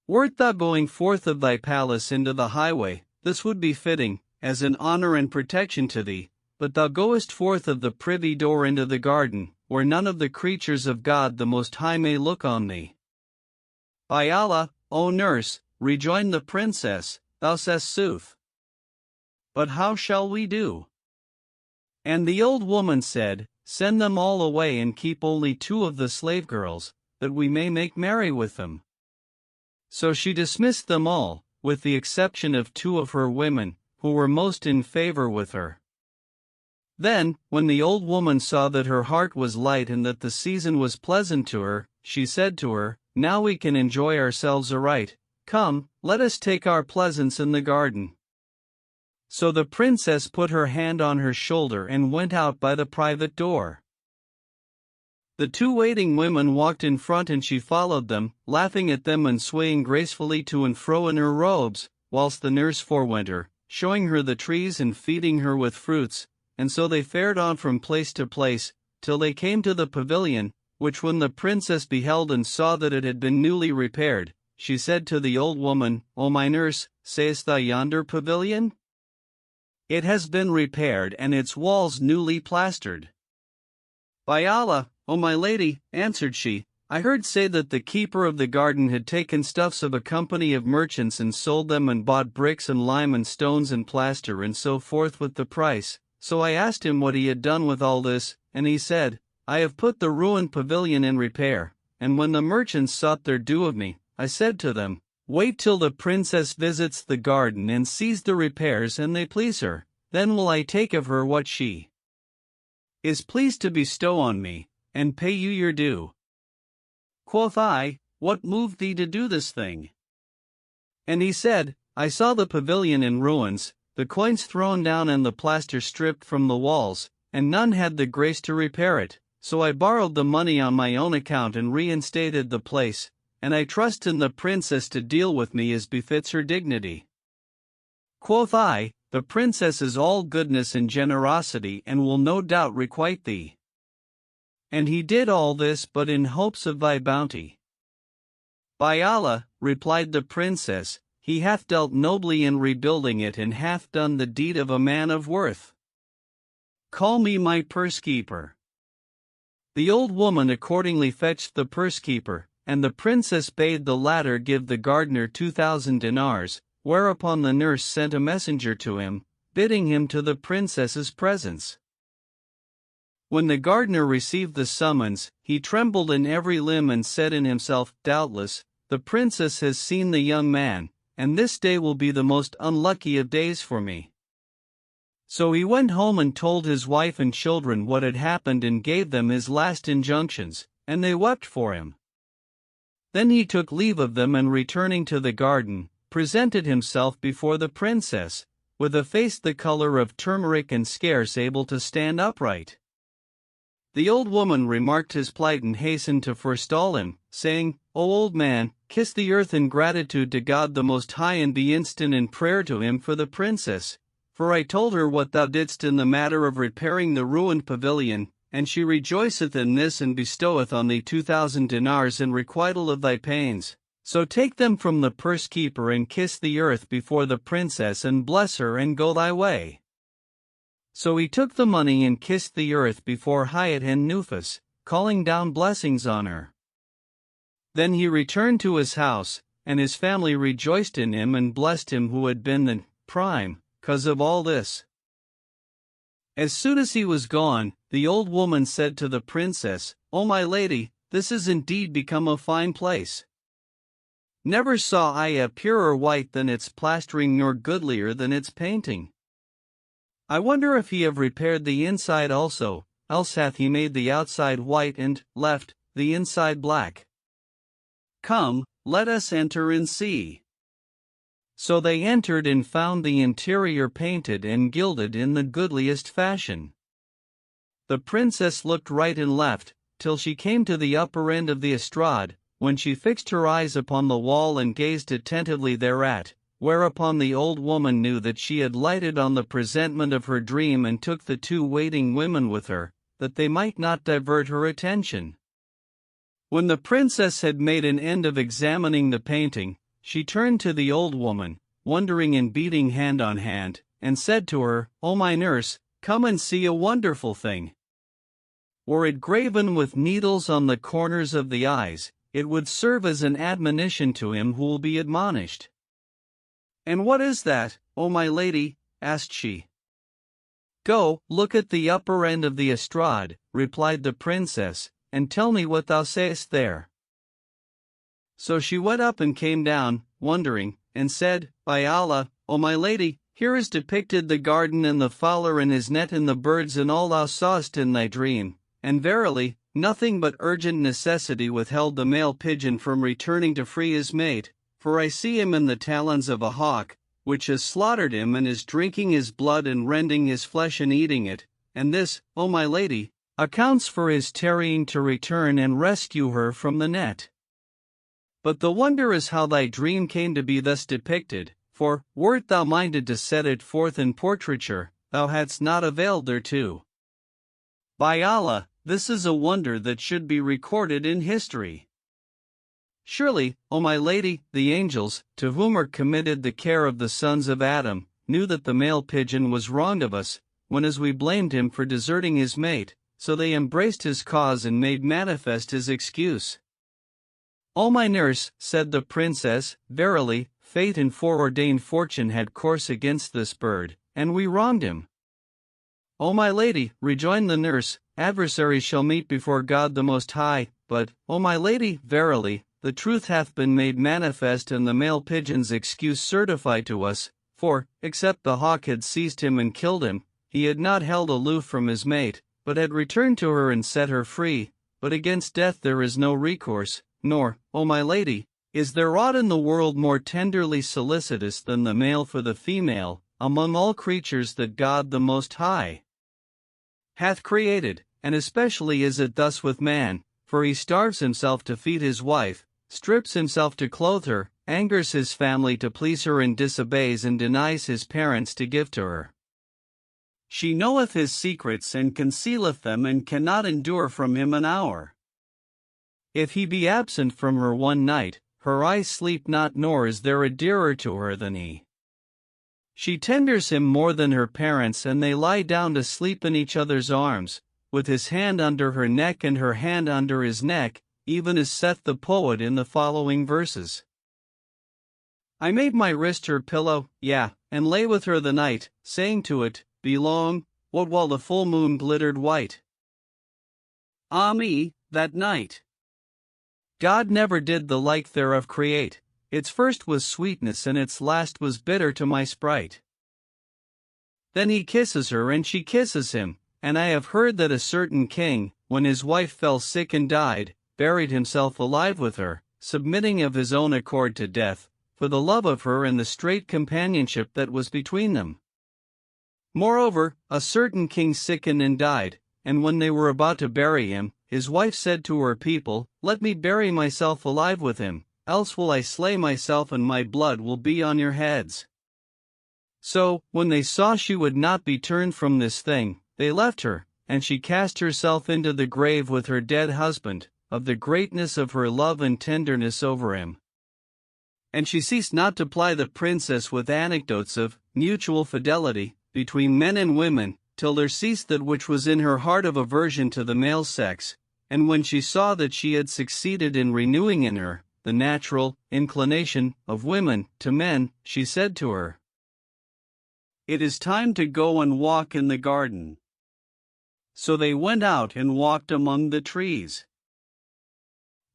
Wert thou going forth of thy palace into the highway, this would be fitting, as an honor and protection to thee, but thou goest forth of the privy door into the garden, where none of the creatures of God the Most High may look on thee. By Allah, O nurse, rejoined the princess, thou sayest sooth. But how shall we do? And the old woman said, Send them all away and keep only 2 of the slave girls, that we may make merry with them. So she dismissed them all, with the exception of 2 of her women, who were most in favor with her. Then, when the old woman saw that her heart was light and that the season was pleasant to her, she said to her, Now we can enjoy ourselves aright. Come, let us take our pleasance in the garden. So the princess put her hand on her shoulder and went out by the private door. The 2 waiting women walked in front, and she followed them, laughing at them and swaying gracefully to and fro in her robes, whilst the nurse forewent her, showing her the trees and feeding her with fruits, and so they fared on from place to place, till they came to the pavilion, which when the princess beheld and saw that it had been newly repaired, she said to the old woman, O my nurse, sayest thou yonder pavilion? It has been repaired and its walls newly plastered. By Allah, O my lady, answered she, I heard say that the keeper of the garden had taken stuffs of a company of merchants and sold them and bought bricks and lime and stones and plaster and so forth with the price. So I asked him what he had done with all this, and he said, I have put the ruined pavilion in repair. And when the merchants sought their due of me, I said to them, Wait till the princess visits the garden and sees the repairs and they please her, then will I take of her what she is pleased to bestow on me, and pay you your due. Quoth I, What moved thee to do this thing? And he said, I saw the pavilion in ruins, the coins thrown down and the plaster stripped from the walls, and none had the grace to repair it, so I borrowed the money on my own account and reinstated the place, and I trust in the princess to deal with me as befits her dignity. Quoth I, the princess is all goodness and generosity and will no doubt requite thee. And he did all this but in hopes of thy bounty. By Allah, replied the princess, he hath dealt nobly in rebuilding it and hath done the deed of a man of worth. Call me my purse-keeper. The old woman accordingly fetched the purse-keeper, and the princess bade the latter give the gardener 2,000 dinars, whereupon the nurse sent a messenger to him, bidding him to the princess's presence. When the gardener received the summons, he trembled in every limb and said in himself, doubtless, the princess has seen the young man, and this day will be the most unlucky of days for me. So he went home and told his wife and children what had happened and gave them his last injunctions, and they wept for him. Then he took leave of them and returning to the garden, presented himself before the princess, with a face the color of turmeric and scarce able to stand upright. The old woman remarked his plight and hastened to forestall him, saying, O old man, kiss the earth in gratitude to God the Most High and be instant in prayer to him for the princess, for I told her what thou didst in the matter of repairing the ruined pavilion, and she rejoiceth in this and bestoweth on thee 2,000 dinars in requital of thy pains. So take them from the purse-keeper and kiss the earth before the princess and bless her and go thy way. So he took the money and kissed the earth before Hayat and Nufus, calling down blessings on her. Then he returned to his house, and his family rejoiced in him and blessed him who had been the prime cause of all this. As soon as he was gone, the old woman said to the princess, O my lady, this is indeed become a fine place. Never saw I a purer white than its plastering nor goodlier than its painting. I wonder if he have repaired the inside also, else hath he made the outside white and left the inside black. Come, let us enter and see. So they entered and found the interior painted and gilded in the goodliest fashion. The princess looked right and left, till she came to the upper end of the estrade, when she fixed her eyes upon the wall and gazed attentively thereat, whereupon the old woman knew that she had lighted on the presentment of her dream and took the 2 waiting women with her, that they might not divert her attention. When the princess had made an end of examining the painting, she turned to the old woman, wondering and beating hand on hand, and said to her, O my nurse, come and see a wonderful thing. Were it graven with needles on the corners of the eyes, it would serve as an admonition to him who will be admonished. And what is that, O my lady? Asked she. Go, look at the upper end of the estrade, replied the princess, and tell me what thou sayest there. So she went up and came down, wondering, and said, By Allah, O my lady, here is depicted the garden and the fowler and his net and the birds and all thou sawest in thy dream, and verily, nothing but urgent necessity withheld the male pigeon from returning to free his mate, for I see him in the talons of a hawk, which has slaughtered him and is drinking his blood and rending his flesh and eating it, and this, O my lady, accounts for his tarrying to return and rescue her from the net. But the wonder is how thy dream came to be thus depicted, for, wert thou minded to set it forth in portraiture, thou hadst not availed thereto. By Allah, this is a wonder that should be recorded in history. Surely, O my lady, the angels, to whom are committed the care of the sons of Adam, knew that the male pigeon was wronged of us, when as we blamed him for deserting his mate, so they embraced his cause and made manifest his excuse. O my nurse, said the princess, verily, fate and foreordained fortune had course against this bird, and we wronged him. O my lady, rejoined the nurse, adversaries shall meet before God the Most High, but, O my lady, verily, the truth hath been made manifest and the male pigeon's excuse certified to us, for, except the hawk had seized him and killed him, he had not held aloof from his mate, but had returned to her and set her free, but against death there is no recourse, nor, O my lady, Is there aught in the world more tenderly solicitous than the male for the female, among all creatures that God the Most High hath created? And especially is it thus with man, for he starves himself to feed his wife, strips himself to clothe her, angers his family to please her, and disobeys and denies his parents to give to her. She knoweth his secrets and concealeth them, and cannot endure from him an hour. If he be absent from her one night, her eyes sleep not, nor is there a dearer to her than he. She tenders him more than her parents, and they lie down to sleep in each other's arms, with his hand under her neck and her hand under his neck, even as saith the poet in the following verses. I made my wrist her pillow, yea, and lay with her the night, saying to it, Be long, what while the full moon glittered white. Ah me, that night! God never did the like thereof create. Its first was sweetness, and its last was bitter to my sprite. Then he kisses her, and she kisses him, and I have heard that a certain king, when his wife fell sick and died, buried himself alive with her, submitting of his own accord to death, for the love of her and the strait companionship that was between them. Moreover, a certain king sickened and died, and when they were about to bury him, his wife said to her people, Let me bury myself alive with him, else will I slay myself, and my blood will be on your heads. So, when they saw she would not be turned from this thing, they left her, and she cast herself into the grave with her dead husband, of the greatness of her love and tenderness over him. And she ceased not to ply the princess with anecdotes of mutual fidelity between men and women, till there ceased that which was in her heart of aversion to the male sex, and when she saw that she had succeeded in renewing in her the natural inclination of women to men, she said to her, It is time to go and walk in the garden. So they went out and walked among the trees.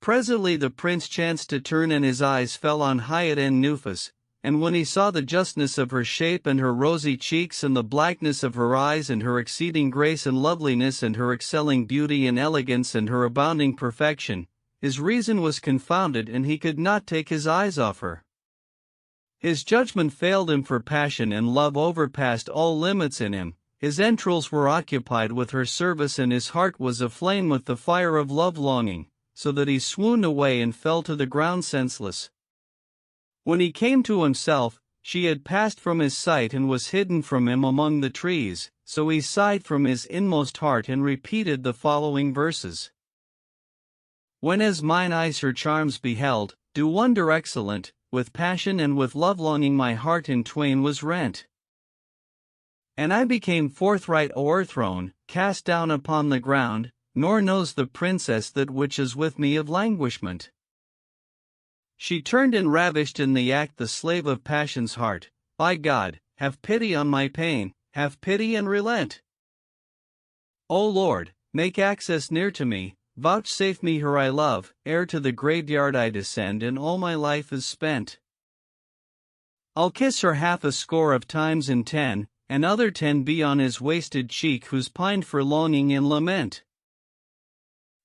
Presently the prince chanced to turn, and his eyes fell on Hyacinthus, and when he saw the justness of her shape and her rosy cheeks and the blackness of her eyes and her exceeding grace and loveliness and her excelling beauty and elegance and her abounding perfection, his reason was confounded, and he could not take his eyes off her. His judgment failed him, for passion and love overpassed all limits in him. His entrails were occupied with her service, and his heart was aflame with the fire of love-longing, so that he swooned away and fell to the ground senseless. When he came to himself, she had passed from his sight and was hidden from him among the trees, so he sighed from his inmost heart and repeated the following verses. When as mine eyes her charms beheld, do wonder excellent, with passion and with love-longing my heart in twain was rent. And I became forthright o'erthrown, cast down upon the ground, nor knows the princess that which is with me of languishment. She turned and ravished in the act the slave of passion's heart. By God, have pity on my pain, have pity and relent. O Lord, make access near to me, vouchsafe me her I love, ere to the graveyard I descend and all my life is spent. I'll kiss her half a score of times in 10, and other 10 be on his wasted cheek who's pined for longing and lament.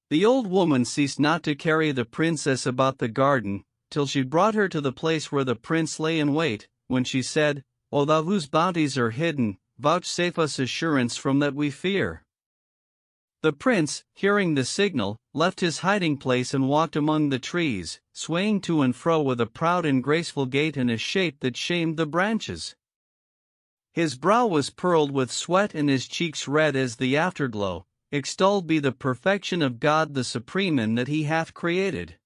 The old woman ceased not to carry the princess about the garden, till she brought her to the place where the prince lay in wait, when she said, O thou whose bounties are hidden, vouchsafe us assurance from that we fear. The prince, hearing the signal, left his hiding place and walked among the trees, swaying to and fro with a proud and graceful gait and a shape that shamed the branches. His brow was pearled with sweat and his cheeks red as the afterglow. Extolled be the perfection of God the Supreme in that he hath created.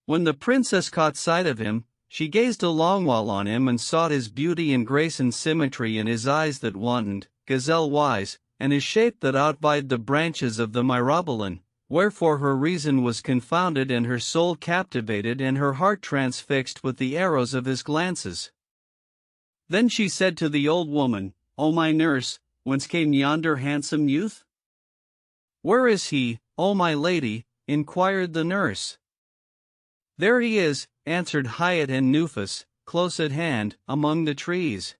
When the princess caught sight of him, she gazed a long while on him and sought his beauty and grace and symmetry and his eyes that wantoned, gazelle-wise, and his shape that outvied the branches of the myrobalan, wherefore her reason was confounded and her soul captivated and her heart transfixed with the arrows of his glances. Then she said to the old woman, O my nurse, whence came yonder handsome youth? Where is he, O my lady? Inquired the nurse. There he is, answered Hyacinthus, close at hand, among the trees.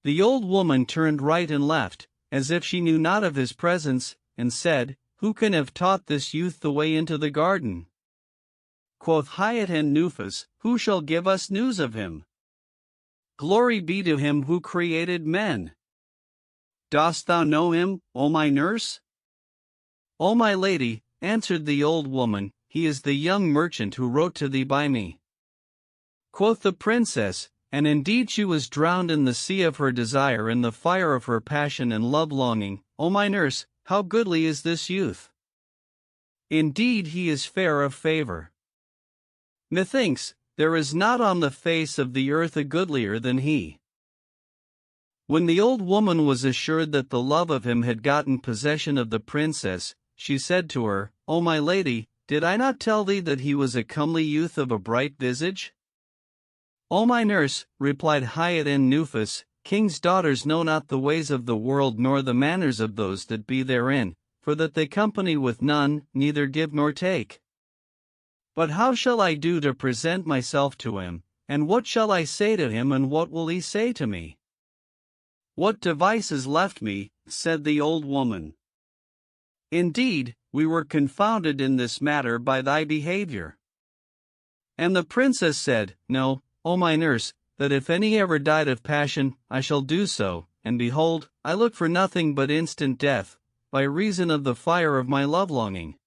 The old woman turned right and left, as if she knew not of his presence, and said, Who can have taught this youth the way into the garden? quoth Hyatt and Nufus, who shall give us news of him? Glory be to him who created men. Dost thou know him, O my nurse? O my lady, answered the old woman, he is the young merchant who wrote to thee by me. Quoth the princess, and indeed she was drowned in the sea of her desire in the fire of her passion and love-longing. O my nurse, how goodly is this youth! Indeed he is fair of favor. Methinks, there is not on the face of the earth a goodlier than he. When the old woman was assured that the love of him had gotten possession of the princess, she said to her, O my lady, did I not tell thee that he was a comely youth of a bright visage? O my nurse, replied Hyatt and Nufus, kings' daughters know not the ways of the world nor the manners of those that be therein, for that they company with none, neither give nor take. But how shall I do to present myself to him, and what shall I say to him, and what will he say to me? What device is left me, said the old woman. Indeed, we were confounded in this matter by thy behavior. And the princess said, No, O my nurse, that if any ever died of passion, I shall do so, and behold, I look for nothing but instant death, by reason of the fire of my love-longing.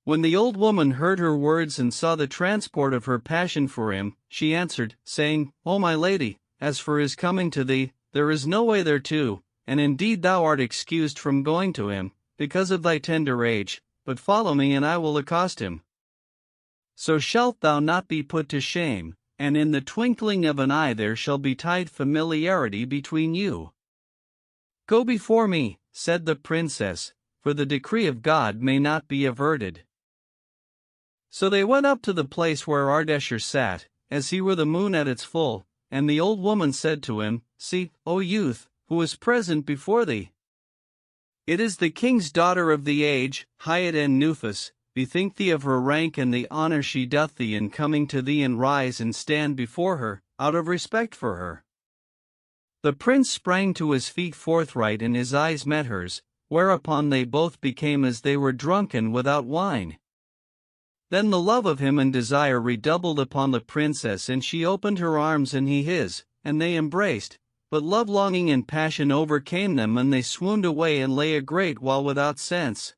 When the old woman heard her words and saw the transport of her passion for him, she answered, saying, O my lady, as for his coming to thee, there is no way thereto, and indeed thou art excused from going to him, because of thy tender age, but follow me and I will accost him. So shalt thou not be put to shame, and in the twinkling of an eye there shall be tied familiarity between you. Go before me, said the princess, for the decree of God may not be averted. So they went up to the place where Ardeshir sat, as he were the moon at its full, and the old woman said to him, See, O youth, who is present before thee? It is the king's daughter of the age, Hyatt and Nufus. Bethink thee of her rank and the honor she doth thee in coming to thee, and rise and stand before her, out of respect for her. The prince sprang to his feet forthright, and his eyes met hers, whereupon they both became as they were drunken without wine. Then the love of him and desire redoubled upon the princess, and she opened her arms and he his, and they embraced, but love-longing and passion overcame them, and they swooned away and lay a great while without sense.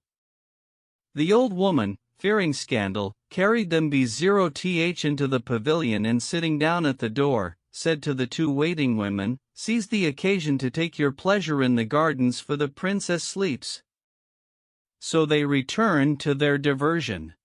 The old woman, fearing scandal, carried them B0th into the pavilion, and sitting down at the door, said to the two waiting women, Seize the occasion to take your pleasure in the gardens, for the princess sleeps. So they returned to their diversion.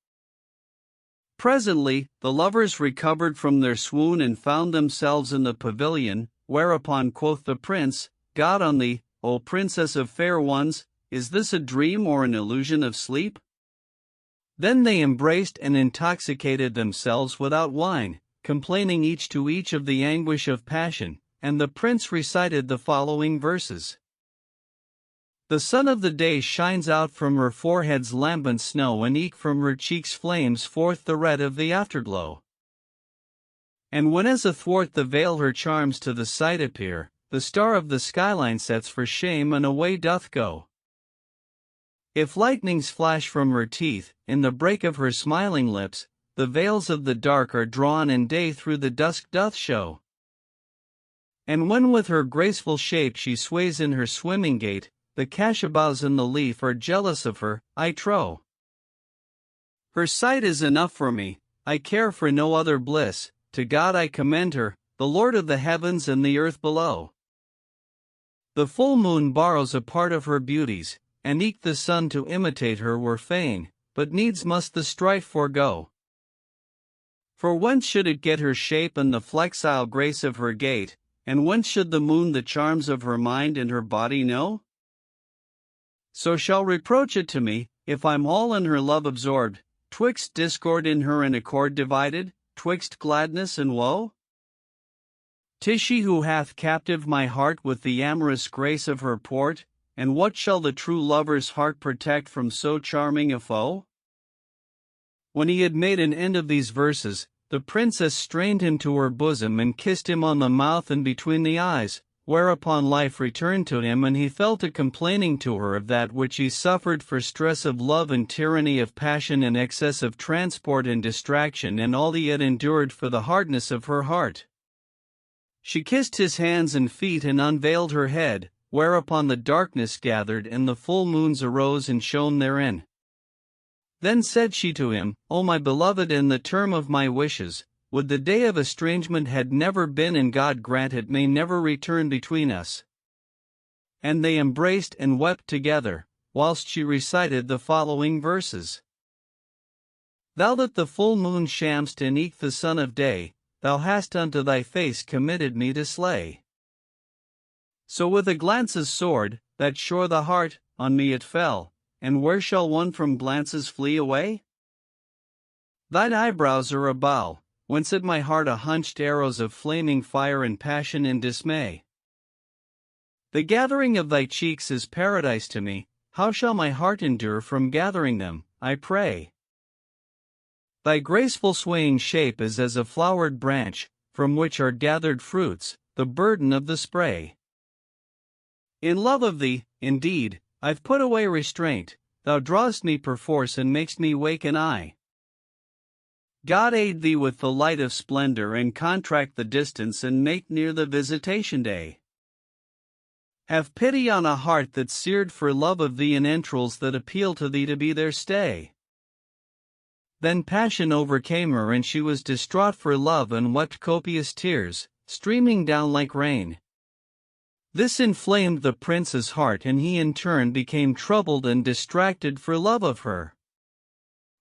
Presently, the lovers recovered from their swoon and found themselves in the pavilion, whereupon quoth the prince, God on thee, O princess of fair ones, is this a dream or an illusion of sleep? Then they embraced and intoxicated themselves without wine, complaining each to each of the anguish of passion, and the prince recited the following verses. The sun of the day shines out from her forehead's lambent snow, and eke from her cheeks flames forth the red of the afterglow. And when as athwart the veil her charms to the sight appear, the star of the skyline sets for shame and away doth go. If lightnings flash from her teeth, in the break of her smiling lips, the veils of the dark are drawn, and day through the dusk doth show. And when with her graceful shape she sways in her swimming gait, the cashabows in the leaf are jealous of her, I trow. Her sight is enough for me, I care for no other bliss, to God I commend her, the Lord of the heavens and the earth below. The full moon borrows a part of her beauties, and eke the sun to imitate her were fain, but needs must the strife forego. For whence should it get her shape and the flexile grace of her gait, and whence should the moon the charms of her mind and her body know? So shall reproach it to me, if I'm all in her love absorbed, twixt discord in her and accord divided, twixt gladness and woe? 'Tis she who hath captive my heart with the amorous grace of her port, and what shall the true lover's heart protect from so charming a foe? When he had made an end of these verses, the princess strained him to her bosom and kissed him on the mouth and between the eyes, whereupon life returned to him and he fell to complaining to her of that which he suffered for stress of love and tyranny of passion and excess of transport and distraction and all he had endured for the hardness of her heart. She kissed his hands and feet and unveiled her head, whereupon the darkness gathered and the full moons arose and shone therein. Then said she to him, O my beloved, in the term of my wishes, would the day of estrangement had never been, and God grant it may never return between us. And they embraced and wept together, whilst she recited the following verses. Thou that the full moon sham'st and eke the son of day, thou hast unto thy face committed me to slay. So with a glance's sword, that shore the heart, on me it fell, and where shall one from glances flee away? Thine eyebrows are a bow, whence at my heart a hunched arrows of flaming fire and passion and dismay. The gathering of thy cheeks is paradise to me, how shall my heart endure from gathering them, I pray? Thy graceful swaying shape is as a flowered branch, from which are gathered fruits, the burden of the spray. In love of thee, indeed, I've put away restraint, thou drawest me perforce and makest me wake an eye. God aid thee with the light of splendor and contract the distance and make near the visitation day. Have pity on a heart that's seared for love of thee and entrails that appeal to thee to be their stay. Then passion overcame her and she was distraught for love and wept copious tears, streaming down like rain. This inflamed the prince's heart and he in turn became troubled and distracted for love of her.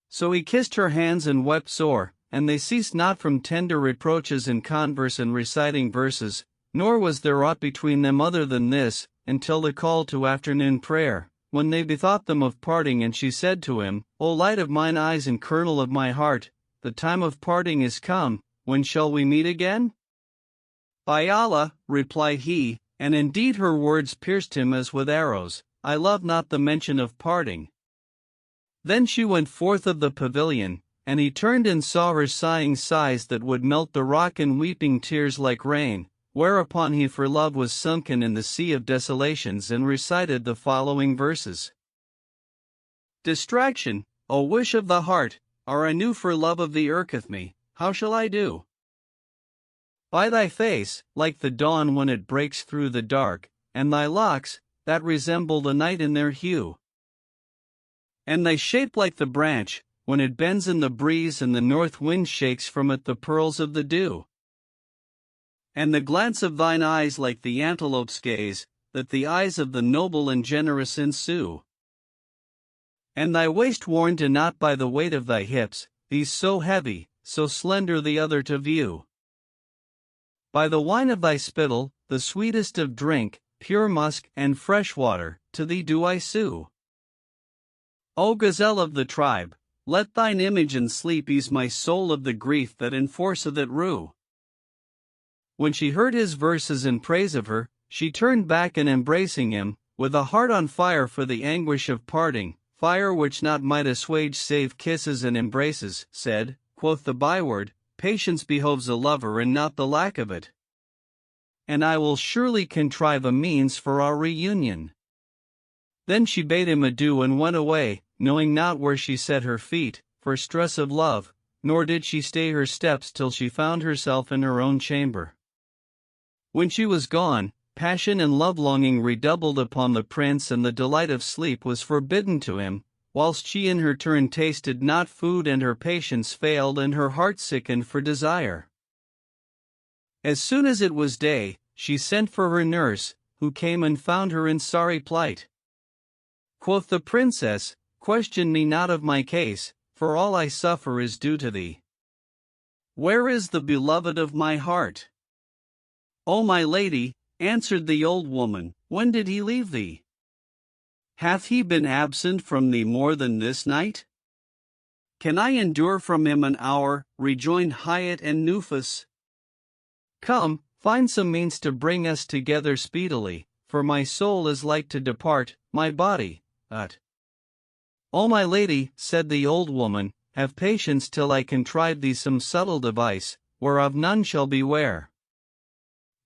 So he kissed her hands and wept sore, and they ceased not from tender reproaches in converse and reciting verses, nor was there aught between them other than this, until the call to afternoon prayer, when they bethought them of parting, and she said to him, O light of mine eyes and kernel of my heart, the time of parting is come, when shall we meet again? By Allah, replied he, and indeed her words pierced him as with arrows, I love not the mention of parting. Then she went forth of the pavilion, and he turned and saw her sighing sighs that would melt the rock and weeping tears like rain, whereupon he for love was sunken in the sea of desolations and recited the following verses. Distraction, O wish of the heart, are anew for love of thee irketh me, how shall I do? By thy face, like the dawn when it breaks through the dark, and thy locks, that resemble the night in their hue. And thy shape like the branch, when it bends in the breeze and the north wind shakes from it the pearls of the dew. And the glance of thine eyes like the antelope's gaze, that the eyes of the noble and generous ensue. And thy waist worn to naught by the weight of thy hips, these so heavy, so slender the other to view. By the wine of thy spittle, the sweetest of drink, pure musk and fresh water, to thee do I sue. O gazelle of the tribe, let thine image in sleep ease my soul of the grief that enforceth it rue. When she heard his verses in praise of her, she turned back and embracing him, with a heart on fire for the anguish of parting, fire which naught might assuage save kisses and embraces, said, quoth the byword, patience behoves a lover and not the lack of it. And I will surely contrive a means for our reunion. Then she bade him adieu and went away, knowing not where she set her feet, for stress of love, nor did she stay her steps till she found herself in her own chamber. When she was gone, passion and love-longing redoubled upon the prince, and the delight of sleep was forbidden to him, whilst she in her turn tasted not food, and her patience failed and her heart sickened for desire. As soon as it was day, she sent for her nurse, who came and found her in sorry plight. Quoth the princess, question me not of my case, for all I suffer is due to thee. Where is the beloved of my heart? O my lady, answered the old woman, when did he leave thee? Hath he been absent from thee more than this night? Can I endure from him an hour? Rejoined Hyatt and Nufus. Come, find some means to bring us together speedily, for my soul is like to depart, my body, O my lady, said the old woman, have patience till I contrive thee some subtle device, whereof none shall beware.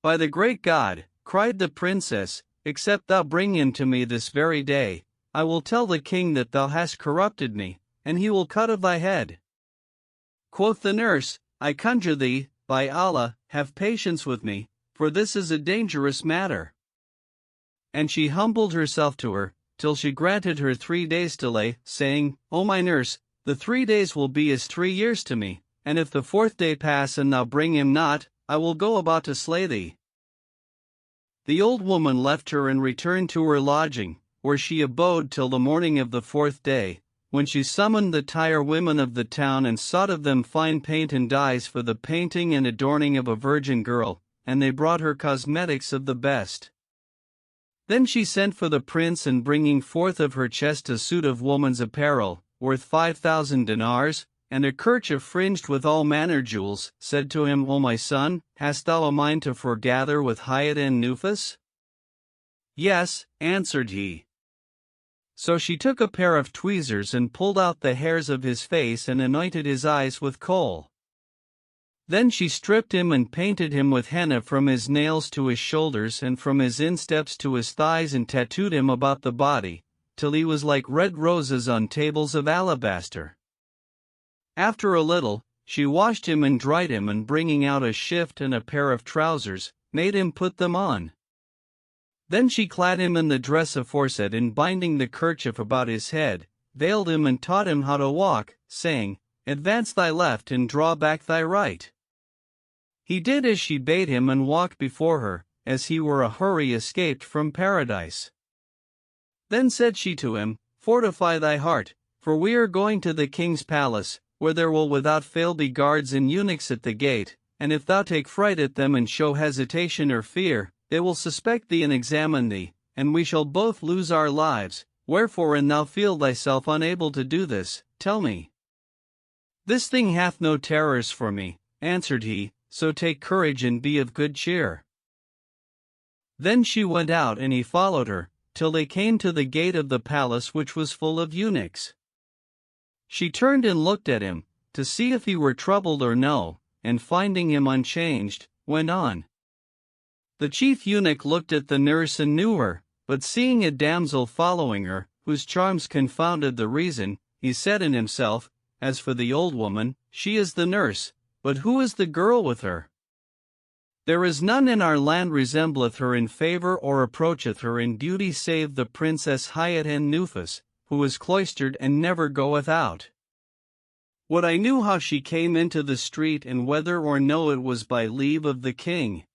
By the great God, cried the princess, except thou bring him to me this very day, I will tell the king that thou hast corrupted me, and he will cut off thy head. Quoth the nurse, I conjure thee, by Allah, have patience with me, for this is a dangerous matter. And she humbled herself to her, till she granted her 3 days' delay, saying, O my nurse, the 3 days will be as 3 years to me, and if the 4th day pass and thou bring him not, I will go about to slay thee. The old woman left her and returned to her lodging, where she abode till the morning of the 4th day, when she summoned the tire women of the town and sought of them fine paint and dyes for the painting and adorning of a virgin girl, and they brought her cosmetics of the best. Then she sent for the prince, and bringing forth of her chest a suit of woman's apparel, worth 5,000 dinars, and a kerchief fringed with all manner jewels, said to him, O my son, hast thou a mind to foregather with Hyatt and Nufus? Yes, answered he. So she took a pair of tweezers and pulled out the hairs of his face and anointed his eyes with kohl. Then she stripped him and painted him with henna from his nails to his shoulders and from his insteps to his thighs, and tattooed him about the body, till he was like red roses on tables of alabaster. After a little, she washed him and dried him, and bringing out a shift and a pair of trousers, made him put them on. Then she clad him in the dress aforesaid, and binding the kerchief about his head, veiled him and taught him how to walk, saying, Advance thy left and draw back thy right. He did as she bade him and walked before her, as he were a hurry escaped from paradise. Then said she to him, Fortify thy heart, for we are going to the king's palace, where there will without fail be guards and eunuchs at the gate, and if thou take fright at them and show hesitation or fear, they will suspect thee and examine thee, and we shall both lose our lives. Wherefore, an thou feel thyself unable to do this, tell me. This thing hath no terrors for me, answered he, so take courage and be of good cheer. Then she went out, and he followed her, till they came to the gate of the palace, which was full of eunuchs. She turned and looked at him, to see if he were troubled or no, and finding him unchanged, went on. The chief eunuch looked at the nurse and knew her, but seeing a damsel following her, whose charms confounded the reason, he said in himself, As for the old woman, she is the nurse, but who is the girl with her? There is none in our land resembleth her in favor or approacheth her in beauty save the princess Hyatt and Nufus, who is cloistered and never goeth out. Would I knew how she came into the street, and whether or no it was by leave of the king.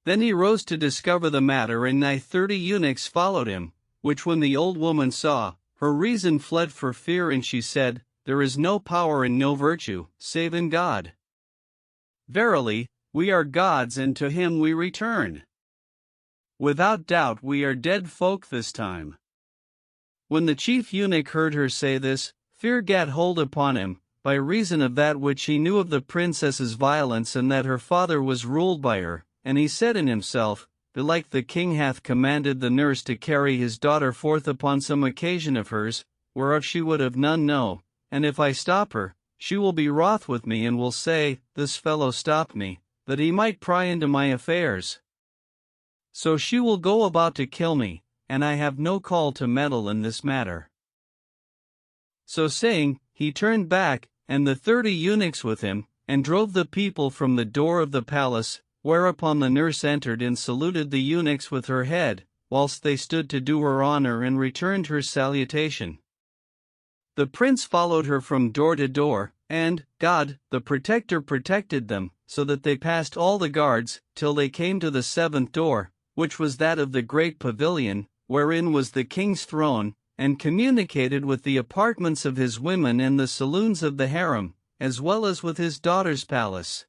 Then he rose to discover the matter, and nigh 30 eunuchs followed him, which when the old woman saw, her reason fled for fear, and she said, There is no power and no virtue, save in God. Verily, we are God's, and to him we return. Without doubt we are dead folk this time. When the chief eunuch heard her say this, fear gat hold upon him, by reason of that which he knew of the princess's violence, and that her father was ruled by her, and he said in himself, Belike the king hath commanded the nurse to carry his daughter forth upon some occasion of hers, whereof she would have none know, and if I stop her, she will be wroth with me, and will say, This fellow stopped me, that he might pry into my affairs. So she will go about to kill me, and I have no call to meddle in this matter. So saying, he turned back, and the 30 eunuchs with him, and drove the people from the door of the palace, whereupon the nurse entered and saluted the eunuchs with her head, whilst they stood to do her honor and returned her salutation. The prince followed her from door to door, and God, the protector, protected them, so that they passed all the guards, till they came to the 7th door, which was that of the great pavilion, wherein was the king's throne, and communicated with the apartments of his women and the saloons of the harem, as well as with his daughter's palace.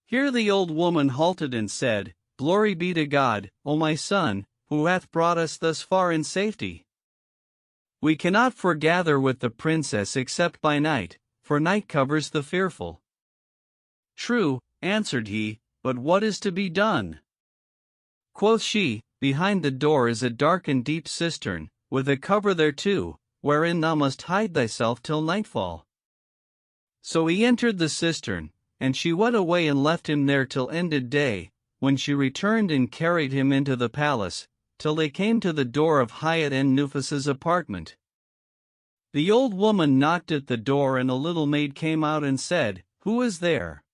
Here the old woman halted and said, Glory be to God, O my son, who hath brought us thus far in safety. We cannot foregather with the princess except by night, for night covers the fearful. True, answered he, but what is to be done? Quoth she, Behind the door is a dark and deep cistern, with a cover thereto, wherein thou must hide thyself till nightfall. So he entered the cistern, and she went away and left him there till ended day, when she returned and carried him into the palace, till they came to the door of Hayat and Nufus's apartment. The old woman knocked at the door and a little maid came out and said, "Who is there?"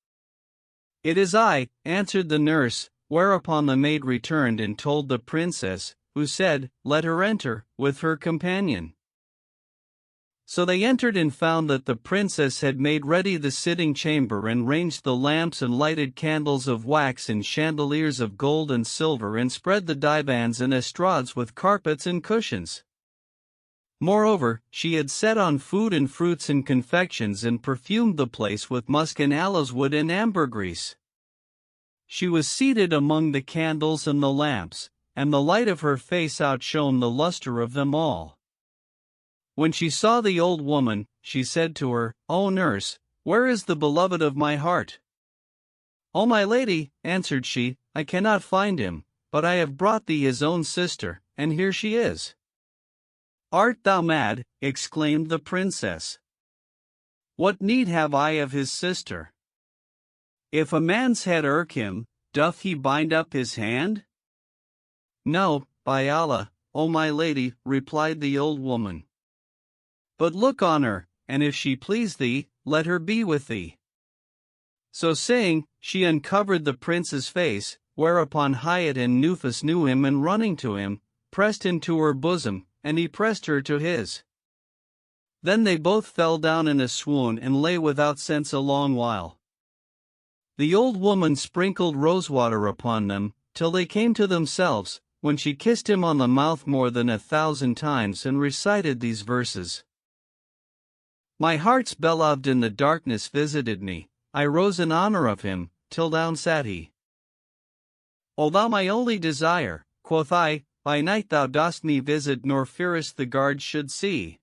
"It is I," answered the nurse, whereupon the maid returned and told the princess, who said, "Let her enter, with her companion." So they entered and found that the princess had made ready the sitting chamber and ranged the lamps and lighted candles of wax in chandeliers of gold and silver and spread the divans and estrades with carpets and cushions. Moreover, she had set on food and fruits and confections and perfumed the place with musk and aloes wood and ambergris. She was seated among the candles and the lamps, and the light of her face outshone the luster of them all. When she saw the old woman, she said to her, "O nurse, where is the beloved of my heart?" "O my lady," answered she, "I cannot find him, but I have brought thee his own sister, and here she is." "Art thou mad?" exclaimed the princess. "What need have I of his sister? If a man's head irk him, doth he bind up his hand?" "No, by Allah, O my lady," replied the old woman. "But look on her, and if she please thee, let her be with thee." So saying, she uncovered the prince's face, whereupon Hayat and Nufus knew him and running to him, pressed him to her bosom, and he pressed her to his. Then they both fell down in a swoon and lay without sense a long while. The old woman sprinkled rosewater upon them, till they came to themselves, when she kissed him on the mouth more than 1,000 times and recited these verses. My heart's beloved in the darkness visited me, I rose in honor of him, till down sat he. O thou my only desire, quoth I, by night thou dost me visit nor fearest the guards should see.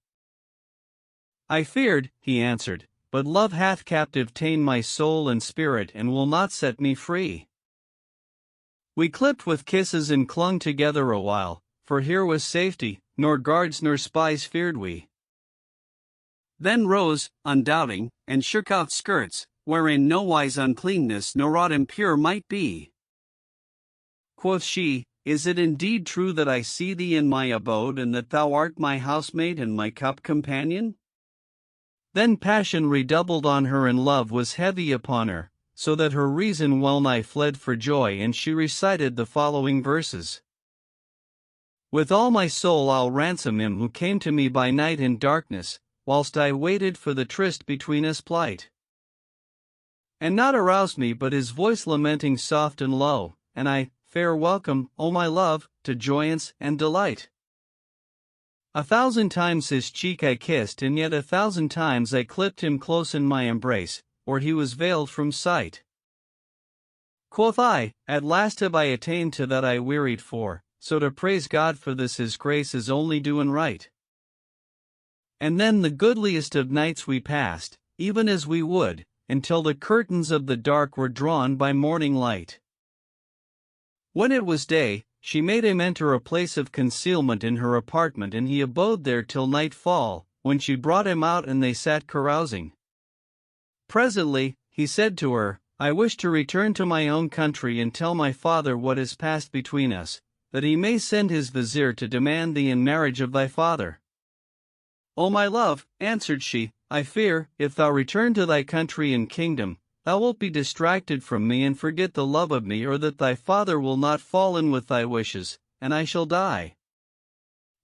I feared, he answered, but love hath captive ta'en my soul and spirit and will not set me free. We clipped with kisses and clung together a while, for here was safety, nor guards nor spies feared we. Then rose, undoubting, and shook out skirts, wherein no wise uncleanness nor aught impure might be. Quoth she, Is it indeed true that I see thee in my abode and that thou art my housemate and my cup companion? Then passion redoubled on her and love was heavy upon her, so that her reason well-nigh fled for joy, and she recited the following verses. With all my soul I'll ransom him who came to me by night in darkness, whilst I waited for the tryst between us plight. And not aroused me but his voice lamenting soft and low, and I, fair welcome, O my love, to joyance and delight. 1,000 times his cheek I kissed, and yet 1,000 times I clipped him close in my embrace, or he was veiled from sight. Quoth I, At last have I attained to that I wearied for, so to praise God for this his grace is only due and right. And then the goodliest of nights we passed, even as we would, until the curtains of the dark were drawn by morning light. When it was day, she made him enter a place of concealment in her apartment, and he abode there till nightfall, when she brought him out and they sat carousing. Presently, he said to her, I wish to return to my own country and tell my father what has passed between us, that he may send his vizier to demand thee in marriage of thy father. O my love, answered she, I fear, if thou return to thy country and kingdom, thou wilt be distracted from me and forget the love of me, or that thy father will not fall in with thy wishes, and I shall die.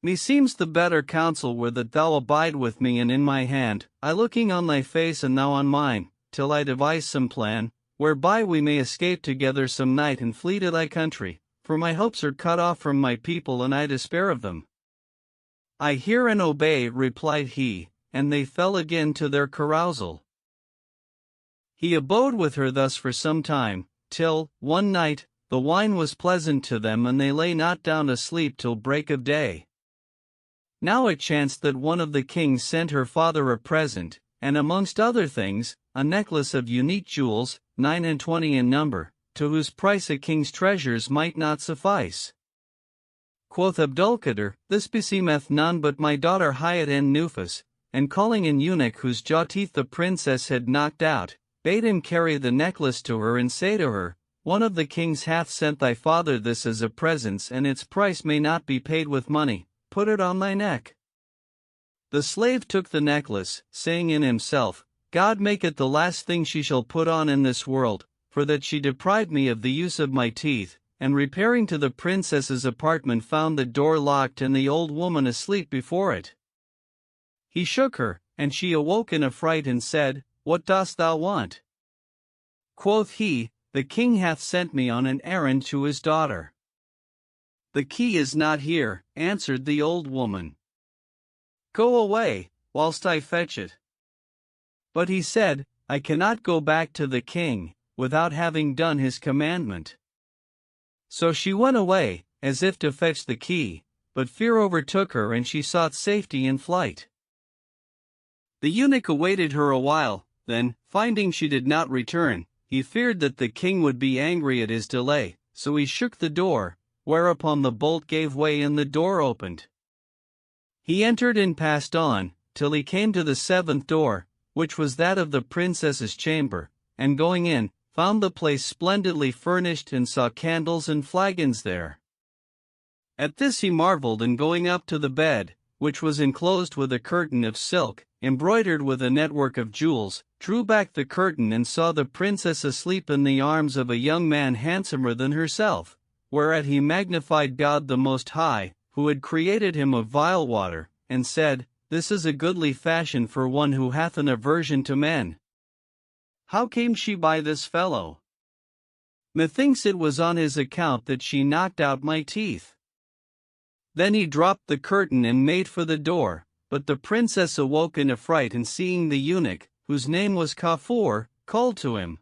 Meseems the better counsel were that thou abide with me and in my hand, I looking on thy face and thou on mine, till I devise some plan, whereby we may escape together some night and flee to thy country, for my hopes are cut off from my people and I despair of them. I hear and obey, replied he, and they fell again to their carousal. He abode with her thus for some time, till, one night, the wine was pleasant to them and they lay not down to sleep till break of day. Now it chanced that one of the kings sent her father a present, and amongst other things, a necklace of unique jewels, 29 in number, to whose price a king's treasures might not suffice. Quoth Abdulkader, This beseemeth none but my daughter Hayat en Nufus, and calling an eunuch whose jaw teeth the princess had knocked out, bade him carry the necklace to her and say to her, one of the kings hath sent thy father this as a present, and its price may not be paid with money, put it on thy neck. The slave took the necklace, saying in himself, God make it the last thing she shall put on in this world, for that she deprived me of the use of my teeth, and repairing to the princess's apartment found the door locked and the old woman asleep before it. He shook her, and she awoke in a fright and said, What dost thou want? Quoth he, The king hath sent me on an errand to his daughter. The key is not here, answered the old woman. Go away, whilst I fetch it. But he said, I cannot go back to the king, without having done his commandment. So she went away, as if to fetch the key, but fear overtook her and she sought safety in flight. The eunuch awaited her a while, then, finding she did not return, he feared that the king would be angry at his delay, so he shook the door, whereupon the bolt gave way and the door opened. He entered and passed on, till he came to the seventh door, which was that of the princess's chamber, and going in, found the place splendidly furnished and saw candles and flagons there. At this he marveled, and going up to the bed, which was enclosed with a curtain of silk, embroidered with a network of jewels, drew back the curtain and saw the princess asleep in the arms of a young man handsomer than herself, whereat he magnified God the Most High, who had created him of vile water, and said, This is a goodly fashion for one who hath an aversion to men. How came she by this fellow? Methinks it was on his account that she knocked out my teeth. Then he dropped the curtain and made for the door, but the princess awoke in a fright, and seeing the eunuch, whose name was Kafur, called to him.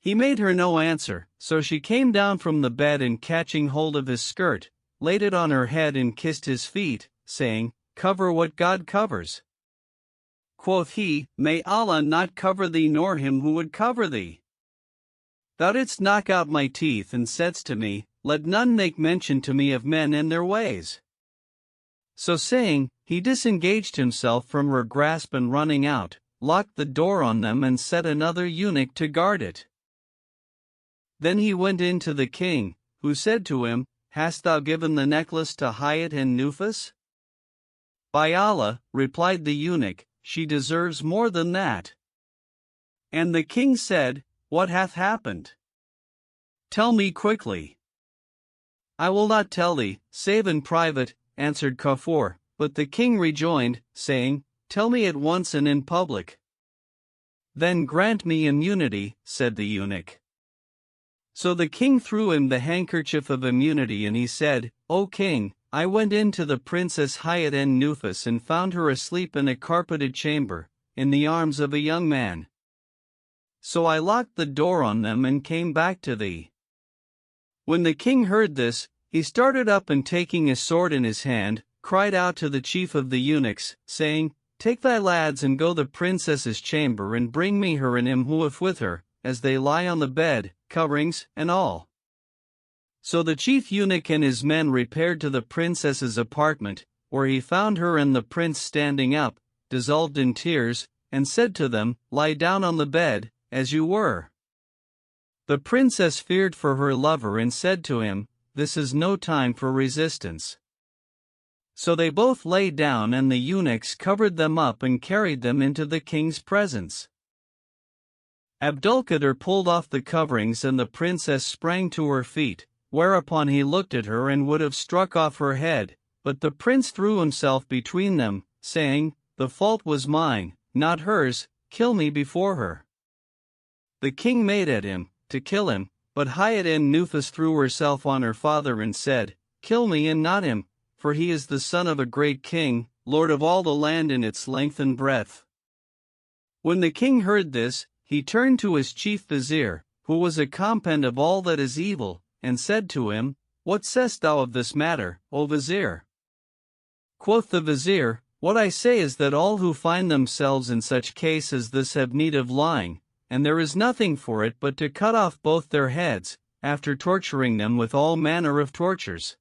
He made her no answer, so she came down from the bed and catching hold of his skirt, laid it on her head and kissed his feet, saying, Cover what God covers. Quoth he, May Allah not cover thee nor him who would cover thee. Thou didst knock out my teeth and saidst to me, Let none make mention to me of men and their ways. So saying, he disengaged himself from her grasp and running out, locked the door on them and set another eunuch to guard it. Then he went in to the king, who said to him, Hast thou given the necklace to Hayat and Nufus? By Allah, replied the eunuch, she deserves more than that. And the king said, What hath happened? Tell me quickly. I will not tell thee, save in private, answered Kafur, but the king rejoined, saying, Tell me at once and in public. Then grant me immunity, said the eunuch. So the king threw him the handkerchief of immunity, and he said, O king, I went in to the princess Hayat en Nufus and found her asleep in a carpeted chamber, in the arms of a young man. So I locked the door on them and came back to thee. When the king heard this, he started up and taking his sword in his hand, cried out to the chief of the eunuchs, saying, Take thy lads and go the princess's chamber and bring me her and him who is with her, as they lie on the bed, coverings and all. So the chief eunuch and his men repaired to the princess's apartment, where he found her and the prince standing up, dissolved in tears, and said to them, Lie down on the bed, as you were. The princess feared for her lover and said to him, This is no time for resistance. So they both lay down, and the eunuchs covered them up and carried them into the king's presence. Abdulkader pulled off the coverings, and the princess sprang to her feet, whereupon he looked at her and would have struck off her head, but the prince threw himself between them, saying, The fault was mine, not hers, kill me before her. The king made at him, to kill him, but Hayat en Nufus threw herself on her father and said, Kill me and not him, for he is the son of a great king, lord of all the land in its length and breadth. When the king heard this, he turned to his chief vizier, who was a compend of all that is evil, and said to him, What sayest thou of this matter, O vizier? Quoth the vizier, What I say is that all who find themselves in such case as this have need of lying, and there is nothing for it but to cut off both their heads, after torturing them with all manner of tortures.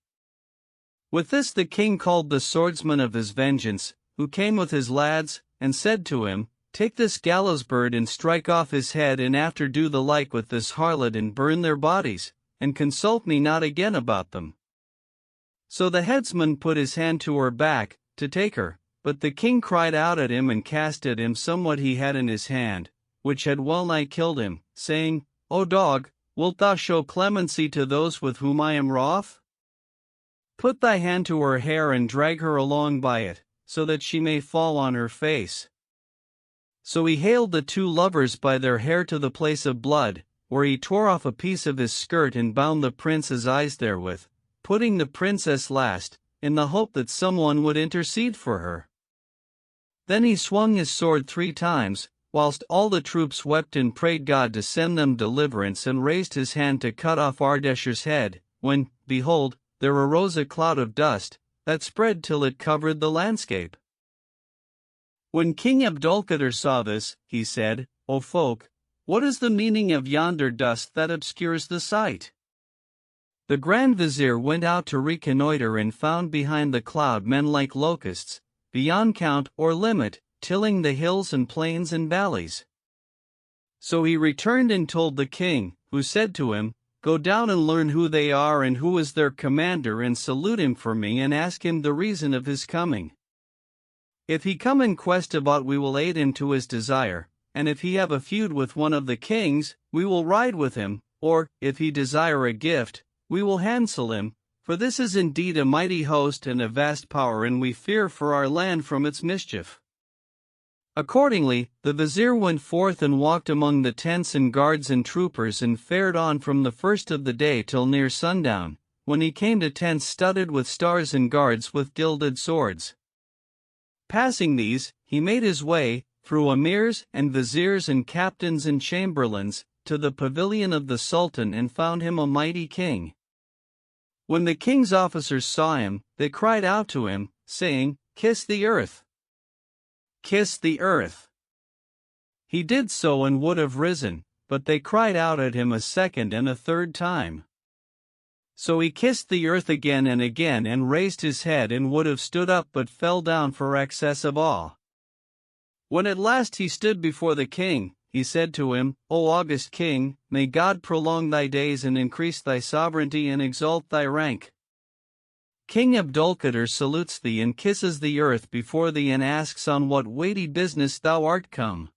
With this the king called the swordsman of his vengeance, who came with his lads, and said to him, Take this gallows bird and strike off his head, and after do the like with this harlot and burn their bodies, and consult me not again about them. So the headsman put his hand to her back, to take her, but the king cried out at him and cast at him somewhat he had in his hand, which had well nigh killed him, saying, O dog, wilt thou show clemency to those with whom I am wroth? Put thy hand to her hair and drag her along by it, so that she may fall on her face. So he haled the two lovers by their hair to the place of blood, where he tore off a piece of his skirt and bound the prince's eyes therewith, putting the princess last, in the hope that someone would intercede for her. Then he swung his sword 3 times, whilst all the troops wept and prayed God to send them deliverance, and raised his hand to cut off Ardeshir's head, when, behold, there arose a cloud of dust, that spread till it covered the landscape. When King Abdulkader saw this, he said, O folk, what is the meaning of yonder dust that obscures the sight? The Grand Vizier went out to reconnoitre, and found behind the cloud men like locusts, beyond count or limit, tilling the hills and plains and valleys. So he returned and told the king, who said to him, Go down and learn who they are and who is their commander, and salute him for me, and ask him the reason of his coming. If he come in quest of aught, we will aid him to his desire, and if he have a feud with one of the kings, we will ride with him, or, if he desire a gift, we will handsel him, for this is indeed a mighty host and a vast power, and we fear for our land from its mischief. Accordingly, the vizier went forth and walked among the tents and guards and troopers, and fared on from the first of the day till near sundown, when he came to tents studded with stars and guards with gilded swords. Passing these, he made his way, through emirs and viziers and captains and chamberlains, to the pavilion of the sultan, and found him a mighty king. When the king's officers saw him, they cried out to him, saying, Kiss the earth! Kiss the earth! He did so and would have risen, but they cried out at him a second and a third time. So he kissed the earth again and again, and raised his head and would have stood up, but fell down for excess of awe. When at last he stood before the king, he said to him, O august king, may God prolong thy days and increase thy sovereignty and exalt thy rank. King Abdulkader salutes thee and kisses the earth before thee, and asks on what weighty business thou art come.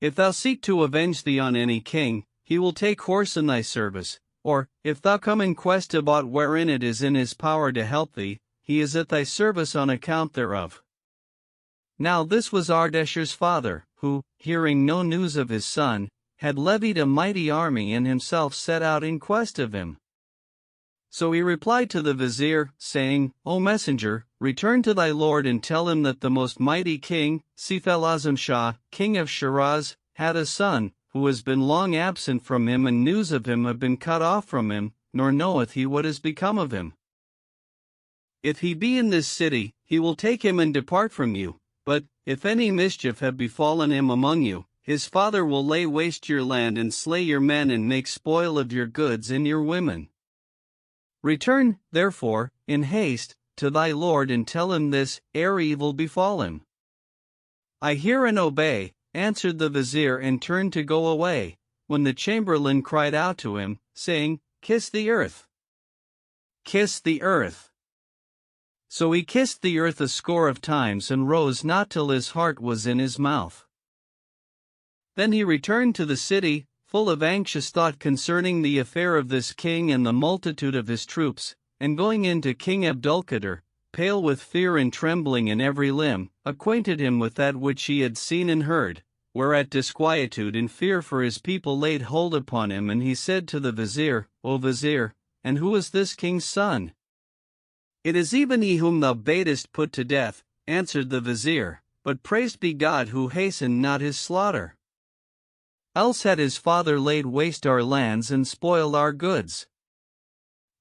If thou seek to avenge thee on any king, he will take horse in thy service, or, if thou come in quest of aught wherein it is in his power to help thee, he is at thy service on account thereof. Now this was Ardeshir's father, who, hearing no news of his son, had levied a mighty army and himself set out in quest of him. So he replied to the vizier, saying, O messenger, return to thy lord and tell him that the most mighty king, Seif-el-Azam Shah, king of Shiraz, had a son, who has been long absent from him, and news of him have been cut off from him, nor knoweth he what is become of him. If he be in this city, he will take him and depart from you, but, if any mischief have befallen him among you, his father will lay waste your land and slay your men and make spoil of your goods and your women. Return, therefore, in haste, to thy lord, and tell him this, ere evil befall him. I hear and obey, answered the vizier, and turned to go away, when the chamberlain cried out to him, saying, Kiss the earth! Kiss the earth! So he kissed the earth a score of times, and rose not till his heart was in his mouth. Then he returned to the city, full of anxious thought concerning the affair of this king and the multitude of his troops, and going in to King Abdulkader, pale with fear and trembling in every limb, acquainted him with that which he had seen and heard, whereat disquietude and fear for his people laid hold upon him, and he said to the vizier, O vizier, and who is this king's son? It is even he whom thou badest put to death, answered the vizier, but praised be God who hastened not his slaughter. Else had his father laid waste our lands and spoiled our goods.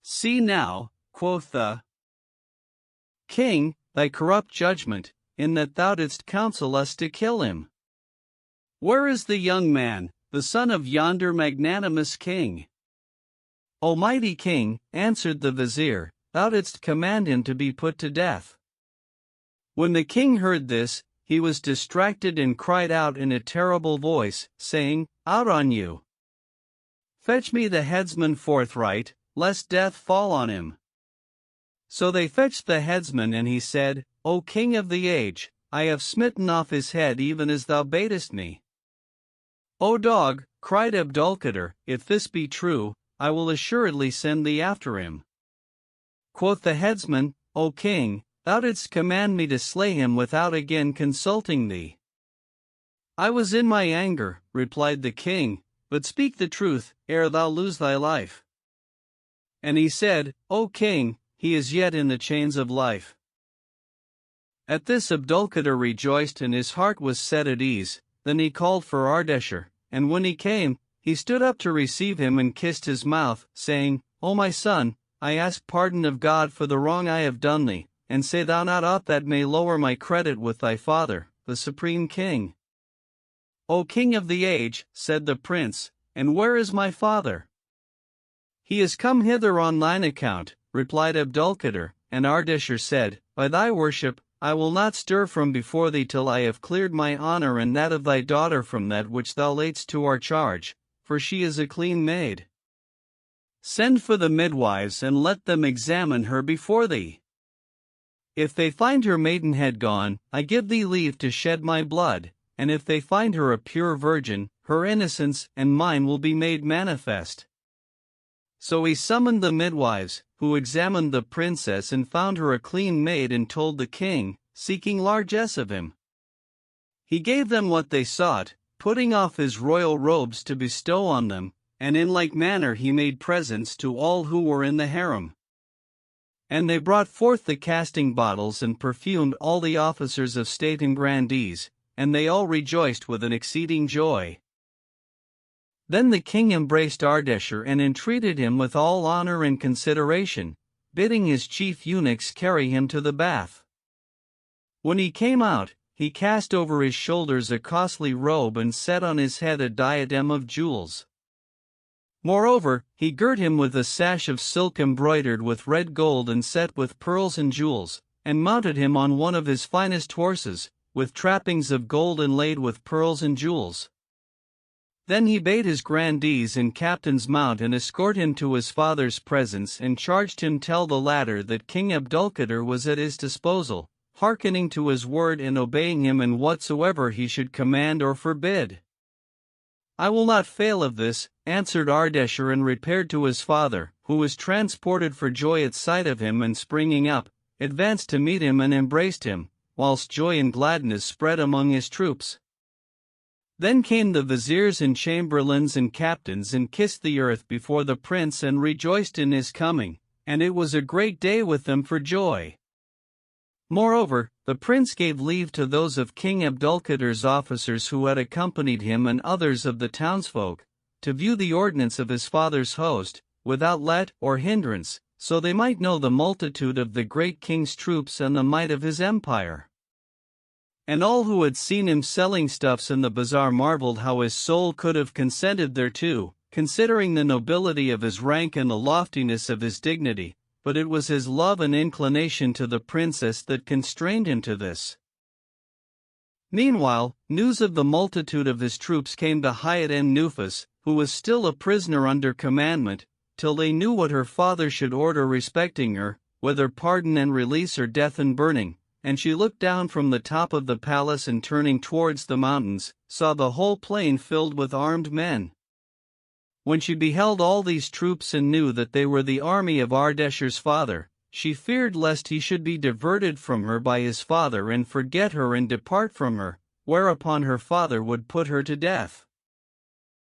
See now, quoth the king, thy corrupt judgment, in that thou didst counsel us to kill him. Where is the young man, the son of yonder magnanimous king? O mighty king, answered the vizier, thou didst command him to be put to death. When the king heard this, he was distracted and cried out in a terrible voice, saying, "Out on you! Fetch me the headsman forthright, lest death fall on him." So they fetched the headsman, and he said, "O king of the age, I have smitten off his head even as thou badest me." "O dog," cried Abdulkader, "if this be true, I will assuredly send thee after him." Quoth the headsman, "O king, thou didst command me to slay him without again consulting thee." "I was in my anger," replied the king, "but speak the truth, ere thou lose thy life." And he said, "O king, he is yet in the chains of life." At this Abdulkader rejoiced and his heart was set at ease. Then he called for Ardeshir, and when he came, he stood up to receive him and kissed his mouth, saying, "O my son, I ask pardon of God for the wrong I have done thee, and say thou not aught that may lower my credit with thy father, the supreme king." "O king of the age," said the prince, "and where is my father?" "He is come hither on thine account," replied Abdulkader, and Ardeshir said, "By thy worship, I will not stir from before thee till I have cleared my honor and that of thy daughter from that which thou laidst to our charge, for she is a clean maid. Send for the midwives and let them examine her before thee. If they find her maidenhead gone, I give thee leave to shed my blood, and if they find her a pure virgin, her innocence and mine will be made manifest." So he summoned the midwives, who examined the princess and found her a clean maid and told the king, seeking largesse of him. He gave them what they sought, putting off his royal robes to bestow on them, and in like manner he made presents to all who were in the harem. And they brought forth the casting bottles and perfumed all the officers of state and grandees, and they all rejoiced with an exceeding joy. Then the king embraced Ardeshir and entreated him with all honor and consideration, bidding his chief eunuchs carry him to the bath. When he came out, he cast over his shoulders a costly robe and set on his head a diadem of jewels. Moreover, he girt him with a sash of silk embroidered with red gold and set with pearls and jewels, and mounted him on one of his finest horses, with trappings of gold inlaid with pearls and jewels. Then he bade his grandees and captains mount and escort him to his father's presence and charged him tell the latter that King Abdulkader was at his disposal, hearkening to his word and obeying him in whatsoever he should command or forbid. "I will not fail of this," answered Ardeshir, and repaired to his father, who was transported for joy at sight of him, and springing up, advanced to meet him and embraced him, whilst joy and gladness spread among his troops. Then came the viziers and chamberlains and captains and kissed the earth before the prince and rejoiced in his coming, and it was a great day with them for joy. Moreover, the prince gave leave to those of King Abdulkader's officers who had accompanied him and others of the townsfolk, to view the ordnance of his father's host, without let or hindrance, so they might know the multitude of the great king's troops and the might of his empire. And all who had seen him selling stuffs in the bazaar marveled how his soul could have consented thereto, considering the nobility of his rank and the loftiness of his dignity, but it was his love and inclination to the princess that constrained him to this. Meanwhile, news of the multitude of his troops came to Hayat-en-Nufus, who was still a prisoner under commandment, till they knew what her father should order respecting her, whether pardon and release or death and burning. And she looked down from the top of the palace and turning towards the mountains, saw the whole plain filled with armed men. When she beheld all these troops and knew that they were the army of Ardeshir's father, she feared lest he should be diverted from her by his father and forget her and depart from her, whereupon her father would put her to death.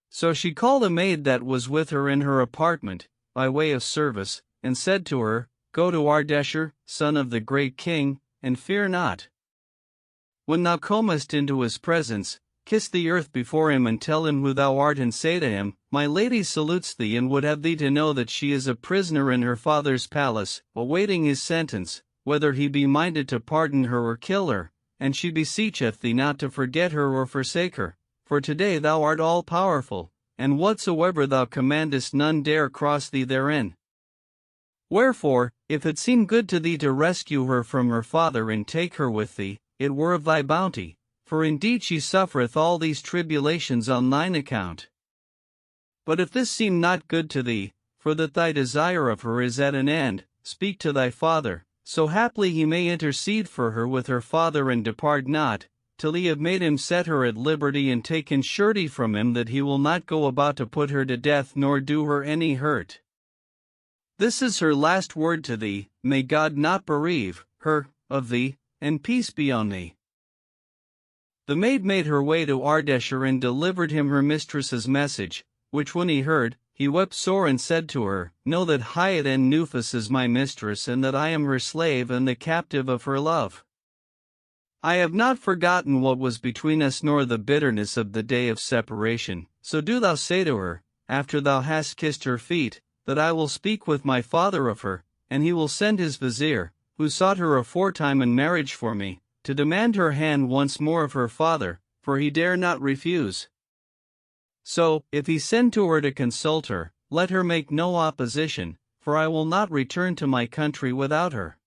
So she called a maid that was with her in her apartment, by way of service, and said to her, "Go to Ardeshir, son of the great king, and fear not. When thou comest into his presence, kiss the earth before him and tell him who thou art, and say to him, My lady salutes thee and would have thee to know that she is a prisoner in her father's palace, awaiting his sentence, whether he be minded to pardon her or kill her, and she beseecheth thee not to forget her or forsake her, for today thou art all-powerful, and whatsoever thou commandest none dare cross thee therein. Wherefore, if it seem good to thee to rescue her from her father and take her with thee, it were of thy bounty, for indeed she suffereth all these tribulations on thine account. But if this seem not good to thee, for that thy desire of her is at an end, speak to thy father, so haply he may intercede for her with her father and depart not, till he have made him set her at liberty and taken surety from him that he will not go about to put her to death nor do her any hurt. This is her last word to thee, may God not bereave her of thee, and peace be on thee. The maid made her way to Ardeshir and delivered him her mistress's message, which when he heard, he wept sore and said to her, Know that Hyatt and Nufus is my mistress and that I am her slave and the captive of her love. I have not forgotten what was between us nor the bitterness of the day of separation, so do thou say to her, after thou hast kissed her feet, that I will speak with my father of her, and he will send his vizier, who sought her aforetime in marriage for me, to demand her hand once more of her father, for he dare not refuse. So, if he send to her to consult her, let her make no opposition, for I will not return to my country without her.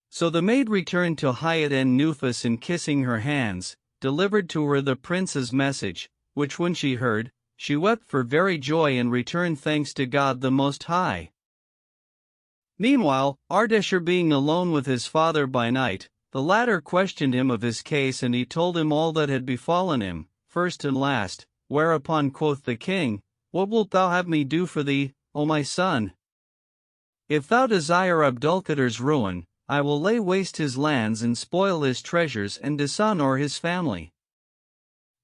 So the maid returned to Hyatt and Nufus and kissing her hands, delivered to her the prince's message, which when she heard, she wept for very joy and returned thanks to God the Most High. Meanwhile, Ardeshir being alone with his father by night, the latter questioned him of his case and he told him all that had befallen him, first and last, whereupon quoth the king, What wilt thou have me do for thee, O my son? If thou desire Abdulkadir's ruin, I will lay waste his lands and spoil his treasures and dishonor his family.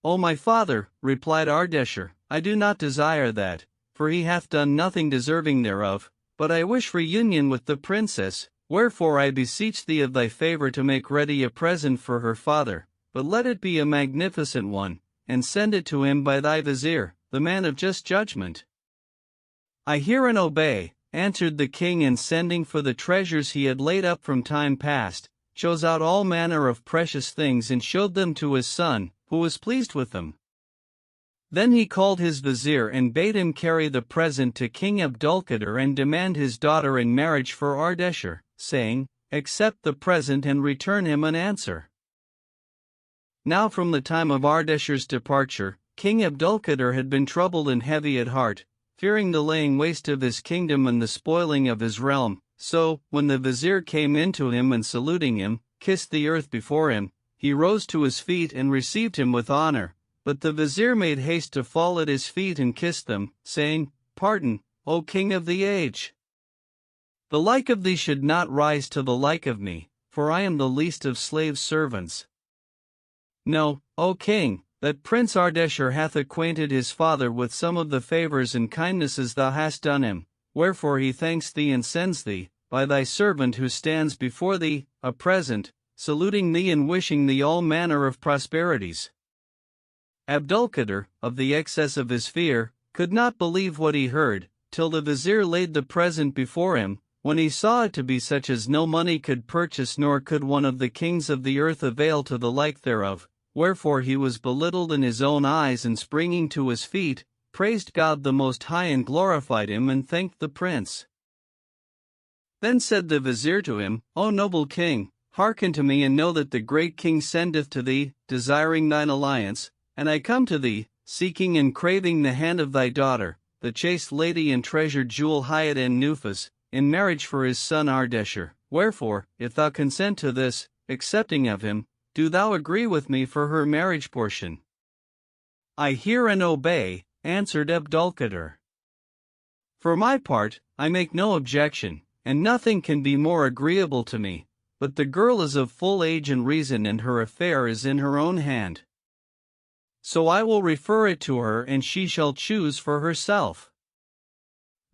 O my father, replied Ardeshir, I do not desire that, for he hath done nothing deserving thereof, but I wish reunion with the princess, wherefore I beseech thee of thy favor to make ready a present for her father, but let it be a magnificent one, and send it to him by thy vizier, the man of just judgment. I hear and obey, answered the king, and sending for the treasures he had laid up from time past, chose out all manner of precious things and showed them to his son, who was pleased with them. Then he called his vizier and bade him carry the present to King Abdulkadir and demand his daughter in marriage for Ardeshir, saying, Accept the present and return him an answer. Now from the time of Ardeshir's departure, King Abdulkadir had been troubled and heavy at heart, fearing the laying waste of his kingdom and the spoiling of his realm, so, when the vizier came in to him and saluting him, kissed the earth before him, he rose to his feet and received him with honor. But the vizier made haste to fall at his feet and kiss them, saying, Pardon, O king of the age! The like of thee should not rise to the like of me, for I am the least of slave servants. No, O king, that Prince Ardeshir hath acquainted his father with some of the favors and kindnesses thou hast done him, wherefore he thanks thee and sends thee, by thy servant who stands before thee, a present, saluting thee and wishing thee all manner of prosperities. Abdulkadir, of the excess of his fear, could not believe what he heard, till the vizier laid the present before him, when he saw it to be such as no money could purchase nor could one of the kings of the earth avail to the like thereof, wherefore he was belittled in his own eyes and springing to his feet, praised God the Most High and glorified him and thanked the prince. Then said the vizier to him, O noble king, hearken to me and know that the great king sendeth to thee, desiring thine alliance, and I come to thee, seeking and craving the hand of thy daughter, the chaste lady and treasured jewel Hyatt and Nufus, in marriage for his son Ardeshir. Wherefore, if thou consent to this, accepting of him, do thou agree with me for her marriage portion. I hear and obey, answered Abdulkadir. For my part, I make no objection, and nothing can be more agreeable to me, but the girl is of full age and reason and her affair is in her own hand. So I will refer it to her and she shall choose for herself.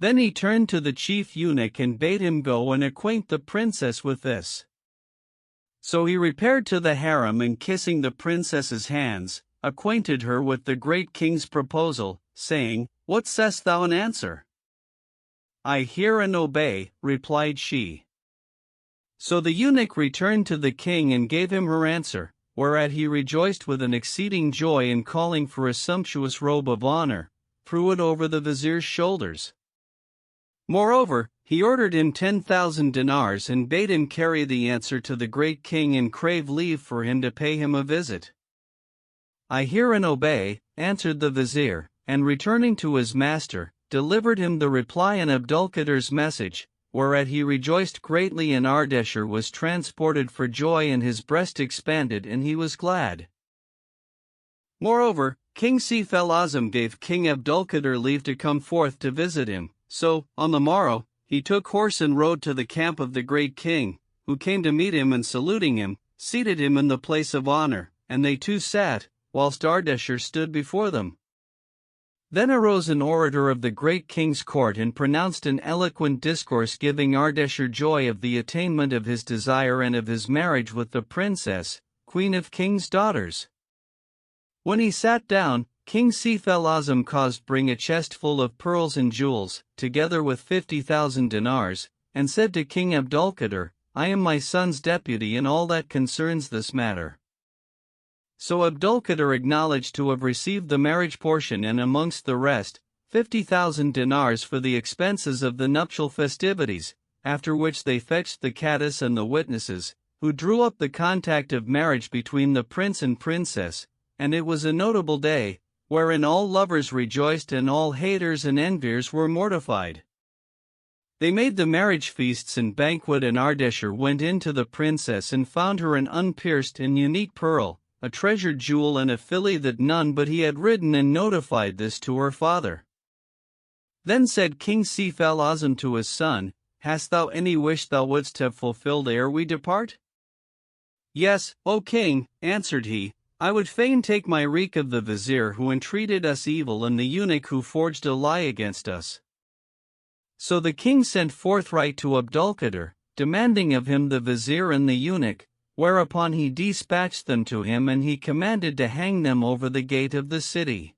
Then he turned to the chief eunuch and bade him go and acquaint the princess with this. So he repaired to the harem and kissing the princess's hands, acquainted her with the great king's proposal, saying, What sayest thou in answer? I hear and obey, replied she. So the eunuch returned to the king and gave him her answer, whereat he rejoiced with an exceeding joy and calling for a sumptuous robe of honor, threw it over the vizier's shoulders. Moreover, He ordered him 10,000 dinars and bade him carry the answer to the great king and crave leave for him to pay him a visit. "I hear and obey," answered the vizier, and returning to his master, delivered him the reply and Abdulkadir's message, whereat he rejoiced greatly and Ardeshir was transported for joy and his breast expanded and he was glad. Moreover, King Seif el-Azam gave King Abdulkadir leave to come forth to visit him, so, on the morrow, he took horse and rode to the camp of the great king, who came to meet him and saluting him, seated him in the place of honor, and they two sat, whilst Ardeshir stood before them. Then arose an orator of the great king's court and pronounced an eloquent discourse giving Ardeshir joy of the attainment of his desire and of his marriage with the princess, queen of king's daughters. When he sat down, King Seif el-Azam caused bring a chest full of pearls and jewels, together with 50,000 dinars, and said to King Abdulkadir, "I am my son's deputy in all that concerns this matter." So Abdulkadir acknowledged to have received the marriage portion and amongst the rest, 50,000 dinars for the expenses of the nuptial festivities, after which they fetched the caddis and the witnesses, who drew up the contract of marriage between the prince and princess, and it was a notable day, wherein all lovers rejoiced and all haters and enviers were mortified. They made the marriage feasts and banquet and Ardeshir went in to the princess and found her an unpierced and unique pearl, a treasured jewel and a filly that none but he had ridden and notified this to her father. Then said King Seif el-Azam to his son, "Hast thou any wish thou wouldst have fulfilled ere we depart?" "Yes, O king," answered he, "I would fain take my wreak of the vizier who entreated us evil and the eunuch who forged a lie against us." So the king sent forthright to Abdulkadir, demanding of him the vizier and the eunuch, whereupon he dispatched them to him and he commanded to hang them over the gate of the city.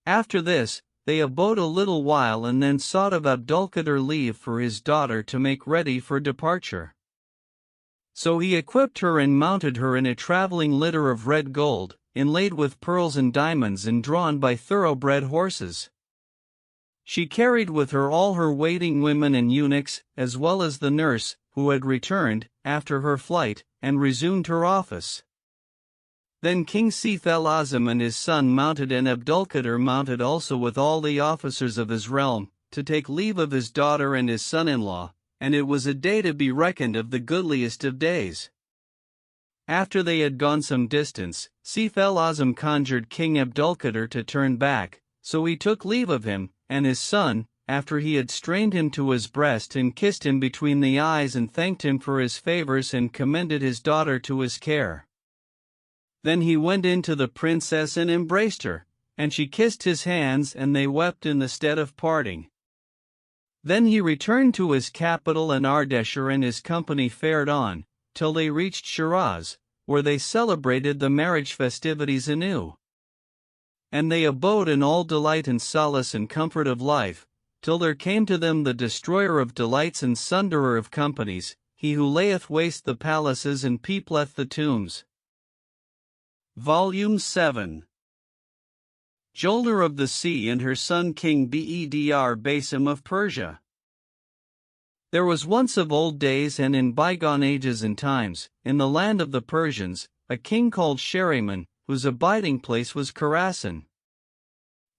After this, they abode a little while and then sought of Abdulkadir leave for his daughter to make ready for departure. So he equipped her and mounted her in a traveling litter of red gold, inlaid with pearls and diamonds and drawn by thoroughbred horses. She carried with her all her waiting women and eunuchs, as well as the nurse, who had returned, after her flight, and resumed her office. Then King Seif el-Azam and his son mounted and Abdulkadir mounted also with all the officers of his realm, to take leave of his daughter and his son-in-law, and it was a day to be reckoned of the goodliest of days. After they had gone some distance, Seif el-Azam conjured King Abdulkadir to turn back, so he took leave of him, and his son, after he had strained him to his breast and kissed him between the eyes and thanked him for his favors and commended his daughter to his care. Then he went in to the princess and embraced her, and she kissed his hands and they wept in the stead of parting. Then he returned to his capital and Ardeshir and his company fared on, till they reached Shiraz, where they celebrated the marriage festivities anew. And they abode in all delight and solace and comfort of life, till there came to them the destroyer of delights and sunderer of companies, he who layeth waste the palaces and peopleth the tombs. Volume 7. Jolner of the Sea and her son King Bedr Basim of Persia. There was once of old days and in bygone ages and times, in the land of the Persians, a king called Shahriman, whose abiding place was Khorasan.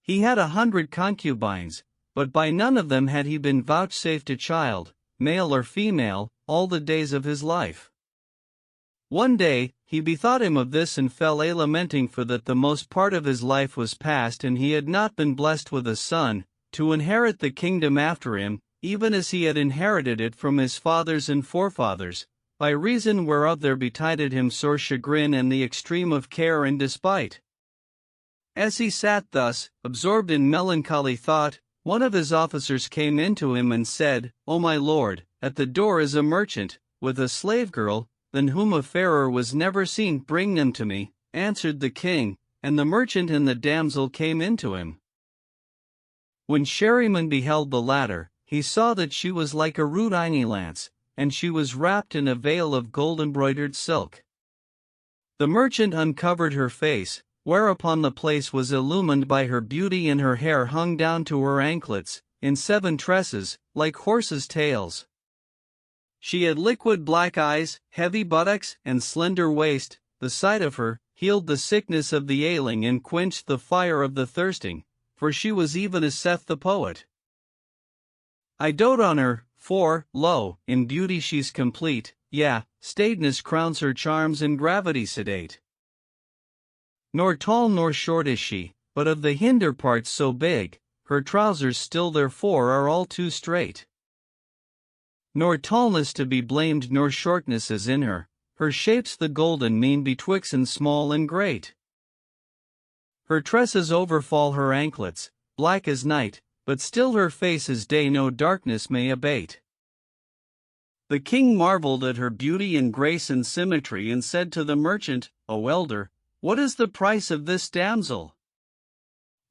He had 100 concubines, but by none of them had he been vouchsafed a child, male or female, all the days of his life. One day, he bethought him of this and fell a lamenting for that the most part of his life was past and he had not been blessed with a son, to inherit the kingdom after him, even as he had inherited it from his fathers and forefathers, by reason whereof there betided him sore chagrin and the extreme of care and despite. As he sat thus, absorbed in melancholy thought, one of his officers came in to him and said, "O my lord, at the door is a merchant, with a slave girl, than whom a fairer was never seen. Bring them to me," answered the king, and the merchant and the damsel came in to him. When Shahriman beheld the latter, he saw that she was like a rudiny lance, and she was wrapped in a veil of gold-embroidered silk. The merchant uncovered her face, whereupon the place was illumined by her beauty and her hair hung down to her anklets, in 7 tresses, like horses' tails. She had liquid black eyes, heavy buttocks, and slender waist. The sight of her healed the sickness of the ailing and quenched the fire of the thirsting, for she was even as saith the poet. I dote on her, for, lo, in beauty she's complete, yea, staidness crowns her charms and gravity sedate. Nor tall nor short is she, but of the hinder parts so big, her trousers still therefore are all too straight. Nor tallness to be blamed nor shortness is in her, her shape's the golden mean betwixt small and great. Her tresses overfall her anklets, black as night, but still her face as day no darkness may abate. The king marveled at her beauty and grace and symmetry and said to the merchant, O elder, what is the price of this damsel?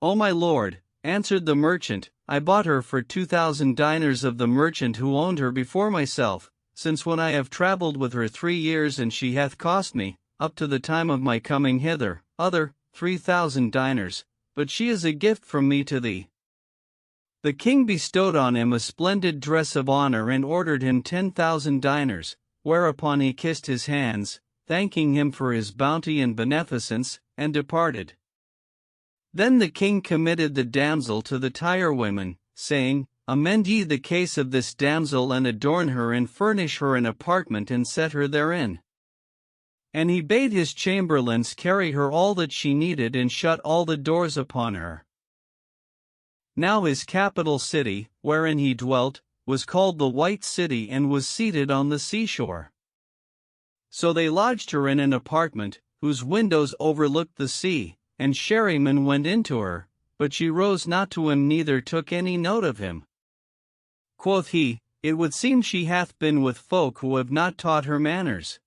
O my lord, answered the merchant, I bought her for 2,000 dinars of the merchant who owned her before myself, since when I have travelled with her 3 years and she hath cost me, up to the time of my coming hither, other 3,000 dinars, but she is a gift from me to thee. The king bestowed on him a splendid dress of honor and ordered him 10,000 dinars, whereupon he kissed his hands, thanking him for his bounty and beneficence, and departed. Then the king committed the damsel to the tirewomen, saying, Amend ye the case of this damsel and adorn her and furnish her an apartment and set her therein. And he bade his chamberlains carry her all that she needed and shut all the doors upon her. Now his capital city, wherein he dwelt, was called the White City and was seated on the seashore. So they lodged her in an apartment, whose windows overlooked the sea, and Sherryman went into her, but she rose not to him neither took any note of him. Quoth he, It would seem she hath been with folk who have not taught her manners.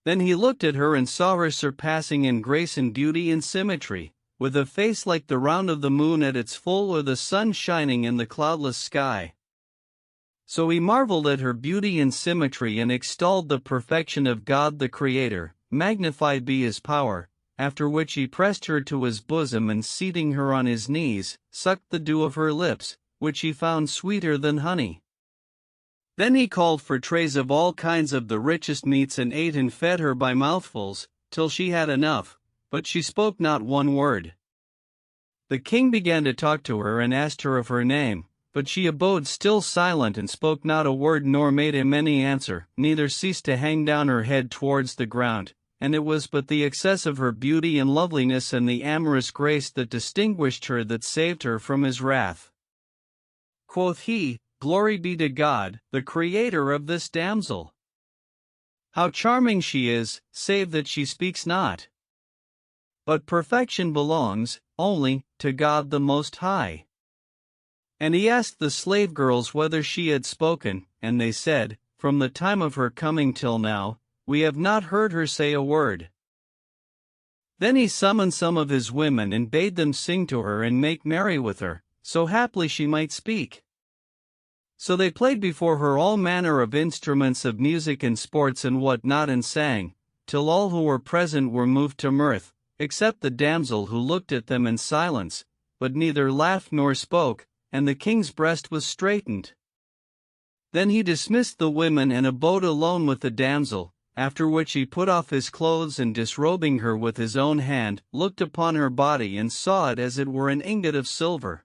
Then he looked at her and saw her surpassing in grace and beauty and symmetry, with a face like the round of the moon at its full or the sun shining in the cloudless sky. So he marveled at her beauty and symmetry and extolled the perfection of God the Creator, magnified be his power, after which he pressed her to his bosom and seating her on his knees, sucked the dew of her lips, which he found sweeter than honey. Then he called for trays of all kinds of the richest meats and ate and fed her by mouthfuls, till she had enough, but she spoke not one word. The king began to talk to her and asked her of her name, but she abode still silent and spoke not a word nor made him any answer, neither ceased to hang down her head towards the ground, and it was but the excess of her beauty and loveliness and the amorous grace that distinguished her that saved her from his wrath. Quoth he, Glory be to God, the Creator of this damsel. How charming she is, save that she speaks not. But perfection belongs, only, to God the Most High. And he asked the slave girls whether she had spoken, and they said, From the time of her coming till now, we have not heard her say a word. Then he summoned some of his women and bade them sing to her and make merry with her, so haply she might speak. So they played before her all manner of instruments of music and sports and what not and sang, till all who were present were moved to mirth, except the damsel who looked at them in silence, but neither laughed nor spoke, and the king's breast was straitened. Then he dismissed the women and abode alone with the damsel, after which he put off his clothes and disrobing her with his own hand, looked upon her body and saw it as it were an ingot of silver.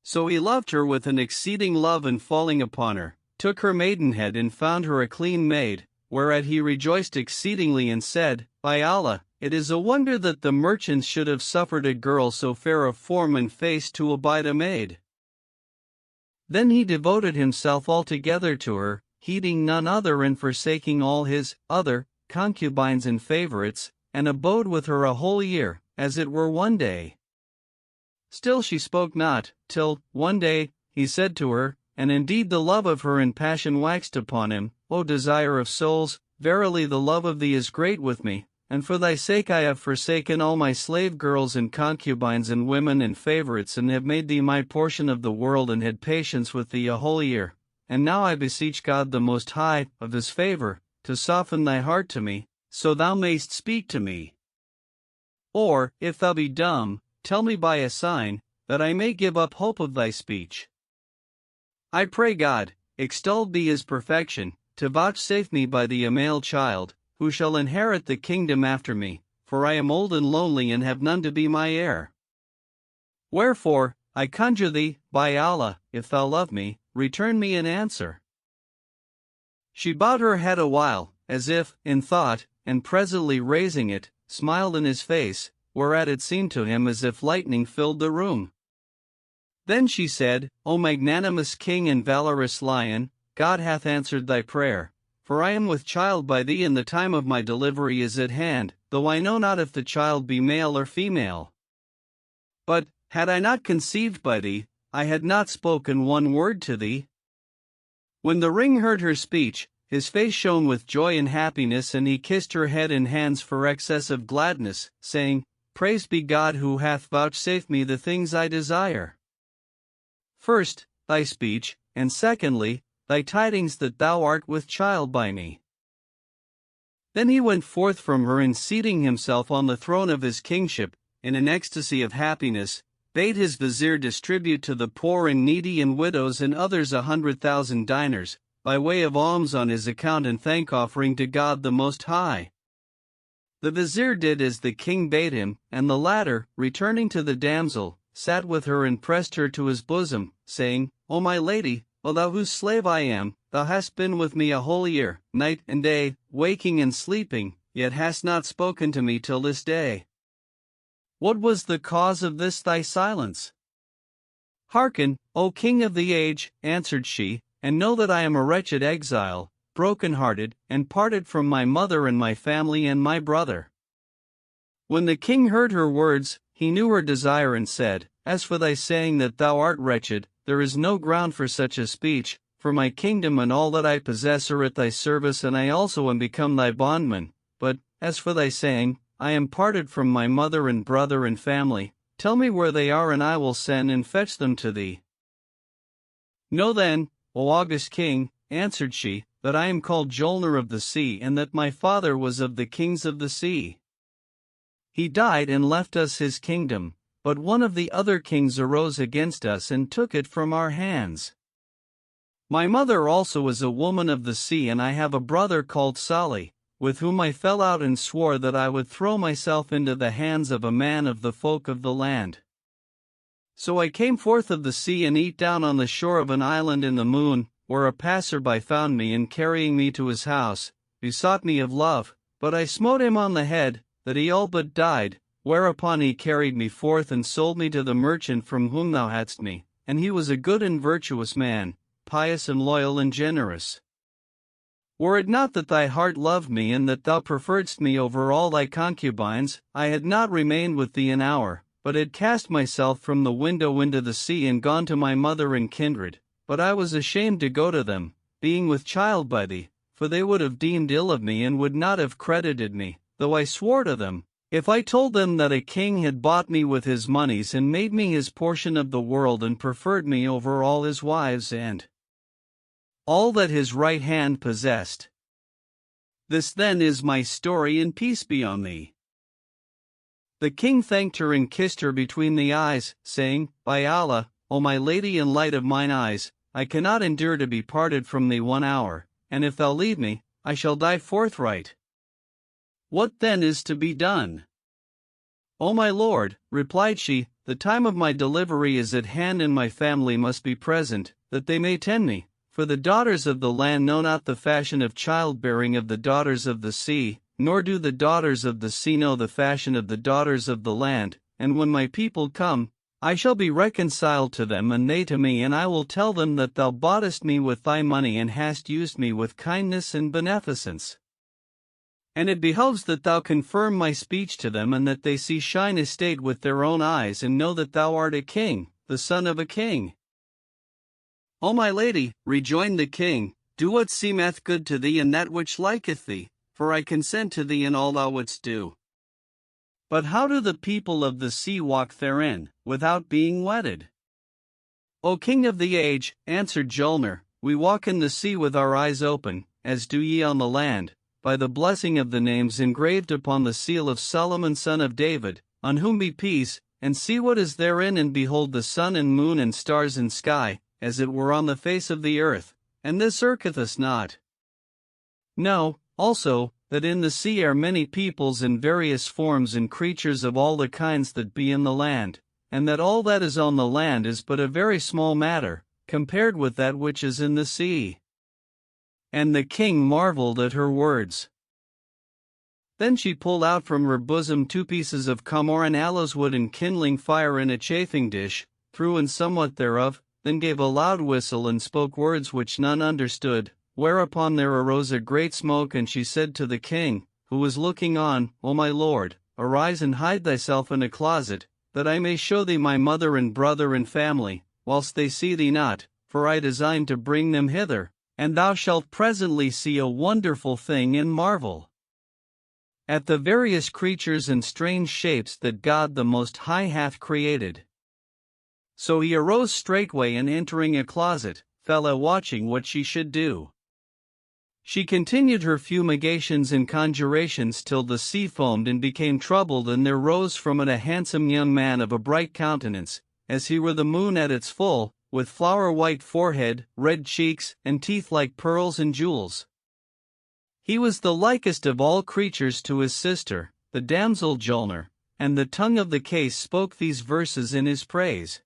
So he loved her with an exceeding love and falling upon her, took her maidenhead and found her a clean maid, whereat he rejoiced exceedingly and said, By Allah, it is a wonder that the merchants should have suffered a girl so fair of form and face to abide a maid. Then he devoted himself altogether to her, heeding none other and forsaking all his other concubines and favorites, and abode with her a whole year, as it were one day. Still she spoke not, till, one day, he said to her, and indeed the love of her in passion waxed upon him, O desire of souls, verily the love of thee is great with me, and for thy sake I have forsaken all my slave girls and concubines and women and favorites and have made thee my portion of the world and had patience with thee a whole year. And now I beseech God the Most High, of his favor, to soften thy heart to me, so thou mayst speak to me. Or, if thou be dumb, tell me by a sign, that I may give up hope of thy speech. I pray God, extolled be his perfection, to vouchsafe me by thee a male child, who shall inherit the kingdom after me, for I am old and lonely and have none to be my heir. Wherefore, I conjure thee, by Allah, if thou love me, return me an answer. She bowed her head a while, as if, in thought, and presently raising it, smiled in his face, whereat it seemed to him as if lightning filled the room. Then she said, O magnanimous king and valorous lion, God hath answered thy prayer, for I am with child by thee and the time of my delivery is at hand, though I know not if the child be male or female. But, had I not conceived by thee, I had not spoken one word to thee. When the ring heard her speech, his face shone with joy and happiness, and he kissed her head and hands for excess of gladness, saying, Praised be God who hath vouchsafed me the things I desire. First, thy speech, and secondly, thy tidings that thou art with child by me. Then he went forth from her, and seating himself on the throne of his kingship, in an ecstasy of happiness, bade his vizier distribute to the poor and needy and widows and others 100,000 dinars, by way of alms on his account and thank-offering to God the Most High. The vizier did as the king bade him, and the latter, returning to the damsel, sat with her and pressed her to his bosom, saying, O my lady, O thou whose slave I am, thou hast been with me a whole year, night and day, waking and sleeping, yet hast not spoken to me till this day. What was the cause of this thy silence? Hearken, O king of the age, answered she, and know that I am a wretched exile, broken-hearted, and parted from my mother and my family and my brother. When the king heard her words, he knew her desire and said, As for thy saying that thou art wretched, there is no ground for such a speech, for my kingdom and all that I possess are at thy service, and I also am become thy bondman. But, as for thy saying, I am parted from my mother and brother and family, tell me where they are and I will send and fetch them to thee. Know then, O august king, answered she, that I am called Jolner of the sea, and that my father was of the kings of the sea. He died and left us his kingdom, but one of the other kings arose against us and took it from our hands. My mother also is a woman of the sea, and I have a brother called Salih, with whom I fell out and swore that I would throw myself into the hands of a man of the folk of the land. So I came forth of the sea and eat down on the shore of an island in the moon, where a passer-by found me, and carrying me to his house, besought me of love, but I smote him on the head, that he all but died, whereupon he carried me forth and sold me to the merchant from whom thou hadst me, and he was a good and virtuous man, pious and loyal and generous. Were it not that thy heart loved me and that thou preferredst me over all thy concubines, I had not remained with thee an hour, but had cast myself from the window into the sea and gone to my mother and kindred, but I was ashamed to go to them, being with child by thee, for they would have deemed ill of me and would not have credited me, though I swore to them, if I told them that a king had bought me with his monies and made me his portion of the world and preferred me over all his wives and all that his right hand possessed. This then is my story, and peace be on thee. The king thanked her and kissed her between the eyes, saying, By Allah, O my lady and light of mine eyes, I cannot endure to be parted from thee 1 hour, and if thou leave me, I shall die forthright. What then is to be done? O my lord, replied she, the time of my delivery is at hand, and my family must be present, that they may tend me. For the daughters of the land know not the fashion of childbearing of the daughters of the sea, nor do the daughters of the sea know the fashion of the daughters of the land, and when my people come, I shall be reconciled to them and they to me, and I will tell them that thou boughtest me with thy money and hast used me with kindness and beneficence. And it behoves that thou confirm my speech to them, and that they see shine estate with their own eyes, and know that thou art a king, the son of a king. O my lady, rejoined the king, do what seemeth good to thee and that which liketh thee, for I consent to thee in all thou wouldst do. But how do the people of the sea walk therein, without being wedded? O king of the age, answered Jolner, we walk in the sea with our eyes open, as do ye on the land, by the blessing of the names engraved upon the seal of Solomon son of David, on whom be peace, and see what is therein, and behold the sun and moon and stars and sky, as it were on the face of the earth, and this irketh us not. Know, also, that in the sea are many peoples and various forms and creatures of all the kinds that be in the land, and that all that is on the land is but a very small matter, compared with that which is in the sea. And the king marveled at her words. Then she pulled out from her bosom 2 pieces of camor and aloes wood, and kindling fire in a chafing dish, threw in somewhat thereof, then gave a loud whistle and spoke words which none understood, whereupon there arose a great smoke. And she said to the king, who was looking on, O my lord, arise and hide thyself in a closet, that I may show thee my mother and brother and family, whilst they see thee not, for I design to bring them hither, and thou shalt presently see a wonderful thing and marvel at the various creatures and strange shapes that God the Most High hath created. So he arose straightway, and entering a closet, fell a watching what she should do. She continued her fumigations and conjurations till the sea foamed and became troubled, and there rose from it a handsome young man of a bright countenance, as he were the moon at its full, with flower-white forehead, red cheeks, and teeth like pearls and jewels. He was the likest of all creatures to his sister, the damsel Julnar, and the tongue of the case spoke these verses in his praise.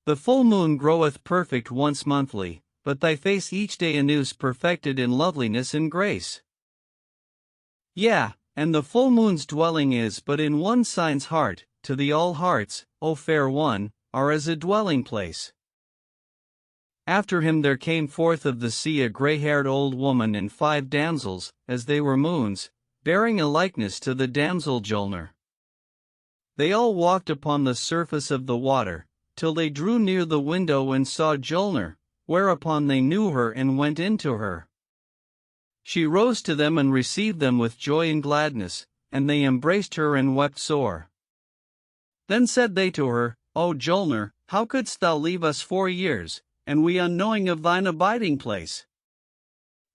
The full moon groweth perfect once monthly, but thy face each day anew perfected in loveliness and grace. Yea, and the full moon's dwelling is but in one sign's heart, to thee all hearts, O fair one, are as a dwelling place. After him there came forth of the sea a grey-haired old woman and 5 damsels, as they were moons, bearing a likeness to the damsel Julnar. They all walked upon the surface of the water, till they drew near the window and saw Julnar, whereupon they knew her and went into her. She rose to them and received them with joy and gladness, and they embraced her and wept sore. Then said they to her, O Julnar, how couldst thou leave us 4 years, and we unknowing of thine abiding place?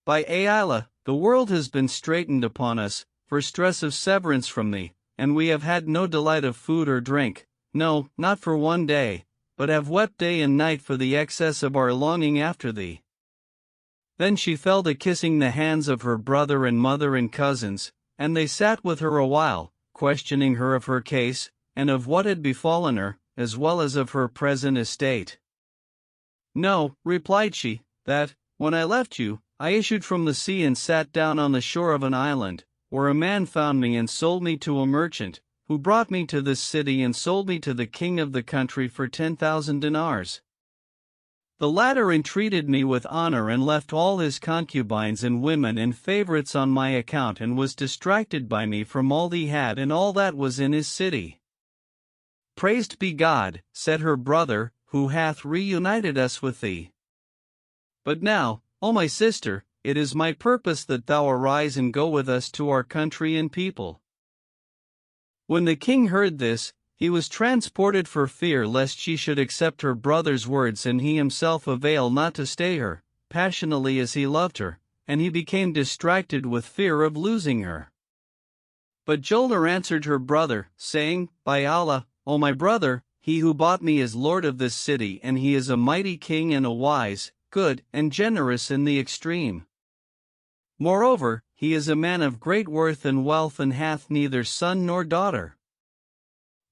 By Ayla, the world has been straitened upon us, for stress of severance from thee, and we have had no delight of food or drink, no, not for 1 day, but have wept day and night for the excess of our longing after thee. Then she fell to kissing the hands of her brother and mother and cousins, and they sat with her a while, questioning her of her case, and of what had befallen her, as well as of her present estate. No, replied she, that, when I left you, I issued from the sea and sat down on the shore of an island, where a man found me and sold me to a merchant, who brought me to this city and sold me to the king of the country for 10,000 dinars. The latter entreated me with honor and left all his concubines and women and favorites on my account, and was distracted by me from all he had and all that was in his city. Praised be God, said her brother, who hath reunited us with thee. But now, O my sister, it is my purpose that thou arise and go with us to our country and people. When the king heard this, he was transported for fear lest she should accept her brother's words and he himself avail not to stay her, passionately as he loved her, and he became distracted with fear of losing her. But Julnar answered her brother, saying, By Allah, O my brother, he who bought me is lord of this city, and he is a mighty king and a wise, good, and generous in the extreme. Moreover, he is a man of great worth and wealth, and hath neither son nor daughter.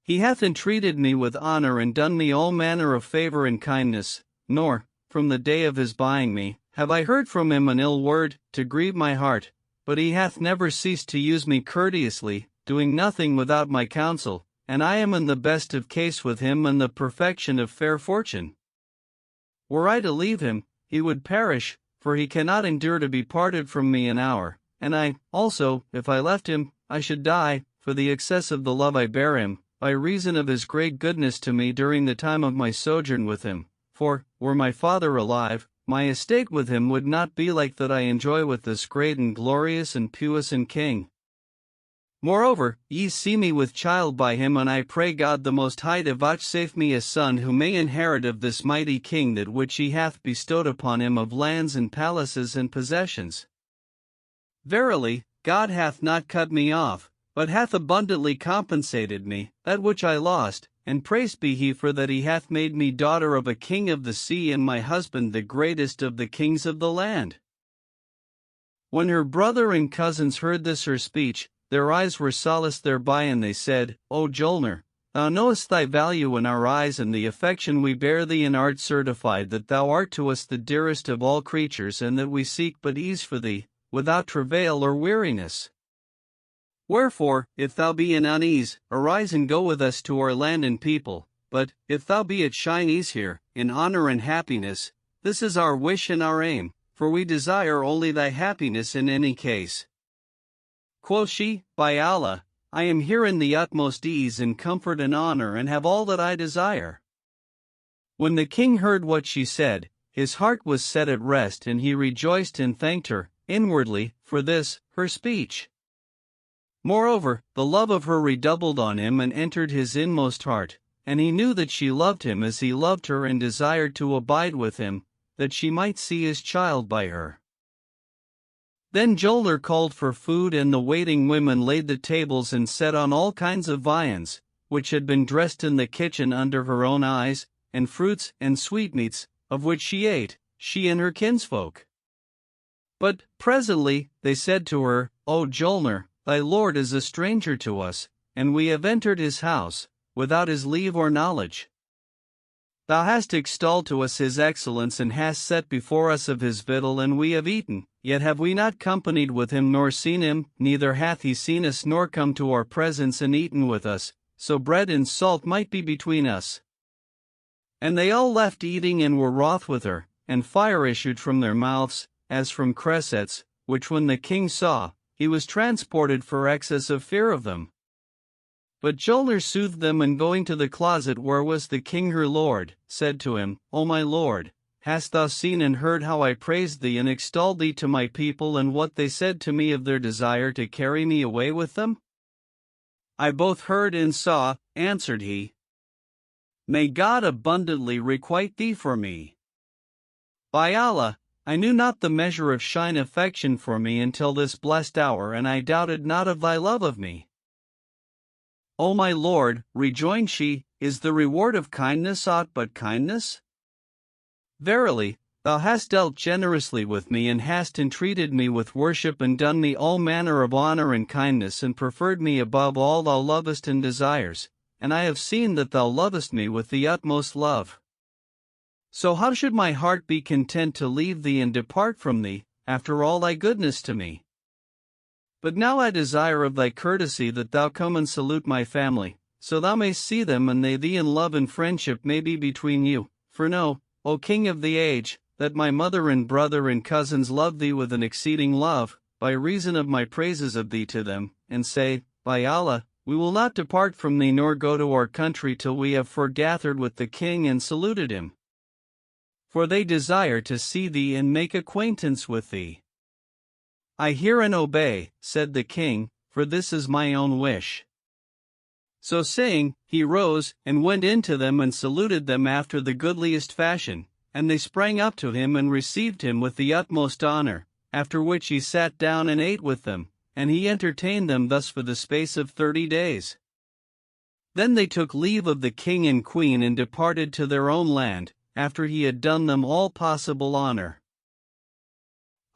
He hath entreated me with honor and done me all manner of favor and kindness, nor, from the day of his buying me, have I heard from him an ill word, to grieve my heart, but he hath never ceased to use me courteously, doing nothing without my counsel, and I am in the best of case with him and the perfection of fair fortune. Were I to leave him, he would perish, for he cannot endure to be parted from me an hour, and I, also, if I left him, I should die, for the excess of the love I bear him, by reason of his great goodness to me during the time of my sojourn with him, for, were my father alive, my estate with him would not be like that I enjoy with this great and glorious and puissant king. Moreover, ye see me with child by him, and I pray God the Most High to vouchsafe me a son who may inherit of this mighty king that which he hath bestowed upon him of lands and palaces and possessions. Verily, God hath not cut me off, but hath abundantly compensated me that which I lost, and praised be he for that he hath made me daughter of a king of the sea and my husband the greatest of the kings of the land. When her brother and cousins heard this her speech, their eyes were solaced thereby, and they said, O Jolner, thou knowest thy value in our eyes, and the affection we bear thee, and art certified that thou art to us the dearest of all creatures, and that we seek but ease for thee, without travail or weariness. Wherefore, if thou be in unease, arise and go with us to our land and people, but, if thou be at shine ease here, in honor and happiness, this is our wish and our aim, for we desire only thy happiness in any case. Quoth she, By Allah, I am here in the utmost ease and comfort and honor, and have all that I desire. When the king heard what she said, his heart was set at rest, and he rejoiced and thanked her, inwardly, for this, her speech. Moreover, the love of her redoubled on him and entered his inmost heart, and he knew that she loved him as he loved her, and desired to abide with him, that she might see his child by her. Then Jolner called for food, and the waiting women laid the tables and set on all kinds of viands, which had been dressed in the kitchen under her own eyes, and fruits and sweetmeats, of which she ate, she and her kinsfolk. But, presently, they said to her, O Jolner, thy lord is a stranger to us, and we have entered his house, without his leave or knowledge. Thou hast extolled to us his excellence, and hast set before us of his victual, and we have eaten, yet have we not companied with him nor seen him, neither hath he seen us nor come to our presence and eaten with us, so bread and salt might be between us. And they all left eating and were wroth with her, and fire issued from their mouths, as from cressets, which when the king saw, he was transported for excess of fear of them. But Jolner soothed them, and going to the closet where was the king her lord, said to him, O my lord, hast thou seen and heard how I praised thee and extolled thee to my people, and what they said to me of their desire to carry me away with them? I both heard and saw, answered he. May God abundantly requite thee for me. By Allah, I knew not the measure of shine affection for me until this blessed hour, and I doubted not of thy love of me. O my lord, rejoined she, is the reward of kindness aught but kindness? Verily, thou hast dealt generously with me, and hast entreated me with worship, and done me all manner of honor and kindness, and preferred me above all thou lovest and desires, and I have seen that thou lovest me with the utmost love. So how should my heart be content to leave thee and depart from thee, after all thy goodness to me? But now I desire of thy courtesy that thou come and salute my family, so thou mayst see them, and they thee, in love and friendship may be between you. For know, O king of the age, that my mother and brother and cousins love thee with an exceeding love, by reason of my praises of thee to them, and say, By Allah, we will not depart from thee nor go to our country till we have foregathered with the king and saluted him. For they desire to see thee and make acquaintance with thee. I hear and obey, said the king, for this is my own wish. So saying, he rose, and went in to them and saluted them after the goodliest fashion, and they sprang up to him and received him with the utmost honor, after which he sat down and ate with them, and he entertained them thus for the space of 30 days. Then they took leave of the king and queen and departed to their own land, after he had done them all possible honor.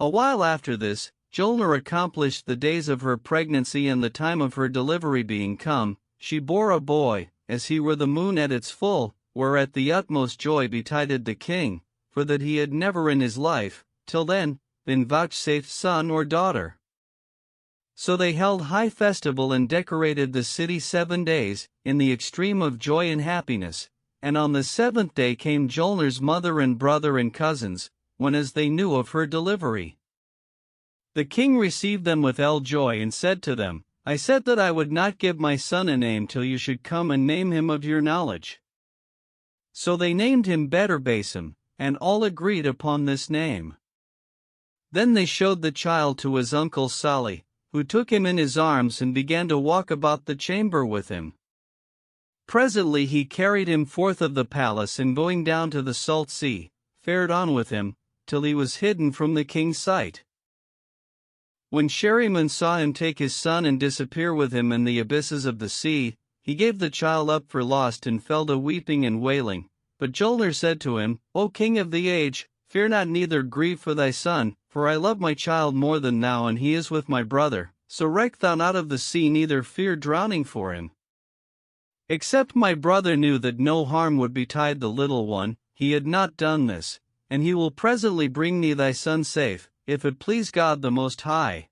A while after this, Jolner accomplished the days of her pregnancy, and the time of her delivery being come, she bore a boy, as he were the moon at its full, whereat the utmost joy betided the king, for that he had never in his life, till then, been vouchsafed son or daughter. So they held high festival and decorated the city 7 days, in the extreme of joy and happiness, and on the 7th day came Jolner's mother and brother and cousins, when as they knew of her delivery. The king received them with joy, and said to them, I said that I would not give my son a name till you should come and name him of your knowledge. So they named him Beterbasem, and all agreed upon this name. Then they showed the child to his uncle Salih, who took him in his arms and began to walk about the chamber with him. Presently he carried him forth of the palace, and going down to the salt sea, fared on with him, till he was hidden from the king's sight. When Sheriman saw him take his son and disappear with him in the abysses of the sea, he gave the child up for lost and fell to weeping and wailing. But Jolner said to him, O king of the age, fear not neither grieve for thy son, for I love my child more than thou, and he is with my brother, so reck thou not of the sea, neither fear drowning for him. Except my brother knew that no harm would betide the little one, he had not done this, and he will presently bring thee thy son safe, if it please God the Most High.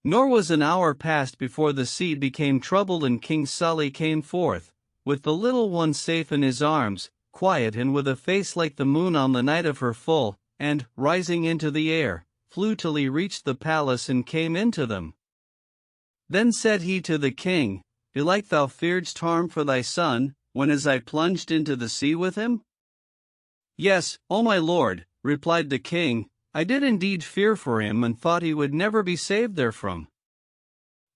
Nor was an hour passed before the sea became troubled, and King Sully came forth, with the little one safe in his arms, quiet and with a face like the moon on the night of her full, and, rising into the air, flew till he reached the palace and came into them. Then said he to the king, Belike thou fearedst harm for thy son, when as I plunged into the sea with him? Yes, O my lord, replied the king, I did indeed fear for him, and thought he would never be saved therefrom.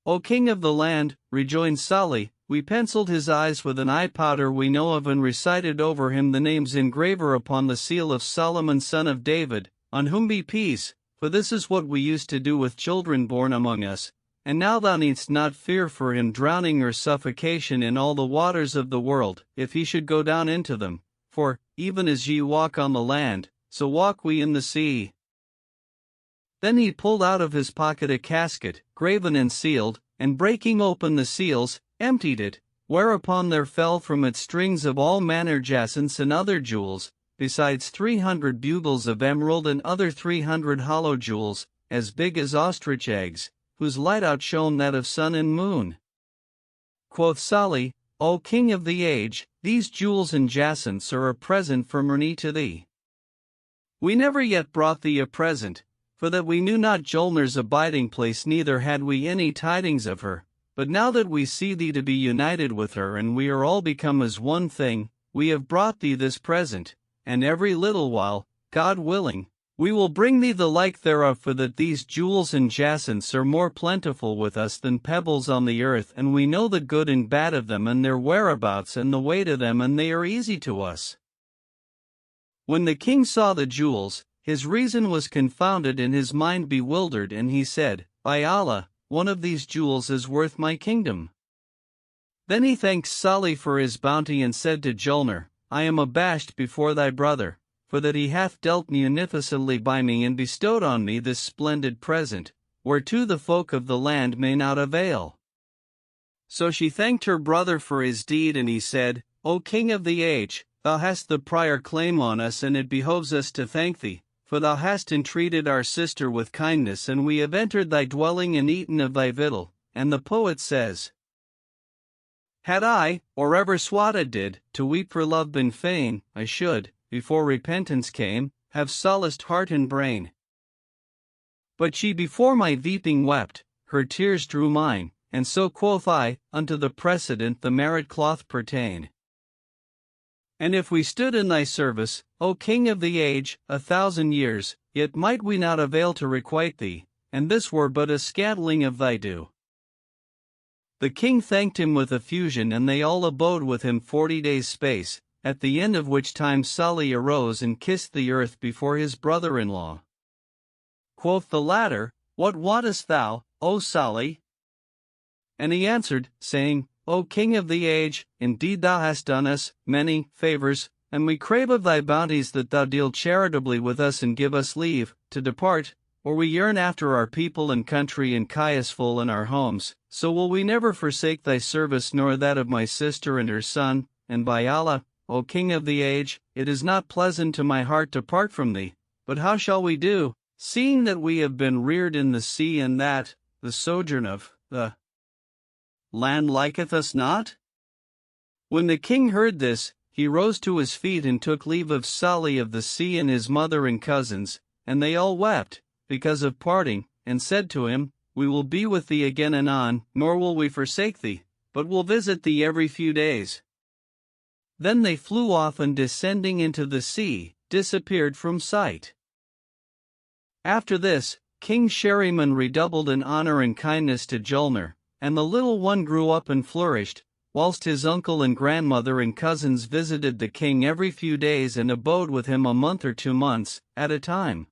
O king of the land, rejoined Sully, we penciled his eyes with an eye powder we know of, and recited over him the names engraver upon the seal of Solomon son of David, on whom be peace, for this is what we used to do with children born among us. And now thou needst not fear for him drowning or suffocation in all the waters of the world, if he should go down into them, for, even as ye walk on the land, so walk we in the sea. Then he pulled out of his pocket a casket, graven and sealed, and breaking open the seals, emptied it, whereupon there fell from it strings of all manner jacinths and other jewels, besides 300 bugles of emerald and other 300 hollow jewels, as big as ostrich eggs, whose light outshone that of sun and moon. Quoth Sully, O king of the age, these jewels and jacinths are a present from me to thee. We never yet brought thee a present, for that we knew not Jolner's abiding place, neither had we any tidings of her, but now that we see thee to be united with her, and we are all become as one thing, we have brought thee this present, and every little while, God willing, we will bring thee the like thereof, for that these jewels and jacinths are more plentiful with us than pebbles on the earth, and we know the good and bad of them, and their whereabouts and the way to them, and they are easy to us. When the king saw the jewels, his reason was confounded and his mind bewildered, and he said, By Allah, one of these jewels is worth my kingdom. Then he thanked Sully for his bounty, and said to Jolner, I am abashed before thy brother, for that he hath dealt munificently by me and bestowed on me this splendid present, whereto the folk of the land may not avail. So she thanked her brother for his deed, and he said, O king of the age, thou hast the prior claim on us, and it behoves us to thank thee, for thou hast entreated our sister with kindness, and we have entered thy dwelling and eaten of thy victual. And the poet says, Had I, or ever swatted did, to weep for love been fain, I should, before repentance came, have solaced heart and brain. But she before my weeping wept, her tears drew mine, and so quoth I, unto the precedent the merit cloth pertain. And if we stood in thy service, O king of the age, 1,000 years, yet might we not avail to requite thee, and this were but a scantling of thy due. The king thanked him with effusion, and they all abode with him 40 days' space, at the end of which time Sully arose and kissed the earth before his brother-in-law. Quoth the latter, What wantest thou, O Sully? And he answered, saying, O king of the age, indeed thou hast done us many favors, and we crave of thy bounties that thou deal charitably with us, and give us leave to depart, or we yearn after our people and country, and Caiusful and our homes. So will we never forsake thy service, nor that of my sister and her son, and by Allah, O king of the age, it is not pleasant to my heart to part from thee. But how shall we do, seeing that we have been reared in the sea, and that the sojourn of the land liketh us not? When the king heard this, he rose to his feet and took leave of Sully of the sea and his mother and cousins, and they all wept, because of parting, and said to him, We will be with thee again anon, nor will we forsake thee, but will visit thee every few days. Then they flew off, and descending into the sea, disappeared from sight. After this, King Sheriman redoubled in honor and kindness to Jolner, and the little one grew up and flourished, whilst his uncle and grandmother and cousins visited the king every few days and abode with him a month or 2 months at a time.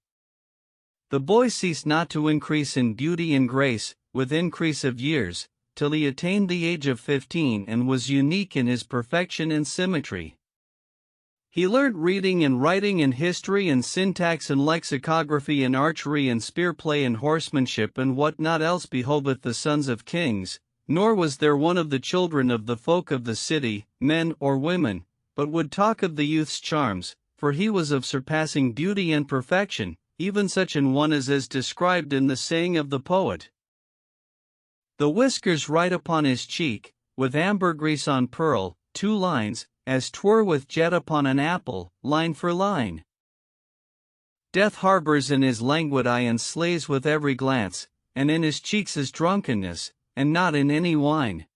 The boy ceased not to increase in beauty and grace, with increase of years, till he attained the age of 15 and was unique in his perfection and symmetry. He learnt reading and writing and history and syntax and lexicography and archery and spear play and horsemanship and what not else behoveth the sons of kings, nor was there one of the children of the folk of the city, men or women, but would talk of the youth's charms, for he was of surpassing beauty and perfection, even such an one as is described in the saying of the poet. The whiskers right upon his cheek, with ambergris on pearl, 2 lines, as 'twere with jet upon an apple, line for line. Death harbors in his languid eye and slays with every glance, and in his cheeks is drunkenness, and not in any wine,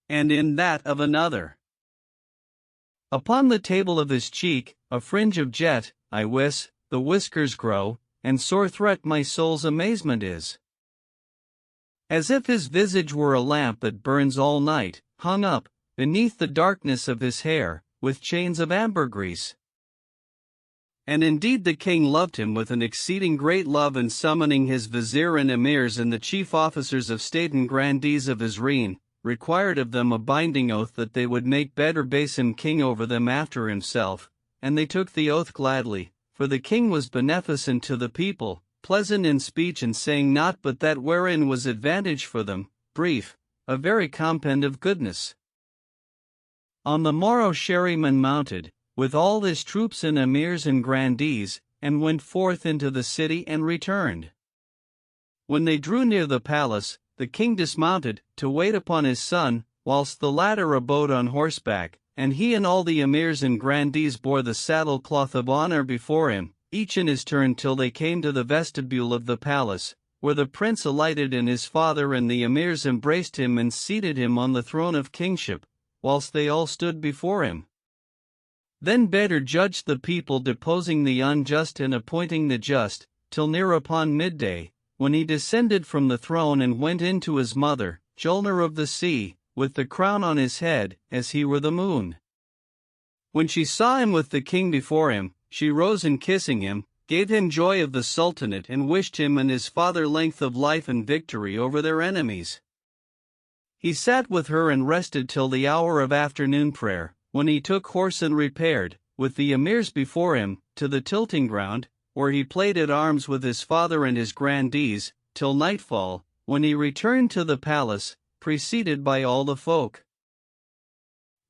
and in that of another. Upon the table of his cheek, a fringe of jet, I wis, the whiskers grow, and sore threat my soul's amazement is. As if his visage were a lamp that burns all night, hung up, beneath the darkness of his hair, with chains of ambergris. And indeed the king loved him with an exceeding great love, and summoning his vizier and emirs and the chief officers of state and grandees of his reign, required of them a binding oath that they would make better base him king over them after himself, and they took the oath gladly, for the king was beneficent to the people, pleasant in speech and saying naught but that wherein was advantage for them, brief, a very compend of goodness. On the morrow Sheriman mounted, with all his troops and emirs and grandees, and went forth into the city and returned. When they drew near the palace, the king dismounted, to wait upon his son, whilst the latter abode on horseback, and he and all the emirs and grandees bore the saddle-cloth of honor before him, each in his turn, till they came to the vestibule of the palace, where the prince alighted and his father and the emirs embraced him and seated him on the throne of kingship, whilst they all stood before him. Then Bedr judged the people, deposing the unjust and appointing the just, till near upon midday, when he descended from the throne and went in to his mother, Julnar of the sea, with the crown on his head, as he were the moon. When she saw him with the king before him, she rose and kissing him, gave him joy of the sultanate and wished him and his father length of life and victory over their enemies. He sat with her and rested till the hour of afternoon prayer, when he took horse and repaired, with the emirs before him, to the tilting ground, where he played at arms with his father and his grandees, till nightfall, when he returned to the palace, preceded by all the folk.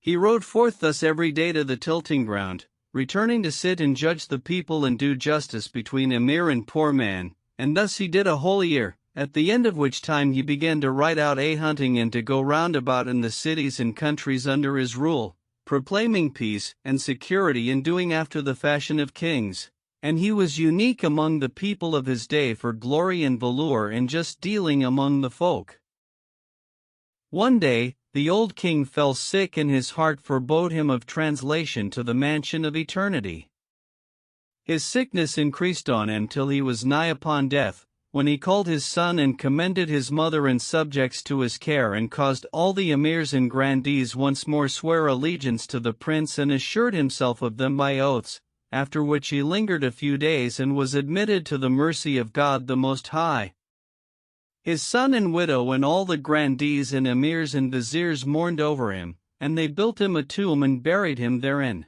He rode forth thus every day to the tilting ground, returning to sit and judge the people and do justice between emir and poor man, and thus he did a whole year, at the end of which time he began to ride out hunting and to go round about in the cities and countries under his rule, proclaiming peace and security and doing after the fashion of kings, and he was unique among the people of his day for glory and valour and just dealing among the folk. One day, the old king fell sick and his heart forebode him of translation to the mansion of eternity. His sickness increased on him till he was nigh upon death, when he called his son and commended his mother and subjects to his care and caused all the emirs and grandees once more swear allegiance to the prince and assured himself of them by oaths, after which he lingered a few days and was admitted to the mercy of God the Most High. His son and widow and all the grandees and emirs and viziers mourned over him, and they built him a tomb and buried him therein.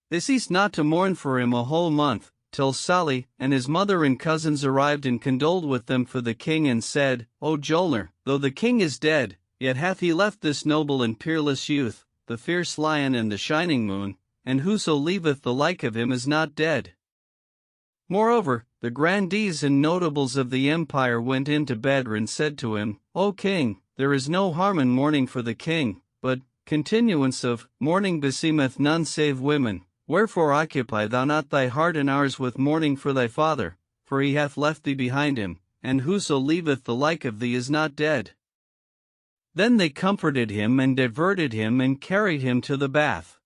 They ceased not to mourn for him a whole month, till Salih and his mother and cousins arrived and condoled with them for the king and said, O Julnar, though the king is dead, yet hath he left this noble and peerless youth, the fierce lion and the shining moon, and whoso leaveth the like of him is not dead. Moreover, the grandees and notables of the empire went in to Bedr and said to him, O king, there is no harm in mourning for the king, but continuance of mourning beseemeth none save women. Wherefore occupy thou not thy heart and ours with mourning for thy father, for he hath left thee behind him, and whoso leaveth the like of thee is not dead. Then they comforted him and diverted him and carried him to the bath.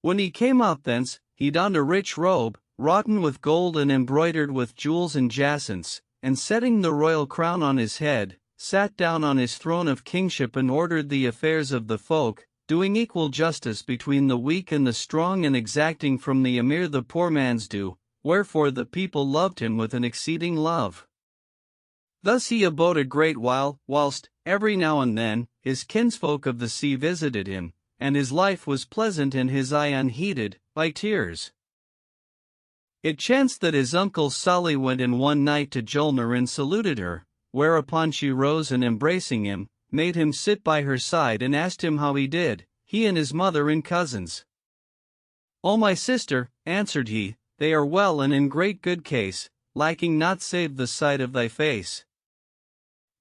When he came out thence, he donned a rich robe, wroughten with gold and embroidered with jewels and jacinths, and setting the royal crown on his head, sat down on his throne of kingship and ordered the affairs of the folk, doing equal justice between the weak and the strong and exacting from the emir the poor man's due, wherefore the people loved him with an exceeding love. Thus he abode a great while, whilst, every now and then, his kinsfolk of the sea visited him, and his life was pleasant and his eye unheated by tears. It chanced that his uncle Sali went in one night to Julnar and saluted her, whereupon she rose and embracing him, made him sit by her side and asked him how he did, he and his mother and cousins. "O my sister," answered he, "they are well and in great good case, lacking naught save the sight of thy face."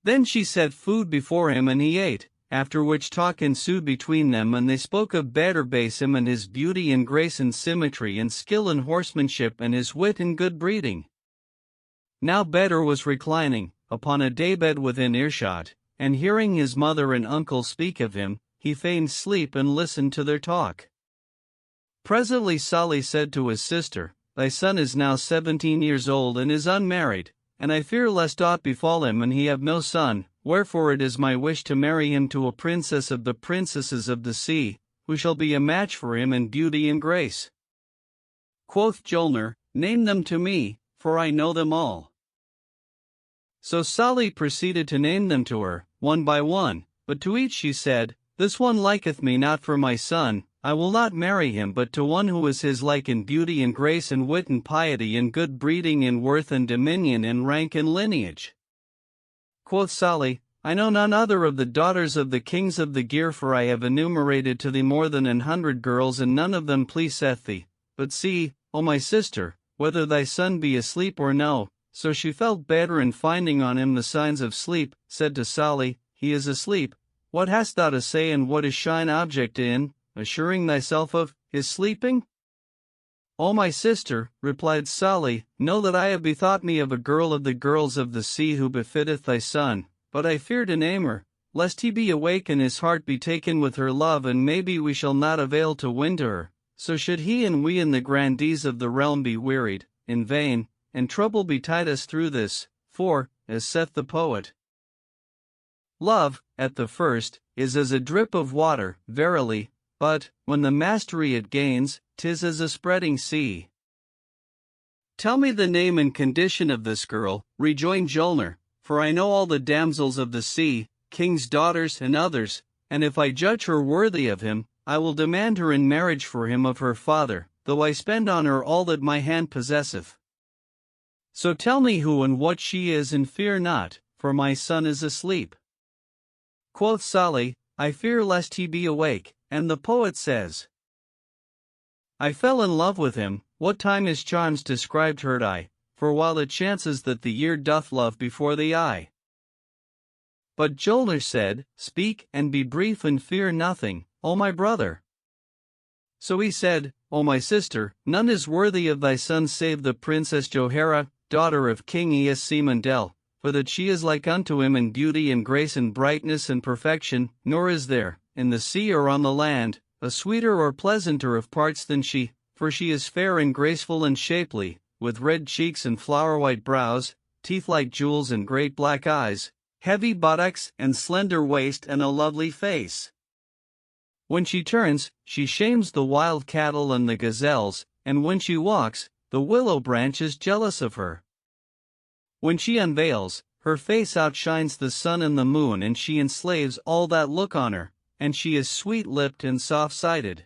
Then she set food before him and he ate, after which talk ensued between them and they spoke of Badr Basim and his beauty and grace and symmetry and skill in horsemanship and his wit and good breeding. Now Badr was reclining, upon a daybed within earshot, and hearing his mother and uncle speak of him, he feigned sleep and listened to their talk. Presently Salih said to his sister, "Thy son is now 17 years old and is unmarried, and I fear lest aught befall him and he have no son, wherefore it is my wish to marry him to a princess of the princesses of the sea, who shall be a match for him in beauty and grace." Quoth Julnar, "Name them to me, for I know them all." So Salih proceeded to name them to her, one by one, but to each she said, "This one liketh me not for my son, I will not marry him but to one who is his like in beauty and grace and wit and piety and good breeding and worth and dominion and rank and lineage." Quoth Salih, "I know none other of the daughters of the kings of the Gear, for I have enumerated to thee more than 100 girls and none of them pleaseth thee, but see, O my sister, whether thy son be asleep or no." So she felt better and finding on him the signs of sleep, said to Salih, "He is asleep, what hast thou to say and what is shine object in, assuring thyself of his sleeping?" "O my sister," replied Salih, "know that I have bethought me of a girl of the girls of the sea who befitteth thy son, but I fear to name her, lest he be awake and his heart be taken with her love and maybe we shall not avail to win to her, so should he and we and the grandees of the realm be wearied, in vain, and trouble betide us through this, for, as saith the poet, love, at the first, is as a drip of water, verily, but, when the mastery it gains, 'tis as a spreading sea. "Tell me the name and condition of this girl," rejoined Julnar, "for I know all the damsels of the sea, kings' daughters and others, and if I judge her worthy of him, I will demand her in marriage for him of her father, though I spend on her all that my hand possesseth. So tell me who and what she is and fear not, for my son is asleep." Quoth Salih, "I fear lest he be awake," and the poet says, "I fell in love with him, what time his charms described heard I, for while it chances that the year doth love before the eye." But Julnar said, "Speak and be brief and fear nothing, O my brother." So he said, "O my sister, none is worthy of thy son save the Princess Johara, daughter of King Simandel, for that she is like unto him in beauty and grace and brightness and perfection, nor is there, in the sea or on the land, a sweeter or pleasanter of parts than she, for she is fair and graceful and shapely, with red cheeks and flower-white brows, teeth like jewels and great black eyes, heavy buttocks and slender waist and a lovely face. When she turns, she shames the wild cattle and the gazelles, and when she walks, the willow branch is jealous of her. When she unveils, her face outshines the sun and the moon and she enslaves all that look on her, and she is sweet-lipped and soft-sided."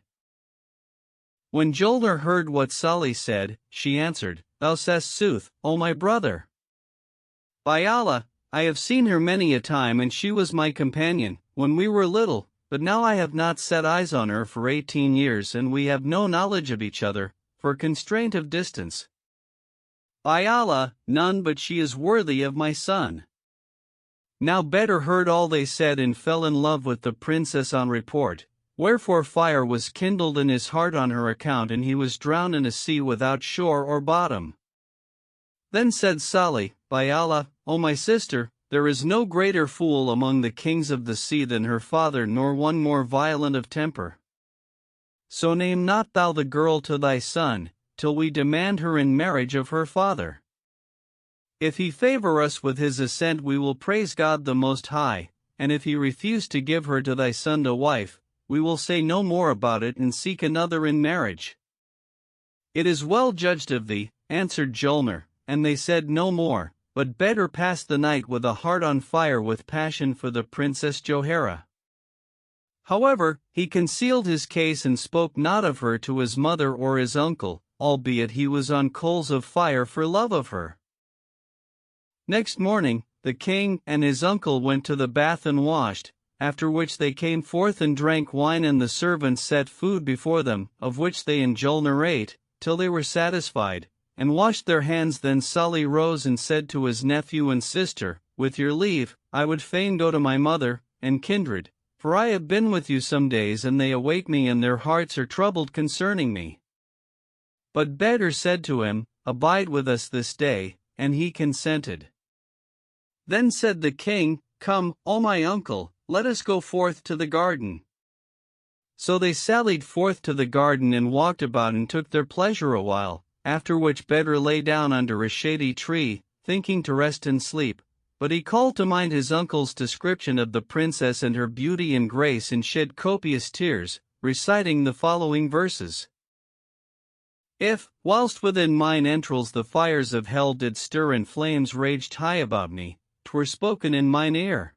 When Julnar heard what Salih said, she answered, "Thou sayest sooth, O my brother. By Allah, I have seen her many a time and she was my companion, when we were little, but now I have not set eyes on her for 18 years and we have no knowledge of each other, for constraint of distance. By Allah, none but she is worthy of my son." Now Badr heard all they said and fell in love with the princess on report, wherefore fire was kindled in his heart on her account and he was drowned in a sea without shore or bottom. Then said Salih, "By Allah, O my sister, there is no greater fool among the kings of the sea than her father nor one more violent of temper. So name not thou the girl to thy son, till we demand her in marriage of her father. If he favor us with his assent we will praise God the Most High, and if he refuse to give her to thy son to wife, we will say no more about it and seek another in marriage. It is well judged of thee, answered Julner, and they said no more, but Bedr passed the night with a heart on fire with passion for the Princess Johanna. However, he concealed his case and spoke not of her to his mother or his uncle, albeit he was on coals of fire for love of her. Next morning, the king and his uncle went to the bath and washed, after which they came forth and drank wine, and the servants set food before them, of which they and Julner ate, till they were satisfied, and washed their hands. Then Sully rose and said to his nephew and sister, "With your leave, I would fain go to my mother and kindred, for I have been with you some days, and they await me, and their hearts are troubled concerning me." But Bedr said to him, "Abide with us this day," and he consented. Then said the king, "Come, O my uncle, let us go forth to the garden." So they sallied forth to the garden and walked about and took their pleasure a while, after which Bedr lay down under a shady tree, thinking to rest and sleep, but he called to mind his uncle's description of the princess and her beauty and grace, and shed copious tears, reciting the following verses. If, whilst within mine entrails the fires of hell did stir and flames raged high about me, 'twere spoken in mine ear.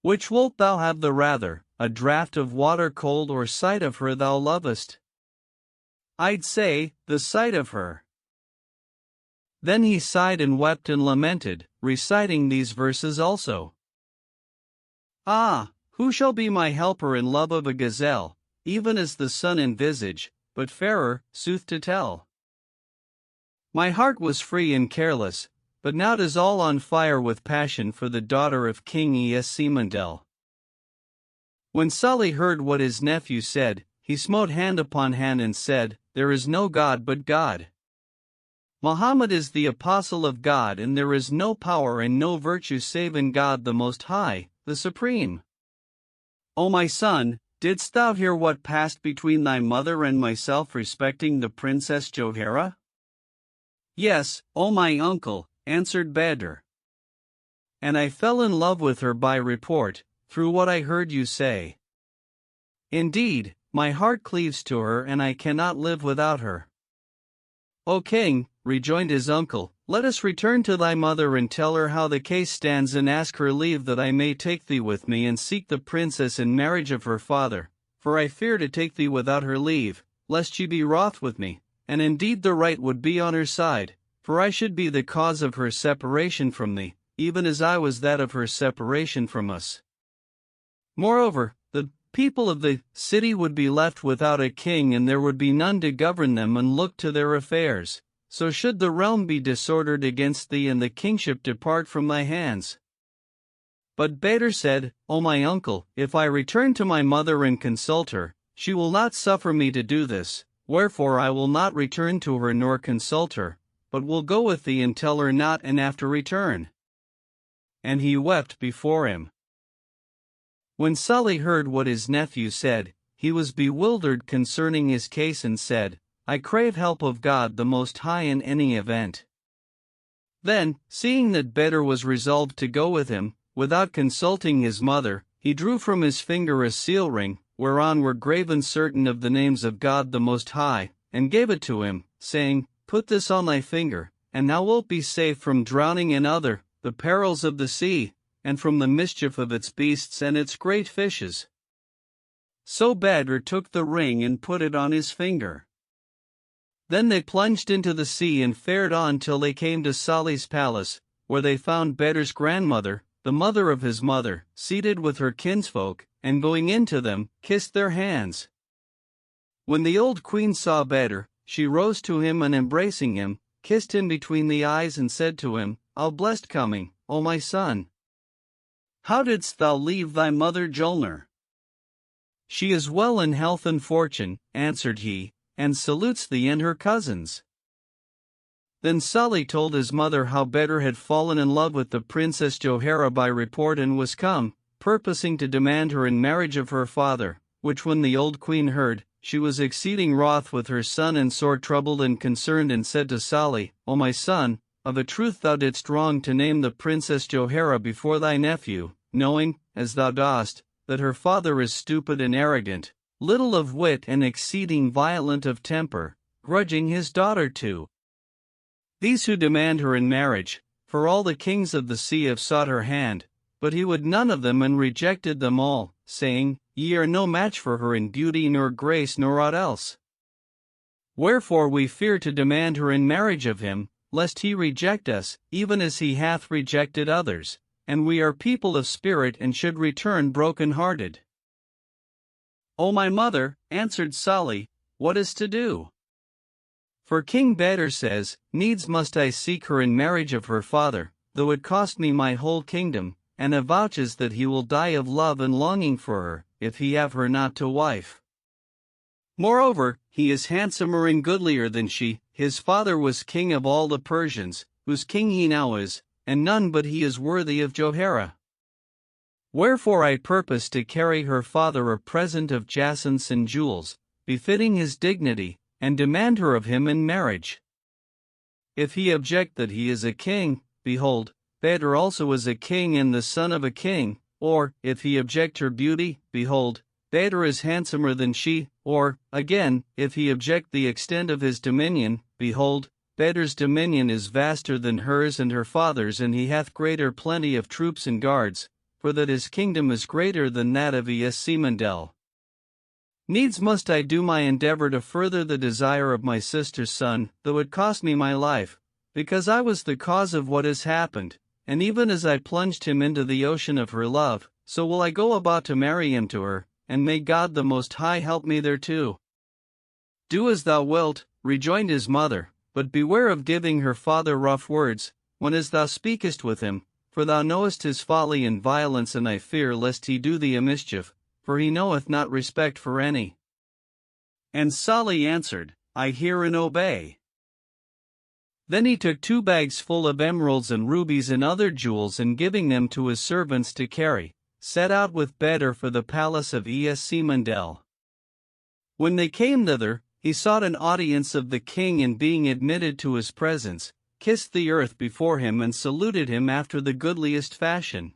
Which wilt thou have the rather, a draught of water cold, or sight of her thou lovest? I'd say, the sight of her. Then he sighed and wept and lamented, reciting these verses also. Ah, who shall be my helper in love of a gazelle, even as the sun in visage, but fairer, sooth to tell? My heart was free and careless, but now 'tis all on fire with passion for the daughter of King Esimundel. When Sully heard what his nephew said, he smote hand upon hand and said, "There is no God but God. Muhammad is the apostle of God, and there is no power and no virtue save in God the Most High, the Supreme. O my son, didst thou hear what passed between thy mother and myself respecting the Princess Johanna?" "Yes, O my uncle," answered Bedr. "And I fell in love with her by report, through what I heard you say. Indeed, my heart cleaves to her, and I cannot live without her." "O king," rejoined his uncle, "let us return to thy mother and tell her how the case stands, and ask her leave that I may take thee with me and seek the princess in marriage of her father, for I fear to take thee without her leave, lest she be wroth with me, and indeed the right would be on her side, for I should be the cause of her separation from thee, even as I was that of her separation from us. Moreover, the people of the city would be left without a king, and there would be none to govern them and look to their affairs. So should the realm be disordered against thee and the kingship depart from thy hands." But Bedr said, "O my uncle, if I return to my mother and consult her, she will not suffer me to do this, wherefore I will not return to her nor consult her, but will go with thee and tell her not, and after return." And he wept before him. When Sully heard what his nephew said, he was bewildered concerning his case and said, "I crave help of God the Most High in any event." Then, seeing that Bedr was resolved to go with him, without consulting his mother, he drew from his finger a seal ring, whereon were graven certain of the names of God the Most High, and gave it to him, saying, "Put this on thy finger, and thou wilt be safe from drowning and the perils of the sea, and from the mischief of its beasts and its great fishes." So Bedr took the ring and put it on his finger. Then they plunged into the sea and fared on till they came to Sully's palace, where they found Bedr's grandmother, the mother of his mother, seated with her kinsfolk, and going in to them, kissed their hands. When the old queen saw Bedr, she rose to him and embracing him, kissed him between the eyes and said to him, "How blessed coming, O my son! How didst thou leave thy mother Julner?" "She is well in health and fortune," answered he, "and salutes thee and her cousins." Then Sully told his mother how Bedr had fallen in love with the Princess Johanna by report and was come, purposing to demand her in marriage of her father, which when the old queen heard, she was exceeding wroth with her son and sore troubled and concerned, and said to Sully, "O my son, of a truth thou didst wrong to name the Princess Johanna before thy nephew, knowing, as thou dost, that her father is stupid and arrogant, little of wit and exceeding violent of temper, grudging his daughter to these who demand her in marriage, for all the kings of the sea have sought her hand, but he would none of them and rejected them all, saying, Ye are no match for her in beauty nor grace nor aught else. Wherefore we fear to demand her in marriage of him, lest he reject us, even as he hath rejected others, and we are people of spirit and should return broken-hearted. O my mother, answered Sally, what is to do? For King Bedr says, Needs must I seek her in marriage of her father, though it cost me my whole kingdom, and avouches that he will die of love and longing for her, if he have her not to wife. Moreover, he is handsomer and goodlier than she, his father was king of all the Persians, whose king he now is, and none but he is worthy of Johara. Wherefore I purpose to carry her father a present of jacinths and jewels, befitting his dignity, and demand her of him in marriage. If he object that he is a king, behold, Bedr also is a king and the son of a king, or, if he object her beauty, behold, Bedr is handsomer than she, or, again, if he object the extent of his dominion, behold, Bedr's dominion is vaster than hers and her father's, and he hath greater plenty of troops and guards, for that his kingdom is greater than that of Semandel. Needs must I do my endeavor to further the desire of my sister's son, though it cost me my life, because I was the cause of what has happened, and even as I plunged him into the ocean of her love, so will I go about to marry him to her, and may God the Most High help me thereto. Do as thou wilt, rejoined his mother, but beware of giving her father rough words, when as thou speakest with him, for thou knowest his folly and violence, and I fear lest he do thee a mischief, for he knoweth not respect for any. And Sally answered, I hear and obey. Then he took 2 bags full of emeralds and rubies and other jewels, and giving them to his servants to carry, set out with Bedr for the palace of Semandel. When they came thither, he sought an audience of the king, and being admitted to his presence, kissed the earth before him and saluted him after the goodliest fashion.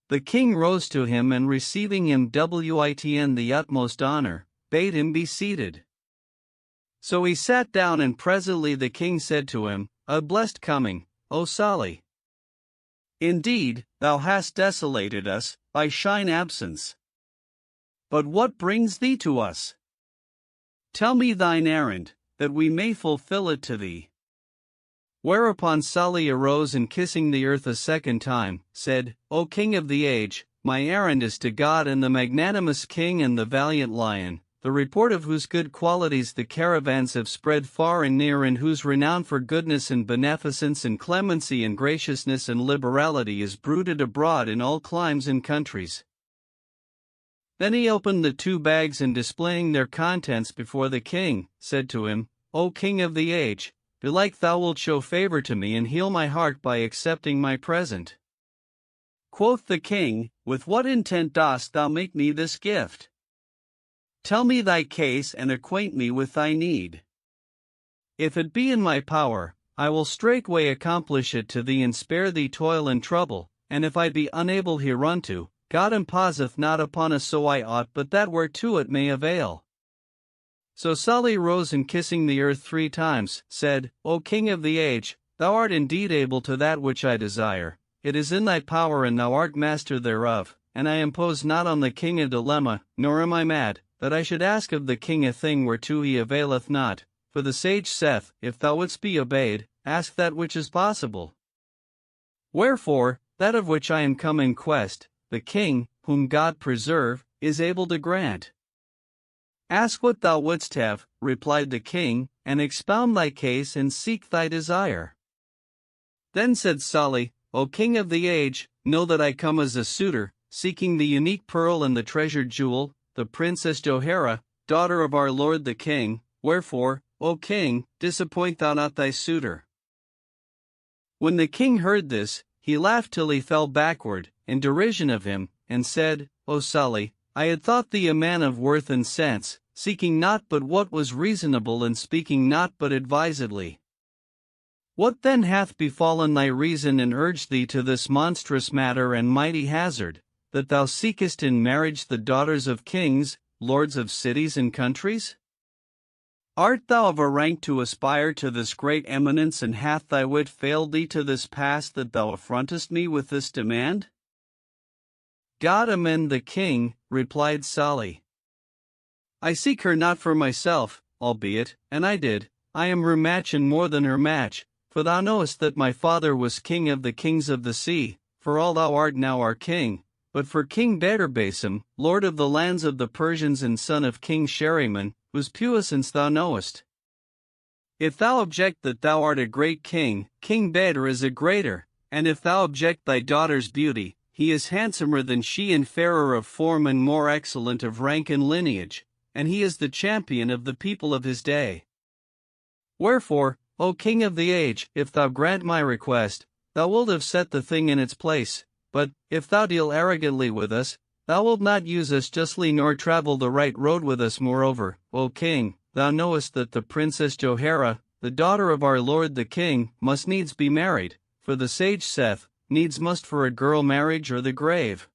The king rose to him, and receiving him witn the utmost honor, bade him be seated. So he sat down, and presently the king said to him, A blessed coming, O Sally. Indeed, thou hast desolated us, by shine absence. But what brings thee to us? Tell me thine errand, that we may fulfill it to thee. Whereupon Sally arose, and kissing the earth a second time, said, O King of the age, my errand is to God and the magnanimous King and the valiant Lion, the report of whose good qualities the caravans have spread far and near, and whose renown for goodness and beneficence and clemency and graciousness and liberality is bruited abroad in all climes and countries. Then he opened the 2 bags, and displaying their contents before the king, said to him, O King of the age, belike thou wilt show favor to me and heal my heart by accepting my present. Quoth the king, With what intent dost thou make me this gift? Tell me thy case, and acquaint me with thy need. If it be in my power, I will straightway accomplish it to thee and spare thee toil and trouble, and if I be unable hereunto, God imposeth not upon us so I ought but that whereto it may avail. So Sally rose, and kissing the earth 3 times, said, O King of the age, thou art indeed able to that which I desire, it is in thy power and thou art master thereof, and I impose not on the king a dilemma, nor am I mad, that I should ask of the king a thing whereto he availeth not, for the sage saith, If thou wouldst be obeyed, ask that which is possible. Wherefore, that of which I am come in quest, the king, whom God preserve, is able to grant. Ask what thou wouldst have, replied the king, and expound thy case and seek thy desire. Then said Sally, O King of the age, know that I come as a suitor, seeking the unique pearl and the treasured jewel, the Princess Johara, daughter of our lord the king, wherefore, O king, disappoint thou not thy suitor. When the king heard this, he laughed till he fell backward, in derision of him, and said, O Sally, I had thought thee a man of worth and sense, seeking not but what was reasonable and speaking not but advisedly. What then hath befallen thy reason and urged thee to this monstrous matter and mighty hazard, that thou seekest in marriage the daughters of kings, lords of cities and countries? Art thou of a rank to aspire to this great eminence, and hath thy wit failed thee to this pass that thou affrontest me with this demand? God amend the king, replied Sally. I seek her not for myself, albeit, and I am her match and more than her match, for thou knowest that my father was king of the kings of the sea, for all thou art now our king, but for King Basim, lord of the lands of the Persians and son of King Sheriman, was puissance thou knowest. If thou object that thou art a great king, King Badr is a greater, and if thou object thy daughter's beauty, he is handsomer than she and fairer of form and more excellent of rank and lineage, and he is the champion of the people of his day. Wherefore, O King of the age, if thou grant my request, thou wilt have set the thing in its place, but, if thou deal arrogantly with us, thou wilt not use us justly nor travel the right road with us. Moreover, O King, thou knowest that the Princess Johanna, the daughter of our lord the king, must needs be married, for the sage saith, needs must for a girl marriage or the grave.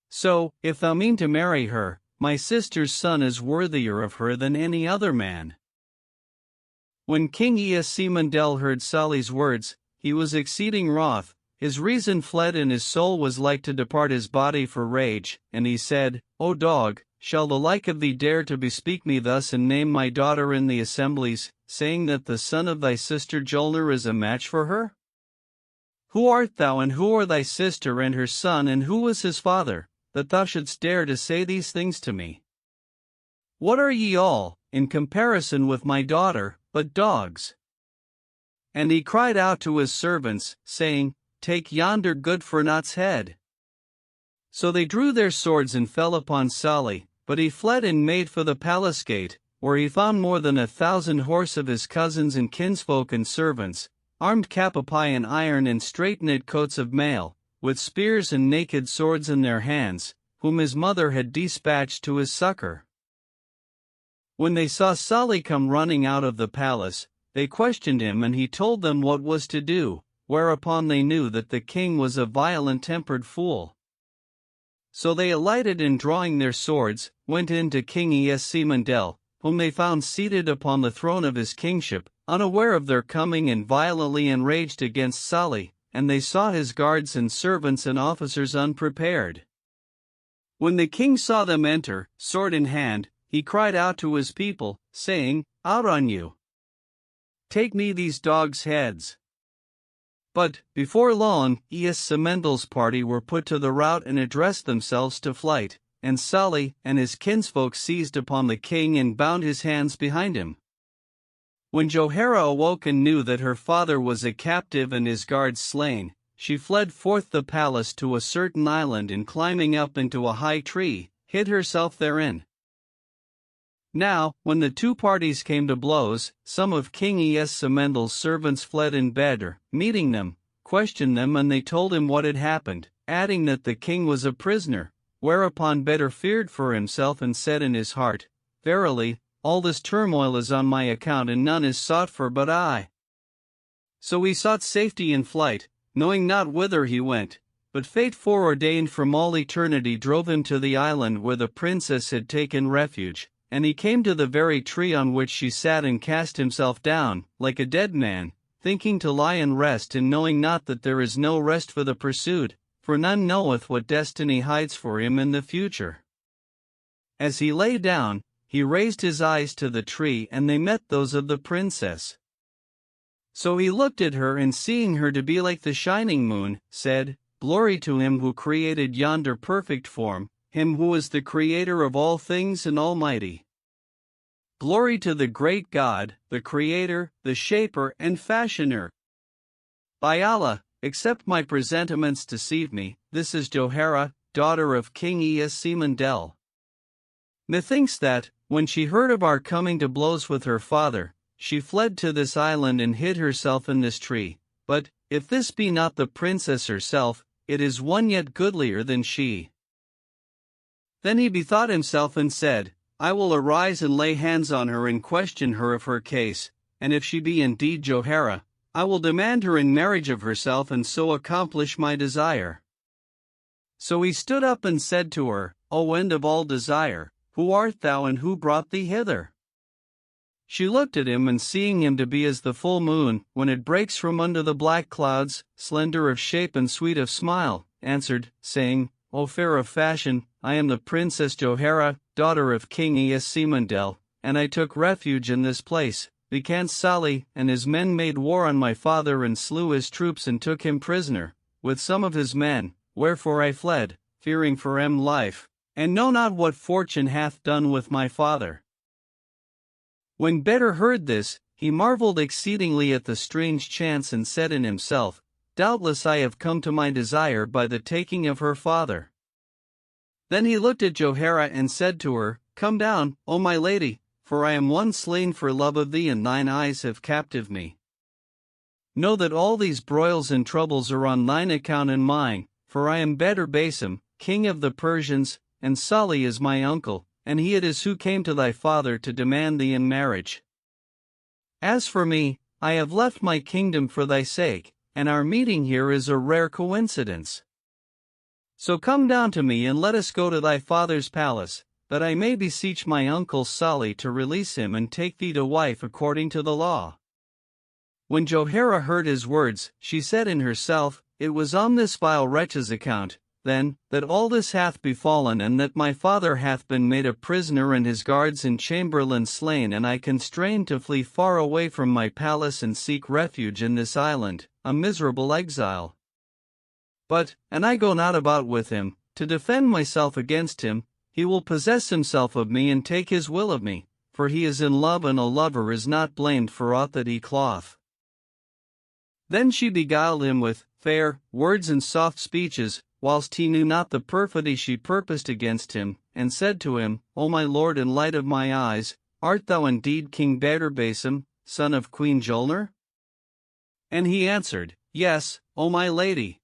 So, if thou mean to marry her, my sister's son is worthier of her than any other man. When King Easimundel heard Sally's words, he was exceeding wroth, his reason fled and his soul was like to depart his body for rage, and he said, O dog, shall the like of thee dare to bespeak me thus and name my daughter in the assemblies, saying that the son of thy sister Jolner is a match for her? Who art thou, and who are thy sister and her son, and who was his father, that thou shouldst dare to say these things to me? What are ye all, in comparison with my daughter, but dogs? And he cried out to his servants, saying, Take yonder good-for-nought's head. So they drew their swords and fell upon Sally, but he fled and made for the palace gate, where he found more than 1,000 horse of his cousins and kinsfolk and servants, armed cap a pie in iron and straight-knit coats of mail, with spears and naked swords in their hands, whom his mother had dispatched to his succor. When they saw Sally come running out of the palace, they questioned him and he told them what was to do, whereupon they knew that the king was a violent-tempered fool. So they alighted and drawing their swords, went in to King Easimundel, whom they found seated upon the throne of his kingship, unaware of their coming and violently enraged against Sally, and they saw his guards and servants and officers unprepared. When the king saw them enter, sword in hand, he cried out to his people, saying, Out on you! Take me these dogs' heads! But, before long, Easimundel's party were put to the rout and addressed themselves to flight, and Sally and his kinsfolk seized upon the king and bound his hands behind him. When Johanna awoke and knew that her father was a captive and his guards slain, she fled forth the palace to a certain island and climbing up into a high tree, hid herself therein. Now, when the two parties came to blows, some of King Easimundel's servants fled in Badr, meeting them, questioned them and they told him what had happened, adding that the king was a prisoner, whereupon Badr feared for himself and said in his heart, Verily, all this turmoil is on my account and none is sought for but I. So he sought safety in flight, knowing not whither he went, but fate foreordained from all eternity drove him to the island where the princess had taken refuge, and he came to the very tree on which she sat and cast himself down, like a dead man, thinking to lie and rest and knowing not that there is no rest for the pursued, for none knoweth what destiny hides for him in the future. As he lay down, he raised his eyes to the tree and they met those of the princess. So he looked at her and seeing her to be like the shining moon, said, Glory to him who created yonder perfect form, him who is the creator of all things and almighty. Glory to the great God, the creator, the shaper and fashioner. By Allah, except my presentiments deceive me, this is Johanna, daughter of King Easimundel. Methinks that, when she heard of our coming to blows with her father, she fled to this island and hid herself in this tree, but, if this be not the princess herself, it is one yet goodlier than she. Then he bethought himself and said, I will arise and lay hands on her and question her of her case, and if she be indeed Johanna, I will demand her in marriage of herself and so accomplish my desire. So he stood up and said to her, O end of all desire, who art thou and who brought thee hither? She looked at him, and seeing him to be as the full moon, when it breaks from under the black clouds, slender of shape and sweet of smile, answered, saying, O fair of fashion, I am the Princess Johara, daughter of King Easimundel, and I took refuge in this place, because Salih and his men made war on my father and slew his troops and took him prisoner, with some of his men, wherefore I fled, fearing for life, and know not what fortune hath done with my father. When Bedr heard this, he marveled exceedingly at the strange chance and said in himself, Doubtless I have come to my desire by the taking of her father. Then he looked at Johara and said to her, Come down, O my lady, for I am one slain for love of thee, and thine eyes have captived me. Know that all these broils and troubles are on thine account and mine, for I am Bedr Basim, king of the Persians, and Salih is my uncle, and he it is who came to thy father to demand thee in marriage. As for me, I have left my kingdom for thy sake, and our meeting here is a rare coincidence. So come down to me and let us go to thy father's palace, that I may beseech my uncle Salih to release him and take thee to wife according to the law. When Johara heard his words, she said in herself, It was on this vile wretch's account, then, that all this hath befallen, and that my father hath been made a prisoner and his guards and chamberlain slain, and I constrained to flee far away from my palace and seek refuge in this island, a miserable exile. But, an I go not about with him, to defend myself against him, he will possess himself of me and take his will of me, for he is in love, and a lover is not blamed for aught that he cloth. Then she beguiled him with fair words and soft speeches, whilst he knew not the perfidy she purposed against him, and said to him, O my lord and light of my eyes, art thou indeed King Bedr Basim, son of Queen Julnar? And he answered, Yes, O my lady.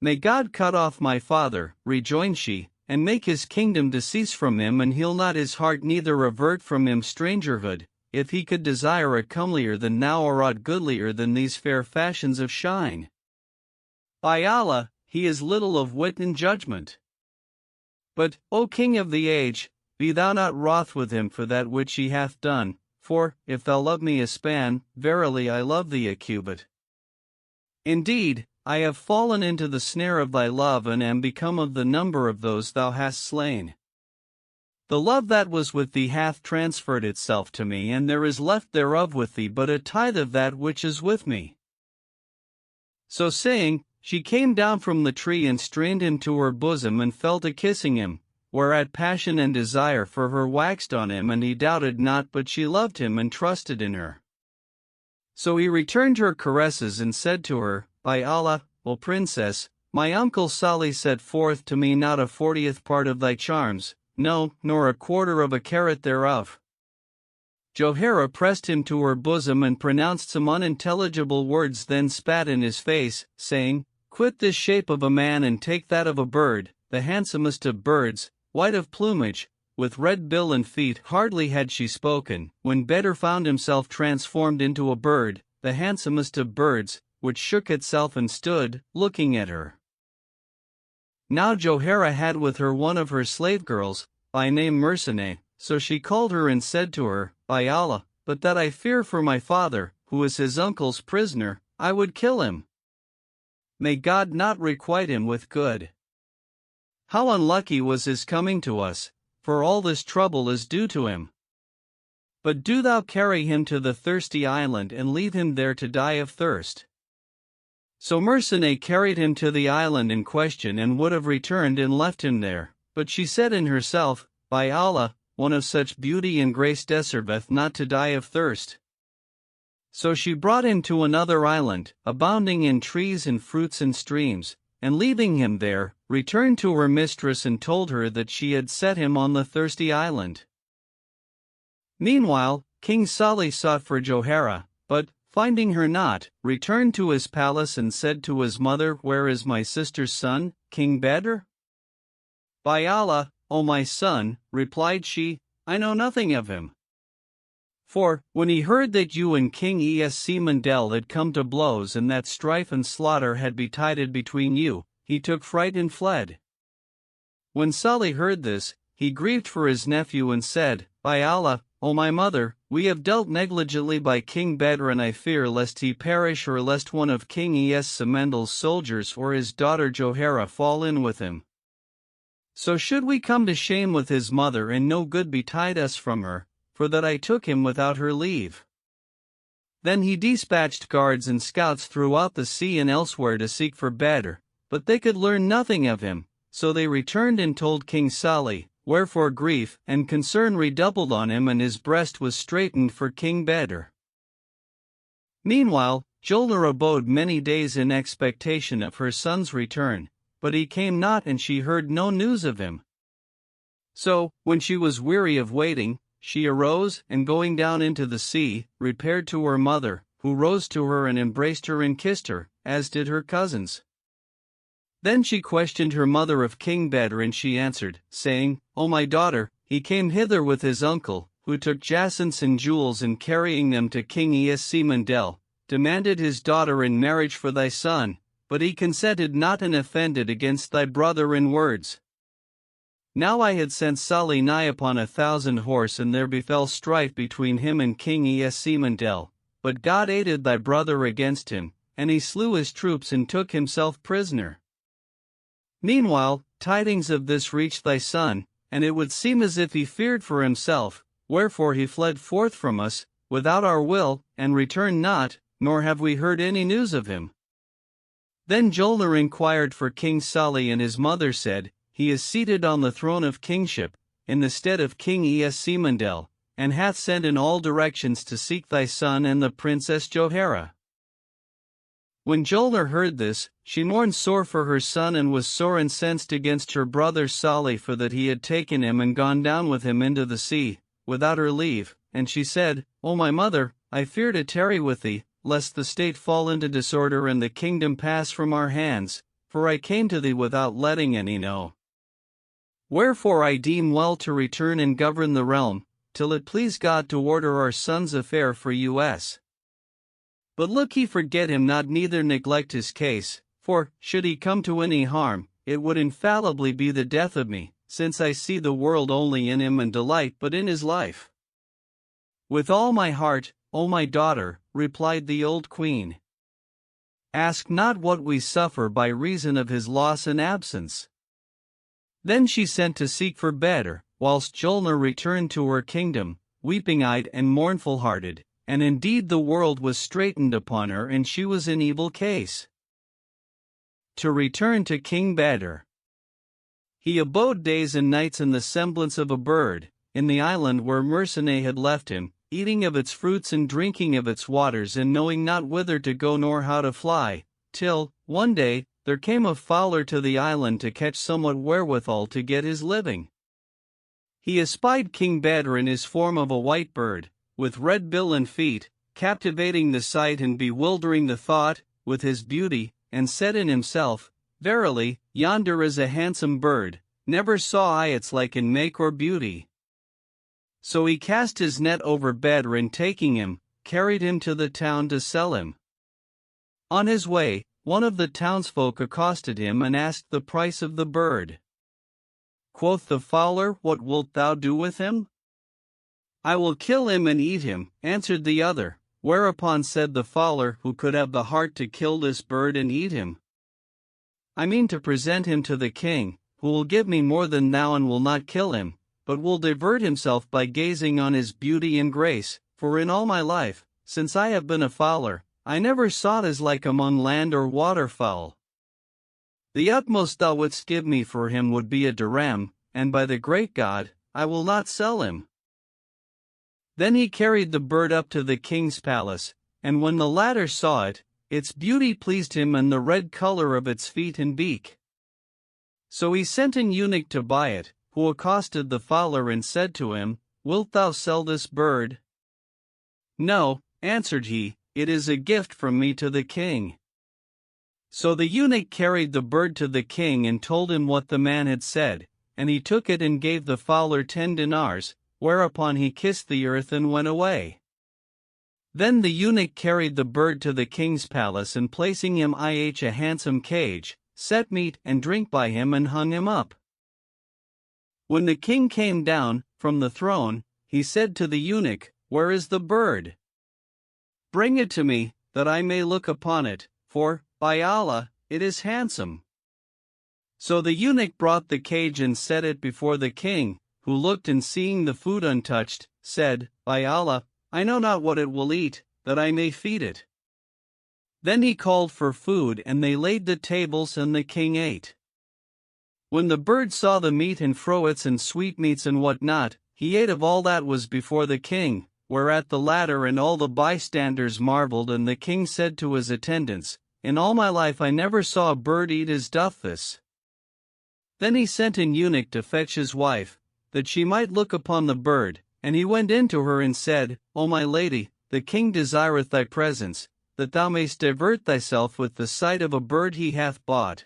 May God cut off my father, rejoined she, and make his kingdom to cease from him, and heal not his heart, neither avert from him strangerhood, if he could desire a comelier than thou, or aught goodlier than these fair fashions of shine. By Allah, he is little of wit and judgment. But, O king of the age, be thou not wroth with him for that which he hath done, for, if thou love me a span, verily I love thee a cubit. Indeed, I have fallen into the snare of thy love, and am become of the number of those thou hast slain. The love that was with thee hath transferred itself to me, and there is left thereof with thee but a tithe of that which is with me. So saying, she came down from the tree and strained him to her bosom and fell to kissing him, whereat passion and desire for her waxed on him, and he doubted not but she loved him and trusted in her. So he returned her caresses and said to her, By Allah, O princess, my uncle Salih set forth to me not a 40th part of thy charms, no, nor a quarter of a carat thereof. Johara pressed him to her bosom and pronounced some unintelligible words, then spat in his face, saying, Quit this shape of a man and take that of a bird, the handsomest of birds, white of plumage, with red bill and feet. Hardly had she spoken, when Bedr found himself transformed into a bird, the handsomest of birds, which shook itself and stood, looking at her. Now Johara had with her one of her slave girls, by name Mercenay, so she called her and said to her, By Allah, but that I fear for my father, who is his uncle's prisoner, I would kill him. May God not requite him with good. How unlucky was his coming to us, for all this trouble is due to him. But do thou carry him to the thirsty island and leave him there to die of thirst. So Mercenay carried him to the island in question and would have returned and left him there, but she said in herself, By Allah, one of such beauty and grace deserveth not to die of thirst. So she brought him to another island, abounding in trees and fruits and streams, and leaving him there, returned to her mistress and told her that she had set him on the thirsty island. Meanwhile, King Salih sought for Johara, but, finding her not, returned to his palace and said to his mother, Where is my sister's son, King Bedr? By Allah, O my son, replied she, I know nothing of him. For, when he heard that you and King Easimundel had come to blows and that strife and slaughter had betided between you, he took fright and fled. When Salih heard this, he grieved for his nephew and said, By Allah, "O my mother, we have dealt negligently by King Bedr, and I fear lest he perish, or lest one of King Semendel's soldiers or his daughter Johara fall in with him. So should we come to shame with his mother, and no good betide us from her, for that I took him without her leave." Then he dispatched guards and scouts throughout the sea and elsewhere to seek for Bedr, but they could learn nothing of him. So they returned and told King Salih, wherefore grief and concern redoubled on him, and his breast was straitened for King Bedr. Meanwhile, Julnar abode many days in expectation of her son's return, but he came not, and she heard no news of him. So, when she was weary of waiting, she arose, and going down into the sea, repaired to her mother, who rose to her and embraced her and kissed her, as did her cousins. Then she questioned her mother of King Bedr, and she answered, saying, "O my daughter, he came hither with his uncle, who took jacinths and jewels, and carrying them to King Semendel, demanded his daughter in marriage for thy son, but he consented not, and offended against thy brother in words. Now I had sent Salih nigh upon 1,000 horse, and there befell strife between him and King Semendel, but God aided thy brother against him, and he slew his troops and took himself prisoner. Meanwhile, tidings of this reached thy son, and it would seem as if he feared for himself, wherefore he fled forth from us, without our will, and returned not, nor have we heard any news of him." Then Julnar inquired for King Salih, and his mother said, "He is seated on the throne of kingship, in the stead of King Semendel, and hath sent in all directions to seek thy son and the princess Johara." When Julnar heard this, she mourned sore for her son, and was sore incensed against her brother Salih, for that he had taken him and gone down with him into the sea, without her leave, and she said, "O my mother, I fear to tarry with thee, lest the state fall into disorder and the kingdom pass from our hands, for I came to thee without letting any know. Wherefore I deem well to return and govern the realm, till it please God to order our son's affair for us. But look ye forget him not, neither neglect his case, for, should he come to any harm, it would infallibly be the death of me, since I see the world only in him and delight but in his life." "With all my heart, O my daughter," replied the old queen. "Ask not what we suffer by reason of his loss and absence." Then she sent to seek for Bedr, whilst Julnar returned to her kingdom, weeping-eyed and mournful-hearted. And indeed the world was straitened upon her, and she was in evil case. To return to King Bedr. He abode days and nights in the semblance of a bird, in the island where Mersine had left him, eating of its fruits and drinking of its waters, and knowing not whither to go nor how to fly, till, one day, there came a fowler to the island to catch somewhat wherewithal to get his living. He espied King Bedr in his form of a white bird, with red bill and feet, captivating the sight and bewildering the thought, with his beauty, and said in himself, "Verily, yonder is a handsome bird, never saw I its like in make or beauty." So he cast his net over Bedr, and taking him, carried him to the town to sell him. On his way, one of the townsfolk accosted him and asked the price of the bird. Quoth the fowler, "What wilt thou do with him?" "I will kill him and eat him," answered the other, whereupon said the fowler, "Who could have the heart to kill this bird and eat him?" "I mean to present him to the king, who will give me more than thou, and will not kill him, but will divert himself by gazing on his beauty and grace, for in all my life, since I have been a fowler, I never saw his like among land or waterfowl. The utmost thou wouldst give me for him would be a dirham, and by the great God, I will not sell him." Then he carried the bird up to the king's palace, and when the latter saw it, its beauty pleased him, and the red color of its feet and beak. So he sent an eunuch to buy it, who accosted the fowler and said to him, "Wilt thou sell this bird?" "No," answered he, "it is a gift from me to the king." So the eunuch carried the bird to the king and told him what the man had said, and he took it and gave the fowler 10 dinars, whereupon he kissed the earth and went away. Then the eunuch carried the bird to the king's palace, and placing him in a handsome cage, set meat and drink by him and hung him up. When the king came down from the throne, he said to the eunuch, "Where is the bird? Bring it to me, that I may look upon it, for, by Allah, it is handsome." So the eunuch brought the cage and set it before the king, who looked and seeing the food untouched, said, "By Allah, I know not what it will eat, that I may feed it." Then he called for food and they laid the tables and the king ate. When the bird saw the meat and froets and sweetmeats and what not, he ate of all that was before the king, whereat the latter and all the bystanders marveled, and the king said to his attendants, "In all my life I never saw a bird eat as doth this." Then he sent an eunuch to fetch his wife, that she might look upon the bird, and he went in to her and said, "O my lady, the king desireth thy presence, that thou mayst divert thyself with the sight of a bird he hath bought.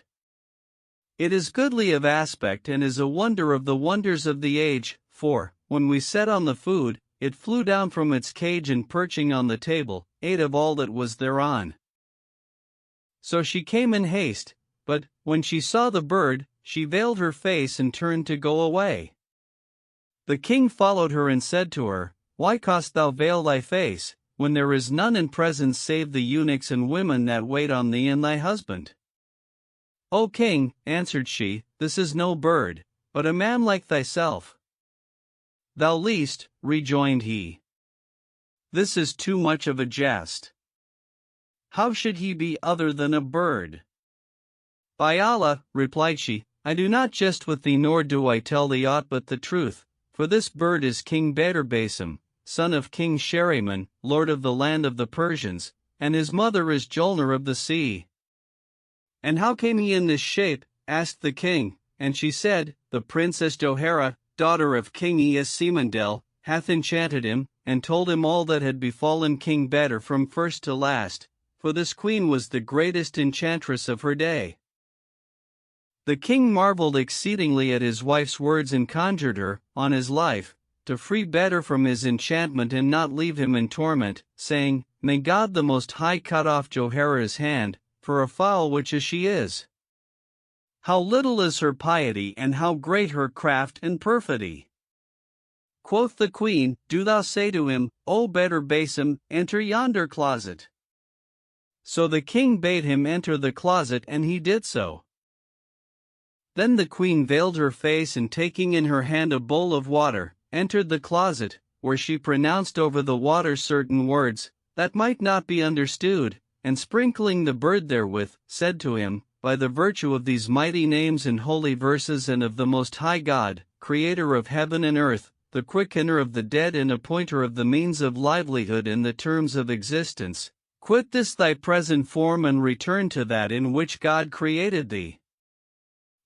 It is goodly of aspect and is a wonder of the wonders of the age, for, when we set on the food, it flew down from its cage and perching on the table, ate of all that was thereon." So she came in haste, but, when she saw the bird, she veiled her face and turned to go away. The king followed her and said to her, "Why cost thou veil thy face, when there is none in presence save the eunuchs and women that wait on thee and thy husband?" "O king," answered she, "this is no bird, but a man like thyself." "Thou liest," rejoined he. "This is too much of a jest. How should he be other than a bird?" "By Allah," replied she, "I do not jest with thee, nor do I tell thee aught but the truth, for this bird is King Badr Basim, son of King Shahriman, lord of the land of the Persians, and his mother is Julnar of the sea." "And how came he in this shape?" asked the king, and she said, "The princess Johara, daughter of King Simandel, hath enchanted him, and told him all that had befallen King Badr from first to last, for this queen was the greatest enchantress of her day." The king marveled exceedingly at his wife's words and conjured her, on his life, to free Badr from his enchantment and not leave him in torment, saying, "May God the Most High cut off Johara's hand, for a foul witch as she is. How little is her piety and how great her craft and perfidy." Quoth the queen, "Do thou say to him, O Badr Basim, enter yonder closet." So the king bade him enter the closet, and he did so. Then the queen veiled her face and, taking in her hand a bowl of water, entered the closet, where she pronounced over the water certain words, that might not be understood, and sprinkling the bird therewith, said to him, "By the virtue of these mighty names and holy verses and of the Most High God, creator of heaven and earth, the quickener of the dead and appointer of the means of livelihood and the terms of existence, quit this thy present form and return to that in which God created thee."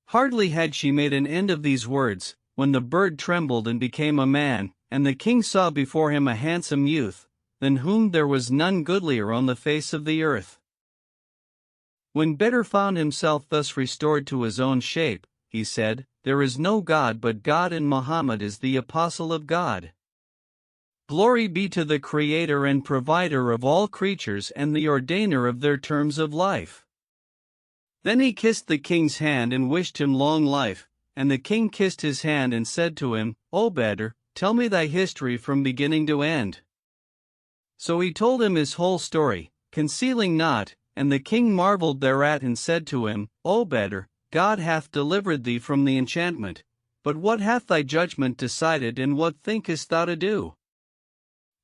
Hardly had she made an end of these words, when the bird trembled and became a man, and the king saw before him a handsome youth, than whom there was none goodlier on the face of the earth. When Badr found himself thus restored to his own shape, he said, "There is no God but God, and Muhammad is the apostle of God. Glory be to the Creator and Provider of all creatures and the ordainer of their terms of life." Then he kissed the king's hand and wished him long life, and the king kissed his hand and said to him, "O Badr, tell me thy history from beginning to end." So he told him his whole story, concealing naught, and the king marveled thereat and said to him, "O Badr, God hath delivered thee from the enchantment, but what hath thy judgment decided, and what thinkest thou to do?"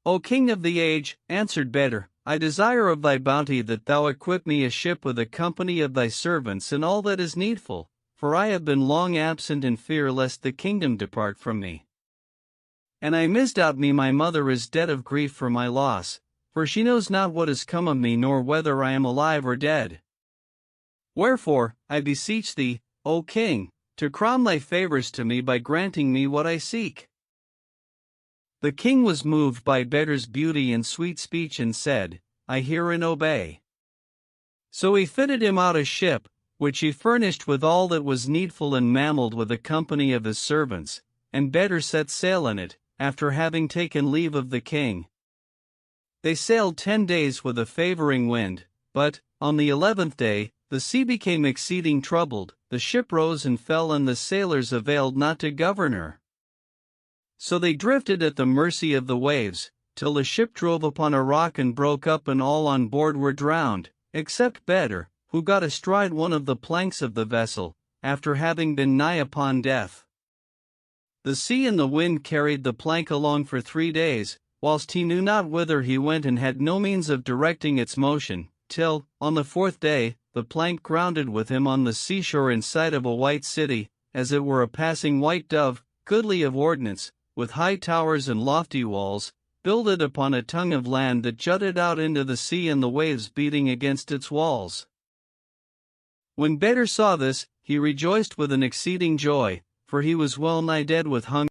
"O king of the age," answered Badr, "I desire of thy bounty that thou equip me a ship with a company of thy servants and all that is needful, for I have been long absent and fear lest the kingdom depart from me. And I misdoubt me my mother is dead of grief for my loss, for she knows not what is come of me nor whether I am alive or dead. Wherefore, I beseech thee, O king, to crown thy favors to me by granting me what I seek." The king was moved by Badr's beauty and sweet speech and said, "I hear and obey." So he fitted him out a ship, which he furnished with all that was needful and mammaled with a company of his servants, and Badr set sail in it, after having taken leave of the king. They sailed 10 days with a favoring wind, but, on the 11th day, the sea became exceeding troubled, the ship rose and fell and the sailors availed not to govern her. So they drifted at the mercy of the waves, till the ship drove upon a rock and broke up, and all on board were drowned, except Bedr, who got astride one of the planks of the vessel, after having been nigh upon death. The sea and the wind carried the plank along for 3 days, whilst he knew not whither he went and had no means of directing its motion, till, on the 4th day, the plank grounded with him on the seashore in sight of a white city, as it were a passing white dove, goodly of ordinance, with high towers and lofty walls, builded upon a tongue of land that jutted out into the sea, and the waves beating against its walls. When Bedr saw this, he rejoiced with an exceeding joy, for he was well nigh dead with hunger.